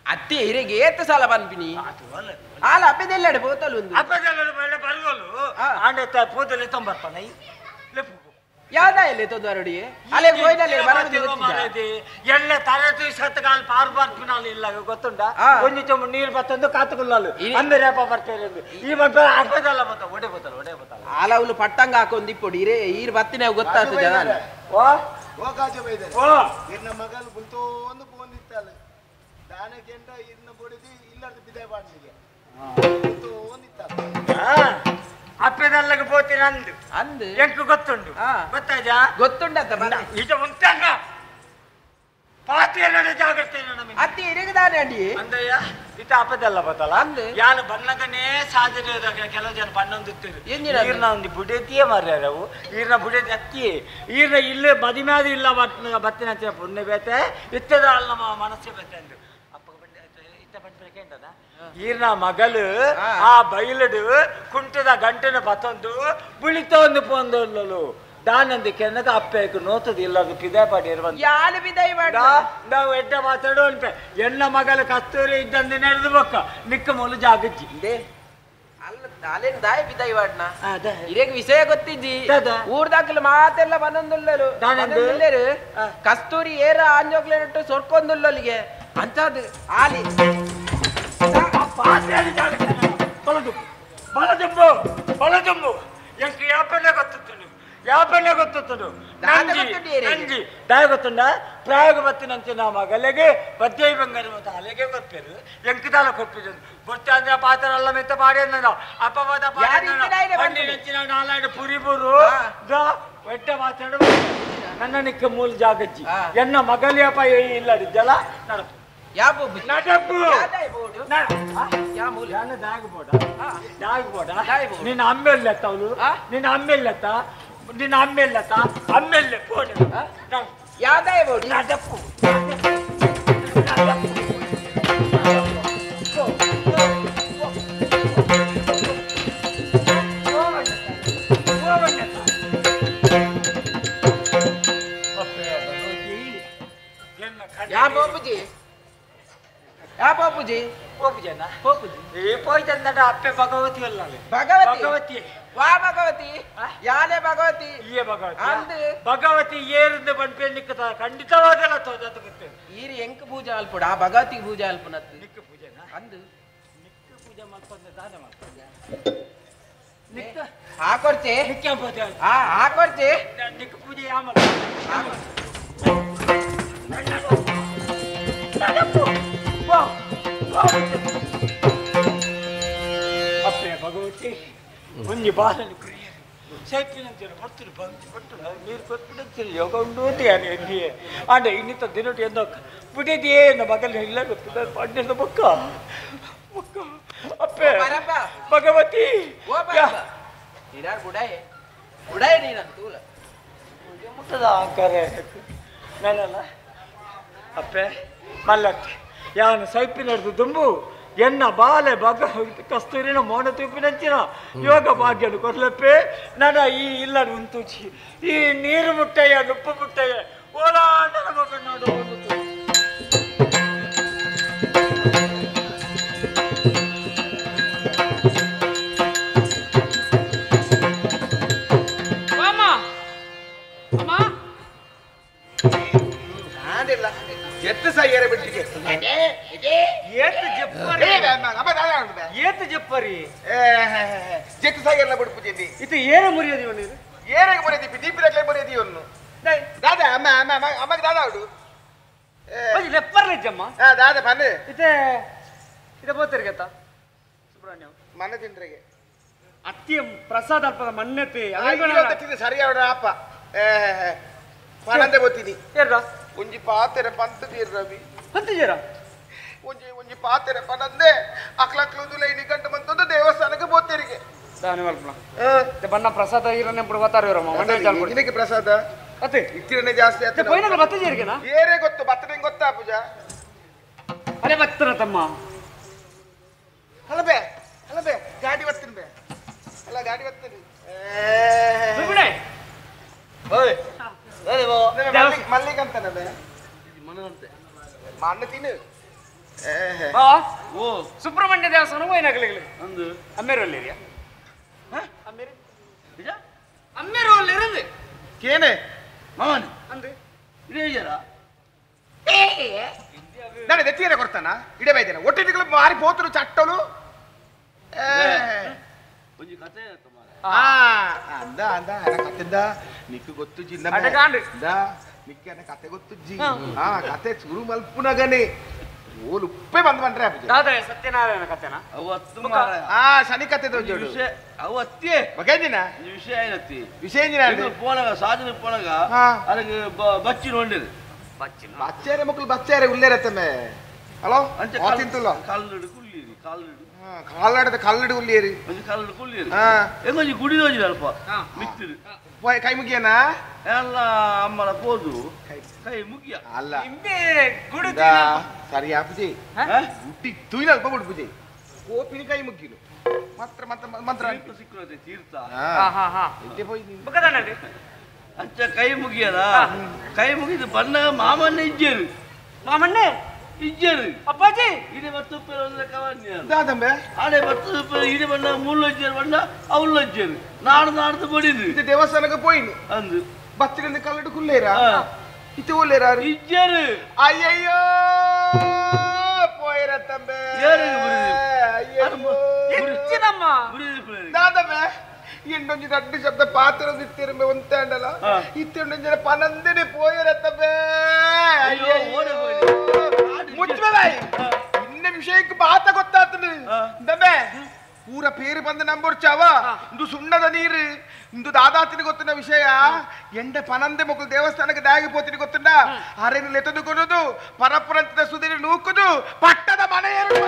ಅತ್ತಿ ಹಿರಿಗೆ ಏತ್ತು ಸಾಲ ಬಂದ್ಬಿನಿ ಹಾಲು ಹಬ್ಬದೆಲ್ಲ ಅಡ್ಬೋತಲ್ಲ ಒಂದು ಹಬ್ಬದಲ್ಲ ಬರುವಲು ಆಂಡೆ ಪೂತಲ್ಲಿ ತೊಂಬರ್ಪನ ಲೆಪ್ಪು ಯಾವ್ದಾಯಲ್ಲಿ ತೊಂದರಡಿ ಅಲ್ಲೇ ಹೋಯ್ದಲ್ಲಿ ಎಲ್ಲ ತರತು ಸತ್ತಗಾಲ ಪಾರು ಬರ್ಪಿನಾಲು ಇಲ್ಲ ಗೊತ್ತುಂಟ ಒಂದು ಚೊಂಬು ನೀರು ಬತ್ತಂದು ಕಾತುಕೊಳ್ಳಲು ಅಂದೆ ರೇಪ ಬರ್ತೇನೆ ಈ ಬರ್ತಾರೆ ಹಬ್ಬದಲ್ಲ ಬತ್ತ ಒಡೆ ಬತ್ತಲ್ಲ ಒಡೆ ಬತ್ತಲ್ಲ ಹಾಲವುಲು ಪಟ್ಟಂಗ ಹಾಕೊಂಡ್ ಇಪ್ಪೊಡಿ ಈರ್ ಬತ್ತಿನ ಗೊತ್ತಾಗ್ತದೆ ಓ ಕಾಜ ಬೈದರೆ ಓ ಇರ್ನ ಮಗಲ್ ಬುಲ್ತೋ ಒಂದು ಫೋನ್ ಇತ್ತಲ್ಲ ದಾನೆ ಕೆಂಡ ಇರ್ನ ಬೊಡಿದಿ ಇಲ್ಲದ ಬಿದೆ ಬಾಡ್ಲಿಗೆ ಬುಲ್ತೋ ಒಂದು ಇತ್ತಲ್ಲ ಅಪ್ಪೆದಲ್ಲಗೆ ಪೋತಿ ನಂದು ಅಂದು ಎಂಕು ಗೊತ್ತುಂಡು ಗೊತ್ತಾಜಾ ಗೊತ್ತುಂಡತ್ತ ಈಗ ಉಂಟಂಗ ಪಾತಿಯ ಜಾಗ್ರತೆ ಅತ್ತಿ ಹಿರಿಗದಾನೆ ಅಡಿ ಅಂದಯ್ಯ ಇತ ಅಪ್ಪದಲ್ಲ ಬತ್ತಲ್ಲ ಅಂದು ಯಾನು ಬಣ್ಣಗನೇ ಸಾಧನೆ ಕೆಲವು ಜನ ಬಣ್ಣೊಂದಿರ್ತೀರಿ ಈರ್ನ ಒಂದು ಬುಡೇತಿಯೇ ಮಾರ್ಯಾರವು ಈರ್ನ ಬುಡೇತಿ ಅತ್ತಿ ಈರ್ನ ಇಲ್ಲೇ ಮದಿಮ್ಯಾದ ಇಲ್ಲ ಬತ್ತಿನ ಹಚ್ಚಿನ ಪುಣ್ಯ ಬೇತೆ ಇತ್ತದ ಅಲ್ಲ ನಮ್ಮ ಮನಸ್ಸೇ ಬೇತೆ ಅಂದು ಅಪ್ಪ ಇತ್ತ ಬಂದ್ಬೇಕೆ ಅಂತದ ಈರ್ನ ಮಗಳು ಆ ಬೈಲಡು ಕುಂಟದ ಗಂಟೆನ ಬತ್ತೊಂದು ಬುಳಿತ ಒಂದು ಪೊಂದೊಲ್ಲಲು ದಾನಂದಿ ಕೆನ್ನದ ಅಪ್ಪೇಕು ನೋತದ ಇಲ್ಲದು ಪಿದಾಪಾಡಿ ಯಾರು ಬಿದೈ ಮಾಡ ನಾವು ಎಡ್ಡ ಮಾತಾಡೋ ಅನ್ಪೆ ಎನ್ನ ಮಗಳ ಕಸ್ತೂರಿ ಇದ್ದಂದು ನಡೆದು ಬೊಕ್ಕ ನಿಕ್ಕ ಮೊಲು ಜಾಗಜ್ಜಿ ಅಲ್ಲ ಅಲ್ಲೇನು ದಾಯ ಬಿದೈ ವಾಡ್ನ ಇರೇಗ ವಿಷಯ ಗೊತ್ತಿಜ್ಜಿ ಊರ್ದಾಕಲು ಮಾತೆಲ್ಲ ಬಂದೊಂದುಲ್ಲರು ಕಸ್ತೂರಿ ಏರ ಆಂಜೋಗ್ಲೇನಟ್ಟು ಸೊರ್ಕೊಂದುಲ್ಲಲಿಗೆ ಅಂತದ್ದು ಆಲಿ ಬಲದುಂಬು ಬಲದುಂಬು ಎಂಕ ಯಾಪನೆ ಗೊತ್ತುಂಟು ಯಾಪನೆ ಗೊತ್ತುಂಟು ನಂಜಿ ದಾಯ ಗೊತ್ತುಂಡ ಪ್ರಾಯೋಗ ಬತ್ತಿನಂತೆ ನಾ ಮಗಲೆಗೆ ಪದ್ಯ ಬಂಗಾರ ಮತ್ತು ಅಲೆಗೆ ಬರ್ಪೇರು ಎಂಕದಾಲ ಕೊಪ್ಪಿದ್ದು ಬೊಟ್ಟೆ ಅಂದ್ರೆ ಪಾತ್ರ ಅಲ್ಲ ಮೆತ್ತ ಪಾಡಿ ಅಂದ ಅಪವಾದ ಪಂಡಿನಂಚಿನ ನಾಲಾಯ್ಡು ಪುರಿಬೂರು ಒಟ್ಟ ಮಾತಾಡು ನನ್ನ ನಿಕ್ಕ ಮೂಲ ಜಾಗಜ್ಜಿ ಎನ್ನ ಮಗಲಿಯಪ್ಪ ಇಲ್ಲದಿದ್ದಲ್ಲ ನಡಪು ನಿನ್ನ ಅಮ್ಮೆಲ್ಲತ್ತ ಅವಳು ನಿನ್ನ ಅಮ್ಮೆಲ್ಲತ್ತ ನಿನ್ನ ಅಮ್ಮೆಲ್ಲತ್ತ ಅಮ್ಮೆಲ್ಲೆ ಫೋನ್ ಯಾವ್ದಾಯ ಬೋಡಿ ನಡಪ್ಪು ಯಾ ಬಾಪುಜಿ ಯಾ ಬಾಪುಜಿ ಬಾಪುಜನ ಬಾಪುಜಿ ಏ ಪೋಯ್ತಂದ ಅಪ್ಪೆ ಭಗವತಿ ಅಲ್ಲ ಭಗವತಿ ವಾ ಭಗವತಿ ಯಾನೆ ಭಗವತಿ ಏ ಭಗವತಿ ಅಂದು ಭಗವತಿ ಏರಿಂದ ಬಂದ್ಪೇ ನಿಕ್ಕತ ಖಂಡಿತವಾದಲ್ಲ ತೋಜಾತ ಗೊತ್ತೇ ಈರಿ ಎಂಕ ಪೂಜೆ ಅಲ್ಪಡ ಆ ಭಗವತಿ ಪೂಜೆ ಅಲ್ಪನತ್ತು ನಿಕ್ಕ ಪೂಜೆನ ಅಂದು ನಿಕ್ಕ ಪೂಜೆ ಮಾಡ್ಕೊಂಡೆ ದಾನ ಮಾಡ್ಕೊಂಡೆ ನಿಕ್ಕ ಹಾಕೊಡ್ತೆ ನಿಕ್ಕ ಪೂಜೆ ಹಾಕೊಡ್ತೆ ನಿಕ್ಕ ಪೂಜೆ ಯಾವ ಅಪ್ಪೆ ಭಗವತಿ ಒಂಜಿ ಬಾಲನು ಕುರಿಯರು ಸೈಪಿನಂತೀರ ಬರ್ತೀರಿ ಬಂದು ಕೊಟ್ಟು ನೀರು ಕೊಟ್ಬಿಡುತ್ತೀರಿ ಯೋಗ ಉಂಡು ಅಂತ ಯಾನು ಎಲ್ಲಿಯೇ ಆಂಡ ಇನ್ನಿತ ದಿನಟ್ಟು ಎಂದೋ ಬಿಟ್ಟಿದೆಯೇ ನನ್ನ ಮಗನ ಇಲ್ಲ ಗೊತ್ತಿದ್ದ ಪಡ್ಡಿದ ಬೊಕ್ಕ ಬೊಕ್ಕ ಅಪ್ಪೆ ಭಗವತಿ ನೀನಾರು ಬುಡಾಯೆ ಬುಡಾಯೆ ನೀನಂತೂಲ ಮುಟ್ಟದ ಅಹಂಕಾರ ನಾನಲ್ಲ ಅಪ್ಪೆ ಮಲ್ಲತ್ತೆ ಯಾನು ಸೈಪಿನಡ್ದು ದುಂಬು ಎನ್ನ ಬಾಲೆ ಬಗ ಕಸ್ತೂರಿನ ಮೌನ ತೂಪಿನಂಚಿನ ಯೋಗ ಭಾಗ್ಯನು ಕೊರ್ಲಪ್ಪೆ ನನ್ನ ಈ ಇಲ್ಲ ಉಂತುಚಿ ಈ ನೀರು ಮುಟ್ಟಯ್ಯ ನುಪ್ಪು ಮುಟ್ಟಯ್ಯ ಓಲಾಂಡ ಮಗ ನೋಡು ಎತ್ತು ಸೈಯರ ಬಿಟ್ಟಿಗೆ ಏತು ಜಪ್ಪರಿ ಜೆತ್ತು ಸೈಯರ್ನ ಬಿಡ್ಪುಜಿ ಇದು ಏನ ಮುರಿಯೋದಿ ನೀನು ಏನಾಗ ಮುರಿಯದಿ ದೀಪಿರಕ್ಲೆ ಮುರಿಯದಿ ಅವನು ದಾದಾ ಅಮ್ಮ ಅಮ್ಮ ಅಮ್ಮಗೆ ದಾದಾ ಅವಡು ಲೆಪ್ಪರ್ಲಿದ್ದಮ್ಮ ದಾದಾ ಪನ್ನೆ ಇದೆ ಬೋತರಿಗೆತ್ತ ಸುಬ್ರಹ್ಮಣ್ಯ ಮನೆ ತಿಂದ್ರೆಗೆ ಅತ್ತಿ ಪ್ರಸಾದ ಅಲ್ಪದ ಮಣ್ಣೆತ್ತಿ ಸರಿ ಅವಡ ಅಪ್ಪ ಪನಂದೆ ಗೊತ್ತೀನಿ ಏರ್ರ ಒಂಜಿ ಪಾತೆರೆ ಪಂತ ತೀರ್ ರವಿ ಪಂತಜೀರ ಒಂಜಿ ಪಾತೆರೆ ಪನಂದೆ ಅಕ್ಲಕ್ಲುದು ಲೈನಿ ಗಂಟು ಬಂತಂದು ದೇವಸ್ಥಾನಕ್ಕೆ ಬೋತೆರಿಗೆ ದಾನಿ ಮಲ್ಪನ ಬಣ್ಣ ಪ್ರಸಾದ ಇರನೆ ಬಿಡು ಗೊತ್ತಾರ ಇರಮ್ಮ ಮಂಡ್ಯ ಇದಕ್ಕೆ ಪ್ರಸಾದ ಅತ್ತೆ ಇತ್ತಿರನೆ ಜಾಸ್ತಿ ಅತ್ತೆ ಪೈನಲ್ಲ ಬತ್ತ ಜೀರಿಗೆನಾ ಏರೇ ಗೊತ್ತು ಬತ್ತನೆ ಗೊತ್ತಾ ಪೂಜಾ ಅರೆ ಬತ್ತನ ತಮ್ಮ ಅಲ್ಲ ಬೇ ಗಾಡಿ ಬತ್ತನೆ ಬೇ ಅಲ್ಲ ಗಾಡಿ ಬತ್ತನೆ ಸುಗುಣೆ ಓಯ್ ಅರೆ ಬೋ ಮಲ್ಲಿಗೆ ಅಂತಾನೆ ಬೇ ಮನಂತೆ ಮಣ್ಣ ತಿನ್ನು ಬಾ ಓ ಸುಬ್ರಹ್ಮಣ್ಯ ದೇವಸ್ಥಾನ ಹೋಯ್ನಾಗಲಿಲ್ಲ ಅಂದು ಅಮ್ಮೇರಲ್ಲಿರಿಯಾ ಅಮ್ಮೇರಿ ನಿಜ ಅಮ್ಮೇರಲ್ಲಿ ಇருந்து ಕೇನೆ ಮಾವನ್ ಅಂದೆ ಇದೇ ಜರ ನಾನು ಎತ್ತಿಯರೆ ಕೊಡ್ತಾನ ಇಡೇ ಬೈದೇನೆ ಒಟ್ಟಿಗಳು ಮಾರಿ ಪೋತರು ಚಟ್ಟಲು ಒಂಜಿ ಕಥೆ ಅಂದ ಅಂದ ಅನ ಕಥೆದ ನಿಕ್ಕು ಗೊತ್ತು ಜಿನ್ನ ನಿಕ್ಕೆ ಅನ ಕಥೆ ಗೊತ್ತು ಜಿ ಕಥೆ ಚೂರು ಮಲ್ಪುನಗನೆ ಓಲು ಉಪ್ಪೆ ಬಂದ್ರೆ ದಾದ ಸತ್ಯನಾರಾಯಣ ಕಥೆನಾ ಅವತ್ತು ಶನಿ ಕಥೆ ಜೋಡು ಅವು ಅತ್ತಿಯೇ ಬಗೆಂಜಿನ ವಿಷಯ ಏನತ್ತಿ ವಿಷಯ ಪೋನಗ ಸಾಧನೆ ಪೋನಗ ಅದಕ್ಕೆ ಬಚ್ಚಿ ನೋಡಿರು ಬಚ್ಚೇರೆ ಮಕ್ಕಳು ಬಚ್ಚೇರೆ ಉಲ್ಲೇರತ್ತಮ್ಮೆ ಹಲೋ ತಿಂತಲ್ಲ ಕಾಲ್ನಡು ಕುಳ್ಳೀರಿ ಕಾಲ್ನಡು ಕಾಲ್ನಡದ ಕಲ್ಲಡು ಉಲ್ಲೇರಿ ಒಂದು ಕಾಲ್ನಡು ಕುಳ್ಳೀರಿ ಎಂಗೊಂಜಿ ಗುಡಿ ಹೋಜಿರ ಅಲ್ಪ ಮಿತ್ತಿರು ಕೈ ಮುಗಿಯನ ಎಲ್ಲ ಅಮ್ಮನ ಪೋದು ಕೈ ಮುಗಿಯ ಅಲ್ಲ ಗುಡಿ ಸರಿ ಆಪುಜಿ ಗುಟ್ಟಿ ತುಯ್ನ ಅಲ್ಪ ಬಿಡು ಪೂಜೆ ಕೋಪಿನ ಕೈ ಮುಗಿಲು ಮಾತ್ರ ಮಂತ್ರ ಸಿಕ್ಕುತ್ತೆ ತೀರ್ಥ ಎಲ್ಲಿ ಹೋಯ್ ನೀನು ಬಕದನಡಿ ಅಂಚ ಕೈ ಮುಗಿಯಲ್ಲ ಕೈ ಮುಗಿದು ಬಣ್ಣ ಮಾಮನ್ನೇ ಇಜ್ಜೇರು ಮಾಮನ್ನೇ ಇಜ್ಜೇರು ಅಪ್ಪಾಜಿ ಇಡೆ ಬತ್ತು ಪೇರ ಕವನ್ಯ ದಾದಂಬೆ ಆಡೆ ಬತ್ತು ಇಡೆ ಬಣ್ಣ ಮೂಲ್ಲಜ್ಜೇರು ಬಣ್ಣ ಅವಲ್ಲಜ್ಜೇರು ನಾಡ್ದು ಬಡಿದು ಇದು ದೇವಸ್ಥಾನಕ್ಕೆ ಪೋಯಿನು ಅಂದು ಬತ್ತಿರಿಂದ ಕಲ್ಲಡು ಕುಲ್ಲೇರಾ ಇದು ಉಲ್ಲೇರಾ ಇಜ್ಜೇರು ಅಯ್ಯಯ್ಯೋ ಪೋಯಿರತ್ತಂಬೆ ದಾದಂಬೆ ಇನ್ನೊಂದು ದೊಡ್ಡ ಶಬ್ದ ಪಾತ್ರ ಇತ್ತಿರಂಬೆ ಒಂತಂಡಲ್ಲ ಇತ್ತೊಂದು ಪನಂದಿನಿ ಪೋಯಿರತ್ತಂಬೆ ಮುಚ್ಚಬಾಯ್ ಇನ್ನ ವಿಷಯಕ್ಕೆ ಬಾತ ಗೊತ್ತಾಗ್ತದೆ ದಮ್ಮೆ ಪೂರ ಪೇರು ಬಂದು ನಂಬರ್ಚಾವ ಇಂದು ಸುಣ್ಣದ ನೀರು ಇಂದು ದಾದಾತಿನ ಗೊತ್ತಿನ ವಿಷಯ ಎಂಡೆ ಪನಂದೆ ಮಕ್ಕಳು ದೇವಸ್ಥಾನಕ್ಕೆ ದಾಗಿಪೋತಿನ ಗೊತ್ತುಂಡ ಅರೆನಲ್ಲಿ ಎತ್ತದುಕೊಡೋದು ಪರಪುರಂತದ ಸುದಿನ ನೂಕುದು ಪಟ್ಟದ ಮನೆಯರು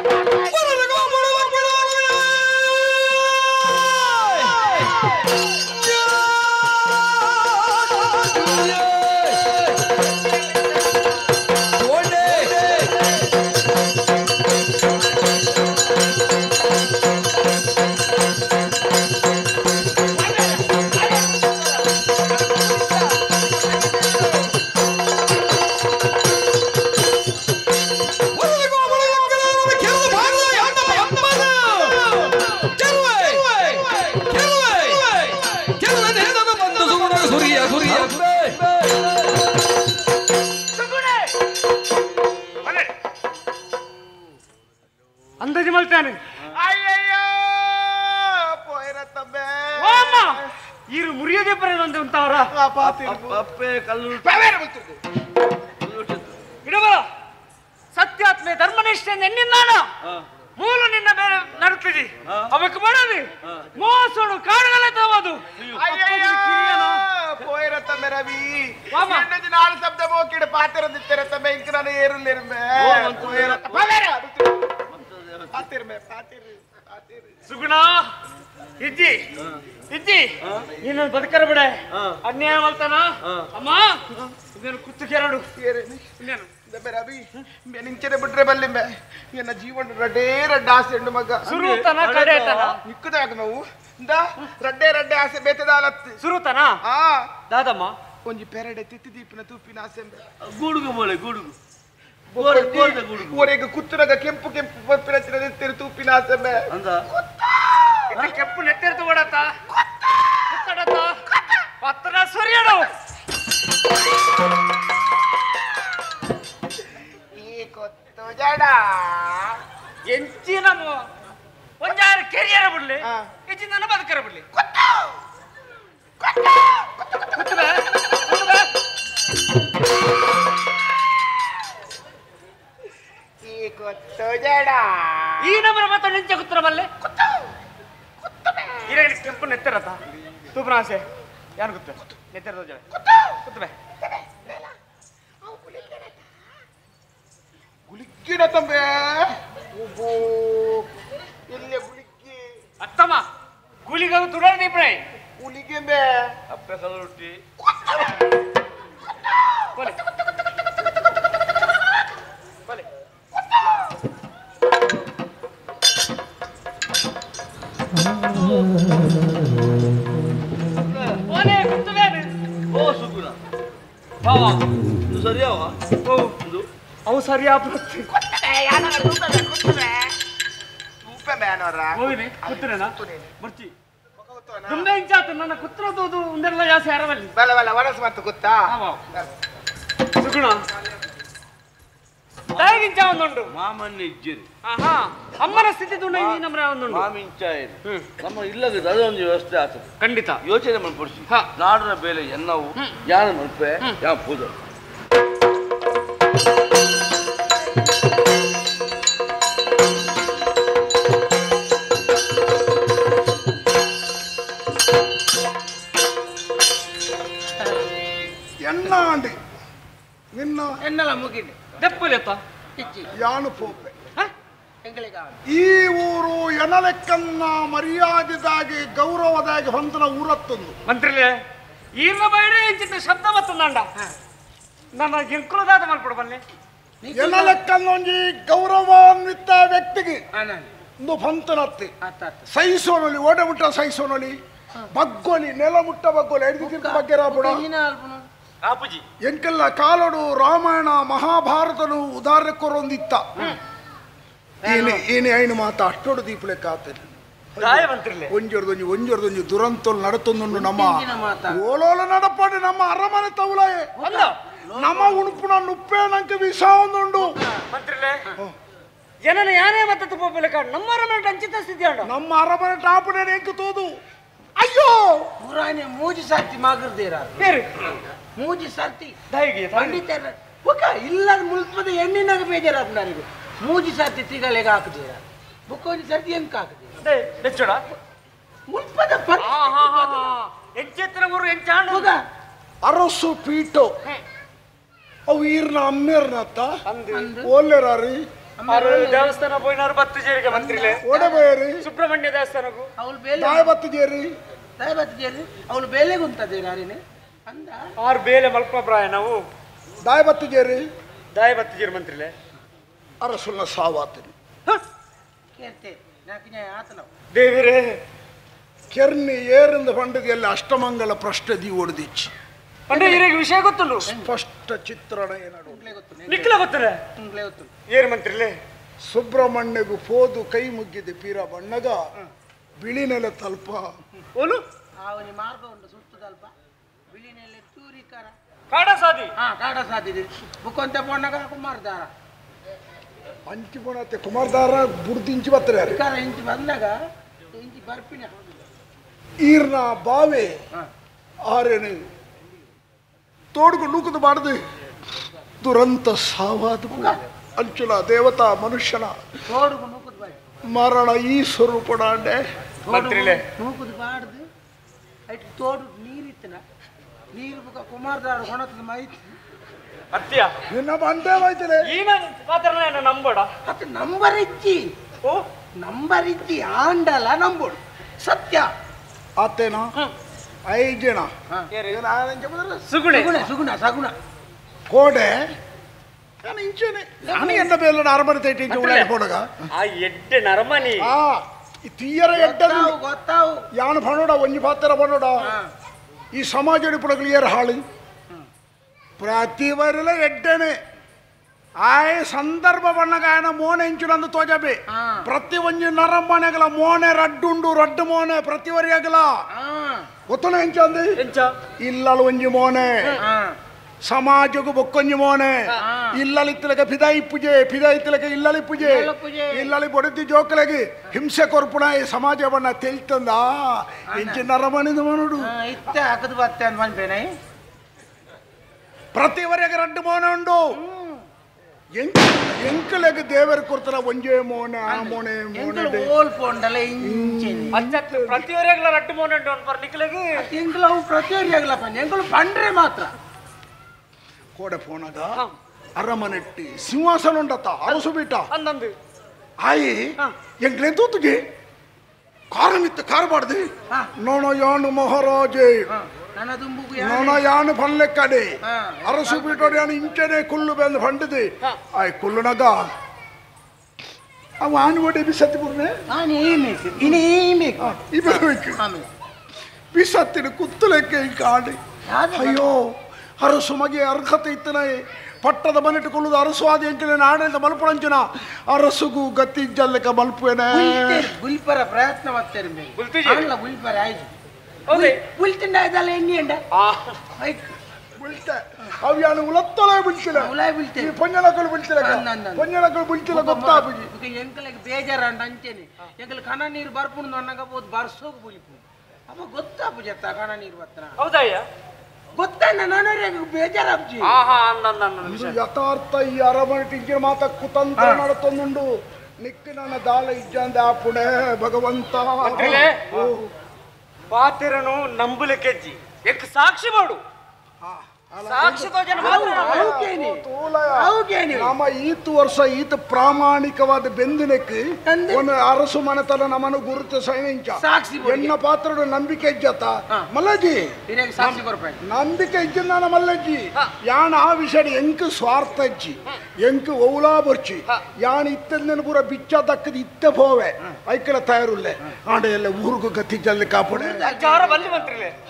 ಅಂದಾಜು ಮಲ್ತಾನೆ ಅಯ್ಯಯ್ಯೋ ಪೋಯಿರತ್ತಂಬೆ ಇರು ಮುರಿಯದೆ ಬರೋದಂತೆ ಉಂಟವರ ಅಪ್ಪೆ ಕಲ್ಲು ಇಡಬ ಸತ್ಯಾತ್ಮೆ ಧರ್ಮನಿಷ್ಠೆಯಿಂದ ಎನ್ನಿಂದಾನ ಮೂಲ ನಿನ್ನ ಮೇಲೆ ನಡುತ್ತಿದಿ ಅವಕ್ಕೆ ಮಾಡೋದು ಮೋಸೋಡು ಕಾಡುಗಳೇ ತಗೋದು ಪೋಯಿರತ್ತಂಬೆ ರವಿ ನಾಳೆ ಶಬ್ದ ಮೋಕಿಡ ಪಾತಿರದಿತ್ತಿರತ್ತಂಬೆ ಇಂಕ ನಾನು ಏರುಲ್ಲೇರುಂಬೆ ಸುಗುಣ ಇಜ್ಜಿ ನೀನು ಬದುಕರ ಬಿಡ ಅನ್ಯಾಯ ಮಾಡ್ತಾನ ಅಮ್ಮ ಇದನ್ನು ಕುತ್ತು ಕೆರಡು ಇನ್ನೇನು ರವಿ ನಿಂಚನೆ ಬಿಟ್ರೆ ಬಲ್ಲಿಂಬೆ ನನ್ನ ಜೀವನ ರಡ್ಡ ಆಸೆ ಹೆಣ್ಣು ಮಗ ಸುರುತನ ಕಡೆತನ ನಿಕ್ಕದಾಗ ನಾವು ರಡ್ಡೆ ಆಸೆ ಬೇತದಾಲತ್ತಿ ಸುರುತನ ದಾದಮ್ಮ ಒಂಜಿ ಪೆರಡೆ ತಿತ್ತಿ ದೀಪಿನ ತೂಪಿನ ಆಸೆ ಗೂಡುಗು ಬೋಳೆ ಗೂಡುಗು ಓರೆಗ ಕುತ್ತುನಗ ಕೆಂಪು ಪಪ್ಪಿನ ನೆತ್ತಿರು ತೂಪಿನ ಆಸೆ ಅಂದ ಕೆಂಪು ನೆತ್ತಿರು ತಗೊಡತ್ತ ಪತ್ರ ಸುರಿಯಡು ಈ ಕೊತ್ತು ಜಡ ಎಂಚಿನ ಒಂಜಾರು ಕೆರಿಯರ ಬಿಡ್ಲಿ ಹೆಚ್ಚಿನ ಬದುಕರ ಬಿಡ್ಲಿ ಈ ಕೊತ್ತು ಜಡ ಈ ನಮ್ಮನ ಮಾತ್ರ ನಿಂಚೆ ಕುತ್ತರ ಬಲ್ಲೆ ಇರ ಕೆಂಪು ನೆತ್ತಿರತ್ತ ತೂಪನ ಆಸೆ ಯಾರು ಗೊತ್ತ ನೆತ್ತಿರದ ಜಡ ಕುತ್ತಬೆ ಗುಲಿಕ್ಕಿನ ತಂಬೆ ಇಲ್ಲೇ ಗುಲಿಕ್ಕಿ ಅತ್ತಮ್ಮ ಕೂಲಿಗೆ ತುಡಾರ ದೀಪ್ರೆ ಕೂಲಿಗೆ ಬೇ ಅಪ್ಪೆ ಕಲರೊಟ್ಟಿ ಓ ಸುಗುಣ ಇದು ಸರಿಯಾವ ಇದು ಅವು ಸರಿಯಾದ ಹೋಗಿನಿ ಕುತ್ತರೇನಾ ಬರ್ತಿ ತುಂಬಾ ಇಂಚಾತ ನನ್ನ ಕುತ್ರದೋದು ಒಂದೆಲ್ಲ ಜಾಸ್ತಿ ಯಾರವಲ್ಲಿ ಬಲ ಬಲ ವರಸ್ ಮತ್ತು ಗೊತ್ತಾ ಸುಗುಣ ತಾಯಿಗಿಂಚ ಒಂದುಂಟು ಮಾಮನ್ನ ಇಜ್ಜಿರಿ ಆಹಾ ಅಮ್ಮನ ಸ್ಥಿತಿ ದುಂಡ ನಮ್ರ ಒಂದುಂಟು ಮಾಮಿಂಚ ಏನು ನಮ್ಮ ಇಲ್ಲದ ಅದೊಂದು ವ್ಯವಸ್ಥೆ ಆಗ್ತದೆ ಖಂಡಿತ ಯೋಚನೆ ಮಾಡ್ಕೊಡ್ಸಿ ನಾಡಿನ ಬೇಲೆ ಎನ್ನವು ಯಾನ ಮಲ್ಪೆ ಯಾ ಪೂಜ ಎನ್ನಾಂಡಿ ನಿನ್ನ ಎನ್ನಲ್ಲ ಮುಗಿಲಿ ದಪ್ಪಲೆತ್ತ ಯಾನು ಪೋಪೆ ಈ ಊರು ಎನಲೆಕ್ಕನ್ನ ಮರ್ಯಾದೆದಾಗಿ ಗೌರವದಾಗಿ ಹೊಂದನ ಊರತ್ತೊಂದು ಮಂತ್ರಿಲೇ ಈಗ ಬೈರೆ ಇಂಚಿತ ಶಬ್ದ ಬತ್ತಂದಾಂಡ ನನ್ನ ಗಿಂಕುಳದಾದ ಮಾಡ್ಕೊಡು ಬನ್ನಿ ಎನಲೆಕ್ಕನ್ನೊಂಜಿ ಗೌರವಾನ್ವಿತ ವ್ಯಕ್ತಿಗೆ ಒಂದು ಪಂತನತ್ತಿ ಸೈಸೋನೊಲಿ ಓಡ ಮುಟ್ಟ ಸೈಸೋನೊಲಿ ಬಗ್ಗೊಲಿ ನೆಲ ಮುಟ್ಟ ಬಗ್ಗೊಲಿ ಎಡ್ದು ಬಗ್ಗೆ ರಾಬುಡ ಆಪುಜಿ ಎಂಕೆಲ್ಲ ಕಾಲೋಡು ರಾಮಾಯಣ ಮಹಾಭಾರತನು ಉದಾಹರಣೆ ಕೊರೊಂದಿತ್ತ ಏನೇ ಐನು ಮಾತ ಅಷ್ಟೋಡು ದೀಪಲೆ ಕಾತೇನೆ ಒಂಜೊರ್ದೊಂಜಿ ದುರಂತೋಲ್ ನಡತೊಂದು ನಮ್ಮ ಓಲೋಲ ನಡಪಾಡು ನಮ್ಮ ಅರಮನೆ ತವಲಾಯೆ ನಮ್ಮ ಉಣುಪುಣ ನುಪ್ಪೆ ನಂಗೆ ವಿಷ ಒಂದುಂಡು ಮಂತ್ರಿಲೇ ಜನನ ಯಾನೇ ಮತ್ತತ್ತು ಪೋಪಲೆ ಕಾಡು ನಮ್ಮ ಅರಮನೆ ಅಂಚಿತ ಸ್ಥಿತಿ ಉಂಟು ನಮ್ಮ ಅರಮನೆ ಟಾಪನೆ ಎಂಕು ತೋದು ಅಯ್ಯೋ ಪುರಾಣೆ ಮೂಜಿ ಸರ್ತಿ ಮಾಗರ್ದೇರ ಮೂಜಿ ಸರ್ತಿ ಖಂಡಿತ ಇಲ್ಲದ ಮುಲ್ಪದ ಎಣ್ಣಿನಾಗ ಬೇಜಾರಾದ ನನಗೆ ಮೂಜಿ ಸರ್ತಿ ತಿಗಲೆಗೆ ಹಾಕುದೀರ ಬುಕ್ಕೊಂಜಿ ಸರ್ತಿ ಎಂಕ್ ಹಾಕುದೀರ ಬೆಚ್ಚೋಡ ಮುಲ್ಪದ ಎಂಚೆತ್ತಿನ ಊರು ಎಂಚಾಂಡು ಅರಸು ಪೀಠೋ ಅವು ಈರ್ನ ಅಮ್ಮೇರ್ನತ್ತ ಓಲ್ಲೆರಾರಿ ದೇವಸ್ಥಾನ ಪೋಯಿನಾರು ಬತ್ತು ಜೇರಿಗೆ ಮಂತ್ರಿಲೆ ಓಡಬೇರಿ ಸುಬ್ರಹ್ಮಣ್ಯ ದೇವಸ್ಥಾನಕ್ಕೂ ಅವಳು ಬೇಲೆ ದಾಯಬತ್ತು ಜೇರಿ ಅವಳು ಬೇಲೆಗೆ ಉಂಟದೆ ನಾರಿನೇ ಅಂದ ಆರು ಬೇಲೆ ಮಲ್ಪ ಪ್ರಾಯ ನಾವು ದಾಯಬತ್ತು ಜೇರಿ ದಾಯಬತ್ತು ಜೇರಿ ಮಂತ್ರಿಲೆ ಅರಸುನ ಸಾವಾತನಿ ಕೇಳ್ತೆ ನಾಕಿನ ಆತನವು ದೇವಿರೇ ಕೆರ್ನಿ ಏರಿಂದ ಪಂಡದಿಯಲ್ಲಿ ಅಷ್ಟಮಂಗಲ ಪ್ರಶ್ನದಿ ಓಡಿದಿಚ್ಚಿ ಅಂದ್ರೆ ಇರಿಗೆ ವಿಷಯ ಗೊತ್ತುಂಡು ಸ್ಪಷ್ಟ ಚಿತ್ರಣ ಏನಾಡು ನಿಕ್ಲ ಗೊತ್ತರೆ ಏರು ಮಂತ್ರಿಲೆ ಸುಬ್ರಹ್ಮಣ್ಯಗೂ ಪೋದು ಕೈ ಮುಗ್ಗಿದೆ ಪೀರ ಬಣ್ಣಗ ಬಿಳಿ ನೆಲ ತಲ್ಪ ಓಲು ಅವನಿ ಮಾರ್ಗ ಉಂಟು ಸುತ್ತದಲ್ಪ ಬಿಳಿ ನೆಲೆ ತೂರಿಕಾರ ಕಾಡ ಸಾದಿ ಕಾಡ ಸಾದಿದೆ ಬುಕ್ಕೊಂತೆ ಪೊಣ್ಣಗ ಕುಮಾರದಾರ ಅಂಚಿ ಪೋಣತ್ತೆ ಕುಮಾರದಾರ ಬುಡ್ದಿಂಚಿ ಬತ್ತರೆ ಇಂಚಿ ಬಂದಾಗ ಇಂಚಿ ಬರ್ಪಿನ ಈರ್ನ ಬಾವೆ ಆರೇನು ತೋಡ್ಕೊಂಡು ನೂಕದು ಮಾಡದು ದುರಂತ ಸಾವಾದ ಅಂಚುಲ ದೇವತಾ ಮನುಷ್ಯನ ತೋಡುಗು ನೂಕದು ಬಾಯಿ ಮರಣ ಈ ಸ್ವರೂಪಡಾಂಡೆ ಮಂತ್ರಿಲೆ ನೂಕದು ಬಾಡ್ದು ಐಟ್ ತೋಡು ನೀರಿತ್ತನ ನೀರು ಬುಕ್ಕ ಕುಮಾರದಾರ ಹೊಣತದ ಮೈತಿ ಅತ್ಯ ನಿನ್ನ ಬಂದೇ ಹೋಯ್ತದೆ ಈ ಮಾತ್ರ ನಂಬೋಡ ಅದು ನಂಬರ್ ಇಜ್ಜಿ ಓ ನಂಬರ್ ಇಜ್ಜಿ ಆಂಡಲ ನಂಬೋಡು ಸತ್ಯ ಆತೇನಾ 5 ಜನ ಸುಗುಣೆ ಸುಗುಣ ಸಗುಣ ಕೋಡೆ ನಾನು ಇಂಚನೆ ನಾನು ಎನ್ನ ಬೇಲ ಅರಮನೆ ತೈಟಿ ಇಂಚ ಉಳ್ಳಾಡಿ ಪೋಡಗ ಆ ಎಡ್ಡೆ ನರಮನಿ ಆ ಈ ತೀಯರ ಎಡ್ಡದು ಗೊತ್ತಾವು ಯಾನ ಬಣ್ಣೋಡ ಒಂಜಿ ಪಾತ್ರ ಬಣ್ಣೋಡ ಈ ಸಮಾಜಡಿ ಪುಡಗಳು ಏರು ಹಾಳು ಪ್ರತಿ ವರಲ ಎಡ್ಡನೆ ಆಯ್ ಸಂದರ್ಭ ಬಣ್ಣಗ ఆయన ಮೋನೆ ಇಂಚುನಂದು ತೋಜಬೆ ಪ್ರತಿ ಒಂಜಿ ನರಮ್ಮನೆಗಲ ಮೋನೆ ರಡ್ಡುಂಡು ರಡ್ಡು ಮೋನೆ ಪ್ರತಿ ವರಿಯಾಗಲ ಗೊತ್ತನ ಎಂಚಂದಿ ಇಲ್ಲಲು ಒಂಜಿ ಮೋನೆ ಸಮಾಜಗೂ ಬೊಕ್ಕೊಂಜಿ ಮೋನೆ ಇಲ್ಲಲಿ ಇತ್ತಲಕ ಫಿದಾಯಿ ಪೂಜೆ ಫಿದಾಯಿ ಇತ್ತಲಕ ಇಲ್ಲಲಿ ಪೂಜೆ ಇಲ್ಲಲಿ ಬೊಡದಿ ಜೋಕಲಗೆ ಹಿಂಸೆ ಕೊರ್ಪುಣ ಈ ಸಮಾಜ ಬಣ್ಣ ತೆಲ್ತಂದ ಇಂಚಿ ನರಮಣಿದ ಮನುಡು ಇತ್ತೆ ಹಾಕದು ಬತ್ತೆ ಅಂತ ಬಂದ್ಬೇನೆ ಪ್ರತಿವರೆಗೆ ರಡ್ಡು ಮೋನೆ ಉಂಡು ಎಂಕಲೆಗೆ ದೇವರ ಕೊಡ್ತಾರ ಒಂಜೇ ಮೋನೆ ಆ ಮೋನೆ ಮೋನೆ ಓಲ್ಪೊಂಡಲ ಇಂಚಿನಿ ಅಚ್ಚತ್ತು ಪ್ರತಿವರೆಗಲ ರಡ್ಡು ಮೋನೆ ಉಂಟು ಅಂತ ನಿಕ್ಲೆಗೆ ಎಂಕಲವು ಪ್ರತಿವರೆಗಲ ಪಂಡ ಎಂಕಲು ಪಂಡ್ರೆ ಮಾತ್ರ ಕೋಡೆ ಫೋನಗ ಅರಮನೆಟ್ಟಿ ಸಿಂಹಾಸನ ಉಂಡತ್ತ ಅರಸು ಬಿಟ್ಟ ಅಂದಂದು ಆಯಿ ಎಂಕ್ಲೆಂತೂ ತುಗೆ ಕಾರಮಿತ್ತ ಕಾರಬಾರ್ದು ನೋಣ ಯಾನು ಮಹಾರಾಜೆ ನೋಣ ಯಾನು ಪಲ್ಲೆ ಕಡೆ ಅರಸು ಬಿಟ್ಟೋಡು ಯಾನು ಇಂಚನೆ ಕುಲ್ಲು ಬೆಂದು ಪಂಡದೆ ಆಯ್ ಕುಲ್ಲುನಗ ಅವ ಆನುವಡೆ ಬಿಸತ್ತಿ ಬುರ್ನೆ ಬಿಸತ್ತಿನ ಕುತ್ತಲೆಕ್ಕೆ ಈ ಕಾಡಿ ಅಯ್ಯೋ ಅರಸು ಮಗೆ ಅರ್ಹತೆ ಇತ್ತನೇ ಪಟ್ಟದ ಮನೆಟ್ಟುಕೊಳ್ಳುವುದು ಅರಸು ಆದ ಎಂಕಲೇ ನಾಡಿಂದ ಮಲ್ಪುಳಂಚನ ಅರಸುಗೂ ಗತಿ ಜಲ್ಲಕ ಮಲ್ಪುವೇನೆ ಗುಲ್ಪರ ಪ್ರಯತ್ನ ಮಾಡ್ತಾರೆ ಗುಲ್ಪರ ಆಯ್ತು ಬುಲ್ತಿಂಡ ಇದಲ್ಲ ಎಣ್ಣೆ ಅಂಡ ಅವ್ಯಾನು ಉಲತ್ತಲೇ ಬಿಳ್ತಿಲ್ಲ ಪೊಂಜನಗಳು ಬಿಳ್ತಿಲ್ಲ ಪೊಂಜನಗಳು ಬಿಳ್ತಿಲ್ಲ ಗೊತ್ತಾಪುಜಿ ಎಂಕಲಿಗೆ ಬೇಜಾರಂಡ ಅಂಚೇನೆ ಎಂಕಲ್ ಕಣ ನೀರು ಬರ್ಪುಂಡು ಅನ್ನಗಬಹುದು ಬರ್ಸೋಗಿ ಬುಲಿಪು ಅಪ್ಪ ಗೊತ್ತಾಪುಜಿ ಅತ್ತ ಕಣ ನೀರು ಬತ್ರ ಹೌದಯ್ಯ ಗೊತ್ತಾನ ನಾನು ಬೇಜಾರಾಪ್ಜಿ ಇದು ಯಥಾರ್ಥ ಈ ಅರಮನೆ ಟಿಂಚಿನ ಮಾತ ಕುತಂತ್ರ ನಡತೊಂದುಂಡು ನಿಕ್ಕು ನನ್ನ ದಾಲ ಇಜ್ಜಂದೆ ಆಪುಣೆ ಭಗವಂತ ಪಾತಿರನು ನಂಬುಲಿಕೆಜ್ಜಿ ಎಕ್ ಸಾಕ್ಷಿ ಮಾಡು ಸಾಕ್ಷಿతో ನಮ್ಮ ಈತು ವರ್ಷ ಈತ ಪ್ರಾಮಾಣಿಕವಾದ ಬೆಂದಿನಕ್ಕೆ ಒಂದು ಅರಸು ಮನೆತನ ನಮ್ಮನ್ನು ಗುರುತು ಸೈನಿಂಚ ಎನ್ನ ಪಾತ್ರಡು ನಂಬಿಕೆ ಇಜ್ಜತ ಮಲ್ಲಜ್ಜಿ ನಂಬಿಕೆ ಇಜ್ಜ ಮಲ್ಲಜ್ಜಿ ಯಾನ್ ಆ ವಿಷಯ ಎಂಕ್ ಸ್ವಾರ್ಥ ಇಜ್ಜಿ ಎಂಕ್ ಓಲಾ ಬರ್ಚಿ ಯಾನ್ ಇತ್ತಂದೇನು ಪೂರ ಬಿಚ್ಚ ದಕ್ಕದ ಇತ್ತ ಪೋವೆ ಐಕಲ ತಯಾರುಲ್ಲೆ ಆಂಡೆ ಎಲ್ಲ ಊರಿಗೂ ಗತಿ ಜಲ್ದಿ ಕಾಪುಡೆ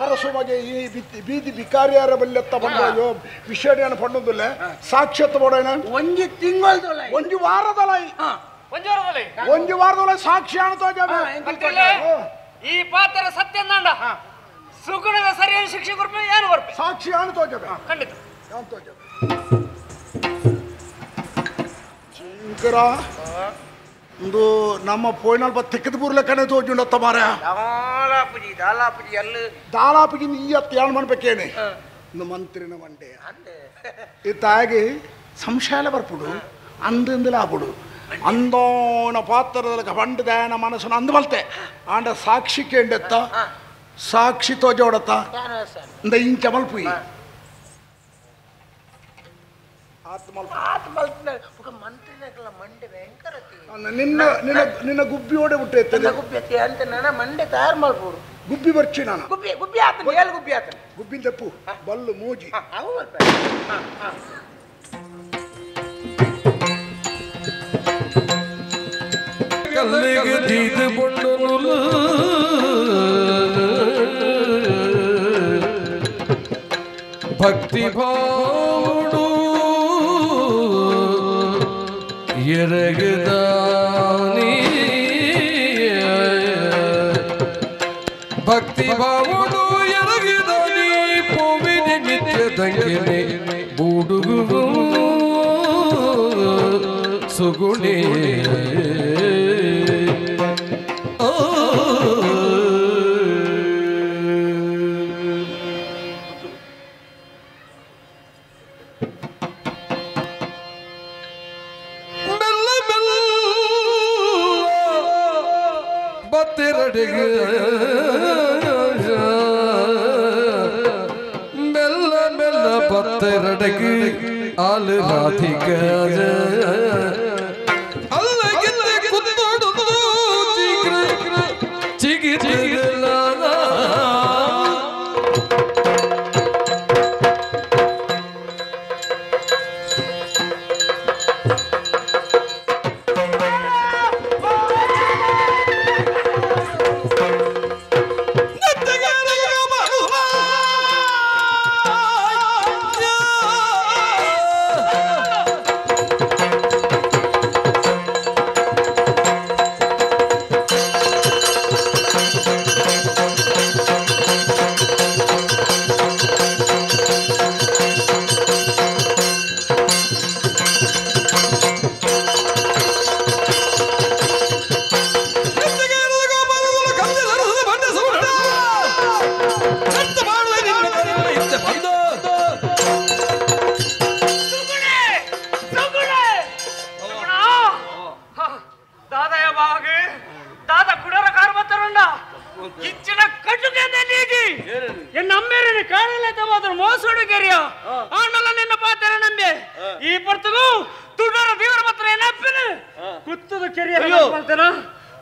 ಅರಸು ಮಗೆ ಈ ಬೀದಿ ಬಿಕಾರಿಯಾರ ಬಲ್ಲೆತ್ತ ಬಂದೋ ವಿಷಯ ಪಂಡುದಿಲ್ಲ ಸಾಕ್ಷಾತ್ ಬೋಡೇನ ಒಂಜಿ ತಿಂಗಳದೊಲ ಒಂಜಿ ವಾರದಲ ಒಂಜಿ ವಾರದೊಲ ಸಾಕ್ಷಿ ಅನ್ತೋ ಈ ಪಾತ್ರ ಸತ್ಯ ನಂಡ ಸುಗುಣದ ಸರಿಯಾದ ಶಿಕ್ಷೆ ಕೊಡ್ಬೇಕು ಏನು ಬರ್ಬೇಕು ಸಾಕ್ಷಿ ಅನ್ತೋ ಖಂಡಿತ ಶಂಕರ ಒಂದು ನಮ್ಮ ಪೋಯ್ನಲ್ಲಿ ತೆಕ್ಕದ ಬೂರ್ಲೆ ಕಣೆ ತೋಜುಂಡತ್ತ ಮಾರ ದಾಲಾಪುಜಿ ನೀಯತ್ತು ಏನು ಮಾಡ್ಬೇಕೇನೆ ಒಂದು ಮಂತ್ರಿನ ಮಂಡೆ ಇತ್ತಾಗಿ ಸಂಶಯ ಬರ್ಪುಡು ಅಂದಿಂದಲೇ ಆಪುಡು ಅಂದೋಣ ಪಾತ್ರದ ಪಂಡದಾಯನ ಮನಸ್ಸನ್ನು ಅಂದು ಬಲ್ತೆ ಆಂಡ ಸಾಕ್ಷಿ ಕೇಂಡೆತ್ತ ಸಾಕ್ಷಿ ತೋಜೋಡತ್ತ ಇಂದ ಇಂಚ ಮಲ್ಪುಯಿ ನಿನ್ನ ಗುಬ್ಬಿ ಓಡೆ ಬಿಟ್ಟೈತೆ ಗುಬ್ಬಿ ಅಂತ ನನ್ನ ಮಂಡೆ ತಯಾರು ಮಾಡ್ಬೋದು ಗುಬ್ಬಿ ಬರ್ಚಿ ನಾನು ಗುಬ್ಬಿ ಆತ ಏಳು ಗುಬ್ಬಿ ಆತ ಗುಬ್ಬಿನ ತೆಪ್ಪು ಬಲ್ಲು ಮೂಜಿ ಕಲ್ಲಿಗೆ ದೀದ ಬೊಂಡನುಲ ಭಕ್ತಿ ಭಾವಡು ಎರಗದಾನಿ ಭಕ್ತಿ ಭಾವಡು ಎರಗದಾನಿ ಪೋವಿನಿ ನಿತ್ಯ ದಂಗೆನೆ ಬೂಡುಗು ಸುಗುಣಿ ಮೆಲ್ಲ ಮೆಲ್ಲ ಪತ್ತೆರಡಗೆ ಆಲು ರಾಧಿಕ ಅಲ್ಲಗಿಲ್ಲ ಕುತ್ತೋಡುದು ಚಿಗಿತಿರಲ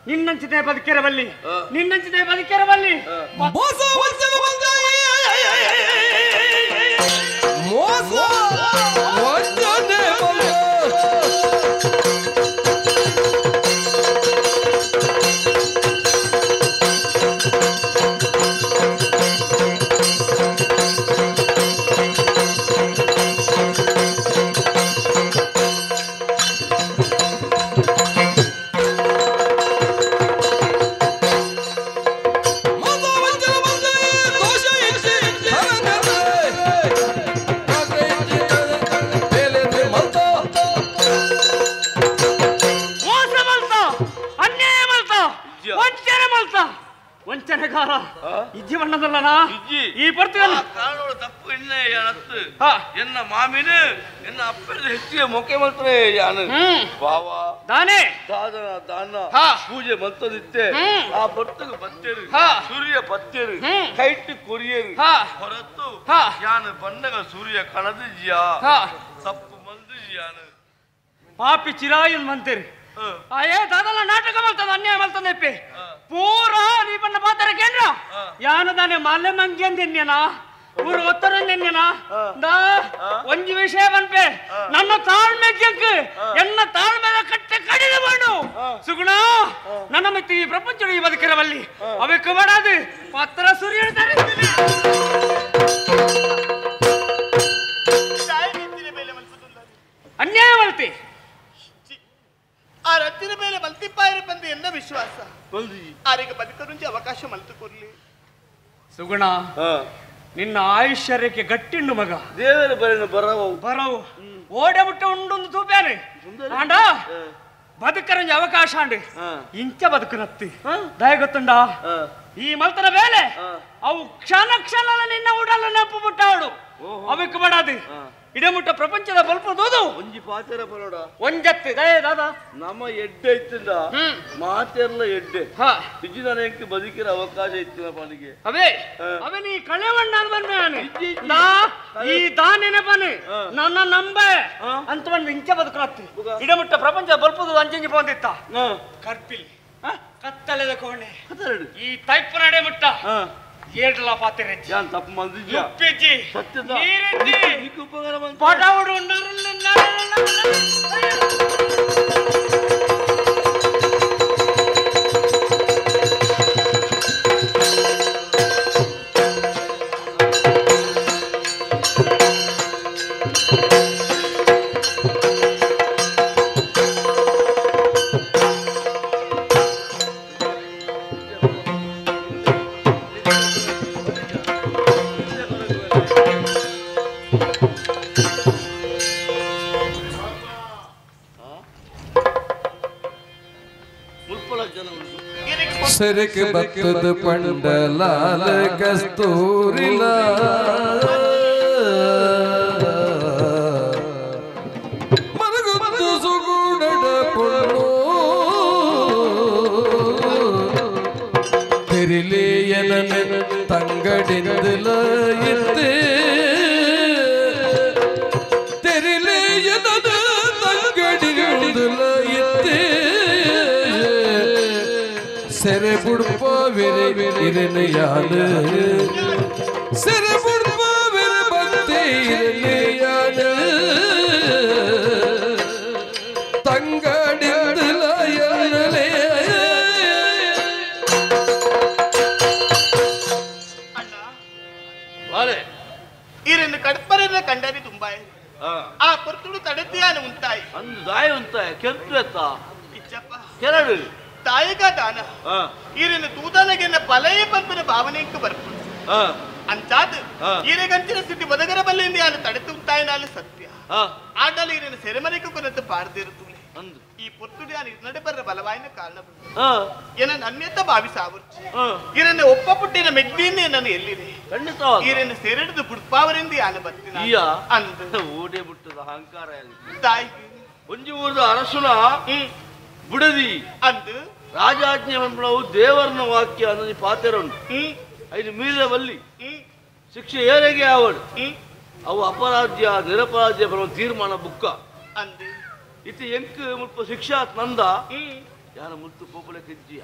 ನಿನ್ನಂಚಿದೆ ಬದುಕಿರಬಲ್ಲಿ ನಿನ್ನಂಚಿದೆ ಬದುಕಿರಬಲ್ಲಿ ಮೋಸ ವಂಚನೆ ಮೋಸ ವಂಚನೆ ವಂಚನೆಗಾರ ಇಜ್ಜಿ ಬಣ್ಣದಲ್ಲನಾ ಈ ಬರ್ತೀವಲ್ಲ ತಪ್ಪು ಎಣ್ಣೆ ಅತ್ತು ಎನ್ನ ಮಾಮಿನ ಎನ್ನ ಅಪ್ಪದ ಹೆಚ್ಚಿಗೆ ಮೊಕ್ಕೆ ಮಲ್ತನೆ ಯಾನು ಬಾವಾ ದಾನೆ ದಾದನ ದಾನ ಪೂಜೆ ಮಲ್ತದಿತ್ತೆ ಆ ಬರ್ತಗ ಬತ್ತೇರು ಸೂರ್ಯ ಬತ್ತೇರು ಕೈಟ್ ಕೊರಿಯರು ಹೊರತು ಯಾನು ಬಣ್ಣಗ ಸೂರ್ಯ ಕಣದಿಜ್ಯಾ ತಪ್ಪು ಮಲ್ದಿಜ್ಯಾನು ಪಾಪಿ ಚಿರಾಯನ್ ಮಂತೇರಿ ಅಯ್ಯೇ ದಾದಲ್ಲ ನಾಟಕ ಮಲ್ತದ ಅನ್ಯಾಯ ಮಲ್ತಂದೆಪ್ಪೆ ಪೂರ ನೀ ಬಣ್ಣ ಪಾತ್ರ ಕೇಂದ್ರ ಯಾನು ದಾನೆ ಮಲ್ಲೆ ಮಂಗಿ ಅಂದೆನ್ಯನಾ ಊರು ಒತ್ತರಂದೆನ್ಯನಾ ದಾ ಒಂಜಿ ವಿಷಯ ಬನ್ಪೆ ನನ್ನ ತಾಳ್ಮೆ ಕೆಕ್ಕು ಎನ್ನ ತಾಳ್ಮೆದ ಕಟ್ಟೆ ಕಡಿದು ಮಾಡು ಸುಗುಣ ನನ್ನ ಮಿತ್ತಿ ಈ ಪ್ರಪಂಚ ಈ ಬದುಕಿರವಲ್ಲಿ ಅವಕ್ಕೆ ಮಾಡಾದು ಪತ್ರ ಸೂರ್ಯ ಅನ್ಯಾಯ ಮಲ್ತಿ ಆ ರತ್ತಿನ ಮೇಲೆ ಮಲ್ತಿಪ್ಪಾಯರು ಬಂದು ಎನ್ನ ವಿಶ್ವಾಸ ಆರಿಗೆ ಬದುಕ నుంచి ಅವಕಾಶ ಮಲ್ತು ಕೊರ್ಲಿ ಸುಗುಣ ನಿನ್ನ ಆಯುಷ್ಯಕ್ಕೆ ಗಟ್ಟಿಂಡು ಮಗ ದೇವರ ಬರನು ಬರವು ಬರವು ಓಡೆ ಬಿಟ್ಟು ಉಂಡು ತೂಪ್ಯಾನೆ ಆಂಡ ಬದುಕರಂಜ ಅವಕಾಶ ಅಂಡಿ ಇಂಚ ಬದುಕನತ್ತಿ ದಯ ಗೊತ್ತುಂಡ ಈ ಮಲ್ತನ ಬೇಲೆ ಅವು ಕ್ಷಣ ಕ್ಷಣ ನಿನ್ನ ಉಡಲು ನೆನಪು ಮುಟ್ಟಾವಡು ಅವಕ್ಕೆ ಮಾಡಾದಿ ಇಡಮುಟ್ಟ ಪ್ರಪಂಚದ ಬಲ್ಪದೋದು ಒಂಜಿ ಪಾತೆರ ಬರೋಡ ಒಂಜತ್ತಿ ದಯ ದಾದ ನಮ್ಮ ಎಡ್ಡೆ ಇತ್ತಿಂದ ಮಾತೆರ್ಲ ಎಡ್ಡೆ ಇಜ್ಜಿನ ಎಂಕ್ ಬದುಕಿರ ಅವಕಾಶ ಇತ್ತಿನ ಪನಿಗೆ ಅವೇ ಅವೇ ನೀ ಕಳೆವಣ್ಣ ಬಂದ ಈ ದಾನಿನ ಬನ್ನಿ ನನ್ನ ನಂಬೆ ಅಂತ ಬಂದು ಇಂಚ ಬದುಕರತ್ತಿ ಇಡಮುಟ್ಟ ಪ್ರಪಂಚದ ಬಲ್ಪದ ಅಂಚಂಜಿ ಬಂದಿತ್ತ ಕರ್ಪಿಲ್ ಕತ್ತಲೆದ ಕೋಣೆ ಈ ತೈಪ ನಡೆ ಮುಟ್ಟ ಏಡ್ಲ ಪಾತ್ರೆ ಯಾನ್ ತಪ್ಪು ಮಂದಿಜ್ಜ ಉಪ್ಪಿಜ್ಜಿ ಸತ್ಯದ ನೀರಿಜ್ಜಿ ನಿಕ್ಕು ಉಪಕಾರ ಮಂದಿ ಪಡಾವುಡು सरक बक्तद पंडलाल कस्तूरिला मरगुत्तु सुगुणड पुण्णो तेरिलेयनन तंगडिंदल इत्ते तेरिलेयनन तंगडिंदल इत्ते सेरे बुड़पो वेरे इरन यान सेरे बुड़पो वेरे बत्ते इरन यान तंगडिंदल यानले ವಾಲೆ ಇರನ್ನು ಕಡ್ಪರನ್ನ ಕಂಡರಿ ತುಂಬಾಯಿ ಆ ಪೊರ್ತುಡು ತಡೆತಿಯಾನ ಉಂಟಾಯಿ ಅಂದು ದಾಯ ಉಂಟಾಯ ಕೆಂಪು ಎತ್ತ ಇಚ್ಚಪ್ಪ ಕೆರಡು ತಾಯಿಗ ದಾನ ಈರಿನ ತೂದನಗೆನ್ನ ಬಲಯ ಪಂಪನ ಭಾವನೆಂಕ ಬರ್ಪು ಅಂಚಾದ ಈರೆಗಂಚಿನ ಸ್ಥಿತಿ ಬದಗರ ಬಲ್ಲಿಂದ ಯಾನು ತಡೆತು ಉಂಟಾಯಿ ನಾಲು ಸತ್ಯ ಆಡಲು ಈರಿನ ಸೆರೆಮನೆಗೆ ಕೊನತ್ತು ಪಾರ್ದಿರುತ್ತೂಲೆ ಈ ಪೊರ್ತುಡು ಯಾನು ನಡೆ ಬರ್ರ ಬಲವಾಯಿನ ಕಾರಣ ಏನ ಅನ್ಯತ ಭಾವಿಸಾವರ್ಚು ಈರನ್ನ ಒಪ್ಪ ಪುಟ್ಟಿನ ಮೆಗ್ದಿನ್ನೇ ನಾನು ಎಲ್ಲಿದೆ ಈರನ್ನ ಸೆರೆಡಿದು ಬುಡ್ಪಾವರಿಂದ ಯಾನು ಬರ್ತೀನಿ ಅಂದ ಓಡೆ ಬಿಟ್ಟದ ಅಹಂಕಾರ ತಾಯಿಗೆ ಒಂಜಿ ಊರದ ಅರಸುನ ಬುಡದಿ ಅಂದು ರಾಜಾಜ್ಞೆ ನಾವು ದೇವರನ ವಾಕ್ಯ ಅನ್ನೋ ಪಾತೆರ ಉಂಟು ಐದು ಮೀರಿದ ಬಲ್ಲಿ ಶಿಕ್ಷೆ ಏನೆಗೆ ಅವಳು ಅವು ಅಪರಾಧ್ಯ ನಿರಪರಾಧ್ಯ ಬರುವ ತೀರ್ಮಾನ ಬುಕ್ಕ ಅಂದೆ ಇತಿ ಎಂಕ್ ಮುಲ್ಪ ಶಿಕ್ಷಾ ನಂದ ಯಾನ ಮುತ್ತು ಪೋಪಲೆ ಕೆಜ್ಜಿಯ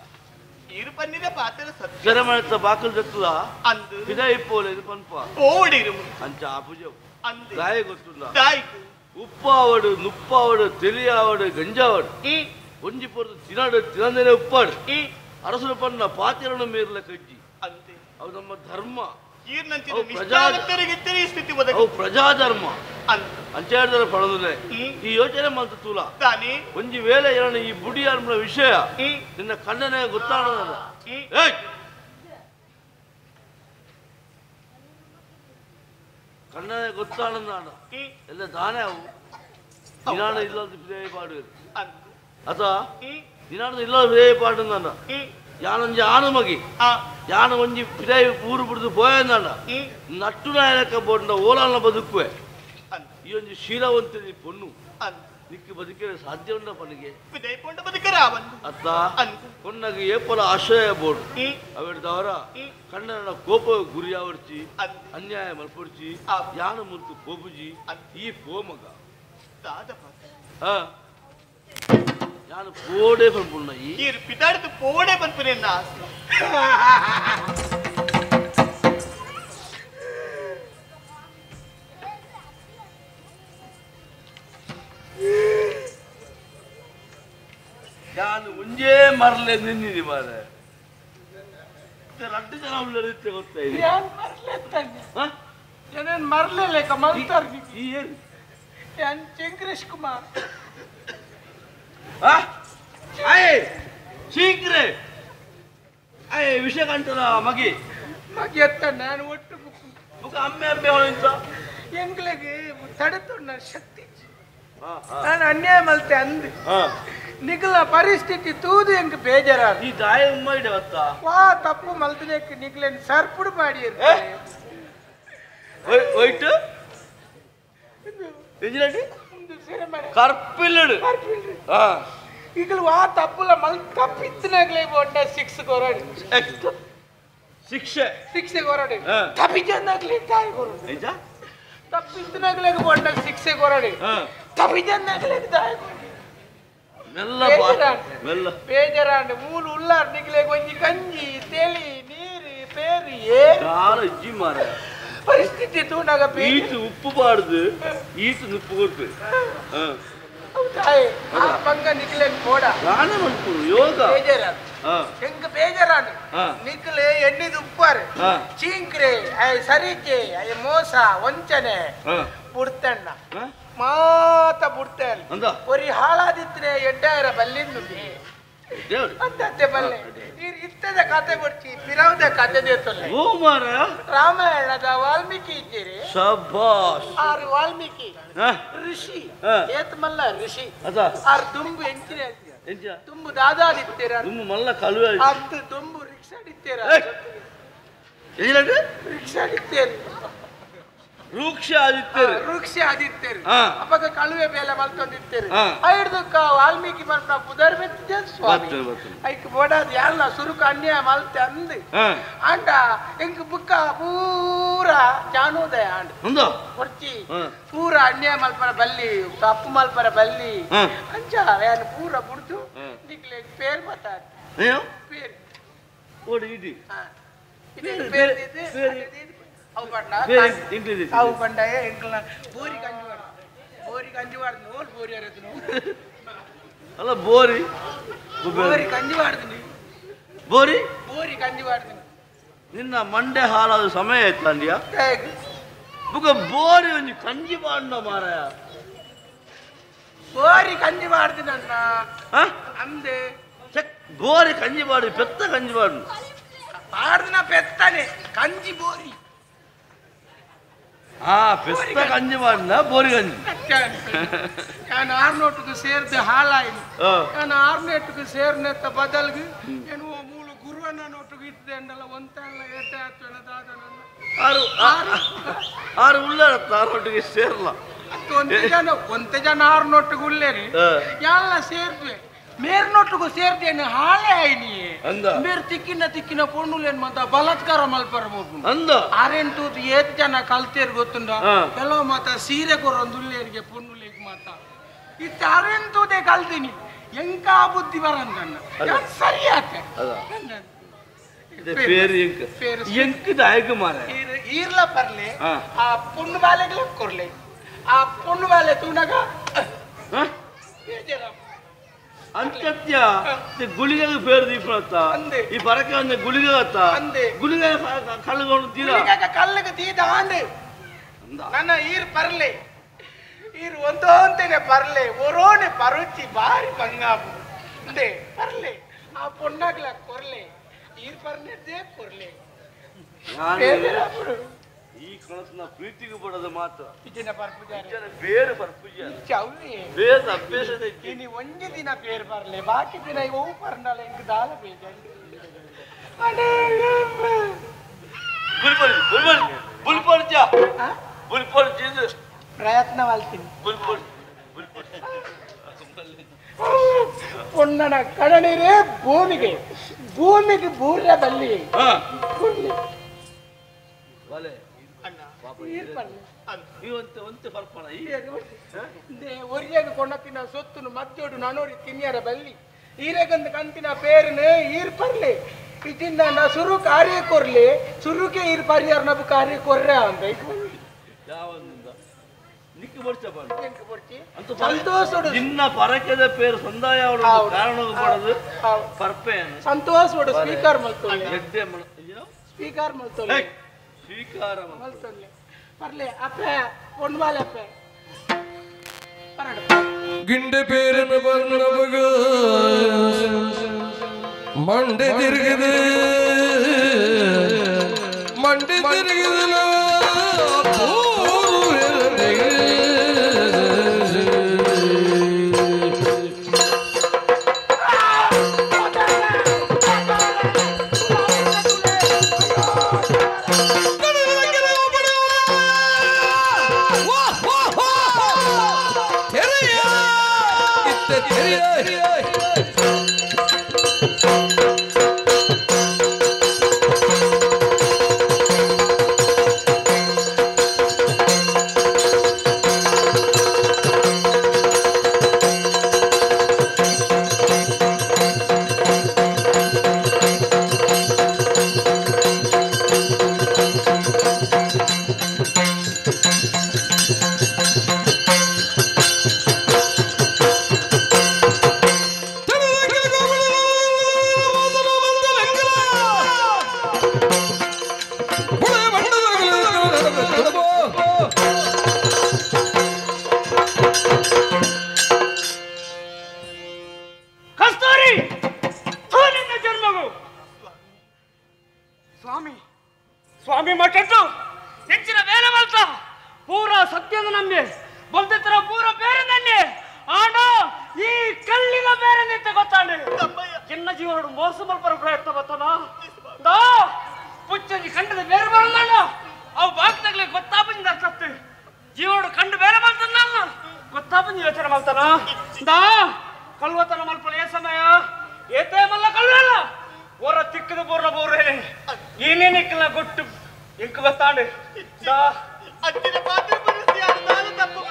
ಇರು ಪನ್ನಿದ ಪಾತ್ರ ಸತ್ಯ ಶರಮಣತ ಬಾಕಲ್ ದತ್ತುದ ಅಂದು ಇದ ಇಪ್ಪೋಲೆ ಇದು ಪನ್ಪ ಓಡಿರು ಅಂಚ ಆಪುಜ ಅಂದು ದಾಯ ಗೊತ್ತುಂಡ ದಾಯಿಕು ಉಪ್ಪಾವಡು ನುಪ್ಪಾವಡು ತಿಳಿಯಾವಡು ಗಂಜಾವಡು ಒಂಜಿ ಪೊರ್ದು ತಿನಾಡು ತಿನಂದೇನೆ ಉಪ್ಪಾಡು ಅರಸನ ಪನ್ನ ಪಾತಿರಣ ಮೇರ್ಲ ಕಜ್ಜಿ ಅಂತೆ ಅವು ನಮ್ಮ ಧರ್ಮ ಈರ್ನಂಚಿನ ನಿಷ್ಠಾವಂತರಿಗೆ ಇದ್ದರೆ ಈ ಸ್ಥಿತಿ ಒದಗಿ ಅವು ಪ್ರಜಾಧರ್ಮ ಅಂತ ಅಂಚಾಡ್ದಾರ ಪಡೋದಿಲ್ಲ ಈ ಯೋಚನೆ ಮಂತ ತೂಲ ತಾನೇ ಒಂಜಿ ವೇಳೆ ಏನೋ ಈ ಬುಡಿ ಅನ್ಬ ವಿಷಯ ನಿನ್ನ ಕಣ್ಣನೆ ಗೊತ್ತಾಡೋದಲ್ಲ ಕಣ್ಣನೆ ಗೊತ್ತಾಡೋದಾಡ ಎಲ್ಲ ದಾನೆ ಅವು ದಿನಾಣ ಇಲ್ಲದ ವಿಜಯ ಪಾಡು ಅಥ ದಿನಾಣ ಇಲ್ಲದ ವಿಜಯ ಪಾಡು ನಾನು ಯಾನೊಂಜಿ ಆನು ಮಗಿ ಯಾನ ಒಂಜಿ ಪಿದಾಯಿ ಊರು ಬಿಡ್ದು ಪೋಯಂದಾಂಡ ನಟ್ಟು ನಾಯಕ ಬೋಂಡ ಓಲಾನ ಬದುಕುವೆ ಈ ಒಂಜಿ ಶೀಲವಂತದಿ ಪೊಣ್ಣು ನಿಕ್ಕಿ ಬದುಕಿದ್ರೆ ಸಾಧ್ಯ ಉಂಡ ಪನಿಗೆ ಅತ್ತ ಕೊನ್ನಗೆ ಏಪಲ ಆಶ್ರಯ ಬೋಡು ಅವಿಡ್ದವರ ಕಣ್ಣನ ಕೋಪ ಗುರಿಯಾವರ್ಚಿ ಅನ್ಯಾಯ ಮಲ್ಪೊಡ್ಚಿ ಯಾನ ಮುಲ್ತು ಕೋಪುಜಿ ಈ ಪೋಮಗ ನಾನು ಪೋಡೆ ಪನ್ಪುಣ್ಣ ಈ ಪಿತಾಡ್ದು ಪೋಡೆ ಪನ್ಪುನೆ ಆಸೆ ನಾನು ಒಂಜೇ ಮರಲೆ ನಿನ್ನಿದಿ ಮಾರ ರಡ್ಡು ಜನ ಉಳ್ಳರಿತ್ತೆ ಗೊತ್ತಾ ಇದೆ ಏನೇನ್ ಮರ್ಲೆ ಲೆಕ್ಕ ಮಲ್ತಾರ ಏನು ಚಂಕ್ರೇಶ್ ಕುಮಾರ್ ಶೀಘ್ರ ವಿಷಯ ಕಂಟದ ಮಗಿ ಮಗಿ ಎತ್ತ ನಾನು ಒಟ್ಟು ಬುಕ್ ಅಮ್ಮೆ ಅಮ್ಮೆ ಹೊಳಿಂತ ಎಂಗ್ಲೆಗೆ ತಡೆತೊಂಡ ಶಕ್ತಿ ನಾನು ಅನ್ಯಾಯ ಮಲ್ತೆ ಅಂದು ನಿಗಲ ಪರಿಸ್ಥಿತಿ ತೂದು ಎಂಗ್ ಬೇಜಾರ ಈ ದಾಯ ಉಮ್ಮ ಇಡವತ್ತ ವಾ ತಪ್ಪು ಮಲ್ತನೇಕ್ ನಿಗ್ಲೇನ್ ಸರ್ಪುಡು ಮಾಡಿ ಒಯ್ಟು ಕರ್ಪಿಲ್ಲಡು ಈಗಲೂ ವಾ ತಪ್ಪುಲ ಮಲ್ ತಪ್ಪಿತ್ತನಾಗ್ಲೇ ಒಟ್ಟ 6 ಕೊರಡಿ ಶಿಕ್ಷೆ ಕೊರಡಿ ತಪ್ಪಿಜನ್ನಾಗ್ಲಿ ತಾಯಿ ಕೊರಡಿ ತಪ್ಪಿತ್ತನಾಗ್ಲೇ ಒಟ್ಟ 6 ಕೊರಡಿ ತಪ್ಪಿಜನ್ನಾಗ್ಲೇ ತಾಯಿ ಬೇಜಾರಾಂಡ್ ಮೂಲ ಉಲ್ಲಾರ್ ನಿಗ್ಲೆ ಒಂಜಿ ಕಂಜಿ ತೆಲಿ ನೀರು ಪೇರಿ ಇಜ್ಜಿ ಮಾರ ಪರಿಸ್ಥಿತಿ ತೂನಾಗ ಈಟು ಉಪ್ಪು ಬಾರ್ದು ಈಟು ನುಪ್ಪು ಕೊಟ್ಟು ಪಂಗ ನಿಕ್ಲೆ ಕೋಡ ನಾನೇ ಮಾಡ್ಕೊಡು ಯೋಗ ಬೇಜಾರಾಂಡ್ ಹೆಂಗ ಬೇಜಾರಾಂಡ್ ನಿಕ್ಲೆ ಎಣ್ಣಿದು ಉಪ್ಪಾರೆ ಚೀಂಕ್ರೆ ಅಯ್ಯ ಸರಿಕೆ ಅಯ್ಯ ಮೋಸ ವಂಚನೆ ಬುಡ್ತಣ್ಣ ಮಾತ ಬುಡ್ತೇನೆ ಒರಿ ಹಾಳಾದಿದ್ರೆ ಎಡ್ಡಾರ ಬಲ್ಲಿಂದು ಅಂತೆ ಬಲ್ಲೆ ಇತ್ತದ ಕತೆ ಕೊಡ್ತಿ ಪಿರವದ ಕತೆ ದೇತಲ್ಲ ಓ ಮಾರ ರಾಮಾಯಣದ ವಾಲ್ಮೀಕಿ ಇದ್ದೀರಿ ಆರು ವಾಲ್ಮೀಕಿ ಋಷಿ ಏತ್ಮಲ್ಲ ಋಷಿ ಆರು ದುಂಬು ಎಂಚಿನ ತುಂಬು ದಾದಾದಿತ್ತೀರ ದುಂಬು ಮಲ್ಲ ಕಳುವೆ ಹತ್ತು ದುಂಬು ರಿಕ್ಷಾಡಿತ್ತೀರ ರಿಕ್ಷಾಡಿತ್ತೀರಿ ವೃಕ್ಷ ಆದಿತ್ಯರು ಅವಾಗ ಕಳುವೆ ಬೇಲೆ ಮಲ್ತೊಂದಿತ್ತೇರಿ ಹಿಡ್ದಕ್ಕ ವಾಲ್ಮೀಕಿ ಮಲ್ಪನ ಪುದರ್ ಬೆತ್ತಿದ್ದೆ ಸ್ವಾಮಿ ಐಕ್ ಬೋಡಾದ ಎಲ್ಲ ಸುರುಕು ಅನ್ಯಾಯ ಮಲ್ತೆ ಅಂದು ಆಂಡ ಎಂಕ್ ಬುಕ್ಕ ಪೂರ ಜಾನೋದಯ ಆಂಡ ಕೊರ್ಚಿ ಪೂರ ಅನ್ಯಾಯ ಮಲ್ಪನ ಬಲ್ಲಿ ತಪ್ಪು ಮಲ್ಪನ ಬಲ್ಲಿ ಅಂಚ ಏನು ಪೂರ ಬುಡ್ದು ನಿಕ್ಲೆ ಪೇರ್ ಬತ್ತಾದ ಪೇರ್ ಓಡಿ ಇಡಿ ಪೇರ್ ಅವು ಬಂಡ ಎಂಕ್ಲ ಬೋರಿ ಕಂಜಿ ವಾಡ್ದು ನೋಡ್ ಬೋರಿ ಅರದು ಅಲ್ಲ ಬೋರಿ ಕಂಜಿ ವಾಡ್ದು ಬೋರಿ ಕಂಜಿ ವಾಡ್ದು ನಿನ್ನ ಮಂಡೆ ಹಾಳಾದ ಸಮಯ ಆಯ್ತಂದ್ಯಾ ಬುಗ ಬೋರಿ ಒಂಜಿ ಕಂಜಿ ಬಾಂಡ ಮಾರಾಯ ಬೋರಿ ಕಂಜಿ ವಾಡ್ದು ನನ್ನ ಅಂದೆ ಬೋರಿ ಕಂಜಿ ಬಾಡಿ ಪೆತ್ತ ಕಂಜಿ ಬಾಡು ಪಾಡ್ದಿನ ಪೆತ್ತನೆ ಕಂಜಿ ಬೋರಿ ಪೆತ್ತ ಕಂಜಿ ಬಾಡಿನ ಬೋರಿ ಕಂಜಿ ನಾನು 6 ಸೇರ್ದು ಹಾಳಾಯಿನಿ ನಾನು 6 ಸೇರ್ನೆತ್ತ ಬದಲ್ಗೆ ಏನು ಮೂಲ ಗುರುವನ್ನ ನೋಟು ಇಟ್ಟಿದೆ ಅಂಡಲ್ಲ ಒಂತಲ್ಲ ಏಟೆ ಆತ್ವನದಾದ ಆರು ಉಳ್ಳಾರತ್ತ 6 ಸೇರ್ಲ ಒಂತೆ ಜನ 6 ಉಳ್ಳೇರಿ ಎಲ್ಲ ಸೇರ್ದ್ವೆ ಮೇರ್ನೊಟ್ಟಿಗೂ ಸೇರ್ದೇನೆ ಹಾಳೆ ಆಯ್ನಿ ಮೇರ್ ತಿಕ್ಕಿನ ಪೊಣ್ಣುಲೇನ್ ಮಾತ ಬಲಾತ್ಕಾರ ಮಲ್ಪರ್ಬೋದು ಆರೆಂಟು ಏತ್ ಜನ ಕಲ್ತೇರ್ ಗೊತ್ತುಂಡ ಕೆಲವು ಮಾತ ಸೀರೆ ಕೊರೊಂದುಲ್ಲೇರಿಗೆ ಪೊಣ್ಣುಲೇಗ್ ಮಾತ ಇತ್ತ ಆರೆಂಟುದೇ ಕಲ್ತೀನಿ ಎಂಕ ಬುದ್ಧಿ ಬರಂದಣ್ಣ ಸರಿ ಯಾಕೆ పేరు ఎంకు దాయకు మారే ఈర్ల పర్లే ఆ పొన్ను బాలెగల కొర్లే ఆ పొన్ను బాలే తునగా అంత్య గుళిగ పేరు దీపనత్త ఈ పరక గుళిగ గుళిగ కళ్ళుగొండు తీరా కళ్ళకు తీదా అండి ನನ್ನ ಈರ್ ಪರ್ಲೆ ಈರ್ ಒಂದೊಂದೇನೆ ಪರ್ಲೆ ಒರೋನೆ ಪರುಚಿ ಬಾರಿ ಬಂಗಾಬು ಅಂದೆ ಪರ್ಲೆ ಆ ಪೊಣ್ಣಾಗ್ಲ ಕೊರ್ಲೆ ಈರ್ ಪರ್ನೆದ್ದೇ ಕೊರ್ಲೆ ಈ ಕಳಸ್ನ ಪ್ರೀತಿಗೆ ಬಡದ ಮಾತು ಇಜ್ಜನ ಪರ್ಪುಜಾರ ಬೇರೆ ಪರ್ಪುಜಾರ ಚೌರಿ ಬೇರೆ ಅಭ್ಯಾಸದ ಇನಿ ಒಂಜಿ ದಿನ ಪೇರ್ ಪರ್ಲೆ ಬಾಕಿ ದಿನ ಇವು ಪರ್ನಾಲ ಇಂಕ ದಾಲ ಬೇಜಾರಿ ಬುಲ್ಬುಲ್ ಬುಲ್ಬುಲ್ ಬುಲ್ಬುಲ್ ಜಾ ಬುಲ್ಬುಲ್ ಜಿಂದ ಪ್ರಯತ್ನ ಮಾಡ್ತೀನಿ ಬುಲ್ಬುಲ್ ಪೊಣ್ಣನ ಕಡನೀರೇ ಭೂಮಿಗೆ ಭೂಮಿಗೆ ಬೂರ ಬಲ್ಲಿ ವಾಲೆ ಒರಿಯಾಗ ಕೊಣತಿನ ಸೊತ್ತುನು ಮದ್ದೋಡು ನನೋಡಿ ತಿನ್ಯಾರ ಬಲ್ಲಿ ಈರೆಗಂದ ಕಂತಿನ ಪೇರುನು ಈರ್ ಪರ್ಲೆ ಇದಿಂದ ನಾ ಸುರು ಕಾರ್ಯ ಕೊರ್ಲಿ ಸುರುಕೆ ಈರ್ ಪರಿಯಾರ ನಬು ಕಾರ್ಯ ಕೊರ್ರೆ ಅಂತ ನಿನ್ನ ಪರಕೆದ ಪೇರು ಸಂದಾಯ ಕಾರಣ ಪಡದು ಪರ್ಪೆ ಸಂತೋಷ ಸ್ಪೀಕರ್ ಮಲ್ತೊಳ್ಳೆ ಸ್ಪೀಕರ್ ಮಲ್ತೊಳ್ಳೆ ಸ್ವೀಕಾರ ಮಲ್ತೊಳ್ಳೆ ಪರ್ಲೆ ಅಪ್ಪೆ ಒಂಡ್ವಾಲೆ ಅಪ್ಪೆ ಗಿಂಡೆ ಪೇರನ ಬರ್ನಬಗ ಮಂಡೆ ತಿರುಗಿದೆ ಮಂಡೆ ತಿರುಗಿದಲ ಸ್ವಾಮಿ ಮಟ್ಟದ್ದು ಹೆಚ್ಚಿನ ವೇಲೆ ಬಲ್ತ ಪೂರ ಸತ್ಯದ ನಮ್ಮೆ ಬಲ್ತಿತ್ರ ಪೂರ ಬೇರೆ ನನ್ನೆ ಆಡ ಈ ಕಲ್ಲಿನ ಬೇರೆ ನಿಂತೆ ಗೊತ್ತಾಂಡೆ ಚಿನ್ನ ಜೀವನಡು ಮೋಸ ಮಲ್ಪರ ಪ್ರಯತ್ನ ಬತ್ತನ ದಾ ಪುಚ್ಚಜಿ ಕಂಡದ ಬೇರೆ ಬರಲ್ಲ ಅವು ಬಾಕ್ದಾಗ್ಲಿ ಗೊತ್ತಾಪಂಜಿ ಅರ್ಥತ್ತೆ ಜೀವನಡು ಕಂಡು ಬೇರೆ ಬಲ್ತನಲ್ಲ ಗೊತ್ತಾಪಂಜಿ ಯೋಚನೆ ಮಾಡ್ತಾನ ದಾ ಕಲ್ವತನ ಮಲ್ಪನ ಏ ಸಮಯ ಏತೇ ಮಲ್ಲ ಕಲ್ವಲ್ಲ ಓರ ತಿಕ್ಕದ ಬೋರ್ನ ಬೋರ್ರೆ ಏನೇನಿಕ್ಕಲ್ಲ ಗೊಟ್ಟು ಎಂಕ ಗೊತ್ತಾಂಡೆ ದಾ ಅಜ್ಜಿನ ಪಾತ್ರ ಪರಿಸ್ಥಿತಿ ನಾನು ತಪ್ಪು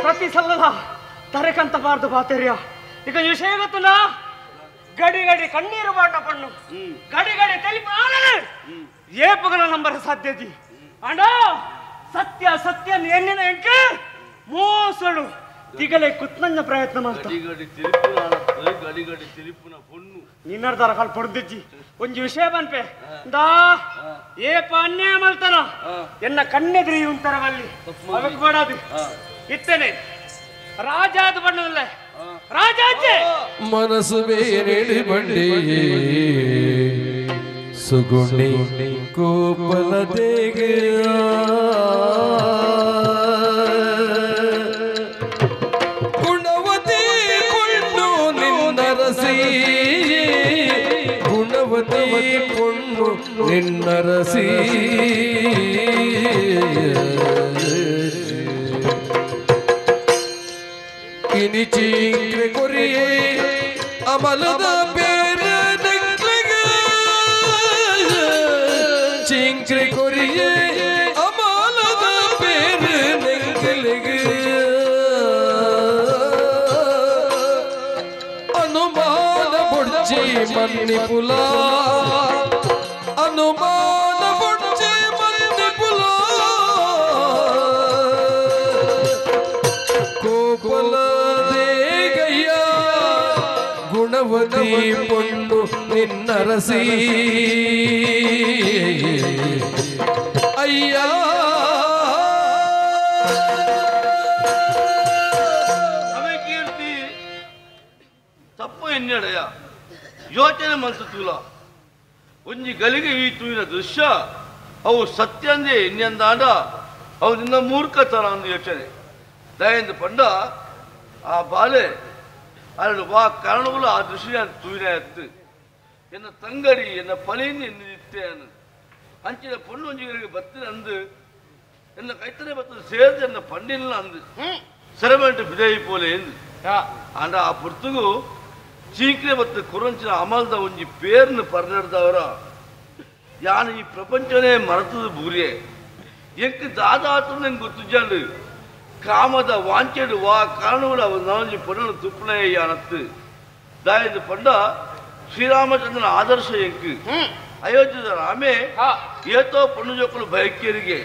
ಪ್ರತಿ ಸಲ್ಲದ ತರೆಕಂತ ಬಾರ್ದು ಬಾತೆರಿಯ ಈಗ ವಿಷಯ ಗೊತ್ತುನ ಗಡಿ ಗಡಿ ಕಣ್ಣೀರು ಬಾಟ ಪಣ್ಣು ಗಡಿ ಗಡಿ ತೆಲಿಪು ಏಪುಗಳ ನಂಬರ್ ಸಾಧ್ಯತಿ ಅಂಡ ಸತ್ಯ ಸತ್ಯ ಎನ್ನಿನ ಎಂಕೆ ಮೋಸಳು ತಿಗಲೆ ಕುತ್ನಂಜ ಪ್ರಯತ್ನ ಮಾಡ್ತಾ ನಿನ್ನರ್ದಾರ ಕಾಲ್ ಪಡ್ದಿಜ್ಜಿ ಒಂಜಿ ವಿಷಯ ಬನ್ಪೆ ದಾ ಏಪ ಅನ್ಯಾಯ ಮಲ್ತಾನ ಎನ್ನ ಕಣ್ಣೆದ್ರಿ ಉಂತರ ಬಲ್ಲಿ ಅವಕ್ಕೆ ಮಾಡಾದು ಇತ್ತೇನೆ ರಾಜಾದ ಬಣ್ಣದಲ್ಲ ರಾಜಾಜೆ ಮನಸ್ಸು ಬೇರೆ ಬಂಡಿ ಸುಗುಣಿ ಕೋಪಲ ಗುಣವತಿ ಪೊಣ್ಣು ನಿನ್ನರಸಿ ಗುಣವತಿ ಪೊಣ್ಣು ನಿನ್ನರಸಿ ಇನಿಚಿಂಗ್ರೆ ಕೊರಿಯೇ ಅಮಲದ ಬೇರೆ ನೆಕ್ಲೆಗೆ ಚಿಂಕ್ರೆ ಕೊರಿಯೇ ಅಮಲದ ಬೇರೆ ನೆಕ್ಲೆಗೆ ಅನುಮಾನ ಬುಡ್ಚಿ ಮನ್ನಿಪುಲ ಅನುಮಾನ ಬುಡ್ಚಿ ಮನ್ನಿಪುಲ ಕೋಪಲ ಗುಣವತಿ ಪೊಣ್ಣು ನಿನ್ನರಸಿ ಅಯ್ಯ ಕೀರ್ತಿ ತಪ್ಪು ಎನ್ನಡೆಯ ಯೋಚನೆ ಮನಸ್ಸು ತೂಲ ಒಂಜಿ ಗಲಿಗೆ ಈ ತೂಯಿನ ದೃಶ್ಯ ಅವು ಸತ್ಯ ಅಂದೇ ಇನ್ನೆಂದಾಂಡ ಅವು ನಿನ್ನ ಮೂರ್ಖತನ ಅಂದು ಯೋಚನೆ ದಯಂದು ಪಂಡ ಆ ಬಾಲೆ ಅರಡು ವಾ ಕಾರಣಗಳು ಆ ದೃಶ್ಯ ತೂಯಿನ ಎತ್ತು ಎನ್ನ ತಂಗಡಿ ಎನ್ನ ಪಲಿಯಿಂದ ಎನ್ನಿತ್ತೆ ಅನ್ನು ಅಂಚಿನ ಪೊಣ್ಣು ಒಂಜಿಗರಿಗೆ ಬತ್ತಿನ ಅಂದು ಎನ್ನ ಕೈತನೆ ಬತ್ತದ ಸೇರ್ದು ಎನ್ನ ಪಂಡಿನ ಅಂದು ಸೆರಮೆಂಟ್ ಬಿದೈ ಪೋಲೆ ಎಂದು ಅಂಡ ಆ ಪುರ್ತುಗು ಚೀಕ್ರೆ ಮತ್ತು ಕುರಂಚಿನ ಅಮಲ್ದ ಒಂಜಿ ಪೇರ್ನು ಪರ್ನೆಡ್ದವರ ಯಾನು ಈ ಪ್ರಪಂಚನೇ ಮರೆತದ ಬೂರಿಯೇ ಎಂಕ್ ದಾದಾತು ನಂಗೆ ಗೊತ್ತುಜಂಡು ಕಾಮದ ವಾಂಚೆಡು ವಾ ಕಾರಣಗಳು ಅವ ನಾಜಿ ಪೊಣ್ಣು ತುಪ್ಪನೇ ಯಾನತ್ತು ದಾಯದ ಪಂಡ ಶ್ರೀರಾಮಚಂದ್ರನ ಆದರ್ಶ ಎಂಕ್ ಅಯೋಧ್ಯದ ರಾಮೇ ಏತೋ ಪೊಣ್ಣು ಜೋಕಲು ಬಯಕೇರಿಗೆ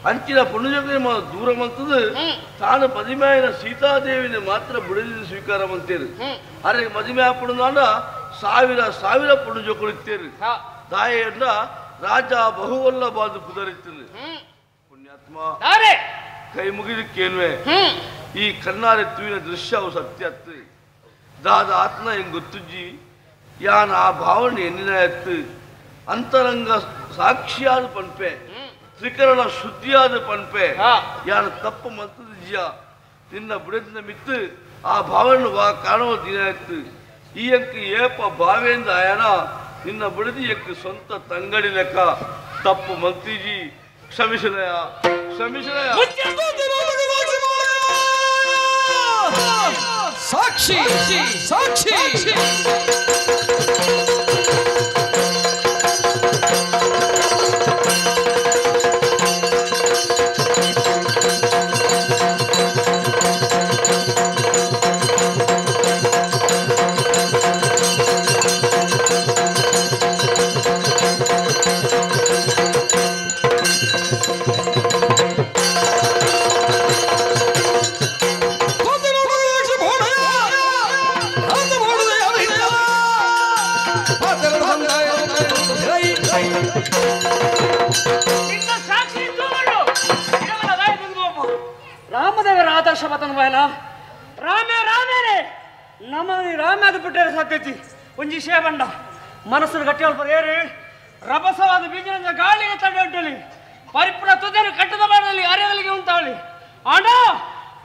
ಅಂಚಿನ ಪೊಣ್ಣು ಜೋಕಲಿ ದೂರ ಮಂತದು ತಾನು ಮದಿಮೆಯಾಯಿನ ಸೀತಾದೇವಿನ ಮಾತ್ರ ಬಿಡದಿ ಸ್ವೀಕಾರ ಮಂತೇರು ಅರೆ ಮದಿಮೆ ಹಾಪುಣಾಂಡ ಸಾವಿರ ಸಾವಿರ ಪೊಣ್ಣು ಜೋಕಲು ಇತ್ತೇರು ದಾಯಂಡ ರಾಜ ಬಹುವಲ್ಲ ಬಾದು ಪುದರಿತ್ತದೆ ಪುಣ್ಯಾತ್ಮ ಕೈ ಮುಗಿದಕ್ಕೇನ್ವೆ ಈ ಕಣ್ಣಾರೆತ್ತುವಿನ ದೃಶ್ಯ ಅವು ಸತ್ಯತ್ತು ದಾದ ಆತ್ಮ ಹೆಂಗ್ ಗೊತ್ತುಜ್ಜಿ ಯಾನ್ ಆ ಭಾವನೆ ಎನ್ನಿನ ಎತ್ತು ಅಂತರಂಗ ಸಾಕ್ಷಿಯಾದ ಪನ್ಪೆ ತ್ರಿಕರಣ ಶುದ್ಧಿಯಾದ ಪನ್ಪೆ ಯಾನ ತಪ್ಪು ಮಂತದಿಜ್ಯ ನಿನ್ನ ಬುಡದಿಂದ ಮಿತ್ತು ಆ ಭಾವನೆ ವಾ ಕಾಣುವ ದಿನ ಎತ್ತು ಈ ಅಂಕ ಏಪ ಭಾವೆಯಿಂದ ಆಯನ ನಿನ್ನ ಬುಡದಿ ಎಕ್ಕ ಸ್ವಂತ ತಂಗಡಿ ಲೆಕ್ಕ ತಪ್ಪು ಮಂತ್ರಿಜಿ ಕ್ಷಮಿಸಲಯ ಕ್ಷಮಿಸಲಯ ಸಾಕ್ಷಿ ಸಾಕ್ಷಿ ರಾಮದೇವರ ಆದರ್ಶ ಮತನ ಬಯಲ ರಾಮೇ ರಾಮೇನೆ ನಮ್ಮನಿ ರಾಮ್ಯಾದ ಬಿಟ್ಟರೆ ಸಾಧ್ಯತಿ ಒಂಜಿ ಶೇಬಂಡ ಮನಸ್ಸನ್ನು ಗಟ್ಟಿ ಅಲ್ಪ ಏರಿ ರಭಸವಾದ ಬೀಜದಿಂದ ಗಾಳಿಗೆ ತಡೆಯೊಡ್ಡಲಿ ಪರಿಪೂರ್ಣ ತುದಿಯನ್ನು ಕಟ್ಟದ ಮಾಡಲಿ ಅರೆಯಲಿಗೆ ಉಂಟಾವಳಿ ಅಣ್ಣ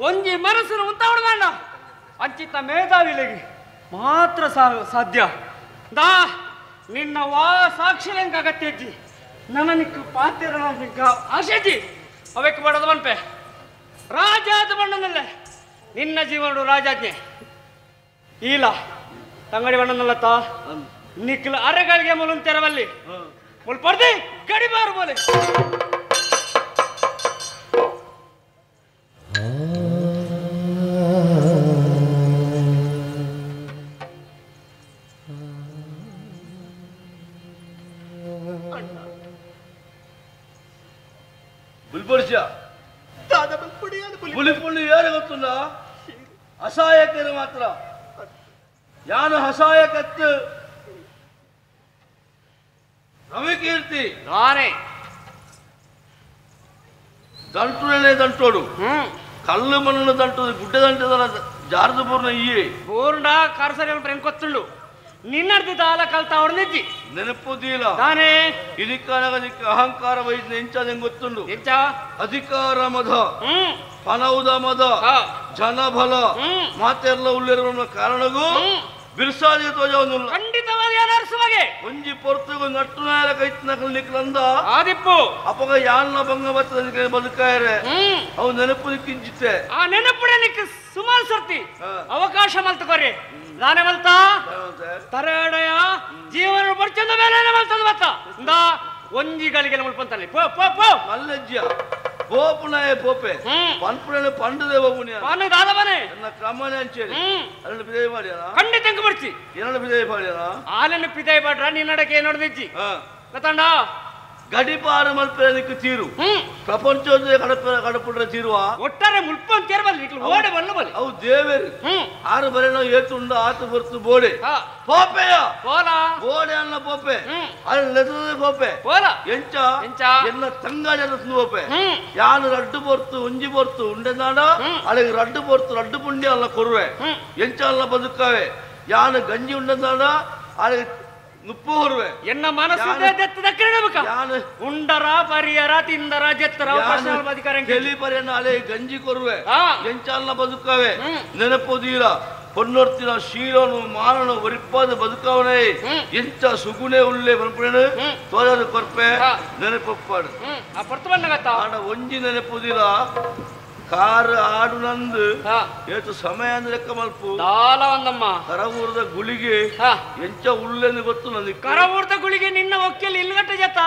ಒಂಜಿ ಮನಸ್ಸನ್ನು ಉಂಟಾವಣ ಅಂಚಿತ ಮೇಧಾವಿಲಿಗೆ ಮಾತ್ರ ಸಾಧ್ಯ ದಾ ನಿನ್ನ ವಾ ಸಾಕ್ಷಿ ಹೆಂಗ ಅಗತ್ಯ ಇದ್ದಿ ನನ್ನ ನಿಕ್ಕು ಪಾತ್ರ ಆಶೆಜಿ ಅವಕ್ಕೆ ಬಡದ ಬನ್ಪೆ ರಾಜಾದ ಬಣ್ಣನಲ್ಲೇ ನಿನ್ನ ಜೀವನ ರಾಜಾಜ್ಞೆ ಇಲ್ಲ ತಂಗಡಿ ಬಣ್ಣನಲ್ಲತ್ತ ನಿಕ್ಲ ಅರೆಗಳಿಗೆ ಮುಲುನ್ ತೆರವಲ್ಲಿ ಮುಲ್ ಪರ್ದಿ ಗಡಿಬಾರು ಬೋಲೆ ಬುಲ್ಬರ್ಷ ಪುಳಿ ಯಾರು ಗೊತ್ತುಲ್ಲ ಅಸಹಾಯಕರು ಮಾತ್ರ ಯಾನು ಅಸಹಾಯಕತ್ತು ರವಿಕೀರ್ತಿ ನಾನೇ ದಂಟುನೇ ದಂಟೋಡು ಕಲ್ಲು ಮಣ್ಣು ದಂಟು ಗುಡ್ಡ ದಂಟದ ಜಾರದ ಪೂರ್ಣ ಈ ಪೂರ್ಣ ಕಾರ್ಸರಿ ಪ್ರೇಮ್ ಕೊತ್ತುಂಡು ನಿನ್ನರ್ದಿದ್ದ ಆಲ ಕಲ್ತ ಅವ್ರ ನಿಜ್ಜಿ ನೆನಪುದಿಲ್ಲ ತಾನೇ ಇದಕ್ಕೆ ಅಹಂಕಾರ ವೈದ್ಯ ಎಂಚದ ಗೊತ್ತುಂಡು ಎಂಚ ಅಧಿಕಾರ ಮದ ಪನೌದ ಮದ ಜನಬಲ ಮಾತೆಲ್ಲ ಉಳ್ಳಿರುವ ಕಾರಣಗೂ ಬಿರ್ಸಾದಿ ಧ್ವಜವನ್ನುಲ್ಲ ಖಂಡಿತವಾಗಿ ಅನರ್ಸುವಗೆ ಒಂಜಿ ಪೊರ್ತುಗು ನಟ್ಟು ನೇರ ಕೈತ್ನಕಲ್ ನಿಕ್ಲಂದ ಆದಿಪ್ಪು ಅಪಗ ಯಾನ್ನ ಭಂಗ ಬರ್ತದ ಬದುಕಾಯರೆ ಅವು ನೆನಪು ಕಿಂಚಿತ್ತೆ ಆ ನೆನಪುಡೆ ನಿಕ್ ಸುಮಾರು ಸರ್ತಿ ಅವಕಾಶ ಮಲ್ತಕೊರಿ ನಾನೇ ಮಲ್ತ ತರಡೆಯ ಜೀವನ ಬರ್ಚಂದ ಮೇಲೆ ಮಲ್ತದ ಮತ್ತ ಇಂದ ಒಂಜಿಗಳಿಗೆ ಮುಲ್ಪಂತಾನೆ ಪೋ ಪೋ ಪೋ ಮಲ್ಲಜ್ಜ ಪೋಪುನಾಯ ಪೋಪೆ ಪನ್ಪುನ ಪಂಡದೆ ಹೋಗುನಿ ಪಾನ ದಾದವನೆ ನನ್ನ ಕ್ರಮನೆ ಅಂಚೇರಿ ಅರಳು ಬಿದೈ ಮಾಡ್ಯಾನ ಖಂಡಿತ ಹೆಂಗ ಬರ್ತಿ ಎರಡು ಬಿದೈ ಮಾಡ್ಯಾನ ಆಲೆನ ಪಿದೈ ಬಾಡ್ರ ನೀ ನಡಕೆ ನೋಡ್ದಿಜ್ಜಿ ಗತಂಡ ಗಡಿಪಾರು ಮಲ್ಪೆನಕ್ಕೆ ತೀರು ಪ್ರಪಂಚದ ಕಡಪುಡ್ರ ತೀರುವ ಒಟ್ಟಾರೆ ಮುಲ್ಪನ್ ತೇರ್ಬಲ್ಲಿ ಓಡೆ ಬಲ್ಲ ಬಲ್ಲಿ ಅವು ದೇವೇರು ಆರು ಬರೆನೋ ಏತುಂಡ ಆತು ಬರ್ತು ಬೋಡೆ ಪೋಪೆಯ ಪೋಲ ಬೋಡೆ ಅನ್ನ ಪೋಪೆ ಅಲ್ಲಿ ಲೆದದ ಪೋಪೆ ಪೋಲ ಎಂಚ ಎಲ್ಲ ತಂಗಾಡಿ ಅನ್ನ ಪೋಪೆ ಯಾನು ರಡ್ಡು ಬರ್ತು ಒಂಜಿ ಬರ್ತು ಉಂಡೆ ನಾಡ ಅಲ್ಲಿಗೆ ರಡ್ಡು ಬರ್ತು ರಡ್ಡು ಪುಂಡಿ ಅಲ್ಲ ಕೊರುವೆ ಎಂಚ ಅಲ್ಲ ಬದುಕವೆ ಯಾನು ಗಂಜಿ ಉಂಡೆ ನಾಡ ಅಲ್ಲಿಗೆ ನುಪ್ಪು ಹೊರುವೆ ಎನ್ನ ಮನಸ್ಸು ಉಂಡರ ಪರಿಯರ ತಿಂದರ ಜೆತ್ತರ ಕೆಲಿ ಪರಿಯನ್ನ ಅಲೆ ಗಂಜಿ ಕೊರುವೆ ಎಂಚಾಲ್ನ ಬದುಕವೆ ನೆನಪುದೀರ ಪೊನ್ನೊರ್ತಿನ ಶೀಲನು ಮಾನನು ಒರಿಪ್ಪಾದ ಬದುಕವನೇ ಎಂಚ ಸುಗುಣೆ ಉಳ್ಳೆ ಮನ್ಪುಣನು ತೋರದ ಕೊರ್ಪೆ ನೆನಪಪ್ಪಾಡು ಆಡ ಒಂಜಿ ನೆನಪುದೀರ ಕಾರ್ ಆಡು ನಂದು ಏತು ಸಮಯ ಅಂದ್ರೆ ಲೆಕ್ಕ ಮಲ್ಪು ಒಂದಮ್ಮ ಕರವೂರದ ಗುಳಿಗೆ ಎಂಚ ಉಳ್ಳೆಂದು ಗೊತ್ತು ನನಗೆ ಕರವೂರದ ಗುಳಿಗೆ ನಿನ್ನ ಒಕ್ಕಲ್ ಇಲ್ಗಟ್ಟ ಜತ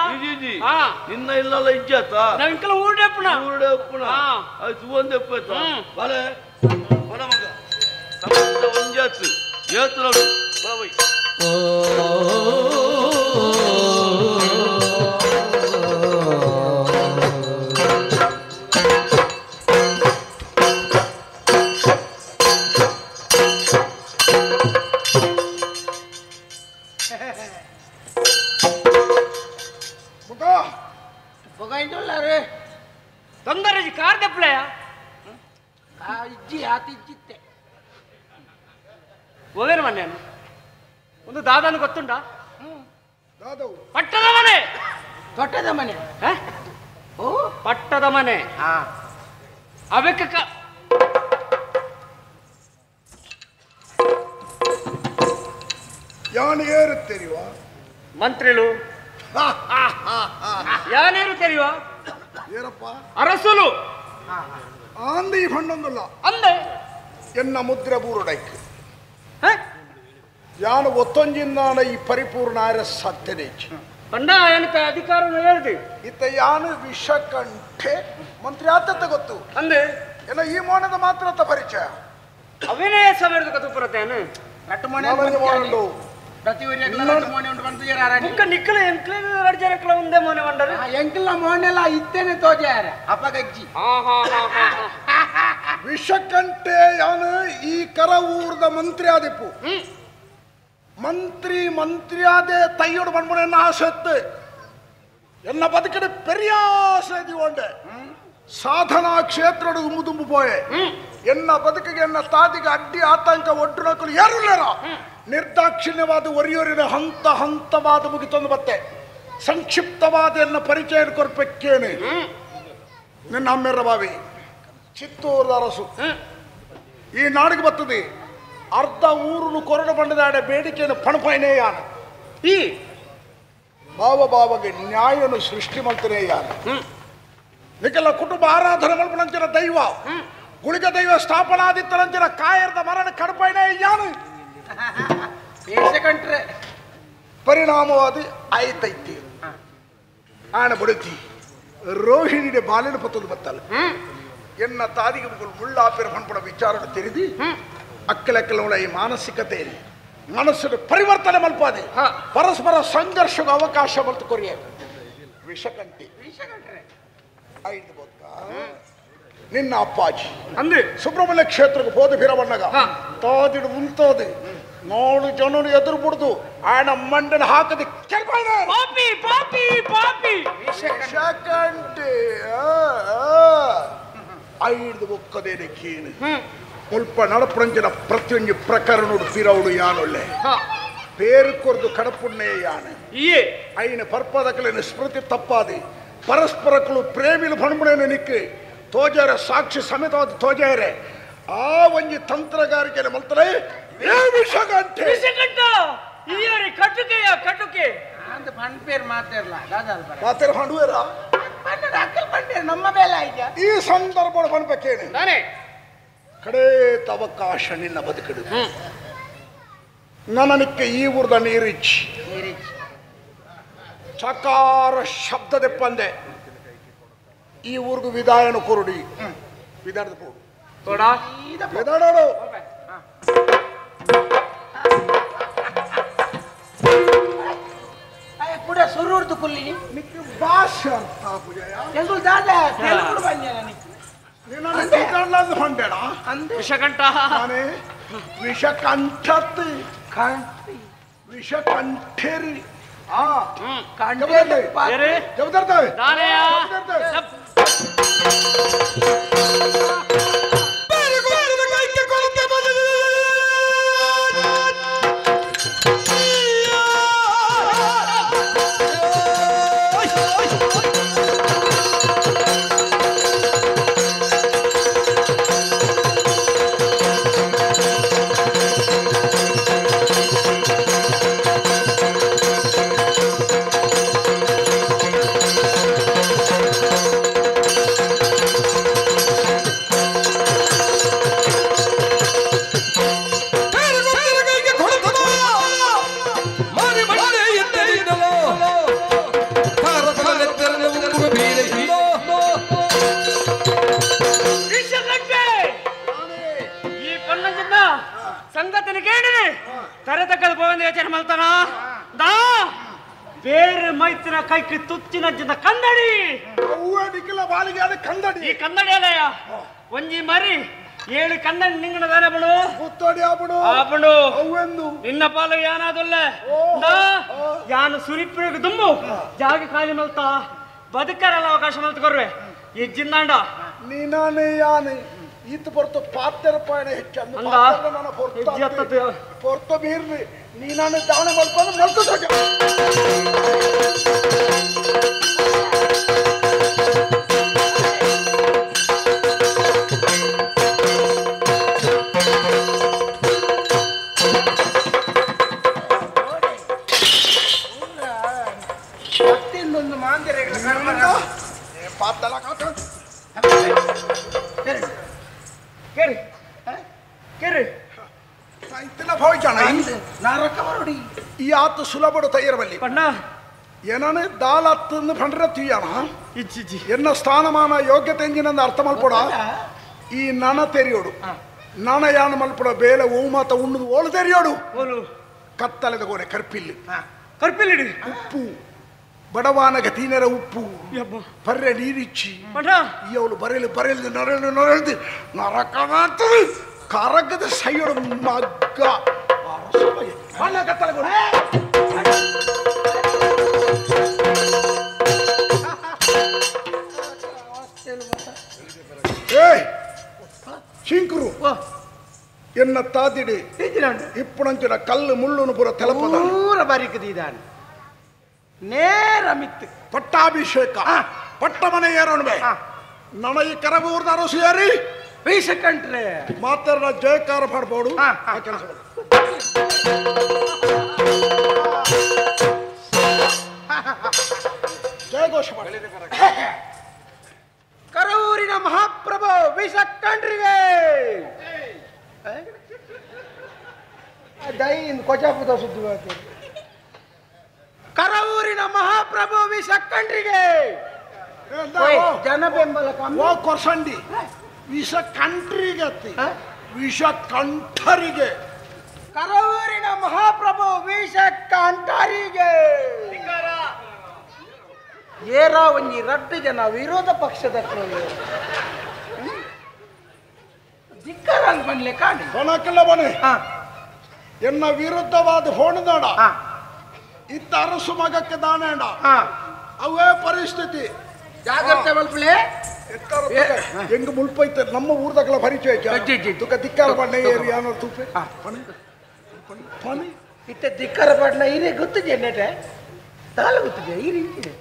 ನಿನ್ನ ಇಲ್ಲಲ್ಲ ಇಜ್ಜಾತ ನವಿಂಕಲ ಊರಡೆ ಉಪ್ಪುಣ ಆಯ್ತು ಒಂದೇ ಉಪ್ಪಾಯ್ತ ಬಲೆ ಬಲ ಮಗ ಸಮಸ್ತ ಒಂಜಾತು ಏತು ನೋಡು ಬೈ ತೊಂದರೆ ಕಾರ್ ದಪ್ಪಳೆಯ ಇಜ್ಜಿ ಆತ ಇಜ್ಜಿತ್ತೆ ಹೋಗೇನು ಮನೆ ಒಂದು ದಾದನು ಗೊತ್ತುಂಟ ಪಟ್ಟದ ಮನೆ ತೊಟ್ಟದ ಮನೆ ಓ ಪಟ್ಟದ ಮನೆ ಅವಕ್ಕೆ ಯಾನೇರು ತೆರೆಯುವ ಮಂತ್ರಿಗಳು ಯಾನೇರು ತೆರೆಯುವ ಏನಪ್ಪ ಅರಸುಲು ಆಂದಿ ಪಣ್ಣೊಂದಲ್ಲ ಅಂದೆ ಎನ್ನ ಮುದ್ರೆ ಬೂರುಡೈಕ್ ಯಾನು ಒತ್ತೊಂಜಿಂದಾನ ಈ ಪರಿಪೂರ್ಣ ಸಾಧ್ಯತೆ ಪಂಡ ಏನಕ್ಕೆ ಅಧಿಕಾರ ಹೇಳ್ದಿ ಇತ್ತ ಯಾನು ವಿಷಕಂಠೆ ಮಂತ್ರಿ ಆತತ್ತ ಗೊತ್ತು ಅಂದೆ ಎಲ್ಲ ಈ ಮೋನದ ಮಾತ್ರ ಪರಿಚಯ ಅವಿನಯ ಸಮಯದ ಕಥೆ ಬರುತ್ತೇನು ನಿಕ್ಕಲ ಎಂಕ್ಲ ಒಂದೇ ಮೋನೆ ಮಂಡರೆ ಎಂಕ್ಲ ಮೋನೆಲ್ಲ ಇತ್ತೇನೆ ತೋಜಾರ ಅಪಗಜ್ಜಿ ವಿಷಕಂಠೆ ಯಾನು ಈ ಕರವೂರದ ಮಂತ್ರಿ ಆದಿಪ್ಪು ಮಂತ್ರಿ ಆದೆ ತೈಯೋಡು ಬಂದ್ಬಿಡ ಆಸೆ ಎನ್ನ ಬದುಕಡೆ ಪೆರಿಯ ಆಸೆ ಒಂಡೆ ಸಾಧನಾ ಕ್ಷೇತ್ರ ದುಂಬು ಪೋಯೆ ಎನ್ನ ಬದುಕಿಗೆ ಎನ್ನ ತಾದಿಗೆ ಅಡ್ಡಿ ಆತಂಕ ಒಡ್ಡು ನಕಲು ಯಾರುಲ್ಲೇರ ನಿರ್ದಾಕ್ಷಿಣ್ಯವಾದ ಒರಿಯೋರಿನ ಹಂತವಾದ ಮುಗಿತೊಂದು ಬತ್ತೆ ಸಂಕ್ಷಿಪ್ತವಾದ ಎನ್ನ ಪರಿಚಯ ಕೊರ್ಪೆಕ್ಕೇನೆ ನಿನ್ನ ಅಮ್ಮೆರ ಬಾವಿ ಚಿತ್ತೂರದ ಅರಸು ಈ ನಾಡಿಗೆ ಬರ್ತದೆ ಅರ್ಧ ಊರು ಕೊರಡು ಬಂಡದಾಡೆ ಬೇಡಿಕೆಯನ್ನು ಪಣಪೈನೇ ಯಾನ ಈ ಬಾವಗೆ ನ್ಯಾಯನು ಸೃಷ್ಟಿ ಮಾಡ್ತಾನೆ ಯಾನ ನಿಕ್ಕೆಲ್ಲ ಕುಟುಂಬ ಆರಾಧನೆ ಮಲ್ಪನಂಚಿನ ದೈವ ಗುಳಿಗ ದೈವ ಸ್ಥಾಪನಾದಿತ್ತರಂಚಿನ ಕಾಯರ್ದ ಮರಣ ಕಡಪೈನೇ ಯಾನು ಕಂಡ್ರೆ ಪರಿಣಾಮವಾದಿ ಆಯ್ತೈತಿ ಆಣ ಬುಡತಿ ರೋಹಿಣಿಡೆ ಬಾಲಿನ ಪತ್ತದು ಬತ್ತಲ್ಲ ಎನ್ನ ತಾದಿಗೆ ಮುಳ್ಳಾಪಿರ ಮಣ್ಪುಣ ವಿಚಾರ ತೆರೆದಿ ಅಕ್ಕಲೆಕ್ಕಲ ಈ ಮಾನಸಿಕತೆ ಮನಸ್ಸಿನ ಪರಿವರ್ತನೆ ಮಲ್ಪಾದೆ ಪರಸ್ಪರ ಸಂಘರ್ಷದ ಅವಕಾಶ ಬಂತು ಕೊರಿಯ ವಿಷಕಂಠಿ ಐದು ಬದುಕ ನಿನ್ನ ಅಪ್ಪಾಜಿ ಅಂದ್ರೆ ಸುಬ್ರಹ್ಮಣ್ಯ ಕ್ಷೇತ್ರಕ್ಕೆ ಹೋದ ಬಿರವಣ್ಣಗ ತಾದಿಡು ಮುಂತೋದು ನೋಡು ಜನರು ಎದುರು ಬಿಡ್ದು ಆಣ ಮಂಡನ ಹಾಕದೆ ವಿಷಕಂಠಿ ಐದು ಬೊಕ್ಕದೇನೆ ಕೀನು ಸ್ವಲ್ಪ ನಡಪ್ರಂಜನ ಪ್ರತಿಯೊಂದು ಪ್ರಕರಣ ಪಿರವಡು ಯಾನೊಳ್ಳೆ പേരുക്കൊരുത് കടപ്പുണ്ണേയാണ് അതിന് പർപ്പതക്കളിന് സ്മൃതി തപ്പാതെ പരസ്പരക്കളു പ്രേമിൽ പണമുണേನು ನಿಕ್ಕೆ ತೋಜಾರೆ ಸಾಕ್ಷಿ ಸಮೇತವಾದ ತೋಜಾರೆ ಆ ಒಂಜಿ ತಂತ್ರಗಾರಿಕೆ ಮಲ್ತಲೆ ವಿಷಗಂಟೆ ಇಯರಿ ಕಟುಕೆಯ ಕಟುಕೆ ಅಂತ ಫಂಡ್ ಪೇರ್ ಮಾತಾಡಲ್ಲ ದಾದಾಲ್ ಬರ ಮಾತಾಡ ಹಂಡುವೇರ ಪಂಡ ಅಕ್ಕಲ್ ಪಂಡೆ ನಮ್ಮ ಬೇಲ ಆಯ್ತಾ ಈ ಸಂದರ್ಭ ಬನ್ಬೇಕೇನೆ ನಾನೇ ಕಡೆ ಅವಕಾಶ ನಿನ್ನ ಬದುಕಿಡು ನನಕ್ಕೆ ಈ ಊರ್ದ ನೀರಿಚ್ ಚಕಾರ ಶಬ್ದದೆ ಪಂದೆ ಈ ಊರ್ಗು ವಿದಾಯನ ಕೊರುಡಿ ವಿದಾಯದ ವಿದಾಡೋಡು ಕೂಡ ಸುರುರ್ದು ಕುಲ್ಲಿ ನಿಕ್ಕೆ ಭಾಷೆ ಅರ್ಥ ಪೂಜೆಯ ಎಂಗುಲ್ ದಾದ ತೆಲುಗು ಬಂದ್ಯಾನ ನಿಕ್ಕೆ ನಿನ್ನ ತಿಳ್ಕೊಳ್ಳೋದು ಹೊಂಡೇಡ ವಿಷಕಂಠ ನಾನೇ ವಿಷಕಂಠತ್ ಕಂಠಿ ವಿಷಕಂಠೇರಿ ಆ ಕಂಠೇರಿ ಜಬರ್ದಸ್ತ್ ನಾನೆಯ ಸಂಗತಿನ ಕೇಳಿದೆ ತರತಕ್ಕದ ಗೋವಿಂದ ಯೋಚನೆ ಮಾಡ್ತಾನ ದಾ ಬೇರೆ ಮೈತಿನ ಕೈకి ತುಚ್ಚಿನ ಕಂದಡಿ ಈ ಕಂದಡಿ ಅಲ್ಲಯ್ಯ ಒಂಜಿ ಮರಿ 7 ಕನ್ನಡಿ ನಿಂಗನ ದಾನ ಬಡು ಆಪಡು ನಿನ್ನ ಪಾಲು ಯಾನಾದಲ್ಲ ಯಾನು ಸುರಿಪಿಗೆ ದುಂಬು ಜಾಗ ಖಾಲಿ ಮಲ್ತಾ ಬದುಕರಲ್ಲ ಅವಕಾಶ ಮಲ್ತಕೊರ್ವೆ ಇಜ್ಜಿಂದಾಂಡ ನೀನಾನೇ ಯಾನೆ ಈತ ಬರ್ತು ಪಾತ್ತರ ಪಾಯಣ ಹೆಚ್ಚು ಪೊರ್ತ ಬೀರ್ರಿ ನೀನಾನೆ ದಾನ ಮಲ್ಕೊಂಡು ಮಲ್ತು ಮತ್ತಿನ್ನೊಂದು ಮಾಂದಿರ ಪಾತ್ತರ ಕೇರಿ ಕೇರಿ ಈ ಆತು ಸುಲಭಡು ತಯ್ಯರಬಲ್ಲಿ ಏನನೆ ದಾಲತ್ತನ್ನು ಪಂಡ್ರ ತುಯ್ಯಣ ಎನ್ನ ಸ್ಥಾನಮಾನ ಯೋಗ್ಯತೆ ಎಂಜಿನಂದ ಅರ್ಥ ಮಲ್ಪಡ ಈ ನನ ತೆರಿಯೋಡು ನನ ಯಾನ ಮಲ್ಪಡ ಬೇಲೆ ಓಮಾತ ಉಣ್ಣದು ಓಳು ತೆರಿಯೋಡು ಕತ್ತಲೆದ ಗೋಡೆ ಕರ್ಪಿಲ್ಲಿ ಕರ್ಪಿಲ್ಲಿ ಉಪ್ಪು ಬಡವಾನಗ ತೀನರ ಉಪ್ಪು ಬರ್ರೆ ನೀರಿಚ್ಚಿ ಇವಳು ಬರೆಯಲು ಬರೆಯಲು ನರಳು ನರಳ್ದು ನರಕವಾಗ್ತದೆ ಕರಗದ ಸೈಯಡು ಮಗ್ಗ ಕತ್ತಲೆಗೋಡೆ ಶಿಂಕರು ಎನ್ನ ತಾದಿಡಿ ಇಪ್ಪುಣಂಚಿನ ಕಲ್ಲು ಮುಳ್ಳುನು ಪುರ ತೆಲಪದ ಪೂರ ಬರಿಕದಿದ್ದಾನೆ ನೇರ ಮಿತ್ತು ಪಟ್ಟಾಭಿಷೇಕ ಪಟ್ಟ ಮನೆ ಏರೋಣ್ಬೆ ನನ ಈ ಕರಗೂರ್ದ ಅರಸು ಯಾರಿ ಬೀಸಕಂಟ್ರೆ ಮಾತಾಡ ಜಯಕಾರ ಮಾಡ್ಬೋದು ಕೆಲಸ ಜಯಘೋಷ ಮಾಡಿ ಕರೂರಿನ ಮಹಾಪ್ರಭು ಬೀಸಕಂಡ್ರಿಗೆ ದೈನ್ ಕೊಚಾಪುದ ಸುದ್ದಿ ಕರೂರಿನ ಮಹಾಪ್ರಭು ವಿಷಕಂಡ್ರಿಗೆ ಜನ ಬೆಂಬಲ ಕೊರ್ಸಂಡಿ ವಿಷ ಕಂಟ್ರಿಗೆ ವಿಷ ಕಂಠರಿಗೆ ಕರೂರಿನ ಮಹಾಪ್ರಭು ವಿಷಕಂಠರಿಗೆ ಏರ ಒಂಜಿ ರಡ್ಡು ಜನ ವಿರೋಧ ಪಕ್ಷದ ದಿಕ್ಕರಂಗ್ ಬನ್ಲೆ ಕಾಣಿ ಬನಕ್ಕೆಲ್ಲ ಬನೆ ಎನ್ನ ವಿರುದ್ಧವಾದ ಹೋಣದಾಡ ಇತ್ತ ಅರಸು ಮಗಕ್ಕೆ ದಾನೇಂಡ ಅವೇ ಪರಿಸ್ಥಿತಿ ಜಾಗ್ರತೆ ಮಲ್ಪಲೆ ಹೆಂಗ ಮುಲ್ಪೈತೆ ನಮ್ಮ ಊರ್ದಾಗಲ ಪರಿಚಯ ತುಕ ದಿಕ್ಕಾರ ಬಣ್ಣೆ ಏರಿ ಯಾನೋ ತೂಪೆ ಪನಿ ಇತ್ತೆ ಧಿಕ್ಕಾರ ಪಡ್ನ ಈರೇ ಗೊತ್ತಿದೆ ನೆಟೆ ತಾಲ ಗೊತ್ತಿದೆ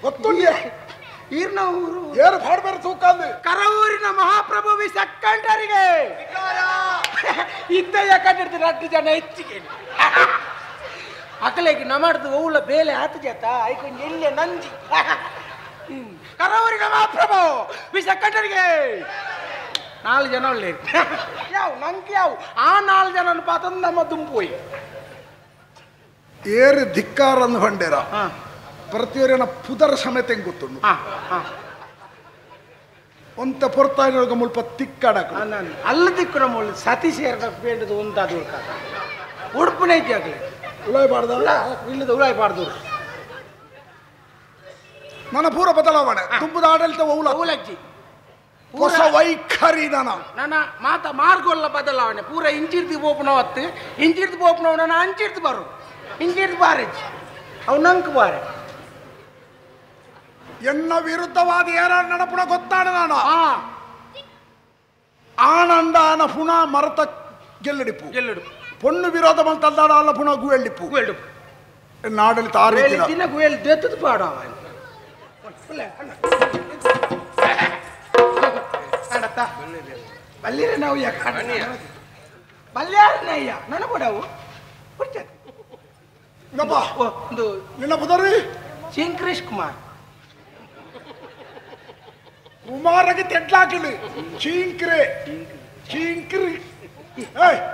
ಗೊತ್ತಿಲ್ಲ ಈರ್ನ ಊರು ಏರು ಪಾಡ್ಬೇರೆ ತೂಕಂದು ಕರವೂರಿನ ಮಹಾಪ್ರಭು ಸಕ್ಕಂಡರಿಗೆ ಇತ್ತ ಯಾಕಂಡಿರ್ತಾರೆ 10 ಜನ ಹೆಚ್ಚಿಗೆ ಅಕಲೆಗೆ ನಮಾಡ್ದು ಓವುಲ ಬೇಲೆ ಆತ ಜಾತ ಐಕೊಂಡು ಎಲ್ಲೆ ನಂಜಿ ಕರವೂರಿನ ಮಹಾಪ್ರಭು ಸಕ್ಕಂಡರಿಗೆ 4 ಜನ ಒಳ್ಳೆ ಯಾವ ನಂಗೆ ಯಾವ ಆ 4 ಜನ ಪಾತಂದು ನಮ್ಮ ದುಂಪೋಯಿ ಏರು ಧಿಕ್ಕಾರನ್ನು ಹೊಂಡೇರ ಪ್ರತಿಯೊರಿನ ಪುದರ ಸಮೇತ ಹೆಂಗೆ ಗೊತ್ತುಂಡು ಒಂತ ಪೊರ್ತಾಯಿನ ಮುಲ್ಪ ತಿಕ್ಕಾಡಕ ಅಲ್ಲ ದಿಕ್ಕುನ ಮುಳ್ಳು ಸತಿ ಸೇರ್ಕ ಬೇಡದು ಒಂದಾದ ಉಡುಪುನೇ ಇದ್ದಾಗಲೇ ಉಳಾಯ್ ಬಾರ್ದ ಇಲ್ಲದ ಉಳಾಯ್ ಬಾರ್ದು ನನ್ನ ಪೂರ ಬದಲಾವಣೆ ತುಂಬದ ಆಡಳಿತ ಔಲಜ್ಜಿ ಹೊಸ ವೈಖರಿ ನನ್ನ ಮಾತ ಮಾರ್ಗೋಲ್ಲ ಬದಲಾವಣೆ ಪೂರ ಇಂಚಿರ್ತಿ ಬೋಪನವ ಹೊತ್ತು ಇಂಚಿರ್ತಿ ಬೋಪನವ ನಾನು ಅಂಚಿರ್ತಿ ಬರು ಇಂಚಿರ್ತಿ ಬಾರಜ್ಜಿ ಅವು ನಂಗೆ ಬಾರೆ ಎನ್ನ ವಿರುದ್ಧವಾದ ಯಾರು ನಡಪುಣ ಗೊತ್ತಾಡ ನಾನು ಆನಂದಾನ ಪುನಃ ಮರತ ಗೆಲ್ಲಡಿಪು ಪೊಣ್ಣು ವಿರೋಧ ಬಂತಂದಾಡ ಅಲ್ಲ ಪುನಃ ಗುವೆಳ್ಳಿಪ್ಪು ನಾಡಳಿತ ದಿನ ಗುವೆಲ್ ದೆತ್ತದ ಪಾಡ ಬಲ್ಲಿರ ನಾವು ಬಲ್ಯಾರನಯ್ಯ ನನ್ನ ಕೊಡವು ಒಂದು ನಿನ್ನ ಪುದರಿ ಶಿಂಕ್ರೀಶ್ ಕುಮಾರ್ ಕುಮಾರಗೆ ತೆಡ್ಲಾಕಿಲ್ಲ ಚೀಂಕ್ರೆ ಚೀಂಕ್ರಿ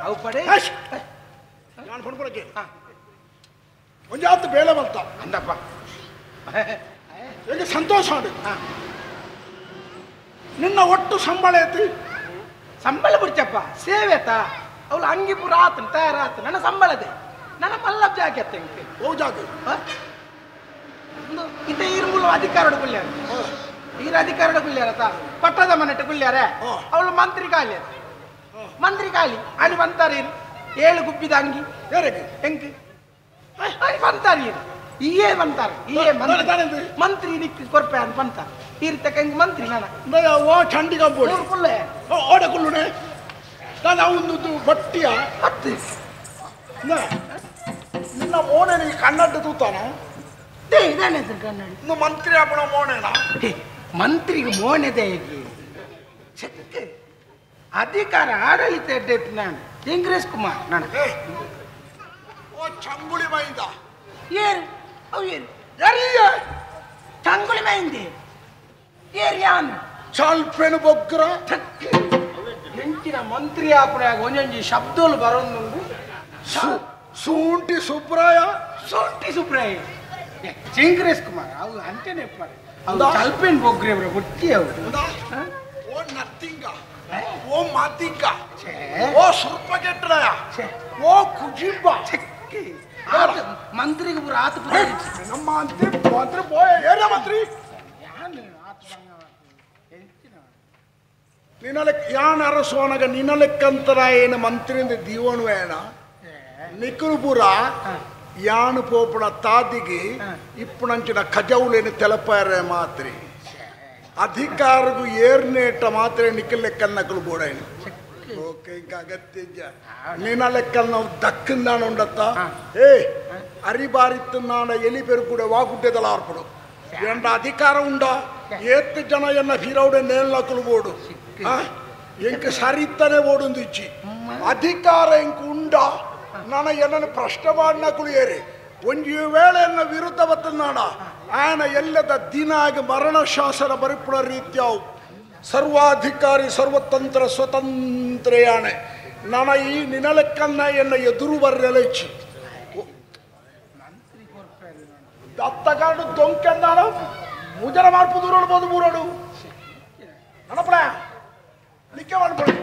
ಅವು ಪಡೆ ನಾನು ಪಡ್ಕೊಳಕ್ಕೆ ಒಂಜಾತು ಬೇಳೆ ಬಂತ ಅಂದಪ್ಪ ಹೇಗೆ ಸಂತೋಷ ಆಡು ನಿನ್ನ ಒಟ್ಟು ಸಂಬಳ ಐತಿ ಸಂಬಳ ಬಿಡ್ಚಪ್ಪ ಸೇವೆತ ಅವಳು ಅಂಗಿ ಪುರ ಆತನ ತಯಾರಾತ ನನ್ನ ಸಂಬಳದೆ ನನ್ನ ಮಲ್ಲಬ್ ಜಾಗೆ ಅತ್ತ ಓ ಜಾಗ ಇತ ಈರ್ಮೂಲ ಅಧಿಕಾರ ಕೊಲ್ಯಾರ ಈರ ಅಧಿಕಾರ ಕೊಲ್ಯಾರತ ಪಟ್ಟದ ಮನೆಟ್ಟು ಕೊಲ್ಯಾರ ಅವಳು ಮಂತ್ರಿ ಕಾಲಿ ಮಂತ್ರಿ ಕಾಲಿ ಅಲ್ಲಿ ಬಂತಾರೆ 7 ಗುಬ್ಬಿದ ಅಂಗಿ ಹೆಂಗೆ ಬಂತಾರೆ ಈಯೇ ಬಂತಾರೆ ಈಯೇ ಮಂತ್ರಿ ನಿಕ್ಕಿ ಕೊರ್ಪೆ ಅಂತ ಬಂತಾರೆ ಈ ರೀತಿ ಹೆಂಗೆ ಮಂತ್ರಿ ನಾನು ಓ ಚಂಡಿಗ ಕುಲ್ಲೆ ಓಡ ಕುಲ್ಲುನೆ ನಾನು ಅವನದು ಬಟ್ಟಿಯ ಹತ್ತಿ ನಿನ್ನ ಮೋನೆ ಕನ್ನಡ ತೂತಾನ ಇದೇನೆ ಕನ್ನಡಿ ಇನ್ನು ಮಂತ್ರಿ ಅಪ್ಪಣ ಮೋನೇನ ಮಂತ್ರಿಗೆ ಮೋನೆದೆ ಹೇಗೆ ಅಧಿಕಾರ ಆಡಳಿತ ನಾನು ಇಂಗ್ರೇಜ್ ಕುಮಾರ್ ನಾನು ಓ ಚಂಗುಳಿ ಮೈಂದ ಏರು ಅವು ಏರು ಚಂಗುಳಿ ಮೈಂದೆ ಏರು ಯಾನು ಚಲ್ಪೆನು ಬೊಗ್ರ ಹೆಂಚಿನ ಮಂತ್ರಿ ಆಪುರಾಗ ಒಂದೊಂದು ಶಬ್ದಗಳು ಬರೋದು ಶುಂಠಿ ಸುಬ್ರಾಯ ಶುಂಠಿ ಸುಬ್ರಾಯ ಇಂಗ್ರೇಜ್ ಕುಮಾರ್ ಅವು ಅಂಟೇನೆ ಅವು ಚಲ್ಪೆನ್ ಬೊಗ್ರೆ ಅವರ ಬುಟ್ಟಿ ಅವರು ಓ ನತ್ತಿಂಗ ಓ ಮಾತಿಂಗ ಓ ಸುರ್ಪಗೆಟ್ರಯ ಓ ಕುಜಿಬ್ಬ ಮಂತ್ರಿಗೆ ಪುರ ಆತ ನಮ್ಮ ಮಂತ್ರಿ ಬೋಯ ಏನ ಮಂತ್ರಿ ಯಾನ್ ಅರಸೋನಗ ನಿನ್ನ ಲೆಕ್ಕಂತರ ಏನು ಮಂತ್ರಿಯಿಂದ ದೀವಣವೇನ ನಿಕುರುಪುರ ಯಾನು ಪೋಪುಣ ತಾದಿಗೆ ಇಪ್ಪುನಂಚಿನ ಖಜೌಲೇನು ತೆಲಪಾರೆ ಮಾತ್ರಿ ಅಧಿಕಾರಗೂ ಏರ್ನೇಟ ಮಾತ್ರ ನಿಖಿಲ್ ಲೆಕ್ಕಲ್ ನಕಲು ಬೋಡಾಯ್ನು ಓಕೆ ಇಂಕ ಅಗತ್ಯ ನಿನ್ನ ಲೆಕ್ಕಲ್ ನಾವು ದಕ್ಕಂದಾಣ ಉಂಡತ್ತ ಅರಿಬಾರಿತ್ತು ನಾಡ ಎಲಿ ಪೇರು ಕೂಡ ವಾಗುಡ್ಡೆದಲ್ಲ ಆರ್ಪಡು ಎಂಡ ಅಧಿಕಾರ ಉಂಡ ಏತ್ತು ಜನ ಎನ್ನ ಫಿರೌಡೆ ನೇಲ್ ನಕಲು ಬೋಡು ಎಂಕ ಸರಿತಾನೆ ಓಡೊಂದು ಇಚ್ಚಿ ಅಧಿಕಾರ ಎಂಕ ಉಂಡ ನಾನು ಏನನ್ನು ಪ್ರಶ್ನೆ ಮಾಡಿ ನಕಲು ಏರಿ ಒಂದು ವೇಳೆ ಎನ್ನ ವಿರುದ್ಧ ಬತ್ತನಾಡ ಆಯನ ಎಲ್ಲದ ದಿನ ಆಗಿ ಮರಣ ಶಾಸನ ಬರಿಪುಣ ರೀತ್ಯಾವು ಸರ್ವಾಧಿಕಾರಿ ಸರ್ವತಂತ್ರ ಸ್ವತಂತ್ರೆಯಾಣೆ ನನ್ನ ಈ ನಿನಲೆಕ್ಕನ್ನ ಎನ್ನ ಎದುರು ಬರ್ರೆಲ್ಲ ಇಚ್ಚಿ ಅತ್ತಗಾಡು ದೊಂಕೆಂದಾಡ ಮುಜರ ಮಾಡ್ಪು ದೂರೋಡ್ಬೋದು ಮೂರೋಡು ನನ್ನಪ್ಪಳ ನಿಕ್ಕೆ ಮಾಡ್ಬೋದು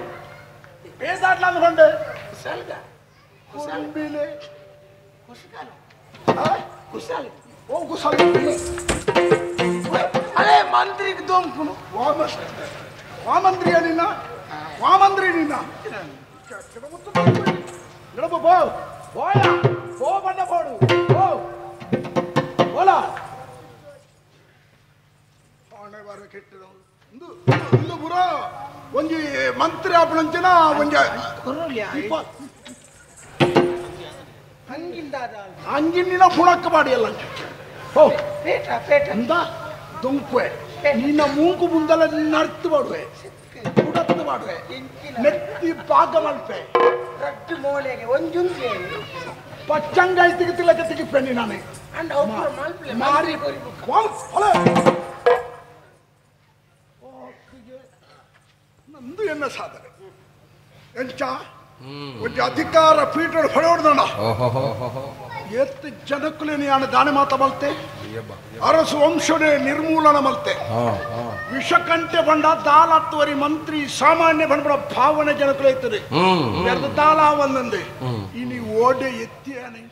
ಬೇಸಾಡ್ಲ ಅಂದ್ಕೊಂಡೆ ಕುಸಲ್ಬಿಲೆ ಕುಶಾಲಿ ಓ ಕುಶಾಲಿ ಅರೆ ಮಂತ್ರಿಗೆ ದೊಂಕು ವಾಮಂತ್ರಿಯ ನಿನ್ನ ವಾಮಂತ್ರಿ ನಿನ್ನ ನಡಬ ಬೋ ಬೋಯ ಬೋ ಬಣ್ಣ ಬೋಡು ಬೋ ಬೋಲ ಆಣೆ ಬಾರ ಕೆಟ್ಟದು ಒಂದು ಬುರ ಒಂಜಿ ಮಂತ್ರಿ ಆಪಣಂಚಿನ ಒಂಜಿ ಅಂಗಿನ ಪುಣಕ್ಕ ಮಾಡಿ ಎಲ್ಲ ಓ ಎಂದ ದೊಂಕುವೆ ನಿನ್ನ ಮೂಗು ಮುಂದೆಲ್ಲ ನರ್ತು ಮಾಡುವೆ ಉಡತ್ತು ಮಾಡುವೆ ನೆತ್ತಿ ಭಾಗ ಮಲ್ಪೆ ರಟ್ಟು ಮೋಳೆಗೆ ಒಂಜುಂಗೆ ಪಚ್ಚಂಗಾಯಿ ತೆಗಿತಿಲ್ಲಕ್ಕೆ ತೆಗಿಪೆಣ್ಣಿ ನಾನೇ ಮಾರಿ ನಂದು ಎನ್ನ ಸಾಧನೆ ಎಂಚ ಒಂದು ಅಧಿಕಾರ ಪೀಠ ಹೊಡೆಯೋಣ ಎತ್ತು ಜನಕ್ಕುಲೇನಿ ಆಣ ದಾನೆ ಮಾತ ಮಲ್ತೆ ಅರಸು ವಂಶನೇ ನಿರ್ಮೂಲನ ಮಲ್ತೆ ವಿಷಕಂಠೆ ಬಂಡ ದಾಲತ್ತುವರಿ ಮಂತ್ರಿ ಸಾಮಾನ್ಯ ಬಂಡ ಭಾವನೆ ಜನಕ್ಕುಲೈತದೆ ಎರಡು ದಾಲ ಒಂದಂದೆ ಇನಿ ಓಡೆ ಎತ್ತಿಯಾನೆ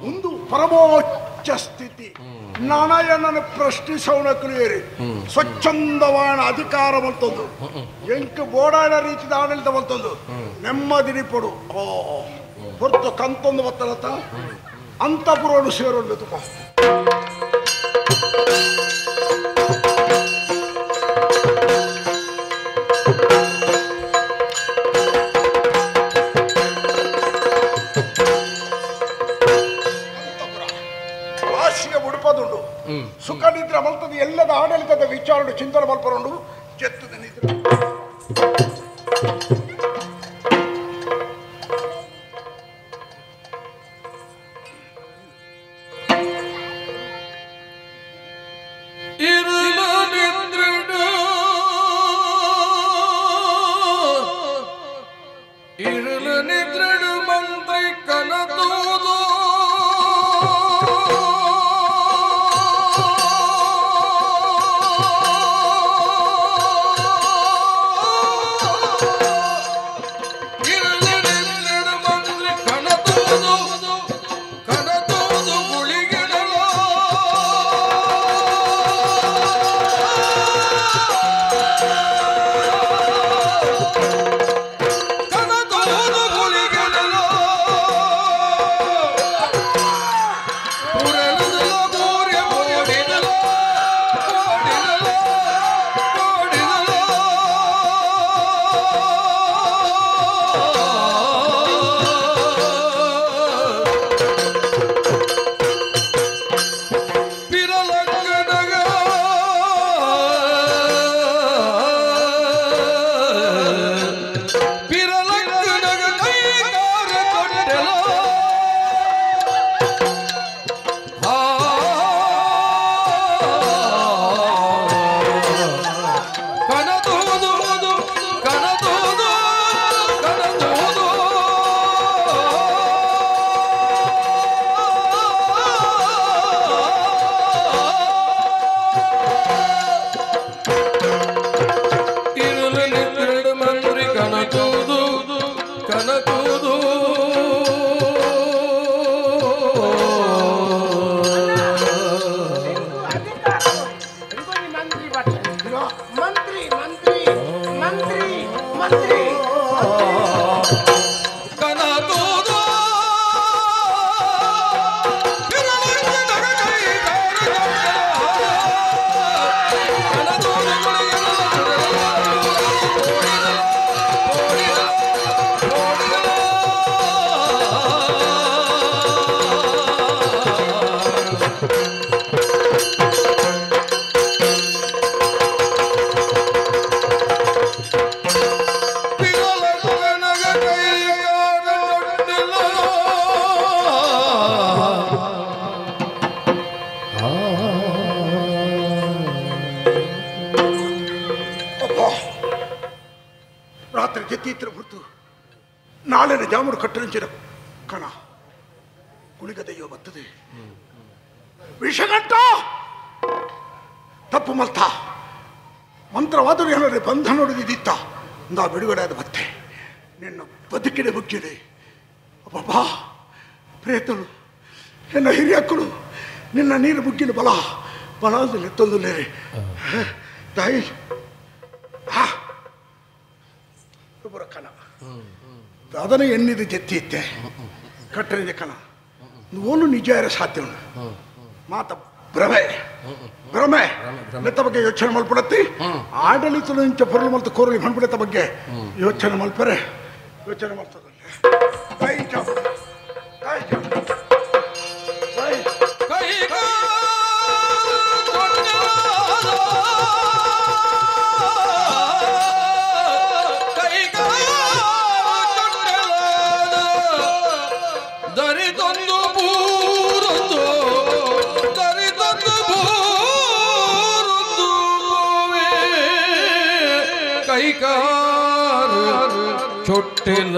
ಒಂದು ಪರಮೋಚ್ಚ ಸ್ಥಿತಿ ನಾನಾಯಣ್ಣನ ಪ್ರಶ್ನಿಸವನಕ್ಕೇರಿ ಸ್ವಚ್ಛಂದವಾದ ಅಧಿಕಾರ ಬಂತಂದು ಎಂಕ ಬೋಡಾಡ ರೀತಿಯ ಆಡಳಿತ ಬಂತಂದು ನೆಮ್ಮದಿನಿ ಪಡು ಹೊರತು ಕಂತೊಂದು ಬತ್ತಲತ್ತ ಅಂತಪುರೋಡು ಸೇರೋದು ತುಪ್ಪ ರಾಶಿಗೆ ಉಡುಪದುಂಡು ಸುಖ ನಿದ್ರೆ ಮಲ್ತದ ಎಲ್ಲದ ಆಡಳಿತದ ವಿಚಾರ ಚಿಂತನೆ ಮಲ್ಪರುಂಡು ಚೆತ್ತದ ನಿದ್ರೆ ರಾತ್ರಿ ಜೆತ್ತೀತ್ರ ಬಿಡ್ತು ನಾಳೆನ ಜಾಮೂರು ಕಟ್ಟರಂಚಿನ ಕಣ ಕುಣಿಗದೆಯೋ ಬರ್ತದೆ ವಿಷಗಂಟ ತಪ್ಪು ಮಲ್ತ ಮಂತ್ರವಾದರೂ ಏನಾದ್ರೆ ಬಂಧ ನೋಡಿದಿತ್ತ ನಾ ಬಿಡುಗಡೆ ಆದ ಮತ್ತೆ ನಿನ್ನ ಬದುಕಿಡೆ ಬುಕ್ಕಿದೆ ಅಬ್ಬಾ ಪ್ರೇತಲು ಎನ್ನ ಹಿರಿಯಕ್ಕಳು ನಿನ್ನ ನೀರು ಬುಗ್ಗಿನ ಬಲ ಬಲದಲ್ಲಿ ತೊಂದರೆ ತಾಯಿ ಕಣ ಅದನ್ನು ಎನ್ನಿದು ಜೆತ್ತಿ ಇತ್ತೆ ಕಟ್ಟರಿದೆ ಕಣ ಓನು ನಿಜ ಇರೋ ಸಾಧ್ಯ ಉಂಟು ಮಾತ ಭ್ರಮೆ ಭ್ರಮೆ ಮೆತ್ತ ಬಗ್ಗೆ ಯೋಚನೆ ಮಲ್ಪಡತ್ತಿ ಆಡಳಿತ ಇಂಚ ಪೊರಲು ಮಲ್ತು ಕೋರಲಿ ಮಣ್ಬಿಡತ್ತ ಬಗ್ಗೆ ಯೋಚನೆ ಮಲ್ಪರೆ ಯೋಚನೆ ಮಾಡ್ತದಲ್ಲ ಕರಿತೊಂದು ಬೂರೊಂದು ಕರಿತೊಂದು ಬೂರೊಂದು ಬೋವೆ ಕೈಕಾರ ಚೊಟ್ಟಿಲ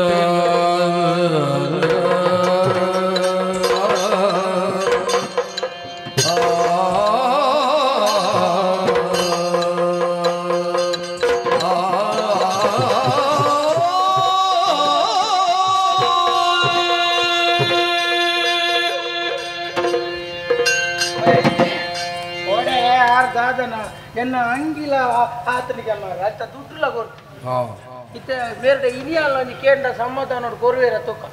ಎನ್ನ ಅಂಗಿಲ ಆತನಿಗೆ ಅತ್ತ ದುಡ್ಡುಲ ಕೊಡ್ತು ಇತ್ತೆ ಬೇರೆ ಇನಿಯಲ್ಲ ಕೇಂದ್ರ ಸಮಾಧಾನ ಕೊರುವೇರ ತೂಕ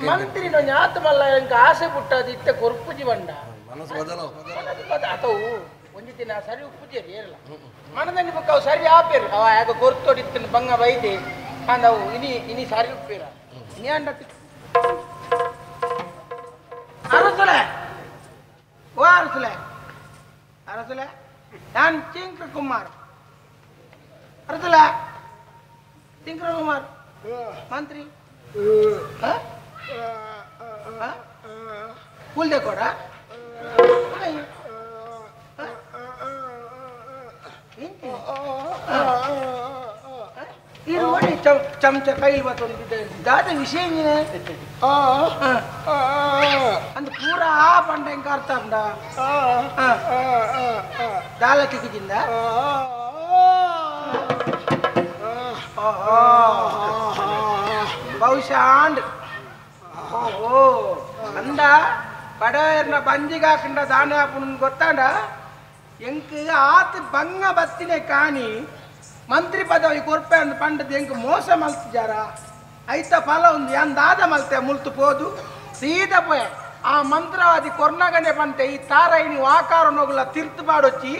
ಮಂತ್ರಿ ನಾನು ಆತ ಮಲ್ಲ ಎಂಕ ಆಸೆ ಪುಟ್ಟದು ಇತ್ತೆ ಕೊರ್ಪುಜಿ ಬಂಡ ಅಥವಾ ಒಂದು ದಿನ ಸರಿ ಉಪ್ಪುಜೇರಿ ಏರಲ್ಲ ಮನದಲ್ಲಿ ಬುಕ್ಕ ಅವು ಸರಿ ಆಪೇರು ಅವ ಯಾಕ ಕೊರ್ತೊಡಿತ್ತನ ಬಂಗ ಬೈದೆ ಅಂದವು ಇನಿ ಸರಿ ಉಪ್ಪೇರ ಇನಿ ಅಂಡ ಅರಸಲೆ ಓ ಅರಸಲೆ ಅರಸಲೆ ನಾನು ಚಿಂಕ್ರ ಕುಮಾರ್ ಅರ್ಥಲ್ಲ ಚಿಂಕ್ರ ಕುಮಾರ್ ಮಂತ್ರಿ ಕೂಲ್ದೆ ಕೊಡ ಇದು ನೋಡಿ ಚಮಚ ಕೈಲಿ ಬತ್ತೊಂದಿದೆ ದಾದ ವಿಷಯ ಅಂದ್ ಪೂರ ಆ ಪಂಡ ಹೆಂಗ ಅರ್ಥ ಅಂದ ದಾಲ ಕಿಕ್ಕಿದಿಂದ ಬಹುಶಃ ಅಂಡ್ ಓ ಅಂದ ಬಡವರ್ನ ಬಂಜಿಗಾಕಂಡ ದಾನ ಆಪುನ್ ಗೊತ್ತಾಂಡ ಎಂಕ್ ಆತ ಬಂಗ ಬತ್ತಿನೇ ಕಾಣಿ ಮಂತ್ರಿ ಪದವಿ ಕೊರ್ಪೆ ಅಂದ್ ಪಂಡದ ಎಂಕ್ ಮೋಸ ಮಲ್ತಿಜಾರ ಐತ ಫಲ ಒಂದು ಎಂದಾದ ಮಲ್ತೆ ಮುಲ್ತು ಪೋದು ಸೀದಾ ಪೋಯ ಆ ಮಂತ್ರವಾದಿ ಕೊರ್ನಗನೆ ಬಂತೆ ಈ ತಾರೈನಿ ವಾಕಾರ ನೋಗುಲ ತಿರ್ತು ಬಾಡೊಚ್ಚಿ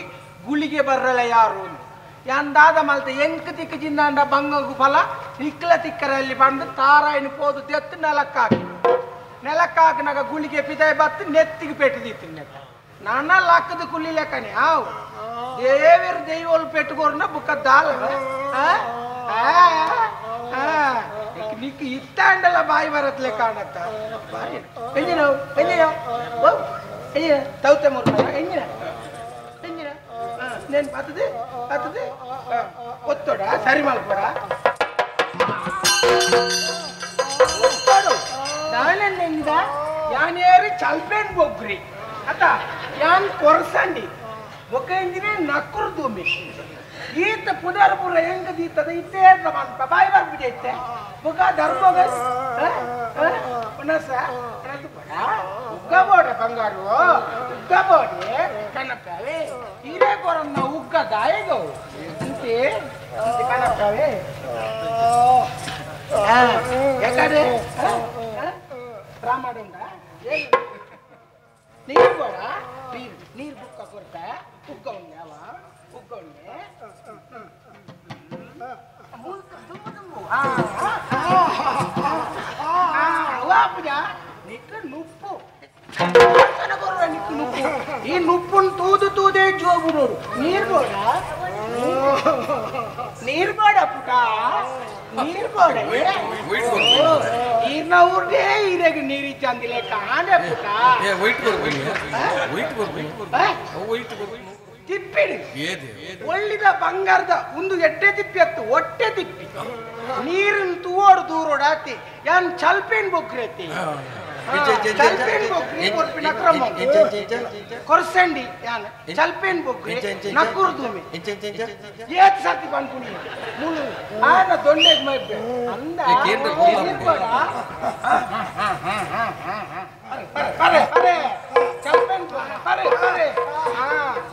ಗುಳಿಗೆ ಬರ್ರಲ್ಲ ಯಾರು ಎಂದಾದ ಮಲ್ತೆ ಎಂಕ್ ತಿಕ್ಕ ಜಿಂದಾಂಡ ಬಂಗು ಫಲ ನಿಕ್ಲ ತಿಕ್ಕರಲ್ಲಿ ಬಂದು ತಾರಾಯಿನಿ ಪೋದು ತೆತ್ತು ನೆಲಕ್ಕಾಕಿನಾಗ ಗುಳಿಗೆ ಪಿದಾಯ ಬತ್ತು ನೆತ್ತಿಗೆ ಪೆಟ್ಟದಿತ್ತು ನೆತ್ತ ನನ್ನ ಲಕ್ಕದ ಕುಲ್ಲಿ ಲೆಕ್ಕನೆ ಹಾವು ದೇವರು ದೈವಲ್ ಪೆಟ್ಟುಕೋರ್ನ ಬುಕ್ಕ ದಾಲ ನಿಕ್ ಇತ್ತಾಂಡಲ್ಲ ಬಾಯಿ ಬರತ್ಲೆ ಕಾಣತ್ತ ಎಂಜಿನ ತೌತೆ ಮುರ್ನ ಎಂಜಿನ నేను పద్ధతి ఒత్తోడా సరి మల్పడా ఒత్తోడు నానెంద యానేరి చల్పేన్ బొగ్రి అత యాన్ కొరసండి ఒక ఇంజినే నక్కురు దుమ్మి ఈత పుదర్పుర ఎంగ దీతದ ಇತ್ತೇ ಪ್ರಮಾಣ ಬಾಯಿ ಬರ್ಬಿಡೈತೆ ಬುಗ ಧರ್ಮಗ ಪನಸ ಉಗ್ಗಬೋಡ ಬಂಗಾರು ಉಗ್ಗಬೋಡೆ ಕನಕವೇ ಇರೇ ಕೊರನ್ನ ಉಗ್ಗ ದಾಯಗೋ ಅಂತೆ ಕನಕವೇ ಯಾಕಡೆ ರಾಮಡುಂಡ ನೀರು ಕೂಡ ನೀರು ಬುಕ್ಕ ಕೊಡ್ತಾ ಉಗ್ಗ ಉಂಡೆ ಅವ ಉಗ್ಗ ಉಂಡೆ ఈ నుప్పును తూదే జోబు నోడు నీరు కూడా పుట ನೀರು ಗೋಡೆ ಈರ್ನ ಊರ್ಗೆ ಈರೆಗೆ ನೀರು ಚಂದಿಲೆ ಕಾಣೆ ಪುಟ ತಿಪ್ಪಿಡಿ ಒಳ್ಳಿದ ಬಂಗಾರದ ಒಂದು ಎಟ್ಟೆ ತಿಪ್ಪಿ ಅತ್ತು ಹೊಟ್ಟೆ ತಿಪ್ಪಿ ನೀರಿನ ತೂವೋಡು ದೂರೋಡು ಆತಿ ಯಾನ್ ಚಲ್ಪೇನ್ ಬೊಗ್ರೆತಿ ಕೊರ್ಸಂಡಿ ಯಾನ್ ಚಲ್ಪೇನ್ ಬೊಗ್ರೆ ನಕ್ಕೂರು ದುಮಿ ಏತ್ ಸರ್ತಿ ಬಂದ್ಕುಣಿ ಮುಳು ಆನ ದೊಣ್ಣೆಗೆ ಮೈಬೆ ಅಂದ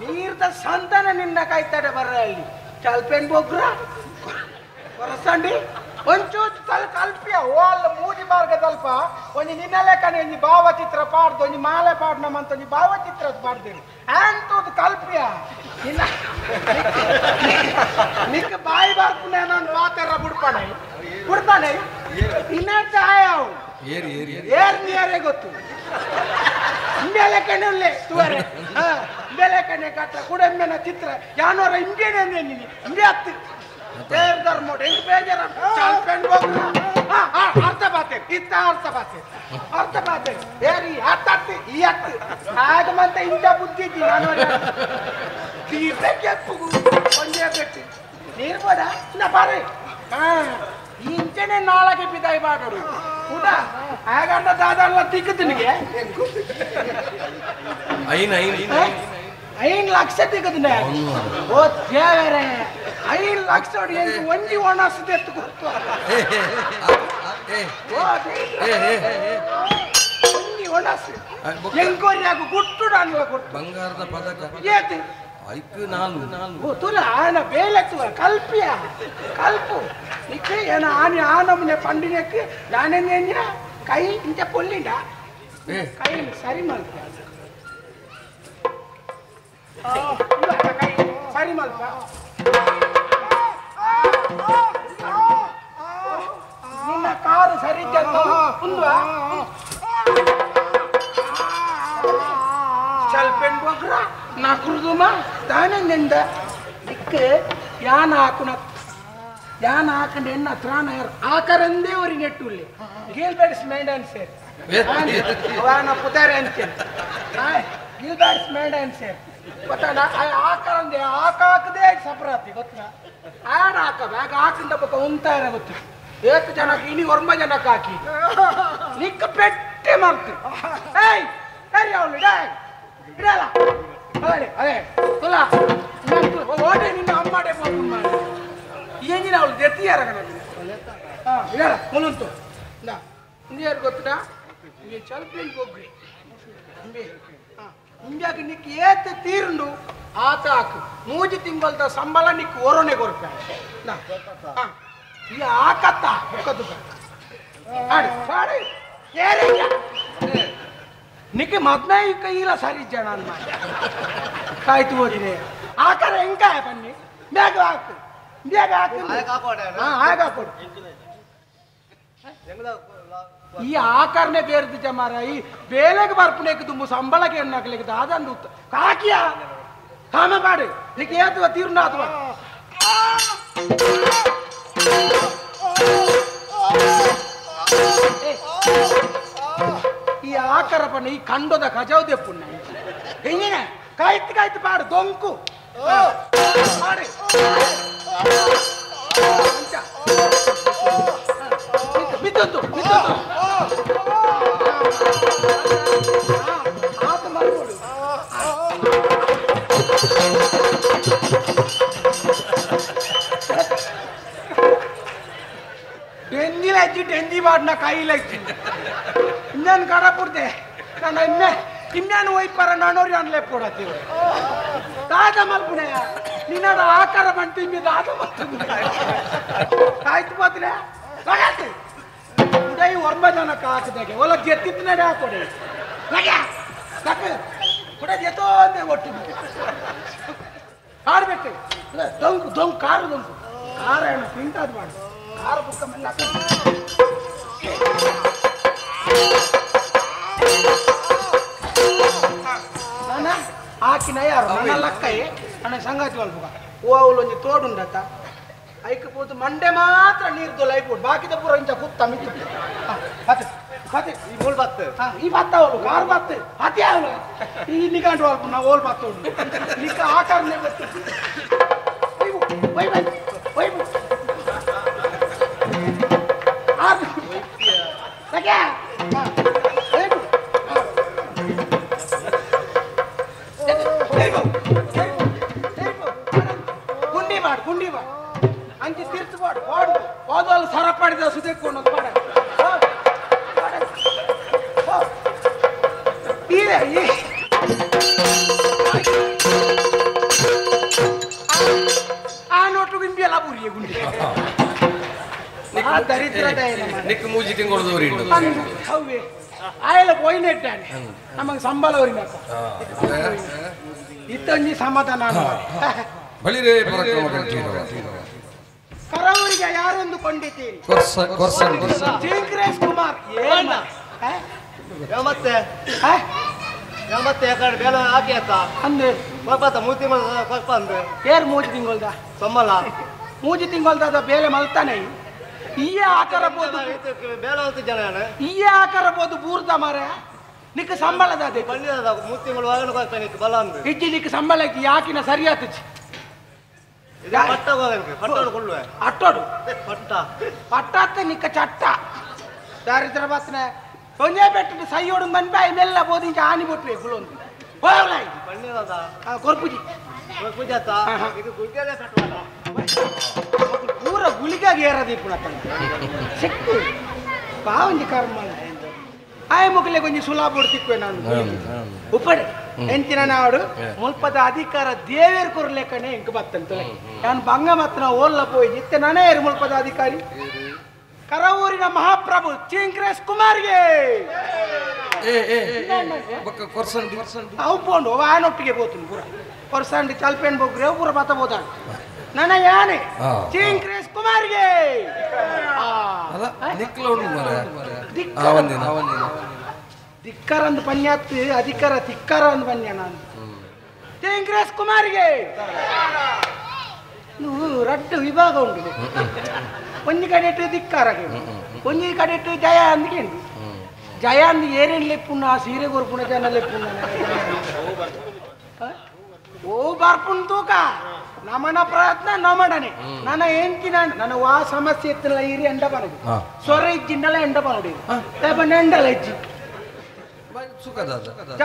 ನೀರ್ದ ಸಂತಾನ ನಿನ್ನ ಕಾಯ್ತಾಡೆ ಬರ್ರ ಅಲ್ಲಿ ಚಲ್ಪೇನ್ ಬೊಗ್ರ ಕೊರಸಂಡಿ ಒಂಚೂರು ಕಲ್ಪಿಯ ಓ ಅಲ್ಲ ಮೂಜಿ ಮಾರ್ಗ ತಲ್ಪ ಒಂಜಿ ನಿನ್ನಲೆ ಕಣಿ ಒಂಜಿ ಭಾವಚಿತ್ರ ಪಾಡ್ದು ಒಂಜಿ ಮಾಲೆ ಪಾಡ್ನಮಂತ ಒಂಜಿ ಭಾವಚಿತ್ರ ಪಾಡ್ದೇನೆ ಅಂತದ್ದು ಕಲ್ಪಿಯ ನಿನ್ನ ನಿಕ್ಕ ಬಾಯಿ ಬರ್ಪುನೆ ನಾನು ವಾತರ ಬಿಡ್ತಾನೆ ಇನ್ನೇ ಚಾಯವು ಏರ್ನಿಯರೇ ಗೊತ್ತು ಇಂಬೇಲೆ ಕಣೆ ಉಳ್ಳೆ ತುವರೆ ಇಂಬೇಲೆ ಕಣೆ ಕಟ್ಟ ಕುಡೆಮ್ಮೆನ ಚಿತ್ರ ಯಾನೋರ ಇಂಬೇನೆ ನೀನು ಇಂಬೆ ಹತ್ತು ಧರ್ಮ ಹೆಂಗ್ ಬೇಜಾರ ಅರ್ಥ ಬಾತೆ ಇತ್ತ ಅರ್ಥ ಬಾತೆ ಏರಿ ಹತ್ತತ್ತಿ ಈ ಹತ್ತು ಆಗ ಮತ್ತೆ ಇಂಥ ಬುದ್ಧಿ ಇದ್ದಿ ನಾನು ತೀರ್ಥಕ್ಕೆ ಒಂದೇ ಗಟ್ಟಿ ನೀರು ಬೋದ ನಾ ಬಾರೆ ಇಂಚನೆ ನಾಳಗೆ ಬಿದಾಯಿ ಮಾಡೋರು ಊಟ ಆಗಂಡ ದಾದಲ್ಲ ತಿಕ್ಕ ತಿನ್ಗೆ 5 ಲಕ್ಷ ತಿಕ್ಕದಿನ ಓ ದೇವರೇ 5 ಲಕ್ಷ ಒಂಜಿ ಒಣಸದೆ ಎತ್ತು ಕೊಡ್ತು ಒಂಜಿ ಒಣಸು ಎಂಕೋರಿಯಾಗ ಗುಟ್ಟು ನಾನು ಕೊಡ್ತು ಬಂಗಾರದ ಪದಕ ಏತಿ ಐಕು ನಾನು ತುಲ ಆನ ಬೇಲೆತ್ತುವ ಕಲ್ಪಿಯ ಕಲ್ಪು ನಿಕ್ಕೆ ಏನ ಆನೆ ಆ ನಮ್ಮನೆ ಪಂಡಿನಕ್ಕೆ ನಾನೇಂದ್ರ ಕೈ ಇಂತ ಪೊಲ್ಲಿಂಡ ಕೈ ಸರಿ ಮಲ್ಪ ಕೈ ಸರಿ ಮಲ್ಪ ನಿನ್ನ ಕಾರು ಸರಿ ಉಂದ್ವಾ ಸ್ವಲ್ಪೇನು ಹೋಗ್ರ ನಾಕುರುದುಮ ತಾನೆಂದ ಇಕ್ಕೆ ಯಾನ ಹಾಕೊಂಡು ಎನ್ನ ತ್ರಾಣ ಆಕರಂದೇ ಅವ್ರಿಗೆ ನೆಟ್ಟುಳ್ಳಿ ಗಿಲ್ಬರ್ಟ್ಸ್ ಮೇಂಡನ್ ಸೇರ್ ಅವನ ಪುತಾರೆ ಅಂತ ಗಿಲ್ಬರ್ಟ್ಸ್ ಮೇಂಡನ್ ಸೇರ್ ಗೊತ್ತಾನ ಆಕರಂದೇ ಹಾಕದೇ ಸಪರಾತಿ ಗೊತ್ತಾ ಆಡ ಹಾಕ ಹಾಕಿಂದ ಬಕ್ಕ ಉಂತಾರ ಗೊತ್ತ ಏಕ ಜನಕ್ಕೆ ಇನಿ 9 ಜನಕ್ಕೆ ಹಾಕಿ ನಿಕ್ಕ ಪೆಟ್ಟೆ ಮಾಡ್ತೀವಿ ಏಯ್ ಸರಿ ಅವಳು ಇಡಲ್ಲ ಅದೇ ಅದೇ ತುಲ ಓಟೆ ನಿನ್ನ ಅಮ್ಮಾಡೆ ಫೋನ್ ಮಾಡಿ ಏನಿನ ಅವಳು ಜೆತ್ತಿಯಾರ ಇಡಲ್ಲ ಮುಲುಂತು ಇಂಡಿಯಾರು ಗೊತ್ತುನಾ ನೀವು ಚಲ್ಪೇನ್ ಹೋಗ್ರಿ ಇಂಡಿಯಾಗೆ ನಿಕ್ಕೆ ಏತ ತೀರುಂಡು ಆತ ಹಾಕು 3 ತಿಂಗಳದ ಸಂಬಳ ನಿಕ್ಕೆ ಓರೋನೆ ಕೊಡ್ತ ಈ ಆಕತ್ತ ಮುಖದ್ದು ನಿಕ್ಕೆ ಮದ್ನಾಯಿ ಕೈಲ ಸರಿ ಜನ ಅನ್ನ ಕಾಯ್ತು ಹೋದಿದೆ ಆಕಾರ ಹೆಂಗಾಯ ಬನ್ನಿ ಬೇಗ ಹಾಕು ಬೇಗ ಹಾಕೊಡು ಈ ಆಕಾರನೇ ಬೇರ್ದು ಜಮಾರ ಈ ಬೇಲೆಗೆ ಬರ್ಪಣೆಗೆ ತುಂಬ ಸಂಬಳಕ್ಕೆ ಎಣ್ಣಾಕ್ಲಿಕ್ಕೆ ಅದಂದು ಕಾಕಿಯ ಕಾಮ ಮಾಡು ನಿಕ್ಕೆ ಏತುವ ತೀರ್ನ ಅಥವಾ ಈ ಆಕಾರ ಪಣ್ಣ ಈ ಕಂಡೋದ ಕಜಾವುದೇ ಪುಣ್ಣ ಹೆಂಗಿನ ಕಾಯ್ತು ಪಾಡು ದೊಂಕು ಮಾಡಿ ಬಿದ್ದದ್ದು ಆತ ಮಾಡ್ಕೊಡು ಡೆಂಜಿ ಬಾಡ್ನ ಕಾಯಿಲಾಯ್ತು ಇನ್ನೇನು ಕಡ ಪುಡ್ದೆ ನಾನು ಇನ್ನೇನು ಒಯ್ಪಾರ ನಾನೋರಿ ಅನ್ಲೇ ಕೊಡತ್ತೀವಿ ದಾದ ಮಲ್ಪುಣೆ ನಿನ್ನ ಆಕಾರ ಬಂತು ದಾದ ಆಯ್ತು ಮಾತ್ರ ಉದಯ 9 ಜನಕ್ಕೆ ಹಾಕಿದಾಗೆ ಒಲ ಗೆತ್ತಿದ್ ನಡೆ ಹಾಕೊಡಿ ಕೂಡ ಗೆತ್ತೋ ಅಂದೆ ಒಟ್ಟು ಆಡ್ಬೇಕು ದೊಂಕು ಕಾರು ದೊಂಕು ಕಾರ ಏನು ತಿಂತಾದ್ ಮಾಡು ಕಾರ ಬುಕ್ಕ ಮೇಲೆ ನಾನ ಹಾಕಿನ ಯಾರು ನನ್ನ ಲಕ್ಕೈ ನನ್ನ ಸಂಗಾತಿ ಅಲ್ಬುಗ ಓ ಅವಳು ಒಂಜಿ ತೋಡುಂಡತ್ತ ಐಕ್ ಪೋತು ಮಂಡೆ ಮಾತ್ರ ನೀರ್ದು ಲೈಫ್ ಬಾಕಿದ ಪೂರ ಇಂಚ ಕುತ್ತ ಮಿತ್ತು ಈ ಬೋಲ್ ಬತ್ತ ಈ ಬತ್ತ ಅವಳು ಕಾರ್ ಬತ್ತ ಅದೇ ಅವಳು ಈ ನಿಗಾಂಡು ಅಲ್ಪ ನಾವು ಓಲ್ ಬತ್ತ ನಿಕ್ಕ ಆಕಾರನೇ ಬತ್ತ ಗುಂಡಿ ಮಾಡು ಅಂಚೆ ತೀರ್ಚಬಾಡು ಹೋದಲ್ಲ ಸರ ಪಡೆದ ಸುದೇಕೊಂಡು ಮಾಡ ಆ ನೋಟು ಗುಂಡಿ ಎಲ್ಲ ಬುರಿಯ ಗುಂಡಿ ನಿಕ್ ಮೂಜಿ ತಿಂಗೊಳ್ದವ್ರಿ ಹೌವೆ ಆಯಲ್ಲ ಪೋಯಿನೆಟ್ಟಾನೆ ನಮಗೆ ಸಂಬಳವರಿಗೆ ಇತ್ತೊಂಜಿ ಸಮಾಧಾನ ಬಳಿರೇ ಪರಾಕ್ರಮ ಕರಾವಳಿಗೆ ಯಾರೊಂದು ಕೊಂಡಿದ್ದೀರಿ ಶ್ರೀಕೃಷ್ಣ ಕುಮಾರ್ ಮತ್ತೆ ಯಾಕಡೆ ಬೇಲ ಹಾಕಿ ಆತ ಅಂದೆ ಕೊಲ್ಪತ್ತ 3 ತಿಂಗಳು ಕೊಲ್ಪ ಅಂದೆ ಏರ್ 3 ತಿಂಗಳದ ಸೊಮ್ಮಲ್ಲ 3 ತಿಂಗಳದ ಬೇಲೆ ಮಲ್ತಾನೆ ಈ ಆಕಾರ ಬೋದು ಬೇಡ ಜನ ಈ ಆಕಾರ ಬೋದು ಬೂರ್ದ ಮಾರ ನಿಕ್ಕ ಸಂಬಳದ ಅದೇ ಮೂರು ತಿಂಗಳು ವಾಗನ ಬರ್ತಾನೆ ಬಲ ಅಂದ್ರೆ ಇಜ್ಜಿ ನಿಕ್ಕ ಸಂಬಳಕ್ಕೆ ಯಾಕಿನ ಸರಿಯಾತು ಅಟ್ಟೋಡು ಪಟ್ಟಾತ್ತೆ ನಿಕ್ಕ ಚಟ್ಟ ದಾರಿದ್ರ ಬತ್ತನೆ ಒಂದೇ ಬೆಟ್ಟದ ಸೈಯೋಡು ಬಂದ ಇಲ್ಲೆಲ್ಲ ಬೋದು ಇಂಚ ಆನಿ ಬಿಟ್ರೆ ಗುಳೊಂದು ಕೊರ್ಪುಜಿ ಪೂರ ಗುಳಿಗಾಗಿ ಏರದಿ ಪುಣತ ಸಿಕ್ಕು ಬಾವಂಜಿ ಕರ್ಮ ಆಯ ಮುಖಲೆ ಕೊಂಚ ಸುಲಾಭ ತಿಕ್ಕುವೆ ನಾನು ಉಪ್ಪಡೆ ಎಂಚಿನ ನಾಡು ಮುಲ್ಪದ ಅಧಿಕಾರ ದೇವೇರ್ ಕೊರ್ಲೆಕ್ಕನೆ ಇಂಕ ಬತ್ತಂತ ನಾನು ಬಂಗ ಮತ್ತನ ಓಲ್ಲ ಪೋಯಿ ಇತ್ತೆ ನಾನೇ ಏರು ಮುಲ್ಪದ ಅಧಿಕಾರಿ ಕರವೂರಿನ ಮಹಾಪ್ರಭು ಚಿಂಕ್ರೇಶ್ ಕುಮಾರ್ಗೆ ಅವು ಪೋಂಡು ಆನೊಟ್ಟಿಗೆ ಬೋತೀನಿ ಪೂರ ಕೊರ್ಸಂಡಿ ಚಲ್ಪೇನ್ ಬೋಗ್ರೆ ಪೂರ ಬತ್ತ ಬೋತಾಣ ನನ್ನ ಯಾನೆ ಚಿಂಕ್ರೇಶ್ ಕುಮಾರ್ಗೆ ಧಿಕ್ಕರಂದು ಪನ್ಯಾತ್ ಅಧಿಕಾರ ಧಿಕ್ಕಾರ ಅಂದು ಪನ್ಯ ನಾನು ಚಿಂಕ್ರೇಶ್ ಕುಮಾರ್ಗೆ ರಡ್ಡು ವಿಭಾಗ ಉಂಟು ಒಂಜಿ ಕಡೆಟ್ಟು ಧಿಕ್ಕಾರಗೆ ಒಂಜಿ ಕಡೆಟ್ಟು ಜಯ ಅಂದಿಗೆ ಜಯ ಅಂದ್ ಏರೇನು ಲೆಪ್ಪುಣ್ಣ ಸೀರೆ ಕೊರ್ಪುಣ ಜನ ಲೆಪ್ಪುಣ್ಣ ಓ ಬರ್ಪುಣ್ ತೂಕ ನಮನ ಪ್ರಯತ್ನ ನಮಡನೆ ನನ್ನ ಎಂತಿನ ನನ್ನ ವಾ ಸಮಸ್ಯೆ ಎತ್ತಲ್ಲ ಇರಿ ಎಂಡ ಬರದು ಸೊರ ಇಜ್ಜಿಂಡಲ ಎಂಡ ಬರಡಿ ಎಂಡಲ ಇಜ್ಜಿ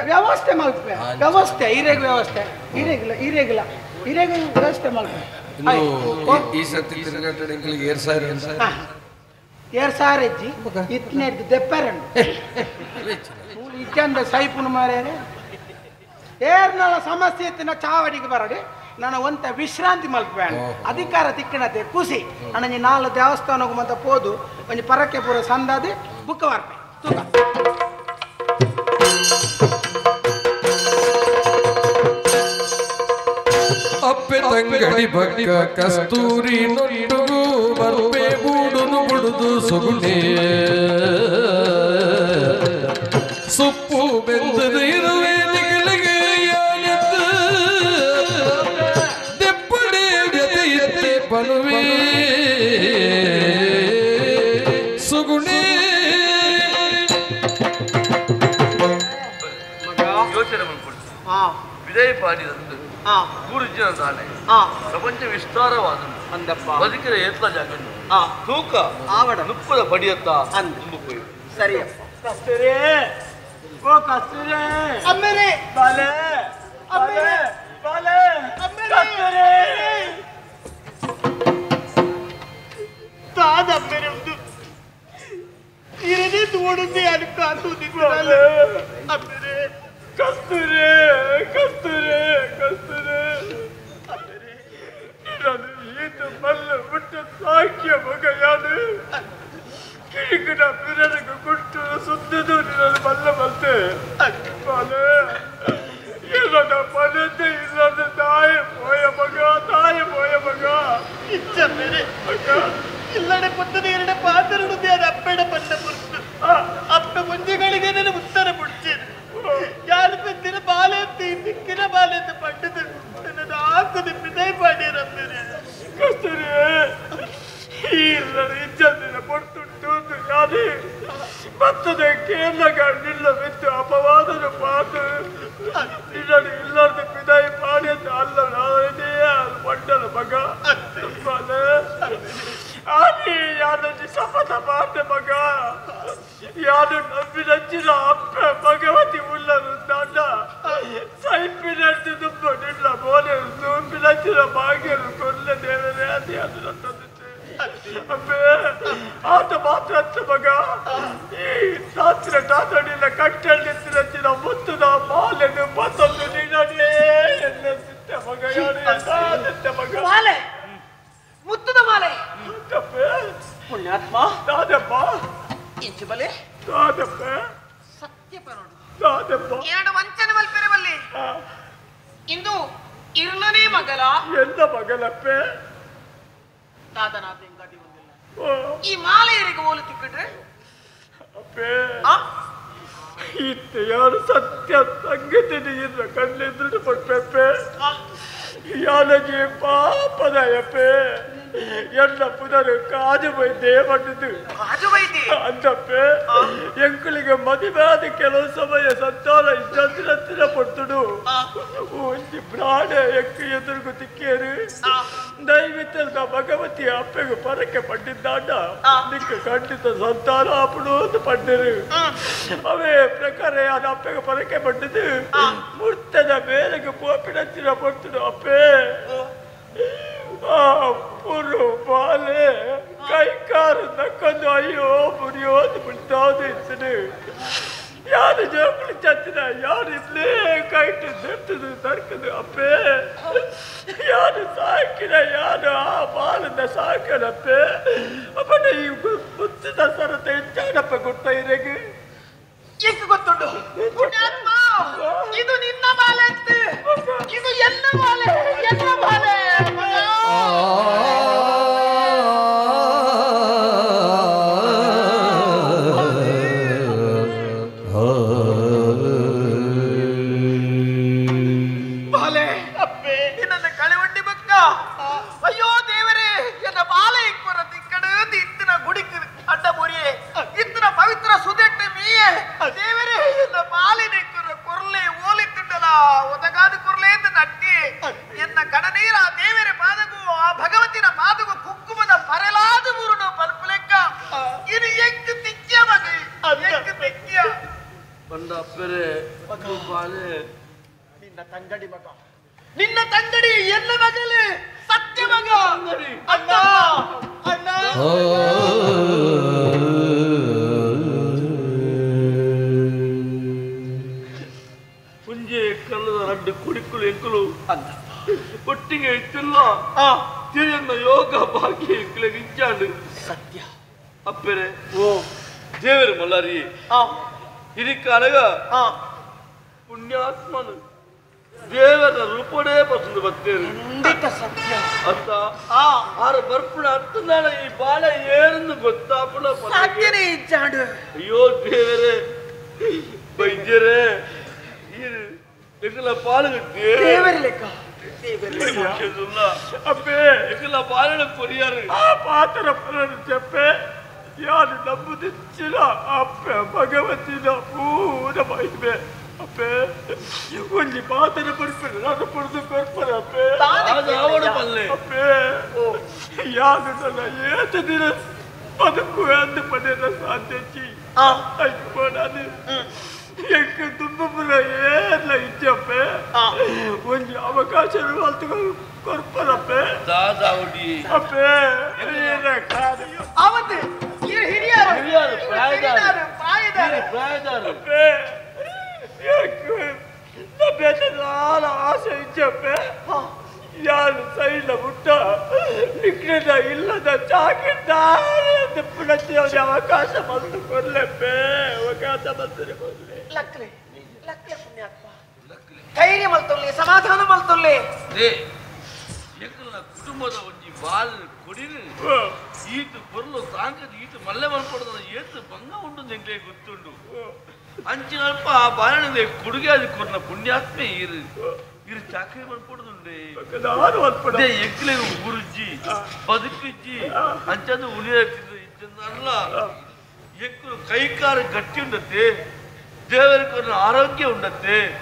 ವ್ಯವಸ್ಥೆ ಮಲ್ಪೆ ವ್ಯವಸ್ಥೆ ಹಿರೇಗ ವ್ಯವಸ್ಥೆ ಹಿರೇಗಿಲ್ಲ ಹಿರೇಗಿಲ್ಲ ಹಿರೇಗ ವ್ಯವಸ್ಥೆ ಮಲ್ಪೆ ಈ ಸತಿ ಏರ್ ಸಾವಿರ ಇಜ್ಜಿ ಇತ್ತನೇ ದೆಪ್ಪರಂಡು ಇಚ್ಚಂದ ಸೈಪುನ ಮಾರ್ಯಾರೆ ಏರ್ನಲ್ಲ ಸಮಸ್ಯೆ ಎತ್ತಿನ ಚಾವಡಿಗೆ ಬರಡಿ ನನ್ನ ಒಂತ ವಿಶ್ರಾಂತಿ ಮಲ್ಪೆ ಅಧಿಕಾರ ತಿಕ್ಕಣತೆ ಖುಷಿ ನನ್ನ ನಾಲ್ಕು ದೇವಸ್ಥಾನಕ್ಕೆ ಮತ್ತೆ ಪೋದು ಒಂಜಿ ಪರಕ್ಕೆ ಪೂರ ಸಂದಾದಿ ಬುಕ್ಕ ಬರ್ಪೆ ತೂಕ ಅಪ್ಪೆ ತಂಗಡಿ ಬಕ್ಕ ಕಸ್ತೂರಿ ನೊಟ್ಟುಗು ಬರ್ಪೆ ಬೂಡುನು ಬುಡುದು ಸೊಗುಣೆ ಸೊಪ್ಪು ಬೆಂದದು ಇರುವೆ ನಿಗಲಿಗೆ ಯಾನೆದ್ದು ದೆಪ್ಪಡೆ ಜತೆ ಎತ್ತೆ ಬಲುವೆ ಸುಗುಣೆ ಯೋಚನೆ ಮಾಡ್ಕೊಳ್ತೀನಿ ವಿಜಯ ಪಾಡಿದಂತೆ ಗುರುಜಿನ ತಾನೆ ಪ್ರಪಂಚ ವಿಸ್ತಾರವಾದ ಬದುಕಿನ ಎತ್ತ ಜಾಗ ತೂಕ ಆವಡ ನುಪ್ಪದ ಬಡಿಯತ್ತ ತುಂಬುಕೋಯು ಸರಿಯಪ್ಪ ಕಸ್ತೂರಿ ಓ ಕಸ್ತೂರಿ ಅಮ್ಮೇರೆ ಬಾಲೆ ಅಮ್ಮೇರೆ ಬಾಲೆ ಕಸ್ತೂರಿ ತಾದಮ್ಮೇರೆ ಒಂದು ಇರದೇ ತೋಡುತ್ತೆ ಅದಕ್ಕೆ ಅಂತೂ ಅಮ್ಮೇರೆ ಕಸ್ತೂರಿ ಕಸ್ತೂರಿ ಕಸ್ತೂರಿ ನಾನು ಈತ ಮಲ್ಲ ಬಿಟ್ಟ ಸಾಕ್ಯ ಮಗ ಯಾನು ಕಿಡಿಕನ ಪಿರನಿಗೆ ಕೊಟ್ಟು ಸುತ್ತದು ನಿನ್ನ ಮಲ್ಲ ಬಲ್ತೆ ಬಾಲೆ ಇಲ್ಲದ ಪದತೆ ಇಲ್ಲದ ತಾಯಿ ಪೋಯ ಮಗ ತಾಯಿ ಪೋಯ ಮಗ ಇಚ್ಚ ಮೇರೆ ಇಲ್ಲಡೆ ಪುತ್ತದ ಎರಡೆ ಪಾತರಡುತ್ತೆ ಅದು ಅಪ್ಪೆಡ ಪಂಡ ಪುರ್ತು ಅಪ್ಪ ಮುಂಜೆಗಳಿಗೆ ನಾನು ಉತ್ತರ ಬಿಡ್ತೇನೆ ಯಾರು ಬೆಂದಿನ ಬಾಲೆ ಅಂತ ದಿಕ್ಕಿನ ಬಾಲೆ ಅಂತ ಪಟ್ಟದು ನನ್ನದು ಹಾಕುದು ಪಿದೈ ಪಾಡಿಯರಪ್ಪೇನೆ ಕಸ್ತೂರಿ ಇಲ್ಲದ ಇಜ್ಜಂದಿನ ಪೊಟ್ಟುಂಟು ಯಾರು ಭತ್ತದ ಕೇರಳಗಳಿಲ್ಲ ಬಿತ್ತು ಅಪವಾದನ ಪಾತು ನಿನ್ನದು ಇಲ್ಲದ ಪಿದಾಯಿ ಪಾಡಿ ಅಂತ ಅಲ್ಲ ನಾನೇ ಅದು ಪಟ್ಟದ ಮಗ ಆದಿ ಯಾರಲ್ಲಿ ಶಪಥ ಮಾಡ ಮಗ ಯಾರು ನಂಬಿನಚ್ಚಿನ ಅಪ್ಪ ಭಗವತಿ ಉಳ್ಳದು ದಂಡ ಸೈಪಿನಂತೆ ತುಂಬ ನಿಲ್ಲ ಬೋಲೆ ನಂಬಿನಚ್ಚಿನ ಭಾಗ್ಯರು ಕೊಲ್ಲ ದೇವರೇ ಅದೇ ಅದು ನನ್ನದಿತ್ತೆ ಅಪ್ಪೇ ಆತ ಮಾತ್ರ ಅಂತ ಮಗ ಈ ಶಾಸ್ತ್ರ ತಾತಡಿಲ್ಲ ಕಟ್ಟಲ್ಲಿತ್ತಿನ ಮುತ್ತದ ಮಾಲೆನು ಮತ್ತೊಂದು ನಿನ್ನದೇ ಎನ್ನುತ್ತೆ ಮಗ ಯಾರು ಎಂತ ಮಗ ಮಾಲೆ ಮುತ್ತದ ಮಾಲೆ ಪುಣ್ಯಾತ್ಮ ದಾದಪ್ಪ ಇಂಚು ಬಲೆ ದಾದಪ್ಪ ಸತ್ಯ ಪರೋಡು ದಾದಪ್ಪ ಎರಡು ವಂಚನೆ ಮಲ್ಪೆರೆ ಬಲ್ಲಿ ಇಂದು ಇರ್ಲನೇ ಮಗಲ ಎಂತ ಮಗಲಪ್ಪೆ ದಾದನಾಥ ಹೆಂಗಾಟಿ ಬಂದಿಲ್ಲ ಈ ಮಾಲೆಯರಿಗೆ ಓಲು ತಿಕ್ಕಿಟ್ರೆ ಅಪ್ಪೆ ಇತ್ತ ಯಾರು ಸತ್ಯ ಸಂಗತಿ ನೀರ ಕಣ್ಣಿದ್ರು ಪಟ್ಟೆ ಯಾನಗಿ ಪಾಪದಯಪ್ಪೆ ಎಲ್ಲ ಪುನರು ಕಾಜು ವೈದ್ಯ ಪಟ್ಟದ್ದು ಅಂತಪ್ಪೆ ಎಂಕುಲಿಗೆ ಮದುವೆ ಆದ ಕೆಲವು ಸಮಯ ಸಂತಾನ ಇದ್ದಂತಿನ ಪಡ್ತಡು ಒಂಜಿ ಪ್ರಾಣ ಎಂಕ ಎದುರುಗು ತಿಕ್ಕೇರು ದೈವಿತ್ತಲ್ದ ಭಗವತಿ ಅಪ್ಪೆಗೆ ಪರಕ್ಕೆ ಪಟ್ಟಿದ್ದಾಂಡ ನಿಕ್ಕ ಖಂಡಿತ ಸಂತಾನ ಅಪ್ಪಡು ಅಂತ ಪಡ್ಡರು ಅವೇ ಪ್ರಕಾರ ಅದು ಅಪ್ಪೆಗೆ ಪರಕ್ಕೆ ಪಟ್ಟದು ಮುರ್ತದ ಮೇಲೆಗೆ ಪೋಪಿಡಂಚಿನ ಪಡ್ತಡು ಅಪ್ಪೆ ಪುರು ಬಾಲೆ ಕೈಕಾರು ನಕ್ಕೊಂಡು ಅಯ್ಯೋ ಮುರಿಯೋ ಅಂತ ಬಿಡ್ತಾವುದು ಇರ್ತದೆ ಯಾರು ಜೋಕುಳು ಚತ್ತಿನ ಯಾರು ಇಲ್ಲೇ ಕೈಟು ನೆರ್ತದು ತರ್ಕದು ಅಪ್ಪೆ ಯಾರು ಸಾಕಿನ ಯಾರು ಆ ಬಾಲದ ಸಾಕನಪ್ಪೆ ಅಪ್ಪನ ಈ ಮುಚ್ಚಿದ ಸರತ ಹೆಚ್ಚಾಡಪ್ಪ ಗೊತ್ತ ಇರಗೆ ಎಂಕ ಗೊತ್ತುಂಟು ಇದು ನಿನ್ನ ಮಾಲೆ ಇದು ಎಲ್ಲ ಮಾಲೆ ಎಲ್ಲ ಮಾಲೆ ಬಾಲೆ ಅಪ್ಪೆ ನಿನ್ನ ಕಳೆವಡ್ಡಿ ಬಕ್ಕ ಅಯ್ಯೋ ದೇವರೇ ಎನ್ನ ಬಾಲೆ ಇಕ್ಕರ ತಿಕ್ಕಡು ಇತ್ತಿನ ಗುಡಿಕ್ ಅಡ್ಡ ಮುರಿಯೇ ಇತ್ತಿನ ಪವಿತ್ರ ಸುದೆಟ್ಟೆ ಮೀಯೇ ದೇವರೇ ಎನ್ನ ಬಾಲಿನ ಇಕ್ಕರ ಕೊರ್ಲೆ ಓಲಿತ್ತಿಂಡಲ ಒದಗಾದ ಕೊರ್ಲೆ ಅಂತ ನಟ್ಟಿ ಎನ್ನ ಕಡನೀರ ಆ ದೇವರ ಪಾದಗೂ ಆ ಭಗವತಿನ ಪಾದಗೂ ಕುಂಕುಮದ ಪರಲಾದ ಊರುನು ಪಲ್ಪಲೆಕ್ಕ ಇದು ಎಂಕ ತಿಕ್ಕ್ಯ ಮಗ ಎಂಕ ತಿಕ್ಕ್ಯ ಬಂದ ಅಪ್ಪರೆ ಬಾಲೆ ನಿನ್ನ ತಂಗಡಿ ಮಗ ನಿನ್ನ ತಂಗಡಿ ಎಲ್ಲ ಮಗಲೇ ಸತ್ಯ ಮಗ ಅಣ್ಣ ಅಣ್ಣ ಮುಂಜೆ ಕಲ್ಲದ ರಡ್ಡು ಕುಡಿಕುಳು ಎಂಕುಲು ಒಟ್ಟಿಗೆ ಇತ್ತಿಲ್ಲ ತಿರುನ್ನ ಯೋಗ ಭಾಗ್ಯ ಎಂಕುಲೆ ನಿಂಚಾಂಡು ಸತ್ಯ ಅಪ್ಪರೆ ಓ ದೇವರು ಮಲ್ಲಾರಿ ಇದಕ್ಕನಗ ಪುಣ್ಯಾತ್ಮನು ದೇವರ ರೂಪಡೇ ಪಸಂದು ಬರ್ತೇನೆ ಸತ್ಯ ಅಂತ ಆರ ಬರ್ಪುಣ ಹತ್ತು ನಾಳ ಈ ಬಾಳ ಏರನ್ನು ಗೊತ್ತಾಪುಣ ಸಾಧ್ಯನೇ ಇಚ್ಚಾಡು ಅಯ್ಯೋ ದೇವರೇ ವೈದ್ಯರೇ ಎಂಕಲ ಪಾಲಗ ದೇವರ ಲೆಕ್ಕ అబ్బే ఇలా బాలన కొరియారు ఆ పాత్ర చెప్పే యాని నమ్ము తెచ్చిన అప్పే భగవతిన పూర మహిమే అప్పే కొంచెం పాత్ర పడిపోయి నన్ను పొడుతు కొరపరు అప్పే అప్పే యాను నన్న ఏత దిన బతుకు అందు పడిన సాధ్యించి అయిపోడాను ಎಂಕ ತುಂಬುರ ಏರ್ಲ ಇದ್ದಪ್ಪೆ ಒಂದು ಅವಕಾಶ ಕೊರ್ಪರಪ್ಪೆ ದಾದಾವಡಿ ಅಪ್ಪೆ ಅವತ್ತು ಹಿರಿಯರು ಪ್ರಾಯದಾರು ಅಪ್ಪೆ ಬೆದರಾಲ ಆಸೆ ಇದ್ದಪ್ಪೆ ಯಾರು ಸೈಲ ಮುಟ್ಟ ನಿಕ್ಕಿದ ಇಲ್ಲದ ಚಾಕಿದ್ದಾರೆ ಪುಣತಿ ಅವಕಾಶ ಬಂದು ಕೊರ್ಲೆಪ್ಪೆ ಅವಕಾಶ ಬಂದರೆ ಕೊರ್ಲೆ ಲಕ್ಲೆ ಲಕ್ಲೆ ಪುಣ್ಯಾತ್ಮ ಧೈರ್ಯ ಮಲ್ತೊಲ್ಲೆ ಸಮಾಧಾನ ಮಲ್ತೊಲ್ಲೆ ಎಂಕಲ ಕುಟುಂಬದ ಒಂಜಿ ಬಾಲ್ ಕೊಡಿರು ಈತ ಬರಲು ಸಾಂಕದ ಈತ ಮಲ್ಲೆ ಮಲ್ಪಡದ ಏತು ಭಂಗ ಉಂಟು ಎಂಕ್ಲೆ ಗೊತ್ತುಂಡು ಅಂಚಿನಲ್ಪ ಆ ಬಾಲನಿಂದ ಕೊಡುಗೆ ಅದು ಕೊರ್ನ ಪುಣ್ಯಾತ್ಮೆ ಇರು ಚಾಕರಿ ಮಲ್ಪಡುದುಂಡೆ ಎಂಕ್ಲೆ ಗುರುಜಿ ಬದುಕಿಜ್ಜಿ ಅಂಚಂದು ಉಳಿಯಾಗ್ತಿದ್ದು ಇಚ್ಚಂದಲ್ಲ ಎಂಕಲು ಕೈಕಾರ ಗಟ್ಟಿ ಉಂಡತ್ತೆ ದೇವರಿಗೆ ಆರೋಗ್ಯ ಉಂಡತ್ತೆ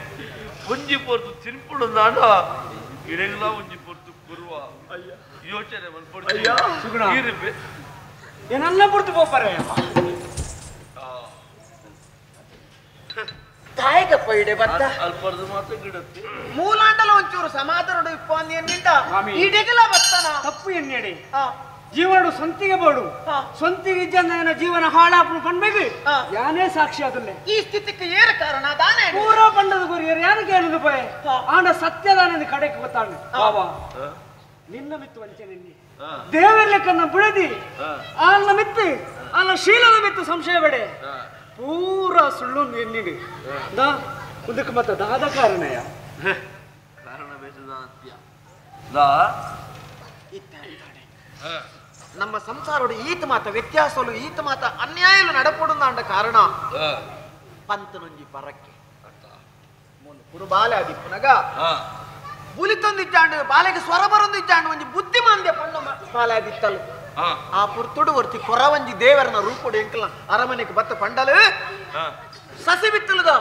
ಒಂಜಿ ಪೊರ್ತು ತಿನ್ಪುಡುಂದಾಂಡ ಇಡೆಗಲ ಒಂಜಿ ಪೊರ್ತು ಕುರುವ ಯೋಚನೆ ಮಲ್ಪಡು ಏನೆಲ್ಲ ಪೊರ್ತು ಪೋಪರೆ ತಾಯಿಗ ಪೈಡೆ ಬತ್ತ ಅಲ್ಪರ್ದು ಮಾತ್ರ ಗಿಡತ್ತೆ ಮೂಲಾಂಡಲ ಒಂಚೂರು ಸಮಾಧಾನ ಇಪ್ಪ ಎನ್ನಿಂದ ಇಡೆಗಲ ಬತ್ತನ ತಪ್ಪು ಎನ್ನೆಡೆ ಜೀವನ ಸ್ವಂತಿಗೆ ಬೋಡು ಸ್ವಂತಿಗೆ ಇಜ್ಜನ ಜೀವನ ಹಾಳಾಪು ಪಣ್ಬೇಕು ಯಾನೇ ಸಾಕ್ಷಿ ಅದಲ್ಲೇ ಈ ಸ್ಥಿತಿಗೆ ಏರ ಕಾರಣ ದಾನೆ ಪೂರ ಪಂಡದ ಗುರಿಯರು ಯಾರಿಗೆ ಹೇಳಿದು ಪಯ ಆಂಡ ಸತ್ಯದಾನ ಕಡೆಗೆ ಗೊತ್ತಾಂಡ ಬಾಬಾ ನಿನ್ನ ಮಿತ್ತು ವಂಚೆ ನಿನ್ನೆ ದೇವರ ಲೆಕ್ಕನ್ನ ಬಿಡದಿ ಅಲ್ಲ ಮಿತ್ತು ಅಲ್ಲ ಶೀಲದ ಮಿತ್ತು ಸಂಶಯ ಬೇಡ ಪೂರ ಸುಳ್ಳು ಎನ್ನಿಗೆ ಮುಂದಕ್ಕೆ ಮತ್ತೆ ದಾದ ಕಾರಣಯ ಕಾರಣ ಬೇಸದ ನಮ್ಮ ಸಂಸಾರೋಡು ಈತ ಮಾತ ವ್ಯತ್ಯಾಸಲು ಈತ ಮಾತ ಅನ್ಯಾಯಲು ನಡಪಡುಂದಾಂಡ ಕಾರಣ ಪಂತನೊಂಜಿ ಪರಕ್ಕೆ ಕುರುಬಾಲೆ ಆದಿಪ್ಪುನಗ ಬುಲಿತೊಂದಿದ್ದಾಂಡು ಬಾಲೆಗೆ ಸ್ವರ ಬರೊಂದಿದ್ದಾಂಡು ಒಂಜಿ ಬುದ್ಧಿಮಾಂದ್ಯ ಪಂಡು ಬಾಲಾದಿತ್ತಲು ಆ ಪುರ್ತುಡು ಒರ್ತಿ ಕೊರವಂಜಿ ದೇವರನ ರೂಪುಡು ಎಂಕಲ ಅರಮನೆಗೆ ಬತ್ತ ಪಂಡಲು ಸಸಿ ಬಿತ್ತಲದ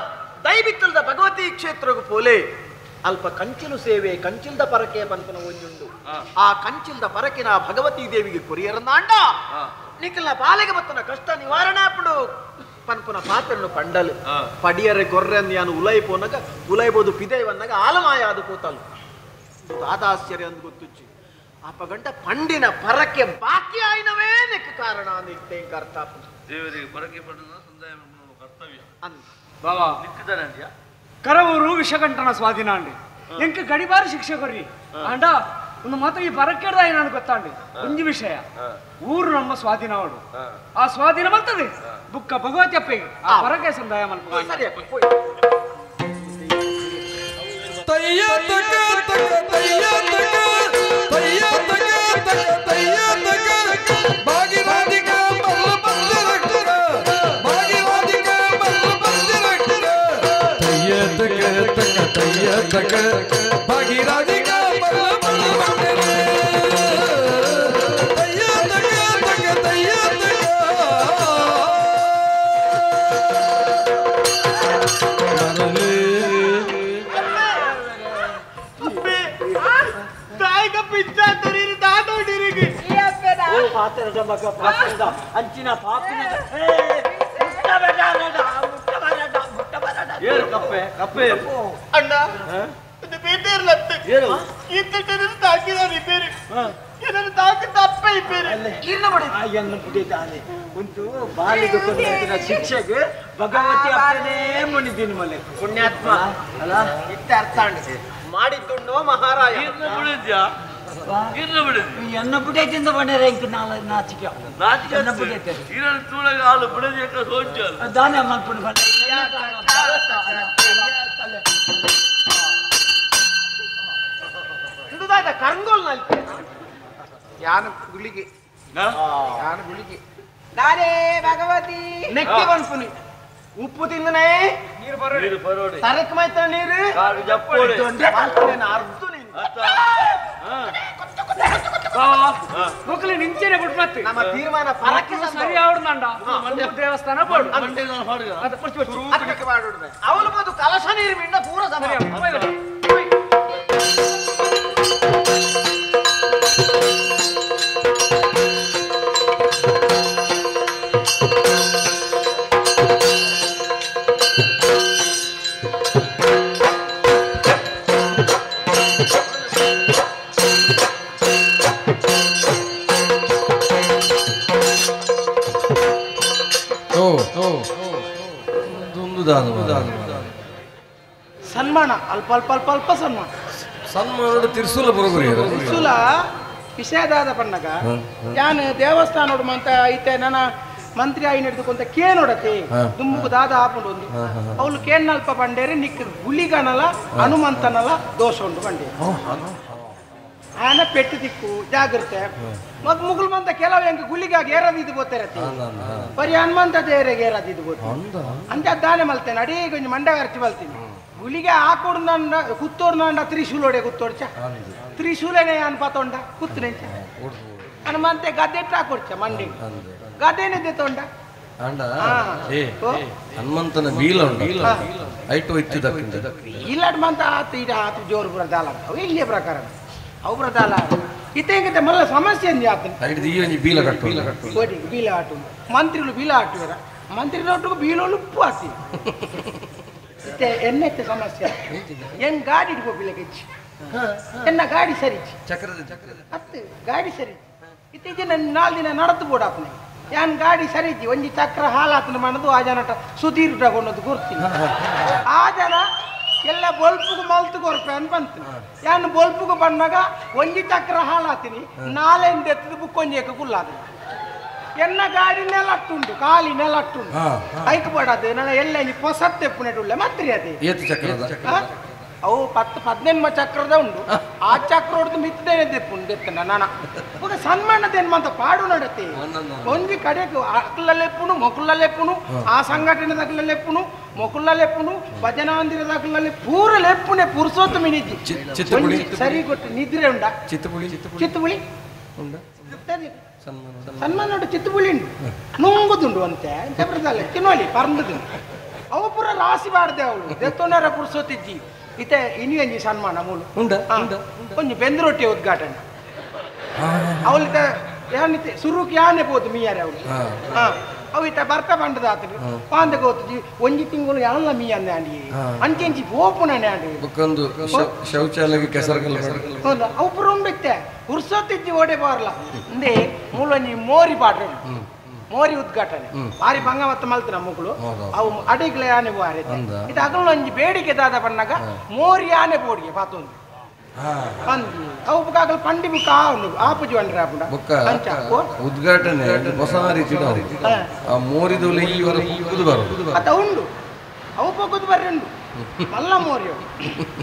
ದೈ ಬಿತ್ತಲದ ಭಗವತಿ ಕ್ಷೇತ್ರಗೂ ಪೋಲೆ ಅಲ್ಪ ಕಂಚಿಲು ಸೇವೆ ಕಂಚಿಲ್ದ ಪರಕೆ ಪಂಪನ ಒಂಜುಂಡು ಆ ಕಂಚಿಲ್ದ ಪರಕಿನ ಭಗವತಿ ದೇವಿಗೆ ಕೊರಿಯರನಾಂಡ ನಿಖಿಲ್ನ ಬಾಲೆಗೆ ಬತ್ತನ ಕಷ್ಟ ನಿವಾರಣೆ ಆಪುಡು ಪನ್ಪುನ ಪಾತ್ರನು ಪಂಡಲು ಪಡಿಯರೆ ಗೊರ್ರೆ ಅಂದ್ಯಾನು ಉಲೈಪೋನಗ ಉಲೈಬೋದು ಪಿದೈವನ್ನಾಗ ಆಲಮಾಯ ಅದು ಕೂತಲು ಆದಾಶ್ಚರ್ಯ ಅಂದ್ ಗೊತ್ತುಚ್ಚಿ ಅಪ್ಪಗಂಟ ಪಂಡಿನ ಪರಕ್ಕೆ ಬಾಕಿ ಆಯ್ನವೇ ನೆಕ್ ಕಾರಣ ಅಂದಿತ್ತೆ ಅರ್ಥ ದೇವರಿಗೆ ಪರಕ್ಕೆ ಪಂಡಿನ ಸಂದಾಯ ಕರ್ತವ್ಯ ಬಾಬಾ ನಿಕ್ಕಿದ್ದಾನೆ ಅಂದ್ಯಾ ಕರವೂರು ವಿಷಕಂಠನ ಸ್ವಾಧೀನ ಅಂಡಿ ಎಂಕ ಗಡಿಬಾರಿ ಶಿಕ್ಷೆ ಕೊರ್ರಿ ಅಂಡ ಒಂದು ಮಾತು ಈ ಪರಕ್ಕೆಡ್ದ ಏನಾನು ಗೊತ್ತಾಂಡಿ ಒಂಜಿ ವಿಷಯ ಊರು ನಮ್ಮ ಸ್ವಾಧೀನ ಅವಡು ಆ ಸ್ವಾಧೀನ ಬರ್ತದೆ ಬುಕ್ಕ ಭಗವತಿ ಅಪ್ಪಗೆ ಆ ಪರಕ್ಕೆ ಸಂದಾಯ ಮಲ್ಪ ಅಂಚಿನ ಪಾಪಿನ ಕಪ್ಪೆ ಕಪ್ಪೆ ಅಣ್ಣ ಬೇಟೇರ್ಲತ್ತೆ ಇಂತ ತಾಕಿದ ರಿಪೇರಿ ಇದನ್ನು ತಾಕಿದ ಅಪ್ಪ ಇಪ್ಪೇರಿ ಅಯ್ಯನ್ನ ಬಿಟ್ಟಿದ್ದಾನೆ ಒಂದು ಬಾಲಿಗೆ ಕೊಟ್ಟಿನ ಶಿಕ್ಷೆಗೆ ಭಗವತಿ ಅಪ್ಪನೇ ಮುನಿದೀನಿ ಮಲೆ ಪುಣ್ಯಾತ್ಮ ಅಲ್ಲ ಇತ್ತ ಅರ್ಥ ಮಾಡಿದ್ದುಣ್ಣೋ ಮಹಾರಾಯ ಬಿಡಿದ್ಯಾ ಎನ್ನ ಬಿಡೈತಿಂದ ಬಂದರೆ ಇಂಕ ನಾಚಿಕೆ ಎನ್ನ ಬಿಡೈತೆ ಇರಲು ತೂಳಗ ಹಾಲು ಬಿಡದಿಯಕ್ಕ ಸೋಚಲ್ಲ ದಾನ ಮಾಡ್ಕೊಂಡು ಬಂದ ಹಿಡಿದಾದ ಕರಂಗೋಲ್ನಲ್ಲಿ ಯಾನು ಗುಳಿಗೆ ಯಾನು ಗುಳಿಗೆ ನಾನೇ ಭಗವತಿ ನೆಕ್ಕಿ ಬಂದ್ಪುನಿ ಉಪ್ಪು ತಿಂದನೇ ನೀರು ಬರೋಡಿ ತರಕ್ ಮಾಯ್ತ ನೀರು ಅರ್ಧ ಮಕ್ಕಳು ನಿಂಚೆನೆ ಬಿಟ್ಟು ಮತ್ತೆ ನಮ್ಮ ತೀರ್ಮಾನ ಪರಕ್ಕೆ ಸರಿ ಆವಡ್ದಂಡ ದೇವಸ್ಥಾನ ಪಡು ಅವಳು ಬಂದು ಕಲಶ ನೀರು ಮಿಂಡ ಪೂರ ಸಮಯ ಸನ್ಮಾನ ಅಲ್ಪ ಅಲ್ಪ ಅಲ್ಪ ಅಲ್ಪ ಸನ್ಮಾನ ಸನ್ಮಾನ ತಿರ್ಸುಲ ಬರೋಬರಿ ತಿರ್ಸುಲ ವಿಷಯದಾದ ಪಣ್ಣಗ ಯಾನ್ ದೇವಸ್ಥಾನ ಅಂತ ಐತೆ ನನ್ನ ಮಂತ್ರಿ ಆಯಿ ನಡೆದುಕೊಂತ ಕೇನೊಡತೆ ದುಮ್ಮುಗು ದಾದ ಹಾಕೊಂಡು ಒಂದು ಅವಳು ಕೇನ್ನಲ್ಪ ಬಂಡೇರಿ ನಿಕ್ ಗುಳಿಗನಲ ಹನುಮಂತನಲ ದೋಷ ಉಂಟು ಬಂಡೇರಿ ಆನ ಪೆಟ್ಟು ದಿಕ್ಕು ಜಾಗ್ರತೆ ಮತ್ ಮುಗುಲ್ ಮಂತ ಕೆಲವು ಹೆಂಗೆ ಗುಳಿಗಾಗಿ ಏರದಿದ್ದು ಗೊತ್ತಿರತ್ತೆ ಬರೀ ಹನುಮಂತ ದೇವರಿಗೆ ಏರದಿದ್ದು ಗೊತ್ತು ಅಂತ ದಾನೆ ಮಲ್ತೇನೆ ಅಡೀ ಕೊಂಚ ಮಂಡ ಖರ್ಚು ಮಲ್ತೀನಿ ಗುಳಿಗೆ ಹಾಕೋಡು ನಂಡ ಕುತ್ತೋಡು ನಂಡ ತ್ರಿಶೂಲೋಡೆ ಕುತ್ತೋಡ್ಚ ತ್ರಿಶೂಲನೆ ಅನ್ಪತ್ತೊಂಡ ಕುತ್ತನೆಂಚ ಹನುಮಂತೆ ಗದ್ದೆ ಹಾಕೊಡ್ಚ ಮಂಡಿ ಗದ್ದೆನೆ ದೆತ್ತೊಂಡ ಹನುಮಂತನ ಬೀಲ ಐಟು ಇತ್ತಿದ್ದಕ್ಕಿಂತ ಇಲ್ಲಡ್ ಮಂತ ಆತು ಜೋರು ಬುರ ದಾಲ ಇಲ್ಲಿಯ ಪ್ರಕಾರ ಅವು ಬ್ರದಾಲ ಇತ್ತೆ ಮಲ್ಲ ಸಮಸ್ಯೆ ಅಂದಿ ಆತನ ಬೀಲ ಕಟ್ಟು ಬೀಲ ಆಟು ಮಂತ್ರಿಗಳು ಬೀಲ ಆಟುವರ ಮಂತ್ರಿ ಒಟ್ಟಿಗೆ ಬೀಲೋಳು ಉಪ್ಪು ಹಾಕಿ ಇತ್ತೆ ಎನ್ನೆತ್ತೆ ಸಮಸ್ಯೆ ಹೆಂಗ್ ಗಾಡಿ ಇಟ್ಕೋಬಿಲ್ಲ ಗೆಚ್ಚಿ ಎನ್ನ ಗಾಡಿ ಸರಿಚಿ ಅತ್ತೆ ಗಾಡಿ ಸರಿಚಿ ಇತ್ತೀಚೆ ನನ್ನ 4 ದಿನ ನಡೆದು ಬೋಡಾಪನೆ ಯಾನ್ ಗಾಡಿ ಸರಿಚಿ ಒಂಜಿ ಚಕ್ರ ಹಾಲಾತನ ಮಾಡದು ಆ ಜನ ಸುದೀರ್ ತಗೊಂಡದ್ದು ಗುರ್ತೀನಿ ಆ ಜನ ಎಲ್ಲ ಬಲ್ಪುಗು ಮಲ್ತು ಕೊರ್ಪೆ ಅಂತ ಬಂತು ಯಾನು ಬಲ್ಪುಗು ಬಂದಾಗ ಒಂಜಿ ಚಕ್ರ ಹಾಲಾತೀನಿ 4 ಎತ್ತದು ಬುಕ್ಕೊಂಜೇಕ ಕುಲ್ಲಾದ ಎನ್ನ ಗಾಡಿ ನೆಲಟ್ಟುಂಟು ಕಾಲಿ ನೆಲಟ್ಟುಂಟು ಐಕ್ ಪಡದು ನನ್ನ ಎಲ್ಲ ಪೊಸತ್ತೆ ಪುನೆಟುಳ್ಳೆ ಮತ್ರಿ ಅದೇ ಅವು 10-15 ಚಕ್ರದ ಉಂಡು ಆ ಚಕ್ರ ಹೊಡೆದು ಮಿತ್ತದೇನೆ ದೆಪ್ಪುಂಡು ನಾನ ఒక సన్మానదేని మంత పాడు నడతే ಒಂಜಿ ಕಡೆಗೆ ಅಕ್ಲಲೆಪ್ಪುನು ಮೊಕುಲ್ಲಲೆಪ್ಪುನು ಆ ಸಂಘಟನೆ ದಕ್ಲಲೆಪ್ಪುನು ಮೊಕುಲ್ಲಲೆಪ್ಪುನು ಭಜನಾಂದಿರ ದಕ್ಲಲೆ ಪೂರ ಲೆಪ್ಪುನೆ ಪುರುಸೋತ್ತು ಮಿನಿಜಿ ಚಿತ್ತಪುಳಿ ಸರಿ ಗೊತ್ತು ನಿದ್ರೆ ಉಂಡ ಚಿತ್ತಪುಳಿ ಉಂಡ ಸನ್ಮಾನ ಚಿತ್ತಪುಳಿ ಉಂಡು ನುಂಗುದುಂಡು ಅಂತೆ ಜಬರದಲ್ಲ ತಿನ್ನೋಲಿ ಪರಂದುದು ಅವು ಪೂರ ರಾಸಿ ಬಾಡ್ದೆ ಅವಳು ದೆತ್ತೋನರ ಪುರುಸೋತಿಜ್ಜಿ ಇತ್ತೆ ಇನಿ ಒಂಜಿ ಸನ್ಮಾನ ಮೂಲು ಒಂಜಿ ಬೆಂದು ರೊಟ್ಟಿ ಉದ್ಘಾಟನೆ ಅವಳಿತ ಏನಿತ್ತೆ ಸುರುಕ್ ಯಾನೆ ಬೋದು ಮೀಯಾರೆ ಅವಳು ಅವು ಇತ್ತ ಬರ್ತ ಬಂಡದ ಆತರು ಪಾಂದ ಗೊತ್ತು ಒಂಜಿ ತಿಂಗಳು ಯಾಲ್ಲ ಮೀ ಅಂದೆ ಅಂಡಿ ಅಂಚೆಂಚಿ ಪೋಪುನನೆ ಅಂಡಿ ಬೊಕ್ಕೊಂದು ಶೌಚಾಲಯಕ್ಕೆ ಕೆಸರಕಲ್ಲ ಹೌದಾ ಅವು ಪುರ ಉಂಬಿತ್ತೆ ಉರ್ಸೋತಿಜ್ಜಿ ಓಡೆ ಬಾರ್ಲ ಅಂದೆ ಮೂಲೊಂಜಿ ಮೋರಿ ಪಾಡ್ರೆ ಮೋರಿ ಉದ್ಘಾಟನೆ ಭಾರಿ ಭಂಗ ಮತ್ತು ಮಲ್ತಿನ ಮಕ್ಕಳು ಅವು ಅಡಿಗ್ಲೆ ಆನೆ ಬಾರಿ ಇದು ಅಗಲು ಒಂಜಿ ಬೇಡಿಕೆ ದಾದ ಬಣ್ಣಾಗ ಮೋರಿ ಆನೆ ಬೋಡಿಗೆ ಪಾತೊಂದು ಬಂದು ಅವು ಬುಕ್ಕಾಗಲು ಪಂಡಿ ಬುಕ್ಕ ಉಂಡು ಆಪುಜಿ ಬಂಡ್ರೆ ಆಪುಂಡ ಉದ್ಘಾಟನೆ ಹೊಸ ರೀತಿ ಆ ಮೋರಿದು ಇವರ ಕೂದು ಬರೋದು ಅತ ಉಂಡು ಅವು ಪೋಕುದು ಬರ್ರಿ ಉಂಡು ಮಲ್ಲ ಮೋರಿ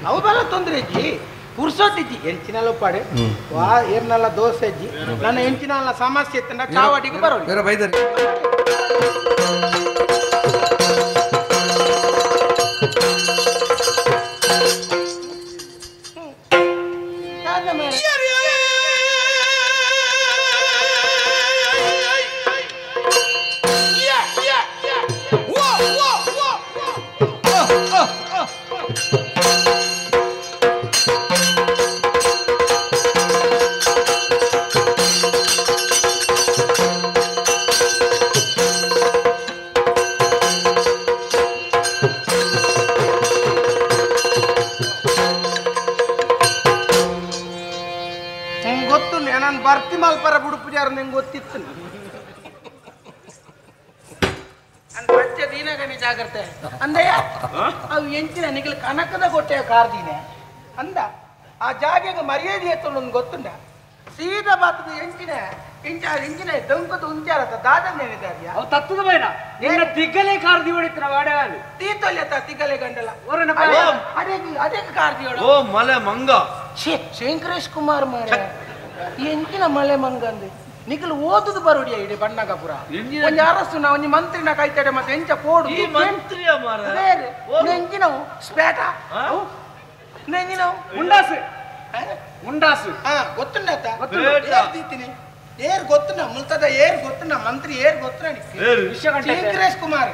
ಅವು ಬಲ್ಲ ತೊಂದ್ರೆ ಅಜ್ಜಿ ಪುರ್ಸೋತಿಜ್ಜಿ ಎಂಚಿನಲ್ಲ ಪಾಡೆ ವಾ ಏರ್ನಲ್ಲ ದೋಸೆ ಅಜ್ಜಿ ನನ್ನ ಎಂಚಿನಲ್ಲ ಸಮಸ್ಯೆ ಇತ್ತಂಡ ಚಾವಟಿಗೆ ಬರೋದು ಬೇರೆ ಬೈದರಿ ಬರ್ತಿ ಮಲ್ಪರ ಬುಡು ಪೂಜಾರ ನಂಗೆ ಗೊತ್ತಿತ್ತು ಪಂಚ ದೀನಗಣಿ ಜಾಗ್ರತೆ ಅಂದಯ್ಯ ಅವು ಎಂಚಿನ ನಿಗಲು ಕನಕದ ಕೊಟ್ಟೆಯ ಕಾರ್ದೀನೆ ಅಂದ ಆ ಜಾಗೆಗೆ ಮರ್ಯಾದೆ ಎತ್ತಲು ಒಂದು ಗೊತ್ತುಂಡ ಸೀದಾ ಬಾತದ ಎಂಚಿನ ದೊಂಕದ ಉಂಚಾರತ ದಾದನ್ನೇನಿದೆ ಅವು ತತ್ತದ ಬೈನ ನಿನ್ನ ತಿಗ್ಗಲೆ ಕಾರ್ದಿ ಹೊಡಿತ್ರ ವಾಡಗಾಲು ತೀತೊಲ್ಯತ ತಿಗ್ಗಲೆ ಗಂಡಲ ಅದೇ ಕಾರ್ದಿ ಹೊಡ ಓ ಮಲೆ ಮಂಗ ಶಂಕರೇಶ್ ಕುಮಾರ್ ಮಾರ ಎಂಚಿನ ಮಲೆ ಮಂಗ ಅಂದೆ ನಿಖಲು ಓದುದು ಬರುಡಿಯ ಇಡೀ ಬಣ್ಣಗಪುರ ಒಂಜಿ ಅರಸು ಒಂಜಿ ಮಂತ್ರಿನ ಕೈತಡೆ ಮತ್ತೆ ಎಂಚ ಪೋಡು ಈ ಮಂತ್ರಿಯ ಮಾರ ನೆಂಜಿನವು ಸ್ಪೇಟ ನೆಂಜಿನವು ಮುಂಡಾಸು ಗೊತ್ತುಂಡತ ಗೊತ್ತಿನಿ ಏರ್ ಗೊತ್ತುನ ಮುಲ್ತದ ಏರ್ ಗೊತ್ತುನ ಮಂತ್ರಿ ಏರ್ ಗೊತ್ತುನ ಶಂಕರೇಶ್ ಕುಮಾರ್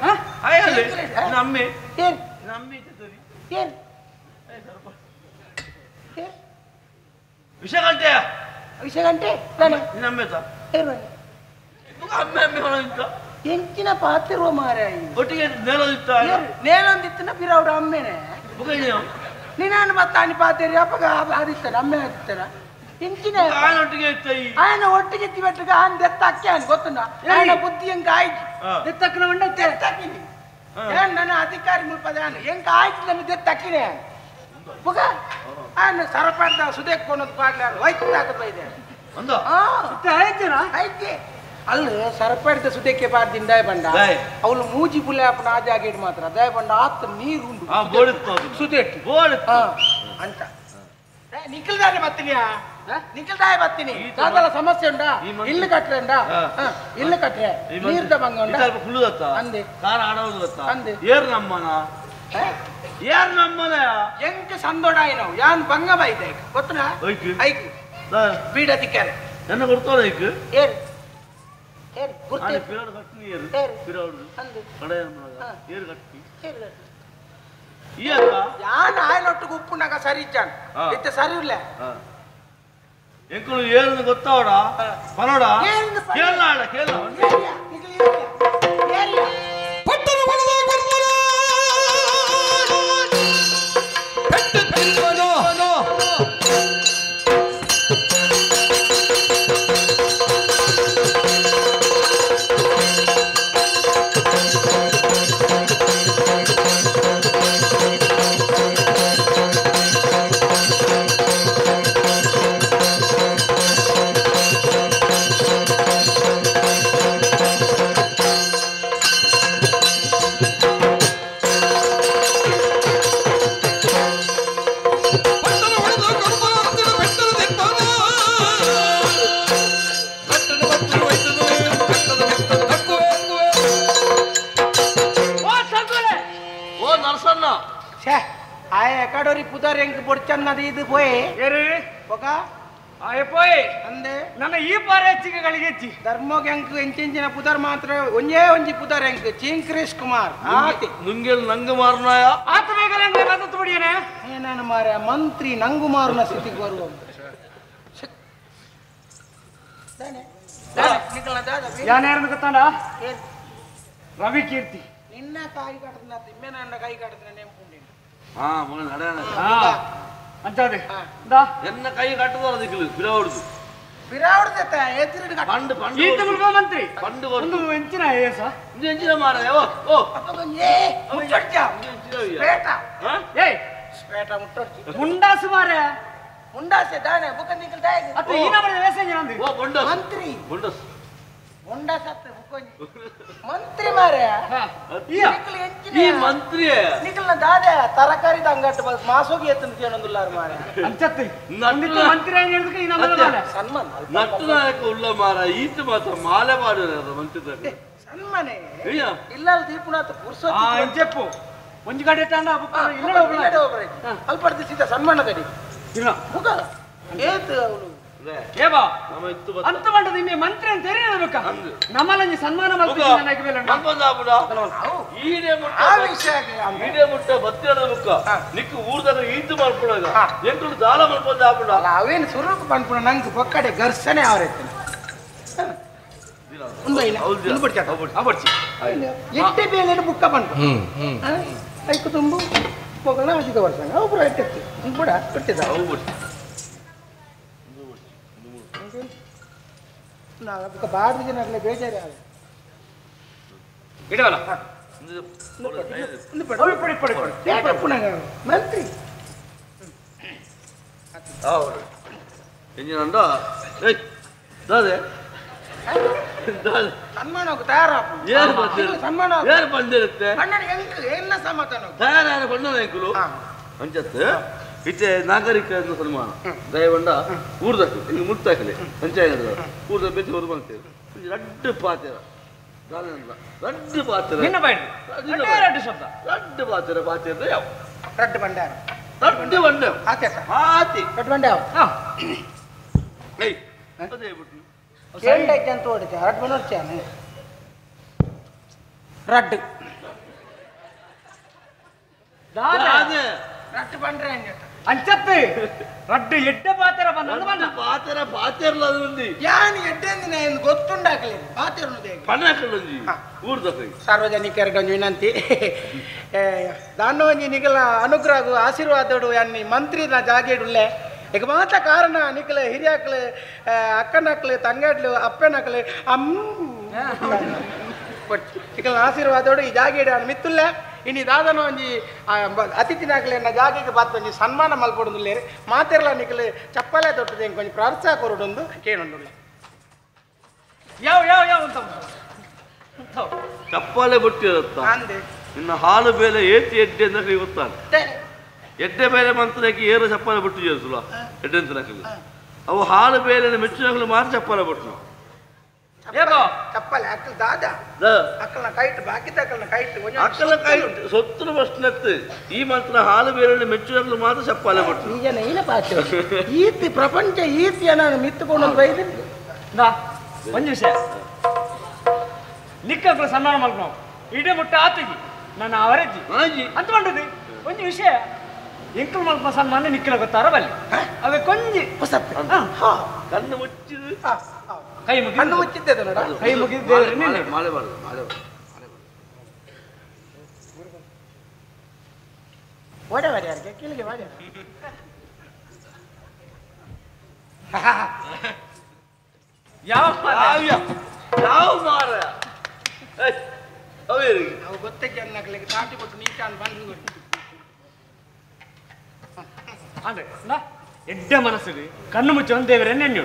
ನಮ್ಮೆ ಏರ್ ಏರ್ ವಿಷಗಂಟೆಯ ವಿಷಗಂಟೆ ನಮ್ಮೆತ ಎಂಚಿನ ಪಾತಿರುವ ಮಾರಾಯ ಒಟ್ಟಿಗೆ ನೇಲೊಂದಿತ್ತನ ಪಿರೌಡ ಅಮ್ಮೆನೆ ನೀನಾನು ಮತ್ತಾನಿ ಪಾತೇರಿ ಅಪ್ಪಗ ಆದಿತ್ತಾರ ಅಮ್ಮೆ ಆದಿತ್ತಾರ ಎಂಚಿನ ఆయన ఒట్టికి ఎత్తి పెట్టుగా ఆయన దెత్త అక్కే అని గొత్తుండా ఆయన బుద్ధి ఇంకా ఆయిచి దెత్తక్కిన ఉండే దెత్తక్కింది నన్ను అధికారి ముల్పదాను ఇంకా ఆయిచి నన్ను దెత్తక్కినే ఒక ఆయన సరపడతా సుదేక్కొన్నది పాడలేరు వైద్య తాకపోయిదే అయితే ಅಲ್ಲ ಸರಪಡಿತ ಸುದೇಕ್ಕೆ ಪಾಡ್ದಿನ ದಯ ಬಂಡ ಅವಳು ಮೂಜಿ ಪುಲೆ ಅಪ್ಪನ ಆ ಜಾಗೇಟ್ ಮಾತ್ರ ದಯ ಬಂಡ ಆತ ನೀರುಂಡು ಸುದೇಟ್ ಅಂತ ನಿಖಿಲ್ದಾನೆ ಬರ್ತೀನಿಯಾ ನಿಖಿಲ್ದಾಯ ಬರ್ತೀನಿ ದಾದಲ ಸಮಸ್ಯೆ ಉಂಡಾ ಇಲ್ಲು ಕಟ್ರೆ ಉಂಡಾ ಇಲ್ಲು ಕಟ್ರೆ ನೀರ್ದ ಭಂಗ ಉಂಡಾ ಅಂದೆ ಕಾಲ ಆಡೋದು ಅಂದೆ ಏರ್ ನಮ್ಮನ ಏರ್ ನಮ್ಮನ ಎಂಕ ಸಂದೋಡಾಯಿ ನಾವು ಯಾನ್ ಭಂಗ ಬೈದೆ ಗೊತ್ತನಾ ಐಕ್ ಬೀಡ ದಿಕ್ಕಾರೆ ನನ್ನ ಕೊಡ್ತಾನೆ ಐಕ್ ಏರ್ ಏರ್ ಗುರ್ತೆ ಪಿರಾಡ್ ಕಟ್ನಿ ಏರ್ ಪಿರಾಡ್ ಅಂದೆ ಕಡೆಯ ಏರ್ ಕಟ್ನಿ ಏರ್ ಇಯಲ್ಲ ಯಾನ್ ಆಯಲೊಟ್ಟಿಗೆ ಉಪ್ಪುನಾಗ ಸರಿ ಇಚ್ಚಾನ್ ಇತ್ತೆ ಸರಿ ಇಲ್ಲ ಎಂಕುಳು ಏನು ಗೊತ್ತಾವಡ ಪನೋಡ ಕೇಳಾಡ ಕೇಳ ಅರಸನ್ನ ಛೇ ಆಯ ಎಕಡೋರಿ ಪುದಾರ್ ಹೆಂಗ್ ಬೊಡ್ಚನ್ನದು ಇದು ಪೋಯ್ ಏರಿ ಪೊಗ ಆಯಪೋಯ್ ಅಂದೆ ನನ್ನ ಈ ಪಾರ ಹೆಚ್ಚಿಗೆ ಗಳಿಗೆಚ್ಚಿ ಧರ್ಮೋಗ್ ಹೆಂಗ್ ಎಂಚಿನ ಪುದಾರ್ ಮಾತ್ರ ಒಂಜೇ ಒಂಜಿ ಪುದಾರ್ ಹೆಂಗ್ ಚಿಂಕ್ರೇಶ್ ಕುಮಾರ್ ಆತಿ ನುಂಗೆಲ್ ನಂಗೆ ಮಾರನಾಯ ಆತ ಬೇಗಲೇ ಮಾತು ಬಿಡಿಯೇನೆ ಏನಾನು ಮಾರ ಮಂತ್ರಿ ನಂಗು ಮಾರುನ ಸ್ಥಿತಿಗೆ ಬರುವ ಯಾನ್ಯಾರನ್ನು ಗೊತ್ತಾಂಡ ರವಿ ಕೀರ್ತಿ ನಿನ್ನ ಕಾಯಿ ಕಟ್ಟದ ತಿಮ್ಮೆ ನನ್ನ ಕೈ ಕಟ್ಟದ ನೆಂಪುಂಡಿ ಹಾ ಮಗ ನಡೆಯಣ ಅಂತಾದೆ ಎನ್ನ ಕೈ ಕಟ್ಟದ ಅದಕ್ಕೆ ಬಿರಾವಡ್ದು ಬಿರಾವಡ್ದ ಎತ್ತಿರಡು ಪಂಡು ಪಂಡು ಈತ ಮುಲ್ಬ ಮಂತ್ರಿ ಪಂಡು ಒಂದು ಎಂಚಿನ ಏಸ ಇದು ಎಂಚಿನ ಮಾರ ಓ ಏ ಮುಟ್ಟಡ್ಚ ಸ್ಪೇಟ ಏಯ್ ಸ್ಪೇಟ ಮುಟ್ಟಡ್ಚಿ ಮುಂಡಾಸು ಮಾರೆ ಮುಂಡಾಸೆ ದಾನೆ ಬುಕ್ಕ ನಿಕಲ್ ದಾಯ ಅತ್ತ ಈನ ಬರ ವೇಸಂಜ ನಂದಿ ಓ ಬೊಂಡಸ್ ಮಂತ್ರಿ ಬೊಂಡಸ್ ಮುಂಡಾಸ ಅತ್ತ ಬುಕ್ಕೊಂಜಿ ಮಂತ್ರಿ ಮಾರೆ ಈ ಮಂತ್ರಿ ನಿಕಲ್ನ ದಾದೆ ತರಕಾರಿ ಅಂಗಟ್ಟು ಮಾಸೋಗಿ ಎತ್ತನ ಕೇಳೊಂದುಲ್ಲಾರ ಮಾರೆ ಅಂಚತ್ತಿ ನಂದಿತ್ತು ಮಂತ್ರಿ ಏನು ಹೇಳಿದಕ್ಕೆ ಈನ ಬರ ಮಾರೆ ಸನ್ಮಾನ ನಟ್ಟು ನಾಯಕ ಉಳ್ಳ ಮಾರ ಈತ ಮಾತ್ರ ಮಾಲೆ ಮಾಡಿದ ಮಂತ್ರಿ ಸನ್ಮಾನೆ ಅಯ್ಯ ಇಲ್ಲಲ್ಲ ದೀಪುನಾಥ ಪುರ್ಸೋತ್ ಅಂಚೆಪ್ಪು ಒಂಜಿ ಗಡೆ ತಾಂಡ ಇಲ್ಲ ಅಲ್ಪಡ್ದು ಸೀದಾ ಸನ್ಮಾನ ಕಡಿ ಇಲ್ಲ ಮುಖ ಏತು ಅವನು ಏಬಾ ನಮ್ಮ ಇತ್ತು ಅಂತ ಬಂಡದ ಇಮ್ಮೆ ಮಂತ್ರಿ ಅಂತ ಹೇಳಬೇಕ ನಮ್ಮಲ್ಲಿ ಸನ್ಮಾನ ಮಾಡ್ತೀವಿ ನನಗೆ ಬೇಡ ಈಡೆ ಮುಟ್ಟ ಆ ವಿಷಯ ಈಡೆ ಮುಟ್ಟ ಬತ್ತಿರದ ಮುಕ್ಕ ನಿಕ್ಕು ಊರ್ದಾಗ ಈತು ಮಾಡ್ಕೊಳಗ ಎಂಟು ದಾಳ ಮಾಡ್ಕೊಂಡು ಆಬಿಡ ಅಲ್ಲ ಅವೇನು ಸ್ವರೂಪ ಬಂದ್ಬಿಡ ನಂಗೆ ಪಕ್ಕಡೆ ಘರ್ಷಣೆ ಅವರೈತೆ ಎಟ್ಟೆ ಬೇಳೆ ಬುಕ್ಕ ಬಂತು ಐಕು ತುಂಬು ಮಗಳ ಅಧಿಕ ವರ್ಷ ಒಬ್ರು ಐತತ್ತು ಕೂಡ ಬಿಟ್ಟಿದ್ದ ನಾವು ಬಾರ್ದು ಜನ ಬೇಜಾರಿ ಆಗ ಇಡವಲ್ಲ ಮಂತ್ರಿ ಹೌದು ಎಂಜಿನಂಡ ದಾದೆ ಸನ್ಮಾನ ತಯಾರ ಏನು ಬಂದಿರುತ್ತೆ ಎಲ್ಲ ಸಮಾಧಾನ ತಯಾರಾದ ಬಣ್ಣ ನಾಯಕರು ಅಂಚತ್ತೆ ಇತ್ತೆ ನಾಗರಿಕ ಸನ್ಮಾನ ದಯವಂಡ ಊರ್ದಕ್ಕೆ ಹಿಂಗೆ ಮುಟ್ಟಾಕಲೆ ಪಂಚಾಯತ್ ಊರ್ದ ಬೆಚ್ಚಿ ಹೊರ ಬಂತೇವೆ ರಡ್ಡು ಪಾತ್ರ ರಡ್ಡು ಪಾತ್ರ ರಡ್ಡು ಪಾತ್ರ ಪಾತ್ರ ಯಾವ ರಡ್ಡು ಬಂಡಾರ ರಡ್ಡು ಬಂಡ ಹಾತಿ ರಡ್ಡು ಬಂಡ ಅದೇ ಬಿಟ್ಟು ಕೇಳ್ದೈತೆ ಅಂತ ಹೊಡಿತೆ ರಡ್ಡು ಬಂಡ ಹೊಡ್ಚಾನೆ ರಡ್ಡು ರಡ್ಡು ಬಂಡ್ರೆ ಅಂಚತ್ತೆ ರಡ್ಡು ಎಡ್ಡ ಪಾತ್ರ ಬಂದ ಪಾತ್ರ ಪಾತ್ರಲ್ಲ ಅದು ఉంది ಯಾನ್ ಎಡ್ಡೆಂದಿನ ಎಂದು ಗೊತ್ತುಂಡಾಕಲಿ ಪಾತ್ರನು ಪಣ್ಣಾಕಲ್ಲೊಂಜಿ ಊರ್ದಕ್ಕೆ ಸಾರ್ವಜನಿಕರಿಗೆ ಒಂದು ವಿನಂತಿ ದಾನವಂಜಿ ನಿಗಲ ಅನುಗ್ರಹ ಆಶೀರ್ವಾದಡು ಅನ್ನಿ ಮಂತ್ರಿನ ಜಾಗೇಡುಲ್ಲೆ ಈಗ ಮಾತ ಕಾರಣ ನಿಕಲ ಹಿರಿಯಾಕಲು ಅಕ್ಕನಕ್ಲು ತಂಗಡ್ಲು ಅಪ್ಪನಕ್ಲು ನಿಕಲ ಆಶೀರ್ವಾದೋಡು ಈ ಜಾಗೇಡು ಅನ್ನು ಮಿತ್ತುಲ್ಲೆ ಇನ್ನು ದಾದನ ಒಂಜಿ ಅತಿಥಿನಾಗಲಿ ನನ್ನ ಜಾಗಿಗೆ ಬಾತ್ ಒಂಜಿ ಸನ್ಮಾನ ಮಲ್ಪೊಡುಂದುಲ್ಲೇರಿ ಮಾತೆರ್ಲ ನಿಕಲು ಚಪ್ಪಲೆ ದೊಡ್ಡದು ಹೆಂಗೆ ಕೊಂಚ ಪ್ರೋತ್ಸಾಹ ಕೊರೊಂದು ಕೇಳೊಂದುಲ್ಲ ಯಾವ ಯಾವ ಯಾವ ಅಂತ ಚಪ್ಪಾಲೆ ಬಿಟ್ಟಿರುತ್ತ ಇನ್ನು ಹಾಲು ಬೇಲೆ ಏತಿ ಎಡ್ಡೆ ಅಂತ ಗೊತ್ತಾನೆ ಎಡ್ಡೆ ಬೇಲೆ ಮಂತ್ರಕ್ಕೆ ಏರು ಚಪ್ಪಾಲೆ ಬಿಟ್ಟು ಜೇರಿಸಲ್ಲ ಎಡ್ಡೆ ಅಂತನಕಲ್ಲಿ ಅವು ಹಾಲು ಬೇಲೆ ಮೆಚ್ಚಿನಗಳು ಮಾತ್ರ ಚಪ್ಪಾಲೆ ಬಿಟ್ಟು ಚಪ್ಪಲೆ ಅಕ್ಕಲ್ ದಾದ ಅಕ್ಕಲ್ನ ಕೈಟ್ ಬಾಕಿ ಅಕ್ಕಲ್ನ ಕೈಟ್ ಅಕ್ಕಲ ಕೈ ಸೊತ್ತು ಬಸ್ನತ್ತು ಈ ಮಂತ್ರ ಹಾಲು ಬೇರೆ ಮೆಚ್ಚುಗಳು ಮಾತ್ರ ಚಪ್ಪಾಲೆ ಬಿಟ್ಟು ಈಗನ ಏನ ಪಾತ್ರ ಈತಿ ಪ್ರಪಂಚ ಈತಿಯ ನಾನು ಮಿತ್ತುಕೊಂಡು ಬೈದಿನಿ ಒಂದು ವಿಷಯ ನಿಕ್ಕಗಳು ಸನ್ಮಾನ ಮಾಡ್ಕೊ ಇಡೀ ಮುಟ್ಟ ಆತಿಗಿ ನನ್ನ ಅವರಜ್ಜಿ ಅಂತ ಬಂಡದಿ ಒಂದು ವಿಷಯ ಎಂಕಲ್ ಮಲ್ಪ ಸನ್ಮಾನ ನಿಕ್ಕಲ ಗೊತ್ತಾರ ಬಲ್ಲಿ ಅವೆ ಕೊಂಜಿ ಕಣ್ಣು ಮುಚ್ಚಿದು ಕೈ ಮುಗಿ ಕಣ್ಣು ಮುಚ್ಚಿದ್ದೆ ನೋಡ ಕೈ ಮುಗಿದ್ದೇವೆ ಮಾಲೆ ಬಾರ್ದು ಮಾಲೆ ಓಡೆ ಬಾರಿ ಯಾರಿಗೆ ಕೀಳಿಗೆ ಮಾಡಿ ಯಾವ ಮಾರ ನಾವು ಗೊತ್ತೇ ಅನ್ನಕ್ಕೆ ತಾಟಿ ಕೊಟ್ಟು ನೀಚಾನ್ ಬಂದು ಅಂದ್ರೆ ಎಡ್ಡ ಮನಸ್ಸಿಗೆ ಕಣ್ಣು ಮುಚ್ಚಿ ಒಂದೇವರೇ ನೆನ್ನೆ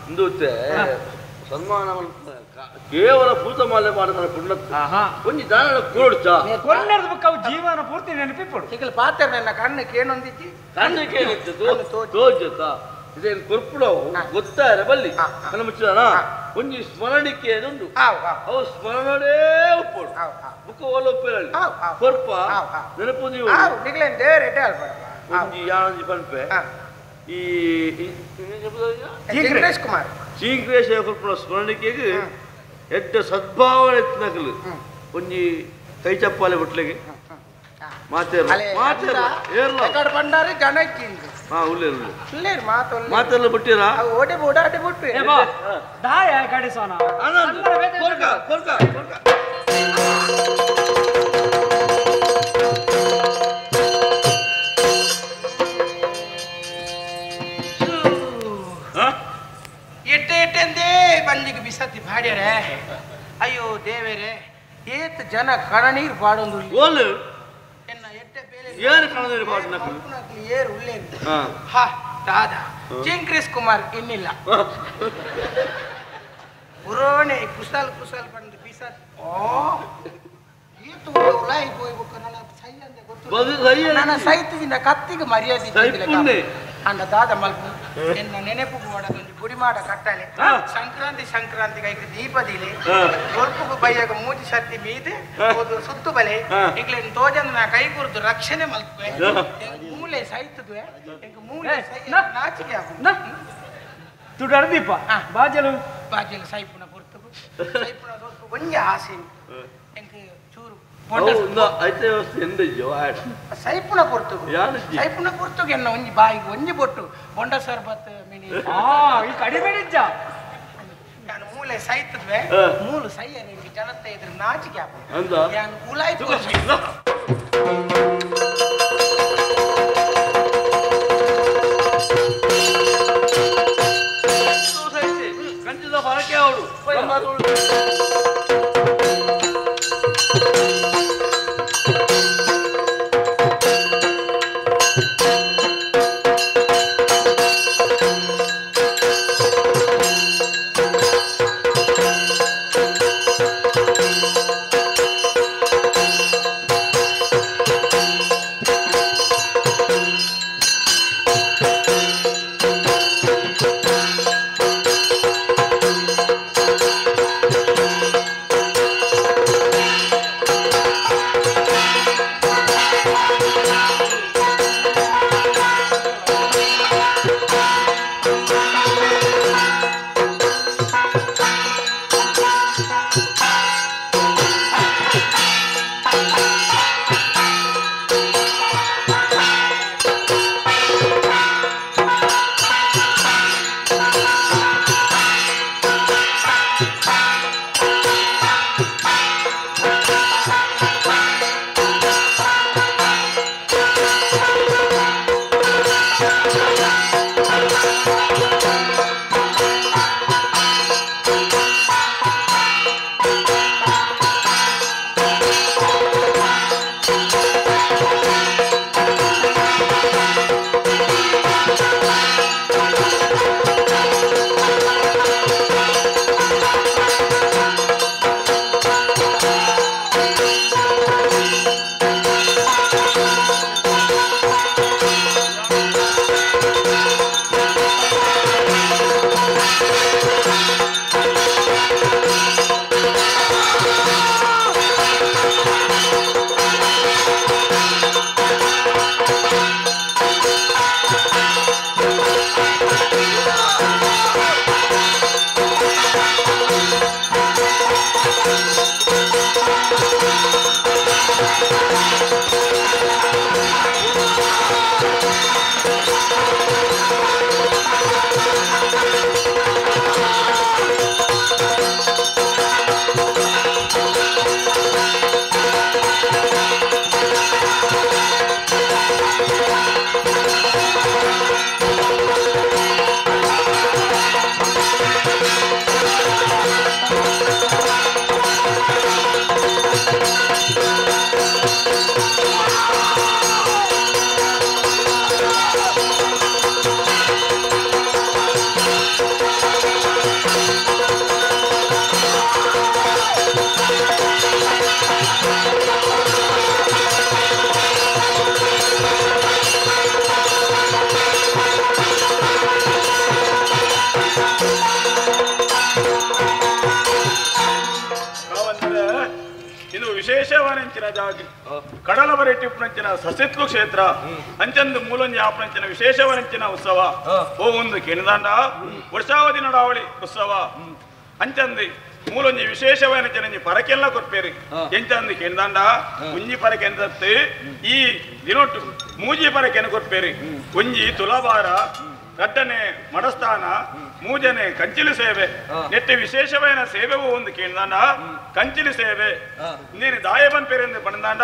ಇಂದುತ್ತೆ ಸನ್ಮಾನ ಕೇವಲ ಪೂತಮಾಲೆ ಮಾಡಿದ್ರೆ ಪುಣ್ಯ ಒಂಜಿ ದಾನ ಕೋಡ್ಚ ಕೊನೆರದ ಬುಕ್ಕ ಅವು ಜೀವನ ಪೂರ್ತಿ ನೆನಪಿಪ್ಪಡು ಈಗಲ ಪಾತ್ರ ನನ್ನ ಕಣ್ಣಕ್ಕೆ ಏನೊಂದಿಜ್ಜಿ ಕಣ್ಣಕ್ಕೆ ಏನಿತ್ತು ತೋಜತ ಇದೇನು ಕೊರ್ಪುಳವು ಗೊತ್ತಾರ ಬಲ್ಲಿ ಕಣ್ಣು ಮುಚ್ಚಿದಾನ ಒಂಜಿ ಸ್ಮರಣಿಕೆ ಉಂಟು ಅವು ಸ್ಮರಣೆ ಉಪ್ಪೋಡು ಬುಕ್ಕ ಓಲೊಪ್ಪೆರಳಿ ಕೊರ್ಪ ನೆನಪು ನೀವು ನಿಗ್ಲೇನ್ ದೇವರ ಎಡ್ಡೆ ಅಲ್ಪಡ ಒಂಜಿ ಯಾಣಂಜಿ ಪನ್ಪೆ ಈ ಜಿಂಗ್ರೇಶ್ ಕುಮಾರ್ ಶ್ರೀಕೃಷ್ಣ ಕೊರ್ಪುನ ಸ್ಮರಣಿಕೆಗೆ ಎಡ್ಡ ಸದ್ಭಾವನೆ ಎತ್ತಿನಕಲು ಒಂಜಿ ಕೈ ಚಪ್ಪಾಲೆ ಬಟ್ಲೆಗೆ ಬಂಡಾರಿ ಜನಕ್ಕಿಂದು ಉಳ್ಳೇರು ಮಾತು ಮಾತೆಲ್ಲ ಬಿಟ್ಟಿರ ಓಡಿ ಓಡಾಡಿ ಬಿಟ್ಟು ದಾಯ ಕಡಿಸೋಣ ಎಟ್ಟೆಂದೇ ಬಂದಿಗೆ ಬಿಸತ್ತಿ ಬಾಡ್ಯಾರೆ ಅಯ್ಯೋ ದೇವೇರೆ ಏತ್ ಜನ ಕಣನೀರು ಪಾಡೊಂದು ಎನ್ನ ಎಟ್ಟೆ ಬೇಲೆ ಏನು ಕಣನೀರು ಪಾಡನಕಲು ಏರು ಉಳ್ಳೇನು ಹಾ ದಾದಾ ಜಿಂಕ್ರಿಸ್ ಕುಮಾರ್ ಇನ್ನಿಲ್ಲ ಪುರೋಣೆ ಕುಶಲ್ ಬಂದು ಬಿಸತ್ ಓ ಈತು ಉಲಾಯಿ ಹೋಗ್ಬೇಕು ನನ್ನ ಸೈ ಅಂದೆ ಗೊತ್ತು ನನ್ನ ಸೈತಿಗಿಂದ ಕತ್ತಿಗೆ ಮರ್ಯಾದೆ ಅಂಡ ದಾದ ಮಲ್ಪು ಎನ್ನ ನೆನಪು ಓಡದೊಂದು ಗುಡಿಮಾಡ ಕಟ್ಟಲೆ ಸಂಕ್ರಾಂತಿ ಕೈಗೆ ದೀಪದಿಲೆ ಒಲ್ಪು ಬೈಯಾಗ ಮೂಜಿ ಸತ್ತಿ ಮೀದೆ ಒಂದು ಸುತ್ತು ಬಲೆ ಈಗಲೇ ತೋಜಂದು ನಾ ಕೈ ಕುರಿದು ರಕ್ಷಣೆ ಮಲ್ಪೆ ಮೂಲೆ ಸೈತದ್ವೆ ಮೂಲೆ ನಾಚಿಕೆ ತುಡರ್ ದೀಪ ಬಾಜಲು ಸೈಪುನ ಪುರ್ತಕು ಸೈಪುನ ಒಂಜ ಆಸೆ ಎಂಗೆ ಚೂರು ಸೈಪುನ ಪುರ್ತಕು ಎನ್ನ ಒಂಜಿ ಬಾಯಿಗೆ ಒಂಜಿ ಬೊಟ್ಟು ಬೊಂಡ ಸರ್ಬತ್ ಮಿನಿ ಕಡಿಮೆಡಿಜ್ಜ ನಾನು ಮೂಲೆ ಸೈತದ್ವೆ ಮೂಲು ಸೈಯ ನಿಮ್ಗೆ ಜನತೆ ಇದ್ರ ನಾಚಿಕೆ ನಾನು ಉಲಾಯ್ತು ಕಂಚಿದ ಹೊರಕೆ ಅವಳು ಜಾಗ ಕಡಲ ಬರೆಟ್ಟಿಪ್ಪನಂಚಿನ ಸಸಿತ್ಲು ಕ್ಷೇತ್ರ ಅಂಚಂದು ಮೂಲೊಂಜಿ ಆಪನಂಚಿನ ವಿಶೇಷವನಂಚಿನ ಉತ್ಸವ ಓ ಒಂದು ಕೇಂದ್ರಾಂಡ ವರ್ಷಾವಧಿ ನಡಾವಳಿ ಉತ್ಸವ ಅಂಚಂದು ಮೂಲೊಂಜಿ ವಿಶೇಷವನಂಚಿನ ಪರಕೆಲ್ಲ ಕೊರ್ಪೇರಿ ಎಂಚಂದು ಕೇಂದ್ರಾಂಡ ಒಂಜಿ ಪರಕೆ ಎಂದತ್ತು ಈ ದಿನೊಟ್ಟು ಮೂಜಿ ಪರಕೆಯನ್ನು ಕೊರ್ಪೇರಿ ಒಂಜಿ ತುಲಾಭಾರ ರಡ್ಡನೆ ಮಡಸ್ಥಾನ ಮೂಜನೆ ಕಂಚಿಲು ಸೇವೆ ನೆಟ್ಟು ವಿಶೇಷವೈನ ಸೇವೆವು ಒಂದು ಕೇಂದ್ರಾಂಡ ಕಂಚಿಲು ಸೇವೆ ನೀನು ದಾಯಬನ್ ಪೇರೆಂದು ಪಣದಾಂಡ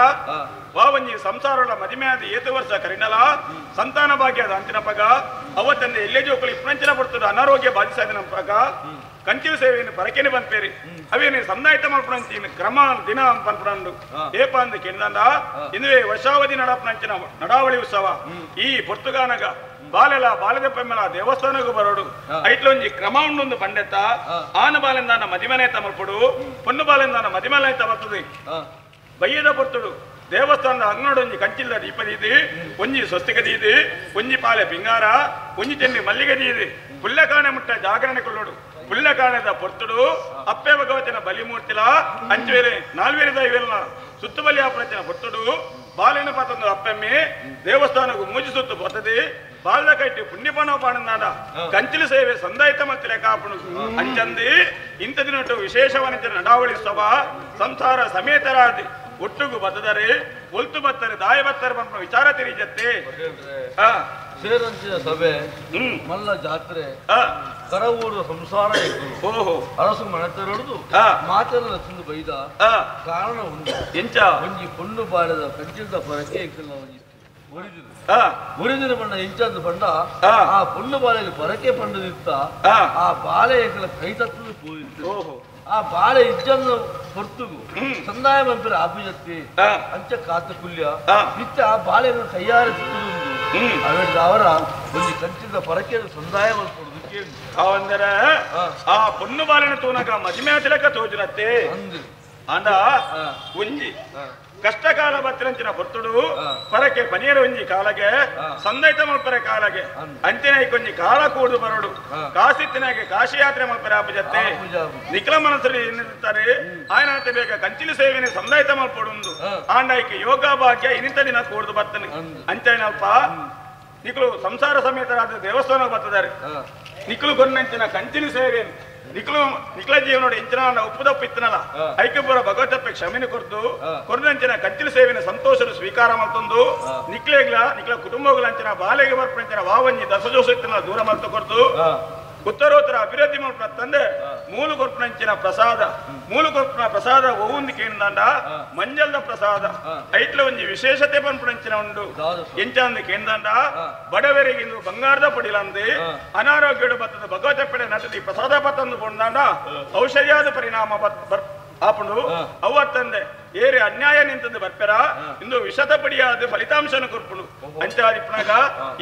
ವಾವಂಜಿ ಸಂಸಾರಗಳ ಮದಿಮೆಯಾದ ಏತು ವರ್ಷ ಕರಿನಲ ಸಂತಾನ ಭಾಗ್ಯದ ಅಂಚಿನ ಪಗ ಅವತ್ತಂದೆ ಎಲ್ಲೇ ಜೋಕುಲು ಇಪ್ಪಂಚಿನ ಪಡ್ತದ ಅನಾರೋಗ್ಯ ಬಾಧಿಸಿದ ಪಗ ಕಂಚಿಲು ಸೇವೆಯನ್ನು ಪರಕೆನೆ ಬಂದ್ಪೇರಿ ಅವೇನು ಸಂದಾಯಿತ ಮಾಡ್ಪಣಂಚಿನ ಕ್ರಮ ದಿನ ಪನ್ಪಡಂಡು ಏಪ ಅಂದು ಕೇಂದ್ರಾಂಡ ಇಂದುವೇ ವರ್ಷಾವಧಿ ನಡಪನಂಚಿನ ನಡಾವಳಿ ಉತ್ಸವ ಈ ಪೊರ್ತುಗಾನಗ ಬಾಲೆಲ ಬಾಲದ ಪೆಮ್ಮೆಲ ದೇವಸ್ಥಾನಕ್ಕೂ ಬರೋಡು ಐಟ್ಲೊಂಜಿ ಕ್ರಮ ಉಂಡೊಂದು ಪಂಡೆತ್ತ ಆನ ಬಾಲೆಂದಾನ ಮದಿಮನೆ ತಮಲ್ಪಡು ಪೊನ್ನು ಬಾಲೆಂದಾನ ಮದಿಮನೆ ತಮಲ್ತದೆ ಬಯ್ಯದ ಪೊರ್ತುಡು ದೇವಸ್ಥಾನದ ಅಂಗನೊಡೊಂಜಿ ಕಂಚಿಲ್ಲ ದೀಪದೀದಿ ಒಂಜಿ ಸ್ವಸ್ತಿಕದೀದಿ ಒಂಜಿ ಪಾಲೆ ಪಿಂಗಾರ ಒಂಜಿ ಚೆಂಡಿ ಮಲ್ಲಿಗದೀದಿ ಪುಲ್ಲಕಾಣೆ ಮುಟ್ಟ ಜಾಗರಣೆ ಕೊಳ್ಳೋಡು ಪುಲ್ಲಕಾಣದ ಪೊರ್ತುಡು ಅಪ್ಪೆ ಭಗವತಿನ ಬಲಿಮೂರ್ತಿಲ ಅಂಚುವೇರೆ ನಾಲ್ವೇರೆ ದೈವೆಲ್ಲ ಸುತ್ತುಬಲಿ ಆಪನಚಿನ ಪೊರ್ತುಡು ಬಾಲಿನ ಪಾತಂದು ಅಪ್ಪೆಮ್ಮೆ ದೇವಸ್ಥಾನಕ್ಕೂ ಮೂಜಿ ಸುತ್ತು ಬರ್ತದೆ ಬಾಲ್ದ ಕಟ್ಟಿ ಪುಣ್ಯಪಣ ಪಾಣನಾಡ ಕಂಚಿಲು ಸೇವೆ ಸಂದಾಯಿತ ಮತ್ತೆ ಕಾಪಣು ಅಂಚಂದಿ ಇಂಥ ದಿನಟ್ಟು ವಿಶೇಷವನಿಂದ ನಡಾವಳಿ ಸಭಾ ಸಂಸಾರ ಸಮೇತರಾದಿ ಒಟ್ಟುಗು ಬತ್ತದರೆ ಒಲ್ತು ಬತ್ತರೆ ದಾಯ ಬತ್ತಾರೆ ಬಂದ ವಿಚಾರ ತಿರಿಜತ್ತೆ ಸೇರಂಚಿನ ಸಭೆ ಮಲ್ಲ ಜಾತ್ರೆ ಕರವೂರ ಸಂಸಾರ ಓಹೋ ಅರಸು ಮನೆತರೊಡ್ದು ಮಾತೆಲ್ಲ ತಿಂದು ಬೈದ ಕಾರಣ ಉಂಟು ಎಂಚ ಒಂಜಿ ಪೊಣ್ಣು ಬಾಳದ ಕಂಚಿದ ಪರಕೆ ಒಂಜಿ ಮುರಿದಿನ ಬಣ್ಣ ಇಂಚಂದು ಬಂಡ ಆ ಪೊಣ್ಣು ಬಾಳೆಗೆ ಪರಕೆ ಪಂಡದಿತ್ತ ಆ ಬಾಳೆ ಕೈ ತತ್ತದು ಪೋಯಿತ್ತು ಆ ಬಾಳೆ ಇಜ್ಜನ್ನು ಹೊರ್ತುಗು ಸಂದಾಯ ಮಂತ್ರ ಆಪಿಜತ್ತಿ ಅಂಚ ಕಾತ ಕುಲ್ಯ ನಿತ್ಯ ಆ ಬಾಳೆಯನ್ನು ಕೈಯಾರ ತಿಂದು ಅವರ ಒಂದು ಕಂಚಿದ ಪರಕೆ ಸಂದಾಯ ಮಲ್ಪಡುದು ಅವಂದರ ಆ ಪೊಣ್ಣು ಬಾಳೆನ ತೂನಕ ಮದಿಮೆ ತಿಲಕ ತೋಜುನತ್ತೆ ಅಂಡ ಒಂಜಿ ಕಷ್ಟಕಾಲ ಬತ್ತಿರಂಚಿನ ಪೊತ್ತುಡು ಪರಕೆ ಪನೀರ ಒಂಜಿ ಕಾಲಗೆ ಸಂದೈತ ಮಲ್ಪರೆ ಕಾಲಗೆ ಅಂಚಿನ ಕೊಂಜಿ ಕಾಲ ಕೂಡು ಬರೋಡು ಕಾಸಿತ್ತಿನಾಗೆ ಕಾಶಿ ಯಾತ್ರೆ ಮಲ್ಪರೆ ಆಪಜತ್ತೆ ನಿಖಲ ಮನಸ್ಸಲ್ಲಿ ಏನಿರ್ತಾರೆ ಆಯ್ನಾತೆ ಬೇಗ ಕಂಚಿಲು ಸೇವೆನೆ ಸಂದಾಯಿತ ಮಲ್ಪಡುಂದು ಆಂಡಾಯ್ಕೆ ಯೋಗ ಭಾಗ್ಯ ಇನ್ನಿತ ದಿನ ಕೂಡ್ದು ಬರ್ತಾನೆ ಅಂಚನಲ್ಪ ನಿಖಲು ಸಂಸಾರ ಸಮೇತರಾದ ದೇವಸ್ಥಾನ ಬರ್ತದಾರೆ ನಿಖಲು ಕೊನ್ನಂಚಿನ ಕಂಚಿಲು ಸೇವೆ ನಿಖಲ ಜೀವನೋಡ ಇಂಚಿನ ಉಪ್ಪುದಪ್ಪ ಇತ್ತನಲ್ಲ ಐಕ್ಯಪುರ ಭಗವತಪ್ಪೆ ಕ್ಷಮೆನೆ ಕೊರ್ದಂಚಿನ ಕಂಚಿಲು ಸೇವೆನ ಸಂತೋಷರು ಸ್ವೀಕಾರ ಮಾಡ್ತಂದು ನಿಖಲ ಕುಟುಂಬಗಳಂಚಿನ ಬಾಲೆಗೆ ಬರ್ಪಂಚಿನ ವಾವಂಜಿ ದಸಜೋಸ ಇತ್ತನ ದೂರ ಮಾಡ್ತು ಕೊರ್ದು ಉತ್ತರೋತ್ತರ ಅಭಿವೃದ್ಧಿ ಮಾಡ್ಪ ತಂದೆ ಮೂಲ ಕೊರ್ಪನಂಚಿನ ಪ್ರಸಾದ ಒವ್ವಂದು ಕೇಂದ್ರಾಂಡ ಮಂಜಲ್ದ ಪ್ರಸಾದ ಐಟ್ಲ ಒಂಜಿ ವಿಶೇಷತೆ ಪನ್ಪುನಂಚಿನ ಉಂಡು ಎಂಚಂದು ಕೇಂದ್ರಾಂಡ ಬಡವರಿಗಿಂದು ಬಂಗಾರದ ಪಡಿಲಂದು ಅನಾರೋಗ್ಯಡು ಬತ್ತದ ಭಗವತಪ್ಪಡೆ ನಟದಿ ಪ್ರಸಾದ ಪತ್ತಂದು ಪೊಂದಾಂಡ ಔಷಧಿಯಾದ ಪರಿಣಾಮ ಆಪುಂಡು ಅವತ್ತಂದೆ ಏರಿ ಅನ್ಯಾಯ ನಿಂತದ್ದು ಬರ್ಪೆರ ಇಂದು ವಿಷದ ಪಡಿಯಾದ ಫಲಿತಾಂಶನ ಕೊರ್ಪುಡು ಅಂಚಾದಿಪ್ಪನಾಗ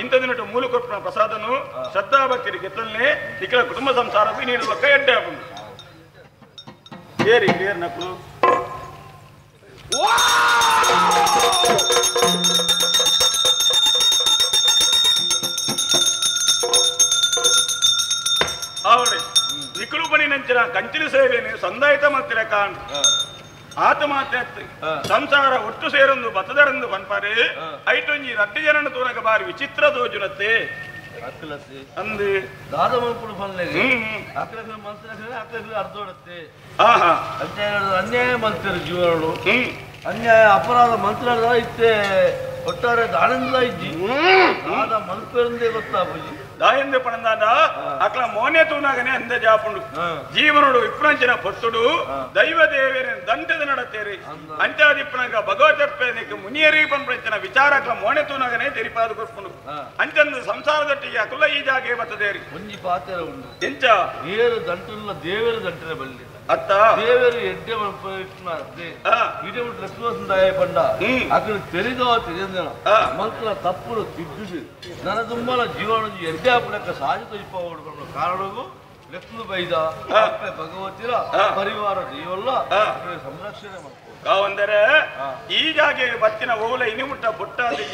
ಇಂಥದಿನಟ್ಟು ಮೂಲ ಕೊರ್ಪುನ ಪ್ರಸಾದನು ಶ್ರದ್ಧಾ ಭಕ್ತಿರಿ ಗೆತ್ತಲ್ನೇ ನಿಖಲ ಕುಟುಂಬ ಸಂಸಾರಕ್ಕೆ ನೀಡುವ ಕೈ ಅಡ್ಡೆ ಆಪುಂಡು ಏರಿ ಏರ್ ನಕ್ಳು ಅವಳೆ ನಿಖಲು ಬಣಿ ನಂಚಿನ ಕಂಚಿಲು ಸೇವೆಯನ್ನು ಸಂದಾಯಿತ ಮಾಡ್ತಿರ ಕಾಣ್ ಆತ್ಮಹತ್ಯೆ ಸಂಸಾರ ಒಟ್ಟು ಸೇರೊಂದು ಬತ್ತದರಂದು ಪನ್ಪಾರೆ ಐಟೊಂಜಿ ರಡ್ಡಿ ಜನನ ತೂನಕ ಬಾರಿ ವಿಚಿತ್ರ ತೋಜುನತ್ತೆ ಅಂದು ದಾದ ಮಲ್ಪುಡು ಬಲ್ಲೆಗೆ ಅಕ್ಲಕ್ಕೆ ಮನ್ಸಿನ ಅಕ್ಲಕ್ಕೆ ಅರ್ಧೋಡತ್ತೆ ಅನ್ಯಾಯ ಮಲ್ತಿರು ಜೀವನಗಳು ಅನ್ಯಾಯ ಅಪರಾಧ ಮಂತ್ರ ಇತ್ತೆ ಒಟ್ಟಾರೆ ದಾಳಿಂದ ಇಜ್ಜಿ ದಾದ ಮಲ್ಪೆರಂದೇ ಗೊತ್ತಾಪುಜಿ ದಾಯಂದೆ ಪಣಂದಾದ ಅಕ್ಲ ಮೋನೆ ತೂನಾಗನೆ ಅಂದೆ ಜಾಪುಂಡು ಜೀವನೋಡು ಇಪ್ಪಂಚಿನ ಪೊತ್ತುಡು ದೈವ ದೇವೇನ ದಂತದ ನಡತೇರಿ ಅಂಚಾದಿಪ್ಪನಾಗ ಭಗವತಪ್ಪನಿಗೆ ಮುನಿಯರಿ ಪಂಪಂಚಿನ ವಿಚಾರ ಅಕ್ಲ ಮೋನೆ ತೂನಾಗನೆ ತೆರಿಪಾದ ಕೊರ್ಪುಂಡು ಅಂಚಂದು ಸಂಸಾರದೊಟ್ಟಿಗೆ ಅಕುಲ ಈ ಜಾಗೆ ಬರ್ತದೇರಿ ಒಂಜಿ ಪಾತ್ರ ಉಂಡು ಎಂಚ ಏರು ದಂಟುಲ್ಲ ದೇವರ ದಂಟನೆ ಬಲ್ಲಿ ಅತ್ತ ದೇವರು ಎಡ್ಡೆ ಇಡೀ ಲಕ್ಷ್ಮೀದಾಯ ಪಂಡ ಅక్కడ ತೆರಿದೋ ತಿಳಿದ ಮಂತ್ರ ತಪ್ಪು ತಿದ್ದುದು ನನ್ನ ತುಂಬಲ ಜೀವನ ಎಡ್ಡೆ ಹಾಪಲಕ್ಕ ಸಾಜು ತೋರಿಪ ಕಾರಣಗೂ ಲಕ್ಷ್ಮೀ ಬೈದ ಭಗವತಿರ ಪರಿವಾರ ಜೀವಲ್ಲ ಸಂರಕ್ಷಣೆ ಮಾಡ್ತಾರೆ ಕಾವಂದರೆ ಈ ಜಾಗೆ ಬತ್ತಿನ ಓಲ ಇನಿಮುಟ್ಟ ಬುಟ್ಟಾದಿ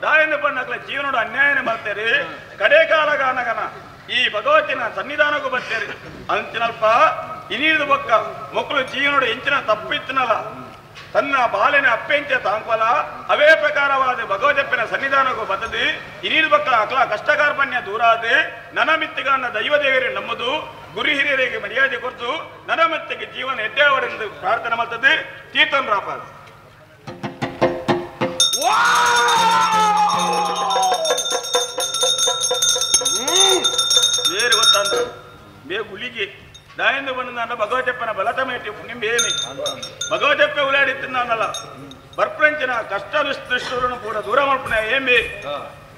ದಾಯಂದ ಪಣ್ಣಕ್ಲ ಜೀವನೋಡು ಅನ್ಯಾಯನೇ ಮಾಡ್ತಾರೆ ಕಡೆ ಕಾಲಗಾನಗನ ಈ ಭಗವತಿನ ಸನ್ನಿಧಾನಕ್ಕೂ ಬರ್ತೇರಿ ಅಂಚಿನಲ್ಪ ಇನಿದು ಬೊಕ್ಕ ಮಕ್ಕಳು ಜೀವನೋಡು ಎಂಚಿನ ತಪ್ಪಿತ್ತನಲ್ಲ ತನ್ನ ಬಾಲಿನ ಅಪ್ಪೆಂಚ ತಾಂಕ್ವಲ ಅವೇ ಪ್ರಕಾರವಾದ ಭಗವದಪ್ಪನ ಸನ್ನಿಧಾನಕ್ಕೂ ಬತ್ತದಿ ಹಿರಿಯರ ಮಕ್ಕಳ ಅಕಲ ಕಷ್ಟಕಾರ್ಪಣ್ಯ ದೂರಾದೆ ನನ್ನ ಮಿತ್ತಿಗನ್ನ ದೈವದೇವರೇ ನಮ್ಮದು ಗುರು ಹಿರಿಯರಿಗೆ ಮರ್ಯಾದೆ ಕೊಟ್ಟು ನನ್ನ ಮಿತ್ತಿಗೆ ಜೀವನ ಎಡ್ಡೆಯವರೆಂದು ಪ್ರಾರ್ಥನೆ ಮಾಡ್ತದೆ ತೀರ್ಥನ್ ರಾಪಾದ ಬೇರೆ ಗೊತ್ತಂತ ಬೇ ಗುಳಿಗೆ ದಾಯಿಂದ ಬಂದು ನನ್ನ ಭಗವತೆಪ್ಪನ ಬಲತ ಮೇಟಿ ನಿಂಬೇನಿ ಭಗವತೆಪ್ಪೆ ಉಲಾಡಿತ್ತು ನಾನಲ್ಲ ಬರ್ಪ್ರಂಚಿನ ಕಷ್ಟ ದುಷ್ಟರನ್ನು ಕೂಡ ದೂರ ಮಾಡ್ಪುಣ ಏಂಬಿ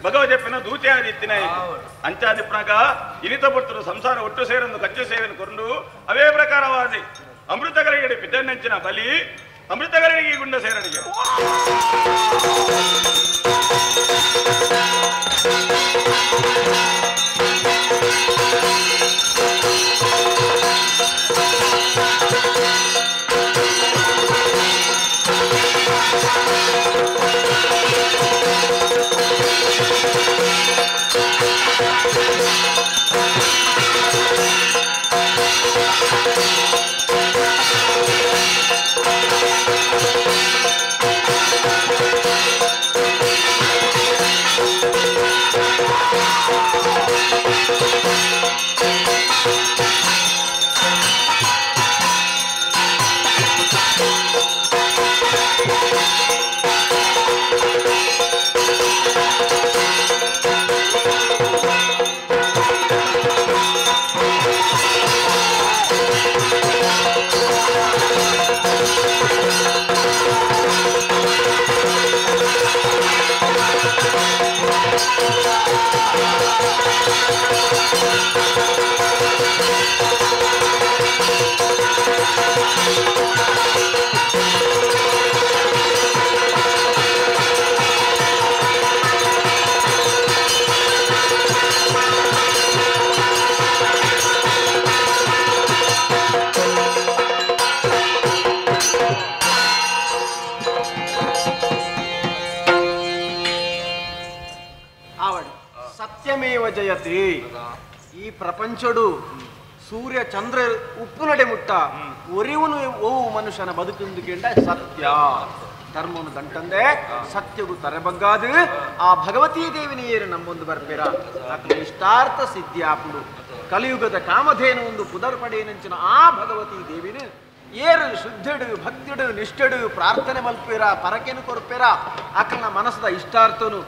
ಭಗವತೆಪ್ಪನ ದೂತೆ ಆದಿತ್ತಿನ ಅಂಚಾದಿಪ್ಪನಾಗ ಇನಿತ ಪುರ್ತರು ಸಂಸಾರ ಒಟ್ಟು ಸೇರೊಂದು ಕಚ್ಚು ಸೇವೆಯನ್ನು ಕೊಂಡು ಅವೇ ಪ್ರಕಾರವಾದಿ ಅಮೃತಗಳಿಗೆ ಪಿತನೆಂಚಿನ ಬಲಿ ಅಮೃತಗಳಿಗೆ ಗುಂಡ ಸೇರಡಿಗೆ ಸತ್ಯಮೇವ ಜಯತಿ ಈ ಪ್ರಪಂಚಡು ಸೂರ್ಯ ಚಂದ್ರ ಉಪ್ಪು ನಡೆ ಮುಟ್ಟ ಒರಿವನು ಓವು ಮನುಷ್ಯನ ಬದುಕಿಂದು ಕೇಂಡ ಸತ್ಯ ಧರ್ಮವನ್ನು ದಂಟಂದೆ ಸತ್ಯಗೂ ತರಬಗ್ಗಾದು ಆ ಭಗವತೀ ದೇವಿನ ಏರು ನಮ್ಮೊಂದು ಬರ್ಬೇರ ಇಷ್ಟಾರ್ಥ ಸಿದ್ಧಿ ಆಪುಡು ಕಲಿಯುಗದ ಕಾಮಧೇನು ಒಂದು ಪುದರ್ ಪಡೆಯನಂಚಿನ ಆ ಭಗವತೀ ದೇವಿನ ಏರು ಶುದ್ಧಡು ಭಕ್ತಿಡು ನಿಷ್ಠಡು ಪ್ರಾರ್ಥನೆ ಮಲ್ಪೇರ ಪರಕೆನು ಕೊರ್ಪೇರ ಆಕಲ್ನ ಮನಸ್ಸದ ಇಷ್ಟಾರ್ಥನು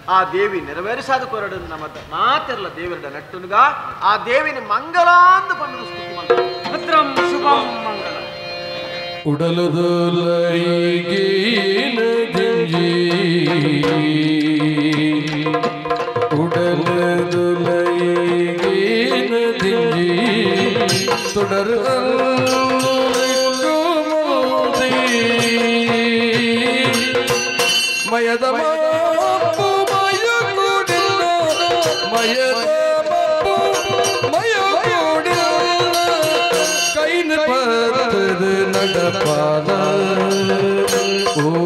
ಆ ದೇವಿ ನೆರವೇರಿಸಾದ ಕೊರಡು ನಮ್ಮ ಮಾತೆಲ್ಲ ದೇವರ ನಟ್ಟುನುಗ ಆ ದೇವಿನ ಮಂಗಲಾಂದು ಪಂಡು ಸ್ತುತಿ ಭದ್ರಂ ಶುಭಂ ಮಂಗಲ ಉಡಲುದಲೈಗೀನ ದಿಂಜಿ ಉಡಲುದಲೈಗೀನ ದಿಂಜಿ തുടരു ಮಯದ ಕೈನ ಪತ್ತದ ನಡಪಾದ ಓ